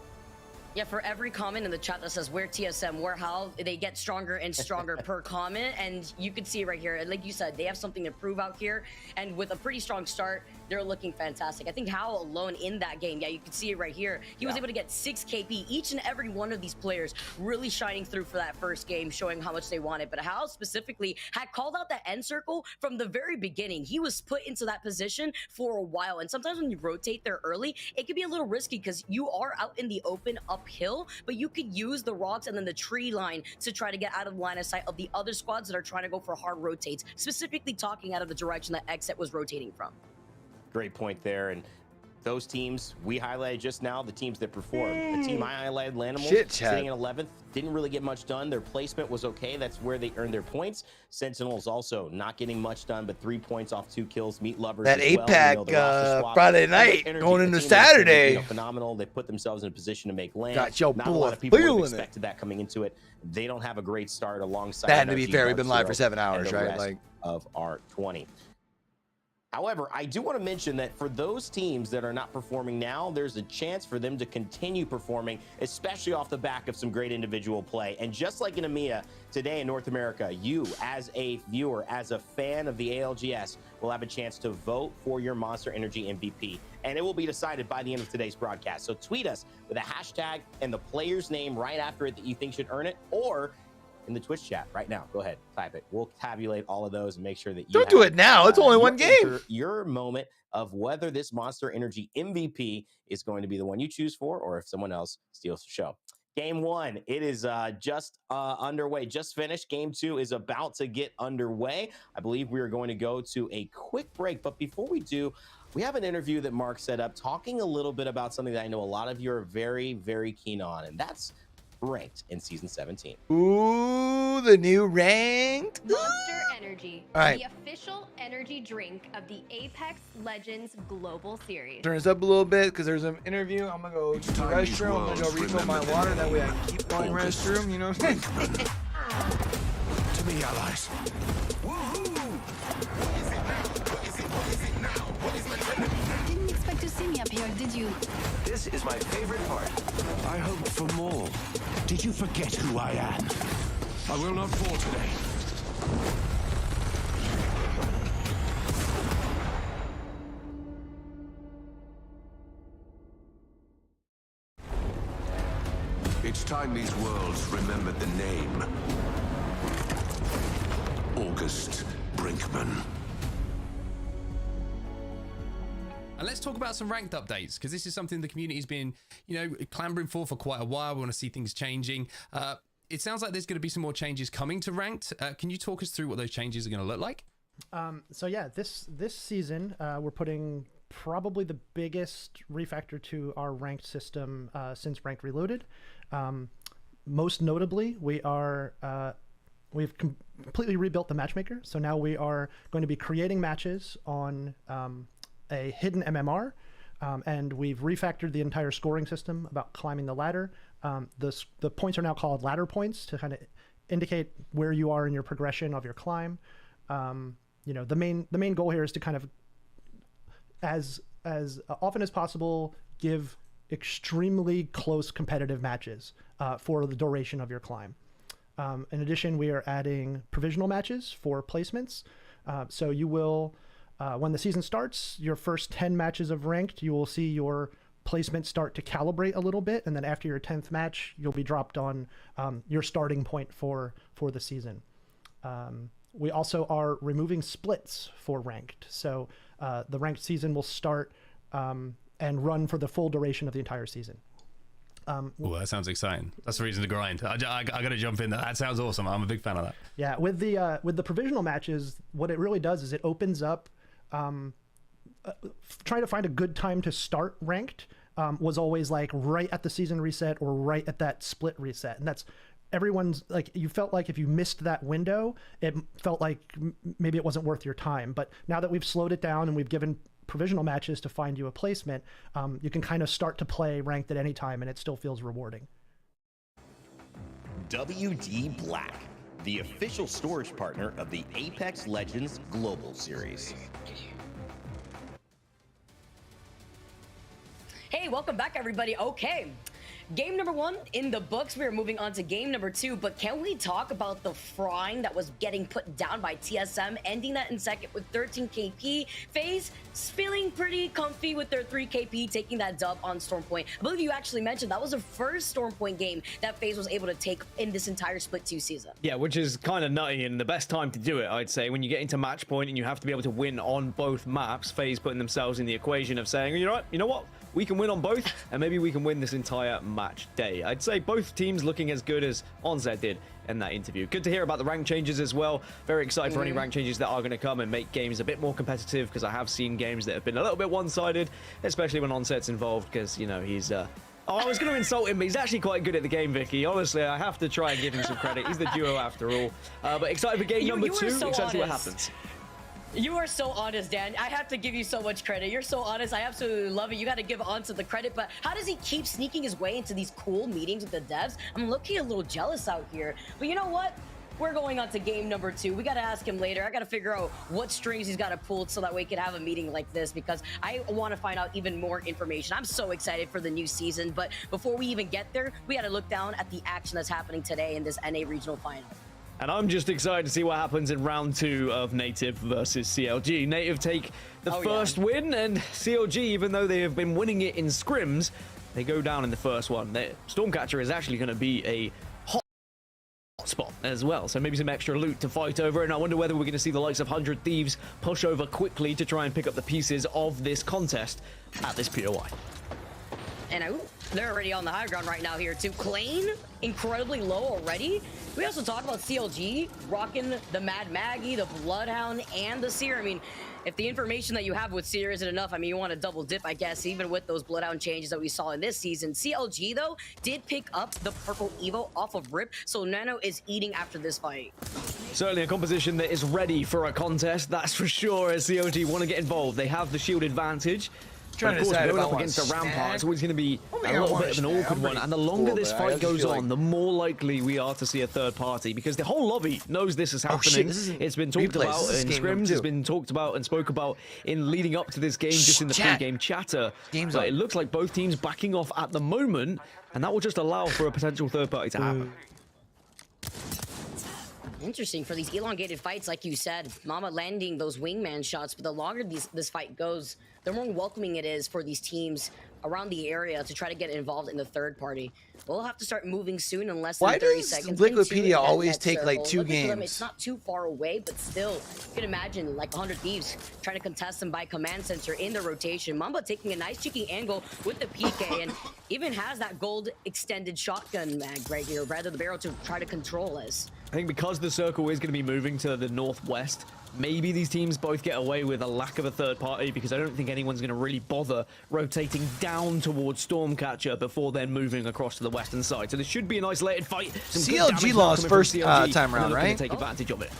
Yeah, for every comment in the chat that says where TSM, where how, they get stronger and stronger per comment. And you can see right here, like you said, they have something to prove out here. And with a pretty strong start, they're looking fantastic. I think Hal alone in that game, yeah, you can see it right here. He was able to get 6 KP. Each and every one of these players really shining through for that first game, showing how much they wanted. But Hal specifically had called out that end circle from the very beginning. He was put into that position for a while. And sometimes when you rotate there early, it can be a little risky because you are out in the open uphill, but you could use the rocks and then the tree line to try to get out of line of sight of the other squads that are trying to go for hard rotates, specifically talking out of the direction that Exit was rotating from. Great point there. And those teams we highlighted just now, the teams that performed. The team I highlighted, Lanimals, sitting in 11th, didn't really get much done. Their placement was okay. That's where they earned their points. Sentinels also not getting much done, but 3 points off 2 kills. Meat Lovers that as APAC Friday night going into Saturday. Phenomenal. They put themselves in a position to make land. Got your not a lot of people would have expected that coming into it. They don't have a great start alongside. That, to be fair, we've been live for 7 hours, right? Like of our 20. However, I do want to mention that for those teams that are not performing now, there's a chance for them to continue performing, especially off the back of some great individual play. And just like in EMEA today in North America, you as a viewer, as a fan of the ALGS, will have a chance to vote for your Monster Energy MVP. And it will be decided by the end of today's broadcast. So tweet us with a hashtag and the player's name right after it that you think should earn it, or in the Twitch chat right now. Go ahead, type it. We'll tabulate all of those and make sure that you don't do it now. It's only one game. Your moment of whether this Monster Energy MVP is going to be the one you choose for, or if someone else steals the show. Game 1, it is just underway, just finished. Game 2 is about to get underway. I believe we are going to go to a quick break, but before we do, we have an interview that Mark set up talking a little bit about something that I know a lot of you are very, very keen on, and that's ranked in season 17. Ooh, the new ranked Monster Energy, all right, the official energy drink of the Apex Legends Global Series. Turn this up a little bit because there's an interview. I'm gonna go to the restroom. I'm gonna go refill my water. That way I can keep going restroom. You know what I'm saying? To me, allies. Didn't expect to see me up here, did you? This is my favorite part. I hoped for more. Did you forget who I am? I will not fall today. It's time these worlds remembered the name. August Brinkman. And let's talk about some ranked updates, because this is something the community's been, clambering for quite a while. We want to see things changing. It sounds like there's going to be some more changes coming to ranked. Can you talk us through what those changes are going to look like? So yeah, this season we're putting probably the biggest refactor to our ranked system since Ranked Reloaded. Most notably, we've completely rebuilt the matchmaker. So now we are going to be creating matches on a hidden MMR, and we've refactored the entire scoring system about climbing the ladder. The points are now called ladder points to kind of indicate where you are in your progression of your climb. The main goal here is to kind of, as often as possible, give extremely close competitive matches for the duration of your climb. In addition, we are adding provisional matches for placements. So you will, when the season starts, your first 10 matches of ranked, you will see your placement start to calibrate a little bit, and then after your 10th match, you'll be dropped on your starting point for the season. We also are removing splits for ranked. So the ranked season will start and run for the full duration of the entire season. Oh, that sounds exciting. That's the reason to grind. I got to jump in there. That sounds awesome. I'm a big fan of that. Yeah, with the provisional matches, what it really does is it opens up. Trying to find a good time to start ranked was always like right at the season reset or right at that split reset, and that's everyone's like, you felt like if you missed that window, it felt like maybe it wasn't worth your time. But now that we've slowed it down and we've given provisional matches to find you a placement, you can kind of start to play ranked at any time, and it still feels rewarding. WD Black, the official storage partner of the Apex Legends Global Series. Hey, welcome back, everybody. Okay. game number 1 in the books. We are moving on to game number 2, but can we talk about the frying that was getting put down by TSM, ending that in second with 13 KP. FaZe feeling pretty comfy with their 3 KP, taking that dub on Stormpoint. I believe you actually mentioned that was the first Stormpoint game that FaZe was able to take in this entire Split 2 season. Yeah, which is kind of nutty and the best time to do it, I'd say, when you get into match point and you have to be able to win on both maps. FaZe putting themselves in the equation of saying, you know what? We can win on both, and maybe we can win this entire match day. I'd say both teams looking as good as Onset did in that interview. Good to hear about the rank changes as well. Very excited for any rank changes that are going to come and make games a bit more competitive, because I have seen games that have been a little bit one-sided, especially when Onset's involved, because, you know, he's... Oh, I was going to insult him, but he's actually quite good at the game, Vicky. Honestly, I have to try and give him some credit. He's the duo after all. But excited for game number 2. So excited to see what honest. happens. You are so honest, Dan. I have to give you so much credit. You're so honest. I absolutely love it. You got to give Onset the credit, but how does he keep sneaking his way into these cool meetings with the devs? I'm looking a little jealous out here. But you know what? We're going on to game number 2. We got to ask him later. I got to figure out what strings he's got to pull so that we can have a meeting like this, because I want to find out even more information. I'm so excited for the new season, but before we even get there, we got to look down at the action that's happening today in this NA Regional Final. And I'm just excited to see what happens in round 2 of Native versus CLG. Native take the first win, and CLG, even though they have been winning it in scrims, they go down in the first one. Stormcatcher is actually going to be a hot spot as well, so maybe some extra loot to fight over, and I wonder whether we're going to see the likes of 100 Thieves push over quickly to try and pick up the pieces of this contest at this POI. And they're already on the high ground right now here too. Klein, incredibly low already. We also talk about CLG rocking the Mad Maggie, the Bloodhound, and the Seer. I mean, if the information that you have with Seer isn't enough, I mean, you want to double dip, I guess, even with those Bloodhound changes that we saw in this season. CLG, though, did pick up the purple Evo off of Rip, so Nano is eating after this fight. Certainly a composition that is ready for a contest, that's for sure, as CLG want to get involved. They have the shield advantage. Trying of course, to decide going if up I against want a Rampart, it's snack. always going to be a little bit of an awkward one. And the longer this fight goes on, the more likely we are to see a third party, because the whole lobby knows this is happening. It's been talked about in scrims, it's been talked about and spoke about in leading up to this game, just in the pre-game chatter. But it looks like both teams backing off at the moment, and that will just allow for a potential third party to happen. Interesting for these elongated fights, like you said, Mama landing those wingman shots, but the longer this fight goes, the more welcoming it is for these teams around the area to try to get involved in the third party. We'll have to start moving soon in less than 30 seconds. Why does Liquipedia always take like 2 games? It's not too far away, but still, you can imagine like 100 Thieves trying to contest them by command center in the rotation. Mamba taking a nice cheeky angle with the PK and even has that gold extended shotgun mag right here, rather the barrel to try to control this. I think because the circle is going to be moving to the northwest, maybe these teams both get away with a lack of a third party, because I don't think anyone's going to really bother rotating down towards Stormcatcher before then moving across to the western side. So this should be an isolated fight. CLG lost first time around, right? Take advantage of it.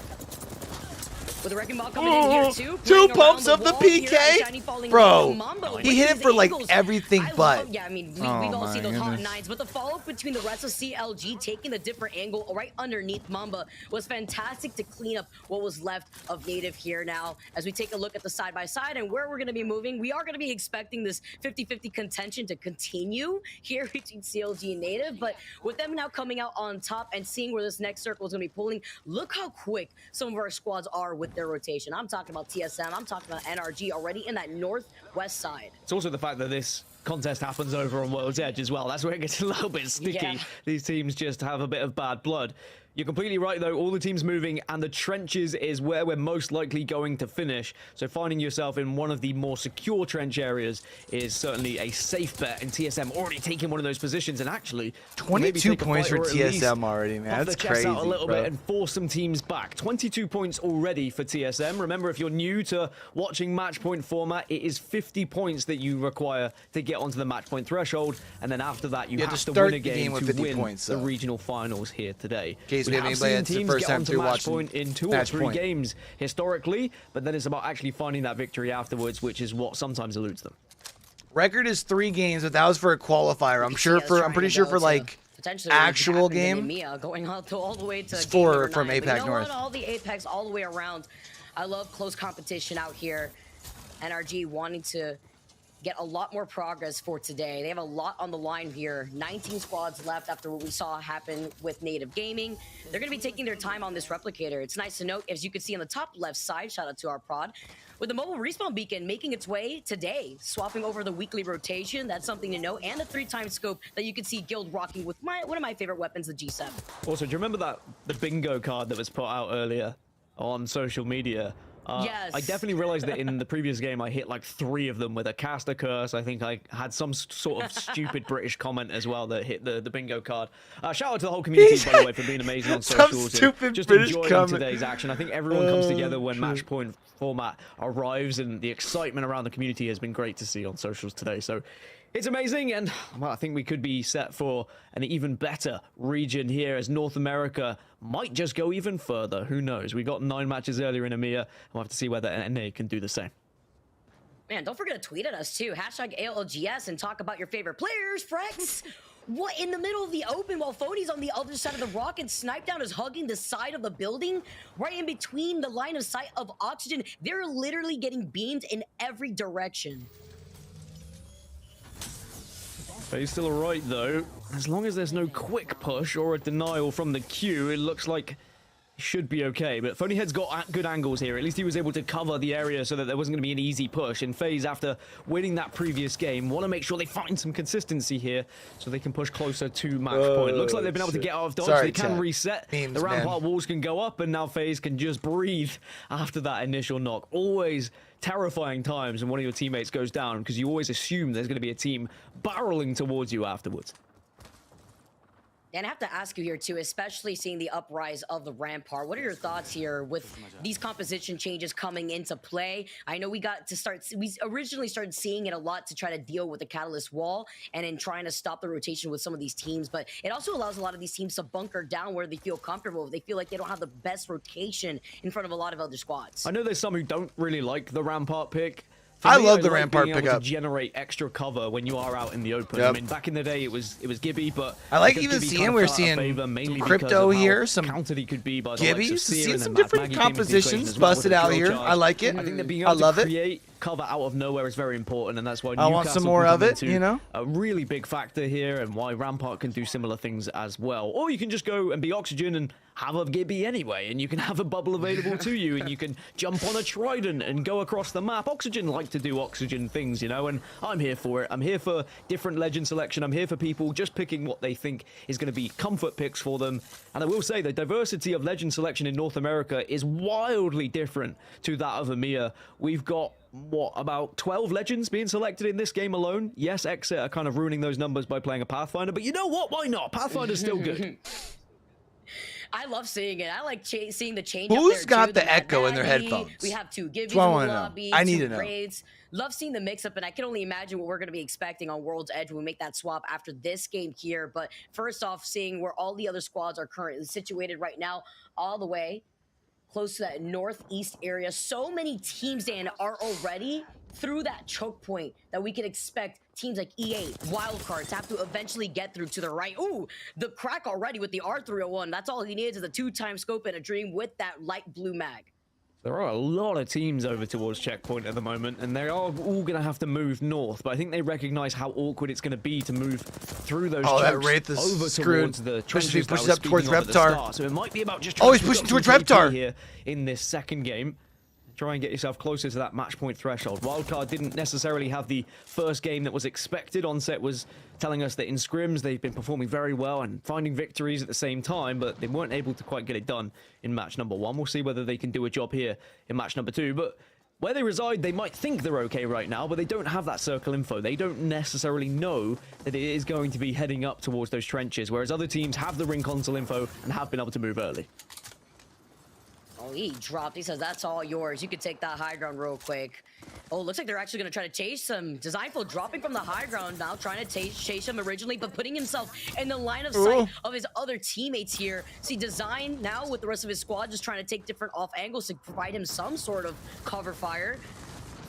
With a wrecking ball coming in here too. 2 pumps of the PK? Bro, he hit it for like everything but. Yeah, I mean, we all see those hot 9s, but the follow-up between the rest of CLG taking the different angle right underneath Mamba was fantastic to clean up what was left of Native here now. As we take a look at the side-by-side and where we're going to be moving, we are going to be expecting this 50-50 contention to continue here between CLG and Native, but with them now coming out on top and seeing where this next circle is going to be pulling, look how quick some of our squads are with their rotation. I'm talking about TSM, I'm talking about NRG already in that northwest side. It's also the fact that this contest happens over on World's Edge as well. That's where it gets a little bit sticky. Yeah. These teams just have a bit of bad blood. You're completely right, though. All the teams moving, and the trenches is where we're most likely going to finish. So finding yourself in one of the more secure trench areas is certainly a safe bet. And TSM already taking one of those positions, and actually 22 points for TSM already, man. That's crazy, out a little bro. bit and force some teams back. 22 points already for TSM. Remember, if you're new to watching match point format, it is 50 points that you require to get onto the match point threshold, and then after that, you have to win a game to win the regional finals here today. We have seen teams get onto match point in 2 or 3 games historically, but then it's about actually finding that victory afterwards, which is what sometimes eludes them. Record is 3 games, but that was for a qualifier. I'm pretty sure for like actual game. EMEA, going all the way to from APAC you know North. What? All the Apex all the way around. I love close competition out here. NRG wanting to get a lot more progress for today. They have a lot on the line here. 19 squads left after what we saw happen with Native Gaming. They're going to be taking their time on this replicator. It's nice to note, as you can see on the top left side, shout out to our prod, with the mobile respawn beacon making its way today, swapping over the weekly rotation. That's something to know. And a 3-time scope that you can see Guild rocking with one of my favorite weapons, the G7. Also, do you remember the bingo card that was put out earlier on social media? Yes. I definitely realized that in the previous game I hit like 3 of them with a caster curse. I think I had some sort of stupid British comment as well that hit the bingo card. Shout out to the whole community, by the way, for being amazing on socials. Stupid just British enjoying comment. today's action. I think everyone comes together when match point format arrives, and the excitement around the community has been great to see on socials today. So it's amazing, and well, I think we could be set for an even better region here, as North America might just go even further. Who knows? We got 9 matches earlier in EMEA. We'll have to see whether NA can do the same. Man, don't forget to tweet at us too. Hashtag ALGS and talk about your favorite players, Frex. What, in the middle of the open while Phony's on the other side of the rock and Snipedown is hugging the side of the building, right in between the line of sight of Oxygen. They're literally getting beamed in every direction. He's still alright though. As long as there's no quick push or a denial from the queue, it looks like he should be okay. But Phonyhead's got good angles here. At least he was able to cover the area so that there wasn't going to be an easy push. And FaZe, after winning that previous game, want to make sure they find some consistency here so they can push closer to match point. Looks like they've been able to get out of dodge. They can reset. The rampart walls can go up, and now FaZe can just breathe after that initial knock. Always terrifying times when one of your teammates goes down, because you always assume there's going to be a team barreling towards you afterwards. And I have to ask you here too, especially seeing the uprise of the rampart. What are your thoughts here with these composition changes coming into play? I know we originally started seeing it a lot to try to deal with the catalyst wall and in trying to stop the rotation with some of these teams, but it also allows a lot of these teams to bunker down where they feel comfortable. If they feel like they don't have the best rotation in front of a lot of other squads. I know there's some who don't really like the rampart pick. I love the rampart pickup. To generate extra cover when you are out in the open. I mean, back in the day, it was Gibby, but I like even seeing we're seeing crypto here, some counted he could be by the Gibby, seeing some different compositions busted out here. I like it. I think that being able to create cover out of nowhere is very important, and that's why I want some more of it. You know, a really big factor here, and why Rampart can do similar things as well. Or you can just go and be Oxygen and have a Gibby anyway, and you can have a bubble available to you, and you can jump on a trident and go across the map. Oxygen like to do Oxygen things, you know, and I'm here for it. I'm here for different legend selection. I'm here for people just picking what they think is going to be comfort picks for them. And I will say the diversity of legend selection in North America is wildly different to that of EMEA. We've got what, about 12 legends being selected in this game alone? Yes, Exit are kind of ruining those numbers by playing a Pathfinder, but you know what? Why not? Pathfinder's still good. I love seeing it. I like seeing the change. Who's got the echo in their headphones? We have 2 Gibbies in the lobby, I need 2 to know. Raids. Love seeing the mix-up, and I can only imagine what we're going to be expecting on World's Edge when we make that swap after this game here. But first off, seeing where all the other squads are currently situated right now, all the way close to that northeast area. So many teams, Dan, are already through that choke point that we can expect teams like EA, Wildcards have to eventually get through to the right. Ooh, the crack already with the R301. That's all he needs is a 2-time scope and a dream with that light blue mag. There are a lot of teams over towards checkpoint at the moment, and they are all going to have to move north, but I think they recognize how awkward it's going to be to move through those chokes that Wraith is over screwed. towards the trenches Pushes up towards Reptar. So it might be about just he's pushing towards Reptar here in this second game. Try and get yourself closer to that match point threshold. Wildcard didn't necessarily have the first game that was expected. Onset was telling us that in scrims they've been performing very well and finding victories at the same time, but they weren't able to quite get it done in match number 1. We'll see whether they can do a job here in match number 2. But where they reside, they might think they're okay right now, but they don't have that circle info. They don't necessarily know that it is going to be heading up towards those trenches, whereas other teams have the ring console info and have been able to move early. Oh, he dropped. He says, that's all yours. You can take that high ground real quick. Oh, looks like they're actually going to try to chase him. Designful dropping from the high ground now, trying to chase him originally, but putting himself in the line of sight of his other teammates here. See, Design now with the rest of his squad just trying to take different off angles to provide him some sort of cover fire.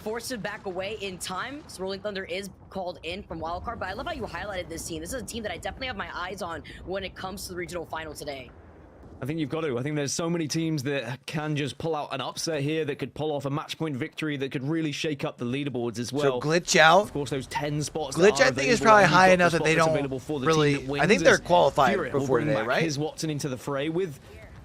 Forced him back away in time. So Rolling Thunder is called in from Wildcard, but I love how you highlighted this team. This is a team that I definitely have my eyes on when it comes to the regional final today. I think you've got to. I think there's so many teams that can just pull out an upset here, that could pull off a match point victory, that could really shake up the leaderboards as well. So glitch out. Of course, those 10 spots. Glitch, I think, is probably high enough that they don't really. I think they're qualified before today, right? Here's Watson into the fray with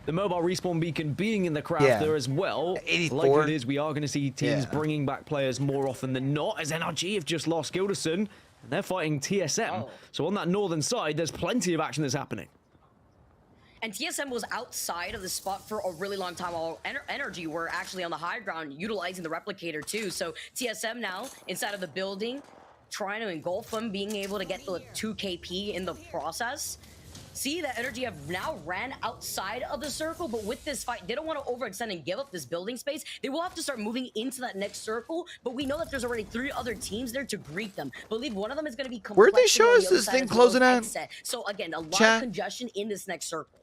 the mobile respawn beacon being in the crowd there as well. 84. Like it is, we are going to see teams bringing back players more often than not, as NRG have just lost Gilderson, and they're fighting TSM. So on that northern side, there's plenty of action that's happening. And TSM was outside of the spot for a really long time, while Energy were actually on the high ground utilizing the replicator too. So TSM now inside of the building, trying to engulf them, being able to get the 2 KP in the process. See that Energy have now ran outside of the circle, but with this fight, they don't want to overextend and give up this building space. They will have to start moving into that next circle, but we know that there's already 3 other teams there to greet them. Believe one of them is going to be Where'd they show us this thing closing out? So again, a lot of congestion in this next circle.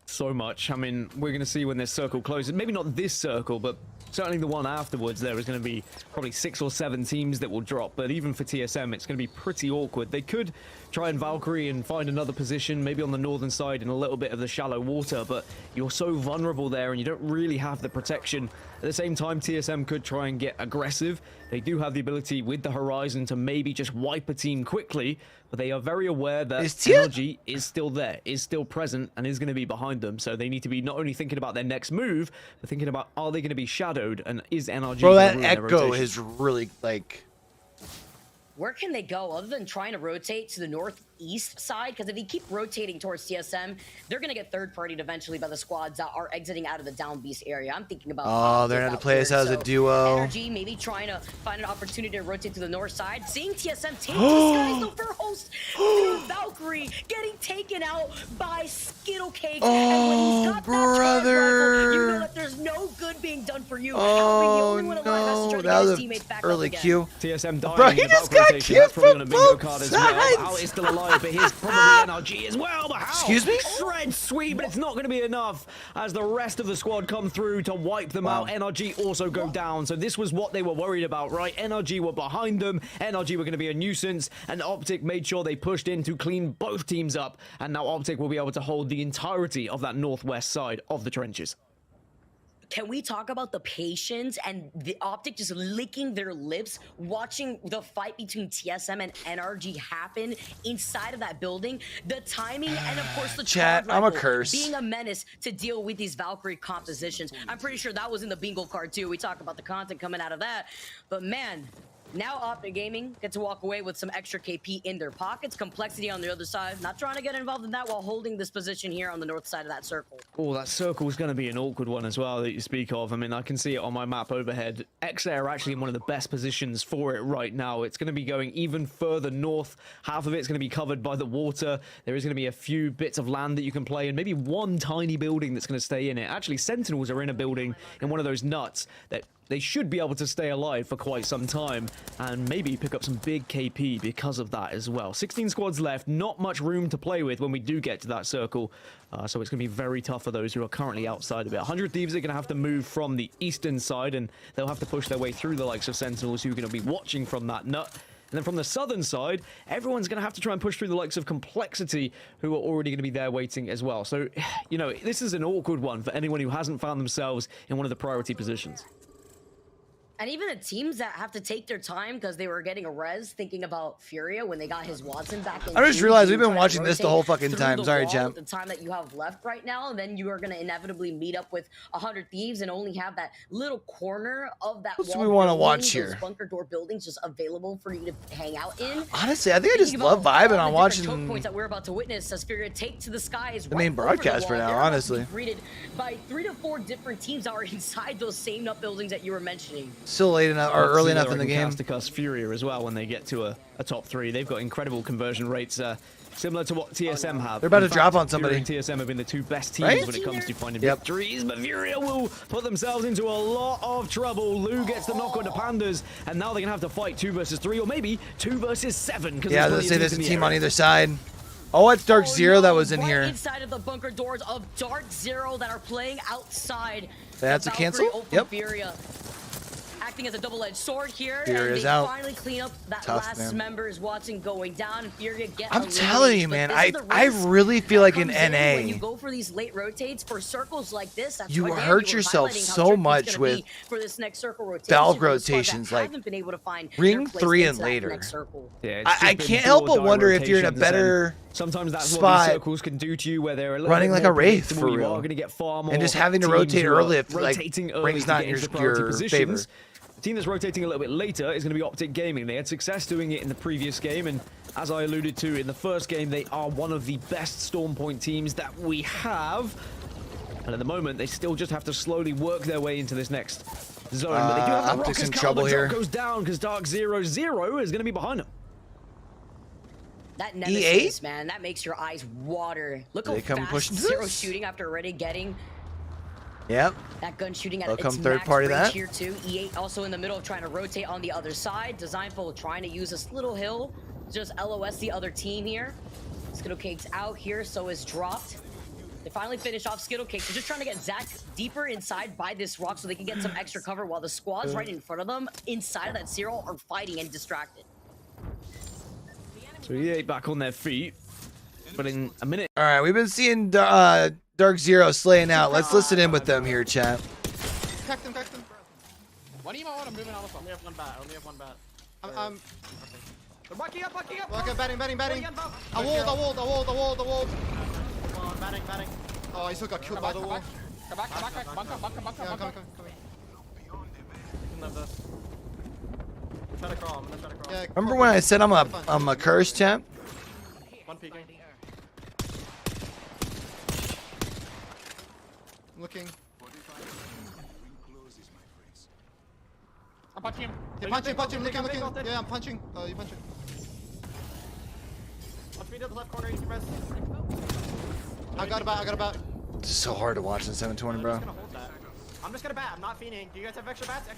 So much. I mean, we're going to see when this circle closes. Maybe not this circle, but certainly the one afterwards. There is going to be probably 6 or 7 teams that will drop. But even for TSM, it's going to be pretty awkward. They could try and Valkyrie and find another position, maybe on the northern side in a little bit of the shallow water. But you're so vulnerable there, and you don't really have the protection. At the same time, TSM could try and get aggressive. They do have the ability with the Horizon to maybe just wipe a team quickly, but they are very aware that energy is still there, is still present, and is going to be behind them. So they need to be not only thinking about their next move, but thinking about, are they going to be shadowed, and is NRG... Bro, that echo is really, like... Where can they go other than trying to rotate to the northeast side? Because if they keep rotating towards TSM, they're going to get third-partied eventually by the squads that are exiting out of the down beast area. I'm thinking about... Oh, they're going to play us as a duo. Energy maybe trying to find an opportunity to rotate to the north side. Seeing TSM take the skies, though, for host through Valkyrie, getting taken out by Skittlecake. And when he's got that rifle, you know that there's no good being done for you. Oh, no. That was an early Q. TSM dying. Bro, he just got killed from both sides. How is still alive, but here's probably NRG as well. But how? Excuse me? Shred sweep, but it's not going to be enough as the rest of the squad come through to wipe them out. NRG also go down. So this was what they were worried about, right? NRG were behind them. NRG were going to be a nuisance, and Optic made sure they pushed in to clean both teams up. And now Optic will be able to hold the entirety of that northwest side of the trenches. Can we talk about the patience and the Optic just licking their lips, watching the fight between TSM and NRG happen inside of that building? The timing and, of course, the chat, I'm a curse. Being a menace to deal with these Valkyrie compositions. I'm pretty sure that was in the bingo card, too. We talk about the content coming out of that. But, man... Now Optic Gaming get to walk away with some extra KP in their pockets. Complexity on the other side. Not trying to get involved in that while holding this position here on the north side of that circle. Oh, that circle is going to be an awkward one as well that you speak of. I mean, I can see it on my map overhead. XA are actually in one of the best positions for it right now. It's going to be going even further north. Half of it's going to be covered by the water. There is going to be a few bits of land that you can play and maybe one tiny building that's going to stay in it. Actually, Sentinels are in a building in one of those nuts that they should be able to stay alive for quite some time and maybe pick up some big KP because of that as well. 16 squads left, not much room to play with when we do get to that circle. So it's going to be very tough for those who are currently outside of it. 100 Thieves are going to have to move from the eastern side, and they'll have to push their way through the likes of Sentinels who are going to be watching from that nut. And then from the southern side, everyone's going to have to try and push through the likes of Complexity, who are already going to be there waiting as well. So, you know, this is an awkward one for anyone who hasn't found themselves in one of the priority positions. And even the teams that have to take their time because they were getting a res thinking about Furia when they got his Watson back in. I just realized we've been watching this the whole fucking time. Sorry, champ. The time that you have left right now, and then you are going to inevitably meet up with 100 Thieves and only have that little corner of that. What do we want to watch here? Bunker door buildings just available for you to hang out in. Honestly, I think I just love vibing on watching choke points that we're about to witness as Furia take to the skies. The main broadcast for now, honestly. Greeted by 3 to 4 different teams that are inside those same nut buildings that you were mentioning. Still late enough. Or early enough in the game. Casticus Furia as well when they get to a top 3. They've got incredible conversion rates, similar to what TSM have. They're about to drop on somebody. Furia and TSM have been the 2 best teams when it comes to finding victories, but Furia will put themselves into a lot of trouble. Lou gets the knock on the Pandas, and now they're going to have to fight 2 versus 3, or maybe 2 versus 7. Yeah, let's say there's a team on either side. Oh, it's Dark Zero that was in here. Inside of the bunker doors of Dark Zero that are playing outside. They have to cancel? Yep. Furia. acting as a double-edged sword here. Fear and is they out. finally clean up that Tough, last man. member is Watson going down. And Furia get I'm eliminated, telling you, but man, this is the I risk really feel like in comes in NA, when you go for these late rotates for circles like this. That's you again, hurt you were yourself highlighting how so tricky it's much gonna with be for this next circle rotation valve for the squad that rotations, like haven't been able to find ring their place 3 into and that later. next circle. Yeah, I can't help but wonder if you're in a better sometimes that's spot what these circles can do to you, where they're a little running bit like more a wraith for predictable. You real, are going to get far more and just having to teams rotate who are early if like rotating early ring's to not get in into your, the priority your positions. favor. The team that's rotating a little bit later is going to be Optic Gaming. They had success doing it in the previous game, and as I alluded to in the first game, they are one of the best Storm Point teams that we have. And at the moment, they still just have to slowly work their way into this next zone. But they do have the Optic's rockets in covered. trouble The here. drop goes down because Dark 0-0 is going to be behind them. That nemesis, man, that makes your eyes water. Look how They come fast pushing Zero this? shooting after already getting Yep. that gun shooting at They'll its come third max party range that. here too. E8 also in the middle of trying to rotate on the other side. Designful trying to use this little hill, just LOS the other team here. Skittlecake's out here, so is dropped. They finally finish off Skittlecake. They're just trying to get Zach deeper inside by this rock so they can get some extra cover while the squads right in front of them inside of that Zero are fighting and distracted. So EA back on their feet, but in a minute. All right, we've been seeing Dark Zero slaying out. Let's listen in with them here, chat. Crack them. What do you want? I'm moving out of them. I only have one bat. I'm They're bucking up. okay, batting. I walled. Come on, batting. Oh, he still got killed by the wall. Come back. Bunker. Yeah, I'm coming. You can live this. I'm gonna try to crawl. Yeah, Remember when I said I'm a curse, chat? One peeking. Looking. I'm punching him. Yeah, punch him. Looking. Yeah, I'm punching. Oh, you punching. Punch me to the left corner. You can press. I got a bat. It's so hard to watch in 720, bro. I'm just gonna bat. I'm not fiending. Do you guys have extra bats?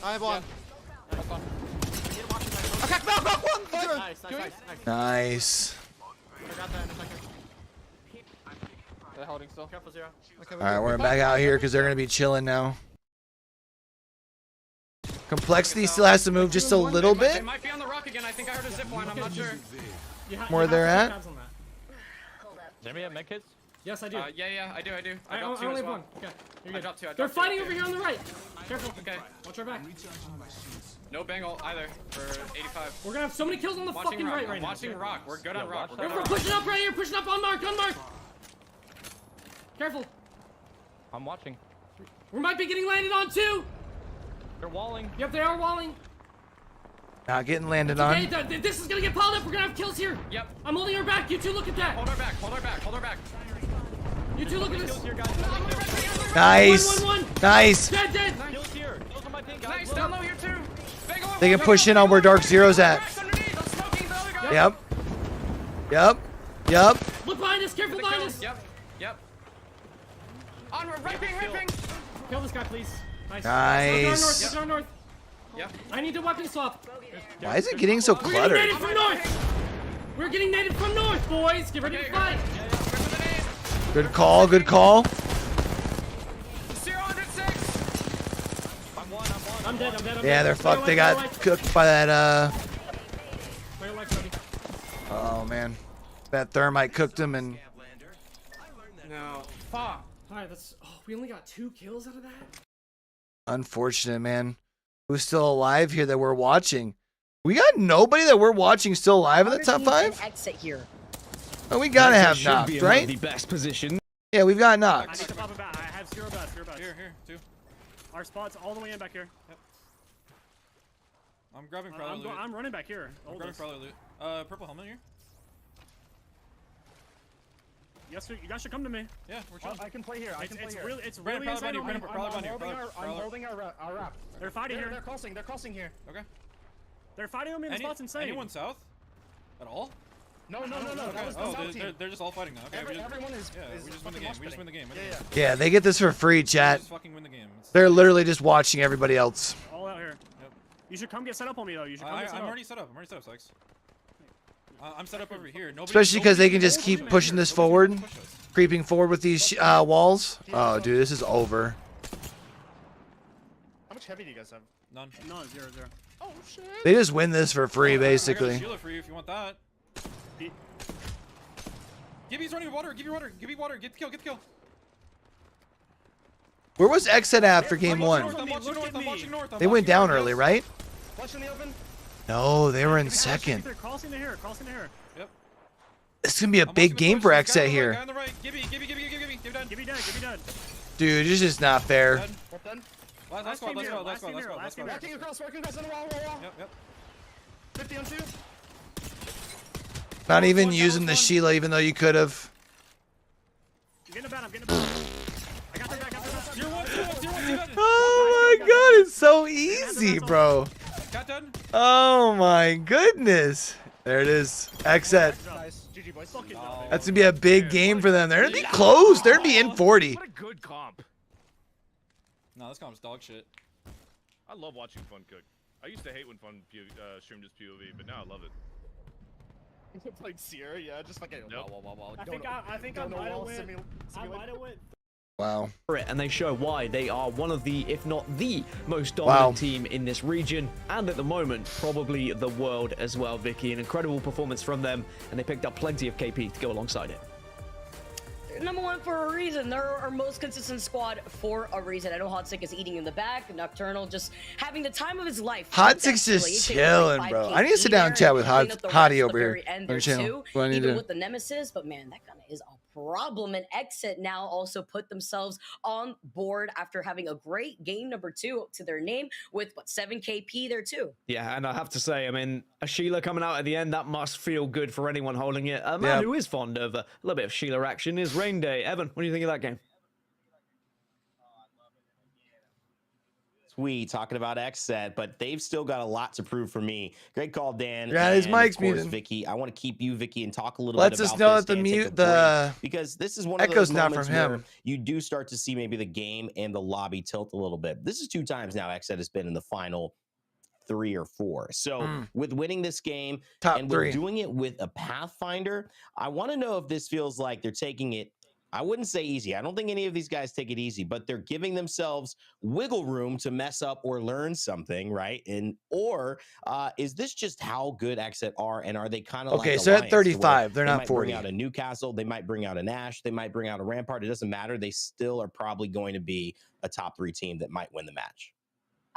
I have one. Yeah, that's fine. You need to watch the next one. Okay, knock one. Zero. Nice. Nice. I got that in a second. They're holding still. Careful, Zero. Okay, All right, we're back out here because they're gonna be chilling now. Complexity still has to move just a little They bit. might be on the rock again. I think I heard a zip line. I'm not sure. Where they're at. Does anybody have med kits? Yes, I do. Yeah, I do. I dropped two only as have well. one. Okay. I dropped two. They're fighting over here on the right. Careful. Okay. Watch our back. No bangle either for 85. We're gonna have so many kills on the fucking rock. right now. Watching rock. We're good on rock. We're pushing up right here. Pushing up on mark. Careful. I'm watching. We might be getting landed on too. They're walling. Yep, they are walling. Not getting landed Okay, on. this is gonna get piled up. We're gonna have kills here. Yep. I'm holding her back. You two look at that. Hold our back. You two look at this. Nice. One. Nice. Dead. Kills here. Kills on my ping, guys. Nice. Down low here too. They can push in on where Dark Zero's at. Yep. Look behind us. Careful behind us. Yep. On right ping. Kill this guy, please. Nice. Go north. Yep. I need to weapon swap. Why is it getting so cluttered? We're getting nated from north, boys. Get ready to fight. Good call. 0-6. I'm dead. Yeah, they're fucked. They got cooked by that. Oh man, that thermite cooked them and. No. Fuck. Alright, we only got 2 kills out of that? Unfortunate, man. Who's still alive here that we're watching? We got nobody that we're watching still alive in the top 5? Exit here. Oh, we gotta have knocked, right? The best position. Yeah, we've got I knocked. need to pop a bat. I have 0 bats. Here, two. Our spot's all the way in back here. Yep. I'm grabbing Prowler loot. I'm running back here. I'm grabbing Prowler loot. Purple helmet here. Yes, sir. You guys should come to me. Yeah, we're chilling. I can play here. It's Brandon, really Prowler inside behind you, on me. I'm holding our wrap. They're fighting here. They're crossing here. Okay. They're fighting on me. The spot's insane. Anyone south? At all? No. That was the south team. They're just all fighting now. Okay, everyone is. We just win the game. We just win the game. Yeah, they get this for free, chat. Just fucking win the game. They're literally just watching everybody else. All out here. Yep. You should come get set up on me though. I'm already set up. Sykes. I'm set up over here. Especially because they can just keep pushing this forward, creeping forward with these walls. Oh, dude, this is over. How much heavy do you guys have? None. No, 0, 0. Oh shit. They just win this for free, basically. I got a Sheila for you if you want that. Gibby's running water. Give me water. Give me water. Get the kill. Get the kill. Where was Exit after game 1? I'm watching north. They went down early, right? Flash in the open. No, they were in second. Crossing the hair. Crossing the hair. Yep. This is gonna be a big game for Exit here. Guy on the right. Gibby dead. Gibby dead. Dude, this is not fair. Done. Last squad. Walking across on the wall. Yep. 50 on 2. Not even using the Sheila, even though you could have. I'm getting a bat. I got that. 0-1. Oh my god, it's so easy, bro. Got done. Oh my goodness. There it is. Exit. Nice. GG boys. That's gonna be a big game for them. They're gonna be close. They're gonna be in 40. What a good comp. No, this comp's dog shit. I love watching Fun cook. I used to hate when Fun streamed his POV, but now I love it. Like Sierra, yeah, just like a wow. I think I might have went. Wow. And they show why they are one of the, if not the most dominant team in this region, and at the moment, probably the world as well, Vicky. An incredible performance from them, and they picked up plenty of KP to go alongside it. Number 1 for a reason. They're our most consistent squad for a reason. I know Hot Sick is eating in the back. Nocturnal just having the time of his life. Hot Sick's just chilling, bro. I need to sit down and chat with Hottie over here. Even with the Nemesis, but man, that kind of is a problem. And Exit now also put themselves on board after having a great game number 2 to their name with 7 KP there too. Yeah, and I have to say, I mean, a Sheila coming out at the end, that must feel good for anyone holding it. A man who is fond of a little bit of Sheila action is Rain Day. Evan, what do you think of that game? We talking about Exit, but they've still got a lot to prove for me. Great call, Dan. Yeah, his mic's muted. Vicky, I want to keep you, Vicky, and talk a little Lets bit about us know this, that Dan, the because this is one of those moments where you do start to see maybe the game and the lobby tilt a little bit. This is 2 times now Exit has been in the final 3 or 4. So with winning this game and with doing it with a Pathfinder, I want to know if this feels like they're taking it. I wouldn't say easy. I don't think any of these guys take it easy, but they're giving themselves wiggle room to mess up or learn something, right? Or is this just how good Exit are, and are they kind of okay? So at 35, they're not 40. Bring out a Newcastle, they might bring out a Nash, they might bring out a Rampart. It doesn't matter. They still are probably going to be a top 3 team that might win the match.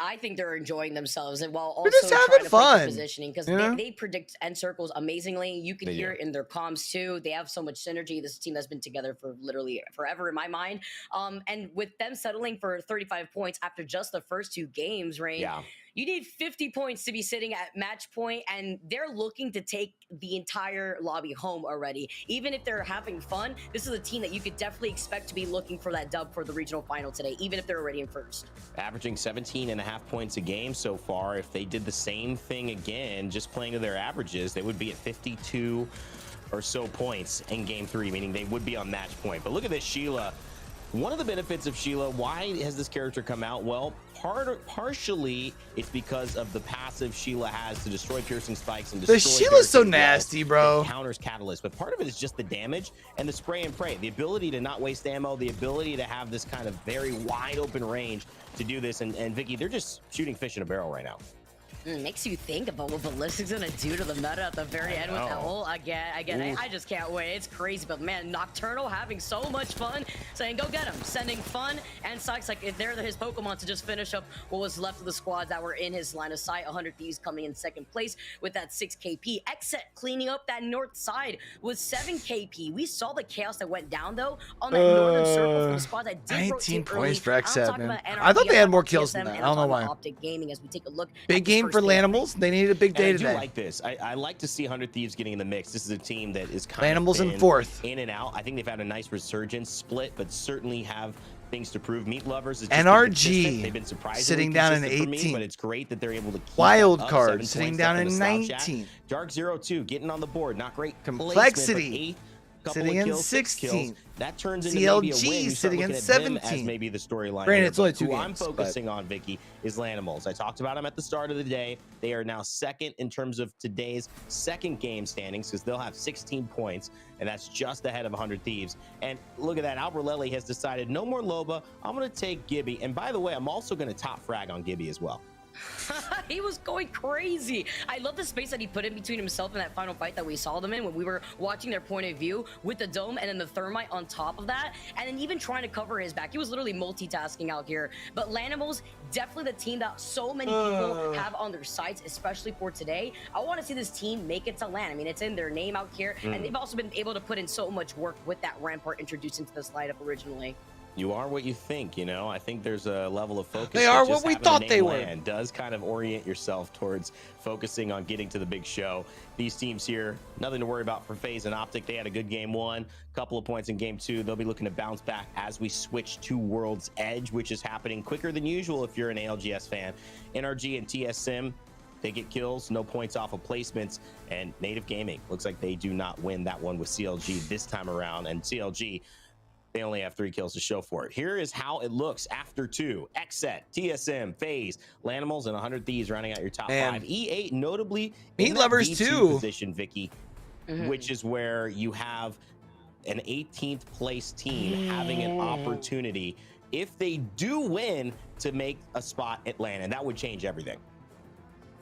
I think they're enjoying themselves and while also just trying having to fun positioning because you know? they predict end circles amazingly. You can hear it in their comms too. They have so much synergy. This team has been together for literally forever in my mind. And with them settling for 35 points after just the first 2 games, Rain, you need 50 points to be sitting at match point, and they're looking to take the entire lobby home already. Even if they're having fun, this is a team that you could definitely expect to be looking for that dub for the regional final today, even if they're already in first. Averaging 17.5 points a game so far. If they did the same thing again, just playing to their averages, they would be at 52 or so points in game 3, meaning they would be on match point. But look at this Sheila. One of the benefits of Sheila, why has this character come out? Well, partially it's because of the passive Sheila has to destroy piercing spikes and destroy. The Sheila's so nasty, bro. It counters Catalyst, but part of it is just the damage and the spray and pray, the ability to not waste ammo, the ability to have this kind of very wide open range to do this. And Vicky, they're just shooting fish in a barrel right now. Makes you think about what Ballistic's gonna do to the meta at the very end with that ult. Again, I just can't wait. It's crazy, but man, Nocturnal having so much fun, saying go get him, sending fun and sucks like if they're his Pokemon to just finish up what was left of the squads that were in his line of sight. 100 Thieves coming in second place with that 6 KP. Exit cleaning up that north side with 7 KP. We saw the chaos that went down though on that northern circle for the squad that did 19 points early. for Exit, man. I thought they had more kills than that. I don't know why. Optic Gaming as we take a look. Big game for Lanimals. They needed a big day today. I do like this. I like to see 100 Thieves getting in the mix. This is a team that is kind Lanimals of in 4th. In and out. I think they've had a nice resurgence split, but certainly have things to prove. Meat Lovers is just NRG they've been surprisingly sitting down in consistent for me, 18th. but it's great that they're able to keep Wild up Card 7 sitting points down up in the Slouch 19th. Dark 02 getting on the board. Not great. Complexity sitting in 16th. That turns into CLG maybe a win. You sitting in at them 17th. as maybe the storyline. Granted, it's only 2 Who games. I'm focusing on, Vicky, is Lanimals. I talked about them at the start of the day. They are now second in terms of today's second game standings because they'll have 16 points, and that's just ahead of 100 Thieves. And look at that. Albrelelli has decided no more Loba. I'm going to take Gibby. And by the way, I'm also going to top frag on Gibby as well. He was going crazy. I love the space that he put in between himself and that final fight that we saw them in when we were watching their point of view with the dome and then the thermite on top of that, and then even trying to cover his back. He was literally multitasking out here. But Lanimals, definitely the team that so many people have on their sights, especially for today. I want to see this team make it to LAN. I mean, it's in their name out here, and they've also been able to put in so much work with that Rampart introduced into this lineup originally. You are what you think, you know. I think there's a level of focus. They are what we thought they were. And does kind of orient yourself towards focusing on getting to the big show. These teams here, nothing to worry about for FaZe and Optic. They had a good game one, couple of points in game two. They'll be looking to bounce back as we switch to World's Edge, which is happening quicker than usual if you're an ALGS fan. NRG and TSM, they get kills, no points off of placements, and Native Gaming looks like they do not win that one with CLG this time around. And CLG, they only have 3 kills to show for it. Here is how it looks after 2. Xset, TSM, FaZe, Lanimals, and 100 Thieves rounding out your top 5. E8 notably Meat Lovers too. Position, Vicky, which is where you have an 18th place team having an opportunity, if they do win, to make a spot at LAN, and that would change everything.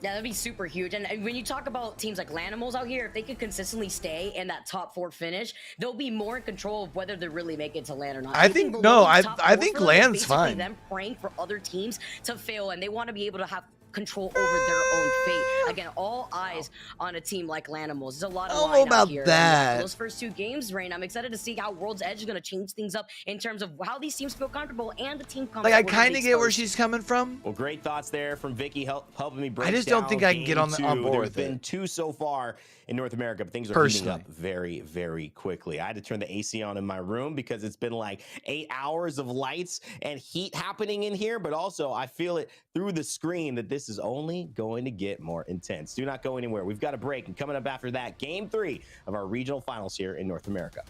Yeah, that'd be super huge. And when you talk about teams like Lanimals out here, if they could consistently stay in that top 4 finish, they'll be more in control of whether they really make it to LAN or not. I think I think LAN's fine. Them praying for other teams to fail, and they want to be able to have control over their own fate. Again, all eyes on a team like Lanimals. There's a lot of I don't know about here. that. Those first 2 games, Rain, I'm excited to see how World's Edge is going to change things up in terms of how these teams feel comfortable and the team comes. Like, I kind of get where she's coming from. Well, great thoughts there from Vicky, helping me break I just down don't think I can get on board with it. There's been 2 so far in North America, but things are heating up very, very quickly. I had to turn the AC on in my room because it's been like 8 hours of lights and heat happening in here, but also I feel it through the screen that this is only going to get more intense. Do not go anywhere. We've got a break, and coming up after that, game 3 of our regional finals here in North America.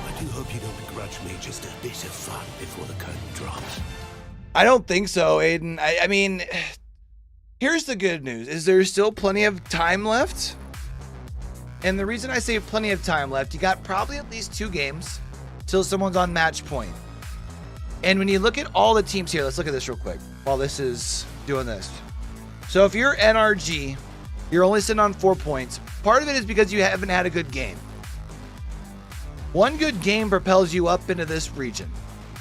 I do hope you don't begrudge me just a bit of fun before the curtain drops. I don't think so, Aiden. I mean, here's the good news, is there's still plenty of time left. And the reason I say plenty of time left, you got probably at least 2 games till someone's on match point. And when you look at all the teams here, let's look at this real quick while this is doing this. So if you're NRG, you're only sitting on 4 points. Part of it is because you haven't had a good game. One good game propels you up into this region,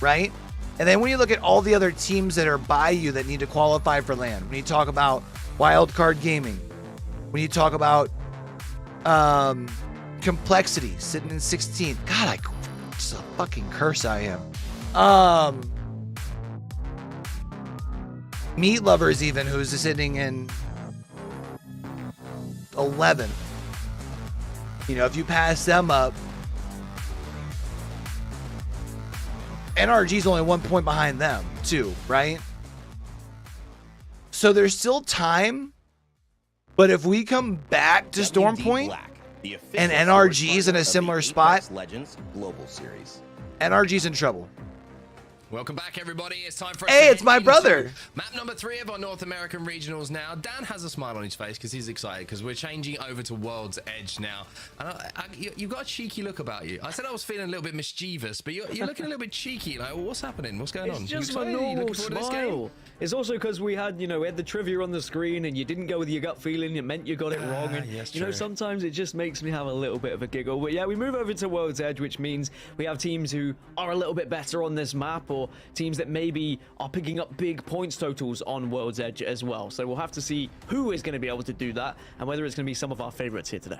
right? And then when you look at all the other teams that are by you that need to qualify for LAN, when you talk about Wildcard Gaming, when you talk about Complexity sitting in 16th. God, it's a fucking curse I am. Meat Lovers even, who's sitting in 11th. You know, if you pass them up, NRG's only 1 point behind them, too, right? So there's still time, but if we come back to Storm Point and NRG's in a similar spot, Legends Global Series. NRG's in trouble. Welcome back, everybody. It's time for us Hey, to it's my into brother. Map number 3 of our North American regionals now. Dan has a smile on his face because he's excited because we're changing over to World's Edge now. And you've got a cheeky look about you. I said I was feeling a little bit mischievous, but you're looking a little bit cheeky. Like, what's happening? What's going on? It's just a normal smile. It's also because we had the trivia on the screen and you didn't go with your gut feeling. It meant you got it wrong. And, yes, you know, sometimes it just makes me have a little bit of a giggle. But yeah, we move over to World's Edge, which means we have teams who are a little bit better on this map, or teams that maybe are picking up big points totals on World's Edge as well. So we'll have to see who is going to be able to do that and whether it's going to be some of our favorites here today.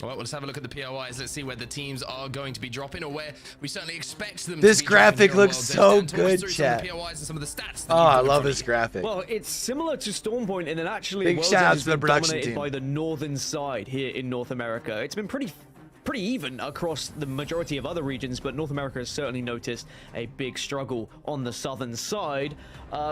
All right, well, let's have a look at the POIs. Let's see where the teams are going to be dropping, or where we certainly expect them this to be graphic looks so good, good, chat. Some of the POIs and some of the stats oh, I love this graphic. Well, it's similar to Storm Point, and then actually big World's shout Edge out has to the been production dominated team by the northern side here in North America. It's been pretty even across the majority of other regions, but North America has certainly noticed a big struggle on the southern side.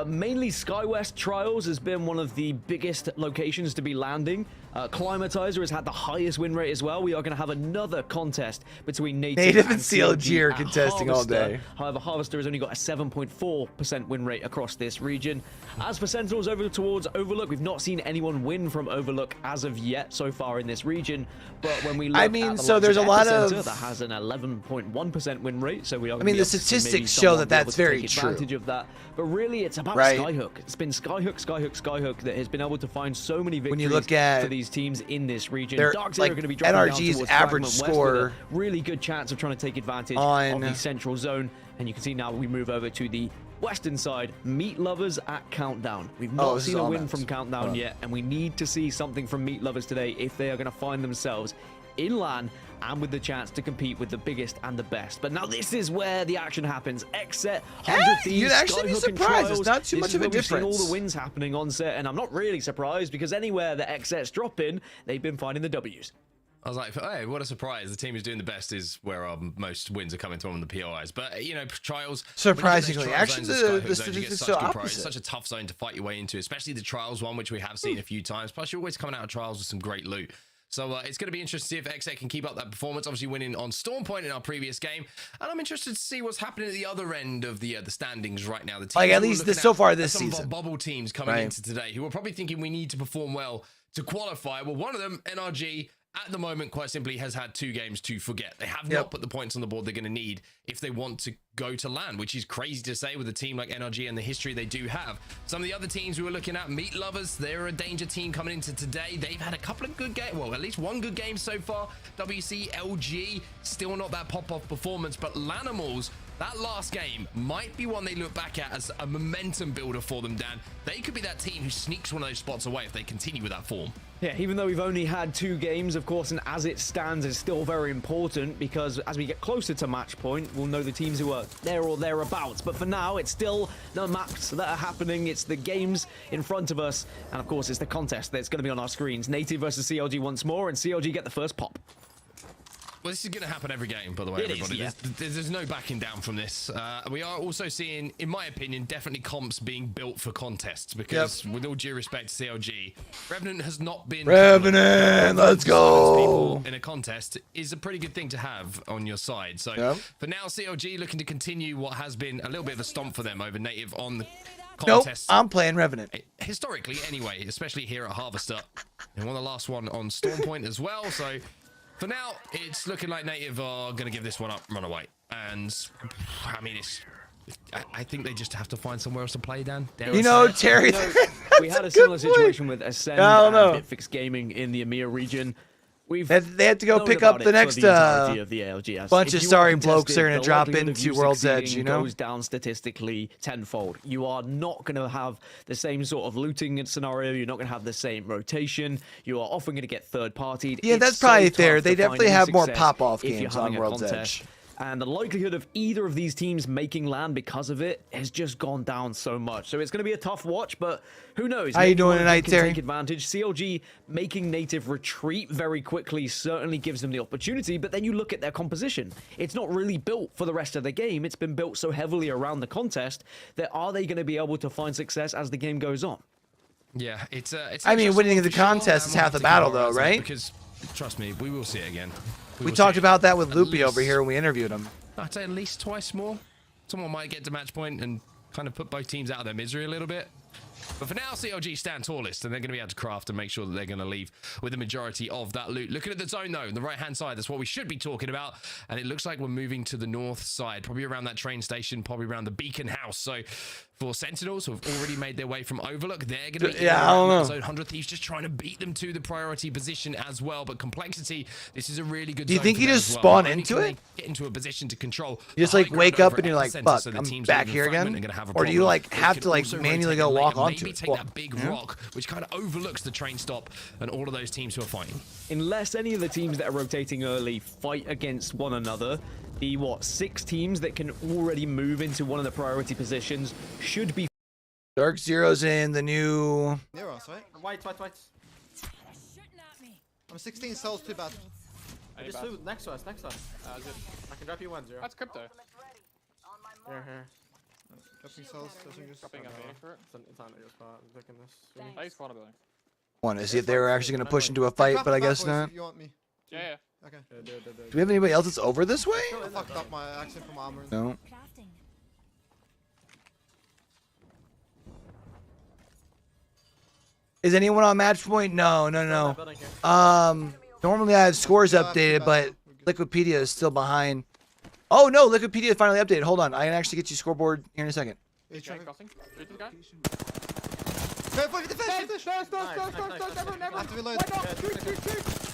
Mainly SkyWest Trials has been one of the biggest locations to be landing Climatizer has had the highest win rate as well. We are going to have another contest between Native and CLG are contesting all day. However, Harvester has only got a 7.4% win rate across this region. As for Sentinels over towards Overlook, we've not seen anyone win from Overlook as of yet so far in this region. But when we look at the so there's a lot of that has an 11.1% win rate. So we are. The statistics show that that's very true. Advantage of that, but really it's about Skyhook. It's been Skyhook, Skyhook, Skyhook that has been able to find so many victories when you look at for these teams in this region. Dark Zero are going to be dropping NRG's down average score. Really good chance of trying to take advantage of the central zone, and you can see now we move over to the western side. Meat Lovers at Countdown. We've not seen a win from Countdown yet, and we need to see something from Meat Lovers today if they are going to find themselves in LAN and with the chance to compete with the biggest and the best. But now this is where the action happens. X-Set, 100 Thieves, you'd actually be surprised. It's not too much of a difference. We've seen all the wins happening on set, and I'm not really surprised because anywhere that X-Set's dropping, they've been finding the Ws. I was like, hey, what a surprise. The team who's doing the best is where our most wins are coming from the POIs. But, Trials... Surprisingly. Actually, the statistics are so opposite. It's such a tough zone to fight your way into, especially the Trials one, which we have seen a few times. Plus, you're always coming out of Trials with some great loot. So it's going to be interesting to see if X8 can keep up that performance, obviously winning on Storm Point in our previous game. And I'm interested to see what's happening at the other end of the standings right now. The teams at least so far this season. Some of our bubble teams coming into today who are probably thinking we need to perform well to qualify. Well, one of them, NRG, at the moment, quite simply, has had 2 games to forget. They have not put the points on the board they're going to need if they want to go to LAN, which is crazy to say with a team like NRG and the history they do have. Some of the other teams we were looking at, Meat Lovers, they're a danger team coming into today. They've had a couple of good games, well, at least one good game so far. WCLG, still not that pop-off performance, but Lanimals, that last game might be one they look back at as a momentum builder for them, Dan. They could be that team who sneaks one of those spots away if they continue with that form. Yeah, even though we've only had 2 games, of course, and as it stands, it's still very important because as we get closer to match point, we'll know the teams who are there or thereabouts. But for now, it's still the maps that are happening. It's the games in front of us. And of course, it's the contest that's going to be on our screens. Native versus CLG once more, and CLG get the first pop. Well, this is going to happen every game, by the way, everybody. There's no backing down from this. We are also seeing, in my opinion, definitely comps being built for contests because, with all due respect to CLG, Revenant has not been... Revenant, let's go! In a contest is a pretty good thing to have on your side. So, for now, CLG looking to continue what has been a little bit of a stomp for them over Native on the contest. Nope, I'm playing Revenant. Historically, anyway, especially here at Harvester. And won the last one on Storm Point as well, so... For now, it's looking like Native are going to give this one up, run away. And, I mean, I think they just have to find somewhere else to play, Dan. Terry... we had a similar situation with Ascend and Bitfix Gaming in the EMEA region. They had to go pick up the next of the ALGS. bunch of sorry blokes they're going to drop into World's Edge, goes down statistically tenfold. You are not going to have the same sort of looting scenario. You're not going to have the same rotation. You are often going to get third-partied. Yeah, that's probably fair. They definitely have more pop-off games on World's Edge. And the likelihood of either of these teams making LAN because of it has just gone down so much. So it's going to be a tough watch, but who knows? How you doing tonight, Terry? Take advantage. CLG making Native retreat very quickly certainly gives them the opportunity, but then you look at their composition. It's not really built for the rest of the game. It's been built so heavily around the contest that are they going to be able to find success as the game goes on? Yeah, it's I mean, winning the contest is half the battle, though, right? Because, trust me, we will see it again. We talked about that with Loopy over here when we interviewed him. I'd say at least twice more. Someone might get to match point and kind of put both teams out of their misery a little bit. But for now, CLG stand tallest, and they're going to be able to craft and make sure that they're going to leave with the majority of that loot. Looking at the zone, though, on the right-hand side, that's what we should be talking about. And it looks like we're moving to the north side, probably around that train station, probably around the Beacon House. So for Sentinels, who have already made their way from Overlook, they're going to be I don't know. Zone 100 Thieves just trying to beat them to the priority position as well. But Complexity, this is a really good Do you zone think for you them just as well. spawn Not only into can it? they get into a position to control. You just the like high wake ground up and you're over like, at the fuck, center, so the I'm teams back moving here fragment again? are gonna have a Or do you problem. like They have can to like also manually rotate go and walk maybe onto it? take that big rock, which kind of overlooks the train stop and all of those teams who are fighting. Unless any of the teams that are rotating early fight against one another, the 6 teams that can already move into one of the priority positions should be. Dark Zero's in the new... Neros, right? White. I'm 16 cells, too bad. Just next to us. I can drop you 1-0. That's crypto. Here. Dropping cells, Dropping a for it. It's on your spot. I'm taking this. I use quad building. Want to see if they were actually going to push into a fight, but I guess not. If you want me. Yeah. Okay. Do we have anybody else that's over this way? I fucked up my accent from armor. No. Is anyone on match point? No. Normally I have scores updated, but Liquipedia is still behind. Oh no, Liquipedia finally updated. Hold on, I can actually get you scoreboard here in a second. I have to reload.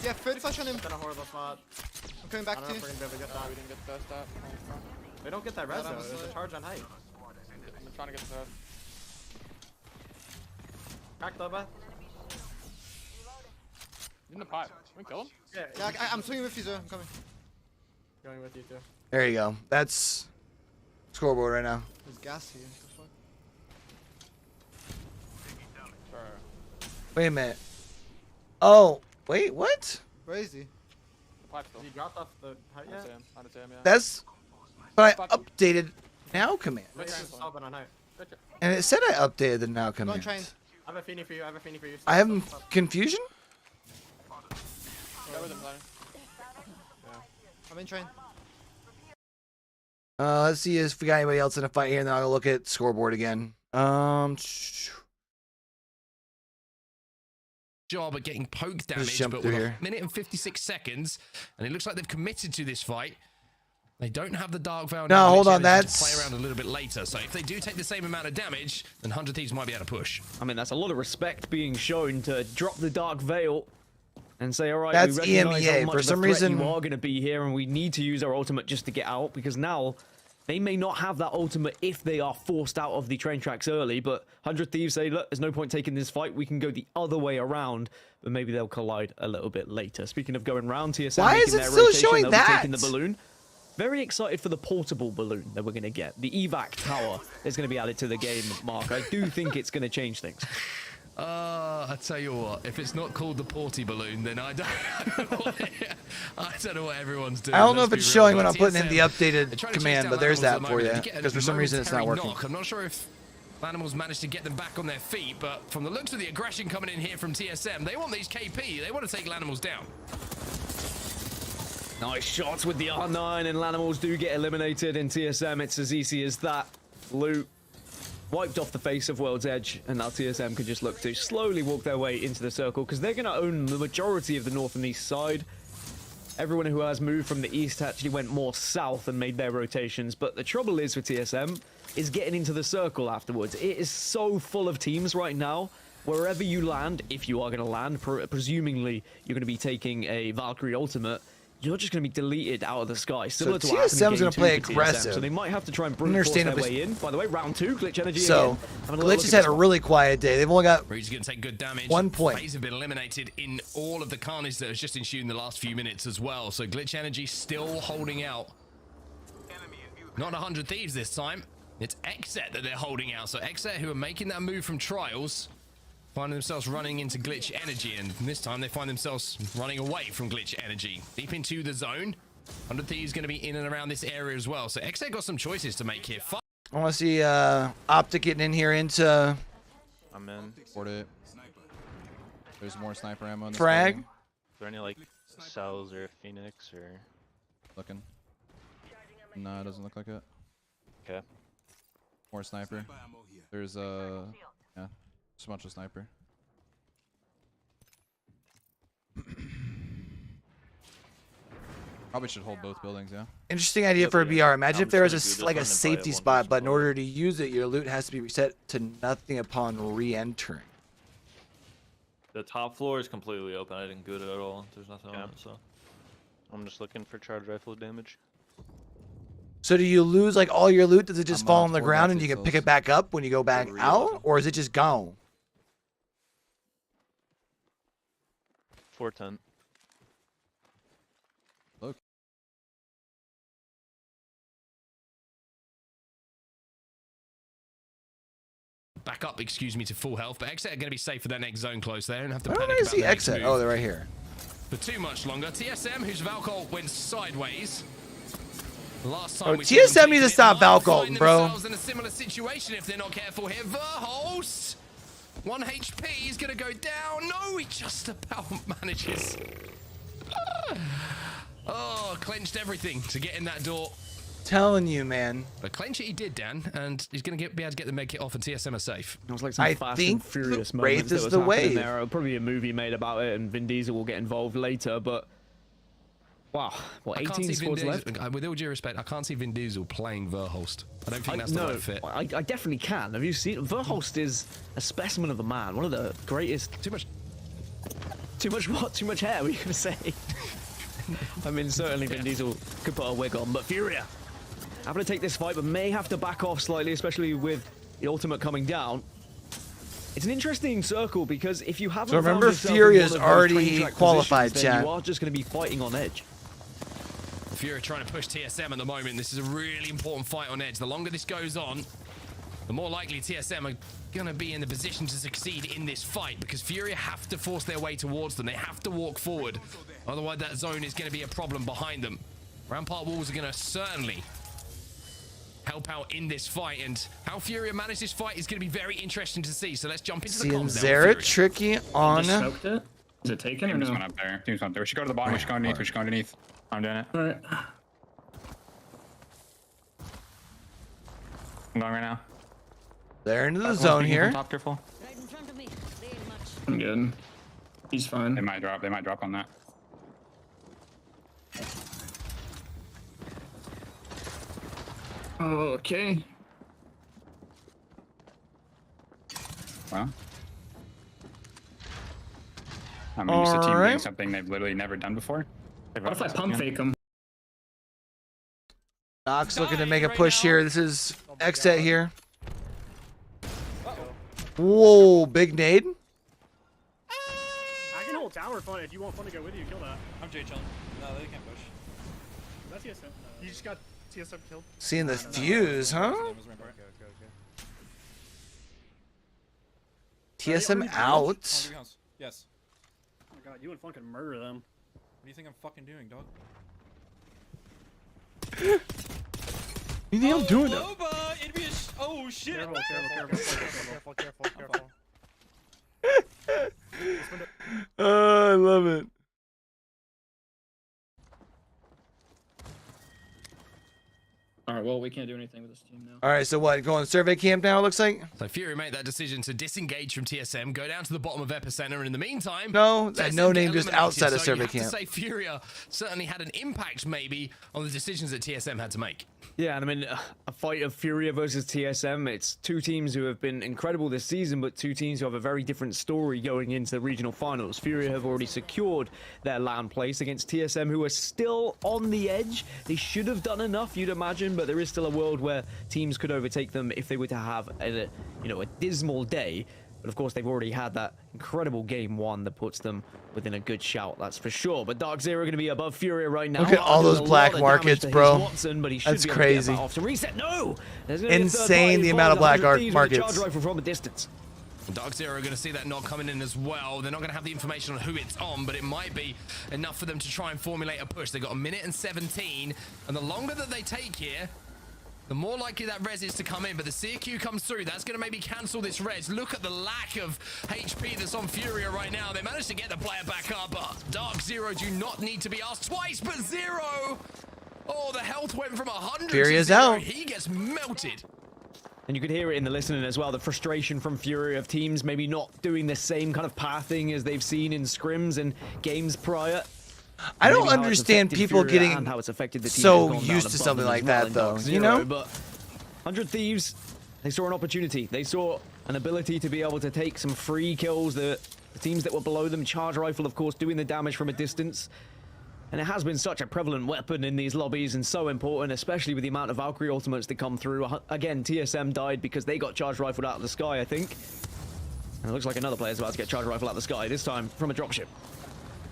Yeah, 30 flash on him. Got a horrible spot. I'm coming back to you. We didn't get the stat. We don't get that res though. There's a charge on height. I'm trying to get the stat. Crack Loba. In the pipe. Can we kill him? Yeah, I'm swinging with you, sir. I'm coming. Going with you too. There you go. That's scoreboard right now. There's gas here. Wait a minute. Oh, wait, what? Where is he? The pipe still. He dropped off the height yet? I didn't see him, yeah. That's. But I updated now command. And it said I updated the now command. I have a Feeny for you. I have confusion? Go with him, Larry. I'm in train. Let's see if we got anybody else in a fight here, and then I'll look at scoreboard again. Job at getting poke damage, but with a minute and 56 seconds, and it looks like they've committed to this fight. They don't have the Dark Veil. No, hold on, that's... play around a little bit later, so if they do take the same amount of damage, then 100 Thieves might be able to push. I mean, that's a lot of respect being shown to drop the Dark Veil and say, all right, that's we recognize EMEA. how much For some reason you are going to be here, and we need to use our ultimate just to get out, because now they may not have that ultimate if they are forced out of the train tracks early, but 100 Thieves say, look, there's no point taking this fight. We can go the other way around, but maybe they'll collide a little bit later. Speaking of going round, TSM why is it still showing that? Taking the balloon. Very excited for the portable balloon that we're going to get. The evac tower is going to be added to the game, Mark. I do think it's going to change things. I tell you what, if it's not called the Porty balloon, then I don't know what everyone's doing. I don't know if it's showing when I'm putting in the updated command, but there's that for you. Because for some reason it's not working. I'm not sure if Animals managed to get them back on their feet, but from the looks of the aggression coming in here from TSM, they want these KP. They want to take Lanimals down. Nice shots with the R9, and Lanimals do get eliminated in TSM. It's as easy as that. Loot wiped off the face of World's Edge, and now TSM can just look to slowly walk their way into the circle, because they're going to own the majority of the north and east side. Everyone who has moved from the east actually went more south and made their rotations, but the trouble is with TSM is getting into the circle afterwards. It is so full of teams right now. Wherever you land, if you are going to land, presumably you're going to be taking a Valkyrie ultimate, you're just going to be deleted out of the sky. Similar to TSM's going to play aggressive. So they might have to try and brute force their way in. By the way, round 2, Glitch Energy so Glitch has had a really quiet day. They've only got Breeze going to take good damage. 1 point. FaZe have been eliminated in all of the carnage that has just ensued in the last few minutes as well. So Glitch Energy still holding out. Not 100 Thieves this time. It's Exet that they're holding out. So Exet, who are making that move from Trials, find themselves running into Glitch Energy, and this time they find themselves running away from Glitch Energy. Deep into the zone. 100 Thieves going to be in and around this area as well. So Exet got some choices to make here. I want to see Optic getting in here into... I'm in. 48. There's more sniper ammo in this frag. Is there any, like, cells or Phoenix or... Looking. No, it doesn't look like it. Okay. More sniper. There's yeah, just a bunch of sniper. Probably should hold both buildings, yeah. Interesting idea for a BR. Imagine if there was a like a safety spot, but in order to use it, your loot has to be reset to nothing upon re-entering. The top floor is completely open. I didn't good at all. There's nothing on it, so I'm just looking for charge rifle damage. So do you lose like all your loot? Does it just fall on the ground and you can pick it back up when you go back out, or is it just gone? 410. Look. Back up, excuse me, to full health, but Exet are going to be safe for their next zone close there and have to I panic don't about see their next Exet. move. Oh, they're right here. For too much longer. TSM, whose Valcol went sideways. Last time TSM needs to stop Valcol, bro. In a similar situation if they're not careful here. Verhost 1 HP. He's going to go down. No, he just about manages. Oh, clenched everything to get in that door. Telling you, man. But clench it he did, Dan, and he's going to be able to get the med kit off, and TSM are safe. It was like some I fast think and furious the moments Wraith that is was the happening wave. there. Probably a movie made about it, and Vin Diesel will get involved later. But wow, what, I can't 18 see Vin squads Diesel, left? with all due respect, I can't see Vin Diesel playing Verholst. I don't think that's the no, right fit. I definitely can. Have you seen Verholst is a specimen of a man, one of the greatest. Too much what? Too much hair? What are you gonna say? I mean, certainly Vin Diesel could put a wig on, but Furia having to take this fight, but may have to back off slightly, especially with the ultimate coming down. It's an interesting circle because if you haven't, So remember, Furia's already qualified, then chat. you are just going to be fighting on edge. Furia trying to push TSM at the moment. This is a really important fight on edge. The longer this goes on, the more likely TSM are going to be in the position to succeed in this fight, because Furia have to force their way towards them. They have to walk forward. Otherwise, that zone is going to be a problem behind them. Rampart walls are going to certainly help out in this fight, and how Furia manage this fight is going to be very interesting to see. So let's jump into the Seeing comms now. Zera tricky on. Just smoked it. Is it taken or Team's no? one up there. Team's one up there. We should go to the bottom. We should go underneath. We should go underneath. I'm doing it. All right. I'm going right now. They're into the zone here. Top, careful. I'm good. He's fine. They might drop. They might drop on that. Oh, okay. Well, I'm used to team doing something they've literally never done before. What if I pump fake him? Nox looking to make a push here. This is Xset here. Whoa, big nade. I can hold tower fun if you want fun to go with you. Kill that. I'm J chilling. No, they can't push. That's TSM. You just got TSM killed. Seeing the fuse, huh? TSM out. Yes. Oh my god, you and Fun can murder them. What do you think I'm fucking doing, dog? You think I'm doing that? Oh shit! Careful. I love it. All right, well, we can't do anything with this team now. All right, so what? Going survey camp now, it looks like? So Fury made that decision to disengage from TSM, go down to the bottom of Epicenter, and in the meantime... No, that TSM no get name just eliminated. outside of So survey you have camp. to say Furia certainly had an impact, maybe, on the decisions that TSM had to make. Yeah, and I mean, a fight of Furia versus TSM, it's two teams who have been incredible this season, but two teams who have a very different story going into the regional finals. Furia have already secured their LAN place against TSM, who are still on the edge. They should have done enough, you'd imagine, but there is still a world where teams could overtake them if they were to have a dismal day. But of course, they've already had that incredible game one that puts them within a good shout, that's for sure. But Dark Zero going to be above Furia right now. Look at all those black markets, bro. Watson, but he should That's be crazy. Able to get that off to reset. No! Insane the amount of black markets. Charge rifle from a distance. Dark Zero are going to see that knock coming in as well. They're not going to have the information on who it's on, but it might be enough for them to try and formulate a push. They've got 1 minute and 17, and the longer that they take here, the more likely that res is to come in. But the CQ comes through. That's going to maybe cancel this res. Look at the lack of HP that's on Furia right now. They managed to get the player back up, but Dark Zero do not need to be asked twice, but Zero. Oh, the health went from 100 Furia's to 0. out. He gets melted. And you could hear it in the listening as well, the frustration from Furia of teams maybe not doing the same kind of pathing as they've seen in scrims and games prior. I don't understand people getting how it's affected the team so used to something like that, though. You know? But 100 Thieves, they saw an opportunity. They saw an ability to be able to take some free kills. The teams that were below them, Charge Rifle, of course, doing the damage from a distance. And it has been such a prevalent weapon in these lobbies and so important, especially with the amount of Valkyrie ultimates that come through. Again, TSM died because they got Charge Rifled out of the sky, I think. And it looks like another player's about to get Charge Rifle out of the sky, this time from a dropship.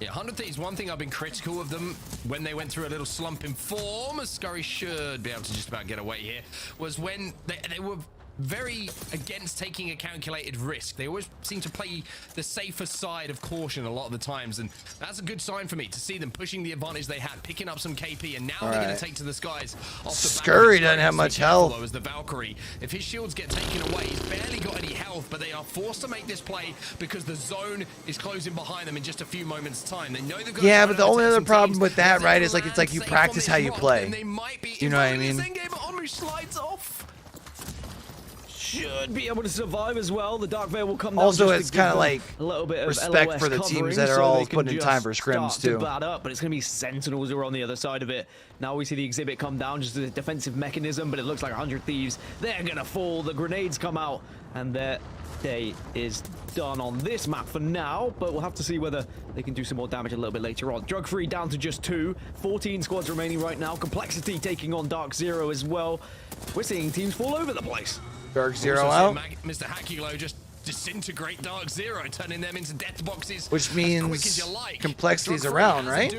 Yeah, 100 Thieves, one thing I've been critical of them when they went through a little slump in form, as Scurry should be able to just about get away here, was when they were very against taking a calculated risk. They always seem to play the safer side of caution a lot of the times, and that's a good sign for me to see them pushing the advantage they had, picking up some KP, and now they're going to take to the skies off the Scurry doesn't have much health. As the Valkyrie, if his shields get taken away, he's barely got any health, but they are forced to make this play because the zone is closing behind them in just a few moments' time. They know they've got but the only other problem with that, right, is like it's like you practice how you play. You know what I mean? Slides off. Should be able to survive as well. The Dark Veil will come down. Also, just it's kind of like a little bit of respect LOS for the covering, teams that are so all they can putting in just time for scrims start too. to bat up, but it's going to be Sentinels who are on the other side of it. Now we see the exhibit come down, just as a defensive mechanism, but it looks like 100 Thieves. They're going to fall. The grenades come out, and their day is done on this map for now, but we'll have to see whether they can do some more damage a little bit later on. Drug Free down to just 2. 14 squads remaining right now. Complexity taking on Dark Zero as well. We're seeing teams fall over the place. Dark Zero out. Mr. Hackilo just disintegrate Dark Zero, turning them into death boxes. Which means Complexity's around, right?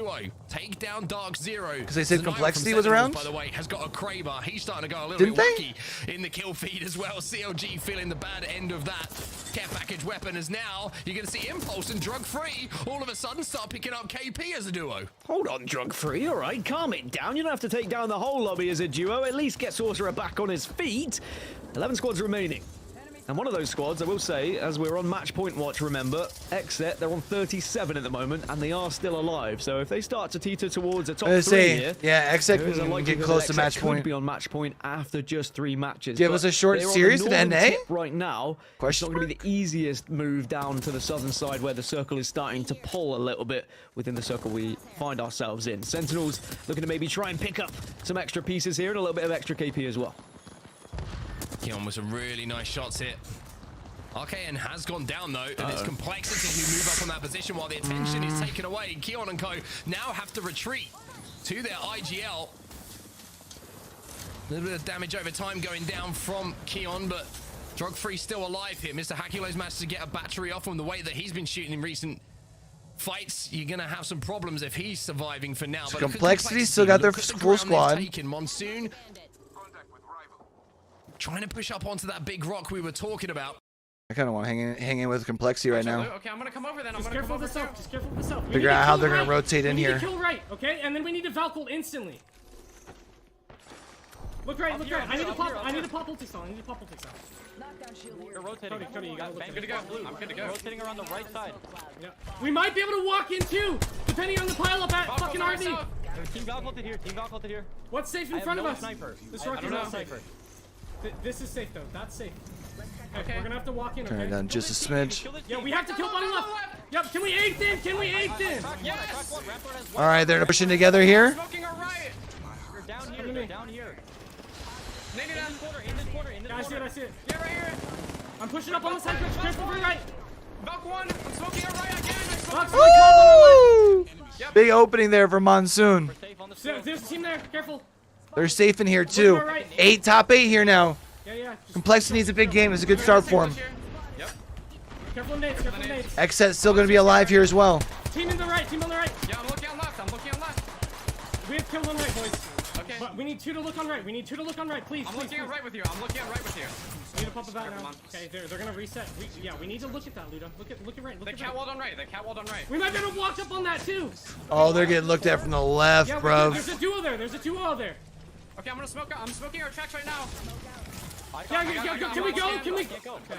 Take down Dark Zero. Because they said Complexity was around? By the way, has got a Kraber. He's starting to go a little bit wacky in the kill feed as well. CLG feeling the bad end of that. Care package weapon as now you're going to see Impulse and Drug Free all of a sudden start picking up KP as a duo. Hold on, Drug Free. All right, calm it down. You don't have to take down the whole lobby as a duo. At least get Sorcerer back on his feet. 11 squads remaining. And one of those squads, I will say, as we're on match point watch, remember, Exit, they're on 37 at the moment, and they are still alive. So if they start to teeter towards a top 3 here, yeah, Exit can get close to match point. Could be on match point after just 3 matches. Give us a short series to NA? Right now, it's not going to be the easiest move down to the southern side where the circle is starting to pull a little bit within the circle we find ourselves in. Sentinels looking to maybe try and pick up some extra pieces here and a little bit of extra KP as well. Keon with some really nice shots here. RKN has gone down though, and it's Complexity who move up on that position while the attention is taken away. Keon and co now have to retreat to their IGL. A little bit of damage over time going down from Keon, but Drug Free still alive here. Mr. Hakulo's managed to get a battery off him the way that he's been shooting in recent fights. You're gonna have some problems if he's surviving for now. But Complexity still got their full squad. Monsoon trying to push up onto that big rock we were talking about. I kind of want to hang in with Complexity right now. Okay, I'm gonna come over then. I'm gonna come over this up. Just careful with this up. Figure out how they're gonna rotate in here. We need to kill right, okay? And then we need to Valkyrie instantly. Look right, look right. I need to pop ulti song. You're rotating. Cody, you gotta look. Good to go. I'm good to go. Rotating around the right side. Yeah. We might be able to walk in too, depending on the pile up at fucking RV. Team Valkyrie here. Team Valkyrie here. What's safe in front of us? Sniper. This rock is not safe. This is safe though. That's safe. Okay, we're gonna have to walk in. Turn it Okay. down just a smidge. Yeah, we have to kill bottom left. Yep. Can we aid them? Can we aid them? Yes. All right, they're pushing together here. Smoking our right. You're down here. You're down here. In this corner. Yeah, I see it. I see it. Yeah, right here. I'm pushing up on the side. Careful for right. Valk 1. I'm smoking our right again. Woo! Big opening there for Monsoon. There's a team there. Careful. They're safe in here too. Top 8 here now. Yeah. Complexity needs a big game. It's a good start for him. Yep. Careful nades. Xset's still going to be alive here as well. Team in the right. Team on the right. Yeah, I'm looking on left. We have killed on right, boys. Okay. But we need 2 to look on right. Please. I'm looking at right with you. We need to pop it back now. Okay, they're gonna reset. We need to look at that, Luda. Look at right. The catwalk on right. We might be able to walk up on that too. Oh, they're getting looked at from the left, yeah, bro. There's a duo there. Okay, I'm smoking our tracks right now. Can we go?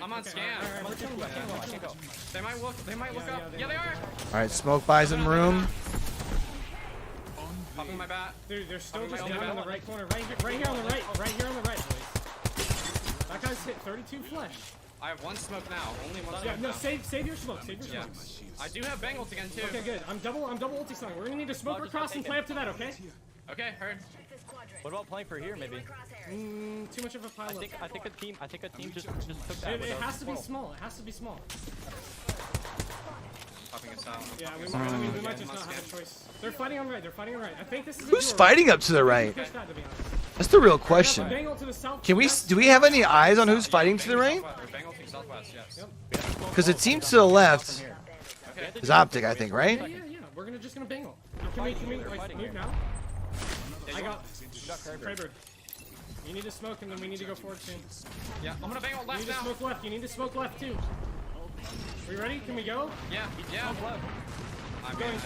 I'm on scan. They might look up. Yeah, they are. All right, smoke buys him room. Popping my bat. They're still just down in the right corner. Right here on the right. Right here on the right, boys. That guy's hit 32 flesh. I have 1 smoke now. Only 1 smoke. Yeah, no, save your smoke. I do have bang ult again too. Okay, good. I'm double ulti song. We're gonna need to smoke across and play up to that, okay? Okay, heard. What about playing for here, maybe? Too much of a pile up. I think a team just took that. It has to be small. Popping us out. Yeah, we might just not have a choice. They're fighting on right. I think this is. Who's fighting up to the right? That's the real question. Do we have any eyes on who's fighting to the right? Because the team to the left is Optic, I think, right? Yeah. We're just gonna bangle. Can we move now? I got Kraber. You need to smoke and then we need to go forward soon. Yeah, I'm gonna bang on You left need to now. smoke left. You need to smoke left too. Are you ready? Can we go? Yeah, I'm left. I'm going as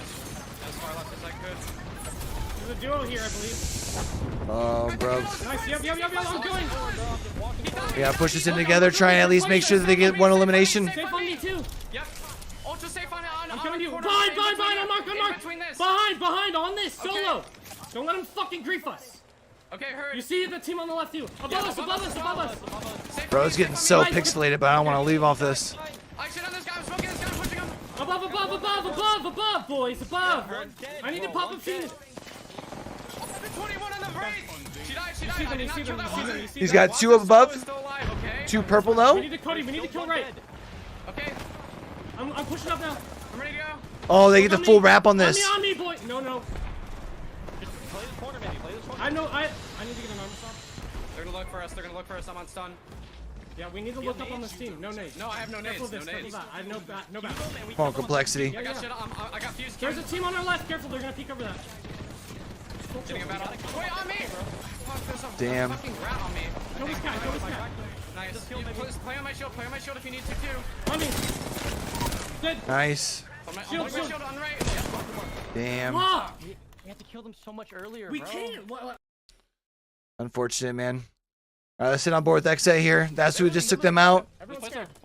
far left as I could. There's a duo here, I believe. Oh, bro. Nice. Yep. I'm going. Yeah, push this in together. Try and at least make sure that they get one elimination. Safe on me too. Yep. Ultra safe on I'm coming to you. corner. Behind. On mark. Between this. Behind on this. Solo. Don't let him fucking grief us. Okay, heard. You see the team on the left too. Above us. Bro, it's getting so pixelated, but I don't want to leave off this. I shit on this guy. I'm smoking this guy. I'm pushing him. Above, boys. Above. I need to pop a feed. 21 on the break. She died. I did not kill that one. He's got 2 up above. Still alive, okay? 2 purple We though. need to kill right. Okay, I'm pushing up now. I'm ready to go. Oh, they get the full wrap on this. On me, boy. No. Play this corner, maybe. Play this corner. I know. I need to get an armor stop. They're gonna look for us. I'm on stun. Yeah, we need to look up on this team. No nades. No, I have no nades. Careful No this, nades. I have no back. Oh, complexity. I got shit. I got fused. There's a team on our left. Careful, they're gonna peek over that. Getting a battle. Wait, on me! Damn. Fucking rat on me. Kill this guy. Nice. Play on my shield. Play on my shield if you need to too. On me. Good. Nice. On my shield on the right. Damn. We have to kill them so much earlier, We can't. What? Unfortunate, man. All right, let's sit on board with XA here. That's who just took them out.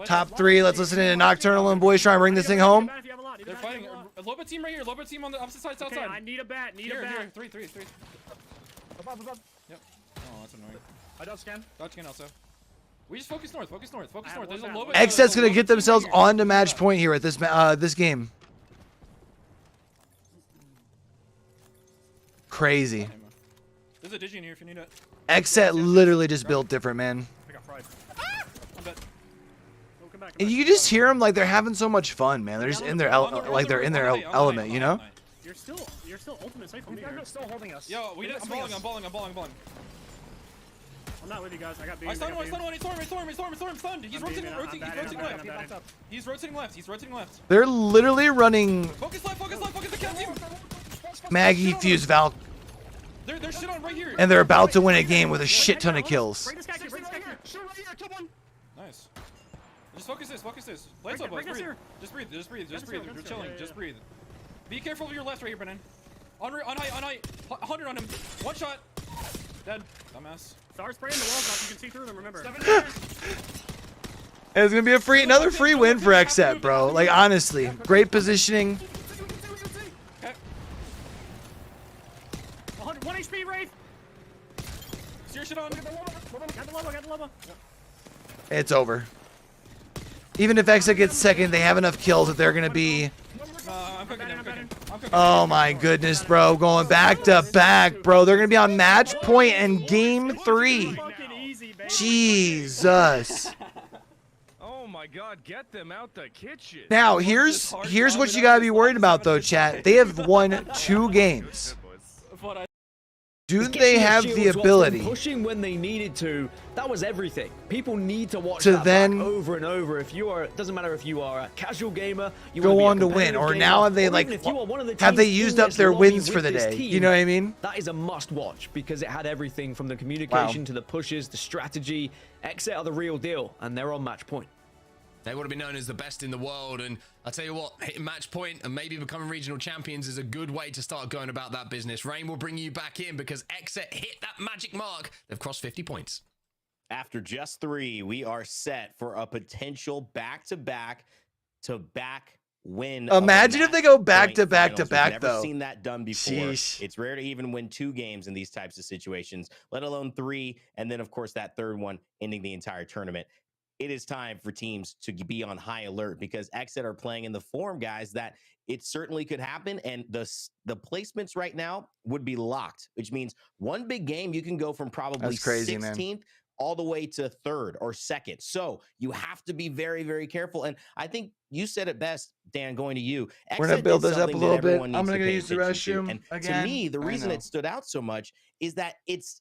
Top 3. Let's listen in to Nocturnal and boys try and bring this thing home. They're fighting. Loba team right here. Loba team on the opposite side, south side. I need a bat. Here. 3. Above. Yep. Oh, that's annoying. I don't scan. Dodge scan also. We just focus north. There's a Loba. XSet's gonna get themselves on to match point here at this game. Crazy. There's a Digi in here if you need it. XSet literally just built different, man. I got fried. I'm dead. And you can just hear them like they're having so much fun, man. They're just in their element, you know? You're still ultimate safe from me. You're still holding us. Yo, I'm balling. I'm not with you guys. I got beams. I stunned one. He's stunned. He's rotating left. He's rotating left. They're literally running Focus left. The count team. Maggie, Fuse, Valk, They're shit on right here. and they're about to win a game with a shit ton of kills. Bring this guy here. Shoot right here. Kill one. Nice. Just focus this. Lights up, boys. Just breathe. You're chilling. Just breathe. Be careful of your left right here, Brennan. On height. 100 on him. One shot. Dead. Dumbass. Start spraying the walls off. You can see through them, remember. And it's gonna be another free win for XSet, bro. Like, honestly, great positioning. Okay. 1 HP, Wraith. Steer shit on. Got the Loba. It's over. Even if XSet gets second, they have enough kills that they're gonna be. I'm cooking. Oh my goodness, bro. Going back to back, bro. They're going to be on match point and game 3. Jesus. Oh my god, get them out the kitchen. Now, here's what you got to be worried about, though, chat. They have won 2 games. Do they have the ability pushing when they needed to? That was everything. People need to watch to that then back over and over. If you are, it doesn't matter if you are a casual gamer, you go want on to win, or now have they like have they used up their wins for the day? You know what I mean? That is a must watch because it had everything from the communication to the pushes, the strategy. XSet are the real deal, and they're on match point. They would have been known as the best in the world, and I'll tell you what, hitting match point and maybe becoming regional champions is a good way to start going about that business. Rain will bring you back in because XSet hit that magic mark. They've crossed 50 points. After just 3, we are set for a potential back-to-back win. Imagine if they go back-to-back, We've though. never seen that done before. Sheesh. It's rare to even win 2 games in these types of situations, let alone 3, and then, of course, that third one ending the entire tournament. It is time for teams to be on high alert because XSet are playing in the form, guys, that it certainly could happen. And the placements right now would be locked, which means one big game, you can go from probably 16th all the way to 3rd or 2nd. So you have to be very, very careful. And I think you said it best, Dan, going to you. We're going to build this up a little bit. I'm going to go use the restroom and again. To me, the reason it stood out so much is that it's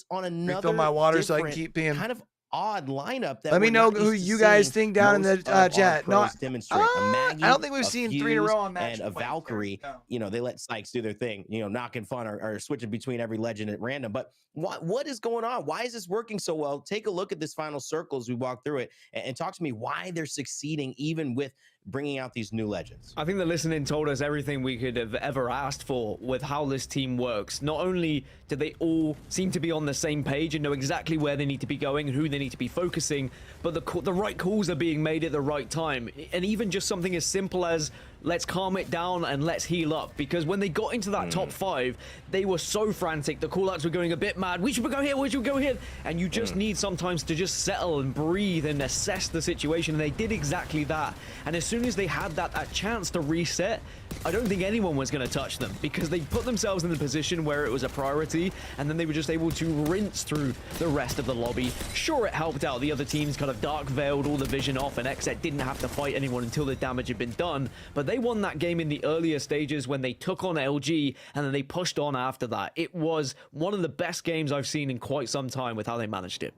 on another refill my water so I can keep being kind of odd lineup. That Let me we're know not who used to you guys seeing think down in most the of our chat. No, pros demonstrate. A Maggie, I don't think we've a seen 3 in a Fuse, row on match and a point. Valkyrie. You know, they let Sykes do their thing, you know, knocking fun or switching between every legend at random. But what is going on? Why is this working so well? Take a look at this final circle as we walk through it and talk to me why they're succeeding even with bringing out these new legends. I think the listening told us everything we could have ever asked for with how this team works. Not only do they all seem to be on the same page and know exactly where they need to be going and who they need to be focusing, but the right calls are being made at the right time. And even just something as simple as let's calm it down and let's heal up, because when they got into that top 5, they were so frantic. The callouts were going a bit mad. We should go here, we should go here. And you just need sometimes to just settle and breathe and assess the situation. And they did exactly that. And as soon as they had that chance to reset, I don't think anyone was going to touch them, because they put themselves in the position where it was a priority, and then they were just able to rinse through the rest of the lobby. Sure, it helped out. The other teams kind of dark veiled all the vision off, and XSET didn't have to fight anyone until the damage had been done. But they won that game in the earlier stages when they took on LG, and then they pushed on after that. It was one of the best games I've seen in quite some time with how they managed it.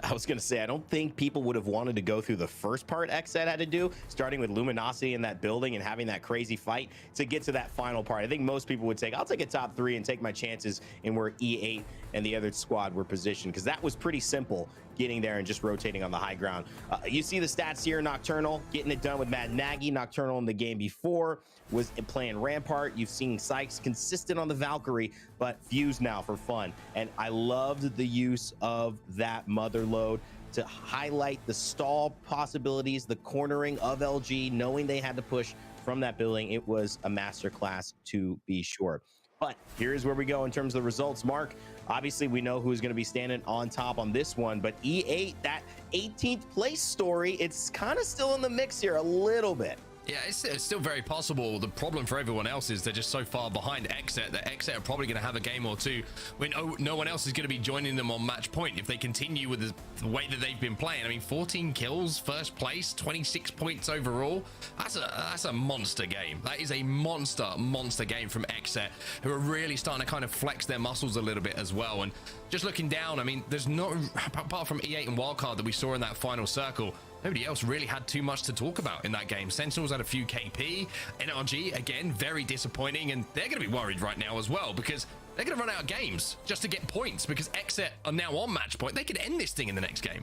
I was going to say, I don't think people would have wanted to go through the first part XSET had to do, starting with Luminosity in that building and having that crazy fight to get to that final part. I think most people would I'll take a top 3 and take my chances in where E8 and the other squad were positioned, because that was pretty simple, getting there and just rotating on the high ground. You see the stats here. Nocturnal getting it done with Mad Nagy. Nocturnal in the game before was playing Rampart. You've seen Sykes consistent on the Valkyrie, but Fuse now for fun. And I loved the use of that mother load to highlight the stall possibilities, the cornering of LG, knowing they had to push from that building. It was a masterclass to be sure. But here's where we go in terms of the results, Mark. Obviously, we know who's going to be standing on top on this one, but E8, that 18th place story, it's kind of still in the mix here a little bit. Yeah, it's still very possible. The problem for everyone else is they're just so far behind XSET that XSET are probably going to have a game or two when no one else is going to be joining them on match point if they continue with the way that they've been playing. I mean, 14 kills, first place, 26 points overall. That's a monster game. That is a monster game from XSET, who are really starting to kind of flex their muscles a little bit as well. And just looking down, I mean, there's no, apart from E8 and Wildcard that we saw in that final circle, nobody else really had too much to talk about in that game. Sentinels had a few KP. NRG, again, very disappointing. And they're going to be worried right now as well, because they're going to run out of games just to get points, because XSET are now on match point. They could end this thing in the next game.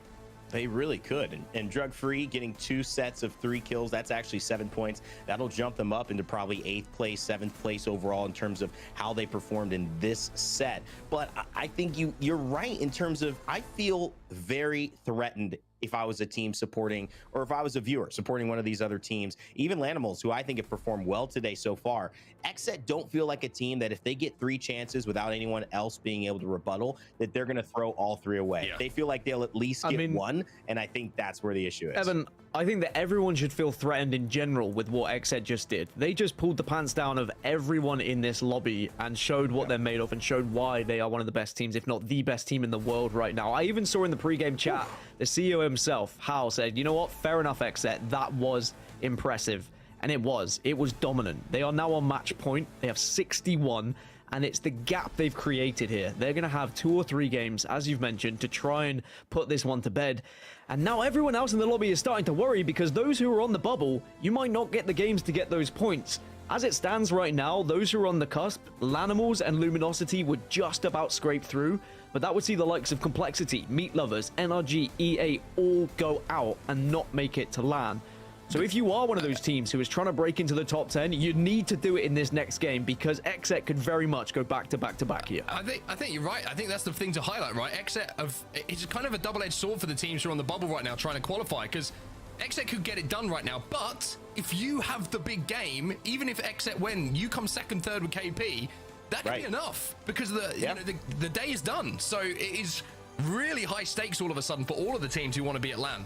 They really could. And Drug Free getting 2 sets of 3 kills, that's actually 7 points. That'll jump them up into probably 8th place, 7th place overall in terms of how they performed in this set. But I think you're right in terms of, I feel very threatened if I was a team supporting, or if I was a viewer supporting one of these other teams, even Lanimals, who I think have performed well today so far. XSET don't feel like a team that if they get 3 chances without anyone else being able to rebuttal, that they're going to throw all 3 away. Yeah. They feel like they'll at least get 1, and I think that's where the issue is. Evan, I think that everyone should feel threatened in general with what XSET just did. They just pulled the pants down of everyone in this lobby and showed what they're made of and showed why they are one of the best teams, if not the best team in the world right now. I even saw in the pregame chat, the CEO himself, Hal, said, you know what, fair enough, XSET, that was impressive. And it was dominant. They are now on match point. They have 61, and it's the gap they've created here. They're going to have 2 or 3 games, as you've mentioned, to try and put this one to bed. And now everyone else in the lobby is starting to worry, because those who are on the bubble, you might not get the games to get those points. As it stands right now, those who are on the cusp, Lanimals and Luminosity would just about scrape through, but that would see the likes of Complexity, Meat Lovers, NRG, EA all go out and not make it to LAN. So if you are one of those teams who is trying to break into the top 10, you need to do it in this next game, because XSET could very much go back to back to back here. I think you're right. I think that's the thing to highlight, right? XSET, it's kind of a double-edged sword for the teams who are on the bubble right now trying to qualify, because XSET could get it done right now, but if you have the big game, even if XSET win, you come 2nd, 3rd with KP, that could be enough, because the day is done. So it is really high stakes all of a sudden for all of the teams who want to be at LAN.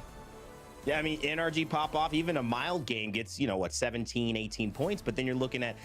Yeah, I mean, NRG pop off, even a mild game gets, 17, 18 points, but then you're looking at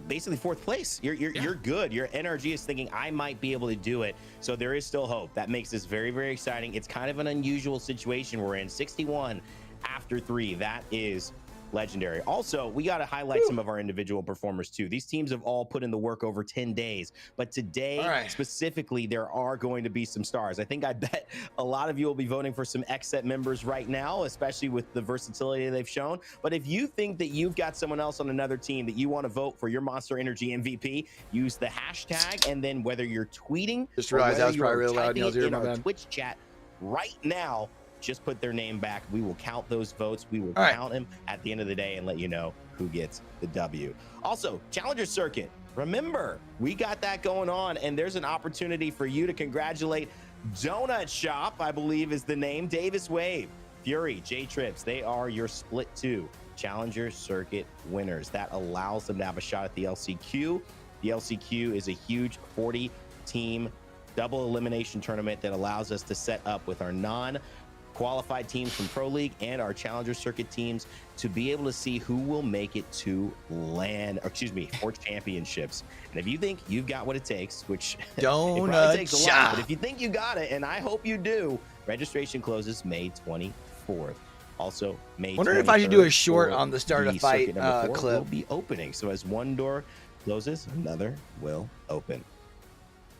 basically 4th place. You're good. Your NRG is thinking, I might be able to do it. So there is still hope. That makes this very, very exciting. It's kind of an unusual situation we're in. 61 after 3. That is legendary. Also, we got to highlight some of our individual performers too. These teams have all put in the work over 10 days, but today specifically, there are going to be some stars. I bet a lot of you will be voting for some XSET members right now, especially with the versatility they've shown. But if you think that you've got someone else on another team that you want to vote for your Monster Energy MVP, use the hashtag, and then whether you're tweeting, just realized that was probably really loud. In our Twitch chat right now, just put their name back. We will count those votes. We will count them at the end of the day and let you know who gets the W. Also, Challenger Circuit. Remember, we got that going on, and there's an opportunity for you to congratulate Donut Shop, I believe is the name, Davis Wave, Fury, J-Trips. They are your Split 2 Challenger Circuit winners. That allows them to have a shot at the LCQ. The LCQ is a huge 40-team double elimination tournament that allows us to set up with our non-qualified teams from Pro League and our Challenger Circuit teams to be able to see who will make it to or championships. And if you think you've got what it takes, which it probably takes a lot, but if you think you got it, and I hope you do, registration closes May 24th. Also, May 23rd. Wonder if I should do a short on the start of fight clip. Will be opening. So as one door closes, another will open.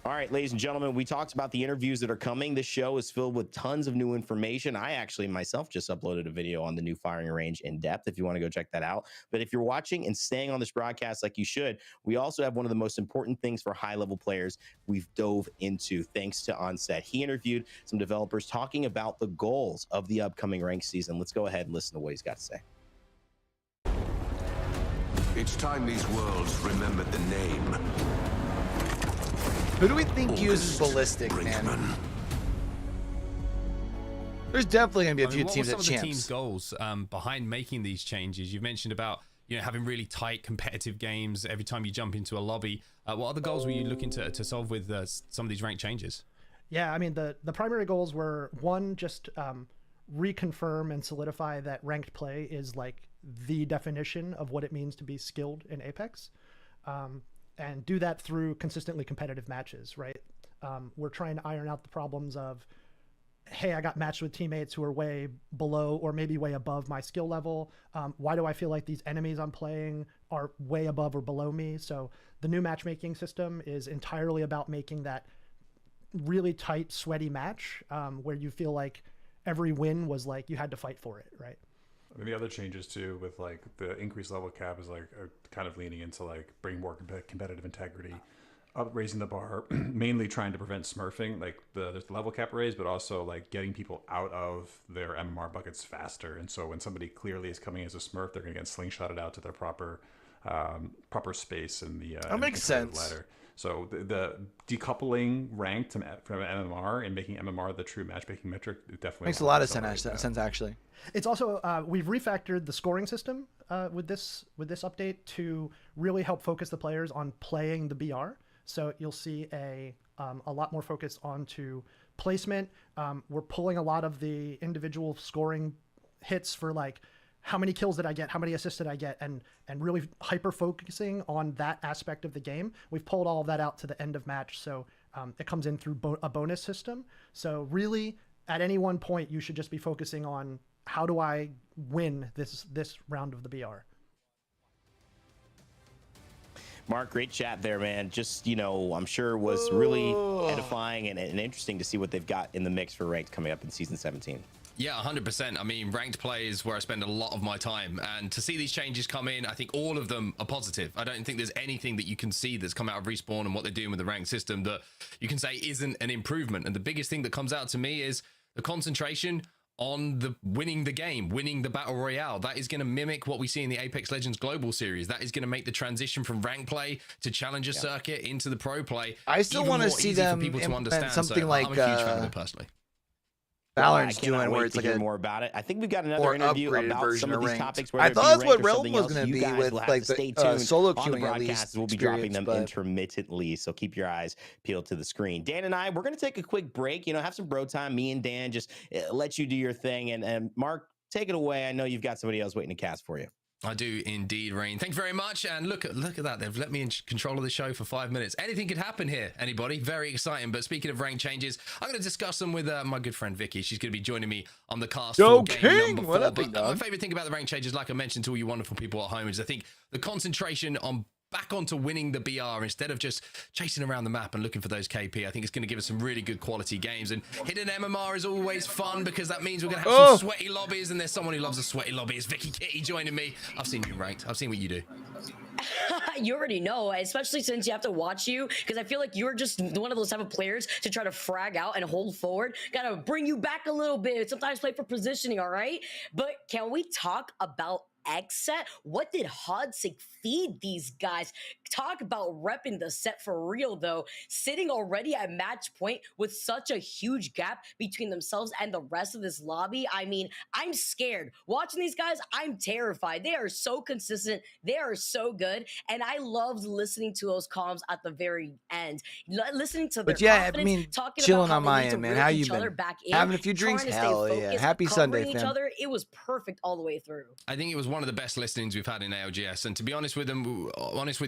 All right, ladies and gentlemen, we talked about the interviews that are coming. This show is filled with tons of new information. I actually myself just uploaded a video on the new firing range in depth if you want to go check that out. But if you're watching and staying on this broadcast like you should, we also have one of the most important things for high-level players we've dove into thanks to Onset. He interviewed some developers talking about the goals of the upcoming ranked season. Let's go ahead and listen to what he's got to say. It's time these worlds remembered the name. Who do we think uses ballistic, man? There's definitely going to be a few teams that champs. What were some of the team's goals behind making these changes? You've mentioned about having really tight competitive games every time you jump into a lobby. What other goals were you looking to solve with some of these rank changes? Yeah, I mean, the primary goals were, one, just reconfirm and solidify that ranked play is like the definition of what it means to be skilled in Apex. And do that through consistently competitive matches, right? We're trying to iron out the problems of, hey, I got matched with teammates who are way below or maybe way above my skill level. Why do I feel like these enemies I'm playing are way above or below me? So the new matchmaking system is entirely about making that really tight, sweaty match where you feel like every win was like you had to fight for it, right? I mean, the other changes too, with like the increased level cap, is like kind of leaning into like bring more competitive integrity, up raising the bar, mainly trying to prevent smurfing. Like there's the level cap raise, but also like getting people out of their MMR buckets faster. And so when somebody clearly is coming as a smurf, they're going to get slingshotted out to their proper space in the that makes sense. Ladder. So the decoupling ranked from MMR and making MMR the true matchmaking metric definitely makes a lot of sense actually. It's also we've refactored the scoring system with this update to really help focus the players on playing the BR. So you'll see a lot more focus onto placement. We're pulling a lot of the individual scoring hits for like how many kills did I get, how many assists did I get, and really hyper focusing on that aspect of the game. We've pulled all of that out to the end of match, so it comes in through a bonus system. So really, at any one point, you should just be focusing on how do I win this round of the BR. Mark, great chat there, man. Just, I'm sure was really edifying and interesting to see what they've got in the mix for ranked coming up in season 17. Yeah, 100%. I mean, ranked play is where I spend a lot of my time. And to see these changes come in, I think all of them are positive. I don't think there's anything that you can see that's come out of Respawn and what they're doing with the ranked system that you can say isn't an improvement. And the biggest thing that comes out to me is the concentration on the winning the game, winning the battle royale. That is going to mimic what we see in the Apex Legends Global Series. That is going to make the transition from rank play to Challenger Circuit into the pro play. I still want to see them implement something like I'm a huge fan of it personally. Valorant's doing where it's like more about it. I think we've got another interview about some of these topics. I thought that's what Realm was going to be with like the solo queuing at least. We'll be dropping them intermittently, so keep your eyes peeled to the screen. Dan and I, we're going to take a quick break. Have some bro time. Me and Dan just let you do your thing. And Mark, take it away. I know you've got somebody else waiting to cast for you. I do indeed, Rain. Thank you very much. And look at that. They've let me in control of the show for 5 minutes. Anything could happen here, anybody. Very exciting. But speaking of rank changes, I'm going to discuss them with my good friend Vicky. She's going to be joining me on the cast for game number 4. What up, but my favorite thing about the rank changes, like I mentioned to all you wonderful people at home, is I think the concentration on back onto winning the BR instead of just chasing around the map and looking for those KP. I think it's going to give us some really good quality games. And hidden MMR is always fun because that means we're going to have some sweaty lobbies, and there's someone who loves a sweaty lobby. It's Vicky Kitty joining me. I've seen you ranked. I've seen what you do. You already know, especially since you have to watch you, because I feel like you're just one of those type of players to try to frag out and hold forward. Gotta bring you back a little bit. Sometimes play for positioning, all right? But can we talk about X-Set? What did Hodsig feed these guys? Talk about repping the set for real, though. Sitting already at match point with such a huge gap between themselves and the rest of this lobby. I mean, I'm scared. Watching these guys, I'm terrified. They are so consistent. They are so good. And I loved listening to those comms at the very end. Listening to their confidence, I mean, talking chilling about on my end, man. How you been? Having a few drinks? Hell yeah. Happy Sunday, each fam. other. It was perfect all the way through. I think it was one of the best listenings we've had in ALGS, and to be honest with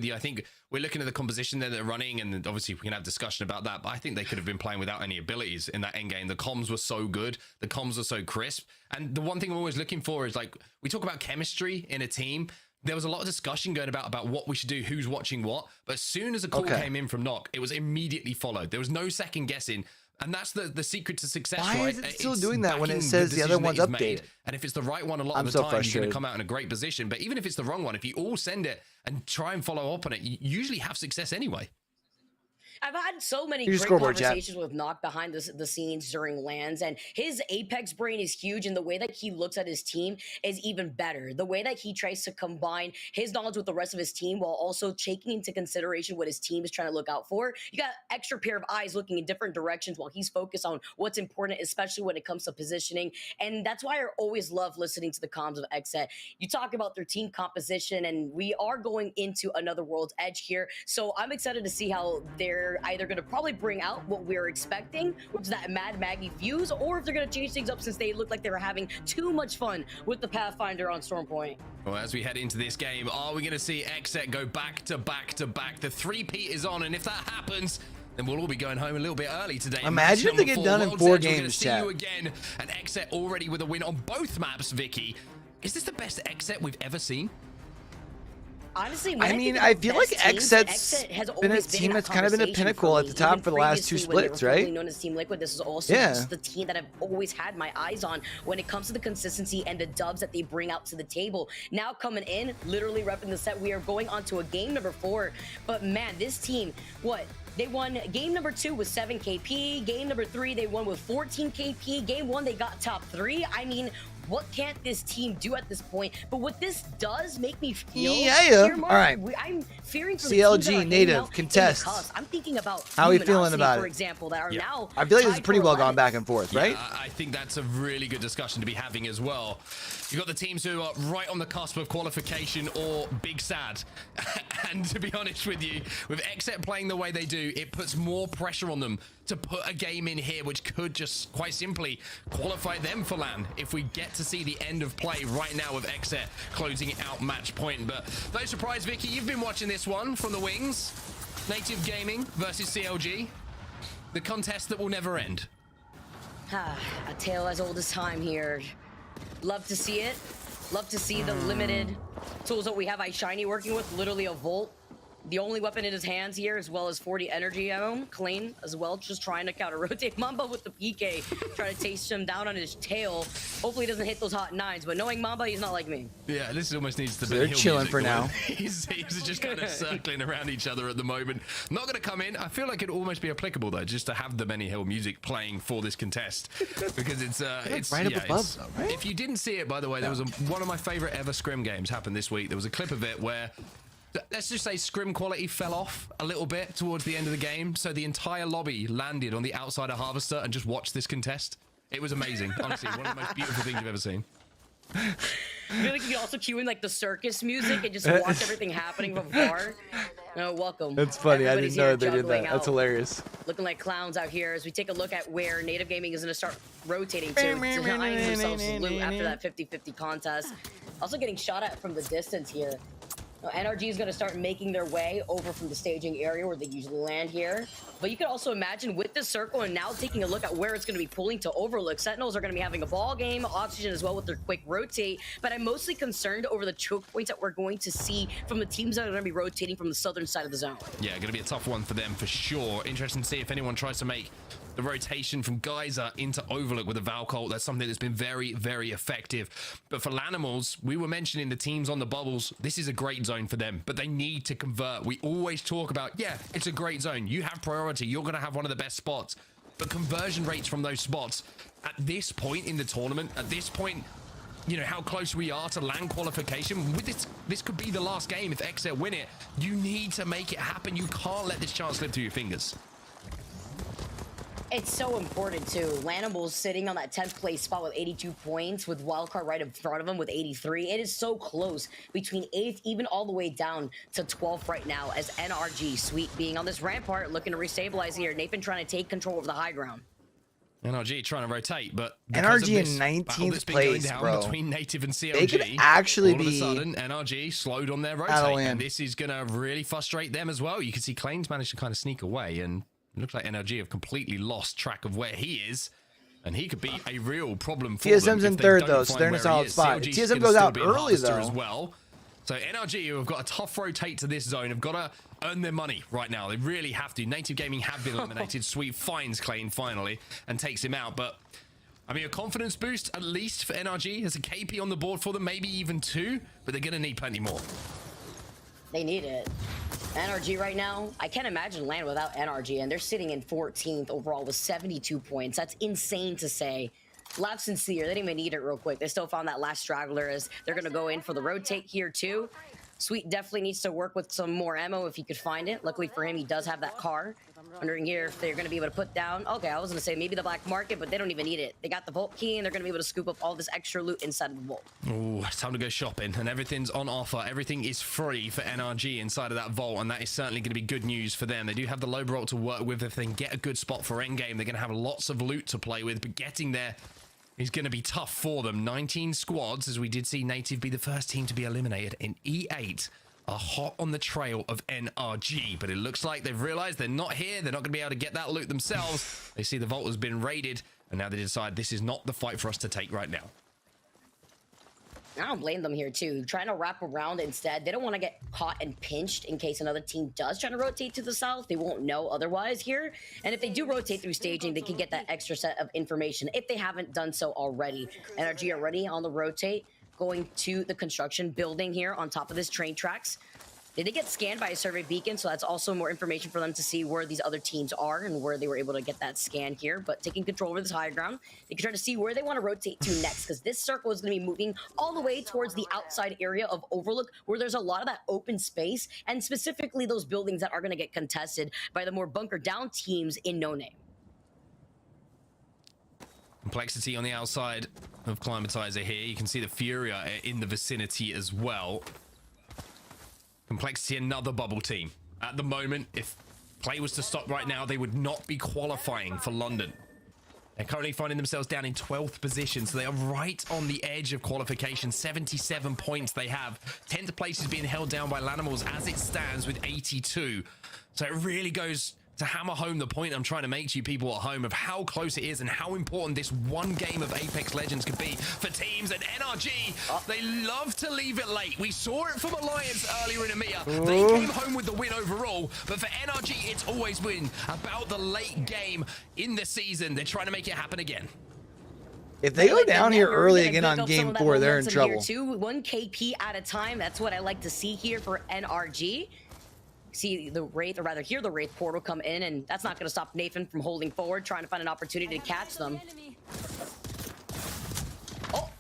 you, I think we're looking at the composition that they're running, and obviously we can have discussion about that, but I think they could have been playing without any abilities in that end game. The comms were so good, the comms were so crisp, and the one thing I'm always looking for is, like, we talk about chemistry in a team. There was a lot of discussion going about what we should do, who's watching what, but as soon as a call came in from Knock, it was immediately followed. There was no second guessing. And that's the secret to success, right? Why is it still doing that when it says the other one's updated? And if it's the right one, a lot of the time, you're going to come out in a great position. But even if it's the wrong one, if you all send it and try and follow up on it, you usually have success anyway. I've had so many great conversations with Knock behind the scenes during LANs, and his Apex brain is huge, and the way that he looks at his team is even better. The way that he tries to combine his knowledge with the rest of his team while also taking into consideration what his team is trying to look out for. You got extra pair of eyes looking in different directions while he's focused on what's important, especially when it comes to positioning. And that's why I always love listening to the comms of X-Set. You talk about their team composition, and we are going into another World's Edge here. So I'm excited to see how they're either going to probably bring out what we're expecting, which is that Mad Maggie fuse, or if they're going to change things up since they look like they were having too much fun with the Pathfinder on Storm Point. Well, as we head into this game, are we going to see X-Set go back to back to back? The three-peat is on, and if that happens, then we'll all be going home a little bit early today. Imagine if they get done in 4 games, chat. We're going to see you again, and X-Set already with a win on both maps, Vicky. Is this the best X-Set we've ever seen? Honestly, I mean, I feel like X-Set's been a team that's kind of been a pinnacle at the top for the last 2 splits, right? Known as Team Liquid, this is also just the team that I've always had my eyes on when it comes to the consistency and the dubs that they bring out to the table. Now coming in, literally repping the set, we are going on to a game number 4. But man, this team, they won game number 2 with 7 KP. Game number 3, they won with 14 KP. Game 1, they got top 3. I mean, what can't this team do at this point? But what this does make me feel, all right. I'm fearing for CLG native contest. I'm thinking about how are we feeling about it? For example, that are now. I feel like this is pretty well gone back and forth, right? I think that's a really good discussion to be having as well. You've got the teams who are right on the cusp of qualification or big sad. And to be honest with you, with X-Set playing the way they do, it puts more pressure on them to put a game in here, which could just quite simply qualify them for LAN if we get to see the end of play right now with X-Set closing it out match point. But no surprise, Vicky, you've been watching this one from the wings. Native Gaming versus CLG. The contest that will never end. A tale as old as time here. Love to see it. Love to see the limited tools that we have iShiny working with, literally a Volt. The only weapon in his hands here, as well as 40 energy ammo, clean as well, just trying to counter-rotate Mamba with the PK, try to taste him down on his tail. Hopefully he doesn't hit those hot 9s, but knowing Mamba, he's not like me. Yeah, this almost needs to be they're chilling for now. He's just kind of circling around each other at the moment. Not going to come in. I feel like it'd almost be applicable, though, just to have the Benny Hill music playing for this contest. Because it's right up above, though, right? If you didn't see it, by the way, there was one of my favorite ever scrim games happened this week. There was a clip of it where, let's just say, scrim quality fell off a little bit towards the end of the game, so the entire lobby landed on the outside of Harvester and just watched this contest. It was amazing. Honestly, one of the most beautiful things you've ever seen. I feel like you can also cue in like the circus music and just watch everything happening from afar. No, welcome. That's funny. I didn't know they did that. That's hilarious. Looking like clowns out here as we take a look at where Native Gaming is going to start rotating to denying themselves loot after that 50-50 contest. Also getting shot at from the distance here. NRG is going to start making their way over from the staging area where they usually land here. But you can also imagine with this circle and now taking a look at where it's going to be pulling to overlook, Sentinels are going to be having a ball game, Oxygen as well with their quick rotate. But I'm mostly concerned over the choke points that we're going to see from the teams that are going to be rotating from the southern side of the zone. Yeah, going to be a tough one for them for sure. Interesting to see if anyone tries to make the rotation from Geyser into Overlook with a Valcolt. That's something that's been very, very effective. But for Lanimals, we were mentioning the teams on the bubbles. This is a great zone for them, but they need to convert. We always talk about, yeah, it's a great zone. You have priority. You're going to have one of the best spots. But conversion rates from those spots at this point in the tournament, at this point, you know, how close we are to LAN qualification. With this could be the last game if XZ win it. You need to make it happen. You can't let this chance slip through your fingers. It's so important too. Lanimals sitting on that 10th place spot with 82 points with wildcard right in front of them with 83. It is so close between 8th even all the way down to 12th right now as NRG Sweet being on this rampart looking to restabilize here. Nathan trying to take control of the high ground. NRG trying to rotate, but NRG in 19th place, bro. Between Native and CLG, they could actually all of a be sudden, NRG slowed on their rotate, and this is going to really frustrate them as well. You can see Claims managed to kind of sneak away, and it looks like NRG have completely lost track of where he is, and he could be a real problem for them. TSM's in third, though, so they're in a solid spot. TSM goes out early, though. As well. So NRG, who have got a tough rotate to this zone, have got to earn their money right now. They really have to. Native Gaming have been eliminated. Sweet finds Clain finally and takes him out. But, I mean, a confidence boost, at least for NRG. There's a KP on the board for them, maybe even 2, but they're going to need plenty more. They need it. NRG right now, I can't imagine land without NRG, and they're sitting in 14th overall with 72 points. That's insane to say. Laugh sincere, they didn't even need it real quick. They still found that last straggler as they're going to go in for the rotate here too. Sweet definitely needs to work with some more ammo if he could find it. Luckily for him, he does have that car. Wondering here if they're going to be able to put down. Okay, I was going to say maybe the black market, but they don't even need it. They got the vault key, and they're going to be able to scoop up all this extra loot inside of the vault. Oh, it's time to go shopping, and everything's on offer. Everything is free for NRG inside of that vault, and that is certainly going to be good news for them. They do have the low roll to work with. If they can get a good spot for endgame, they're going to have lots of loot to play with, but getting there is going to be tough for them. 19 squads, as we did see Native be the first team to be eliminated in E8. Are hot on the trail of NRG, but it looks like they've realized they're not here. They're not going to be able to get that loot themselves. They see the vault has been raided, and now they decide this is not the fight for us to take right now. I don't blame them here too. Trying to wrap around instead. They don't want to get caught and pinched in case another team does try to rotate to the south. They won't know otherwise here. And if they do rotate through staging, they can get that extra set of information if they haven't done so already. NRG already on the rotate, going to the construction building here on top of this train tracks. They did get scanned by a survey beacon, so that's also more information for them to see where these other teams are and where they were able to get that scan here. But taking control over this high ground, they can try to see where they want to rotate to next, because this circle is going to be moving all the way towards the outside area of Overlook, where there's a lot of that open space, and specifically those buildings that are going to get contested by the more bunker down teams in No Name. Complexity on the outside of Climatizer here. You can see the Furia in the vicinity as well. Complexity, another bubble team. At the moment, if play was to stop right now, they would not be qualifying for London. They're currently finding themselves down in 12th position, so they are right on the edge of qualification. 77 points they have. 10th place is being held down by Lanimals as it stands with 82. So it really goes to hammer home the point I'm trying to make to you people at home of how close it is and how important this one game of Apex Legends could be for teams. And NRG, they love to leave it late. We saw it from Alliance earlier in EMEA. They came home with the win overall, but for NRG, it's always been about the late game in the season. They're trying to make it happen again. If they go down here early again on game 4, they're in trouble. One KP at a time. That's what I like to see here for NRG. See the Wraith, or rather hear the Wraith portal come in, and that's not going to stop Nathan from holding forward, trying to find an opportunity to catch them. Oh!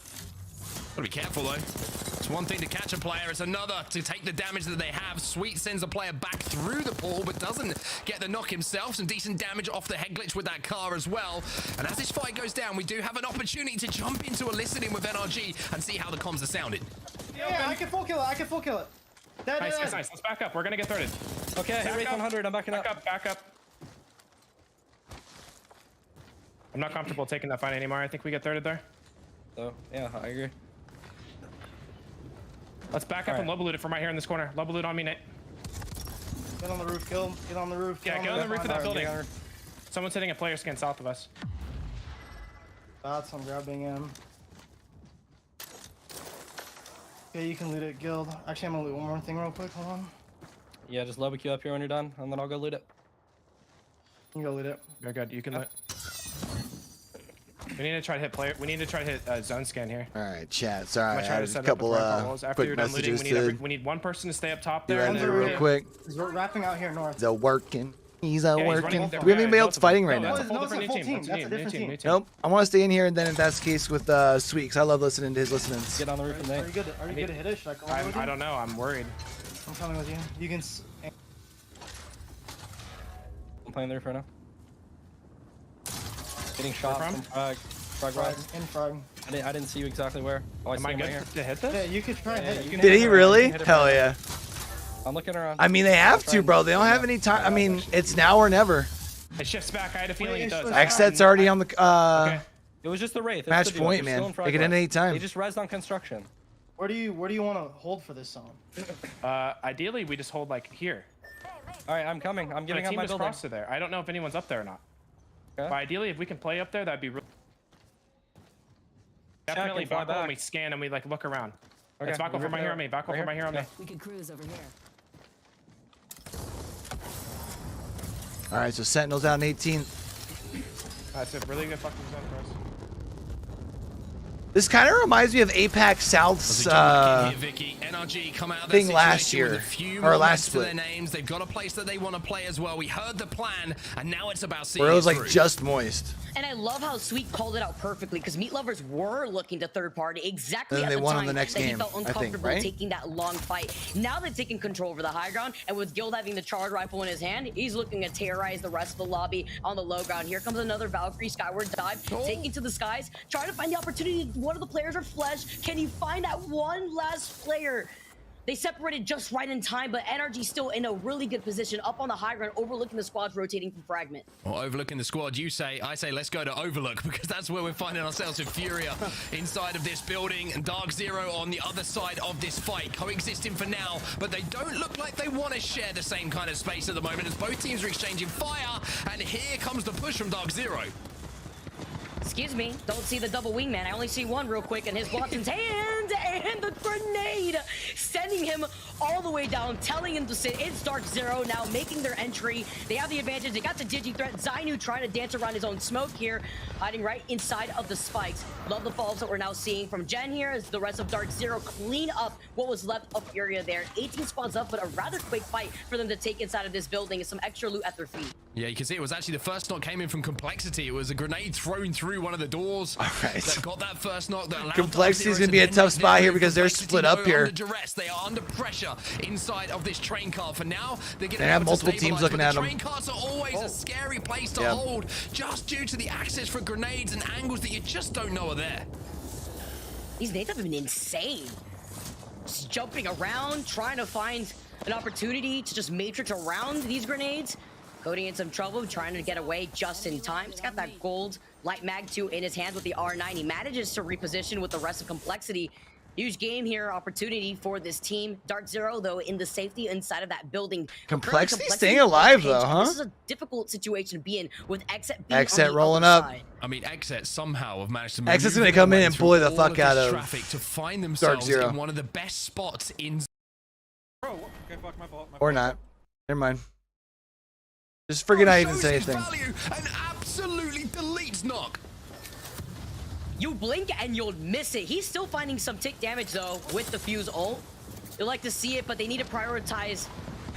Gotta be careful, though. It's one thing to catch a player, it's another to take the damage that they have. Sweet sends a player back through the pool, but doesn't get the knock himself. Some decent damage off the head glitch with that car as well. And as this fight goes down, we do have an opportunity to jump into a listening with NRG and see how the comms are sounding. Yeah, I can full kill it. I can full kill it. Nice. Let's back up. We're gonna get thirded. Okay, Wraith 100. I'm backing up. Back up. I'm not comfortable taking that fight anymore. I think we get thirded there. So, yeah, I agree. Let's back up and low loot it from right here in this corner. Low loot on me, Nate. Get on the roof, kill. Get on the roof. Yeah, get on the roof of that building. Someone's hitting a player scan south of us. That's I'm grabbing him. Okay, you can loot it, guild. Actually, I'm gonna loot one more thing real quick. Hold on. Yeah, just YoboyCue up here when you're done, and then I'll go loot it. You can go loot it. Very good. You can loot. We need to try to hit player. We need to try to hit zone scan here. All right, chat. Sorry, I try had to a set couple After quick you're done looting, messages we need one person to stay up top be there. right there real quick. We're wrapping out here north. He's working. He's working. there. Do we have anybody else fighting right No, now? that's a whole different new team. That's a different team. Nope. I want to stay in here, and then if that's the case with Sweet, because I love listening to his listenings. Get on the roof and Are you good? Are you good to hit it? Should I come over with you? I don't know. I'm worried. I'm coming with you. You can. I'm playing the roof right now. Getting shot from frag. Frag rise. In frag. I didn't see you exactly where. Oh, I Am see I him good right here. to hit this? Yeah, you could try and hit it. Did he really? Hell yeah. I'm looking around. I mean, they have to, bro. They don't have any time. I mean, it's now or never. It shifts back. I had a feeling it does. X-Set's already on the Okay. It was just the Wraith. match point, man. They could end any time. They just rezzed on construction. Where do you want to hold for this zone? Ideally, we just hold like here. All right, I'm coming. I'm getting the on team my just building. crossed to there. I don't know if anyone's up there or not. Okay. But ideally, if we can play up there, that'd be really. Check Definitely and fly back when back. we scan and we like look around. Okay, It's back over my here on me. Back over my here on me. We can cruise over here. All right, so Sentinel's out in 18. That's a really good fucking zone for us. This kind of reminds me of APAC South's thing last year, or last split. They've got a place that they want to play as well. We heard the plan, and now it's about seeing Where it was like through. just moist. And I love how Sweet called it out perfectly because Meat Lovers were looking to third party exactly And at they the won time on the next that he game, felt I think, uncomfortable right? taking that long fight. Now they've taken control over the high ground, and with Guild having the charge rifle in his hand, he's looking to terrorize the rest of the lobby on the low ground. Here comes another Valkyrie skyward dive, taking to the skies, trying to find the opportunity. One of the players are Flesh. Can you find that one last player? They separated just right in time, but NRG still in a really good position up on the high ground, overlooking the squads rotating from Fragment. Well, overlooking the squad, you say. I say let's go to Overlook because that's where we're finding ourselves with Furia inside of this building and Dark Zero on the other side of this fight, coexisting for now, but they don't look like they want to share the same kind of space at the moment as both teams are exchanging fire, and here comes the push from Dark Zero. Excuse me, don't see the double wingman. I only see one real quick in his Watson's hand, and the grenade sending him all the way down, telling him to sit. It's Dark Zero now making their entry. They have the advantage. They got the Digi threat. Zainu trying to dance around his own smoke here, hiding right inside of the spikes. Love the falls that we're now seeing from Gen here as the rest of Dark Zero clean up what was left of Furia there. 18 spawns up, but a rather quick fight for them to take inside of this building and some extra loot at their feet. Yeah, you can see it was actually the first knock came in from Complexity. It was a grenade thrown through one of the doors. All right. That got that first knock. That Complexity's going to be a tough spot here because they're split up here. Under duress. They are under pressure inside of this train car. For now, they're getting They have able to multiple stabilize, teams looking but at the them. train cars are always a scary place to hold, just due to the access for grenades and angles that you just don't know are there. These nades have been insane. Just jumping around, trying to find an opportunity to just matrix around these grenades. Cody in some trouble, trying to get away just in time. He's got that gold light mag 2 in his hands with the R9. He manages to reposition with the rest of Complexity. Huge game here, opportunity for this team. Dark Zero, though, in the safety inside of that building. Complexity staying alive, though, huh? This is a difficult situation to be in with X-Set rolling up. side. I mean, X-Set somehow have managed to X-Set's going to come in and bully the fuck out of traffic to find Dark themselves Zero. in one of the best spots in. Bro, okay, fuck, my fault. Or not. Never mind. Just forget I even say anything. Value and absolutely deletes knock. You blink and you'll miss it. He's still finding some tick damage though with the fuse ult. You'd like to see it, but they need to prioritize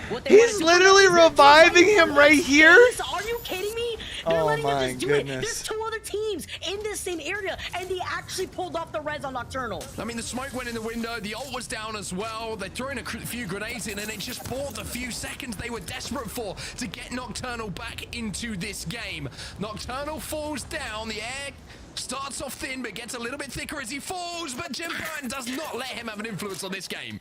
what they He's literally reviving him right here. Are you kidding me? They're Oh letting my them just do it. goodness. There's 2 other teams in this same area, and they actually pulled off the res on Nocturnal. I mean, the smoke went in the window, the ult was down as well. They threw in a few grenades in, and it just bought the few seconds they were desperate for to get Nocturnal back into this game. Nocturnal falls down, the air starts off thin, but gets a little bit thicker as he falls, but Jim Byrne does not let him have an influence on this game.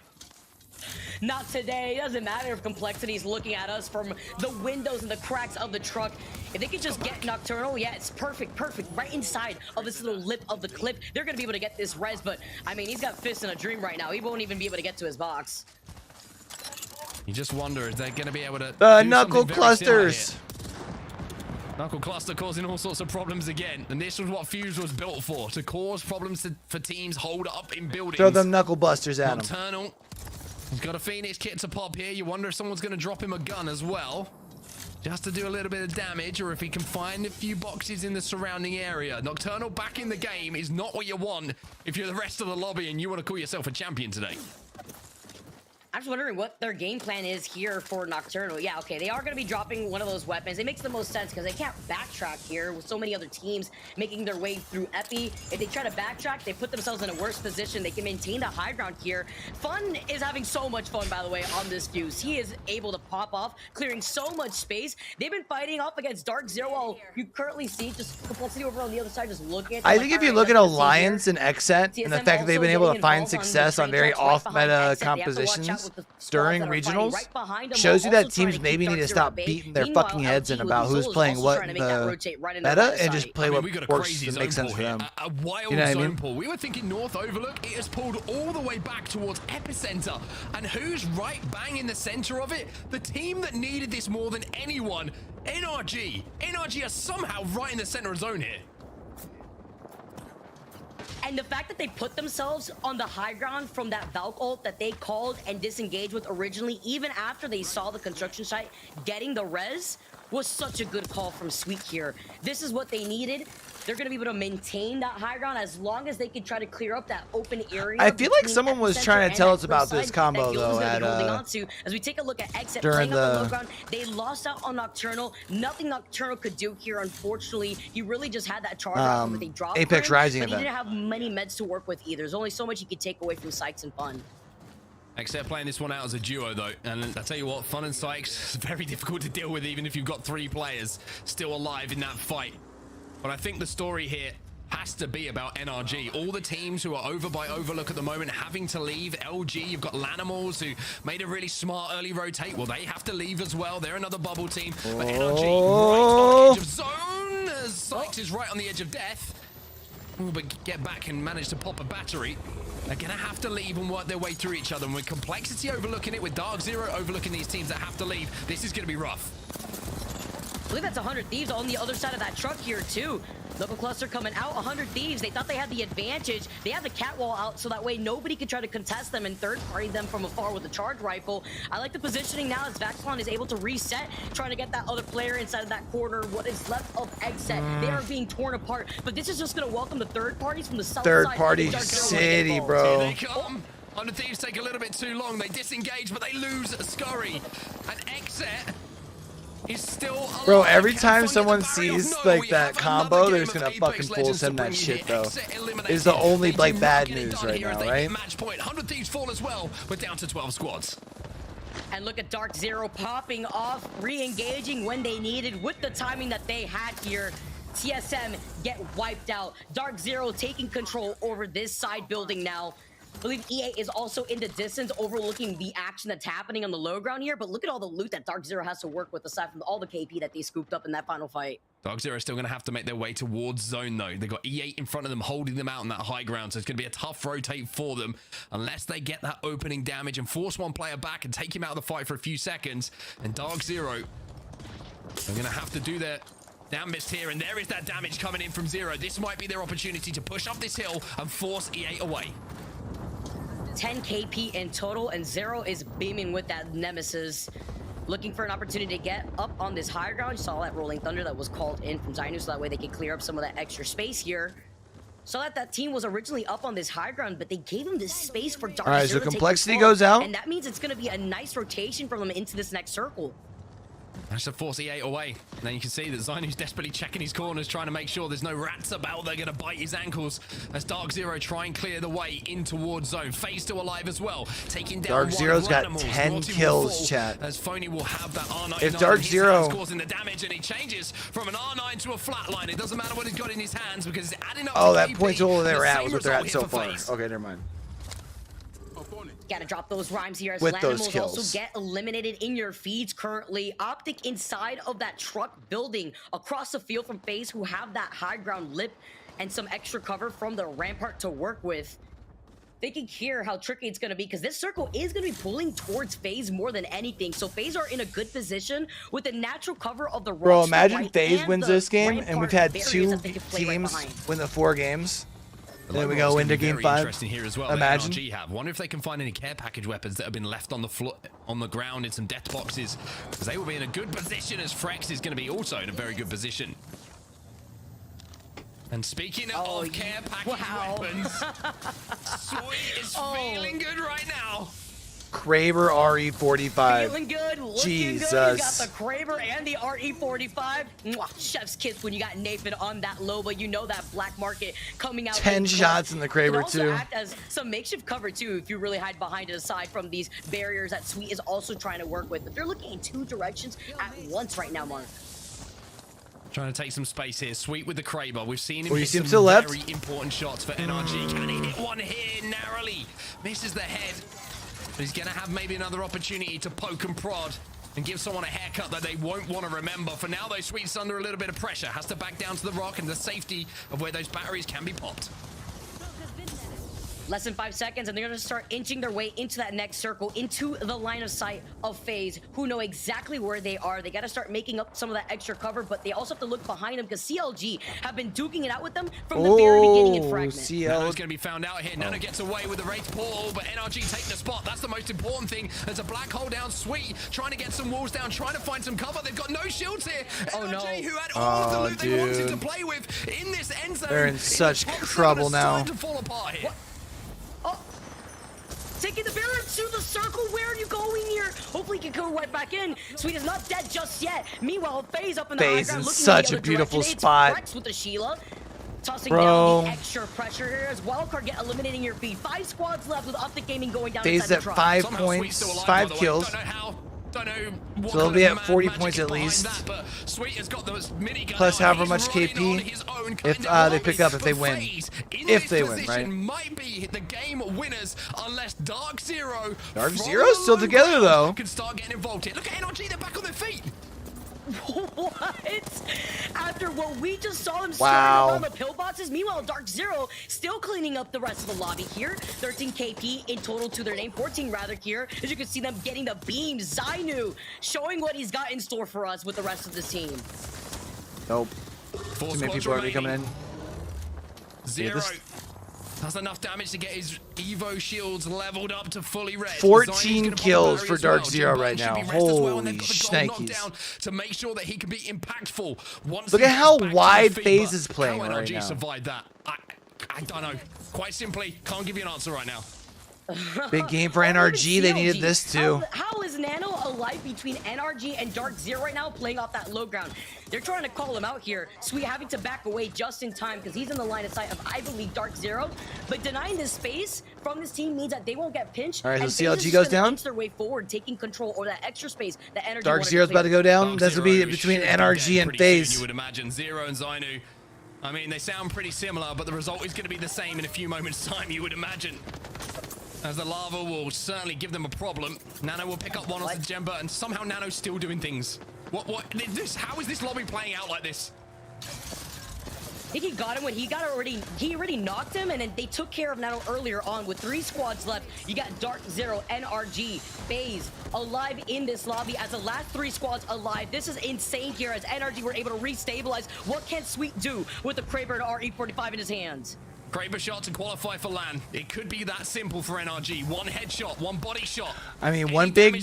Not today. It doesn't matter if Complexity is looking at us from the windows and the cracks of the truck. If they could just get Nocturnal, yeah, it's perfect. Right inside of this little lip of the cliff. They're going to be able to get this res, but I mean, he's got fists in a dream right now. He won't even be able to get to his box. You just wonder if they're going to be able to knuckle clusters. Knuckle cluster causing all sorts of problems again. And this was what Fuse was built for, to cause problems for teams hold up in buildings. Throw them knuckle busters at him. Nocturnal. He's got a Phoenix kit to pop here. You wonder if someone's going to drop him a gun as well, just to do a little bit of damage, or if he can find a few boxes in the surrounding area. Nocturnal back in the game is not what you want if you're the rest of the lobby and you want to call yourself a champion today. I'm just wondering what their game plan is here for Nocturnal. Yeah, okay, they are going to be dropping one of those weapons. It makes the most sense because they can't backtrack here with so many other teams making their way through Epi. If they try to backtrack, they put themselves in a worse position. They can maintain the high ground here. Fun is having so much fun, by the way, on this Fuse. He is able to pop off, clearing so much space. They've been fighting off against Dark Zero, while you currently see just Complexity over on the other side, just looking at I think if you look at Alliance and Xset and the fact that they've been able to find success on very off-meta compositions during regionals, shows you that teams maybe need to stop beating their fucking heads in about who's playing what in the meta and just play what works and makes sense for them. A wild zone pull. We were thinking North Overlook. It has pulled all the way back towards Epicenter. And who's right bang in the center of it? The team that needed this more than anyone, NRG. NRG are somehow right in the center of zone here. And the fact that they put themselves on the high ground from that Valk ult that they called and disengaged with originally, even after they saw the construction site getting the res, was such a good call from Sweet here. This is what they needed. They're going to be able to maintain that high ground as long as they can try to clear up that open area. I feel like someone was trying to tell us about this combo, though, as we take a look at Exit playing up the low ground. They lost out on Nocturnal. Nothing Nocturnal could do here, unfortunately. He really just had that charge out with a drop. Apex Rising event. But he didn't have many meds to work with either. There's only so much you could take away from Sykes and Fun. Except playing this one out as a duo, though. And I tell you what, Fun and Sykes is very difficult to deal with, even if you've got 3 players still alive in that fight. But I think the story here has to be about NRG. All the teams who are over by Overlook at the moment having to leave. LG, you've got Lanimals who made a really smart early rotate. Well, they have to leave as well. They're another bubble team. But NRG right on the edge of zone. As Sykes is right on the edge of death. Ooh, but get back and manage to pop a battery. They're going to have to leave and work their way through each other. And with Complexity overlooking it, with Dark Zero overlooking these teams that have to leave, this is going to be rough. I believe that's 100 Thieves on the other side of that truck here, too. Local cluster coming out, 100 Thieves. They thought they had the advantage. They had the catwall out, so that way nobody could try to contest them and third-party them from afar with a charge rifle. I like the positioning now as Vaxlon is able to reset, trying to get that other player inside of that corner. What is left of Exit, they are being torn apart. But this is just going to welcome the third parties from the south side. Third-party city, bro. Here they come. 100 Thieves take a little bit too long. They disengage, but they lose Scurry. And Exit is still alive. Bro, every time someone sees like that combo, they're just gonna fucking full send that shit, though. Is the only like bad news right now, right? Match point. 100 Thieves fall as well. We're down to 12 squads. And look at Dark Zero popping off, re-engaging when they needed with the timing that they had here. TSM get wiped out. Dark Zero taking control over this side building now. I believe EA is also in the distance overlooking the action that's happening on the low ground here, but look at all the loot that Dark Zero has to work with aside from all the KP that they scooped up in that final fight. Dark Zero is still going to have to make their way towards zone, though. They've got E8 in front of them, holding them out on that high ground, so it's going to be a tough rotate for them unless they get that opening damage and force one player back and take him out of the fight for a few seconds. And Dark Zero, they're going to have to do their damnedest here, and there is that damage coming in from Zero. This might be their opportunity to push up this hill and force E8 away. 10 KP in total, and Zero is beaming with that Nemesis, looking for an opportunity to get up on this higher ground. You saw that Rolling Thunder that was called in from Zainu, so that way they could clear up some of that extra space here. Saw that team was originally up on this high ground, but they gave them this space for Dark Zero. All right, so Complexity goes out, and that means it's going to be a nice rotation from them into this next circle. That's to force E8 away. And then you can see that Zainu's desperately checking his corners, trying to make sure there's no rats about. They're going to bite his ankles as Dark Zero try and clear the way in towards zone. Phase still alive as well, taking down Dark Zero's got 10 kills, chat. As Phony will have that R9 if Dark Zero causing the damage, and he changes from an R9 to a flatline. It doesn't matter what he's got in his hands because it's adding up. Oh, that point total they were at was what they're at so far. Okay, never mind. Gotta drop those rhymes here as With those Lanimals kills. also get eliminated in your feeds currently. Optic inside of that truck building across the field from FaZe, who have that high ground lip and some extra cover from the rampart to work with. Thinking here how tricky it's going to be, because this circle is going to be pulling towards FaZe more than anything. So FaZe are in a good position with the natural cover of the rocks. Bro, to the imagine right FaZe and wins the this game, and we've rampart had barriers 2 that they can play right teams behind. win the 4 games. And then we Overall's go gonna into be game very 5. interesting here as well. Imagine. NRG have. Wonder if they can find any care package weapons that have been left on the floor, on the ground in some death boxes, because they will be in a good position as Frex is going to be also in a very good position. And speaking of care package weapons, Sweet is feeling good right now. Kraber RE45. Feeling good, looking Jesus. good. You got the Kraber and the RE45. Mwah, chef's kiss when you got Nathan on that Loba. You know that black market coming out. 10 shots in the Kraber Could also too. act as some makeshift cover too if you really hide behind it, aside from these barriers that Sweet is also trying to work with. But they're looking in 2 directions at once right now, Mark. Trying to take some space here. Sweet with the Kraber. We've seen him you hit see him some to the left? very important shots for NRG. Can he hit one here narrowly? Misses the head. But he's going to have maybe another opportunity to poke and prod and give someone a haircut that they won't want to remember. For now, though, Sweet's under a little bit of pressure. Has to back down to the rock and the safety of where those batteries can be popped. Less than 5 seconds, and they're going to start inching their way into that next circle, into the line of sight of FaZe, who know exactly where they are. They got to start making up some of that extra cover, but they also have to look behind them, because CLG have been duking it out with them from the very beginning in Fragment. Nano's going to be found out here. Nano gets away with the Wraith portal, but NRG take the spot. That's the most important thing. There's a black hole down. Sweet trying to get some walls down, trying to find some cover. They've got no shields here. NRG, who had all of the loot they wanted to play with in this end zone. They're in such trouble now. To fall apart here. Taking the barrier to the circle. Where are you going here? Hopefully he can go right back in. Sweet is not dead just yet. Meanwhile, FaZe up in the high ground, looking such in the a beautiful direction. It's spot. Frex with the Sheila. Tossing down the extra pressure here as Wildcard get eliminating your feed. 5 squads left with Optic Gaming going down. FaZe at 5 points, 5 kills. Don't know what So they'll be at 40 points at least. That, Sweet has got those minigun Plus out. however much KP if they pick up, if they win. If they win, right? Might be the game winners unless Dark Zero. Dark Zero's still together though. Can start getting involved here. Look at NRG, they're back on their feet. What? After what we just saw them Wow. starting on the pillboxes, meanwhile Dark Zero still cleaning up the rest of the lobby here. 13 KP in total to their name, 14 rather here. As you can see them getting the beams. Zainu showing what he's got in store for us with the rest of this team. Nope. Too many people already coming in. Zero. That's enough damage to get his Evo shields leveled up to fully red. 14 kills for Dark Zero right now. Holy shnikes. To make sure that he can be impactful. Look at how wide FaZe is playing right NRG now. survived that. I don't know. Quite simply, can't give you an answer right now. Big game for NRG. They needed this too. How is Nano alive between NRG and Dark Zero right now, playing off that low ground? They're trying to call him out here. Sweet having to back away just in time because he's in the line of sight of, I believe, Dark Zero. But denying this space from this team means that they won't get pinched. All right, so and CLG FaZe goes is gonna down. inch their way forward, taking control or that extra space that NRG Dark wanted Zero's to about to go down. Dark This will be Zero between should be NRG dead and pretty soon, FaZe. You would imagine Zero and Zainu. I mean, they sound pretty similar, but the result is going to be the same in a few moments' time, you would imagine. As the lava will certainly give them a problem. Nano will pick up one off the Gemba, and somehow Nano's still doing things. How is this lobby playing out like this? I think he got him when he already knocked him, and then they took care of Nano earlier on with 3 squads left. You got Dark Zero, NRG, FaZe alive in this lobby as the last 3 squads alive. This is insane here as NRG were able to restabilize. What can Sweet do with the Kraber and RE45 in his hands? Kraber shot to qualify for LAN. It could be that simple for NRG. One headshot, one body shot. I mean, one big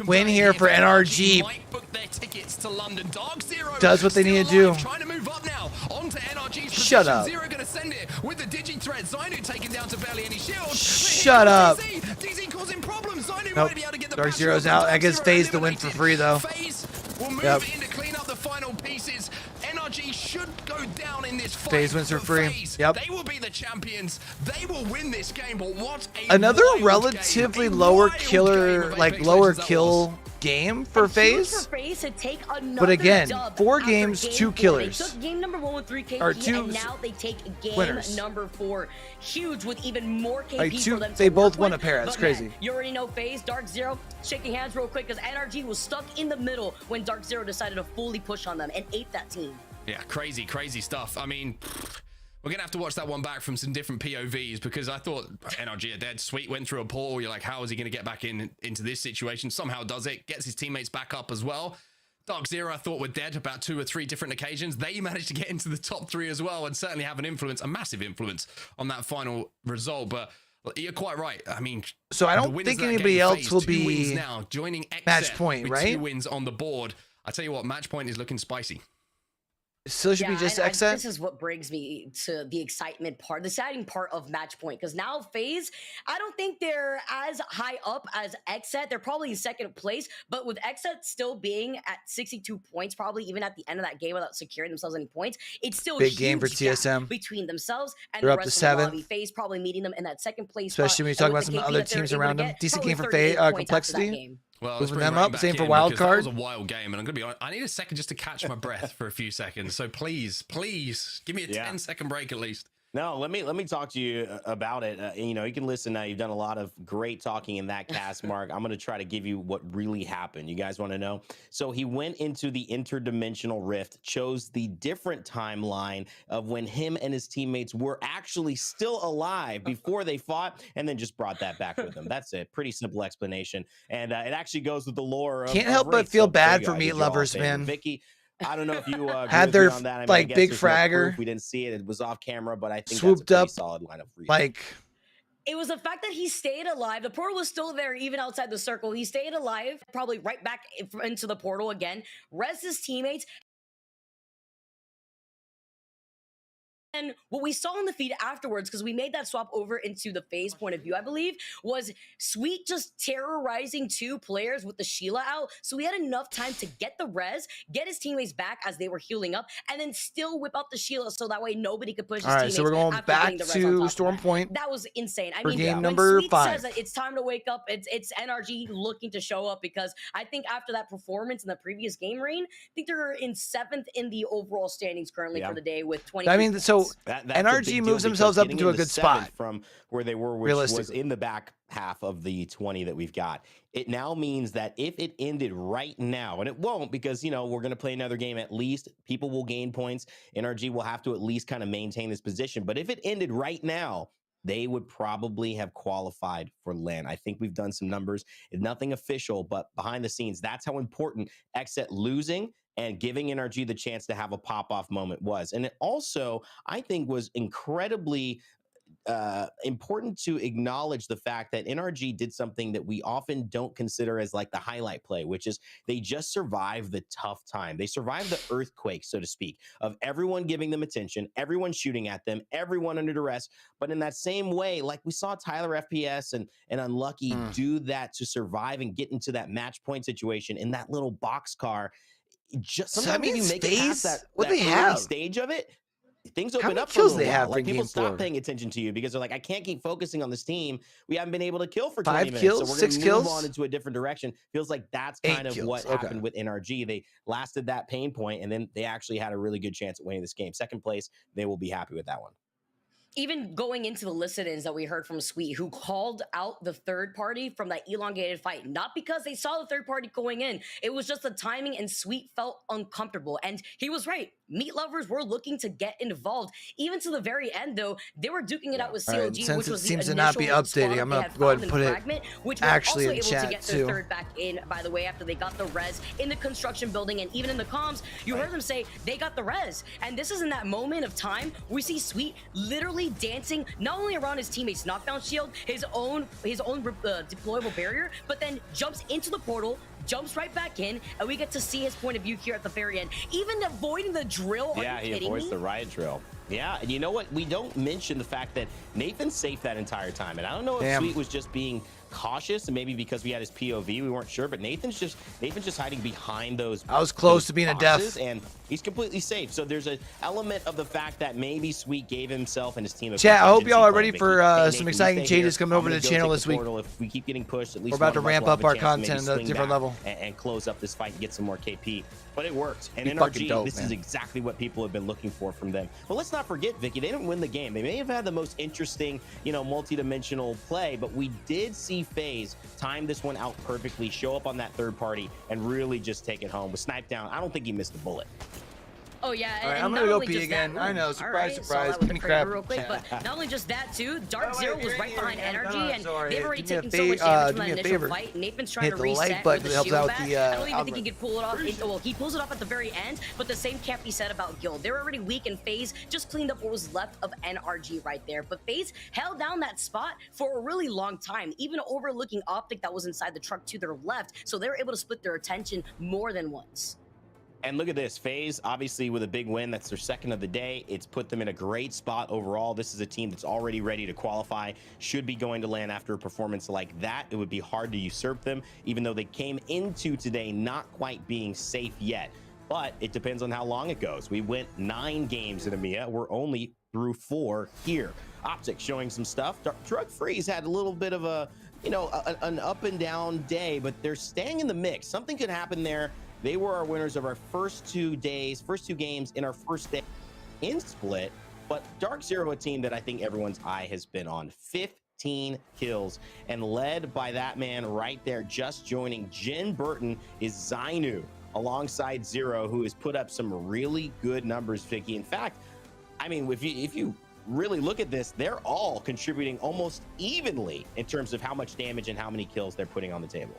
win here for NRG. Might book their tickets to London. Dark Zero does what they need to do. Trying to move up now onto NRG's Shut position. up. Zero going to send it with the digi thread. Zainu taken down to barely any shield. Shut up. DZ causing problems. Zainu Nope. might be able to get the Dark back Zero's shot, but out. I guess Dark FaZe Zero to win for eliminated. free though. FaZe will move in to clean up the final pieces. NRG should go down in this fight. FaZe wins for free. FaZe, Yep. They will be the champions. They will win this game. But what a Another wild relatively game. lower Wild killer, game of like Apex lower Legends that kill was. game for FaZe. To take But again, dub 4 after games, game 2 4. killers. They took game number 1 with 3 KP, Or 2 and now they take game winners. number 4. Huge with even more KP Like for them to they both work won with. a pair. That's But crazy. Man, you already know FaZe, Dark Zero, shaking hands real quick because NRG was stuck in the middle when Dark Zero decided to fully push on them and ate that team. Yeah, crazy stuff. I mean, we're gonna have to watch that one back from some different POVs because I thought NRG are dead. Sweet went through a portal. You're like, how is he gonna get back into this situation? Somehow does it, gets his teammates back up as well. Dark Zero, I thought, were dead about 2 or 3 different occasions. They managed to get into the top 3 as well and certainly have an influence, a massive influence on that final result. But you're quite right. I mean, so I don't think anybody else will be wins now, joining match point, with right? 2 wins on the board. I tell you what, match point is looking spicy. Still should be just Xset. This is what brings me to the excitement part, the exciting part of match point. Because now FaZe, I don't think they're as high up as Xset. They're probably in second place, but with Xset still being at 62 points, probably even at the end of that game without securing themselves any points, it's still big a game for huge gap TSM between themselves and They're the up rest to of the 7th. lobby. FaZe probably meeting them in that second place, Especially when you talk about some other teams around them. Decent game for Complexity. Well, moving them up. Same for Wild Card. That was a wild game, and I'm gonna be honest, I need a second just to catch my breath for a few seconds. So please, give me a 10-second break at least. No, let me talk to you about it. You know, you can listen now. You've done a lot of great talking in that cast, Mark. I'm going to try to give you what really happened. You guys want to know? So he went into the interdimensional rift, chose the different timeline of when him and his teammates were actually still alive before they fought, and then just brought that back with them. That's it. Pretty simple explanation. And it actually goes with the lore of Can't help but feel bad for meat lovers, man. Vicky, I don't know if you had their on that. I mean, like I guess big there's no fragger. proof. We didn't see it. It was off camera, but I think swooped that's a up pretty solid line of reason. like. It was the fact that he stayed alive. The portal was still there even outside the circle. He stayed alive, probably right back into the portal again. Res his teammates. And what we saw in the feed afterwards, because we made that swap over into the FaZe point of view, I believe, was Sweet just terrorizing 2 players with the Sheila out. So he had enough time to get the res, get his teammates back as they were healing up, and then still whip out the Sheila so that way nobody could push his teammates. So we're going after back getting the res on top to of Storm Point. That was insane. I for mean, game when number Sweet 5. says that it's time to wake up, it's NRG looking to show up, because I think after that performance in the previous game, Rain, I think they're in 7th in the overall standings currently for the day with 20. I mean, so NRG moves themselves up into a good spot from where they were, which was in the back half of the 20 that we've got. It now means that if it ended right now, and it won't, because, you know, we're going to play another game at least, people will gain points. NRG will have to at least kind of maintain this position. But if it ended right now, they would probably have qualified for LAN. I think we've done some numbers. It's nothing official, but behind the scenes, that's how important Xset losing and giving NRG the chance to have a pop-off moment was. And it also, I think, was incredibly important to acknowledge the fact that NRG did something that we often don't consider as like the highlight play, which is they just survived the tough time. They survived the earthquake, so to speak, of everyone giving them attention, everyone shooting at them, everyone under duress. But in that same way, like we saw Tyler FPS and Unlucky do that to survive and get into that match point situation in that little boxcar. Just sometimes when you make it past that early stage of it, things open up for a little while. Like people stop paying attention to you because they're like, I can't keep focusing on this team. We haven't been able to kill for 20 minutes. Kills, so we're 6 going to move kills? on into a different direction. Feels like that's kind of what happened with NRG. They lasted that pain point, and then they actually had a really good chance at winning this game. Second place, they will be happy with that one. Even going into the listen-ins that we heard from Sweet, who called out the third party from that elongated fight, not because they saw the third party going in. It was just the timing, and Sweet felt uncomfortable. And he was right. Meat lovers were looking to get involved. Even to the very end, though, they were duking it out with CLG, which was the seems to not be updating. I'm gonna go ahead and put it which actually were in also chat able to get their third back in, by the way, after they got the res in the construction building, and even in the comms, you heard them say they got the res. And this is in that moment of time we see Sweet literally dancing not only around his teammates' knockdown shield, his own deployable barrier, but then jumps into the portal, jumps right back in, and we get to see his point of view here at the very end. Even avoiding the drill. Yeah, he avoids the riot drill. Yeah, and you know what? We don't mention the fact that Nathan's safe that entire time. And I don't know if Sweet was just being cautious, and maybe because we had his POV, we weren't sure. But Nathan's just hiding behind those. I was close to being a death, and he's completely safe. So there's an element of the fact that maybe Sweet gave himself and his team. Chat, I hope y'all are ready for some exciting changes coming over to the channel this week. If we keep getting pushed, at least we're about to ramp up our content at a different level and close up this fight and get some more KP. But it worked, and NRG, this is exactly what people have been looking for from them. But let's not forget, Vicky, they didn't win the game. They may have had the most interesting, multi-dimensional play, but we did see FaZe time this one out perfectly, show up on that third party, and really just take it home. With Snipe down, I don't think he missed a bullet. Oh yeah, all right, and I'm gonna go pee again. I know, surprise, surprise. Give me crap. Real quick, but not only just that too, Dark Zero was right behind Energy, and they've already taken so much damage from that initial fight. Nathan's trying to reset with the shield back. I don't even think he could pull it off. Well, he pulls it off at the very end, but the same can't be said about Guild. They're already weak, and FaZe just cleaned up what was left of NRG right there. But FaZe held down that spot for a really long time, even overlooking Optic that was inside the truck to their left, so they were able to split their attention more than once. And look at this, FaZe, obviously with a big win, that's their second of the day. It's put them in a great spot overall. This is a team that's already ready to qualify, should be going to LAN after a performance like that. It would be hard to usurp them, even though they came into today not quite being safe yet. But it depends on how long it goes. We went 9 games in EMEA. We're only through 4 here. Optic showing some stuff. Drug Freeze had a little bit of a, an up and down day, but they're staying in the mix. Something could happen there. They were our winners of our first 2 games in our first day in Split. But Dark Zero, a team that I think everyone's eye has been on. 15 kills, and led by that man right there, just joining Jin Burton, is Zainu, alongside Zero, who has put up some really good numbers, Vicky. In fact, I mean, if you really look at this, they're all contributing almost evenly in terms of how much damage and how many kills they're putting on the table.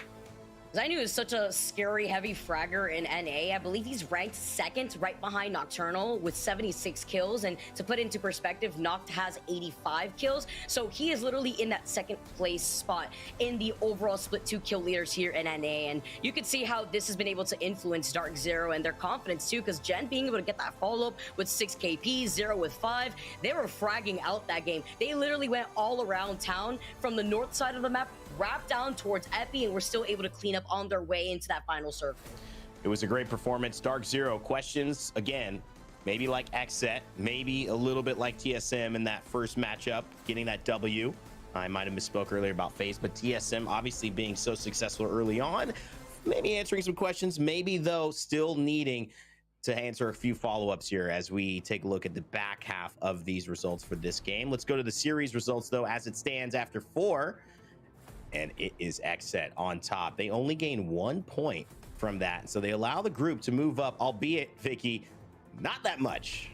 Zainu is such a scary heavy fragger in NA. I believe he's ranked 2nd right behind Nocturnal with 76 kills. And to put into perspective, Noct has 85 kills. So he is literally in that 2nd place spot in the overall split 2 kill leaders here in NA. And you can see how this has been able to influence Dark Zero and their confidence too, because Jen being able to get that follow-up with 6 KP, Zero with 5, they were fragging out that game. They literally went all around town from the north side of the map, wrapped down towards Epi, and were still able to clean up on their way into that final circle. It was a great performance. Dark Zero, questions again, maybe like XSET, maybe a little bit like TSM in that first matchup, getting that W. I might have misspoke earlier about FaZe, but TSM obviously being so successful early on, maybe answering some questions, maybe though still needing to answer a few follow-ups here as we take a look at the back half of these results for this game. Let's go to the series results though, as it stands after 4. And it is XSET on top. They only gain 1 point from that. So they allow the group to move up, albeit, Vicky, not that much.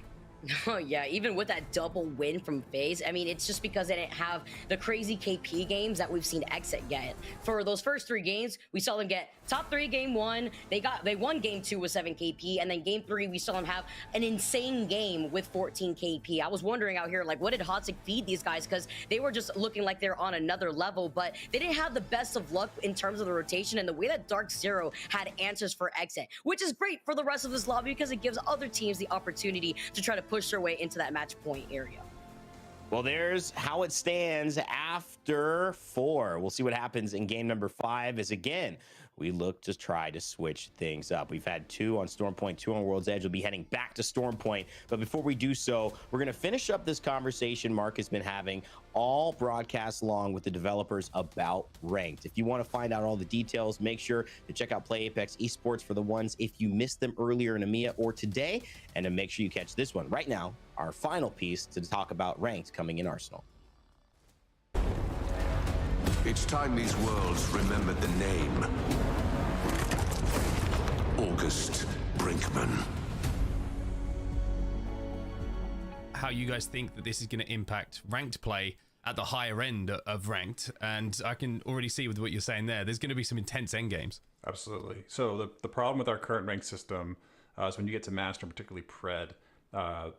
Oh yeah, even with that double win from FaZe, I mean, it's just because they didn't have the crazy KP games that we've seen XSET get. For those first 3 games, we saw them get top 3 game 1. They won game 2 with 7 KP, and then game 3 we saw them have an insane game with 14 KP. I was wondering out here, like, what did Hotzig feed these guys? Because they were just looking like they're on another level, but they didn't have the best of luck in terms of the rotation and the way that Dark Zero had answers for XSET, which is great for the rest of this lobby because it gives other teams the opportunity to try to push their way into that match point area. Well, there's how it stands after 4. We'll see what happens in game number 5 as, again, we look to try to switch things up. We've had 2 on Storm Point, 2 on World's Edge. We'll be heading back to Storm Point. But before we do so, we're going to finish up this conversation Mark has been having all broadcast long with the developers about Ranked. If you want to find out all the details, make sure to check out Play Apex Esports for the ones if you missed them earlier in EMEA or today. And to make sure you catch this one right now, our final piece to talk about Ranked coming in Arsenal. It's time these worlds remembered the name. August Brinkman. How you guys think that this is going to impact ranked play at the higher end of ranked? And I can already see with what you're saying there's going to be some intense end games. Absolutely. So the problem with our current ranked system is when you get to master, particularly pred,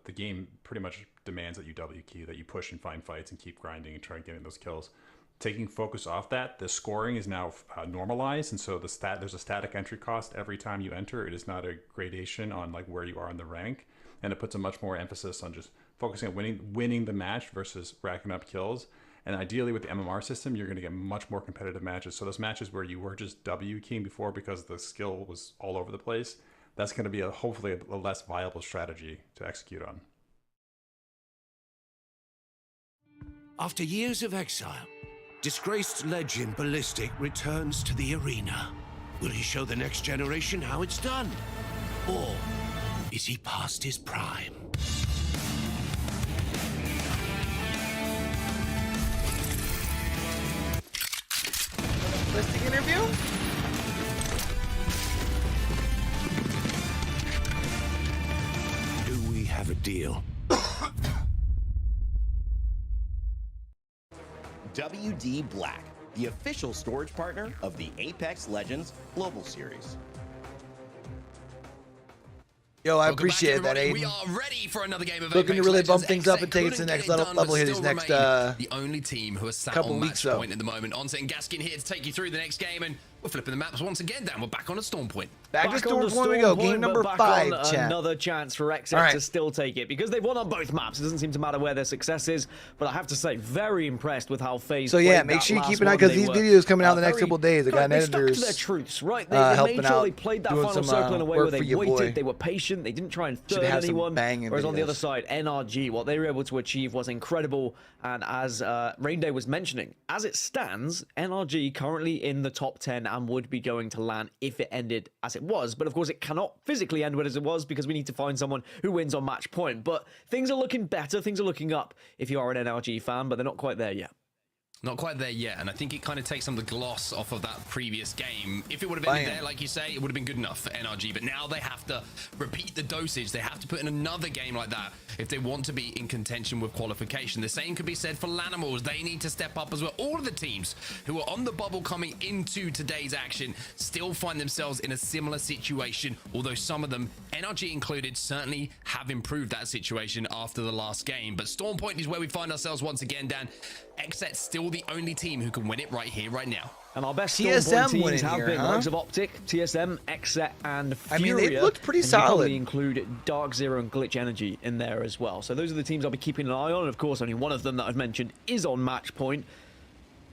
the game pretty much demands that you WQ, that you push and find fights and keep grinding and try and getting those kills. Taking focus off that, the scoring is now normalized, and so there's a static entry cost every time you enter. It is not a gradation on like where you are in the rank, and it puts a much more emphasis on just focusing on winning the match versus racking up kills. And ideally with the MMR system, you're going to get much more competitive matches. So those matches where you were just W keying before because the skill was all over the place, that's going to be hopefully a less viable strategy to execute on. After years of exile, disgraced legend Ballistic returns to the arena. Will he show the next generation how it's done? Or is he past his prime? Listing interview? Do we have a deal? WD Black, the official storage partner of the Apex Legends Global Series. Yo, I Welcome appreciate back, that, Aiden. We are ready for another game of Looking to Apex really Legends. bump things up and take it to the Couldn't next get it level done, here but these still next remain the only team who are sat couple on weeks, match though. point at the moment. Onset and Gaskin here to take you through the next game, and we're flipping the maps once again down. We're back on a Storm Point. Back to on Storm the Point we go. Storm Game Point, number but 5, back on chat. another chance for Exit All right. to still take it because they've won on both maps. It doesn't seem to matter where their success is, but I have to say, very impressed with how FaZe So yeah, played make that sure you last keep an eye one. because They these were, videos coming out the next very- couple of days. The guy they stuck to editors their truths, right? They helping made sure out, they played that doing final some, circle in a way work where they for your waited, boy. they were patient, they didn't try and Should third have some anyone. banging Whereas on the videos. other side, NRG, what they were able to achieve was incredible. And as Rainday was mentioning, as it stands, NRG currently in the top 10 and would be going to LAN if it ended as it was. But of course, it cannot physically end as it was because we need to find someone who wins on match point. But things are looking better, things are looking up if you are an NRG fan, but they're not quite there yet. Not quite there yet, and I think it kind of takes some of the gloss off of that previous game. If it would have ended there, like you say, it would have been good enough for NRG, but now they have to repeat the dosage. They have to put in another game like that if they want to be in contention with qualification. The same could be said for Lanimals. They need to step up as well. All of the teams who are on the bubble coming into today's action still find themselves in a similar situation, although some of them, NRG included, certainly have improved that situation after the last game. But Storm Point is where we find ourselves once again, Dan. Exet's still the only team who can win it right here, right now. And our best Storm Point teams have been those of Optic, TSM, Exet, and Furia. I mean, they looked pretty and solid. You probably include Dark Zero and Glitch Energy in there as well. So those are the teams I'll be keeping an eye on. And of course, only one of them that I've mentioned is on match point.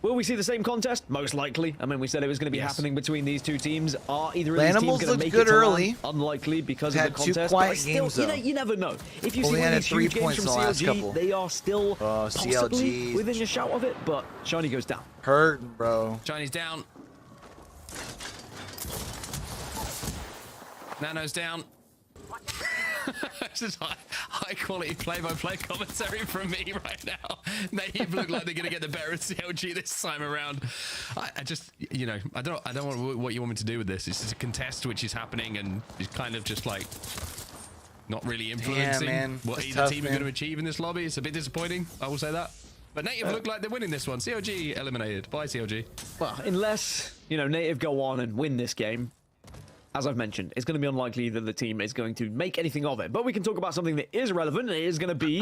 Will we see the same contest? Most likely. I mean, we said it was going to be happening between these two teams. Are either of these teams going to make it to early. Unlikely because of the Had two contest. quiet But still, games, you never know. If you Only see one had of these 3 huge games points from in the last couple. CLG, they are still possibly CLG. within your shout of it, but Shiny goes down. Hurting, bro. Shiny's down. Nano's down. This is high quality play-by-play commentary from me right now. They look like they're gonna get the better of CLG this time around. I just, you know, I don't want what you want me to do with this. This is a contest which is happening and is kind of just like not really influencing what That's either tough, team is going to achieve in this lobby. It's a bit disappointing. I will say that. But Native look like they're winning this one. CLG eliminated. Bye, CLG. Well, unless, you know, Native go on and win this game, as I've mentioned, it's going to be unlikely that the team is going to make anything of it. But we can talk about something that is relevant, and it is going to be,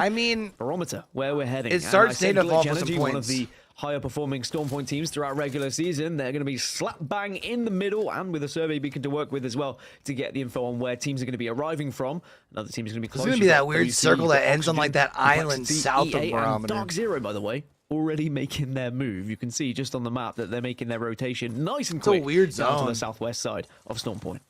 Barometer, where we're heading. It starts Native off with some One of points. the higher performing Storm Point teams throughout regular season. They're going to be slap bang in the middle, and with a survey beacon to work with as well to get the info on where teams are going to be arriving from. Another team is going to be closer. It's going to be that weird circle that ends on like that island south of EA Barometer. and Dark Zero, by the way, already making their move. You can see just on the map that they're making their rotation nice and It's a quick weird down to zone. the southwest side of Storm Point.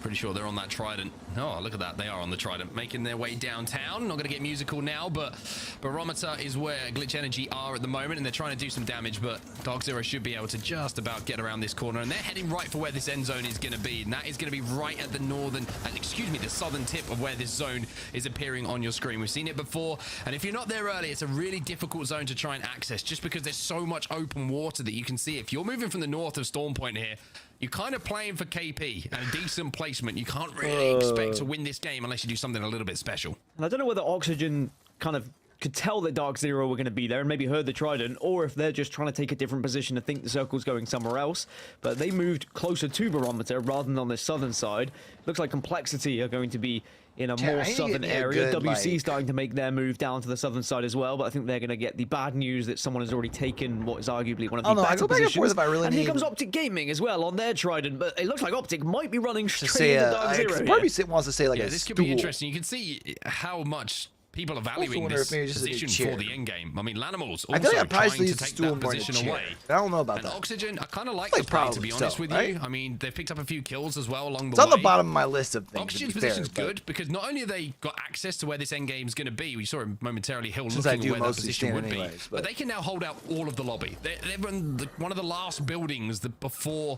Pretty sure they're on that Trident. Oh, look at that. They are on the Trident, making their way downtown. Not going to get musical now, but Barometer is where Glitch Energy are at the moment, and they're trying to do some damage, but Dark Zero should be able to just about get around this corner, and they're heading right for where this end zone is going to be, and that is going to be right at the the southern tip of where this zone is appearing on your screen. We've seen it before, and if you're not there early, it's a really difficult zone to try and access, just because there's so much open water that you can see. If you're moving from the north of Storm Point here, you're kind of playing for KP and a decent placement. You can't really expect to win this game unless you do something a little bit special. And I don't know whether Oxygen kind of could tell that Dark Zero were going to be there and maybe heard the Trident, or if they're just trying to take a different position and think the circle's going somewhere else. But they moved closer to Barometer rather than on this southern side. Looks like Complexity are going to be in a more southern area. WC starting to make their move down to the southern side as well, but I think they're going to get the bad news that someone has already taken what is arguably one of the better positions. And here comes Optic Gaming as well on their Trident, but it looks like Optic might be running straight into Dark Zero. Probably wants to say like this could be interesting. You can see how much people are valuing wonder this if maybe just a new position for chair. the end game. I mean, Lanimals I feel also like I probably trying to used take stool that more than a position chair. away. I don't know about And that. Oxygen, I kind of like Like the play, to probably be honest so, with right? you. I mean, they've picked up a few kills as well along the It's way. on the bottom of my list of things. Oxygen's to be fair, position's but- good because not only have they got access to where this end game's going to be, we saw him momentarily Hill Since I looking do at where that mostly position stand would be, anyways, but they can now hold out all of the lobby. They're in one of the last buildings that before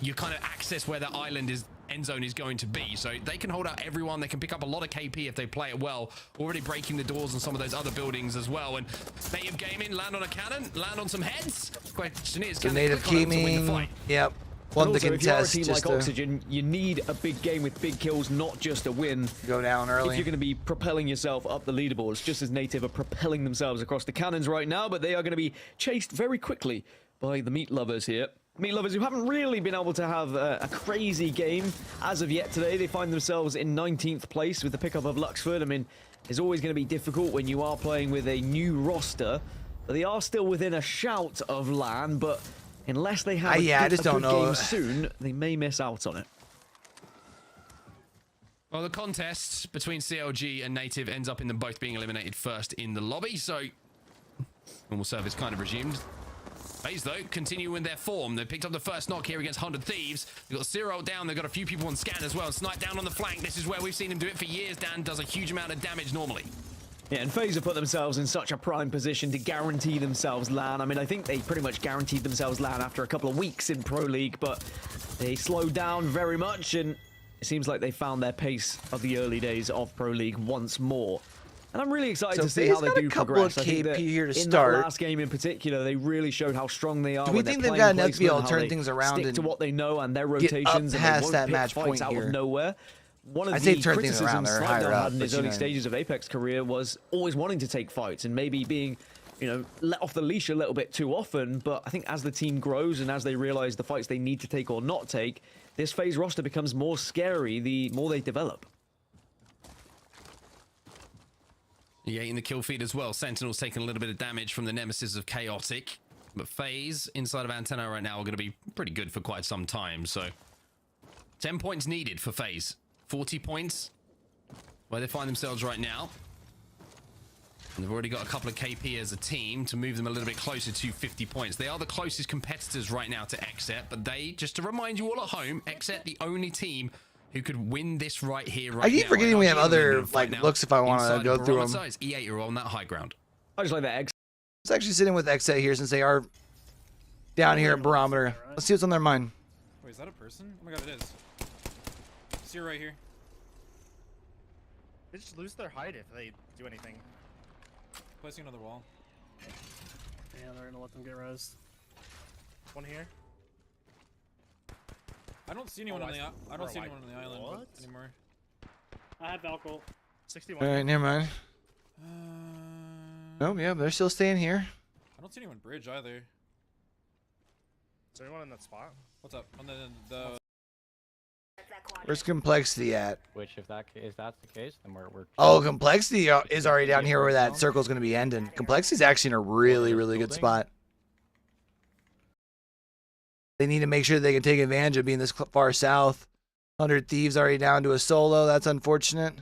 you kind of access where the island is. End zone is going to be, so they can hold out everyone. They can pick up a lot of KP if they play it well. Already breaking the doors on some of those other buildings as well. And Native Gaming land on a cannon, land on some heads. Question is, The can they Native click on it to win the Gaming. fight? Yep. And Won the also, if you are a contest. team Just like Oxygen, you need a big game with big kills, not just a win. Go down early. If you're going to be propelling yourself up the leaderboards, just as Native are propelling themselves across the cannons right now, but they are going to be chased very quickly by the meat lovers here. Meat lovers who haven't really been able to have a crazy game as of yet today. They find themselves in 19th place with the pickup of Luxford. I mean, it's always going to be difficult when you are playing with a new roster, but they are still within a shout of LAN, but unless they have I just don't know. game soon, they may miss out on it. Well, the contest between CLG and Native ends up in them both being eliminated first in the lobby, so normal service kind of resumed. FaZe, though, continue in their form. They picked up the first knock here against 100 Thieves. They've got Zero down. They've got a few people on scan as well. Snipe down on the flank. This is where we've seen him do it for years. Dan does a huge amount of damage normally. Yeah, and FaZe have put themselves in such a prime position to guarantee themselves LAN. I mean, I think they pretty much guaranteed themselves LAN after a couple of weeks in Pro League, but they slowed down very much, and it seems like they found their pace of the early days of Pro League once more. And I'm really excited to see how they do progress. I think that here to in start. that last game in particular, they really showed how strong they are. Do we with think their they've got playing enough to be able to placement, how turn they things around stick and to what they know and their get up rotations, and they past won't that pick match fights point out here? of nowhere? One of I'd say the turn things around. criticisms They're higher Slide up, had in but his you early know. stages of Apex career was always wanting to take fights and maybe being, you know, let off the leash a little bit too often. But I think as the team grows and as they realize the fights they need to take or not take, this FaZe roster becomes more scary the more they develop. Yeah, in the kill feed as well. Sentinel's taking a little bit of damage from the nemesis of Chaotic. But FaZe inside of Antenna right now are going to be pretty good for quite some time. So 10 points needed for FaZe. 40 points where they find themselves right now. And they've already got a couple of KP as a team to move them a little bit closer to 50 points. They are the closest competitors right now to XSET, but they, just to remind you all at home, XSET the only team who could win this right here, right now. I keep forgetting we have other like looks if I want to go through them. It's E8 are on that high ground. I just like that X. It's actually sitting with XA here since they are down here at Barometer. Let's see what's on their mind. Wait, is that a person? Oh my god, it is. See her right here. They just lose their height if they do anything. Placing another wall. Yeah, they're gonna let them get res. One here. I don't see anyone on the I don't see anyone on the island anymore. I have Valkyl. 61. All right, never mind. Oh yeah, they're still staying here. I don't see anyone bridge either. Is there anyone in that spot? What's up? On the Where's Complexity at? Which, if that's the case, then we're Oh, Complexity is already down here where that circle's going to be ending. Complexity's actually in a really, really good spot. They need to make sure they can take advantage of being this far south. 100 Thieves already down to a solo. That's unfortunate.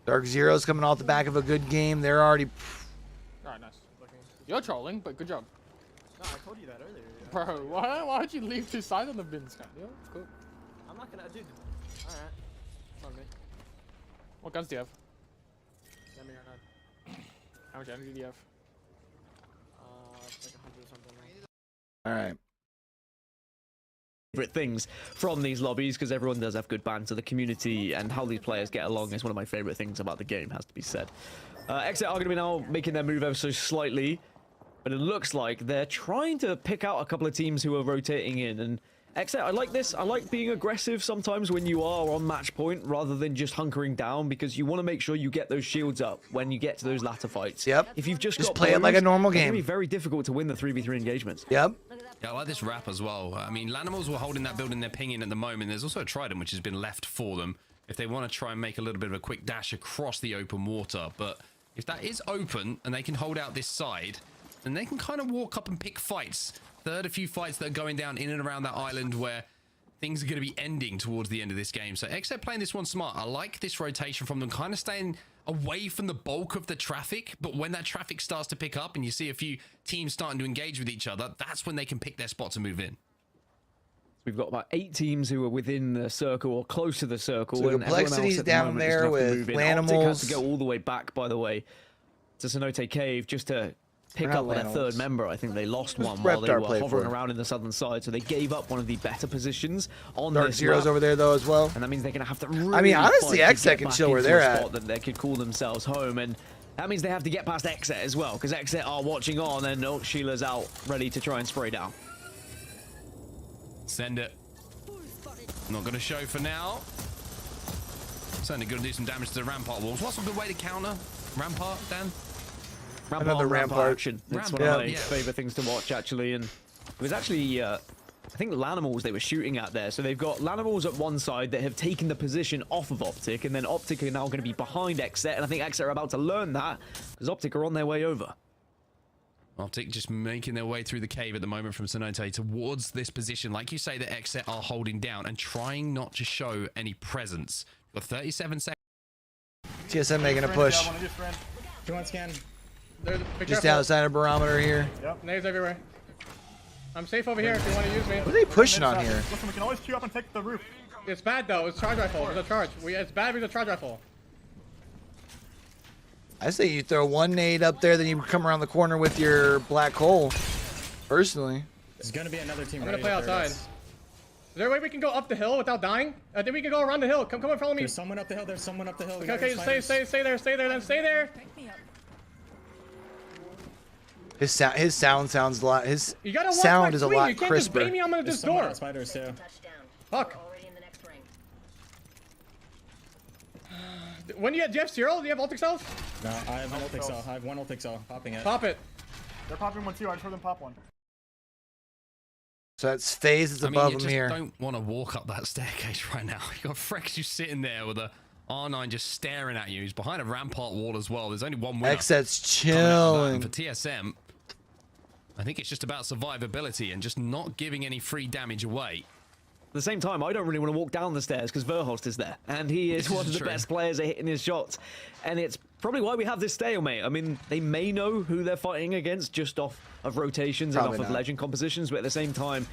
Dark Zero's coming off the back of a good game. They're already... Alright, nice. You're trolling, but good job. No, I told you that earlier. Bro, why'd you leave two sides on the bin scan? Yeah, it's cool. I'm not gonna, dude. Alright. It's on me. What guns do you have? Let me or not. How much energy do you have? It's like 100 or something. All right. Favorite things from these lobbies, because everyone does have good banter. The community and how these players get along is one of my favorite things about the game, has to be said. XSET are going to be now making their move ever so slightly, but it looks like they're trying to pick out a couple of teams who are rotating in. And XSET, I like this. I like being aggressive sometimes when you are on match point rather than just hunkering down, because you want to make sure you get those shields up when you get to those latter fights. Yep. If you've just got play it like a normal it's game. going to be very difficult to win the 3v3 engagements. Yep. Yeah, I like this wrap as well. I mean, Lanimals were holding that building they're pinging at the moment. There's also a Trident which has been left for them if they want to try and make a little bit of a quick dash across the open water. But if that is open and they can hold out this side, then they can kind of walk up and pick fights. There are a few fights that are going down in and around that island where things are going to be ending towards the end of this game. So XZ playing this one smart. I like this rotation from them, kind of staying away from the bulk of the traffic. But when that traffic starts to pick up and you see a few teams starting to engage with each other, that's when they can pick their spot to move in. We've got about 8 teams who are within the circle or close to the circle. So and Complexity's down there with Animals. Lanimals. Has to go all the way back, by the way, to Cenote Cave just to pick up their third member. I think they lost one while they were hovering around in the southern side, so they gave up one of the better positions on Dark this Zero's map. over there though as well, and that means they're going to have to really I mean, honestly, fight to XZ get can back chill where into they're a at. spot that they could call themselves home, and that means they have to get past XZ as well, because XZ are watching on, and oh, Sheila's out, ready to try and spray down. Send it. Not going to show for now. Certainly going to do some damage to the rampart walls. What's a good way to counter rampart, Dan? Rampart action. It's one of my yeah. favorite things to watch, actually. And it was actually, I think, Lanimals they were shooting at there. So they've got Lanimals at one side that have taken the position off of Optic, and then Optic are now going to be behind XZ. And I think XZ are about to learn that because Optic are on their way over. Optic just making their way through the cave at the moment from Cenote towards this position. Like you say, the XZ are holding down and trying not to show any presence. Got 37 seconds. TSM making a push. Two on scan. Just outside of barometer here. Yep. Nades everywhere. I'm safe over here if you want to use me. What are they pushing on here? Listen, we can always queue up and take the roof. It's bad though. It's charge rifle. It's a charge. It's bad because it's a charge rifle. I say you throw one nade up there, then you come around the corner with your black hole. Personally, There's gonna be another team. I'm gonna play outside. Is there a way we can go up the hill without dying? I think we can go around the hill. Come and follow me. There's someone up the hill. There's someone up the hill. Okay, stay there. Stay there. Then stay there. his sound sounds a lot. His You gotta watch sound my is a screen. lot You can't crisper. just bait me on this door. Spiders too. Fuck. When do you have Cyril? Do you have ultic cells? No, I have an ultic cell. I have one ultic cell. Popping it. Pop it. They're popping one too. I just heard them pop one. So that's phase is above him here. I don't want to walk up that staircase right now. You got Frex, you sitting there with a R9 just staring at you. He's behind a rampart wall as well. There's only one winner. XZ's chilling. For TSM, I think it's just about survivability and just not giving any free damage away. At the same time, I don't really want to walk down the stairs because Verhost is there, and he is one of the best players at hitting his shots. And it's probably why we have this stalemate. I mean, they may know who they're fighting against just off of rotations and off of legend compositions, but at the same time,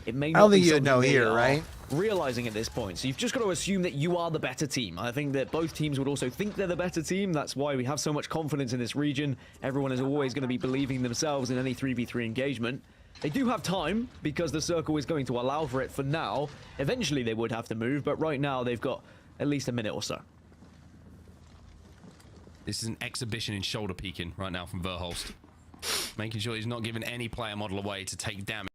it may not I don't think be you'd know something they here, are right? realizing at this point. So you've just got to assume that you are the better team. I think that both teams would also think they're the better team. That's why we have so much confidence in this region. Everyone is always going to be believing themselves in any 3v3 engagement. They do have time because the circle is going to allow for it for now. Eventually they would have to move, but right now they've got at least a minute or so. This is an exhibition in shoulder peeking right now from Verholst. Making sure he's not giving any player model away to take damage.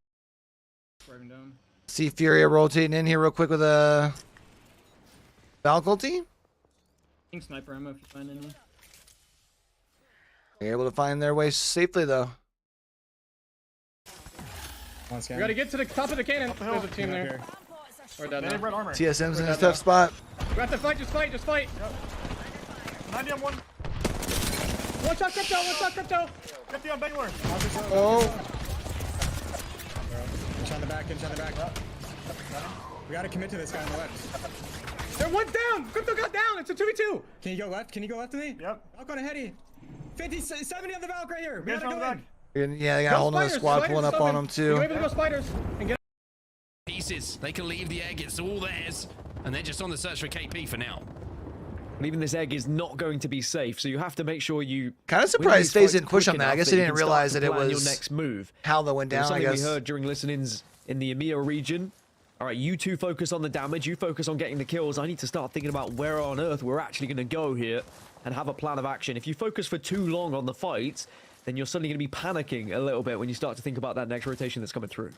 See Furia rotating in here real quick with a faculty. Sniper ammo if you find any. They're able to find their way safely though. We gotta get to the top of the cannon. There's a team there. We're dead now. TSM's in a tough spot. We have to fight. Just fight. Just fight. Yep. 90 on one. One shot crypto. One shot crypto. 50 on Bangalore. Oh. Inch on the back. Inch on the back. We gotta commit to this guy on the left. There, one's down. Crypto got down. It's a 2v2. Can you go left? Can you go left to me? Yep. I'll go to Heady. 50, 70 on the Valk right here. We gotta go in. Yeah, they got a whole nother squad pulling up on them too. You're able to go spiders and get Pieces. They can leave the egg. It's all theirs. And they're just on the search for KP for now. And even this egg is not going to be safe, so you have to make sure you... Kind of surprised FaZe didn't push on that. I guess they didn't realize that it was your next move. How they went down, I guess. We heard during listenings in the EMEA region. All right, you two focus on the damage. You focus on getting the kills. I need to start thinking about where on earth we're actually going to go here and have a plan of action. If you focus for too long on the fight, then you're suddenly going to be panicking a little bit when you start to think about that next rotation that's coming through.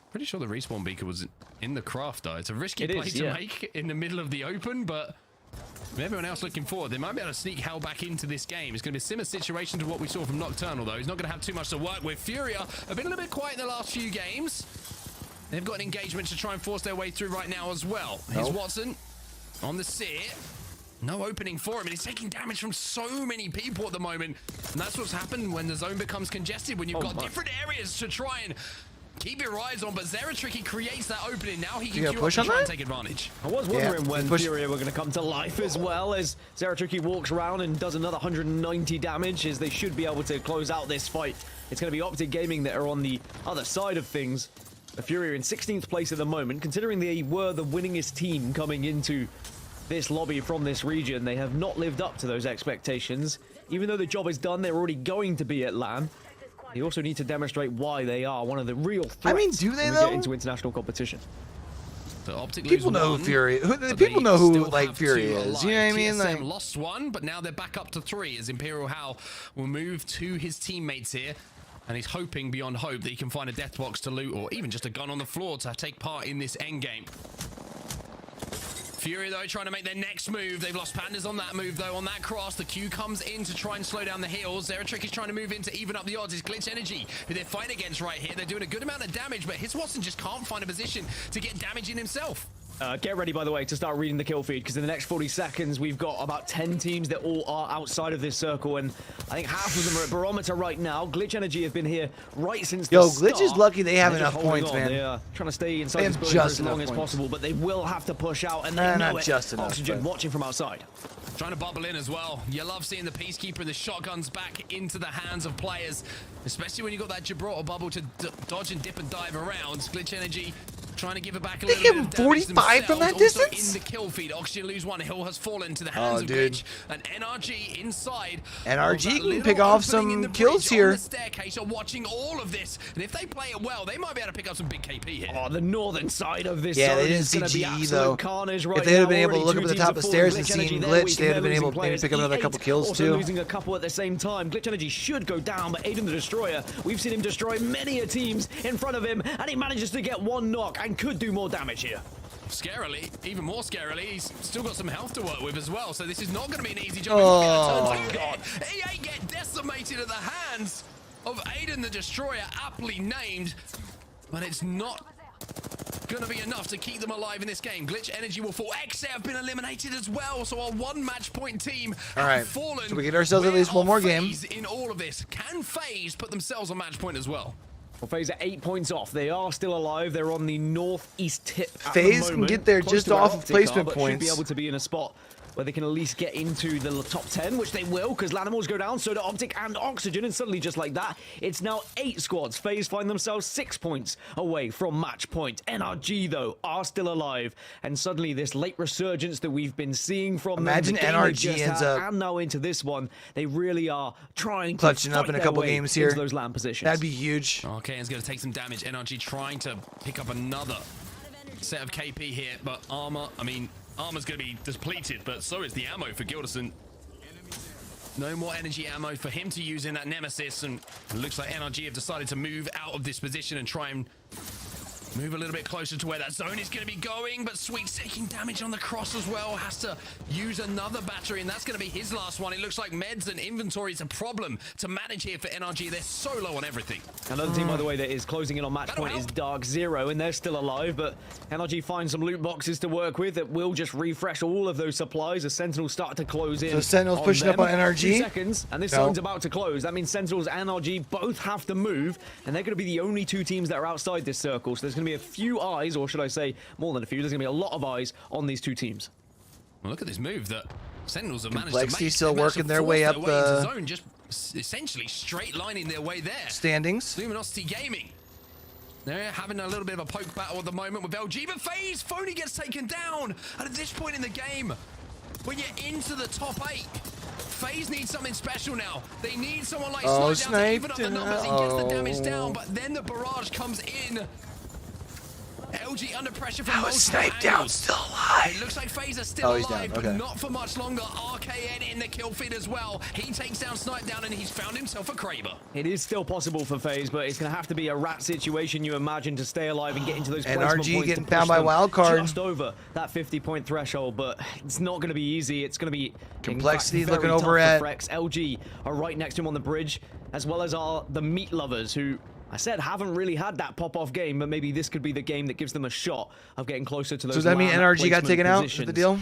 Pretty sure the respawn beacon was in the craft, though. It's a risky play to make in the middle of the open, but with everyone else looking forward, they might be able to sneak Hell back into this game. It's going to be a similar situation to what we saw from Nocturnal, though. He's not going to have too much to work with. Furia have been a little bit quiet in the last few games. They've got an engagement to try and force their way through right now as well. Here's Watson on the sit. No opening for him, and he's taking damage from so many people at the moment. And that's what's happened when the zone becomes congested, when you've got different areas to try and keep your eyes on, but Zeratricky creates that opening. Now he can queue up and try and take advantage. I was wondering when Furia were going to come to life as well, as Zeratricky walks around and does another 190 damage, as they should be able to close out this fight. It's going to be Optic Gaming that are on the other side of things. The Furia in 16th place at the moment, considering they were the winningest team coming into this lobby from this region. They have not lived up to those expectations. Even though the job is done, they're already going to be at LAN. They also need to demonstrate why they are one of the real threats. I mean, do they when we though? get into international competition. So Optic People know who Fury. People know who like Fury is. You know what I mean? Like, lost one, but now they're back up to 3 as Imperial Hal will move to his teammates here. And he's hoping beyond hope that he can find a death box to loot, or even just a gun on the floor to take part in this endgame. Fury, though, trying to make their next move. They've lost Pandas on that move, though, on that cross. The Q comes in to try and slow down the heals. Zeratrick is trying to move in to even up the odds. It's Glitch Energy, who they're fighting against right here. They're doing a good amount of damage, but his Watson just can't find a position to get damage in himself. Get ready, by the way, to start reading the kill feed, because in the next 40 seconds, we've got about 10 teams that all are outside of this circle, and I think half of them are at barometer right now. Glitch Energy have been here right since the start. Glitch is lucky they have enough points, man. They are trying to stay inside this building for as long as possible, but they will have to push out, and they know not it. Just enough, Oxygen watching from outside. Trying to bubble in as well. You love seeing the Peacekeeper and the shotguns back into the hands of players, especially when you got that Gibraltar bubble to dodge and dip and dive around. Glitch Energy trying to give it back a little bit of damage 45 from that also distance? in the kill feed. Oxygen lose one. Hill has fallen to the hands of Glitch. And NRG inside. NRG can pick off some kills here. The staircase are watching all of this, and if they play it well, they might be able to pick up some big KP here. Oh, the northern side of this. Yeah, they didn't see GE though. If they had been able to look up at the top of the stairs and seen Glitch, they'd have been able to maybe pick up another couple kills also too. Losing a couple at the same time. Glitch Energy should go down, but Aiden the Destroyer, we've seen him destroy many a teams in front of him, and he manages to get one knock and could do more damage here. Scarily, even more scarily, he's still got some health to work with as well, so this is not going to be an easy job. Oh, God. EA get decimated at the hands of Aiden the Destroyer, aptly named, but it's not going to be enough to keep them alive in this game. Glitch Energy will fall. XA have been eliminated as well, so our one match point team have fallen. So we get ourselves at least one more game. In all of this, can FaZe put themselves on match point as well? Well, FaZe are 8 points off. They are still alive. They're on the northeast tip at FaZe the can moment, get there close just to where off of Optic placement are, but points. should be able to be in a spot where they can at least get into the top 10, which they will, because Lanimals go down, so do Optic and Oxygen, and suddenly just like that, it's now 8 squads. FaZe find themselves 6 points away from match point. NRG, though, are still alive, and suddenly this late resurgence that we've been seeing from Imagine them, NRG ends up and now into this one, they really are trying to clutching up in a couple games here. Into those LAN positions. That'd be huge. Okay, it's going to take some damage. NRG trying to pick up another set of KP here, but Armor, Armor's going to be depleted, but so is the ammo for Gilderson. No more energy ammo for him to use in that Nemesis, and it looks like NRG have decided to move out of this position and try and move a little bit closer to where that zone is going to be going, but Sweet's taking damage on the cross as well. Has to use another battery, and that's going to be his last one. It looks like meds and inventory is a problem to manage here for NRG. They're so low on everything. Another team, by the way, that is closing in on match point is Dark Zero, and they're still alive, but NRG finds some loot boxes to work with that will just refresh all of those supplies as Sentinels start to close in. So Sentinels pushing up on NRG? 2 seconds, and this zone's about to close. That means Sentinels and NRG both have to move, and they're going to be the only 2 teams that are outside this circle, so there's going to be a few eyes, or should I say more than a few, there's going to be a lot of eyes on these 2 teams. Well, look at this move that Sentinels have managed Complexity to make. still working their way up the zone, just essentially straight lining their way there. Standings. Luminosity Gaming. They're having a little bit of a poke battle at the moment with LG, but FaZe Phony gets taken down. And at this point in the game, when you're into the top 8, FaZe needs something special now. They need someone like Snipe down to even up the numbers. He gets the damage down, but then the barrage comes in. LG under pressure from How is Snipe down still alive? It looks like FaZe are still he's alive, down. Okay. but not for much longer. RKN in the kill feed as well. He takes down Snipe down, and he's found himself a Kraber. It is still possible for FaZe, but it's going to have to be a rat situation, you imagine, to stay alive and get into those placement NRG points getting to found push by them wildcard. just over that 50-point threshold, but it's not going to be easy. It's going to be Complexity in fact, looking very over tough at for Frex. LG are right next to him on the bridge, as well as are the meat lovers, who I said haven't really had that pop-off game, but maybe this could be the game that gives them a shot of getting closer to those. So does that mean NRG got taken out? Is that the deal?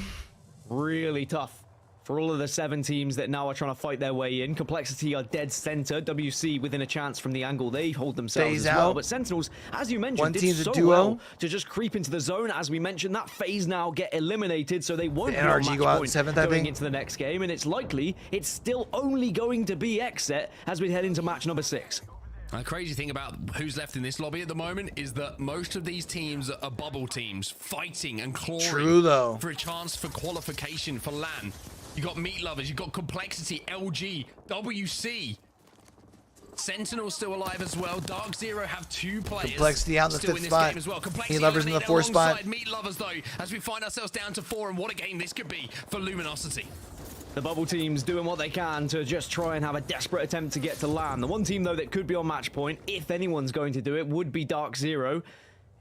Really tough for all of the 7 teams that now are trying to fight their way in. Complexity are dead center. WC within a chance from the angle they hold themselves Phase as well. out. But Sentinels, as you mentioned, One did team's a so duo. well to just creep into the zone. As we mentioned, that phase now get eliminated, so they won't The be on NRG match go out point 7th, I going think. into the next game. And it's likely it's still only going to be Xset as we head into match number 6. The crazy thing about who's left in this lobby at the moment is that most of these teams are bubble teams, fighting and clawing True, though. for a chance for qualification for LAN. You got Meat Lovers, you got Complexity, LG, WC. Sentinel still alive as well. Dark Zero have 2 players. Complexity out in the still 5th in this spot. game as well. Complexity Meat Lovers in the 4th spot. alongside Meat Lovers though, as we find ourselves down to 4, and what a game this could be for Luminosity. The bubble teams doing what they can to just try and have a desperate attempt to get to LAN. The one team, though, that could be on match point, if anyone's going to do it, would be Dark Zero.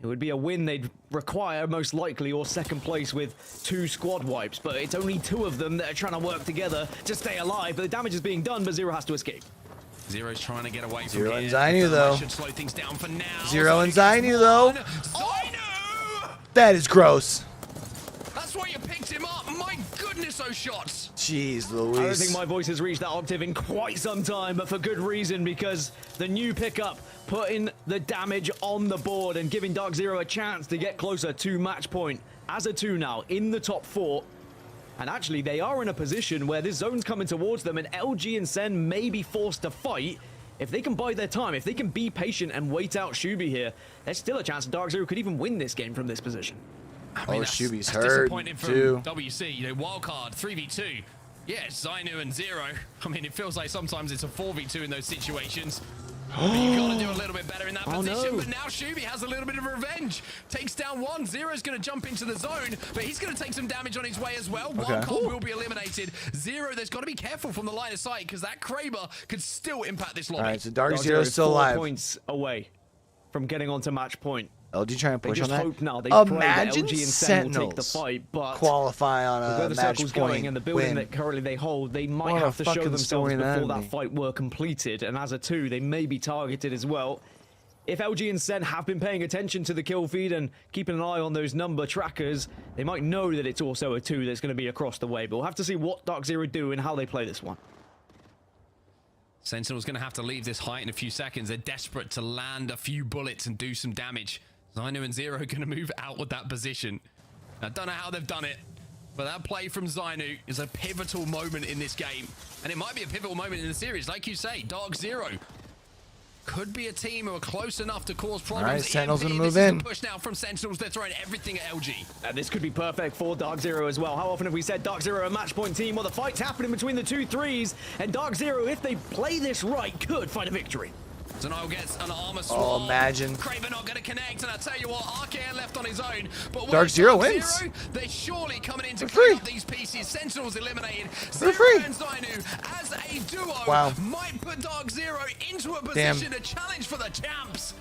It would be a win they'd require, most likely, or 2nd place with 2 squad wipes. But it's only 2 of them that are trying to work together to stay alive. But the damage is being done, but Zero has to escape. Zero's trying to get away from Zero here. and Zainu, though. Should slow things down for now. Zero and Zainu, though. Zainu! That is gross. That's why you picked him up. My goodness, those shots. Jeez, I don't Louise. think my voice has reached that octave in quite some time, but for good reason, because the new pickup putting the damage on the board and giving Dark Zero a chance to get closer to match point as a 2 now in the top 4. And actually, they are in a position where this zone's coming towards them, and LG and Sen may be forced to fight. If they can bide their time, if they can be patient and wait out Shubi here, there's still a chance Dark Zero could even win this game from this position. I mean, Shubi's that's hurt, disappointing from too. WC. You know, wildcard 3v2. Yes, Zainu and Zero. I mean, it feels like sometimes it's a 4v2 in those situations. But you got to do a little bit better in that position. No. But now Shubi has a little bit of revenge. Takes down 1. Zero's going to jump into the zone, but he's going to take some damage on his way as well. Wildcard will be eliminated. Zero, there's got to be careful from the line of sight, because that Kraber could still impact this lobby. All right, so Dark Zero's still 4 alive. points away from getting onto match point. LG trying to push They on just that. hope now. They pray that Imagine LG and Sen will take the Sentinels fight, but qualify on where a the match circle's point going and the building win. that currently they hold, they might What a have to show fucking themselves story before that'd that be. fight were completed. And as a 2, they may be targeted as well. If LG and Sen have been paying attention to the kill feed and keeping an eye on those number trackers, they might know that it's also a 2 that's going to be across the way. But we'll have to see what Dark Zero do and how they play this one. Sentinel's going to have to leave this height in a few seconds. They're desperate to land a few bullets and do some damage. Zainu and Zero are going to move out with that position. I don't know how they've done it, but that play from Zainu is a pivotal moment in this game. And it might be a pivotal moment in the series. Like you say, Dark Zero could be a team who are close enough to cause problems. All right, Sentinel's going to this move is in. a push now from Sentinels. They're throwing everything at LG. And this could be perfect for Dark Zero as well. How often have we said Dark Zero a match point team? Well, the fight's happening between the 2 3s, and Dark Zero, if they play this right, could find a victory. Denial gets an armor swap. Oh, imagine. Kraber not going to connect, and I tell you what, RKN left on his own. But Dark Zero wins. They're surely coming in to They're clean free. up these pieces. Sentinels eliminated. They're Zero free. and Zainu as a duo Wow. might put Dark Zero into a Damn. position to challenge for the champs.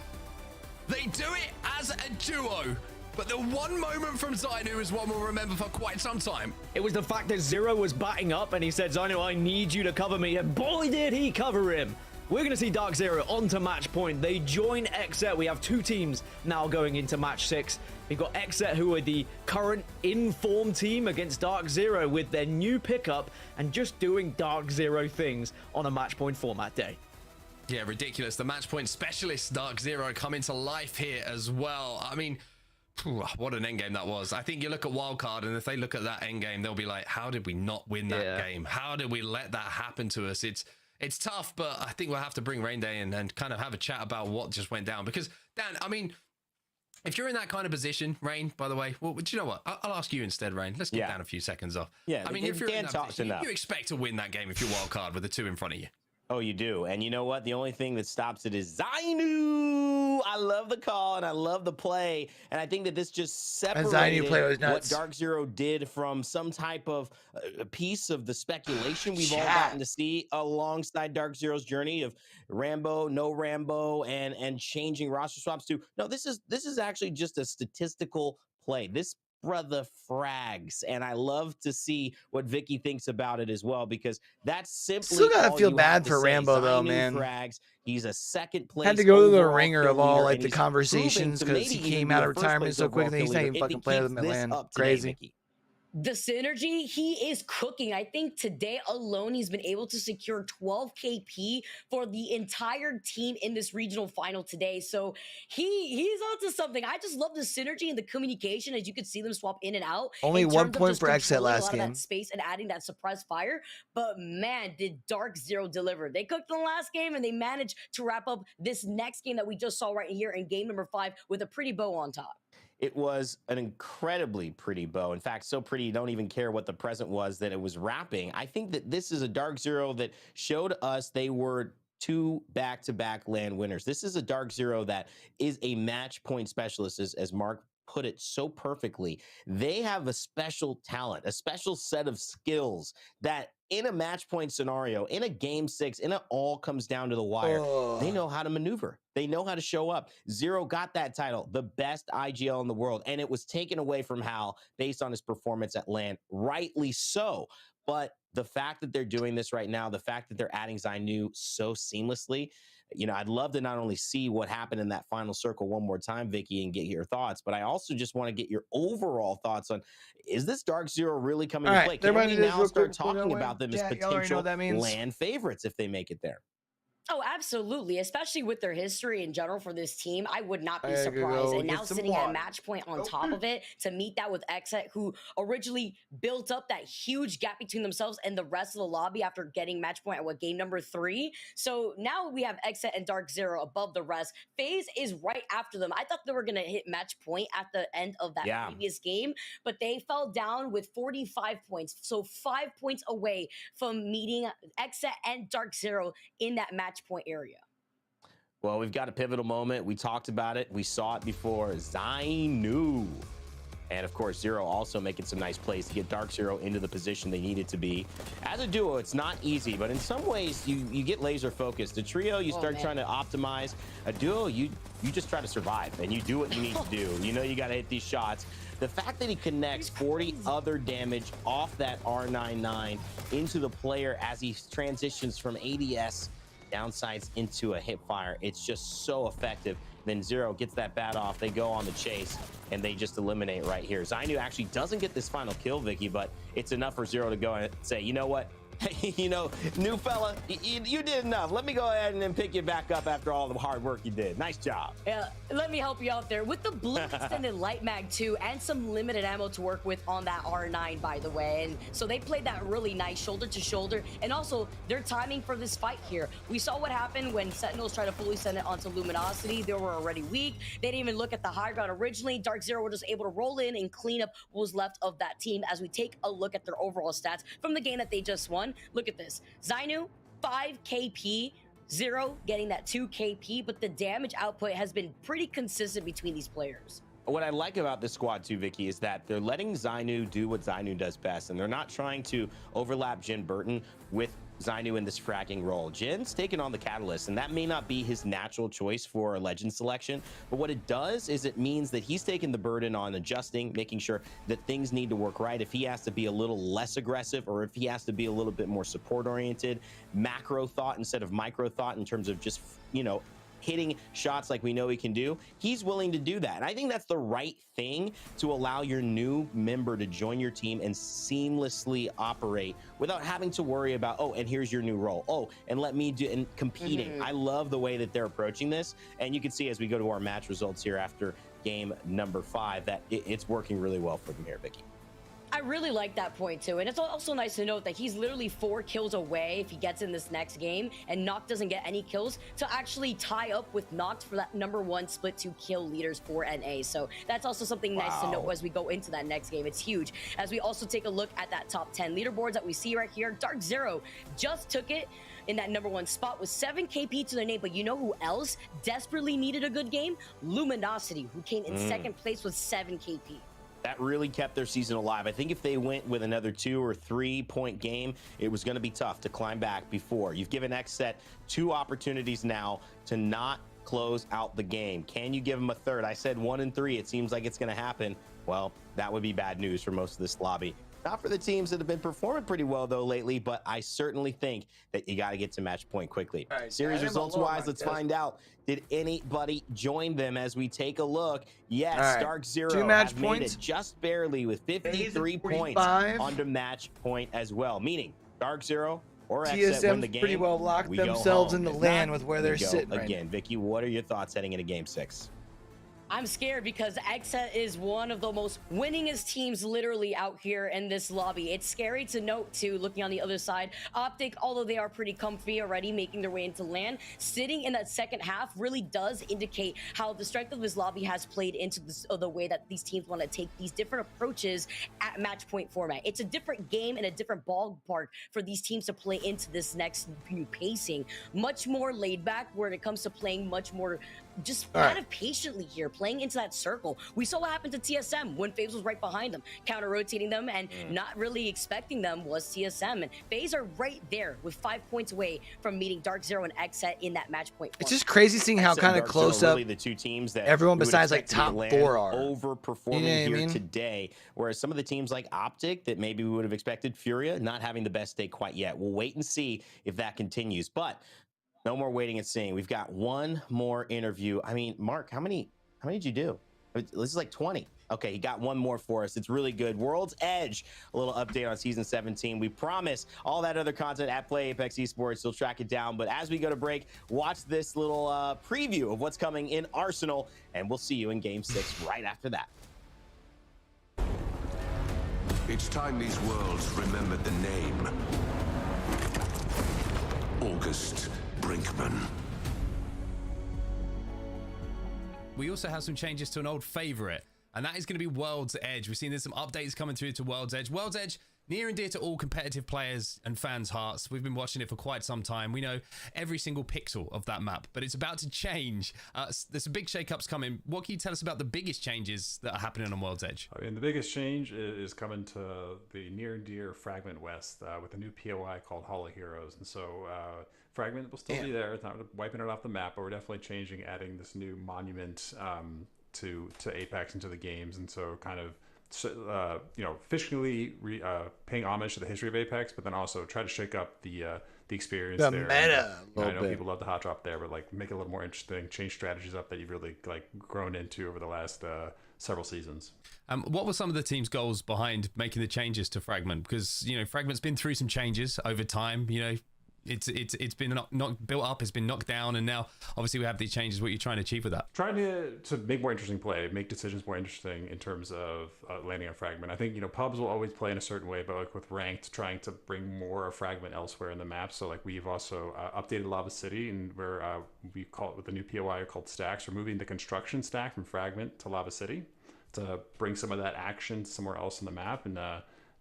They do it as a duo. But the one moment from Zainu is one we'll remember for quite some time. It was the fact that Zero was batting up, and he said, Zainu, I need you to cover me, and boy, did he cover him. We're going to see Dark Zero onto match point. They join Xset. We have 2 teams now going into match 6. We've got Xset, who are the current in-form team against Dark Zero with their new pickup and just doing Dark Zero things on a match point format day. Yeah, ridiculous. The match point specialist Dark Zero come into life here as well. I mean, what an endgame that was. I think you look at Wildcard, and if they look at that endgame, they'll be like, how did we not win that game? How did we let that happen to us? It's tough, but I think we'll have to bring Rain Day in and kind of have a chat about what just went down. Because, Dan, I mean, if you're in that kind of position, Rain, by the way, well, do you know what? I'll ask you instead, Rain. Let's get down a few seconds off. Yeah, I mean, if you're in that position, enough. you expect to win that game if you're Wildcard with the 2 in front of you. Oh, you do. And you know what? The only thing that stops it is Zainu. I love the call and I love the play. And I think that this just separated play was what nuts. Dark Zero did from some type of piece of the speculation we've all gotten to see alongside Dark Zero's journey of Rambo, no Rambo, and changing roster swaps to, no, this is actually just a statistical play. This brother frags, and I love to see what Vicky thinks about it as well, because that's simply Still gotta all feel you bad have to for say. Rambo, though, Zainu man. frags. He's a second place. Had to go to the overall ringer kill of all leader, like and the he's conversations proving to because he maybe came even out be of a first retirement place so quick, overall and then he's kill not leader even if fucking he playing keeps with this Milan. up today, Crazy. Vicky. The synergy, he is cooking. I think today alone, he's been able to secure 12 KP for the entire team in this regional final today. So he's onto something. I just love the synergy and the communication as you could see them swap in and out. Only 1 point for Exit last game. That space and adding that suppressed fire. But man, did Dark Zero deliver. They cooked the last game and they managed to wrap up this next game that we just saw right here in game number 5 with a pretty bow on top. It was an incredibly pretty bow. In fact, so pretty you don't even care what the present was that it was wrapping. I think that this is a Dark Zero that showed us they were 2 back-to-back LAN winners. This is a Dark Zero that is a match point specialist, as Mark put it so perfectly. They have a special talent, a special set of skills that in a match point scenario, in a game 6, and it all comes down to the wire, they know how to maneuver. They know how to show up. Zero got that title, the best IGL in the world, and it was taken away from Hal based on his performance at LAN, rightly so. But the fact that they're doing this right now, the fact that they're adding Zainu so seamlessly, you know, I'd love to not only see what happened in that final circle one more time, Vicky, and get your thoughts, but I also just want to get your overall thoughts on, is this Dark Zero really coming to play? Can we now start talking about them as potential LAN favorites if they make it there? Oh, absolutely. Especially with their history in general for this team, I would not be surprised. And now sitting at match point on top of it to meet that with Exet, who originally built up that huge gap between themselves and the rest of the lobby after getting match point at game number 3. So now we have Exet and Dark Zero above the rest. FaZe is right after them. I thought they were going to hit match point at the end of that previous game, but they fell down with 45 points. So 5 points away from meeting Exet and Dark Zero in that match point area. Well, we've got a pivotal moment. We talked about it. We saw it before. Zainu. And of course, Zero also making some nice plays to get Dark Zero into the position they needed to be. As a duo, it's not easy, but in some ways, you get laser focused. A trio, you start trying to optimize. A duo, you just try to survive, and you do what you need to do. You know you got to hit these shots. The fact that he connects 40 other damage off that R99 into the player as he transitions from ADS downsides into a hip fire, it's just so effective. Then Zero gets that bat off, they go on the chase, and they just eliminate right here. Zainu actually doesn't get this final kill, Vicky, but it's enough for Zero to go and say, you know what? You know, new fella, you did enough. Let me go ahead and then pick you back up after all the hard work you did. Nice job. Yeah, let me help you out there. With the blue extended light mag too, and some limited ammo to work with on that R9, by the way. And so they played that really nice shoulder to shoulder. And also, their timing for this fight here. We saw what happened when Sentinels tried to fully send it onto Luminosity. They were already weak. They didn't even look at the high ground originally. Dark Zero were just able to roll in and clean up what was left of that team as we take a look at their overall stats from the game that they just won. Look at this. Zainu, 5 KP, Zero getting that 2 KP, but the damage output has been pretty consistent between these players. What I like about this squad too, Vicky, is that they're letting Zainu do what Zainu does best, and they're not trying to overlap Jin Burton with Zainu in this fracking role. Jin's taking on the Catalyst, and that may not be his natural choice for a legend selection, but what it does is it means that he's taking the burden on adjusting, making sure that things need to work right. If he has to be a little less aggressive, or if he has to be a little bit more support oriented, macro thought instead of micro thought in terms of just, you know, hitting shots like we know he can do, he's willing to do that. And I think that's the right thing to allow your new member to join your team and seamlessly operate without having to worry about, oh, and here's your new role. Oh, and let me do, and competing. I love the way that they're approaching this. And you can see as we go to our match results here after game number 5, that it's working really well for them here, Vicky. I really like that point too, and it's also nice to note that he's literally 4 kills away if he gets in this next game, and Noct doesn't get any kills to actually tie up with Noct for that #1 split 2 kill leaders for NA. So that's also something nice to note as we go into that next game. It's huge. As we also take a look at that top 10 leaderboards that we see right here, Dark Zero just took it in that #1 spot with 7 KP to their name, but you know who else desperately needed a good game? Luminosity, who came in second place with 7 KP. That really kept their season alive. I think if they went with another 2 or 3 point game, it was going to be tough to climb back before. You've given Xset 2 opportunities now to not close out the game. Can you give them a third? I said 1 and 3. It seems like it's going to happen. Well, that would be bad news for most of this lobby. Not for the teams that have been performing pretty well, though, lately, but I certainly think that you got to get to match point quickly. Right, Series results-wise, let's find out. Did anybody join them as we take a look? Yes, right. Dark Zero 2 match have made points. it just barely with 53 points onto match point as well, meaning Dark Zero or Exit win the game. pretty well locked themselves in the land with where they're sitting right again. Vicky, what are your thoughts heading into Game 6? I'm scared because Exet is one of the most winningest teams literally out here in this lobby. It's scary to note too, looking on the other side. Optic, although they are pretty comfy already, making their way into land, sitting in that second half really does indicate how the strength of this lobby has played into this, the way that these teams want to take these different approaches at match point format. It's a different game and a different ballpark for these teams to play into this next new pacing. Much more laid back when it comes to playing much more just kind of patiently here, playing into that circle. We saw what happened to TSM when FaZe was right behind them, counter-rotating them and not really expecting them was TSM. And FaZe are right there with 5 points away from meeting Dark Zero and Exet in that match point. It's just crazy seeing how kind of close up really the two teams that everyone besides like top 4 are overperforming here today. Whereas some of the teams like Optic that maybe we would have expected, Furia, not having the best day quite yet. We'll wait and see if that continues. But no more waiting and seeing. We've got one more interview. I mean, Mark, how many did you do? This is like 20. Okay, he got one more for us. It's really good. World's Edge, a little update on Season 17. We promise all that other content at Play Apex Esports. You'll track it down. But as we go to break, watch this little preview of what's coming in Arsenal, and we'll see you in Game 6 right after that. It's time these worlds remembered the name. August Brinkman. We also have some changes to an old favorite, and that is going to be World's Edge. We've seen there's some updates coming through to World's Edge. World's Edge, near and dear to all competitive players and fans' hearts. We've been watching it for quite some time. We know every single pixel of that map, but it's about to change. There's some big shakeups coming. What can you tell us about the biggest changes that are happening on World's Edge? I mean, the biggest change is coming to the near and dear Fragment West with a new POI called Hall of Heroes. And so Fragment will still be there. It's not wiping it off the map, but we're definitely changing, adding this new monument to Apex into the games. And so kind of officially paying homage to the history of Apex, but then also try to shake up the experience there. Meta. I know people love the hot drop there, but like make it a little more interesting, change strategies up that you've really like grown into over the last several seasons. What were some of the team's goals behind making the changes to Fragment? Because Fragment's been through some changes over time. It's been not built up, it's been knocked down, and now obviously we have these changes. What you're trying to achieve with that? Trying to make more interesting play, make decisions more interesting in terms of landing on Fragment. I think pubs will always play in a certain way, but like with ranked, trying to bring more of Fragment elsewhere in the map. So like we've also updated Lava City, and where we call it with the new POI called stacks. We're moving the construction stack from Fragment to Lava City to bring some of that action somewhere else in the map and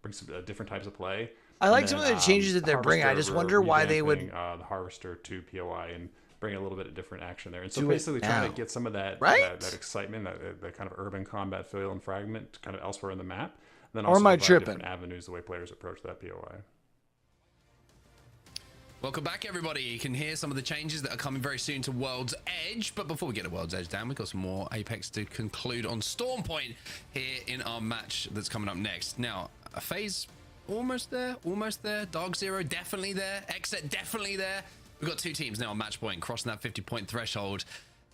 bring some different types of play. I like some of the changes that they're bringing. I just wonder why they would the Harvester to POI and bring a little bit of different action there. And so basically trying to get some of that that excitement, that kind of urban combat feel and Fragment kind of elsewhere in the map. And then also different avenues, the way players approach that POI. Welcome back, everybody. You can hear some of the changes that are coming very soon to World's Edge. But before we get to World's Edge, Dan, we've got some more Apex to conclude on Storm Point here in our match that's coming up next. Now, a FaZe almost there. Dark Zero definitely there. Exit definitely there. We've got two teams now on match point, crossing that 50-point threshold.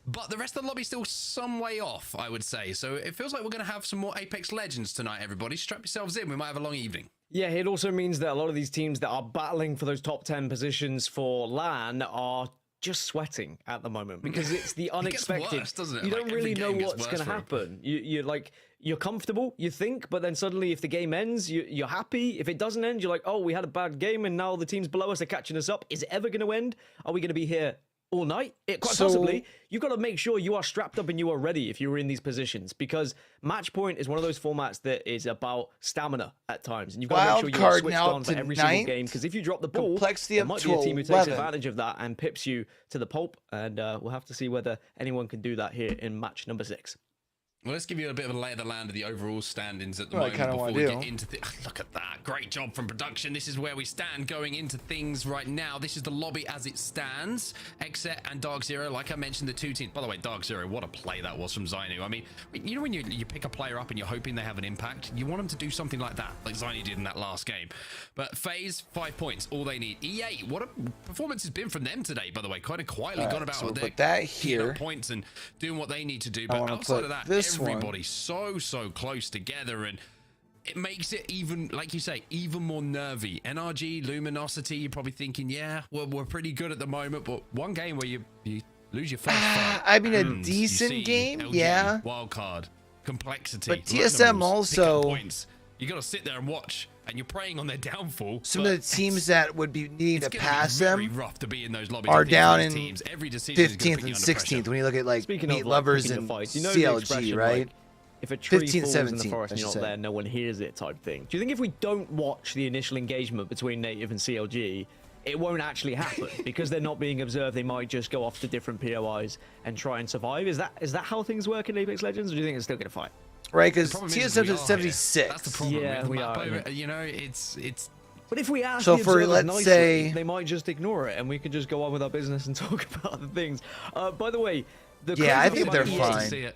But the rest of the lobby's still some way off, I would say. So it feels like we're going to have some more Apex Legends tonight, everybody. Strap yourselves in. We might have a long evening. Yeah, it also means that a lot of these teams that are battling for those top 10 positions for LAN are just sweating at the moment because it's the unexpected. It gets worse, doesn't it? You don't really know what's going to happen. You're comfortable, you think, but then suddenly if the game ends, you're happy. If it doesn't end, you're like, oh, we had a bad game and now the teams below us are catching us up. Is it ever going to end? Are we going to be here all night? Quite possibly. You've got to make sure you are strapped up and you are ready if you're in these positions, because match point is one of those formats that is about stamina at times, and you've got to make sure you're switched on for every single game, because if you drop the ball, there might be a team who takes advantage of that and pips you to the pulp, and we'll have to see whether anyone can do that here in match number 6. Well, let's give you a bit of a lay of the land of the overall standings at the Well, I moment kinda before wanna we do. get into the... Look at that. Great job from production. This is where we stand going into things right now. This is the lobby as it stands. Exet and Dark Zero, like I mentioned, the two teams. By the way, Dark Zero, what a play that was from Zainu. I mean, you know when you pick a player up and you're hoping they have an impact? You want them to do something like that, like Zainu did in that last game. But FaZe, 5 points, all they need. EA, what a performance has been from them today, by the way. Kind of quietly gone about so we'll their put that picking up here. points and doing what they need to do. I But wanna outside put of that, this one. everybody so close together, and it makes it even, like you say, even more nervy. NRG, Luminosity, you're probably thinking, yeah, well, we're pretty good at the moment, but one game where you lose your first fight. I mean, a and you decent see game, LG, yeah. Wild card, complexity. But TSM Randomals, pick up also- points. You got to sit there and watch, and you're praying on their downfall. Some but of the teams that would be needing to it's gonna pass be very them rough to be in those lobbies. are I think, down for in these teams. Every decision is gonna 15th put you and under 16th pressure. when you look at like Speaking Meat of Lovers picking and your fights, you know the CLG, expression, right? like, if a tree 15, falls in the 17, forest and I you're should not say. there, no one hears it type thing. Do you think if we don't watch the initial engagement between Native and CLG, it won't actually happen? Because they're not being observed, they might just go off to different POIs and try and survive. Is that how things work in Apex Legends, or do you think it's still going to fight? Right, because The problem is TSM's we at are 76. here. That's the problem. Yeah, with we map are, over- yeah. You know, it's But if we ask So the for, observers let's nicely, say- they might just ignore it, and we can just go on with our business and talk about other things. By the way, the Yeah, I crazy think thing they're about EA fine.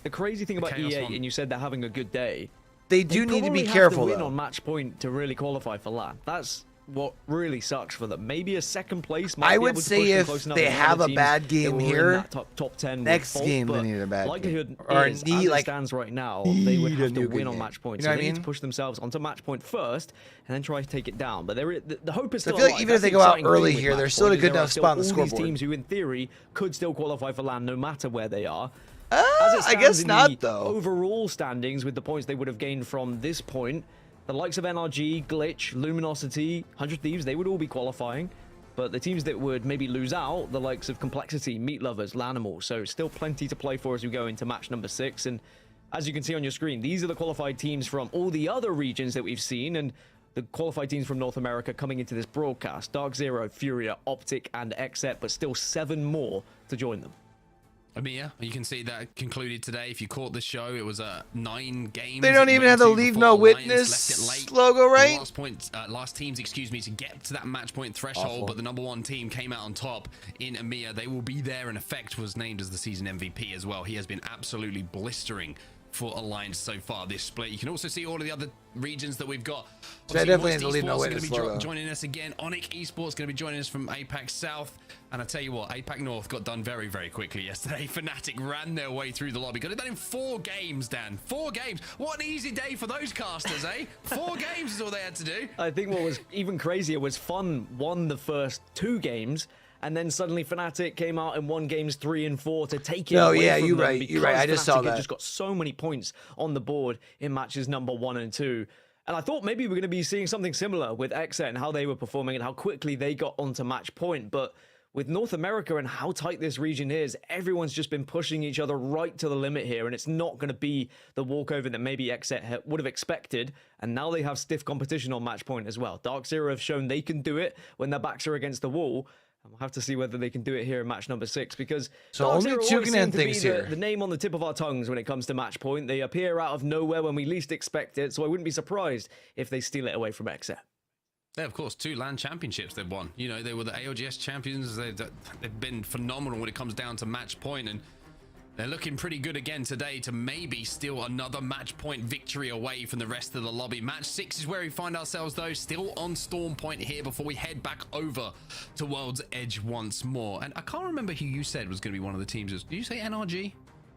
The crazy thing about Chaos EA, one. and you said they're having a good day. They do need to probably be have careful, to win though. on match point to really qualify for LAN. That's what really sucks for them. Maybe a second place might I be would able to say push them if close enough they that have other a teams bad that game were in here, that top 10 next would fault, game they but need a bad likelihood game. Or is, need, as it like, stands right now, they would need a have to new win good on game. match point. You So know they what I need to mean? push themselves onto match point first, and then try to take it down. But the hope is So I still feel like alive. even if That's they the go out exciting early thing with here, match they're still at a point, good is there enough are still spot on the all these scoreboard. teams who, in theory, could still qualify for LAN no matter where they are. I guess in not, the though. Overall standings with the points they would have gained from this point, the likes of NRG, Glitch, Luminosity, 100 Thieves, they would all be qualifying. But the teams that would maybe lose out, the likes of Complexity, Meat Lovers, Lanimal. So still plenty to play for as we go into match number 6. And as you can see on your screen, these are the qualified teams from all the other regions that we've seen. And the qualified teams from North America coming into this broadcast. Dark Zero, Furia, Optic, and Exet, but still 7 more to join them. EMEA, you can see that concluded today. If you caught the show, it was 9 games. They don't it even went have the to Leave before No Alliance Witness left it late. logo, right? Last teams, excuse me, to get to that match point threshold, Awful. but the number 1 team came out on top in EMEA. They will be there, and Effect was named as the season MVP as well. He has been absolutely blistering for Alliance so far this split. You can also see all of the other regions that we've got. So I Obviously, definitely Moist have to Leave No Esports are Witness gonna be logo. joining us again. Onyx Esports going to be joining us from APAC South. And I tell you what, APAC North got done very, very quickly yesterday. Fnatic ran their way through the lobby. Got it done in 4 games, Dan. 4 games. What an easy day for those casters, eh? 4 games is all they had to do. I think what was even crazier was Fun won the first 2 games, and then suddenly Fnatic came out and won games 3 and 4 to take it No, away yeah, from you're them right. You're right. because I just Fnatic saw had that. just got so many points on the board in matches number 1 and 2. And I thought maybe we're going to be seeing something similar with Exet and how they were performing and how quickly they got onto match point. But with North America and how tight this region is, everyone's just been pushing each other right to the limit here, and it's not going to be the walkover that maybe Exet would have expected. And now they have stiff competition on match point as well. Dark Zero have shown they can do it when their backs are against the wall. And we'll have to see whether they can do it here in match number 6, because So Dark only Zero 2 always can seem end to be things here. the name on the tip of our tongues when it comes to match point. They appear out of nowhere when we least expect it, so I wouldn't be surprised if they steal it away from Exet. Yeah, of course, 2 LAN championships they've won. You know, they were the ALGS champions. They've been phenomenal when it comes down to match point, and they're looking pretty good again today to maybe steal another match point victory away from the rest of the lobby. Match 6 is where we find ourselves, though, still on Storm Point here before we head back over to World's Edge once more. And I can't remember who you said was going to be one of the teams. Did you say NRG?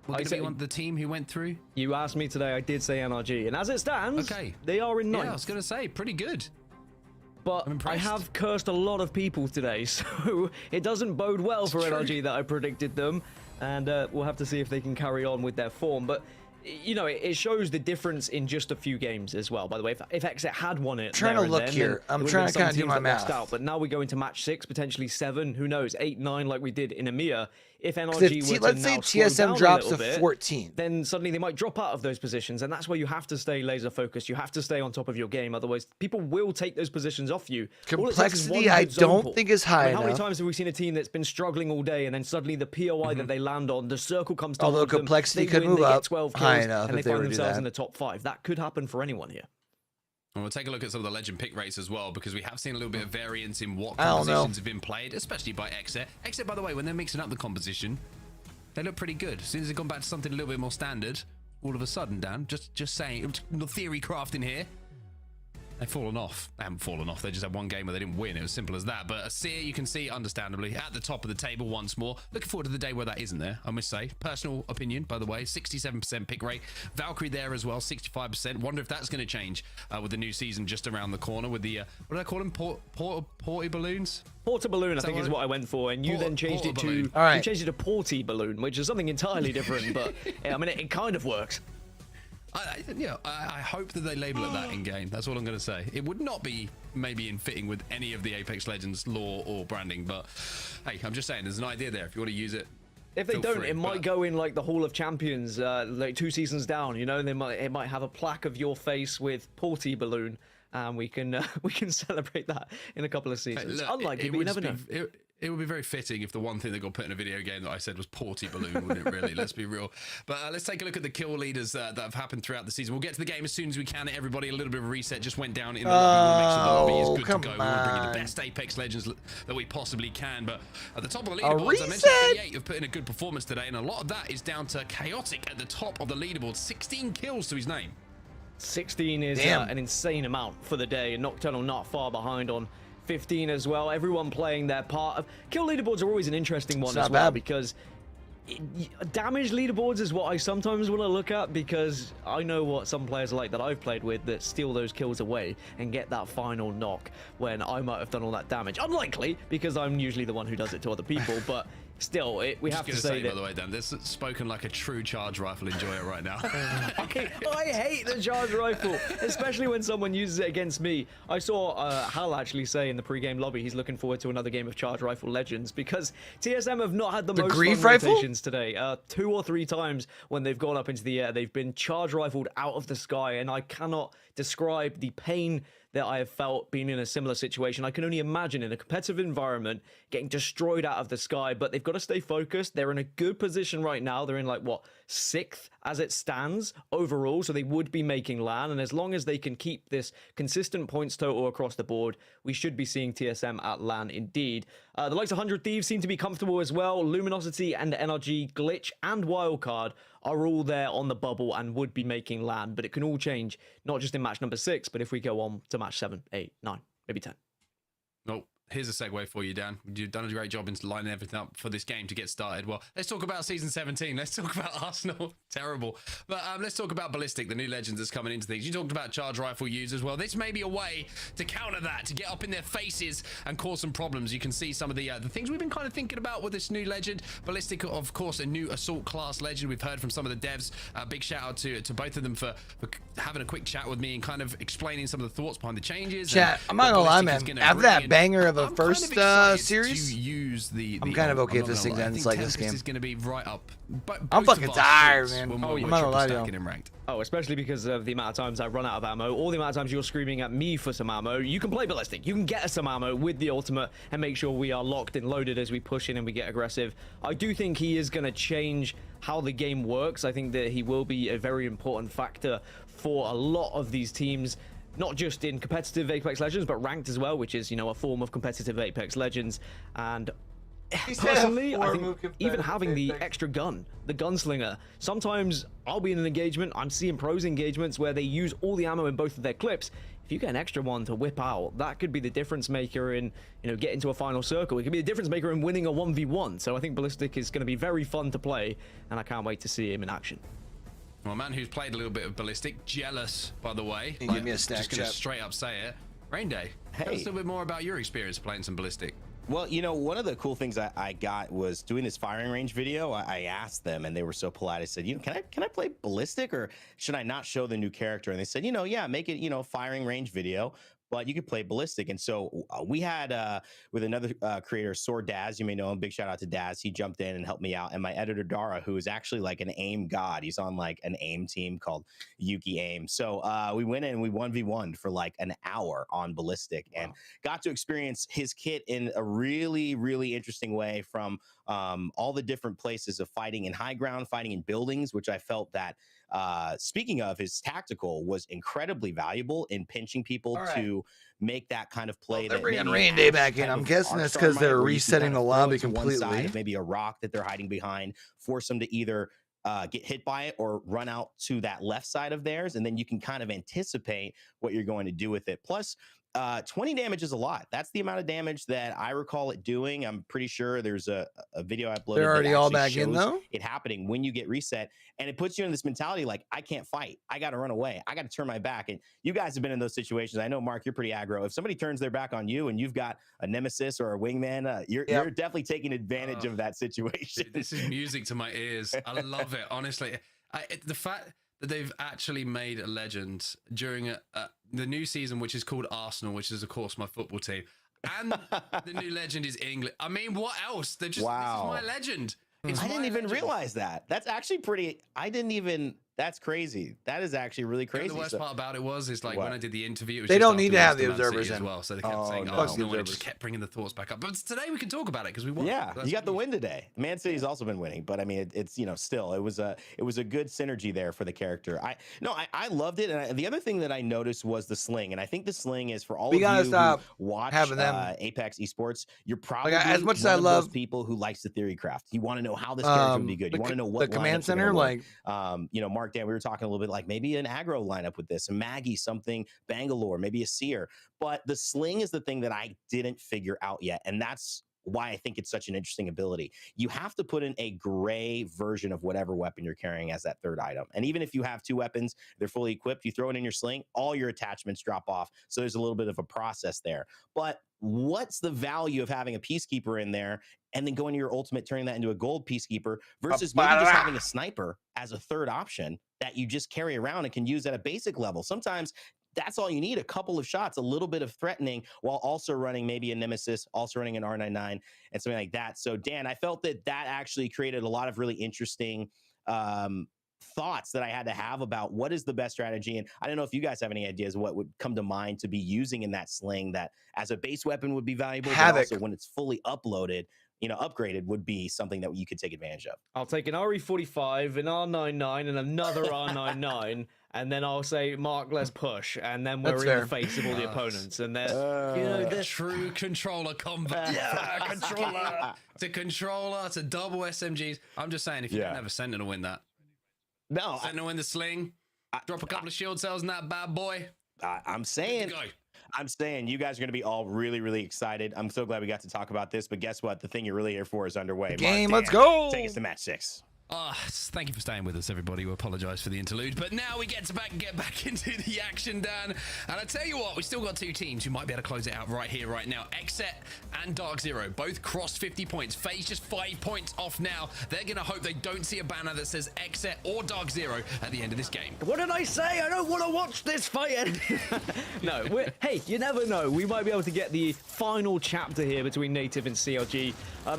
We're going to be one of the team who went through? You asked me today, I did say NRG, and as it stands, they are in 9th. Yeah, I was going to say, pretty good. But I have cursed a lot of people today, so it doesn't bode well for NRG that I predicted them. And we'll have to see if they can carry on with their form. But, you know, it shows the difference in just a few games as well. By the way, if Exet had won it, Trying to look here. I'm trying to kind of do my math. But now we go into match 6, potentially 7, who knows, 8, 9, like we did in EMEA. if NRG were to let's say now slow TSM down drops a little to bit, 14, then suddenly they might drop out of those positions, and that's where you have to stay laser focused. You have to stay on top of your game, otherwise people will take those positions off you. complexity I don't think is high How many enough. times have we seen a team that's been struggling all day, and then suddenly the POI that they land on, the circle comes to Although complexity could move up 12 kills, high enough and they if they were find to do themselves that. in the top 5. That could happen for anyone here. And we'll take a look at some of the legend pick rates as well, because we have seen a little bit of variance in what I don't know. compositions have been played, especially by Exit. Exit, by the way, when they're mixing up the composition, they look pretty good. As soon as they've gone back to something a little bit more standard, all of a sudden, Dan, just saying, the theory crafting here, they've fallen off. They haven't fallen off. They just had one game where they didn't win. It was simple as that. But Seer, you can see, understandably, at the top of the table once more. Looking forward to the day where that isn't there, I must say. Personal opinion, by the way, 67% pick rate. Valkyrie there as well, 65%. Wonder if that's going to change with the new season just around the corner with the, what did I call them? Porty balloons? Porta balloon, I think, is what I went for, and you then changed it to you changed it to Porty balloon, which is something entirely different. But yeah, I mean, it kind of works. I hope that they label it that in game. That's all I'm going to say. It would not be maybe in fitting with any of the Apex Legends lore or branding, but hey, I'm just saying there's an idea there. If you want to use it, if they don't, it might go in like the Hall of Champions, like 2 seasons down. You know, it might have a plaque of your face with Porty balloon, and we can celebrate that in a couple of seasons. Look, Unlikely, but you never know. It would be very fitting if the one thing that got put in a video game that I said was Porty balloon, wouldn't it really? Let's be real. But let's take a look at the kill leaders that have happened throughout the season. We'll get to the game as soon as we can. Everybody, a little bit of a reset just went down in the lobby. We want to make sure the lobby is good to go. We want to bring you the best Apex Legends that we possibly can. But at the top of the leaderboards, I mentioned 88 have put in a good performance today, and a lot of that is down to Chaotic at the top of the leaderboard. 16 kills to his name. 16 is an insane amount for the day, and Nocturnal not far behind on 15 as well. Everyone playing their part. Kill leaderboards are always an interesting one as well, because damage leaderboards is what I sometimes want to look at, because I know what some players are like that I've played with that steal those kills away and get that final knock when I might have done all that damage. Unlikely, because I'm usually the one who does it to other people, but still, we have to say that. By the way, Dan, this is spoken like a true charge rifle enjoyer right now. I hate the charge rifle, especially when someone uses it against me. I saw Hal actually say in the pre-game lobby he's looking forward to another game of Charge Rifle Legends, because TSM have not had the most fun rotations today. 2 or 3 times when they've gone up into the air, they've been charge rifled out of the sky, and I cannot describe the pain that I have felt being in a similar situation. I can only imagine in a competitive environment getting destroyed out of the sky, but they've got to stay focused. They're in a good position right now. They're in like, what, 6th as it stands overall, so they would be making LAN, and as long as they can keep this consistent points total across the board, we should be seeing TSM at LAN indeed. The likes of 100 Thieves seem to be comfortable as well. Luminosity and NRG, Glitch and Wildcard are all there on the bubble and would be making LAN, but it can all change, not just in match number 6, but if we go on to match 7, 8, 9, maybe 10. Nope. Here's a segue for you, Dan. You've done a great job in lining everything up for this game to get started. Well, let's talk about Season 17. Let's talk about Arsenal. Terrible. But let's talk about Ballistic, the new legends that's coming into things. You talked about charge rifle use as well. This may be a way to counter that, to get up in their faces and cause some problems. You can see some of the things we've been kind of thinking about with this new legend. Ballistic, of course, a new assault class legend. We've heard from some of the devs. Big shout out to both of them for having a quick chat with me and kind of explaining some of the thoughts behind the changes. Chat, I'm not gonna lie, man. After that banger of a first series, to use I'm kind of okay if this thing ends like this game. Is going to be right up. I'm fucking tired, man. I'm not gonna lie to you. Oh, especially because of the amount of times I run out of ammo, or the amount of times you're screaming at me for some ammo. You can play Ballistic. You can get us some ammo with the ultimate and make sure we are locked and loaded as we push in and we get aggressive. I do think he is going to change how the game works. I think that he will be a very important factor for a lot of these teams. Not just in competitive Apex Legends, but ranked as well, which is, you know, a form of competitive Apex Legends. And personally, I think even having the extra gun, the gunslinger, sometimes I'll be in an engagement, I'm seeing pros engagements where they use all the ammo in both of their clips. If you get an extra one to whip out, that could be the difference maker in, you know, getting to a final circle. It could be the difference maker in winning a 1v1. So I think Ballistic is going to be very fun to play, and I can't wait to see him in action. Well, a man who's played a little bit of Ballistic, jealous, by the way. Give me a stack. Just gonna straight up say it. Rain Day, hey, tell us a little bit more about your experience playing some Ballistic. Well, you know, one of the cool things I got was doing this firing range video. I asked them, and they were so polite. I said, you know, can I play Ballistic, or should I not show the new character? And they said, you know, yeah, make it, you know, firing range video. but you could play ballistic. And so we had with another creator, Sword Daz, you may know him. Big shout out to Daz. He jumped in and helped me out. And my editor Dara, who is actually like an aim god. He's on like an aim team called Yuki Aim. So we went in and we 1v1'd for like an hour on ballistic and got to experience his kit in a really, really interesting way, from all the different places of fighting in high ground, fighting in buildings, which I felt that speaking of, his tactical was incredibly valuable in pinching people to make that kind of play. They're bringing Rain Day back in. I'm guessing that's because they're resetting the lobby completely. Maybe a rock that they're hiding behind, force them to either get hit by it or run out to that left side of theirs, and then you can kind of anticipate what you're going to do with it. Plus, 20 damage is a lot. That's the amount of damage that I recall it doing. I'm pretty sure there's a video I uploaded. They're already all back in though. It happening when you get reset, and it puts you in this mentality like, I can't fight. I got to run away. I got to turn my back. And you guys have been in those situations. I know, Mark, you're pretty aggro. If somebody turns their back on you and you've got a nemesis or a wingman, you're definitely taking advantage of that situation. This is music to my ears. I love it, honestly. The fact that they've actually made a legend during the new season, which is called Arsenal, which is of course my football team, and the new legend is England. I mean, what else? They're just, this is my legend. I didn't even realize that. That's actually pretty. That's crazy. That is actually really crazy. The worst part about it was, like when I did the interview, it was they just don't need to have the Man City observers as in well. So they kept saying, no. and it just kept bringing the thoughts back up. But today we can talk about it because we won. Yeah, you got the win today. Man City's also been winning, but I mean, it's still it was a good synergy there for the character. I loved it. And the other thing that I noticed was the sling, and I think the sling is for all of you who watch Apex Esports. You're probably as much as I love love those people who likes the theory craft. You want to know how this character would be good. You want to know what the command center, like Mark, Dan, we were talking a little bit like maybe an aggro lineup with this, a Maggie, something Bangalore, maybe a Seer. But the sling is the thing that I didn't figure out yet, and that's why I think it's such an interesting ability. You have to put in a gray version of whatever weapon you're carrying as that third item. And even if you have two weapons, they're fully equipped, you throw it in your sling, all your attachments drop off. So there's a little bit of a process there. But what's the value of having a Peacekeeper in there and then going to your ultimate, turning that into a gold Peacekeeper versus maybe just having a sniper as a third option that you just carry around and can use at a basic level? Sometimes that's all you need, a couple of shots, a little bit of threatening, while also running maybe a Nemesis, also running an R99 and something like that. So Dan, I felt that actually created a lot of really interesting thoughts that I had to have about what is the best strategy. And I don't know if you guys have any ideas of what would come to mind to be using in that sling that as a base weapon would be valuable, but also when it's fully uploaded, upgraded, would be something that you could take advantage of. I'll take an RE45, an R99, and another R99, and then I'll say, Mark, let's push, and then we're in the face of all the opponents, and then the true controller combat. Controller to controller to double SMGs. I'm just saying, if you don't have a Sentinel win that, Sentinel in the sling, drop a couple of shield cells in that bad boy. I'm saying you guys are going to be all really, really excited. I'm so glad we got to talk about this, but guess what? The thing you're really here for is underway. Game, Mark, let's go. Take us to match 6. Thank you for staying with us, everybody. We apologize for the interlude, but now we get back into the action, Dan. And I tell you what, we still got two teams who might be able to close it out right here, right now. Exet and Dark Zero both crossed 50 points. FaZe just 5 points off now. They're gonna hope they don't see a banner that says Exet or Dark Zero at the end of this game. What did I say? I don't want to watch this fight. No, hey, you never know. We might be able to get the final chapter here between Native and CLG.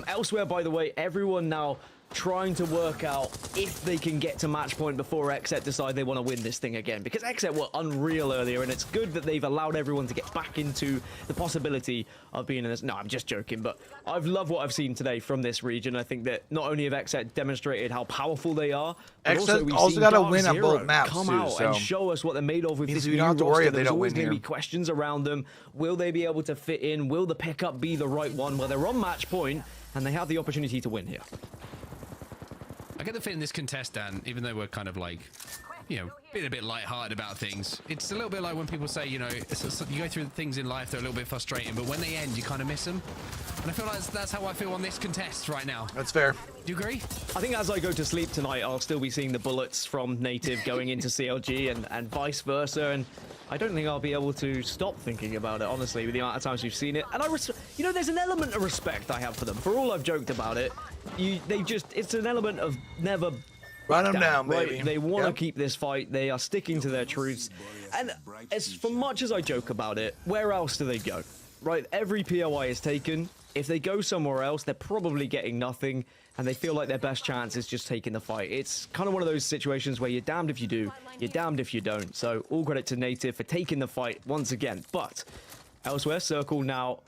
Elsewhere, by the way, everyone now trying to work out if they can get to match point before Exet decide they want to win this thing again, because Exet were unreal earlier, and it's good that they've allowed everyone to get back into the possibility of being in this. No, I'm just joking, but I've loved what I've seen today from this region. I think that not only have Exet demonstrated how powerful they are, but also got to win on both maps come too, out and show us what they're made of with this you don't have to worry if they There's don't always win going to here. be questions around them. Will they be able to fit in? Will the pickup be the right one? Well, they're on match point, and they have the opportunity to win here. I get the feeling this contest, Dan, even though we're kind of like, being a bit lighthearted about things, it's a little bit like when people say, you go through things in life that are a little bit frustrating, but when they end, you kind of miss them. And I feel like that's how I feel on this contest right now. That's fair. Do you agree? I think as I go to sleep tonight, I'll still be seeing the bullets from Native going into CLG and vice versa, and I don't think I'll be able to stop thinking about it, honestly, with the amount of times we've seen it. And there's an element of respect I have for them. For all I've joked about it, it's an element of never Run them down, baby. Right? They want to keep this fight. They are sticking to their truths. And as for much as I joke about it, where else do they go? Right? Every POI is taken. If they go somewhere else, they're probably getting nothing, and they feel like their best chance is just taking the fight. It's kind of one of those situations where you're damned if you do, you're damned if you don't. So all credit to Native for taking the fight once again. But elsewhere, Circle now,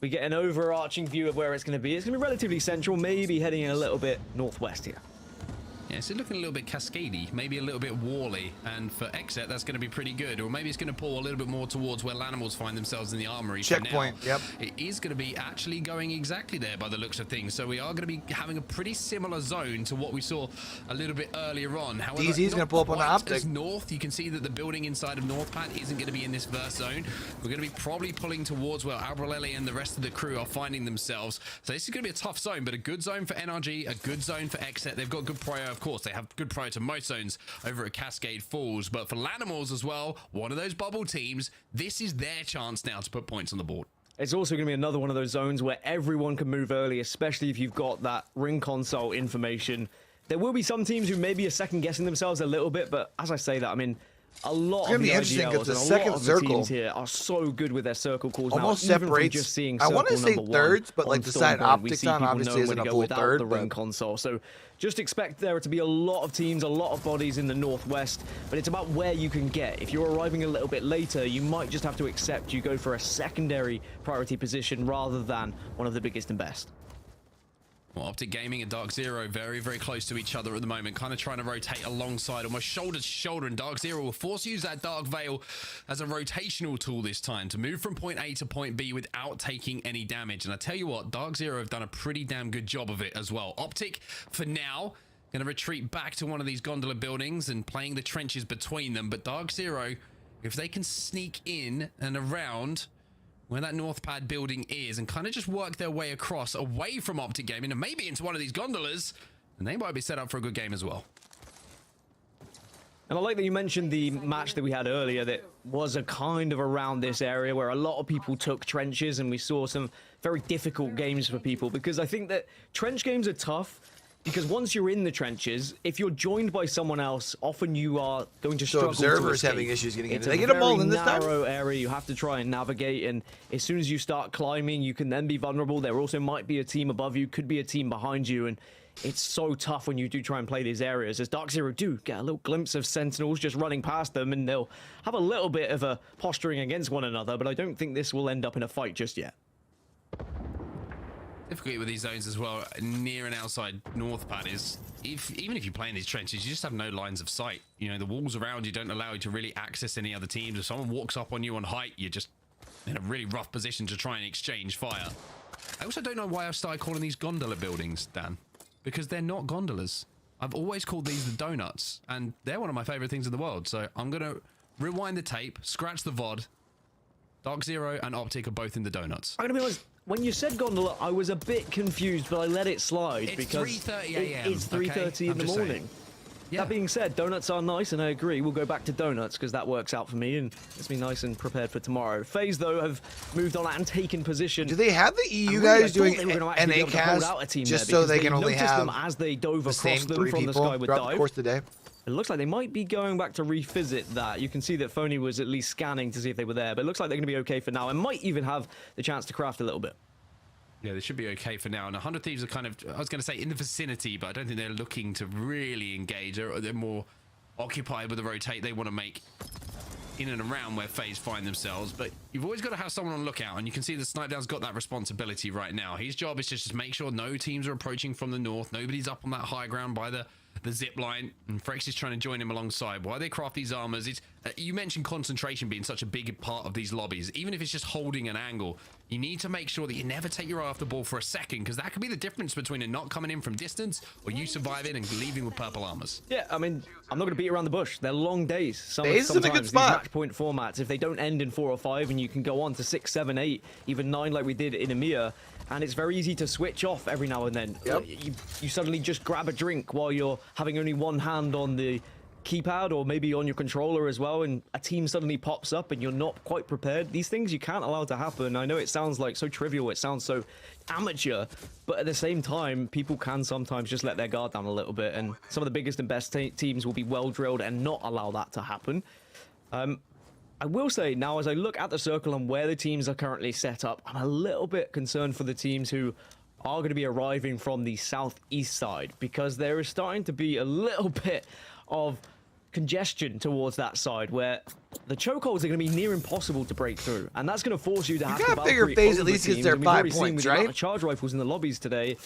we get an overarching view of where it's going to be. It's going to be relatively central, maybe heading in a little bit northwest here. Yeah, so looking a little bit cascadey, maybe a little bit wally, and for Exet, that's going to be pretty good. Or maybe it's going to pull a little bit more towards where Lanimals find themselves in the armory. Checkpoint, yep. It is going to be actually going exactly there by the looks of things. So we are going to be having a pretty similar zone to what we saw a little bit earlier on. However, DZ's going to pull up on the optic. As north, you can see that the building inside of North Pad isn't going to be in this first zone. We're going to be probably pulling towards where Albrelli and the rest of the crew are finding themselves. So this is going to be a tough zone, but a good zone for NRG, a good zone for Exet. They've got good prior, of course. They have good prior to most zones over at Cascade Falls, but for Lanimals as well, one of those bubble teams, this is their chance now to put points on the board. It's also going to be another one of those zones where everyone can move early, especially if you've got that ring console information. There will be some teams who maybe are second guessing themselves a little bit, but as I say that, I mean, a lot of the IGLs and a lot of the teams here are so good with their circle calls almost now. Separates. Just seeing I want to say thirds, but on like the side Stormborn, optics on obviously isn't a full third. The ring console, so just expect there to be a lot of teams, a lot of bodies in the northwest. But it's about where you can get. If you're arriving a little bit later, you might just have to accept you go for a secondary priority position rather than one of the biggest and best. Well, Optic Gaming and Dark Zero very, very close to each other at the moment, kind of trying to rotate alongside, almost shoulder to shoulder, and Dark Zero will force you to use that Dark Veil as a rotational tool this time to move from point A to point B without taking any damage. And I tell you what, Dark Zero have done a pretty damn good job of it as well. Optic, for now, going to retreat back to one of these gondola buildings and playing the trenches between them. But Dark Zero, if they can sneak in and around where that North Pad building is and kind of just work their way across away from Optic Gaming and maybe into one of these gondolas, and they might be set up for a good game as well. And I like that you mentioned the match that we had earlier that was a kind of around this area where a lot of people took trenches, and we saw some very difficult games for people, because I think that trench games are tough. Because once you're in the trenches, if you're joined by someone else, often you are going to struggle. So observers to having issues getting in. It's Did they get a ball in this time? It's a very narrow area you have to try and navigate, and as soon as you start climbing, you can then be vulnerable. There also might be a team above you, could be a team behind you, and it's so tough when you do try and play these areas. As Dark Zero do get a little glimpse of Sentinels just running past them, and they'll have a little bit of a posturing against one another, but I don't think this will end up in a fight just yet. Difficulty with these zones as well, near and outside North Pad, is even if you play in these trenches, you just have no lines of sight. You know, the walls around you don't allow you to really access any other teams. If someone walks up on you on height, you're just in a really rough position to try and exchange fire. I also don't know why I've started calling these gondola buildings, Dan, because they're not gondolas. I've always called these the donuts, and they're one of my favorite things in the world. So I'm going to rewind the tape, scratch the VOD. Dark Zero and Optic are both in the donuts. I'm going to be honest. When you said gondola, I was a bit confused, but I let it slide. It's because 3:30 a.m. It's 3:30 in the morning. Yeah. That being said, donuts are nice, and I agree. We'll go back to donuts because that works out for me, and gets me nice and prepared for tomorrow. FaZe, though, have moved on and taken position. Do they have the EU guys doing NA cast just so they can only have them as they dove the across same them three from the people sky with throughout dive? the course of the day? It looks like they might be going back to revisit that. You can see that Phony was at least scanning to see if they were there, but it looks like they're going to be okay for now and might even have the chance to craft a little bit. Yeah, they should be okay for now. And 100 Thieves are kind of, I was going to say in the vicinity, but I don't think they're looking to really engage. They're more occupied with the rotate they want to make in and around where FaZe find themselves. But you've always got to have someone on lookout, and you can see that Snipedown's got that responsibility right now. His job is just to make sure no teams are approaching from the north. Nobody's up on that high ground by the zip line, and Frex is trying to join him alongside. Why they craft these armors, it's you mentioned concentration being such a big part of these lobbies. Even if it's just holding an angle, you need to make sure that you never take your eye off the ball for a second, because that could be the difference between it not coming in from distance or you surviving and leaving with purple armors. Yeah, I mean, I'm not going to beat around the bush. They're long days. Sometimes a good spot. These match point formats, if they don't end in 4 or 5 and you can go on to 6, 7, 8, even 9 like we did in EMEA, and it's very easy to switch off every now and then. Yep. You suddenly just grab a drink while you're having only one hand on the keypad or maybe on your controller as well, and a team suddenly pops up and you're not quite prepared. These things you can't allow to happen. I know it sounds like so trivial, it sounds so amateur, but at the same time, people can sometimes just let their guard down a little bit, and some of the biggest and best teams will be well drilled and not allow that to happen. I will say now, as I look at the circle and where the teams are currently set up, I'm a little bit concerned for the teams who are going to be arriving from the southeast side, because there is starting to be a little bit of congestion towards that side where the chokeholds are going to be near impossible to break through, and that's going to force you to have to Valkyrie FaZe at least gets their 5 points, right? The charge rifles in the lobbies today,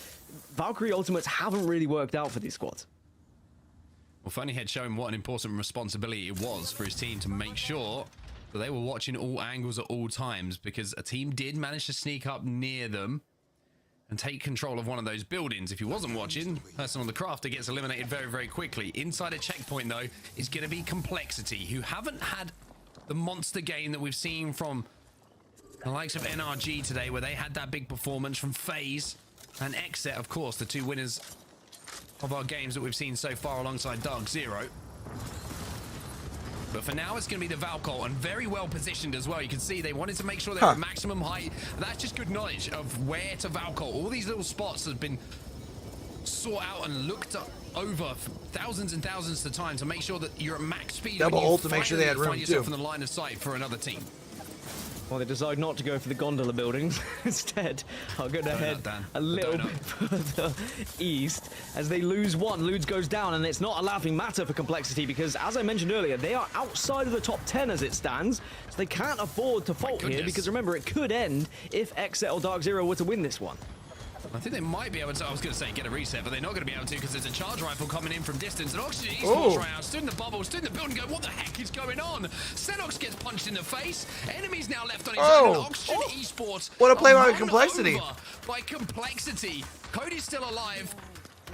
Valkyrie ultimates haven't really worked out for these squads. Well, Funnyhead showing what an important responsibility it was for his team to make sure that they were watching all angles at all times, because a team did manage to sneak up near them and take control of one of those buildings. If he wasn't watching, person on the crafter gets eliminated very, very quickly. Inside a checkpoint, though, is going to be Complexity, who haven't had the monster game that we've seen from the likes of NRG today, where they had that big performance from FaZe and Xset, of course, the two winners of our games that we've seen so far alongside Dark Zero. But for now, it's going to be the Valcolt, and very well positioned as well. You can see they wanted to make sure they're at maximum height. That's just good knowledge of where to Valcolt. All these little spots have been sought out and looked over thousands and thousands of times to make sure that you're at max speed. Double ult to make sure they had room find yourself too. in the line of sight for another team. Well, they decide not to go for the gondola buildings. Instead, I'll go to head a little bit further east as they lose one. Ludes goes down, and it's not a laughing matter for Complexity because, as I mentioned earlier, they are outside of the top 10 as it stands, so they can't afford to fault here because, remember, it could end if Xset or Dark Zero were to win this one. I think they might be able to, I was going to say get a reset, but they're not going to be able to because there's a charge rifle coming in from distance. And Oxygen Esports right now stood in the bubble, stood in the building, go, what the heck is going on? Xenox gets punched in the face. Enemies now left on his own. And Oxygen Esports. What a play by Complexity. By Complexity. Cody's still alive.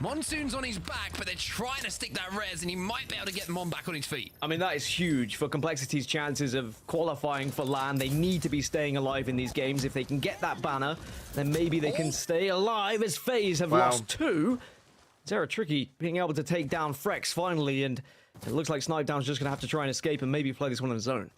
Monsoon's on his back, but they're trying to stick that res, and he might be able to get Mon back on his feet. I mean, that is huge for Complexity's chances of qualifying for LAN. They need to be staying alive in these games. If they can get that banner, then maybe they can stay alive, as FaZe have lost 2. Zera Tricky being able to take down Frex finally, and it looks like Snipedown's just going to have to try and escape and maybe play this one on his own.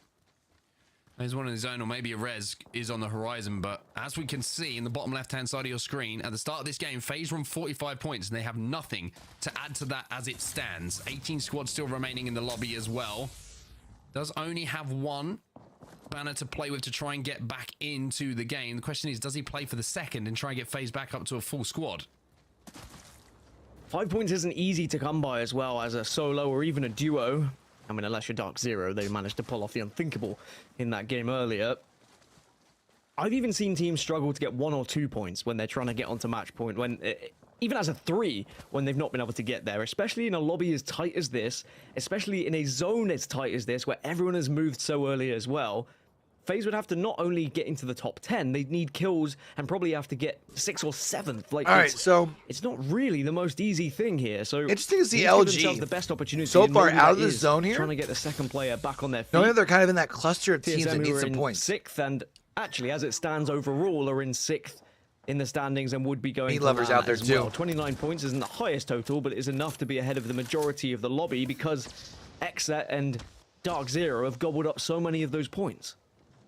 There's one in his own, or maybe a res is on the horizon, but as we can see in the bottom left-hand side of your screen, at the start of this game, FaZe run 45 points, and they have nothing to add to that as it stands. 18 squads still remaining in the lobby as well. Does only have one banner to play with to try and get back into the game. The question is, does he play for the second and try and get FaZe back up to a full squad? 5 points isn't easy to come by as well as a solo or even a duo. I mean, unless you're Dark Zero, they managed to pull off the unthinkable in that game earlier. I've even seen teams struggle to get 1 or 2 points when they're trying to get onto match point, when even as a 3 when they've not been able to get there, especially in a lobby as tight as this, especially in a zone as tight as this, where everyone has moved so early as well. FaZe would have to not only get into the top 10, they'd need kills and probably have to get 6th or 7th. Like, all right, so it's not really the most easy thing here. So interesting to see LG the best opportunity so far out of the zone here, trying to get the second player back on their feet. Knowing they're kind of in that cluster of teams TSM that need who are some in points. 6th, and actually, as it stands overall, are in 6th in the standings and would be going. Meat lovers out there too. Well. 29 points isn't the highest total, but it is enough to be ahead of the majority of the lobby because Xset and Dark Zero have gobbled up so many of those points.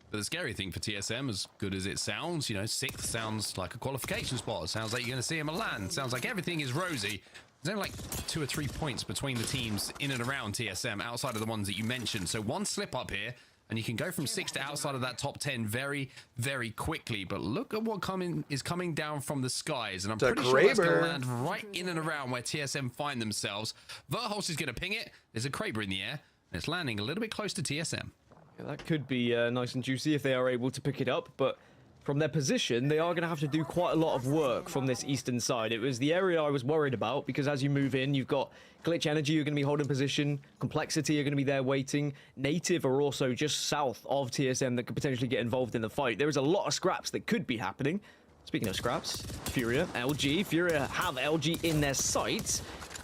But the scary thing for TSM, as good as it sounds, you know, 6th sounds like a qualification spot. It sounds like you're going to see him at LAN. Sounds like everything is rosy. There's only like 2 or 3 points between the teams in and around TSM outside of the ones that you mentioned. So one slip up here, and you can go from 6th to outside of that top 10 very, very quickly. But look at what is coming down from the skies. And I'm pretty sure that's going to land right in and around where TSM find themselves. Verholz is going to ping it. There's a Kraber in the air, and it's landing a little bit close to TSM. Yeah, that could be nice and juicy if they are able to pick it up, but from their position, they are going to have to do quite a lot of work from this eastern side. It was the area I was worried about, because as you move in, you've got Glitch Energy, you're going to be holding position, Complexity are going to be there waiting, Native are also just south of TSM that could potentially get involved in the fight. There is a lot of scraps that could be happening. Speaking of scraps, Furia, LG. Furia have LG in their sights.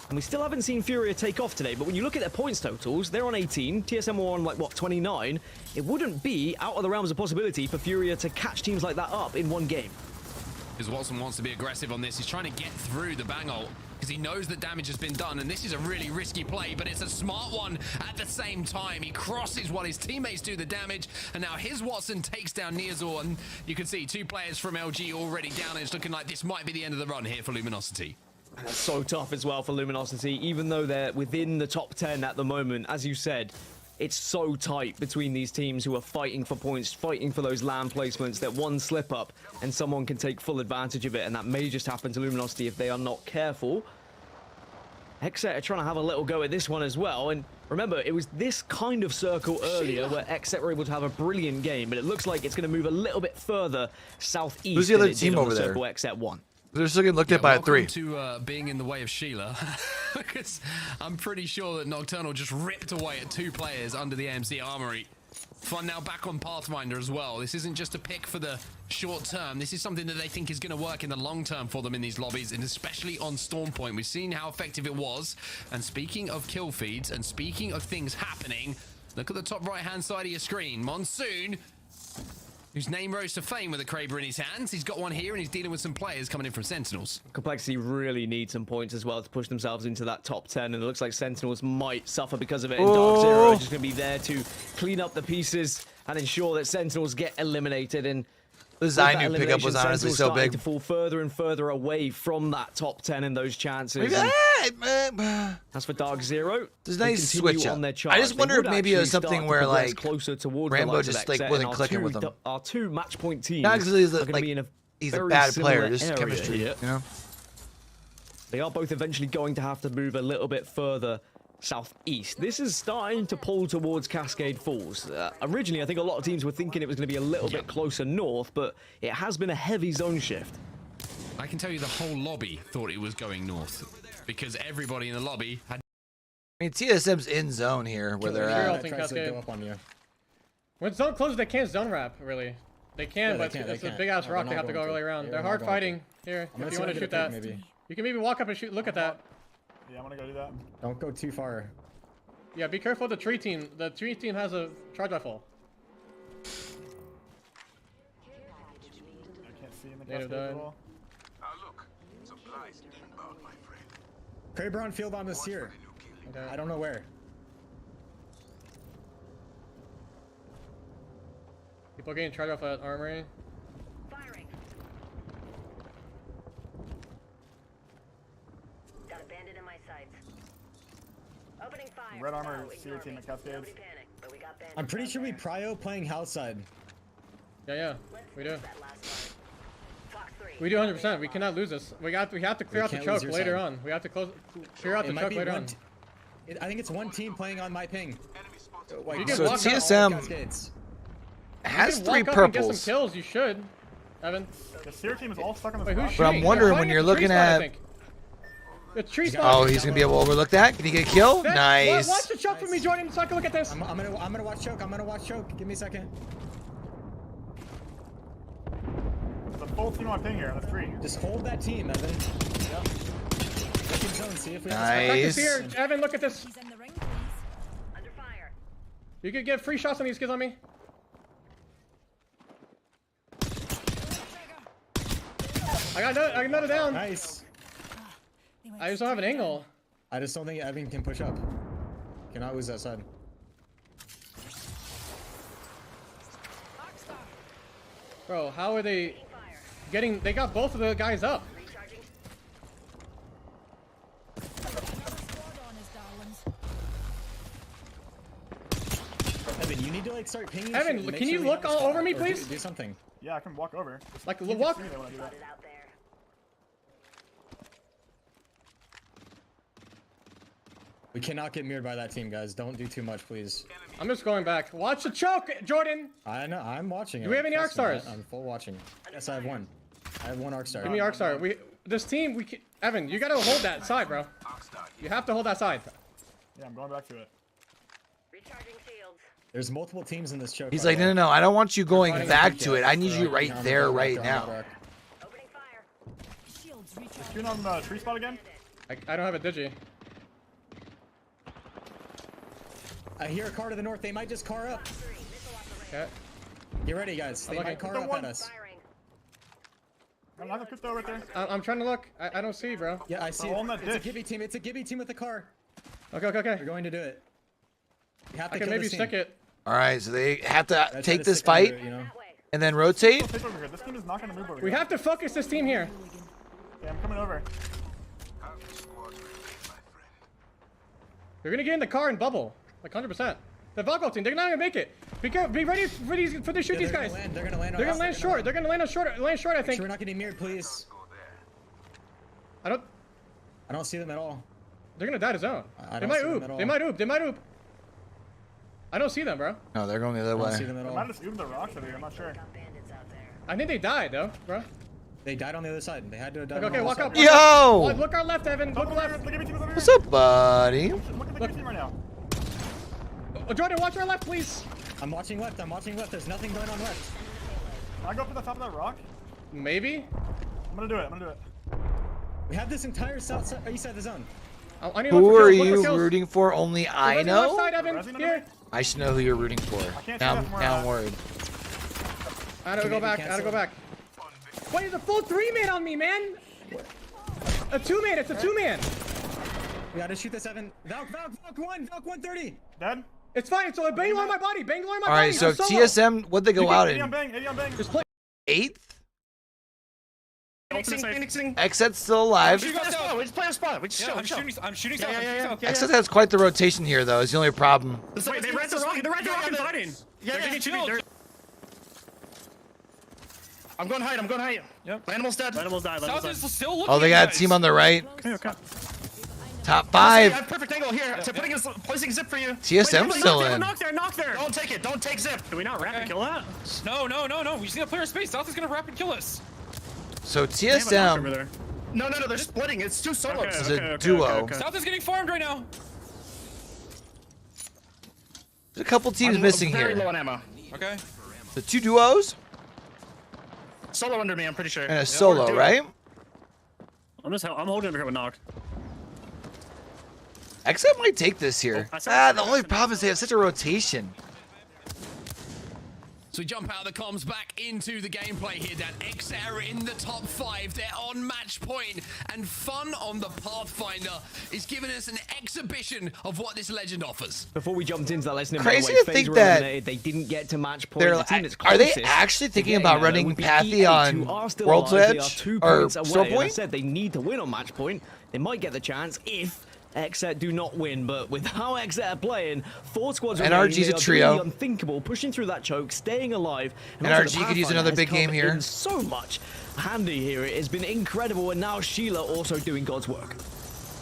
And we still haven't seen Furia take off today, but when you look at their points totals, they're on 18, TSM are on, like, what, 29? It wouldn't be out of the realms of possibility for Furia to catch teams like that up in one game. Because Watson wants to be aggressive on this. He's trying to get through the bang ult because he knows that damage has been done, and this is a really risky play, but it's a smart one at the same time. He crosses while his teammates do the damage, and now his Watson takes down Neazor, and you can see 2 players from LG already down, and it's looking like this might be the end of the run here for Luminosity. That's so tough as well for Luminosity, even though they're within the top 10 at the moment. As you said, it's so tight between these teams who are fighting for points, fighting for those land placements, that one slip up and someone can take full advantage of it, and that may just happen to Luminosity if they are not careful. Xset are trying to have a little go at this one as well, and remember, it was this kind of circle earlier where Xset were able to have a brilliant game, but it looks like it's going to move a little bit further southeast. Who's the other team over there? Circle Xset won. They're still getting looked at by a 3. To being in the way of Sheila, because I'm pretty sure that Nocturnal just ripped away at 2 players under the AMC Armory. Fun now back on Pathfinder as well. This isn't just a pick for the short term. This is something that they think is going to work in the long term for them in these lobbies, and especially on Storm Point. We've seen how effective it was. And speaking of kill feeds and speaking of things happening, look at the top right-hand side of your screen. Monsoon, whose name rose to fame with a Kraber in his hands. He's got one here, and he's dealing with some players coming in from Sentinels. Complexity really needs some points as well to push themselves into that top 10, and it looks like Sentinels might suffer because of it. And Dark Zero is just going to be there to clean up the pieces and ensure that Sentinels get eliminated. And the Zainu pickup was honestly so big. To fall further and further away from that top 10 and those chances. As for Dark Zero, there's a nice switch up. I just wonder if maybe it was something where like closer towards Rambo just like wasn't clicking with them. Our 2 match point teams. Not because he's a bad player, just chemistry. You know? They are both eventually going to have to move a little bit further southeast. This is starting to pull towards Cascade Falls. Originally, I think a lot of teams were thinking it was going to be a little bit closer north, but it has been a heavy zone shift. I can tell you the whole lobby thought it was going north, because everybody in the lobby had... I mean, TSM's in zone here, where they're at. When zone closes, they can't zone wrap, really. They can, but it's a big-ass rock they have to go all the way around. They're hard fighting. Here, if you want to shoot that. You can maybe walk up and shoot. Look at that. Yeah, I'm gonna go do that. Don't go too far. Yeah, be careful of the tree team. The tree team has a charge rifle. I can't see in the Native died. Kraber on field on this here. Okay. I don't know where. People getting charge off at armory. Firing. Got a bandit in my sights. Opening fire. Red armor, Seer team at Cascades. I'm pretty sure we prio playing house side. Yeah, we do. We do 100%. We cannot lose this. We have to clear out the choke later on. We have to clear out the choke later on. I think it's one team playing on my ping. You can so walk TSM has 3 purples. And get some kills. You should, Evan. The Seer team is all stuck on the But I'm wondering when you're looking at. The tree spawn. Oh, he's gonna be able to overlook that. Can he get a kill? Nice. Watch the choke for me, Jordan, so I can look at this. I'm gonna watch choke. I'm gonna watch choke. Give me a second. There's a full team on ping here. That's 3. Just hold that team, Evan. Yep. Look in zone, see if we nice. Here, Evan, look at this. Under fire. You could get free shots on these kids on me. I got another down. Nice. I just don't have an angle. I just don't think Evan can push up. Cannot lose that side. Bro, how are they getting... They got both of the guys up. Evan, you need to like start pinging. Evan, can you look all over me, please? Do something. Yeah, I can walk over. Like, walk. We cannot get mirrored by that team, guys. Don't do too much, please. I'm just going back. Watch the choke, Jordan. I know. I'm watching. Do we have any arc stars? I'm full watching. Yes, I have one. I have 1 arc star. Give me arc star. This team. Evan, you gotta hold that side, bro. You have to hold that side. Yeah, I'm going back to it. There's multiple teams in this choke. He's like, no. I don't want you going back to it. I need you right there, right now. Shooting on the tree spot again? I don't have a digi. I hear a car to the north. They might just car up. Okay. Get ready, guys. They might car up at us. I have a crypto right there. I'm trying to look. I don't see, bro. Yeah, I see. It's a Gibby team. It's a Gibby team with the car. Okay. We're going to do it. You have to I can maybe stick it. All right, so they have to take this fight and then rotate. This team is not gonna move over We have to focus this team here. Yeah, I'm coming over. They're gonna get in the car and bubble, like 100%. The Valko team, they're not gonna make it. Be ready for to shoot these guys. They're gonna land. They're gonna land short. They're gonna land short. I think. We're not getting mirrored, please. I don't see them at all. They're gonna die to zone. They might oop. They might oop. I don't see them, bro. No, they're going the other way. I don't see them at all. They might have just ooped the rocks over here. I'm not sure. I think they died though, bro. They died on the other side. They had to have died. Okay, walk up. Yo! Look our left, Evan. Look left. What's up, buddy? Look at the team right now. Jordan, watch our left, please. I'm watching left. There's nothing going on left. Can I go up to the top of that rock? Maybe. I'm gonna do it. We have this entire south side, east side of the zone. I need Who are you rooting for? Only I know? Side, Evan. Here. I should know who you're rooting for. Now I'm worried. I gotta go back. Wait, it's a full 3-man on me, man. A 2-man. It's a 2-man. We gotta shoot this, Evan. Valk 130. Dead? It's fine. It's bang on my body. All right, so TSM, what'd they go out in? 8th? Xset's still alive. I'm shooting south. Xset has quite the rotation here, though. Is the only problem. Wait, they read the rock. They're fighting. Yeah. I'm going height. Yep. Animal's dead. South is still looking. Oh, they got a team on the right. Okay. Top I 5. have perfect angle here. Placing zip for you. TSM's still in. Knock there. Don't take it. Don't take zip. Do we not wrap and kill that? No. We just need a player space. South is gonna wrap and kill us. So TSM No. They're splitting. It's 2 solos. is a duo. South is getting farmed right now. There's a couple teams missing very here. low on ammo. Okay. The 2 duos Solo under me, I'm pretty sure. and a solo, right? I'm holding under here with knocked. Xset might take this here. The only problem is they have such a rotation. So we jump out of the comms back into the gameplay here, Dan. Xset are in the top 5. They're on match point, and fun on the Pathfinder is giving us an exhibition of what this legend offers. Before we jumped into that lesson, Crazy to think that they didn't get to match point. Are they actually thinking about running Pathy on World's Edge or Soul Point? I said they need to win on match point. They might get the chance if Xset do not win, but with how Xset are playing, 4 squads NRG's a trio. Really unthinkable, pushing through that choke, staying alive. And NRG could use another big game here. So much handy here. It has been incredible, and now Sheila also doing God's work.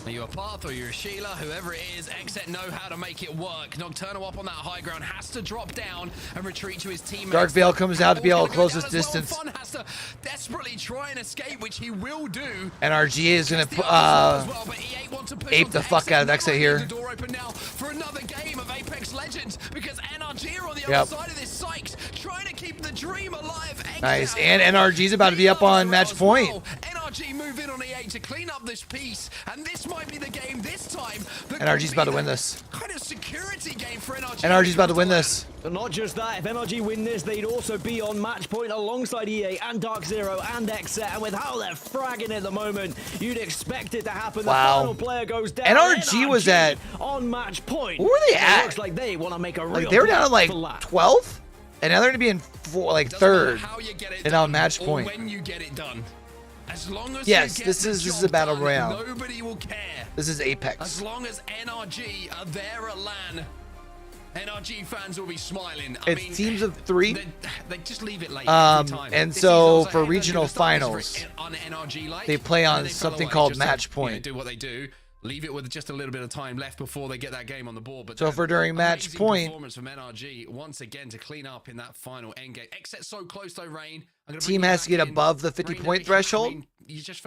Are you a Path or you're a Sheila? Whoever it is, Xset know how to make it work. Nocturnal up on that high ground, has to drop down and retreat to his teammates. Dark Veil comes out to be able to close this distance. Fun has to desperately try and escape, which he will do. NRG is going to ape the fuck out of Xset here. The door open now for another game of Apex Legends because NRG are on the other side of this site, trying to keep the dream alive. Nice, and NRG's about to be up on match point. NRG move in on E8 to clean up this piece, and this might be the game this time. NRG's about to win this. Kind of security game for NRG. NRG's about to win this. But not just that, if NRG win this, they'd also be on match point alongside EA and Dark Zero and Xset, and with how they're fragging at the moment, you'd expect it to happen. Wow. The final player goes down. NRG was at on match point. Where were they at? It looks like they want to make a real they were down at like for lap. 12th, and now they're gonna be in 3rd, and on match point. When you get it done. As long as yes, this is a battle royale. Nobody will care. This is Apex. As long as NRG are there at LAN, NRG fans will be smiling. I mean, teams of 3. They just leave it late every time. And This so season's for like, regional they're gonna start finals, this on NRG light, they play and on they pull something away called just match to, point. do what they do. Leave it with just a little bit of time left before they get that game on the board. But so for during match point, performance from NRG once again to clean up in that final end game. Xset so close though, Rain. Team has to get above the 50-point threshold,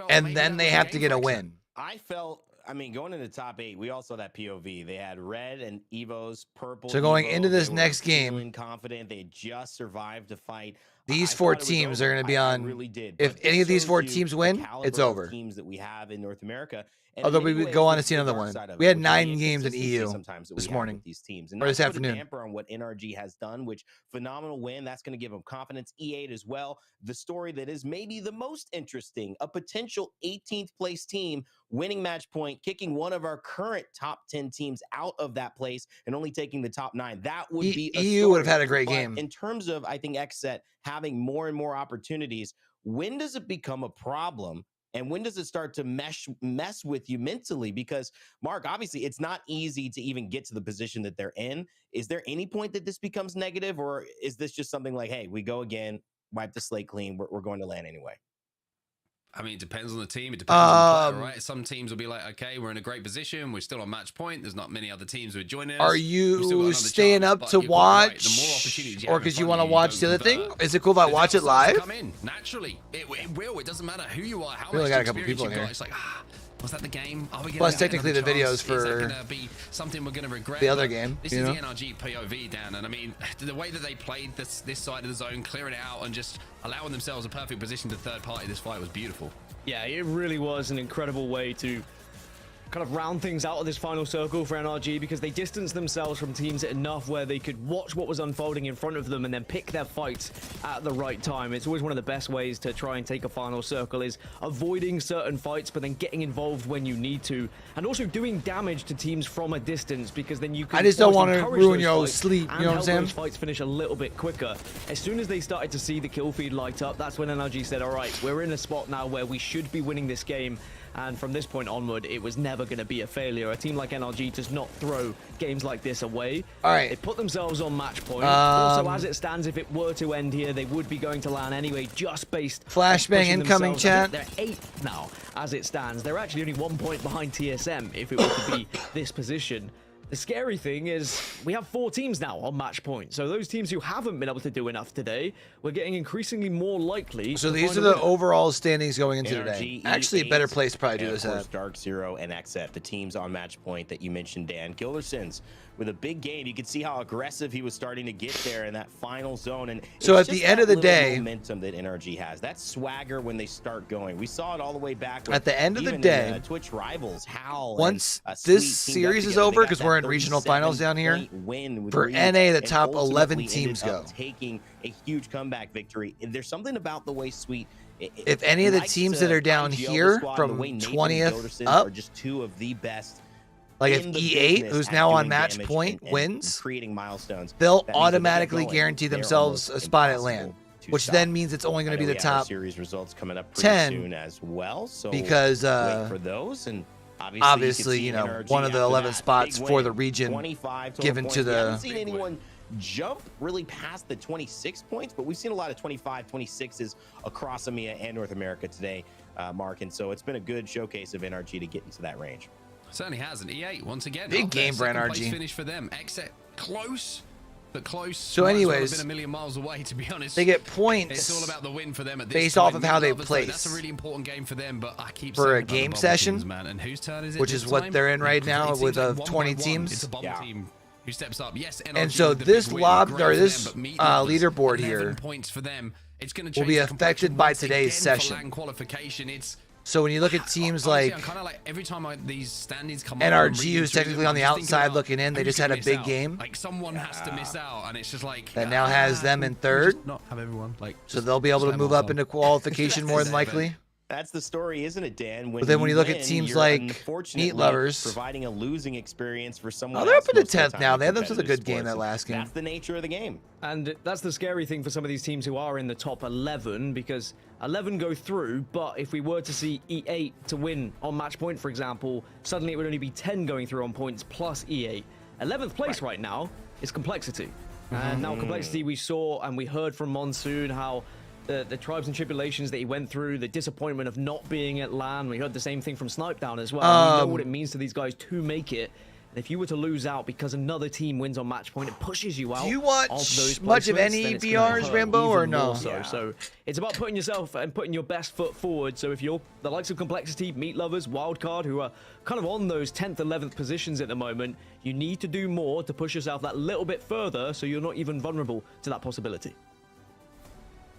and then they have to get a win. I felt I mean, going into top 8, we all saw that POV. They had red and Evos, purple. So going into this they were next game, feeling confident. They just survived to fight. These 4 teams are going to be on. Really did. If any of these 4 teams win, it's over. Teams that we have in North America. And although we would go on to see another one. We had 9 games in EU this morning, these teams, and or this afternoon. Damper on what NRG has done, which phenomenal win. That's going to give them confidence. E8 as well. The story that is maybe the most interesting: a potential 18th place team winning match point, kicking one of our current top 10 teams out of that place, and only taking the top 9. That would be EU would have had a great game. In terms of, I think, XSET having more and more opportunities, when does it become a problem? And when does it start to mess with you mentally? Because, Mark, obviously, it's not easy to even get to the position that they're in. Is there any point that this becomes negative, or is this just something like, hey, we go again, wipe the slate clean, we're going to land anyway? I mean, it depends on the team. It depends on the player, right? Some teams will be like, okay, we're in a great position. We're still on match point. There's not many other teams who are joining us. Are you staying up to watch, or because you want to watch the other thing? Is it cool if I watch it live? Come in naturally. It will. It doesn't matter who you are, how much experience got a couple people in here. It's like, was that the game? Are we plus, technically, the videos for is that gonna be something we're going to regret? The other game. This is the NRG POV, Dan, and I mean, the way that they played this side of the zone, clearing it out and just allowing themselves a perfect position to third party this fight was beautiful. Yeah, it really was an incredible way to kind of round things out of this final circle for NRG, because they distanced themselves from teams enough where they could watch what was unfolding in front of them and then pick their fights at the right time. It's always one of the best ways to try and take a final circle, is avoiding certain fights but then getting involved when you need to, and also doing damage to teams from a distance, because then you can I just don't want to ruin your sleep, you know what I'm saying? Those fights finish a little bit quicker. As soon as they started to see the kill feed light up, that's when NRG said, all right, we're in a spot now where we should be winning this game. And from this point onward, it was never going to be a failure. A team like NRG does not throw games like this away. All right. They put themselves on match point. Also, as it stands, if it were to end here, they would be going to LAN anyway, just based... Flashbang incoming, chat. They're 8th now, as it stands. They're actually only 1 point behind TSM if it were to be this position. The scary thing is we have 4 teams now on match point. So those teams who haven't been able to do enough today, we're getting increasingly more likely. So these are the overall standings going into today. Actually, a better place to probably do this at. Dark Zero and XF, the teams on match point that you mentioned, Dan. Gilderson's with a big game. You can see how aggressive he was starting to get there in that final zone. And so at the end of the day, momentum that NRG has, that swagger when they start going. We saw it all the way back. At the end of the day, Twitch rivals, Howl. Once this series is over, because we're in regional finals down here, for NA, the top 11 teams go. Taking a huge comeback victory. There's something about the way Sweet. If any of the teams that are down here from 20th up, are just 2 of the best. Like if E8, who's now on match point, wins, creating milestones, they'll automatically guarantee themselves a spot at LAN, which then means it's only going to be the top series results coming up 10 soon as well. So because wait for those, and obviously you know, one of the 11 spots for the region given to the. I haven't seen anyone jump really past the 26 points, but we've seen a lot of 25, 26s across EMEA and North America today, Mark, and so it's been a good showcase of NRG to get into that range. Certainly has. An E8 once again. Big game for NRG. Finish for them. Exit close, but close. So anyways, been a million miles away, to be honest. They get points. It's all about the win for them at this based point. off of how they place. That's a really important game for them, but I keep for saying a game session, teams, man. And whose turn is it? Which is what they're in right now with 20 teams. It's a bubble team who steps up. Yes, NRG, and so this leaderboard here points for them. It's going will be affected by today's session. So when you look at teams like every time these standings come NRG, who's technically on the outside looking in, they just had a big game. Like someone has to miss out, and it's just like that now has them in third. Not have everyone so they'll be able to move up into qualification more than likely. That's the story, isn't it, Dan? But then when you look at teams like Meat Lovers, providing a losing experience for someone. Oh, they're up in the 10th now. They had themselves a good game that last game. That's the nature of the game. And that's the scary thing for some of these teams who are in the top 11, because 11 go through, but if we were to see E8 to win on match point, for example, suddenly it would only be 10 going through on points plus E8. 11th place right now is Complexity. And now Complexity, we saw and we heard from Monsoon how the tribes and tribulations that he went through, the disappointment of not being at LAN. We heard the same thing from Snipe Down as well. We know what it means to these guys to make it. And if you were to lose out because another team wins on match point, it pushes you out. Do you watch much of any BRs, Rambo, or no? So it's about putting yourself and putting your best foot forward. So if you're the likes of Complexity, Meat Lovers, Wildcard, who are kind of on those 10th, 11th positions at the moment, you need to do more to push yourself that little bit further so you're not even vulnerable to that possibility.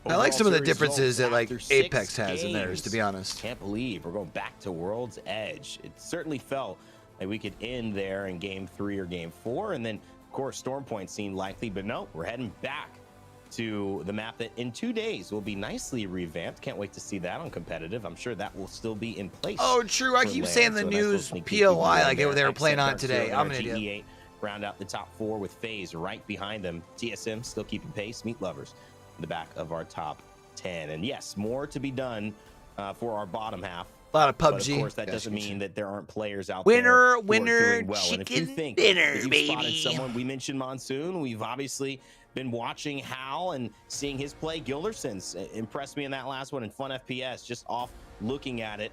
I like some of the differences that like Apex has in theirs, to be honest. Can't believe we're going back to World's Edge. It certainly felt like we could end there in game 3 or game 4, and then of course Storm Point seemed likely, but no, we're heading back to the map that in 2 days will be nicely revamped. Can't wait to see that on competitive. I'm sure that will still be in place. Oh, true. I keep saying the news POI like they were playing on today. I'm an idiot. Round out the top 4 with FaZe right behind them. TSM still keeping pace. Meat Lovers in the back of our top 10. And yes, more to be done for our bottom half. A lot of PUBG. But of course, that doesn't mean that there aren't players out there who are doing well. And if you think that you've spotted someone, we mentioned Monsoon. We've obviously been watching Hal and seeing his play. Gilderson's impressed me in that last one in Fun FPS, just off looking at it.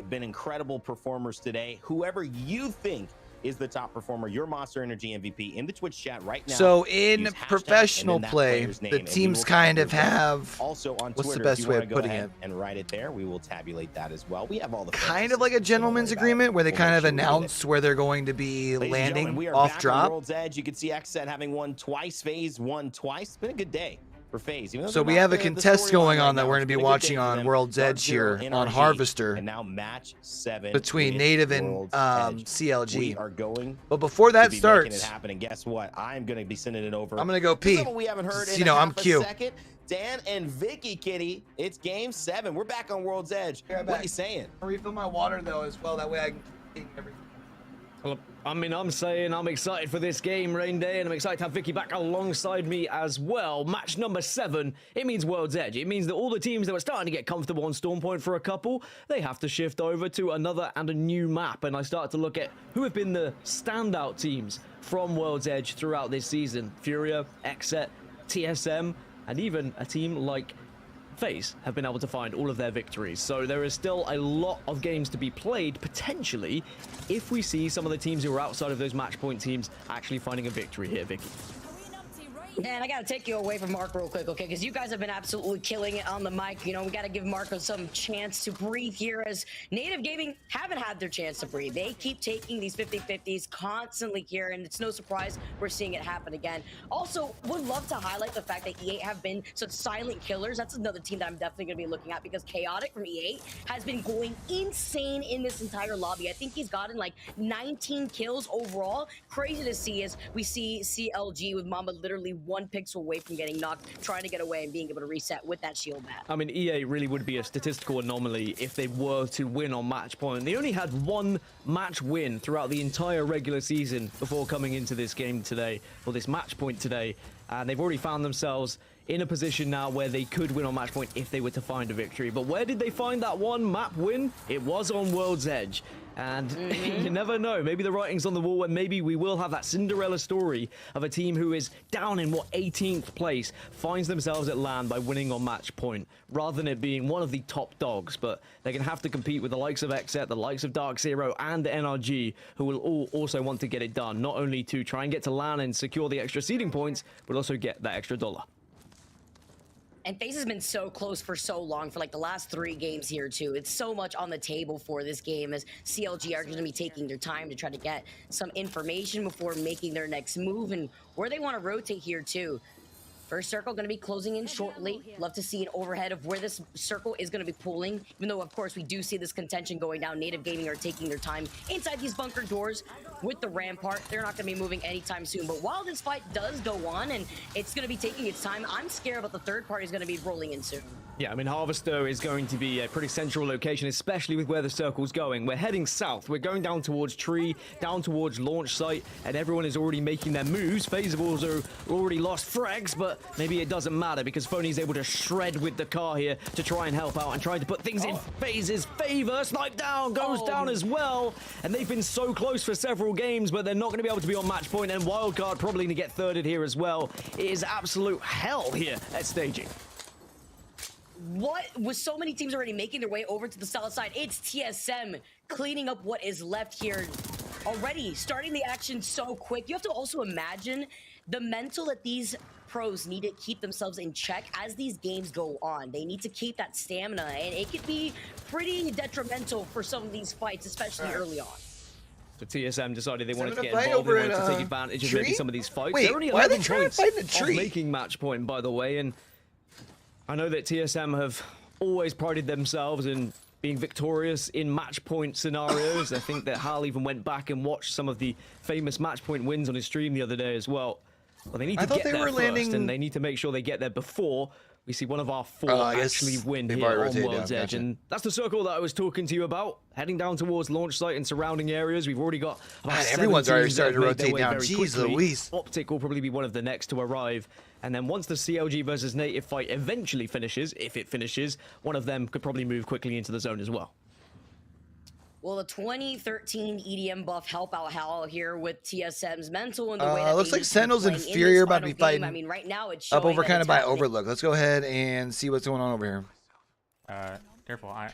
Been incredible performers today. Whoever you think is the top performer, your Monster Energy MVP, in the Twitch chat right now. So in professional play, the teams kind of have, also on what's Twitter, the best way of putting it? And write it there. We will tabulate that as well. We have all the kind of like a gentleman's agreement where they kind of announce where they're going to be landing off drop. World's Edge. You can see XSET having won twice, FaZe won twice. It's been a good day for FaZe. So we have a contest going on that we're going to be watching on World's Edge here on Harvester. And now match 7 between Native and CLG. We are going. But before that starts, making it happen. And guess what? I'm going to be sending it over. I'm going to go pee. We haven't heard in I'm Q. second. Dan and Vicky Kitty, it's game 7. We're back on World's Edge. What are you saying? I'll refill my water though as well. That way I can take everything. Well, I mean, I'm saying I'm excited for this game, Rain Day, and I'm excited to have Vicky back alongside me as well. Match number 7, it means World's Edge. It means that all the teams that were starting to get comfortable on Storm Point for a couple, they have to shift over to another and a new map. And I start to look at who have been the standout teams from World's Edge throughout this season. Furia, XSET, TSM, and even a team like FaZe have been able to find all of their victories. So there is still a lot of games to be played, potentially, if we see some of the teams who are outside of those match point teams actually finding a victory here, Vicky. Man, I gotta take you away from Mark real quick, okay? Because you guys have been absolutely killing it on the mic. You know, we gotta give Marco some chance to breathe here, as Native Gaming haven't had their chance to breathe. They keep taking these 50-50s constantly here, and it's no surprise we're seeing it happen again. Also, would love to highlight the fact that E8 have been such silent killers. That's another team that I'm definitely gonna be looking at, because Chaotic from E8 has been going insane in this entire lobby. I think he's gotten like 19 kills overall. Crazy to see as we see CLG with Mamba literally 1 pixel away from getting knocked, trying to get away and being able to reset with that shield bat. I mean, EA really would be a statistical anomaly if they were to win on match point. They only had 1 match win throughout the entire regular season before coming into this game today, or this match point today, and they've already found themselves in a position now where they could win on match point if they were to find a victory. But where did they find that 1 map win? It was on World's Edge. And you never know, maybe the writing's on the wall, and maybe we will have that Cinderella story of a team who is down in 18th place, finds themselves at LAN by winning on match point, rather than it being one of the top dogs. But they're going to have to compete with the likes of XSET, the likes of Dark Zero, and NRG, who will all also want to get it done, not only to try and get to LAN and secure the extra seeding points, but also get that extra dollar. And FaZe has been so close for so long, for like the last 3 games here too. It's so much on the table for this game, as CLG are going to be taking their time to try to get some information before making their next move, and where they want to rotate here too. First circle going to be closing in shortly. Love to see an overhead of where this circle is going to be pulling, even though of course we do see this contention going down. Native Gaming are taking their time inside these bunker doors with the rampart. They're not going to be moving anytime soon. But while this fight does go on and it's going to be taking its time, I'm scared about the third party is going to be rolling in soon. Yeah, I mean, Harvester is going to be a pretty central location, especially with where the circle's going. We're heading south. We're going down towards Tree, down towards launch site, and everyone is already making their moves. FaZe have also already lost frags, but maybe it doesn't matter because Phony is able to shred with the car here to try and help out and try to put things in FaZe's favor. Snipe down, goes down as well. And they've been so close for several games, but they're not going to be able to be on match point, and Wildcard probably going to get thirded here as well. It is absolute hell here at staging. What, with so many teams already making their way over to the south side, it's TSM cleaning up what is left here. already starting the action so quick. You have to also imagine the mental that these pros need to keep themselves in check as these games go on. They need to keep that stamina, and it could be pretty detrimental for some of these fights, especially early on. So TSM decided they wanted to get involved, they wanted to take advantage of maybe some of these fights. They're only why are they 11 trying to points fight in a off tree? making match point, by the way, and I know that TSM have always prided themselves in being victorious in match point scenarios. I think that Hal even went back and watched some of the famous match point wins on his stream the other day as well. Well, they need to get there first, and they need to make sure they get there before we see one of our four actually win here on World's Edge. And that's the circle that I was talking to you about, heading down towards launch site and surrounding areas. We've already got about everyone's already started to rotate down. Jeez Louise. Optic will probably be one of the next to arrive. And then once the CLG versus Native fight eventually finishes, if it finishes, one of them could probably move quickly into the zone as well. Well, the 2013 EDM buff help out Hal here with TSM's mental and the way that looks like Sentinels and Fury are about to be fighting. I mean, right now it's up over kind of by Overlook. Let's go ahead and see what's going on over here. Careful, I'm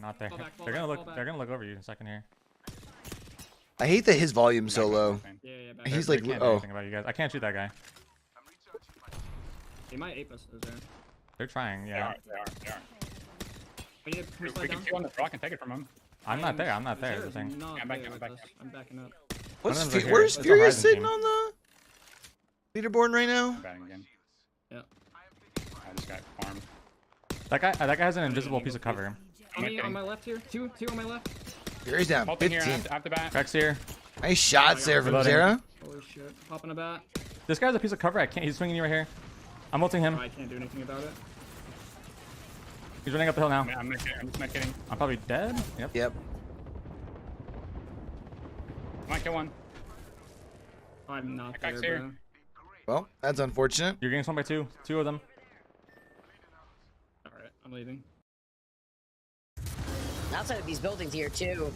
not there. They're gonna look. They're gonna look over you in a second here. I hate that his volume's so low. He's like, can't do anything about you guys. I can't shoot that guy. He might ape us. They're trying. Yeah. They are. We can on the rock and take it from him. I'm not there. I'm not there. I'm backing up. Where's Fury sitting on the leaderboard right now? Yeah. I just got farmed. That guy has an invisible piece of cover. On my left here. Two on my left. Fury's down 15. Rex here. Nice shots there from Zera. Holy shit. Popping a bat. This guy's a piece of cover. I can't. He's swinging you right here. I'm ulting him. I can't do anything about it. He's running up the hill now. I'm just not kidding. I'm probably dead. Yep. Might kill one. I'm not there, bro. Well, that's unfortunate. You're getting swung by two. Two of them. Alright, I'm leaving. Outside of these buildings here, too.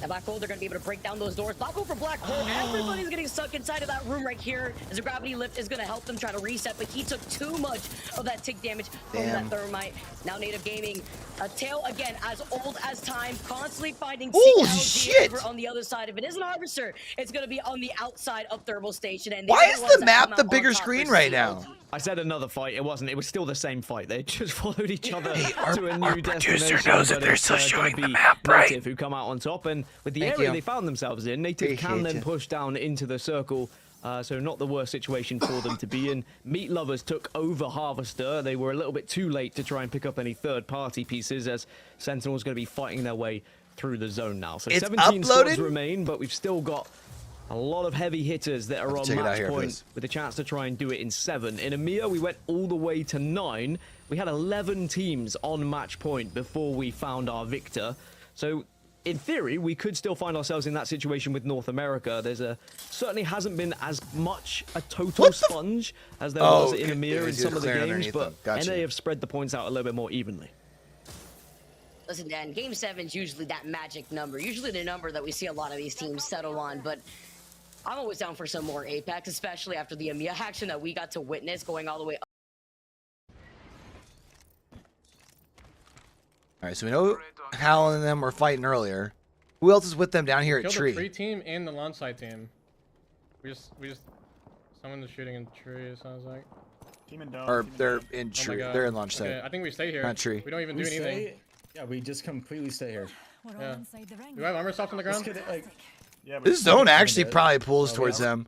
And Black Hole, they're going to be able to break down those doors. Black Hole for Black Hole. Everybody's getting stuck inside of that room right here as a gravity lift is going to help them try to reset, but he took too much of that tick damage from that thermite. Now Native Gaming, a tail again as old as time, constantly finding CLG over on the other side. If it isn't Harvester, it's going to be on the outside of Thermal Station. And why is the map the bigger screen right now? I said another fight. It wasn't. It was still the same fight. They just followed each other to a our new producer destination. knows that they're still showing the map, right? Native who come out on top, and with the area they found themselves in, Native can then push down into the circle. So not the worst situation for them to be in. Meat Lovers took over Harvester. They were a little bit too late to try and pick up any third-party pieces, as Sentinel's going to be fighting their way through the zone now. So 17 squads remain, but we've still got a lot of heavy hitters that are on match point with a chance to try and do it in 7. In EMEA, we went all the way to 9. We had 11 teams on match point before we found our victor. So in theory, we could still find ourselves in that situation with North America. Certainly hasn't been as much a total sponge as there was in EMEA in some of the games, but NA have spread the points out a little bit more evenly. Listen, Dan, Game 7 is usually that magic number, usually the number that we see a lot of these teams settle on, but I'm always down for some more Apex, especially after the EMEA action that we got to witness going all the way up. All right, so we know Hal and them were fighting earlier. Who else is with them down here at Tree? The tree team and the launch side team. We just someone's shooting in tree. It sounds like. Team and dome. Or they're in Tree. They're in launch site. I think we stay here. Not Tree. We don't even do anything. Yeah, we just completely stay here. Yeah. Do we have armor soft on the ground? This zone actually probably pulls towards them.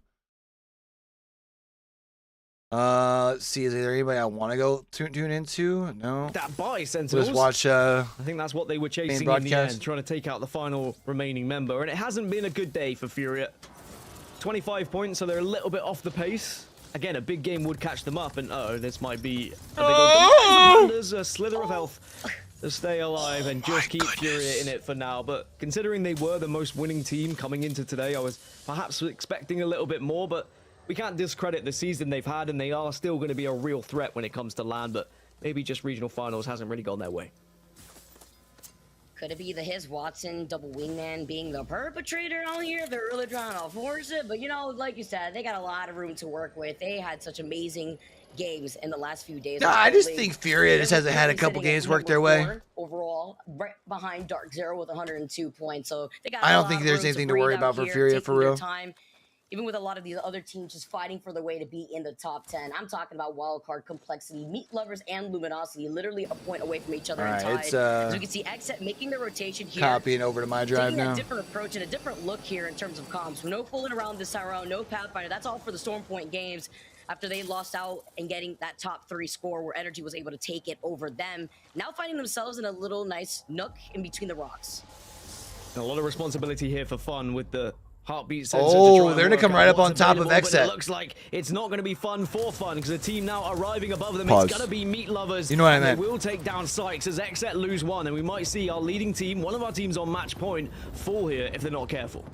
Let's see. Is there anybody I want to go tune into? No. That buy Sentinels. Just watch. I think that's what they were chasing in the end, trying to take out the final remaining member. And it hasn't been a good day for Fury. 25 points, so they're a little bit off the pace. Again, a big game would catch them up, and this might be a big old There's a slither of health to stay alive and just keep Fury in it for now. But considering they were the most winning team coming into today, I was perhaps expecting a little bit more, but we can't discredit the season they've had, and they are still going to be a real threat when it comes to LAN, but maybe just regional finals hasn't really gone their way. Could it be the his Watson double wingman being the perpetrator on here? They're really trying to force it, but you know, like you said, they got a lot of room to work with. They had such amazing games in the last few days. No, I just think Furia just hasn't had a couple games work their way. Overall, right behind Dark Zero with 102 points. So they got. I don't think there's anything to worry about for Furia for real. Even with a lot of these other teams just fighting for their way to be in the top 10. I'm talking about wildcard complexity, meat lovers, and luminosity, literally a point away from each other. All right, and it's as you can see, Xset making the rotation here. Copying over to my drive taking now. A different approach and a different look here in terms of comms. No fooling around this time around, no Pathfinder. That's all for the Stormpoint games. After they lost out and getting that top 3 score where Energy was able to take it over them. Now finding themselves in a little nice nook in between the rocks. A lot of responsibility here for Fun with the heartbeat sensor. Oh, they're gonna come right up on top of Xset. It looks like it's not gonna be fun for Fun because the team now arriving above them. Pause. It's gonna be Meat Lovers. You know what I meant. They will take down Sykes as Xset lose 1, and we might see our leading team, one of our teams on match point, fall here if they're not careful.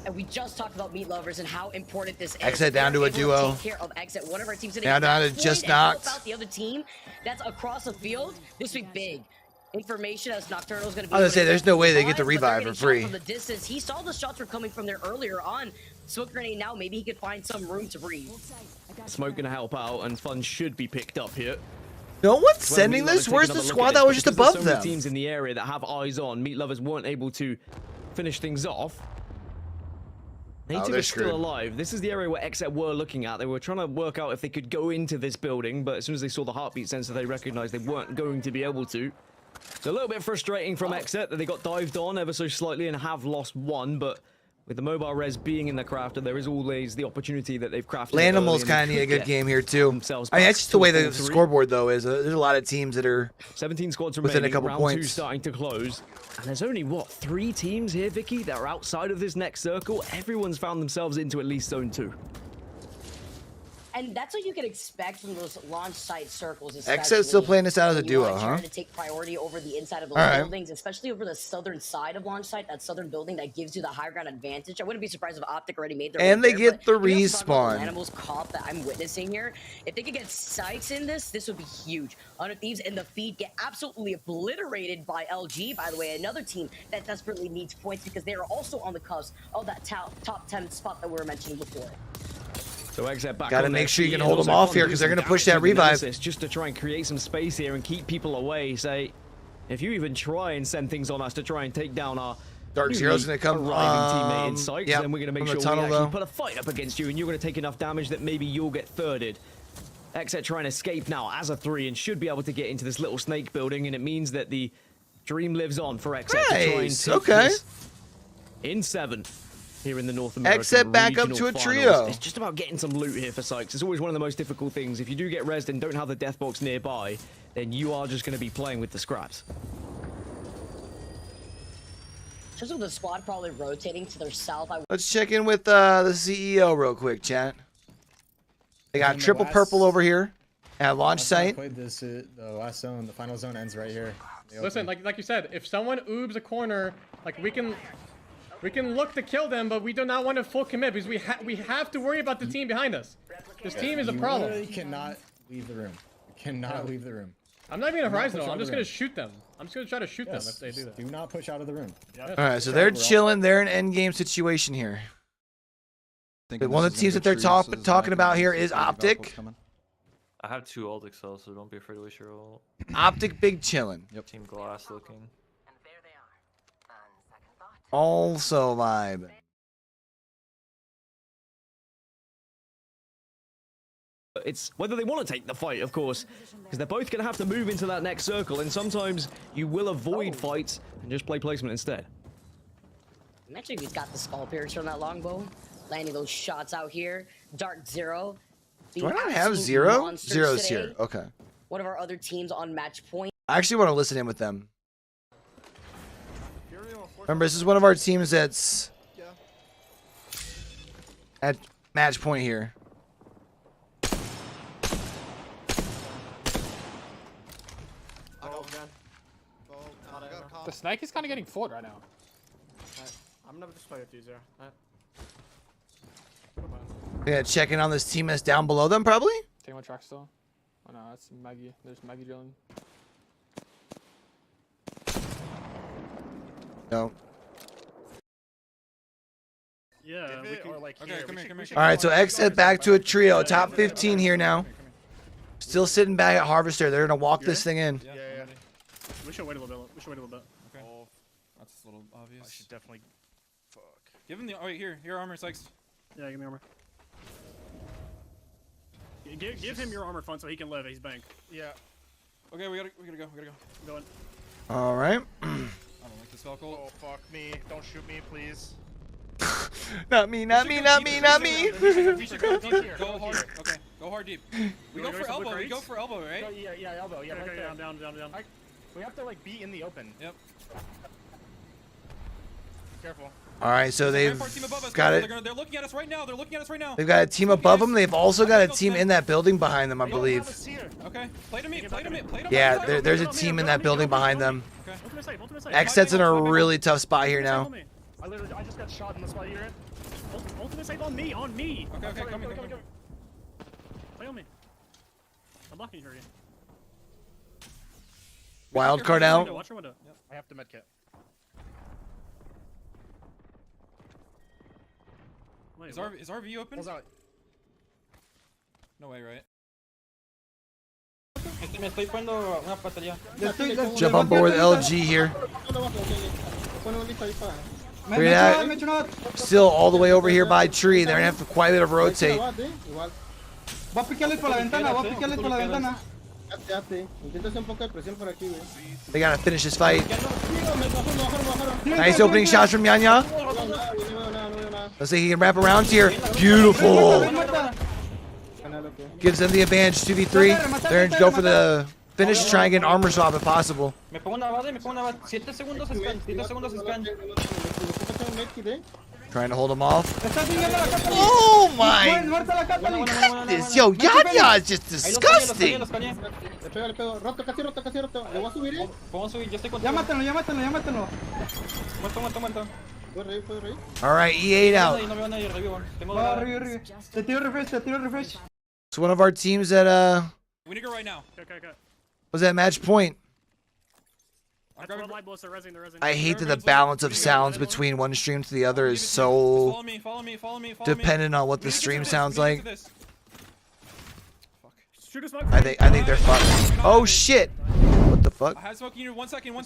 And we just talked about Meat Lovers and how important this is. Xset down to a duo. Take care of Xset. One of our teams today. Now down to just knocked. Out the other team that's across the field. This would be big. Information as Nocturnal is going to be. I was gonna say, there's no way they get the revive for free. From the distance, he saw the shots were coming from there earlier on. Smoke grenade now. Maybe he could find some room to breathe. Smoke gonna help out, and Fun should be picked up here. No one's sending this. Where's the squad that was just above them? There's so many teams in the area that have eyes on. Meat Lovers weren't able to finish things off. Native is still alive. This is the area where Xset were looking at. They were trying to work out if they could go into this building, but as soon as they saw the heartbeat sensor, they recognized they weren't going to be able to. It's a little bit frustrating from Xset that they got dived on ever so slightly and have lost 1, but with the mobile res being in the crafter, there is always the opportunity that they've crafted. Lanimals kind of need a good game here too. I mean, that's just the way the scoreboard though is. There's a lot of teams that are 17 squads within remaining. a couple round points. 2 starting to close, and there's only what 3 teams here, Vicky, that are outside of this next circle. Everyone's found themselves into at least zone 2. And that's what you can expect from those launch site circles. Xset's still playing this out as a duo, huh? Trying to take priority over the inside of those buildings, especially over the southern side of launch site, that southern building that gives you the high ground advantage. I wouldn't be surprised if Optic already made their and they get the respawn. Animals caught that I'm witnessing here. If they could get Sykes in this would be huge. Under Thieves and the feed get absolutely obliterated by LG, by the way, another team that desperately needs points because they are also on the cusp of that top 10 spot that we were mentioning before. So Xset back. Gotta make sure you can hold them off here because they're gonna push that revive. Just to try and create some space here and keep people away. Say, if you even try and send things on us to try and take down our Dark Zero's gonna come arriving teammate in Sykes, then we're gonna make sure tunnel, we actually put a fight up against you, and you're gonna take enough damage that maybe you'll get thirded. Xset trying to escape now as a 3 and should be able to get into this little snake building, and it means that the dream lives on for Xset to try and take this in 7. Here in the North American Xset back up to a trio. It's just about getting some loot here for Sykes. It's always one of the most difficult things. If you do get rezzed and don't have the death box nearby, then you are just going to be playing with the scraps. Just with the squad probably rotating to their south. Let's check in with the CEO real quick, chat. They got triple purple over here at launch site. Played this, the last zone, the final zone ends right here. Listen, like you said, if someone oobs a corner, like we can look to kill them, but we do not want to full commit because we have to worry about the team behind us. This team is a problem. You literally cannot leave the room. You cannot leave the room. I'm not even a horizon. I'm just gonna shoot them. I'm just gonna try to shoot them if they do that. Do not push out of the room. All right, so they're chilling. They're in end game situation here. One of the teams that they're talking about here is Optic. I have 2 ult excels, so don't be afraid to waste your ult. Optic big chilling. Yep. Team Glass looking. Also vibe. It's whether they want to take the fight, of course, because they're both going to have to move into that next circle, and sometimes you will avoid fights and just play placement instead. Imagine if he's got the skull piercer on that longbow, landing those shots out here. Dark Zero. Do I not have Zero? Zero's here. Okay. One of our other teams on match point. I actually want to listen in with them. Remember, this is one of our teams that's at match point here. The snake is kind of getting fought right now. I'm never just playing with you, Zero. Yeah, checking on this team that's down below them, probably. Take my track still. Oh no, that's Maggie. There's Maggie drilling. No. Yeah, we can, Okay, come here. All right, so Xset back to a trio. Top 15 here now. Still sitting back at Harvester. They're gonna walk this thing in. Yeah. We should wait a little bit. Okay. Oh, that's a little obvious. I should definitely. Fuck. Give him the. Oh, wait, here armor, Sykes. Yeah, give me armor. Give him your armor fund so he can live. He's bank. Yeah. Okay, we gotta go. Going. All right. I don't like this Falco. Oh fuck me! Don't shoot me, please. Not me. We should go deep. Go hard. Okay, go hard deep. We go for elbow. We go for elbow, right? Yeah, elbow. Yeah, Okay, I'm down. We have to like be in the open. Yep. Be careful. All right, so they've got it. They're looking at us right now. They've got a team above them. They've also got a team in that building behind them, I believe. Okay. Play to me. Yeah, there's a team in that building behind them. Okay. Ultimate save. Xset's in a really tough spot here now. I just got shot in the spot you're in. Ultimate save on me. Okay, come. Play on me. I'm blocking you already. Wild card out. Watch your window. Yep. I have to medkit. Is RV open? Pulls out. No way, right? Jump on board with LG here. Look at that. Still all the way over here by tree. They're gonna have to quite a bit of rotate. They gotta finish this fight. Nice opening shots from Yanya. Let's see if he can wrap around here. Beautiful. Gives them the advantage. 2v3. They're gonna go for the finish, try and get an armor swap if possible. Trying to hold him off. Oh my goodness. Yo, Yanya is just disgusting. Alright, E8 out. So one of our teams that We need to go right now. Okay. was at match point. They're I hate that the balance of sounds between one stream to the other is so Follow me. dependent on what the stream sounds like. Shoot a smoke. I think they're fucked. Oh shit! What the fuck? I had smoking you. 1 second. I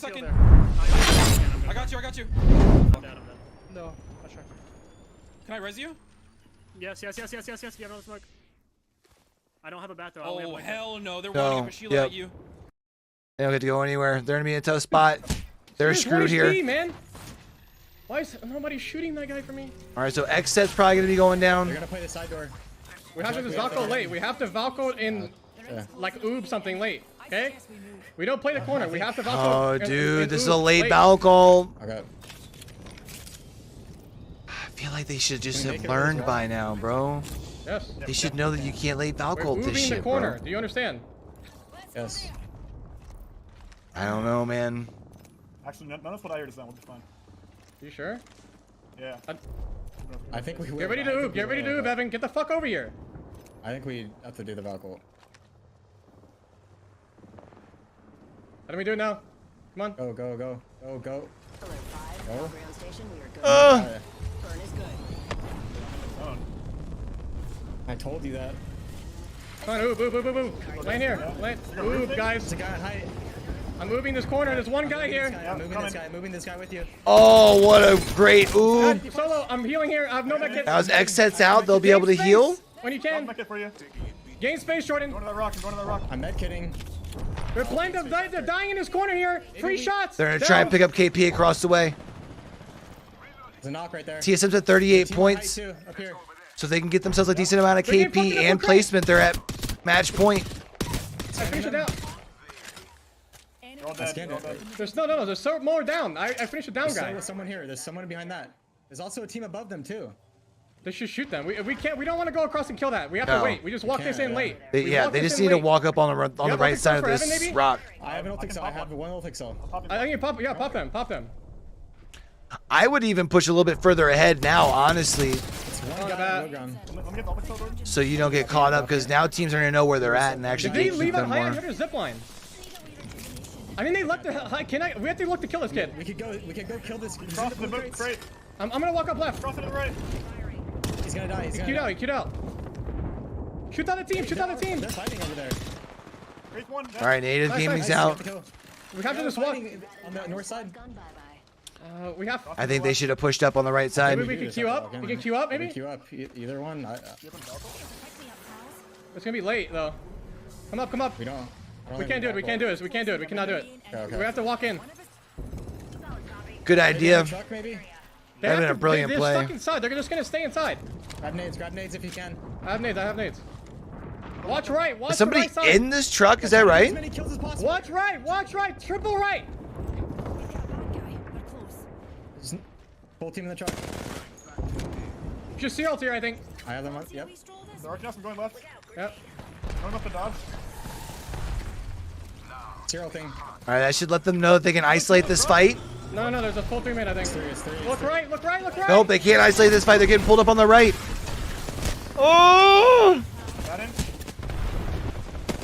got you. I'm dead. No. Not sure. Can I res you? Yes. Get on the smoke. I don't have a bat though. Oh hell no! They're No, wanting a Sheila at you. They don't get to go anywhere. They're gonna be in a tough spot. They're screwed here. Man. Why is nobody shooting that guy for me? All right, so Xset's probably gonna be going down. They're gonna play the side door. We have to just Valko late. We have to Valko in like oob something late. Okay? We don't play the corner. We have to Valko. Oh, dude, this is a late Valko. Okay. I feel like they should just have learned by now, bro. Yes. They should know that you can't late Valko We're this oobing shit, the corner. bro. Do you understand? Yes. I don't know, man. Actually, none of what I heard is that will be fine. You sure? Yeah. I think we will. Get ready to oob. Get ready to oob, Evan. Get the fuck over here. I think we have to do the Valkyrie. How do we do it now? Come on. Go. Go. I told you that. Come on, oob. Land here. Oob, guys. There's a guy at height. I'm moving this corner. There's one guy here. I'm moving this guy with you. Oh, what a great oob. Solo, I'm healing here. I have no medkit. Now as Xset's out, they'll be able to heal. When you can. For you. Gain space, Jordan. Going to that rock. I'm medkitting. They're playing. They're dying in this corner here. Free shots. They're gonna try and pick up KP across the way. There's a knock right there. TSM's at 38 points. Up here. So they can get themselves a decent amount of KP and placement. They're at match point. I finished it down. There's no. There's more down. I finished it down, guy. There's someone here. There's someone behind that. There's also a team above them too. They should shoot them. We can't. We don't want to go across and kill that. We have to wait. We just walk this in late. They just need to walk up on the right side of this rock. I have an ulti cell. I have one ulti cell. I think you pop. Yeah, pop them. I would even push a little bit further ahead now, honestly. So you don't get caught up, because now teams are gonna know where they're at and actually Did they keep leave them on high more. under zip line? I mean, they left the high. We have to look to kill this kid. We could go kill this. Cross the boat straight. I'm gonna walk up left. Cross to the right. He's gonna die. He's He queued out. He queued out. Shoot down the team. Shoot down the team. They're fighting over there. All right, Native Gaming's out. We have to just walk on the north side. We have. I think they should have pushed up on the right side. Maybe we can queue up. We can queue up, maybe. Queue up. Either one. It's gonna be late though. Come up, come up. We can't do it. We can't do it. We can't do it. We cannot do it. Okay. We have to walk in. Good idea. Truck, maybe? That'd been a brilliant play. They're stuck inside. They're just gonna stay inside. Grab nades if you can. I have nades. Watch right. Watch Is somebody the right side. in this truck? Is that right? Watch right. Watch right. Triple right. Full team in the truck. Just see Ulti here, I think. I have them up. Yep. Dark I'm going left. Yep. Going up the dodge. Zero thing. All right, that should let them know that they can isolate this fight. No, there's a full 3 man, I think. Look right. Nope, they can't isolate this fight. They're getting pulled up on the right. Oh!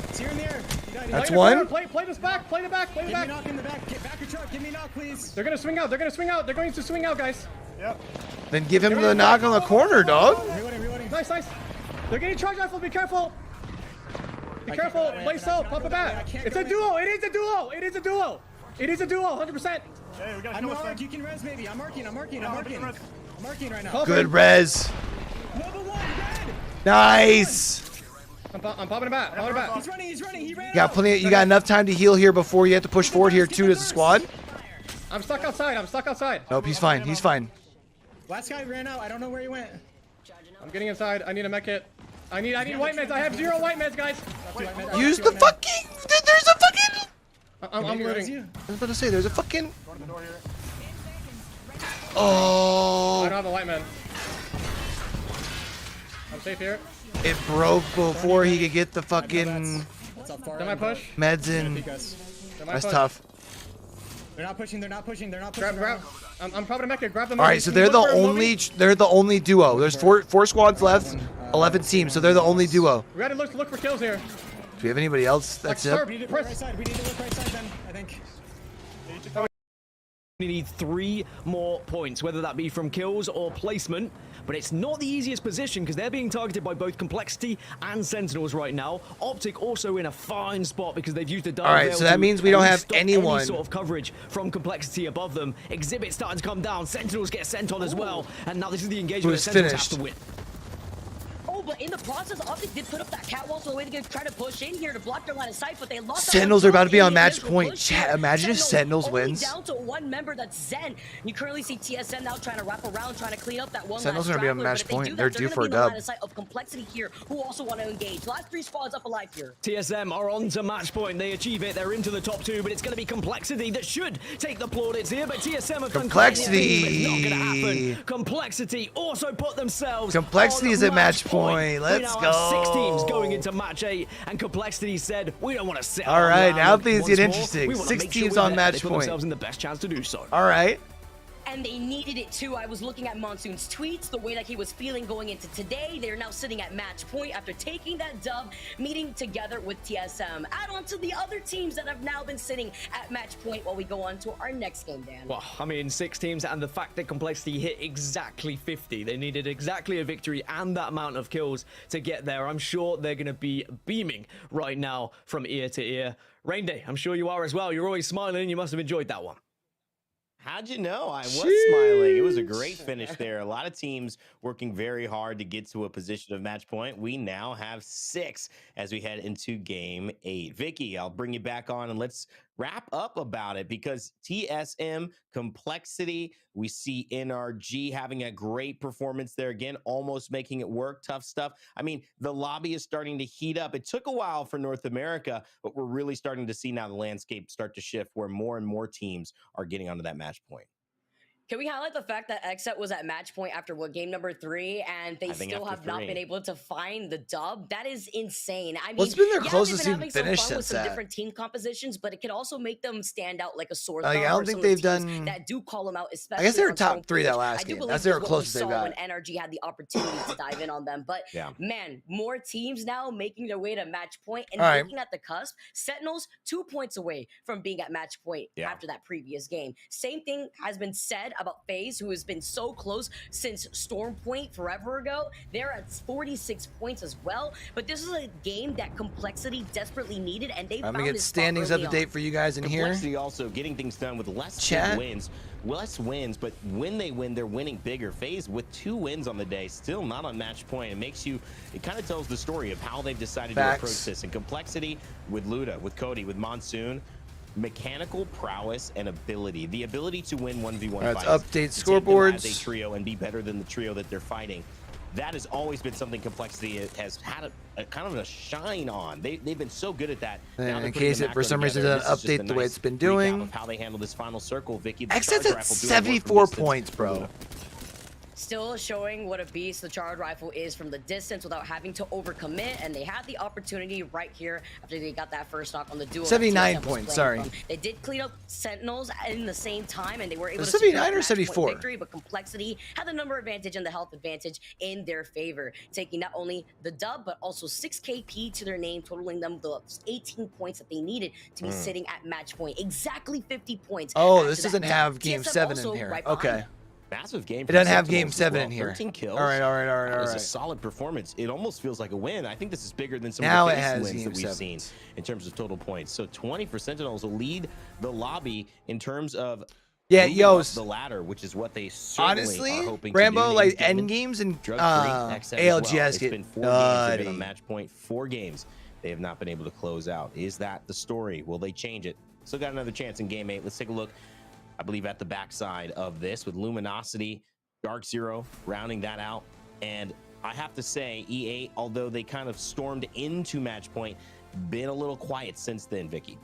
It's here in the air. That's one. Play this back. Play the back. Give me knock in the back. Get back your truck. Give me knock, please. They're gonna swing out. They're going to swing out, guys. Yep. Then give him the knock on the corner, dog. Reloading. Nice. They're getting charge rifle. Be careful. Be careful. Play slow. Pump it back. It's a duo. It is a duo. 100%. Hey, we gotta I'm kill this marking. thing. You can res maybe. I'm marking right now. Good res. Nova 1, red. Nice. I'm popping it back. He's running. He ran You got plenty. You got enough time to heal here before you have to push forward here too as a squad. I'm stuck outside. Nope, he's fine. Last guy ran out. I don't know where he went. I'm getting inside. I need a mech kit. I need white meds. I have 0 white meds, guys. Use the fucking. There's a fucking. I'm looting. I was about to say there's a fucking. Oh. I don't have a white med. I'm safe here. It broke before he could get the fucking Then my push. meds in. That's tough. They're not pushing. Grab. I'm probably mech kit. Grab the. All right, so they're the only duo. There's four squads left, 11 teams, so they're the only duo. We gotta look for kills here. Do we have anybody else? That's it. We need to look right side then, I think. We need 3 more points, whether that be from kills or placement. But it's not the easiest position because they're being targeted by both Complexity and Sentinels right now. Optic also in a fine spot because they've used the dive. All right, so that means we don't have anyone. Any sort of coverage from Complexity above them. Exhibit starting to come down. Sentinels get sent on as well. And now this is the engagement that Sentinels have to win. Oh, but in the process, Optic did put up that catwalk so the way to try to push in here to block their line of sight, but they lost. Sentinels are about to be on match point. Chat, imagine if Sentinels wins. Down to 1 member, that's Zen. You currently see TSM now trying to wrap around, trying to clean up that one. Sentinels are gonna be on match point. They're due for a dub. Line of sight of Complexity here, who also want to engage. Last 3 squads up alive here. TSM are on to match point. They achieve it. They're into the top 2, but it's going to be Complexity that should take the plaudits here. But TSM have done Complexity. It's not going to happen. Complexity also put themselves. Complexity is at match point. Let's go. 6 teams going into match 8, and Complexity said, "We don't want to sit." All right, now things get interesting. 6 teams on match point. Themselves in the best chance to do so. All right. And they needed it too. I was looking at Monsoon's tweets, the way that he was feeling going into today. They're now sitting at match point after taking that dub, meeting together with TSM. Add on to the other teams that have now been sitting at match point while we go on to our next game, Dan. Well, I mean, 6 teams, and the fact that Complexity hit exactly 50. They needed exactly a victory and that amount of kills to get there. I'm sure they're going to be beaming right now from ear to ear. Rain Day, I'm sure you are as well. You're always smiling. You must have enjoyed that one. How'd you know? I was smiling. It was a great finish there. A lot of teams working very hard to get to a position of match point. We now have 6 as we head into game 8. Vicky, I'll bring you back on and let's wrap up about it because TSM, Complexity, we see NRG having a great performance there again, almost making it work. Tough stuff. I mean, the lobby is starting to heat up. It took a while for North America, but we're really starting to see now the landscape start to shift where more and more teams are getting onto that match point. Can we highlight the fact that XSET was at match point after game number 3 and they still have not been able to find the dub? That is insane. I mean, what's been their closest team finish fun with since some that? different team compositions, but it could also make them stand out like a sore Like, thumb. I don't think they've done that do call them out. Especially I guess they were on top home 3 field. that last I do game. believe That's their what we closest they've saw got. when NRG had the opportunity to dive in on them. But man, more teams now making their way to match point and looking at the cusp. Sentinels 2 points away from being at match point after that previous game. Same thing has been said about FaZe, who has been so close since Storm Point forever ago. They're at 46 points as well. But this is a game that Complexity desperately needed, and they I'm found gonna get this spot standings up early to date on. for you guys in here. Complexity also getting things done with less Chat. wins. Less wins, but when they win, they're winning bigger. FaZe with 2 wins on the day, still not on match point. It kind of tells the story of how they've decided to approach this. And Complexity with Luda, with Cody, with Monsoon, mechanical prowess and ability. The ability to win 1v1 Let's fights. update to take them scoreboards. as a trio and be better than the trio that they're fighting. That has always been something Complexity has had a kind of a shine on. They've been so good at that. Now In case it for some reason doesn't update the way it's been doing. Of how they handle this final circle, Vicky. Exit's at 74 points, bro. Still showing what a beast the charged rifle is from the distance without having to overcommit, and they had the opportunity right here after they got that first knock on the duo. 79 points, sorry. They did clean up Sentinels in the same time, and they were able to 79 or secure 74? victory, but Complexity had the number advantage and the health advantage in their favor, taking not only the dub, but also 6 KP to their name, totaling them the 18 points that they needed to be sitting at match point. Exactly 50 points. Oh, this doesn't have game 7 in here. Okay. Massive game. It doesn't have game 7 in here. 13 kills. All right. That was a solid performance. It almost feels like a win. I think this is bigger than some Now of it the has FaZe wins game that we've 7. seen in terms of total points. So 20 for Sentinels will lead the lobby in terms of moving up the ladder, which is what they certainly honestly, are hoping Rambo, to do. like end games and ALGS It's been 4 games. They've been on match point. 4 games. They have not been able to close out. Is that the story? Will they change it? Still got another chance in game 8. Let's take a look, I believe, at the backside of this with Luminosity, Dark Zero rounding that out. And I have to say, EA, although they kind of stormed into match point, been a little quiet since then, Vicky.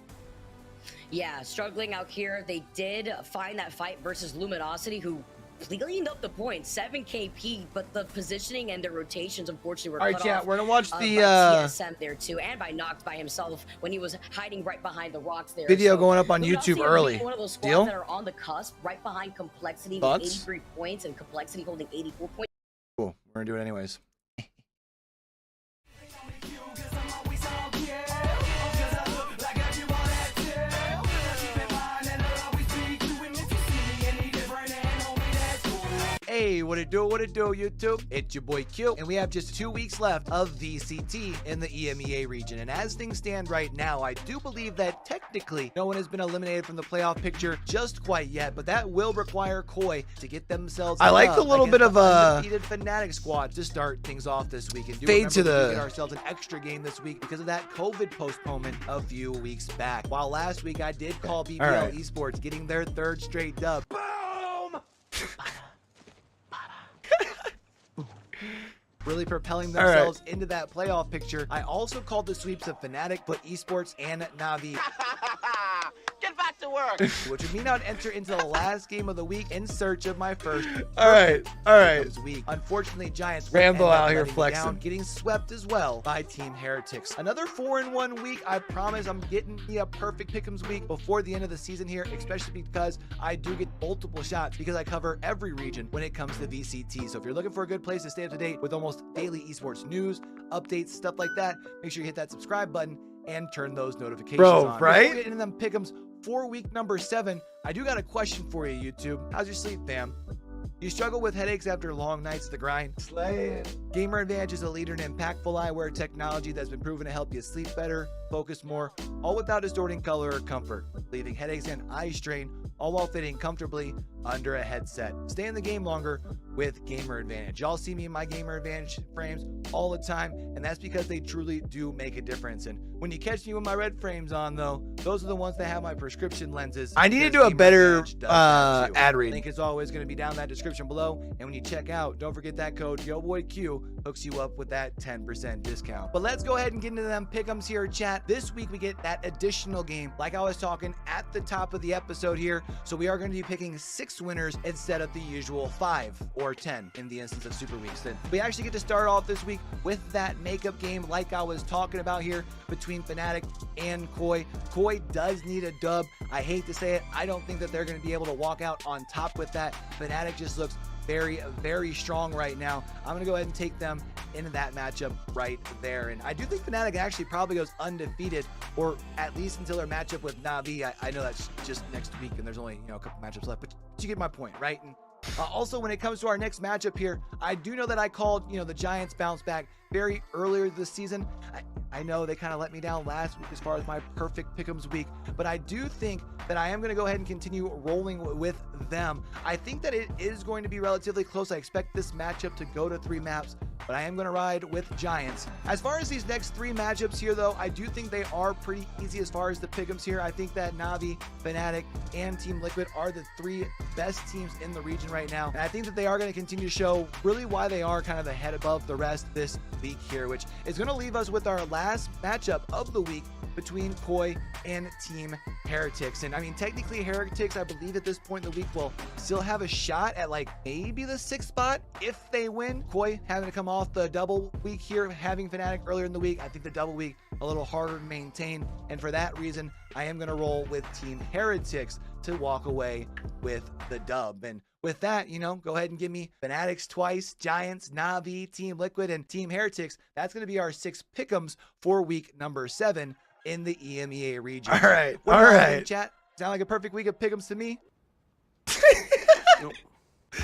Yeah, struggling out here. They did find that fight versus Luminosity, who cleaned up the points, 7 KP, but the positioning and the rotations, unfortunately, were cut off. We're gonna watch the by TSM there too, and by Knocked by himself when he was hiding right behind the rocks there. Video So, going up on Luminosity YouTube are early. One of those squads Deal? that are on the cusp, right behind Complexity with Thoughts? 83 points, and Complexity holding 84 points. Cool. We're gonna do it anyways. Hey, what it do, YouTube? It's your boy Q, and we have just 2 weeks left of VCT in the EMEA region. And as things stand right now, I do believe that technically no one has been eliminated from the playoff picture just quite yet, but that will require Koi to get themselves. I like the little bit of undefeated Fnatic squad to start things off this week. And do fade to the get ourselves an extra game this week because of that COVID postponement a few weeks back. While last week I did call BBL Esports getting their 3rd straight dub. Boom! Really propelling themselves into that playoff picture. I also called the sweeps of Fnatic, but Esports and Navi. Get back to work! Which would mean I would enter into the last game of the week in search of my first. All right. Week. Unfortunately, Giants Rambo out here flexing, down, getting swept as well by Team Heretics. Another 4-1 week. I promise I'm getting me a perfect pick'ems week before the end of the season here, especially because I do get multiple shots because I cover every region when it comes to VCT. So if you're looking for a good place to stay up to date with almost daily esports news, updates, stuff like that, make sure you hit that subscribe button and turn those notifications on. Right? Before we get into them pick'ems for week number 7, I do got a question for you, YouTube. How's your sleep, fam? You struggle with headaches after long nights of the grind? Slay it. GamerAdvantage is a leader in impactful eyewear technology that's been proven to help you sleep better, focus more, all without distorting color or comfort, leaving headaches and eye strain, all while fitting comfortably under a headset. Stay in the game longer with GamerAdvantage. Y'all see me in my GamerAdvantage frames all the time, and that's because they truly do make a difference. And when you catch me with my red frames on, though, those are the ones that have my prescription lenses. I need to do a better ad read. Link is always going to be down in that description below, and when you check out, don't forget that code YoboyCue hooks you up with that 10% discount. But let's go ahead and get into them pick'ems here, chat. This week we get that additional game, like I was talking at the top of the episode here. So we are going to be picking 6 winners instead of the usual 5 or 10 in the instance of Super Weeks. Then we actually get to start off this week with that makeup game, like I was talking about here, between Fnatic and Koi. Koi does need a dub. I hate to say it. I don't think that they're going to be able to walk out on top with that. Fnatic just looks very, very strong right now. I'm going to go ahead and take them into that matchup right there. And I do think Fnatic actually probably goes undefeated, or at least until their matchup with Na'Vi. I know that's just next week and there's only, a couple matchups left, but you get my point, right? And also, when it comes to our next matchup here, I do know that I called, the Giants bounce back very earlier this season. I know they kind of let me down last week as far as my perfect pick'ems week, but I do think that I am going to go ahead and continue rolling with them. I think that it is going to be relatively close. I expect this matchup to go to 3 maps, but I am going to ride with Giants. As far as these next 3 matchups here, though, I do think they are pretty easy as far as the pick'ems here. I think that Na'Vi, Fnatic, and Team Liquid are the 3 best teams in the region right now. And I think that they are going to continue to show really why they are kind of the head above the rest this week here, which is going to leave us with our last matchup of the week between Koi and Team Heretics. And I mean, technically Heretics, I believe at this point in the week, will still have a shot at like maybe the 6th spot if they win. Koi having to come off the double week here, having Fnatic earlier in the week. I think the double week a little harder to maintain. And for that reason, I am going to roll with Team Heretics to walk away with the dub. And with that, go ahead and give me Fanatics twice, Giants, Na'Vi, Team Liquid, and Team Heretics. That's going to be our 6 pick'ems for week number 7 in the EMEA region. All right. What All do you right. think, chat? Sound like a perfect week of pick'ems to me?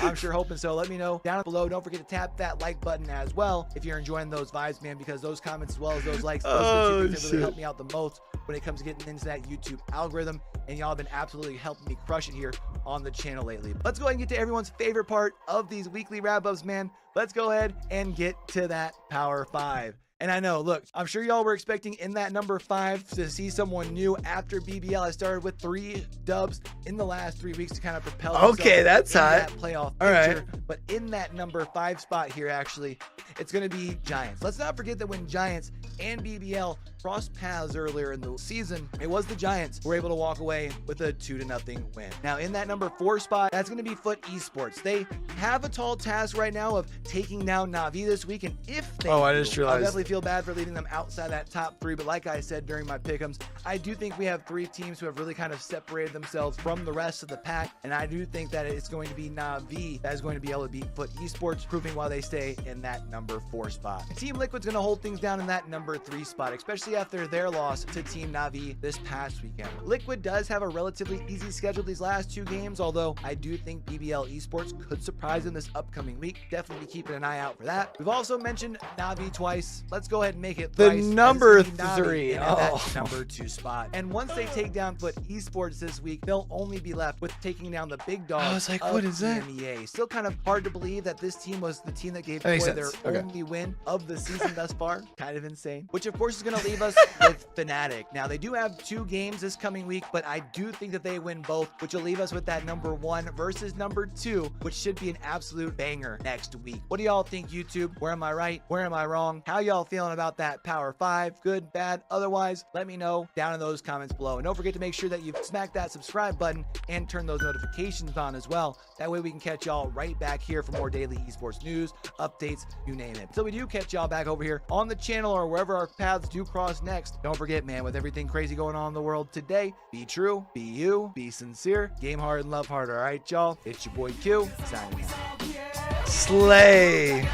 I'm sure hoping so. Let me know down below. Don't forget to tap that like button as well if you're enjoying those vibes, man, because those comments as well as those likes, those are the 2 things that really help me out the most when it comes to getting into that YouTube algorithm. And y'all have been absolutely helping me crush it here on the channel lately. Let's go ahead and get to everyone's favorite part of these weekly wrap-ups, man. Let's go ahead and get to that Power 5. And I know, look, I'm sure y'all were expecting in that number 5 to see someone new after BBL. I started with 3 dubs in the last 3 weeks to kind of propel Okay, that's hot. that playoff All picture. right. But in that number 5 spot here, actually, it's going to be Giants. Let's not forget that when Giants and BBL crossed paths earlier in the season, it was the Giants who were able to walk away with a 2-0 win. Now, in that number 4 spot, that's going to be Foot Esports. They have a tall task right now of taking down Na'Vi this week, and if they I just I'll realized. definitely feel bad for leaving them outside that top 3, but like I said during my pick'ems, I do think we have 3 teams who have really kind of separated themselves from the rest of the pack, and I do think that it's going to be Na'Vi that is going to be able to beat Foot Esports, proving why they stay in that number 4 spot. Team Liquid's going to hold things down in that number 3 spot, especially after their loss to Team Na'Vi this past weekend. Liquid does have a relatively easy schedule these last 2 games, although I do think BBL Esports could surprise them this upcoming week. Definitely be keeping an eye out for that. We've also mentioned Na'Vi twice. Let's go ahead and make it The thrice. number Na'Vi 3. in that number 2 spot. And once they take down Foot Esports this week, they'll only be left with taking down the big dog. I was like, of what is that? EMEA. Still kind of hard to believe that this team was the team that gave That makes Koi their sense. Okay. only win of the season thus far. Kind of insane. Which of course is going to leave us with Fnatic. Now they do have 2 games this coming week, but I do think that they win both, which will leave us with that number 1 versus number 2, which should be an absolute banger next week. What do y'all think, YouTube? Where am I right? Where am I wrong? How y'all feeling about that Power 5? Good, bad, otherwise? Let me know down in those comments below. And don't forget to make sure that you smack that subscribe button and turn those notifications on as well. That way we can catch y'all right back here for more daily esports news, updates, you name it. Till we do catch y'all back over here on the channel or wherever our paths do cross next, don't forget, man, with everything crazy going on in the world today, be true, be you, be sincere, game hard and love hard. All right, y'all, it's your boy Q, signing out. Slay.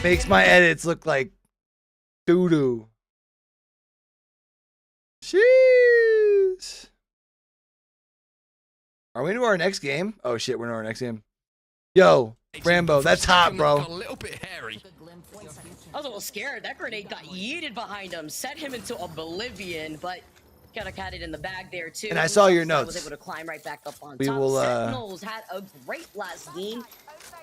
Makes my edits look like doo-doo. Jeez. Are we into our next game? Oh shit, we're into our next game. Yo, Rambo, that's hot, bro. A little bit hairy. I was a little scared. That grenade got yeeted behind him, set him into oblivion, but kind of had it in the bag there too. And I saw your I was notes. able to climb right back up on We top. will, Sentinels had a great last game.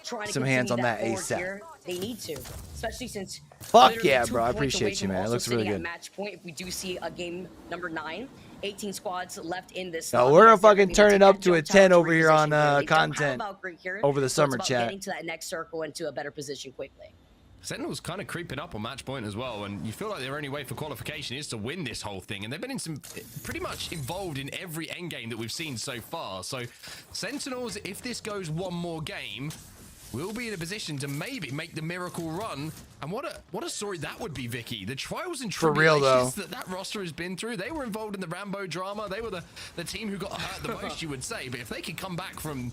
Trying to some hands on continue that forward ASAP. here. They need to, especially since Fuck literally yeah, 2 bro. I points away appreciate you, from man. It also looks really sitting at good. match point. If we do see a game number 9, 18 squads left in this. No, lobby, we're gonna as they're fucking looking to turn take it up that to a jump top 10 over three here on position quickly. They don't have content about great here, over the so it's summer about chat. Getting to that next circle into a better position quickly. Sentinel's kind of creeping up on match point as well, and you feel like their only way for qualification is to win this whole thing, and they've been in some pretty much involved in every endgame that we've seen so far. So Sentinels, if this goes one more game, will be in a position to maybe make the miracle run. And what a story that would be, Vicky. The trials and For real, tribulations though. that roster has been through. They were involved in the Rambo drama. They were the team who got hurt the most, you would say. But if they could come back from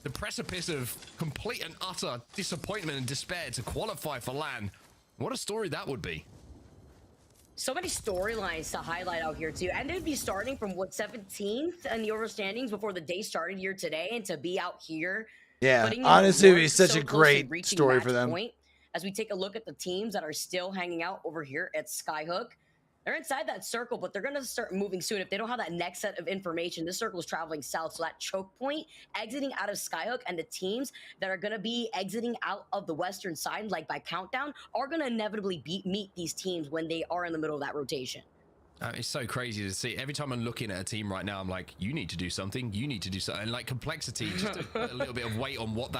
the precipice of complete and utter disappointment and despair to qualify for LAN. What a story that would be. So many storylines to highlight out here too, and they'd be starting from what 17th in the over standings before the day started here today, and to be out here. Yeah, honestly, it'd be such a great story for them. As we take a look at the teams that are still hanging out over here at Skyhook, they're inside that circle, but they're going to start moving soon. If they don't have that next set of information, this circle is traveling south. So that choke point, exiting out of Skyhook, and the teams that are going to be exiting out of the western side, like by countdown, are going to inevitably meet these teams when they are in the middle of that rotation. It's so crazy to see. Every time I'm looking at a team right now, I'm like, you need to do something. You need to do something. And like complexity, just to put a little bit of weight on what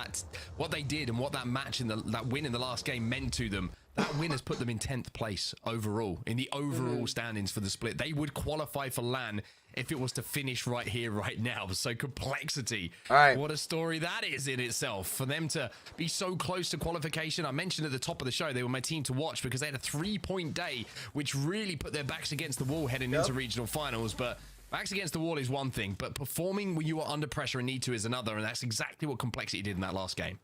they did and what that match in that win in the last game meant to them. That win has put them in 10th place overall in the overall standings for the split. They would qualify for LAN if it was to finish right here, right now. So complexity. All right. What a story that is in itself. For them to be so close to qualification. I mentioned at the top of the show, they were my team to watch because they had a 3-point day, which really put their backs against the wall heading into regional finals. But backs against the wall is one thing, but performing when you are under pressure and need to is another. And that's exactly what complexity did in that last game.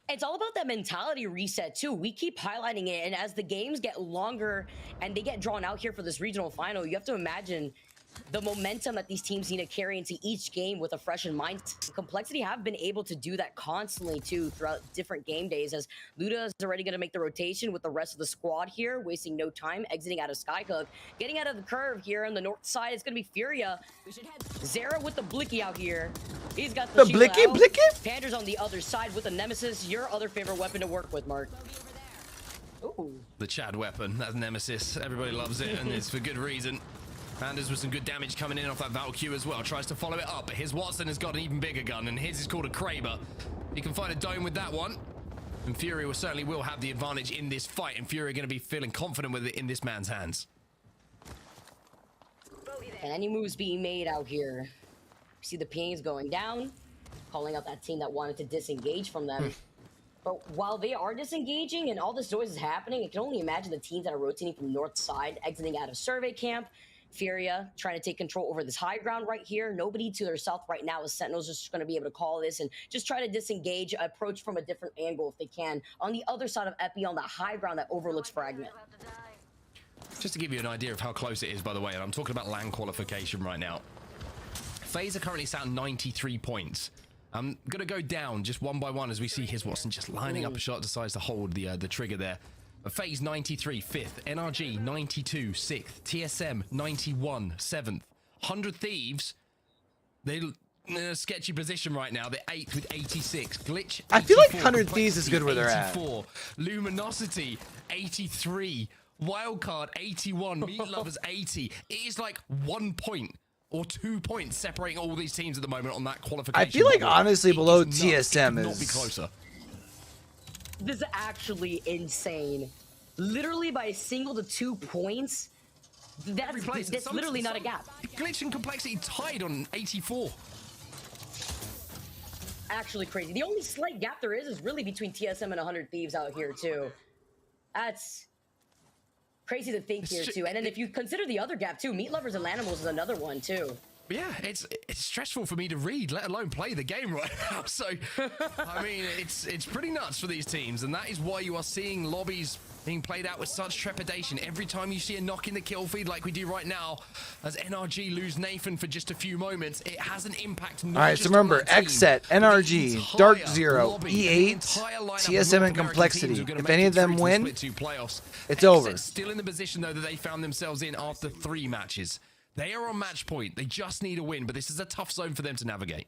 It's all about that mentality reset too. We keep highlighting it, and as the games get longer and they get drawn out here for this regional final, you have to imagine the momentum that these teams need to carry into each game with a fresh in mind. Complexity have been able to do that constantly too throughout different game days, as Luda is already going to make the rotation with the rest of the squad here, wasting no time, exiting out of Skyhook. Getting out of the curve here on the north side is going to be Furia. Zera with the Blicky out here. He's got the Blicky. Pander's on the other side with the Nemesis, your other favorite weapon to work with, Mark. Ooh. The Chad weapon, that Nemesis. Everybody loves it, and it's for good reason. Panders with some good damage coming in off that YoboyCue as well. Tries to follow it up, but his Watson has got an even bigger gun, and his is called a Kraber. He can find a dome with that one. And Fury certainly will have the advantage in this fight, and Fury are going to be feeling confident with it in this man's hands. And any moves being made out here. See the pings going down, calling out that team that wanted to disengage from them. But while they are disengaging and all this noise is happening, I can only imagine the teams that are rotating from north side, exiting out of survey camp. Furia trying to take control over this high ground right here. Nobody to their south right now, as Sentinel's just going to be able to call this and just try to disengage, approach from a different angle if they can. On the other side of Epi, on that high ground that overlooks Fragment. Just to give you an idea of how close it is, by the way, and I'm talking about LAN qualification right now. FaZe are currently sat 93 points. I'm going to go down just one by one as we see his Watson just lining up a shot, decides to hold the trigger there. FaZe 93, 5th. NRG 92, 6th. TSM 91, 7th. 100 Thieves, they're in a sketchy position right now. They're 8th with 86. Glitch 84, I feel like 100 Thieves is good where they're at. 84. Luminosity 83. Wildcard 81. Meat Lovers 80. It is like 1 point or 2 points separating all these teams at the moment on that qualification. I feel like level. honestly below It is TSM nuts. It could is not be closer. This is actually insane. Literally by a single to 2 points. That's literally not a gap. Glitch and Complexity tied on 84. Actually crazy. The only slight gap there is really between TSM and 100 Thieves out here too. That's crazy to think here too. And then if you consider the other gap too, Meat Lovers and Lanimals is another one too. Yeah, it's stressful for me to read, let alone play the game right now. So, I mean, it's pretty nuts for these teams, and that is why you are seeing lobbies being played out with such trepidation. Every time you see a knock in the kill feed like we do right now, as NRG lose Nathan for just a few moments, it has an impact. All right, so remember, XSET, NRG, Dark Zero, E8, TSM, and Complexity. If any of them win, it's over. Still in the position, though, that they found themselves in after 3 matches. They are on match point. They just need a win, but this is a tough zone for them to navigate.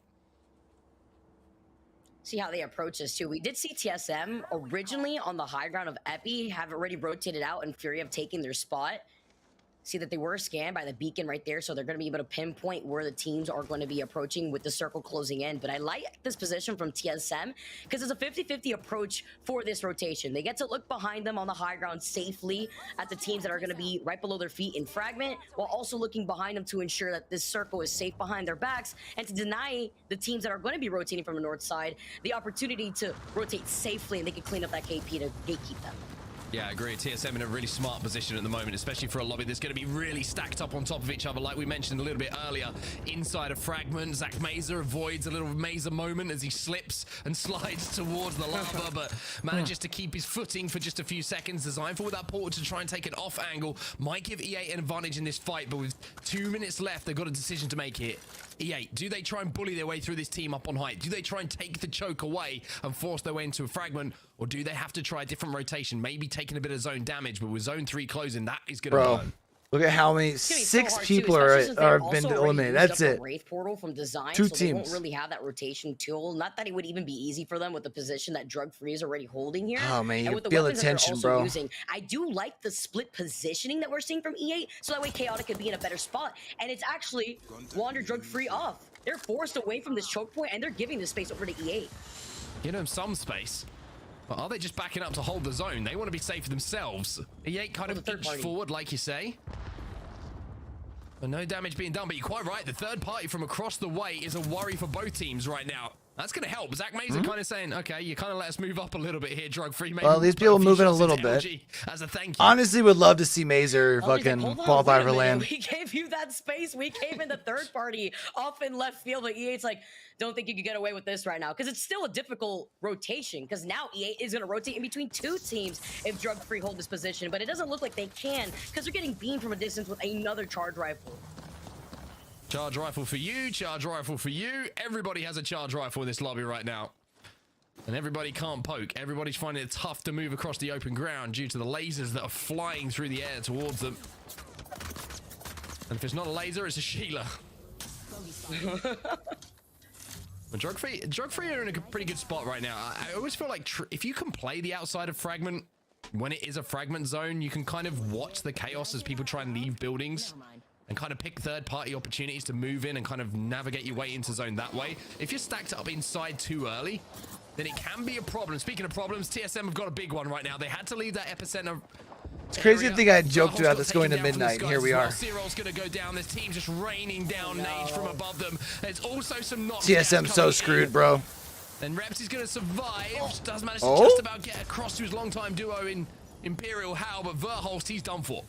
See how they approach this too. We did see TSM originally on the high ground of Epi have already rotated out, and Fury have taken their spot. See that they were scanned by the beacon right there, so they're going to be able to pinpoint where the teams are going to be approaching with the circle closing in. But I like this position from TSM because it's a 50-50 approach for this rotation. They get to look behind them on the high ground safely at the teams that are going to be right below their feet in Fragment, while also looking behind them to ensure that this circle is safe behind their backs and to deny the teams that are going to be rotating from the north side the opportunity to rotate safely, and they can clean up that KP to gatekeep them. Yeah, I agree. TSM in a really smart position at the moment, especially for a lobby that's going to be really stacked up on top of each other, like we mentioned a little bit earlier. Inside a fragment, Zach Mazer avoids a little Mazer moment as he slips and slides towards the lava, but manages to keep his footing for just a few seconds. Designful with that portal to try and take an off angle. Might give EA an advantage in this fight, but with 2 minutes left, they've got a decision to make here. EA, do they try and bully their way through this team up on height? Do they try and take the choke away and force their way into a fragment? Or do they have to try a different rotation? Maybe taking a bit of zone damage, but with zone 3 closing, that is going to burn. Look at how many 6 people are been eliminated. That's it. Wraith portal from design, 2 so teams. they won't really have that rotation tool. Not that it would even be easy for them with the position that Drug Free is already holding here. Oh man, you and with the feel the weapons that they're tension, also bro. using. I do like the split positioning that we're seeing from E8, so that way Chaotic could be in a better spot. And it's actually wander Drug Free off. They're forced away from this choke point, and they're giving the space over to E8. Give them some space. But are they just backing up to hold the zone? They want to be safe for themselves. E8 kind of inched forward, like you say. But no damage being done. But you're quite right. The third party from across the way is a worry for both teams right now. That's going to help. Zach Mazer kind of saying, okay, you kind of let us move up a little bit here, Drug Free. Maybe Well, these people moving a little bit. As a thank you. Honestly, would love to see Mazer fucking qualify for land. We gave you that space. We came in the third party off in left field, but E8's like, don't think you can get away with this right now. Because it's still a difficult rotation. Because now E8 is going to rotate in between 2 teams if Drug Free hold this position. But it doesn't look like they can because they're getting beamed from a distance with another charge rifle. Charge rifle for you, charge rifle for you. Everybody has a charge rifle in this lobby right now. And everybody can't poke. Everybody's finding it tough to move across the open ground due to the lasers that are flying through the air towards them. And if it's not a laser, it's a Sheila. But Drug Free are in a pretty good spot right now. I always feel like if you can play the outside of fragment, when it is a fragment zone, you can kind of watch the chaos as people try and leave buildings. And kind of pick third-party opportunities to move in and kind of navigate your way into zone that way. If you're stacked up inside too early, then it can be a problem. Speaking of problems, TSM have got a big one right now. They had to leave that epicenter. It's crazy to think I joked about this going to midnight. Here we are. Cyril's going to go down. This team just raining down nades from above them. There's also some knockdowns. TSM so screwed, bro. And Reps is going to survive. Does manage to just about get across to his longtime duo in Imperial Hal, but Verholst, he's done for.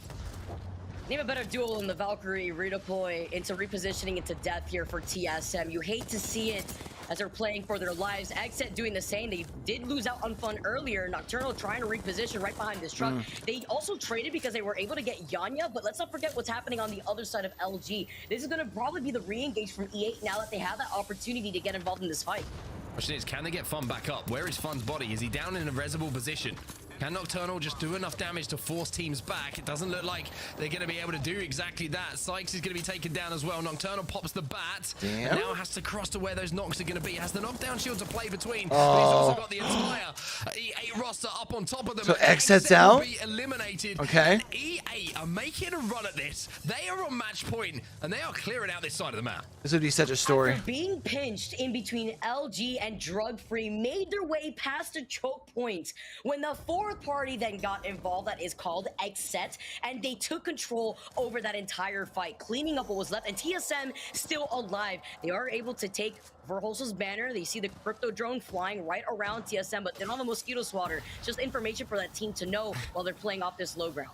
Name a better duel in the Valkyrie redeploy into repositioning into death here for TSM. You hate to see it as they're playing for their lives. Exit doing the same. They did lose out on Fun earlier. Nocturnal trying to reposition right behind this truck. They also traded because they were able to get Yanya, but let's not forget what's happening on the other side of LG. This is going to probably be the re-engage from E8 now that they have that opportunity to get involved in this fight. Question is, can they get Fun back up? Where is Fun's body? Is he down in a resible position? Can Nocturnal just do enough damage to force teams back? It doesn't look like they're going to be able to do exactly that. Sykes is going to be taken down as well. Nocturnal pops the bat. And now has to cross to where those knocks are going to be. Has the knockdown shield to play between. But he's also got the entire E8 roster up on top of them. So X sets out. Be eliminated. Okay. And E8 are making a run at this. They are on match point, and they are clearing out this side of the map. This would be such a story. After being pinched in between LG and Drug Free, made their way past the choke point. When the fourth party then got involved, that is called X-Set, and they took control over that entire fight, cleaning up what was left, and TSM still alive. They are able to take Verholst's banner. They see the crypto drone flying right around TSM, but then on the mosquito swatter, just information for that team to know while they're playing off this low ground.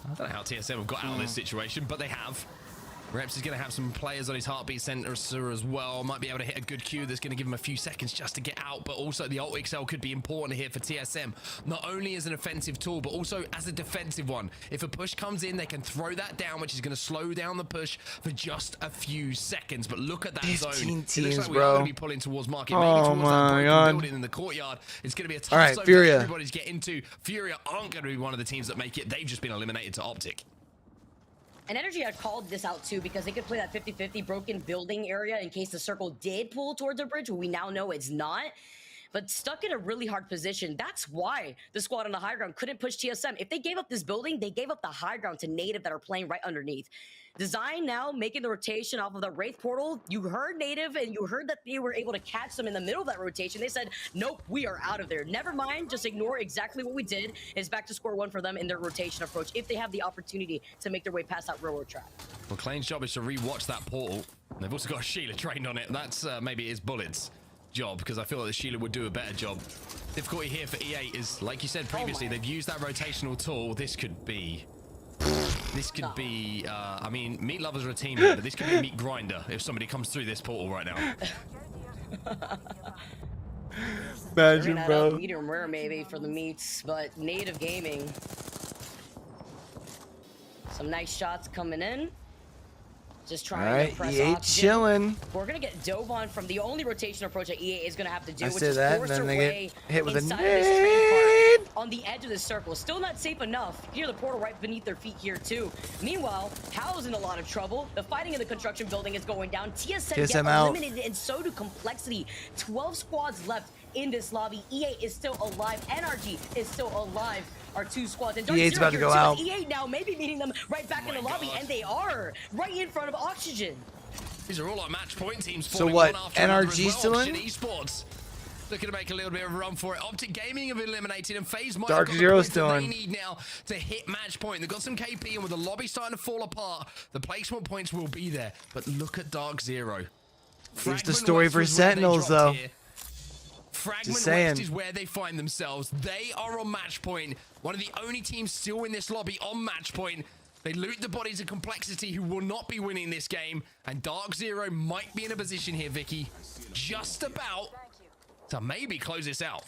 I don't know how TSM have got out of this situation, but they have. Reps is going to have some players on his heartbeat center as well. Might be able to hit a good Q that's going to give him a few seconds just to get out, but also the Alt XL could be important here for TSM. Not only as an offensive tool, but also as a defensive one. If a push comes in, they can throw that down, which is going to slow down the push for just a few seconds. But look at that zone. 15 It teams, looks like we bro. are going to be pulling towards market. Maybe Oh towards that my broken God. building in the courtyard. It's going to be a tough All right, zone Furia. for everybody to get into. Furia aren't going to be one of the teams that make it. They've just been eliminated to Optic. And Energy had called this out too because they could play that 50-50 broken building area in case the circle did pull towards a bridge, but we now know it's not. But stuck in a really hard position. That's why the squad on the high ground couldn't push TSM. If they gave up this building, they gave up the high ground to Native that are playing right underneath. Design now making the rotation off of the Wraith portal. You heard Native and you heard that they were able to catch them in the middle of that rotation. They said, nope, we are out of there. Never mind, just ignore exactly what we did. It's back to square one for them in their rotation approach if they have the opportunity to make their way past that railroad track. Well, Klane's job is to re-watch that portal. They've also got a Sheila trained on it. That's maybe his bullets. job because I feel like the Sheila would do a better job. Difficulty here for E8 is, like you said previously, they've used that rotational tool. This could be, I mean, meat lovers are a team here, but this could be a meat grinder if somebody comes through this portal right now. Imagine, bro. Medium rare maybe for the meats, but Native Gaming. Some nice shots coming in. Just trying to press E8 oxygen. chilling. We're gonna get dove on from the only rotation approach that EA is gonna have to do, I which say is that, force and their then they way get hit with a inside of this train nade. car on the edge of the circle. Still not safe enough. Here, the portal right beneath their feet here too. Meanwhile, Hal's in a lot of trouble. The fighting in the construction building is going down. TSM get out. eliminated, and so do Complexity. 12 squads left in this lobby. EA is still alive. NRG is still alive. Our 2 squads. And E8's about to go out. EA now maybe meeting them right back in the lobby, and they are right in front of Oxygen. These are all our match point teams. So what, NRG still in? Esports looking to make a little bit of a run for it. Optic Gaming have eliminated, and FaZe might Dark have got Zero the points still that in. they need now to hit match point. They've got some KP, and with the lobby starting to fall apart, the placement points will be there. But look at Dark Zero. Here's the story for Sentinels, though. Fragment West is where they find themselves. They are on match point. One of the only teams still in this lobby on match point. They loot the bodies of Complexity, who will not be winning this game. And Dark Zero might be in a position here, Vicky, just about to maybe close this out.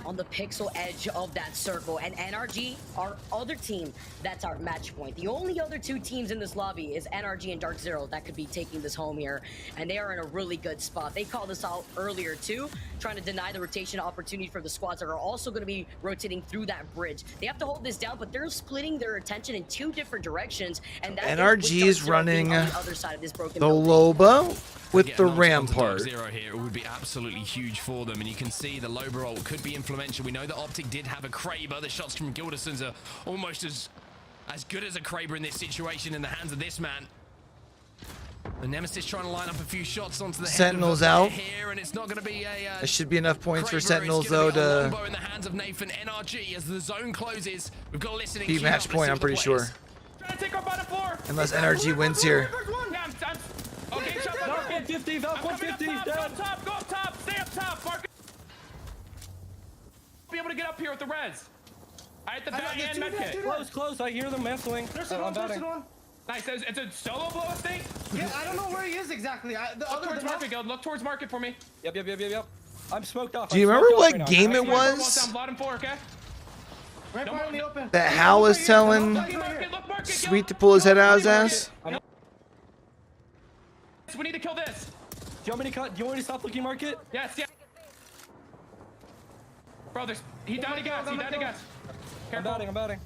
On the pixel edge of that circle, and NRG, our other team, that's our match point. The only other 2 teams in this lobby is NRG and Dark Zero that could be taking this home here, and they are in a really good spot. They called this out earlier too, trying to deny the rotation opportunity for the squads that are also going to be rotating through that bridge. They have to hold this down, but they're splitting their attention in 2 different directions, and that NRG is running on the other side of this broken the building. Loba with Get the an ultimate to Dark Rampart. Zero here, it would be absolutely huge for them, and you can see the Loba ult could be influential. We know that Optic did have a Kraber. The shots from Gildersons are almost as good as a Kraber in this situation in the hands of this man. The Nemesis trying to line up a few shots onto the Sentinels head out. here, and it's not going to be a. There should be enough points for Kraber. Sentinels, It's gonna though, be a to Lombo in the hands of Nathan. NRG as the zone closes. We've got a listening beat queue up. match Let's point, see I'm what the pretty play sure. is. Trying to take our bottom floor. Unless NRG wins here. Yeah, I'm okay, shot by Valk 150, Valk 150, Go dead. up top, go up top, stay up top, Mark. Be able to get up here with the res. I hit the back and medkit. Close, I hear them mantling. There's one. Nice, it's a solo blow up thing? Yeah, I don't know where he is exactly. Look towards market, Guild. Look towards market for me. Yep. I'm smoked off. Do you remember what game it was Bottom floor, okay? Right behind the open. that Hal was telling Sweet to pull his head out of his ass? We need to kill this. Do you want me to cut? Do you want me to stop looking market? Yes. Bro, he died of gas. I'm batting.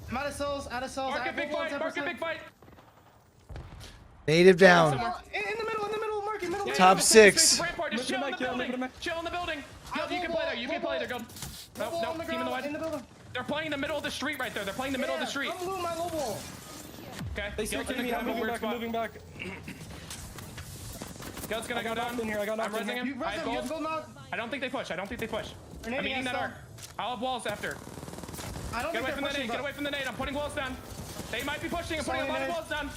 I'm out of cells. Market big fight. Native down. In the middle, market, middle. Top 6. Just chill in the building. Chill in the building. You can play there, Guild. No, team in the wide. They're playing the middle of the street right there. They're playing the middle of the street. I'm moving my low ball. Okay. They start hitting me. I'm moving back. Guild's gonna go down. In here. I got I'm knocked in resing here. him. I don't think they push. I'm eating that arc. I'll have walls after. Get away from the nade. Get away from the nade. I'm putting walls down. They might be pushing. I'm putting a lot of walls down.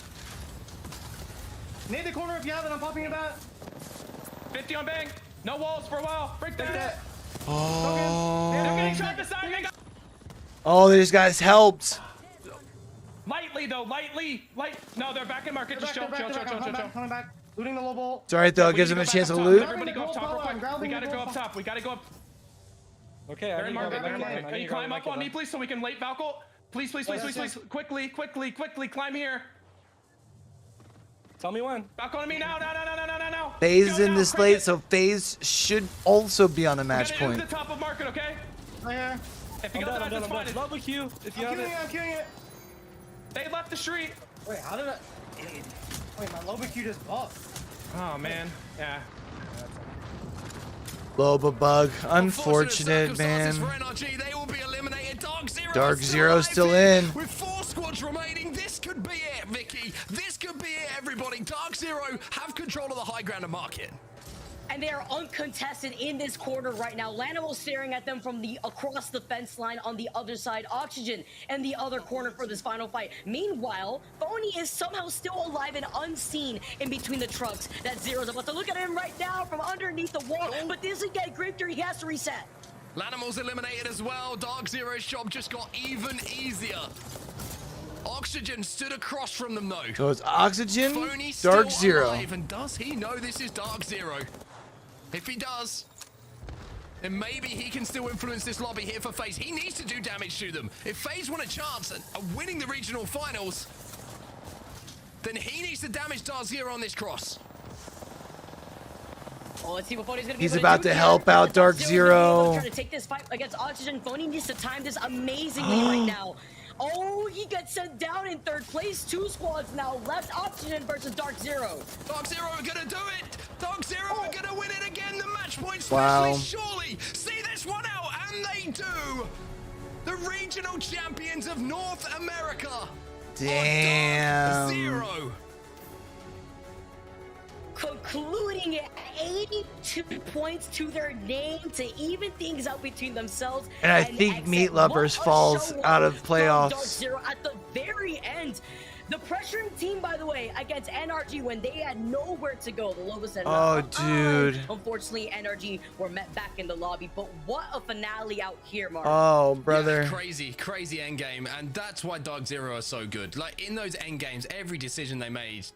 Nade the corner if you have it. I'm popping it back. 50 on bang. No walls for a while. Break that. Oh. They're getting shot this side. Oh, these guys helped. Lightly though. No, they're back in market. Just chill. Coming back. Looting the low ball. It's alright, though. It gives them a chance to loot. Everybody go up top real quick. We gotta go up top. Okay, They're in market. Can you climb up on me, please, so we can late Valkyl? Please. Quickly. Climb here. Tell me when. Back on me now. FaZe in this late, so FaZe should also be on a match point. The top of market, okay? Right here. If you got the spot, YoboyCue, if you have it. I'm queuing it. They left the street. Wait, how did I? Wait, my YoboyCue just buffed. Oh man, yeah. Loba bug, unfortunate, man. They will be eliminated. Dark Zero still in. With 4 squads remaining, this could be it, Vicky. This could be it, everybody. Dark Zero have control of the high ground of market. and they are uncontested in this corner right now. Lanimal staring at them from across the fence line on the other side. Oxygen in the other corner for this final fight. Meanwhile, Phony is somehow still alive and unseen in between the trucks. That Zero's about to look at him right now from underneath the wall, but this again, Grifter, he has to reset. Lanimal's eliminated as well. Dark Zero's job just got even easier. Oxygen stood across from them though. So it's Oxygen, Phony's Dark still Zero. alive, and does he know this is Dark Zero? If he does, then maybe he can still influence this lobby here for FaZe. He needs to do damage to them. If FaZe want a chance at winning the regional finals, then he needs to damage Dark Zero on this cross. Oh, let's see what Phony's gonna be He's able about do to here. help out Dark Zero. Trying to take this fight against Oxygen. Phony needs to time this amazingly right now. Oh, he gets sent down in third place. 2 squads now left. Oxygen versus Dark Zero. Dark Zero are gonna do it. Dark Zero are gonna win it again. The match point Wow. specialist surely see this one out, and they do. The regional champions of North America. Damn. Dark Zero. Concluding it 82 points to their name to even things out between themselves. And I think exit. Meat Lovers What a falls show out of from playoffs. Dark Zero at the very end. The pressuring team, by the way, against NRG when they had nowhere to go. The Lobos said, Oh, dude. Unfortunately, NRG were met back in the lobby. But what a finale out here, Mark. Oh, brother. Yeah, crazy endgame, and that's why Dark Zero are so good. Like in those endgames, every decision they made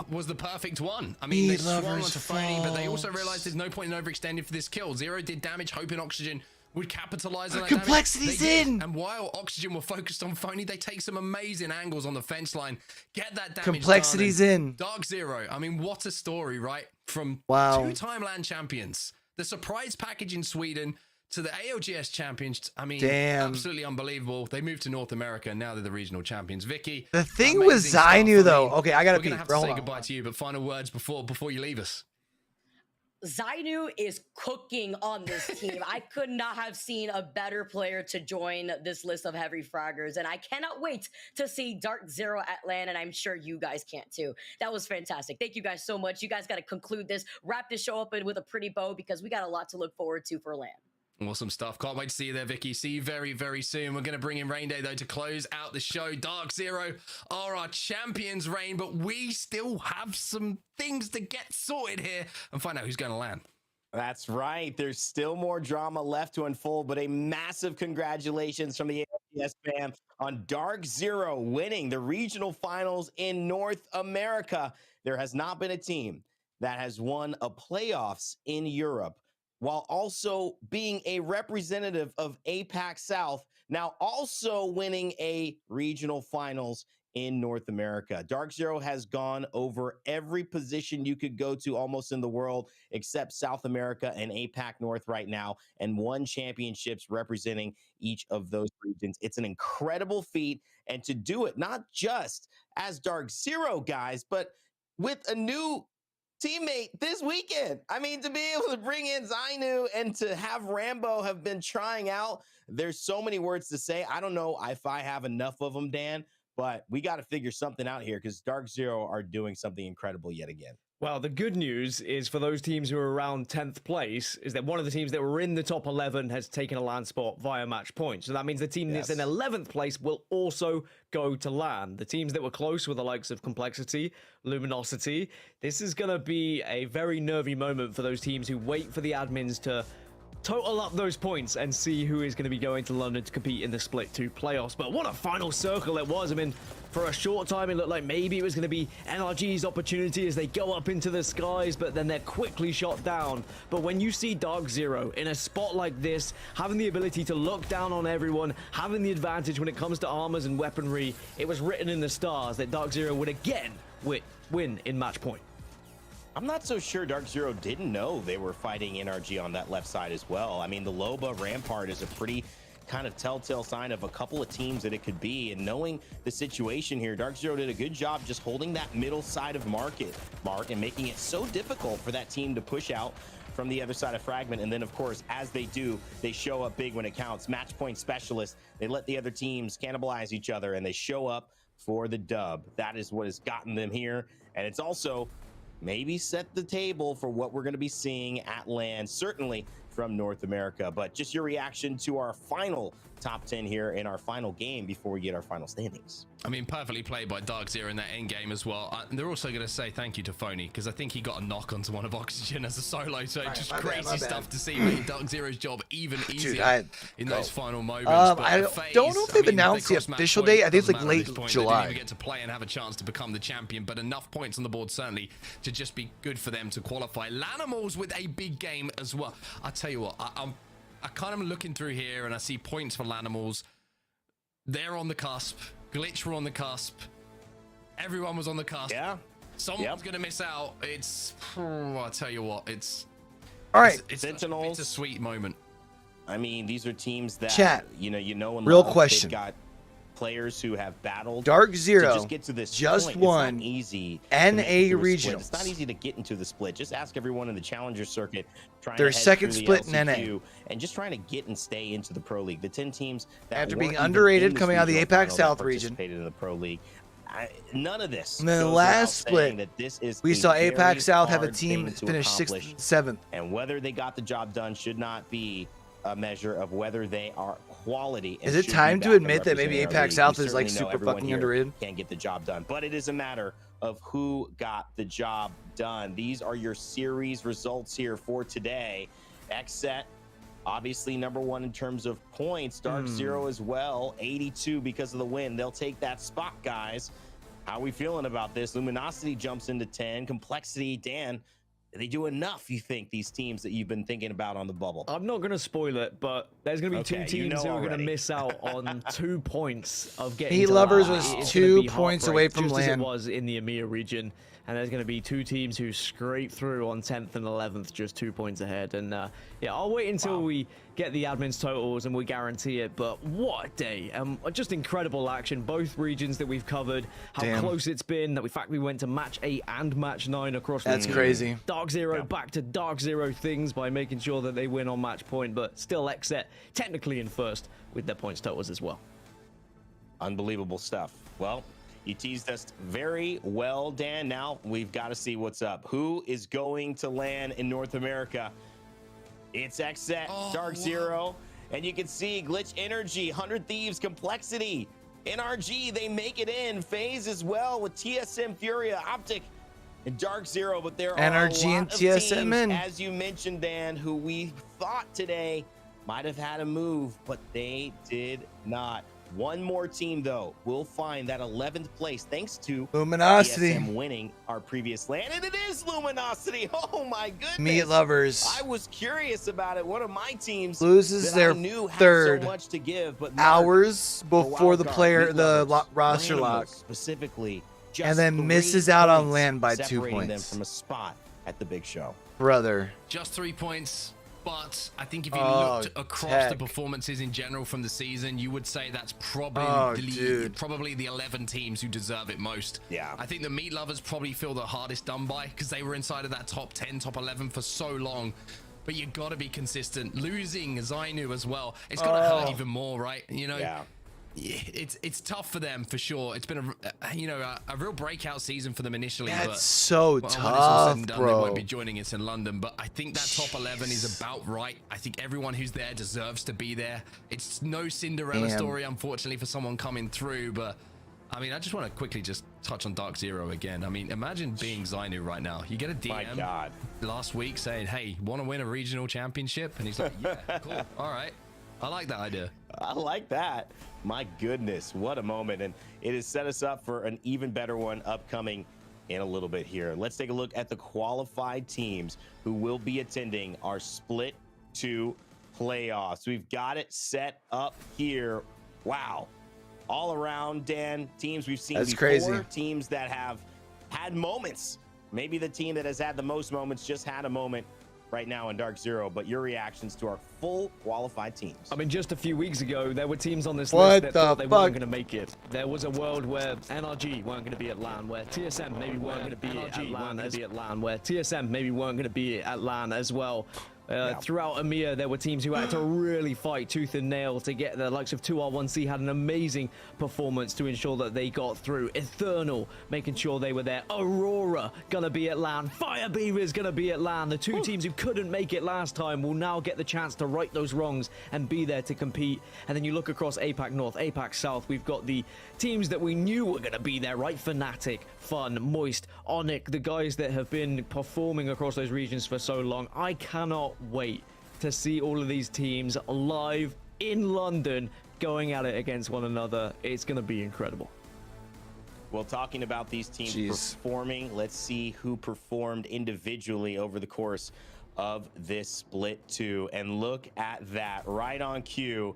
was the perfect one. I mean, they swung onto Phony, but they also realized there's no point in overextending for this kill. Zero did damage, hoping Oxygen would capitalize on that Complexity's damage. in. And while Oxygen were focused on Phony, they take some amazing angles on the fence line, get that damage Complexity's done. in. Dark Zero, I mean, what a story, right? From Wow. 2-time LAN champions, the surprise package in Sweden, to the ALGS champions. I mean, Damn. absolutely unbelievable. They moved to North America, and now they're the regional champions. Vicky, The thing with Zainu, though. Okay, I gotta we're pee. gonna have Bro, to say hold on. goodbye to you, but final words before you leave us. Zainu is cooking on this team. I could not have seen a better player to join this list of heavy fraggers, and I cannot wait to see Dark Zero at LAN, and I'm sure you guys can't too. That was fantastic. Thank you guys so much. You guys got to conclude this, wrap this show up with a pretty bow because we got a lot to look forward to for LAN. Awesome stuff. Can't wait to see you there, Vicky. See you very, very soon. We're going to bring in Rain Day, though, to close out the show. Dark Zero are our champions, Rain, but we still have some things to get sorted here and find out who's going to land. That's right. There's still more drama left to unfold, but a massive congratulations from the ALGS fam on Dark Zero winning the regional finals in North America. There has not been a team that has won a playoffs in Europe while also being a representative of APAC South, now also winning a regional finals in North America. Dark Zero has gone over every position you could go to almost in the world except South America and APAC North right now, and won championships representing each of those regions. It's an incredible feat, and to do it not just as Dark Zero guys, but with a new teammate this weekend. I mean, to be able to bring in Zainu and to have Rambo have been trying out, there's so many words to say. I don't know if I have enough of them, Dan, but we got to figure something out here because Dark Zero are doing something incredible yet again. Well, the good news is for those teams who are around 10th place is that one of the teams that were in the top 11 has taken a LAN spot via match point. So that means the team that's in 11th place will also go to LAN. The teams that were close were the likes of Complexity, Luminosity. This is going to be a very nervy moment for those teams who wait for the admins to total up those points and see who is going to be going to London to compete in the Split 2 playoffs. But what a final circle it was. I mean, for a short time, it looked like maybe it was going to be NRG's opportunity as they go up into the skies, but then they're quickly shot down. But when you see Dark Zero in a spot like this, having the ability to look down on everyone, having the advantage when it comes to armors and weaponry, it was written in the stars that Dark Zero would again win in match point. I'm not so sure Dark Zero didn't know they were fighting NRG on that left side as well. I mean, the Loba Rampart is a pretty kind of telltale sign of a couple of teams that it could be. And knowing the situation here, Dark Zero did a good job just holding that middle side of Mark, and making it so difficult for that team to push out from the other side of Fragment. And then, of course, as they do, they show up big when it counts. Match point specialists, they let the other teams cannibalize each other, and they show up for the dub. That is what has gotten them here. And it's also maybe set the table for what we're going to be seeing at LAN, certainly from North America. But just your reaction to our final top 10 here in our final game before we get our final standings. I mean, perfectly played by Dark Zero in that end game as well. And they're also going to say thank you to Phony, because I think he got a knock onto one of Oxygen as a solo. So just crazy stuff to see, make Dark Zero's job even easier in those final moments. I don't know if they've announced the official date. I think it's like late July. They didn't even get to play and have a chance to become the champion, but enough points on the board certainly to just be good for them to qualify. Lanimals with a big game as well. I tell you what, I kind of looking through here and I see points for Lanimals. They're on the cusp. Glitch were on the cusp. Everyone was on the cusp. Yeah. Someone's gonna miss out. It's, I tell you what, it's all right. It's a sweet moment. I mean, these are teams that Chat. you know and real love. question. They've got players who have battled. Dark Zero to just get to this just point. won It's not easy NA Regionals. It's not easy to get into the split. Just ask everyone in the Challenger circuit trying Their to head second through the split in LCQ NA. And just trying to get and stay into the Pro League. The 10 teams that after being weren't even underrated in this coming out of the regional APAC final South that region. participated in the Pro League. None of this. And then the goes last without split, saying that this is we a saw very APAC South have a hard team thing to finish 6th accomplish. and 7th. And whether they got the job done should not be a measure of whether they are quality. And Is it should be time to back and admit that maybe representing our APAC league. South We is like certainly know super everyone fucking here underrated? can't get the job done, but it is a matter of who got the job done. These are your series results here for today. XSET, obviously number 1 in terms of points. Dark Zero as well, 82 because of the win. They'll take that spot, guys. How are we feeling about this? Luminosity jumps into 10. Complexity, Dan, do they do enough, you think, these teams that you've been thinking about on the bubble? I'm not going to spoil it, but there's going to be two teams who are going to miss out on 2 points of getting Heat to Lovers LAN. was It's 2 gonna be points heartbreak, away from just as LAN. it was in the EMEA region. And there's going to be 2 teams who scrape through on 10th and 11th, just 2 points ahead. And yeah, I'll wait until we get the admin's totals and we guarantee it. But what a day. Just incredible action. Both regions that we've covered, how close it's been. That in fact we went to match 8 and match 9 across. That's crazy. Dark Zero back to Dark Zero things by making sure that they win on match point. But still XSET technically in first with their points totals as well. Unbelievable stuff. Well, you teased us very well, Dan. Now we've got to see what's up. Who is going to LAN in North America? It's XSET, Dark Zero, and you can see Glitch Energy, 100 Thieves, Complexity, NRG, they make it in. FaZe as well with TSM, Furia, Optic, and Dark Zero. But there are NRG a lot and of TSM teams, in. as you mentioned, Dan, who we thought today might have had a move, but they did not. One more team, though, will find that 11th place thanks to Luminosity TSM winning our previous LAN, and it is Luminosity. Oh my goodness! Meat Lovers. I was curious about it. One of my teams loses that their I knew had third so much to give, but hours before the roster Lanimals lock, specifically, and then misses out on LAN by 2 points. Them from a spot at the big show. Brother. Just 3 points. But I think if you looked across the performances in general from the season, you would say that's probably the 11 teams who deserve it most. Yeah. I think the Meat Lovers probably feel the hardest done by because they were inside of that top 10, top 11 for so long. But you got to be consistent. Losing Zainu as well, it's going to hurt even more, right? You know, it's tough for them for sure. It's been a real breakout season for them initially. That's but so when it's all said and tough, done, they bro. won't be joining us in London, but I think that top 11 is about right. I think everyone who's there deserves to be there. It's no Cinderella story, unfortunately, for someone coming through, but I mean, I just want to quickly just touch on Dark Zero again. I mean, imagine being Zainu right now. You get a DM last week saying, hey, want to win a regional championship? And he's like, yeah, cool. All right. I like that idea. I like that. My goodness, what a moment. And it has set us up for an even better one upcoming in a little bit here. Let's take a look at the qualified teams who will be attending our Split 2 playoffs. We've got it set up here. Wow. All around, Dan, teams we've seen before, crazy. teams that have had moments. Maybe the team that has had the most moments just had a moment right now in Dark Zero, but your reactions to our full qualified teams. I mean, just a few weeks ago, there were teams on this What list that the thought they fuck? weren't going to make it. There was a world where NRG weren't going to be at LAN, where TSM maybe weren't going to be at LAN, where TSM maybe weren't going to be at LAN as well. Throughout EMEA, there were teams who had to really fight tooth and nail to get the likes of 2R1C had an amazing performance to ensure that they got through. Eternal making sure they were there. Aurora gonna be at LAN. Fire Beaver's gonna be at LAN. The two teams who couldn't make it last time will now get the chance to right those wrongs and be there to compete. And then you look across APAC North, APAC South, we've got the teams that we knew were gonna be there, right? Fnatic, Fun, Moist, Onyx, the guys that have been performing across those regions for so long. I cannot wait to see all of these teams live in London going at it against one another. It's going to be incredible. Well, talking about these teams performing, let's see who performed individually over the course of this split 2. And look at that, right on cue.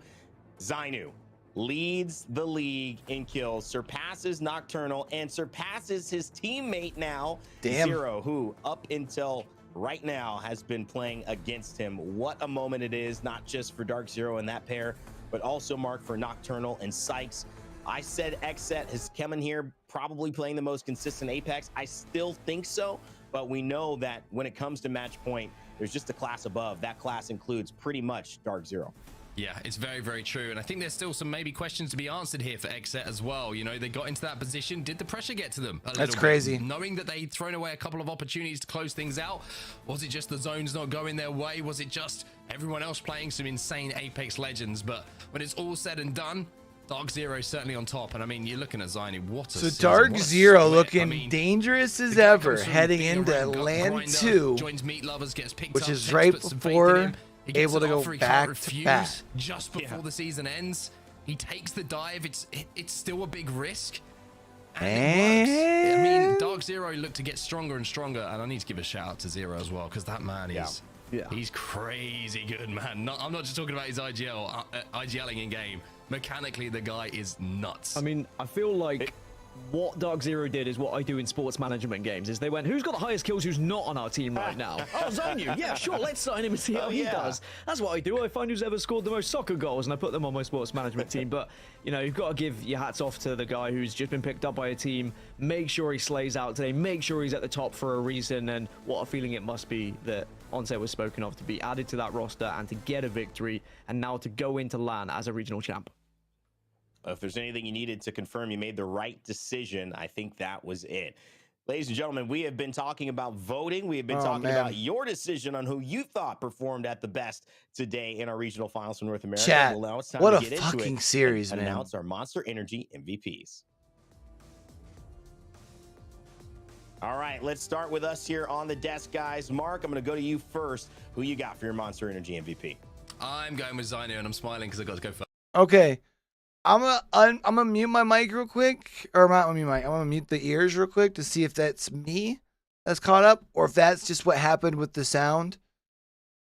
Zainu leads the league in kills, surpasses Nocturnal, and surpasses his teammate now, Zero, who up until right now has been playing against him. What a moment it is, not just for Dark Zero and that pair, but also Mark for Nocturnal and Sykes. I said Xset has come in here probably playing the most consistent Apex. I still think so, but we know that when it comes to match point, there's just a class above. That class includes pretty much Dark Zero. Yeah, it's very, very true. And I think there's still some maybe questions to be answered here for Xset as well. You know, they got into that position. Did the pressure get to them? That's crazy. Knowing that they'd thrown away a couple of opportunities to close things out. Was it just the zones not going their way? Was it just everyone else playing some insane Apex Legends? But when it's all said and done, Dark Zero certainly on top. And I mean, you're looking at Zainu. What a season. Dark Zero looking dangerous as ever heading into LAN 2, joins Meat Lovers, gets picked which up, is right before able to go back to back. Just before the season ends, he takes the dive. It's still a big risk, and it works. I mean, Dark Zero looked to get stronger and stronger, and I need to give a shout out to Zero as well, because that man is he's crazy good, man. I'm not just talking about his IGLing in game. Mechanically, the guy is nuts. I mean, I feel like what Dark Zero did is what I do in sports management games, is they went, who's got the highest kills who's not on our team right now? Oh, Zainu, yeah, sure, let's sign him and see how he does. That's what I do. I find who's ever scored the most soccer goals and I put them on my sports management team. But, you know, you've got to give your hats off to the guy who's just been picked up by a team. Make sure he slays out today. Make sure he's at the top for a reason. And what a feeling it must be that Onset was spoken of to be added to that roster and to get a victory and now to go into LAN as a regional champ. If there's anything you needed to confirm you made the right decision, I think that was it. Ladies and gentlemen, we have been talking about voting. We have been talking about your decision on who you thought performed at the best today in our regional finals for North America. Chat, well, now it's time what to a get fucking into it series, and man. announce our Monster Energy MVPs. All right, let's start with us here on the desk, guys. Mark, I'm going to go to you first. Who you got for your Monster Energy MVP? I'm going with Zainu, and I'm smiling because I got to go first. Okay. I'm gonna mute my mic real quick, or I'm gonna mute the ears real quick to see if that's me that's caught up, or if that's just what happened with the sound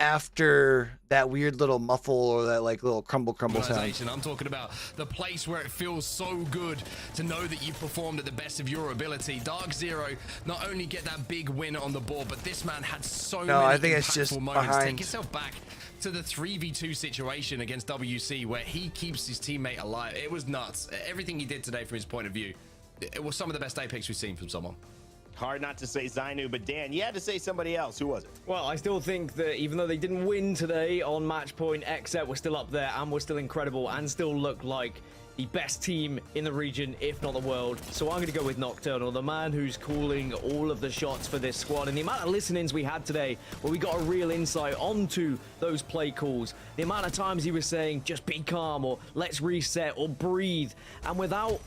after that weird little muffle or that like little crumble sound. I'm talking about the place where it feels so good to know that you performed at the best of your ability. Dark Zero not only get that big win on the board, but this man had so many I think it's just moments. behind. Take yourself back to the 3v2 situation against WC where he keeps his teammate alive. It was nuts. Everything he did today from his point of view, it was some of the best Apex we've seen from someone. Hard not to say Zainu, but Dan, you had to say somebody else. Who was it? Well, I still think that even though they didn't win today on match point, Xset were still up there and were still incredible and still look like the best team in the region, if not the world. So I'm going to go with Nocturnal, the man who's calling all of the shots for this squad. And the amount of listenings we had today, where we got a real insight onto those play calls, the amount of times he was saying, just be calm, or let's reset, or breathe. And without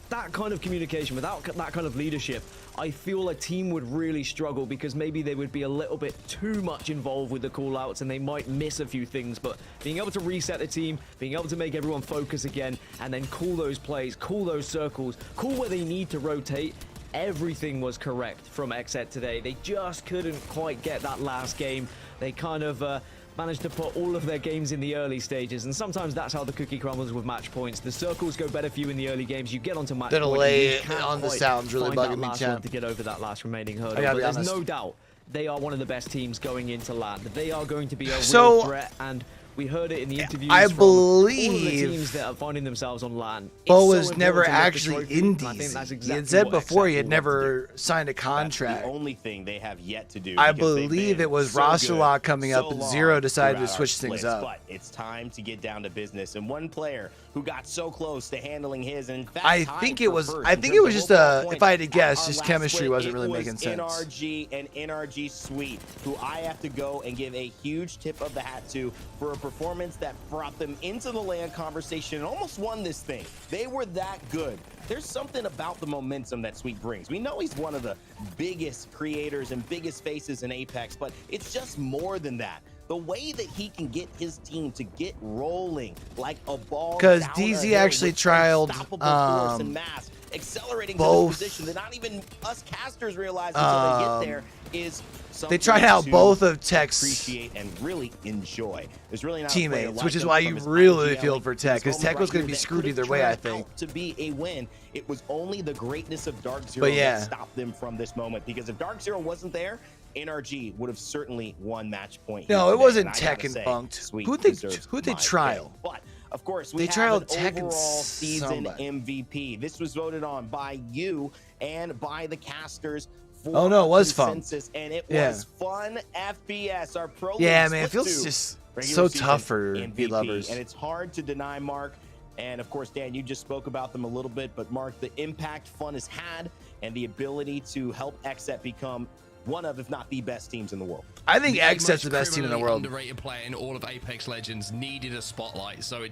that kind of communication, without that kind of leadership, I feel a team would really struggle because maybe they would be a little bit too much involved with the call-outs and they might miss a few things. But being able to reset the team, being able to make everyone focus again, and then call those plays, call those circles, call where they need to rotate, everything was correct from Xset today. They just couldn't quite get that last game. They kind of managed to put all of their games in the early stages, and sometimes that's how the cookie crumbles with match points. The circles go better for you in the early games. You get onto match The point. delay on the sound's really bugging me, chat. chat. To get over that last remaining hurdle. But there's no doubt they are one of the best teams going into LAN. They are going to be a real threat, and We heard it in the interviews. I from all of the believe teams that are finding themselves on LAN. Bo It's so was never important to lift the actually trophy, in and I think DZ. that's He exactly had said what before XF he had will want to do. never signed a contract. The only thing they have yet to do. I because they've believe been it was so roster good lock coming up, so and long Zero decided to throughout our switch things splits, up. But it's time to get down to business. And one player who got so close to handling his, and in fact, I tied think for it was. first I in think terms it was of just overall a. points If I had to at guess, our just last chemistry split, wasn't it really was making sense. NRG and NRG Sweet, who I have to go and give a huge tip of the hat to for a performance that brought them into the LAN conversation and almost won this thing. They were that good. There's something about the momentum that Sweet brings. We know he's one of the biggest creators and biggest faces in Apex, but it's just more than that. The way that he can get his team to get rolling like a ball. Because down a DZ hill actually with trialed unstoppable force and mass, accelerating both. to this position that not even us casters realize until they get there is They tried out to both of Tech's appreciate and really enjoy. There's really not teammates, a which is player why like you him from his really IGL feel for Tech, because Tech was going to be screwed either way, I think. To be a win, it was only the greatness of Dark Zero But yeah. that stopped them from this moment. Because if Dark Zero wasn't there, NRG would have certainly won match point. No, here it today, wasn't and I Tech gotta and say, Bunked. Sweet Who'd they deserves my trial? pick. But of course, we They have trialed an Tech and overall season somebody. MVP. This was voted on by you and by the casters. Oh, no, it was fun. Consensus, and it Yeah. was fun FPS. Our pro Yeah, league man, it split feels to just regular so season tough for MVP, beat lovers. and it's hard to deny Mark. And of course, Dan, you just spoke about them a little bit, but Mark, the impact Fun has had and the ability to help XSET become one of, if not the best teams in the world. I think The XSET's most the best team in the criminally world. Underrated player in all of Apex Legends needed a spotlight, so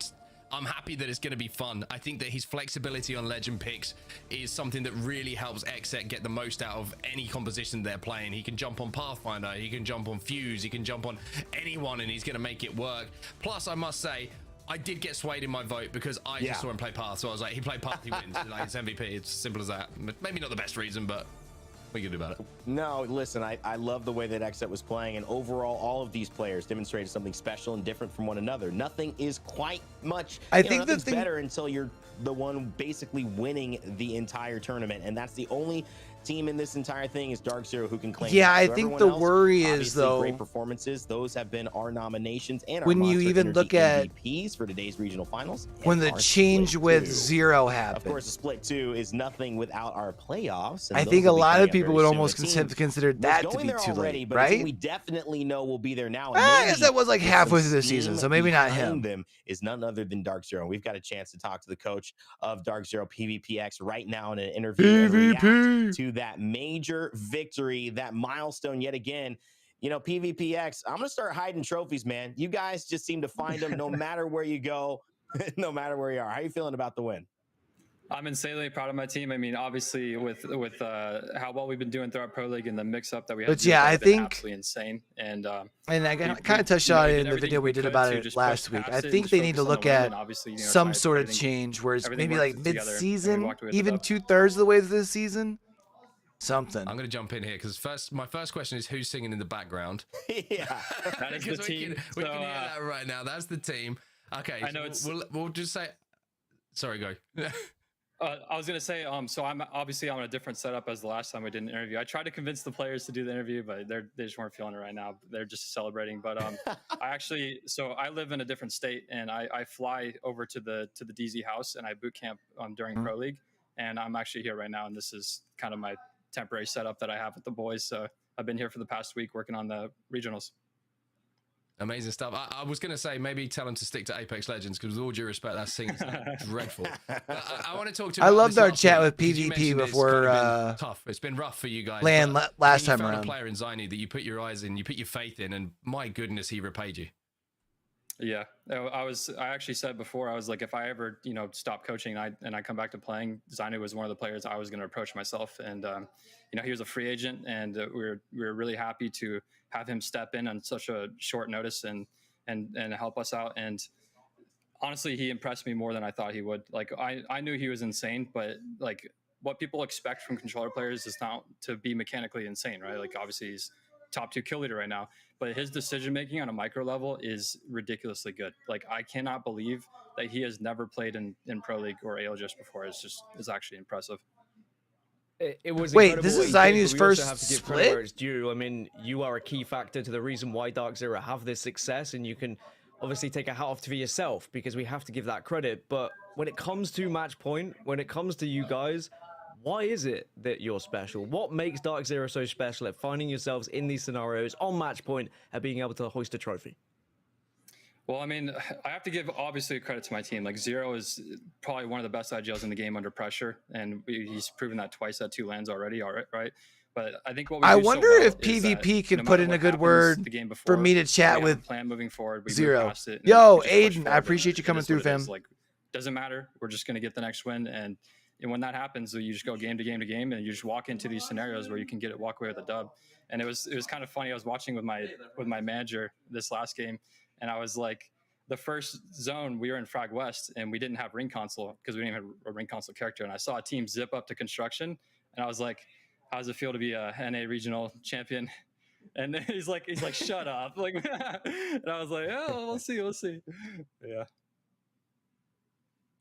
I'm happy that it's going to be fun. I think that his flexibility on legend picks is something that really helps XSET get the most out of any composition they're playing. He can jump on Pathfinder, he can jump on Fuse, he can jump on anyone, and he's going to make it work. Plus, I must say, I did get swayed in my vote because I just saw him play Path, so I was like, he played Path, he wins. Like, it's MVP. It's as simple as that. Maybe not the best reason, but what are you gonna do about it? No, listen, I love the way that XSET was playing, and overall, all of these players demonstrated something special and different from one another. Nothing is quite much. I think the nothing's thing better until you're the one basically winning the entire tournament, and that's the only team in this entire thing is Dark Zero who can claim. Yeah, that. I So think everyone the else, worry is, obviously, though, great performances. Those have been our nominations and our when you Monster even Energy look at MVPs for today's regional finals. when the Our change split with two. Zero Of happened. course, the split 2 is nothing without our playoffs. And I those think a will be lot coming of up people very would soon. almost The team consider was that to going be there too already, late, but a team right? we definitely know will be there now. And I guess maybe that was like with halfway some through the season, steam so maybe not behind him. them is none other than Dark Zero. We've got a chance to talk to the coach of Dark Zero, PvPX, right now in an interview and react to that major victory, that milestone yet again. You know, PvPX, I'm going to start hiding trophies, man. You guys just seem to find them no matter where you go, no matter where you are. How are you feeling about the win? I'm insanely proud of my team. I mean, obviously, with how well we've been doing throughout Pro League and the mix-up that we had, But to do, yeah, has I been think- absolutely insane. And I we- kind of touched you know, on we it did in the everything video we we did could about to it just last push week. I past it and think just they need to focus on look the win, at and obviously, you know, some try sort of everything- change where it's everything maybe worked like together, and we mid-season, walked away with the even dub. 2/3 of the way through the season. Something. I'm going to jump in here because my first question is who's singing in the background? Yeah, that is the Because team. we So, can hear that right now. That's the team. Okay, I know so it's- we'll just say. Sorry, go. I was gonna say, so I'm obviously on a different setup as the last time we did an interview. I tried to convince the players to do the interview, but they just weren't feeling it right now. They're just celebrating. But I live in a different state, and I fly over to the DZ house, and I boot camp during Pro League, and I'm actually here right now, and this is kind of my temporary setup that I have with the boys. So I've been here for the past week working on the regionals. Amazing stuff. I was going to say maybe tell them to stick to Apex Legends because with all due respect, that singing sounded dreadful. I want to talk to you I about loved this our last chat week, with because you PvP mentioned it's before, kind of been tough. It's been rough for you guys. LAN but last when time you found around. a player in Ziny that you put your eyes in, you put your faith in, and my goodness, he repaid you. Yeah, I actually said before, I was like, if I ever, stop coaching and I come back to playing, Ziny was one of the players I was going to approach myself. And, he was a free agent, and we were really happy to have him step in on such a short notice and help us out. And honestly, he impressed me more than I thought he would. Like, I knew he was insane, but like what people expect from controller players is not to be mechanically insane, right? Like, obviously he's top 2 kill leader right now, but his decision making on a micro level is ridiculously good. Like, I cannot believe that he has never played in Pro League or ALGS before. It's actually impressive. It was Wait, incredible this what is he did, Ziny's but we also first have to give split? credit where it's due. I mean, you are a key factor to the reason why Dark Zero have this success, and you can obviously take a hat off to yourself because we have to give that credit. But when it comes to match point, when it comes to you guys, why is it that you're special? What makes Dark Zero so special at finding yourselves in these scenarios on match point and being able to hoist a trophy? Well, I mean, I have to give obviously credit to my team. Like Zero is probably one of the best IGLs in the game under pressure, and he's proven that twice at 2 lands already. All right. But I think what we I do so wonder well if is that PvP could no put matter in a what good happens word the game for before, me to chat we have with a plan moving forward. We Zero. move past it, and Yo, we just push Aiden, I forward, appreciate you and coming it is through, what it is. fam. Like, doesn't matter. We're just going to get the next win, and when that happens, you just go game to game to game, and you just walk into these scenarios where you can walk away with a dub. And it was kind of funny. I was watching with my manager this last game, and I was like, the first zone we were in Frag West, and we didn't have ring console because we didn't have a ring console character. And I saw a team zip up to construction, and I was like, "How does it feel to be a NA regional champion?" And he's like, "Shut up!" Like, and I was like, "Oh, we'll see." Yeah.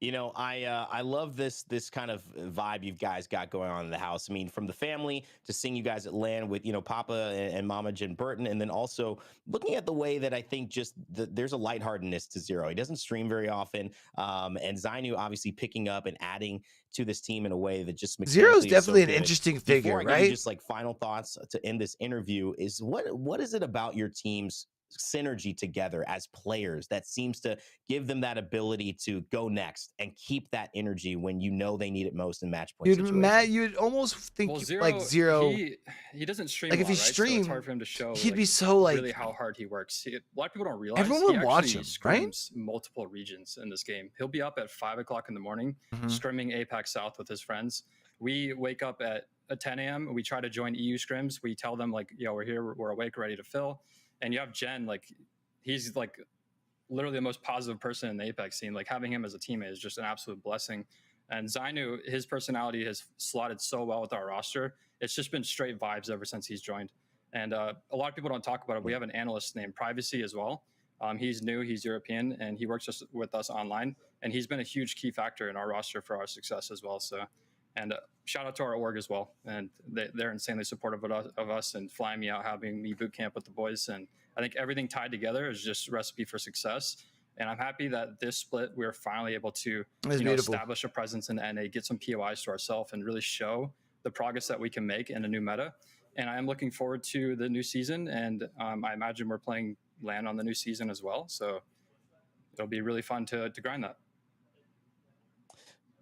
You know, I love this kind of vibe you guys got going on in the house. I mean, from the family to seeing you guys at LAN with, you know, Papa and Mama Jen Burton, and then also looking at the way that I think just there's a lightheartedness to Zero. He doesn't stream very often, and Zainu obviously picking up and adding to this team in a way that just Zero's mechanically is definitely so an good. interesting Before figure, I give you right? just like final thoughts to end this interview is what is it about your team's synergy together as players that seems to give them that ability to go next and keep that energy when you know they need it most in match point situations? Matt, you'd almost think like Zero. He doesn't stream like a if lot, he right? streamed, so it's hard for him to show. he'd like, be so like really how hard he works. A lot of people don't realize everyone would he watch actually him, right? scrims multiple regions in this game. He'll be up at 5 o'clock in the morning, scrimming APAC South with his friends. We wake up at 10 a.m. We try to join EU scrims. We tell them like, "Yo, we're here. We're awake, ready to fill." And you have Jen, like, he's like literally the most positive person in the Apex scene. Like having him as a teammate is just an absolute blessing. And Zainu, his personality has slotted so well with our roster. It's just been straight vibes ever since he's joined. And a lot of people don't talk about it. We have an analyst named Privacy as well. He's new, he's European, and he works with us online. And he's been a huge key factor in our roster for our success as well. So, and shout out to our org as well. And they're insanely supportive of us and flying me out, having me boot camp with the boys. And I think everything tied together is just a recipe for success. And I'm happy that this split, we're finally able to establish a presence in NA, get some POIs to ourselves, and really show the progress that we can make in a new meta. And I am looking forward to the new season. And I imagine we're playing LAN on the new season as well. So it'll be really fun to grind that.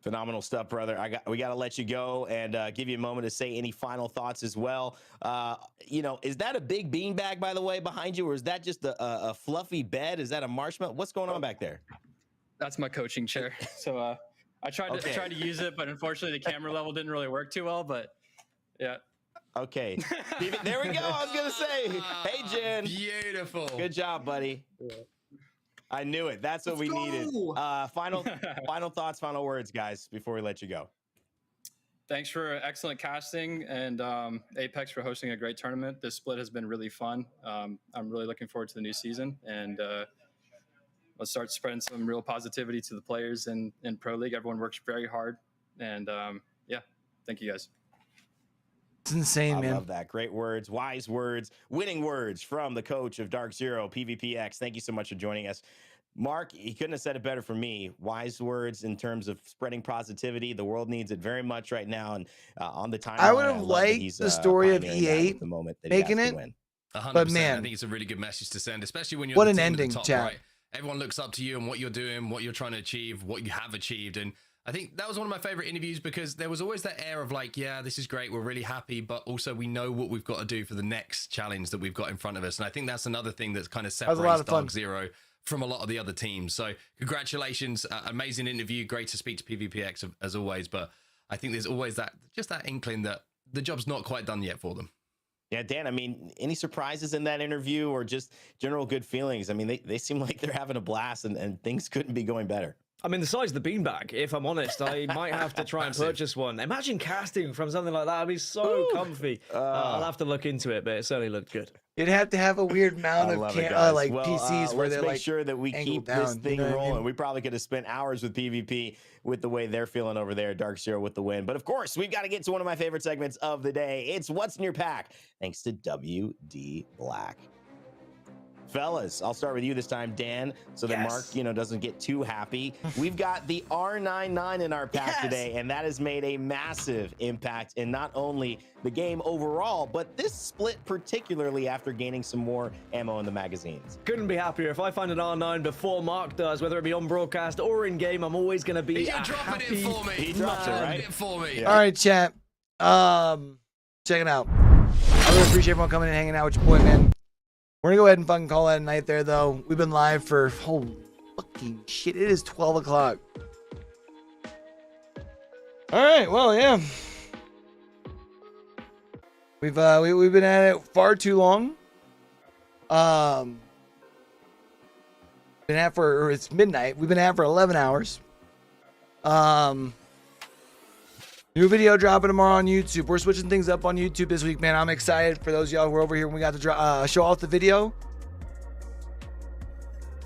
Phenomenal stuff, brother. We got to let you go and give you a moment to say any final thoughts as well. You know, is that a big beanbag, by the way, behind you, or is that just a fluffy bed? Is that a marshmallow? What's going on back there? That's my coaching chair. So I tried to use it, but unfortunately the camera level didn't really work too well. But yeah. Okay. There we go. I was gonna say, hey Jen. Beautiful. Good job, buddy. Yeah. I knew it. That's what we needed. Final thoughts, final words, guys, before we let you go. Thanks for excellent casting, and Apex for hosting a great tournament. This split has been really fun. I'm really looking forward to the new season, and let's start spreading some real positivity to the players in Pro League. Everyone works very hard, and yeah, thank you guys. It's insane, man. I love that. Great words, wise words, winning words from the coach of Dark Zero, PvPX. Thank you so much for joining us. Mark, he couldn't have said it better for me. Wise words in terms of spreading positivity. The world needs it very much right now. And on the timeline, I would have liked the story of E8 the moment that making he it. 100%. But man, I think it's a really good message to send, especially when you're what the an team ending, at the top, chat. right? Everyone looks up to you and what you're doing, what you're trying to achieve, what you have achieved. And I think that was one of my favorite interviews because there was always that air of like, yeah, this is great. We're really happy, but also we know what we've got to do for the next challenge that we've got in front of us. And I think that's another thing that's kind of separates Dark Zero from a lot of the other teams. So congratulations. Amazing interview. Great to speak to PvPX as always. But I think there's always that inkling that the job's not quite done yet for them. Yeah, Dan, I mean, any surprises in that interview or just general good feelings? I mean, they seem like they're having a blast and things couldn't be going better. I mean, the size of the beanbag, if I'm honest, I might have to try and purchase one. Imagine casting from something like that. It'd be so comfy. I'll have to look into it, but it certainly looked good. You'd have to have a weird amount of like PCs where they're make like sure that we keep this thing rolling. We probably could have spent hours with PvP with the way they're feeling over there. Dark Zero with the win. But of course, we've got to get to one of my favorite segments of the day. It's What's in Your Pack, thanks to WD Black. Fellas, I'll start with you this time, Dan, so that Mark, doesn't get too happy. We've got the R99 in our pack today, and that has made a massive impact in not only the game overall, but this split particularly after gaining some more ammo in the magazines. Couldn't be happier. If I find an R9 before Mark does, whether it be on broadcast or in game, I'm always going to be dropping it for me. He dropped it, right? For me. All right, chat. Check it out. I really appreciate everyone coming and hanging out with your boy, man. We're gonna go ahead and fucking call that a night there, though. We've been live for holy fucking shit. It is 12 o'clock. All right, well, yeah. We've been at it far too long. Been at for it's midnight. We've been at for 11 hours. New video dropping tomorrow on YouTube. We're switching things up on YouTube this week, man. I'm excited for those of y'all who were over here when we got to show off the video.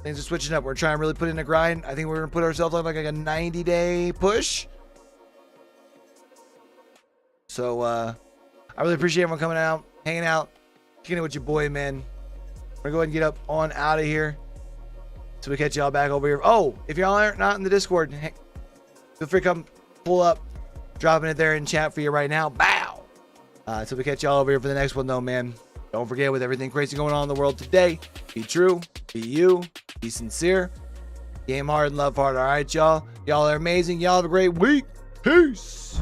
Things are switching up. We're trying to really put in a grind. I think we're going to put ourselves on like a 90-day push. So, I really appreciate everyone coming out, hanging out, kicking it with your boy, man. We're going to go ahead and get up on out of here. So we catch y'all back over here. Oh, if y'all aren't not in the Discord, feel free to come pull up. Dropping it there in chat for you right now. Bow! So we catch y'all over here for the next one, though, man. Don't forget, with everything crazy going on in the world today, be true, be you, be sincere, game hard and love hard. All right, y'all? Y'all are amazing. Y'all have a great week. Peace!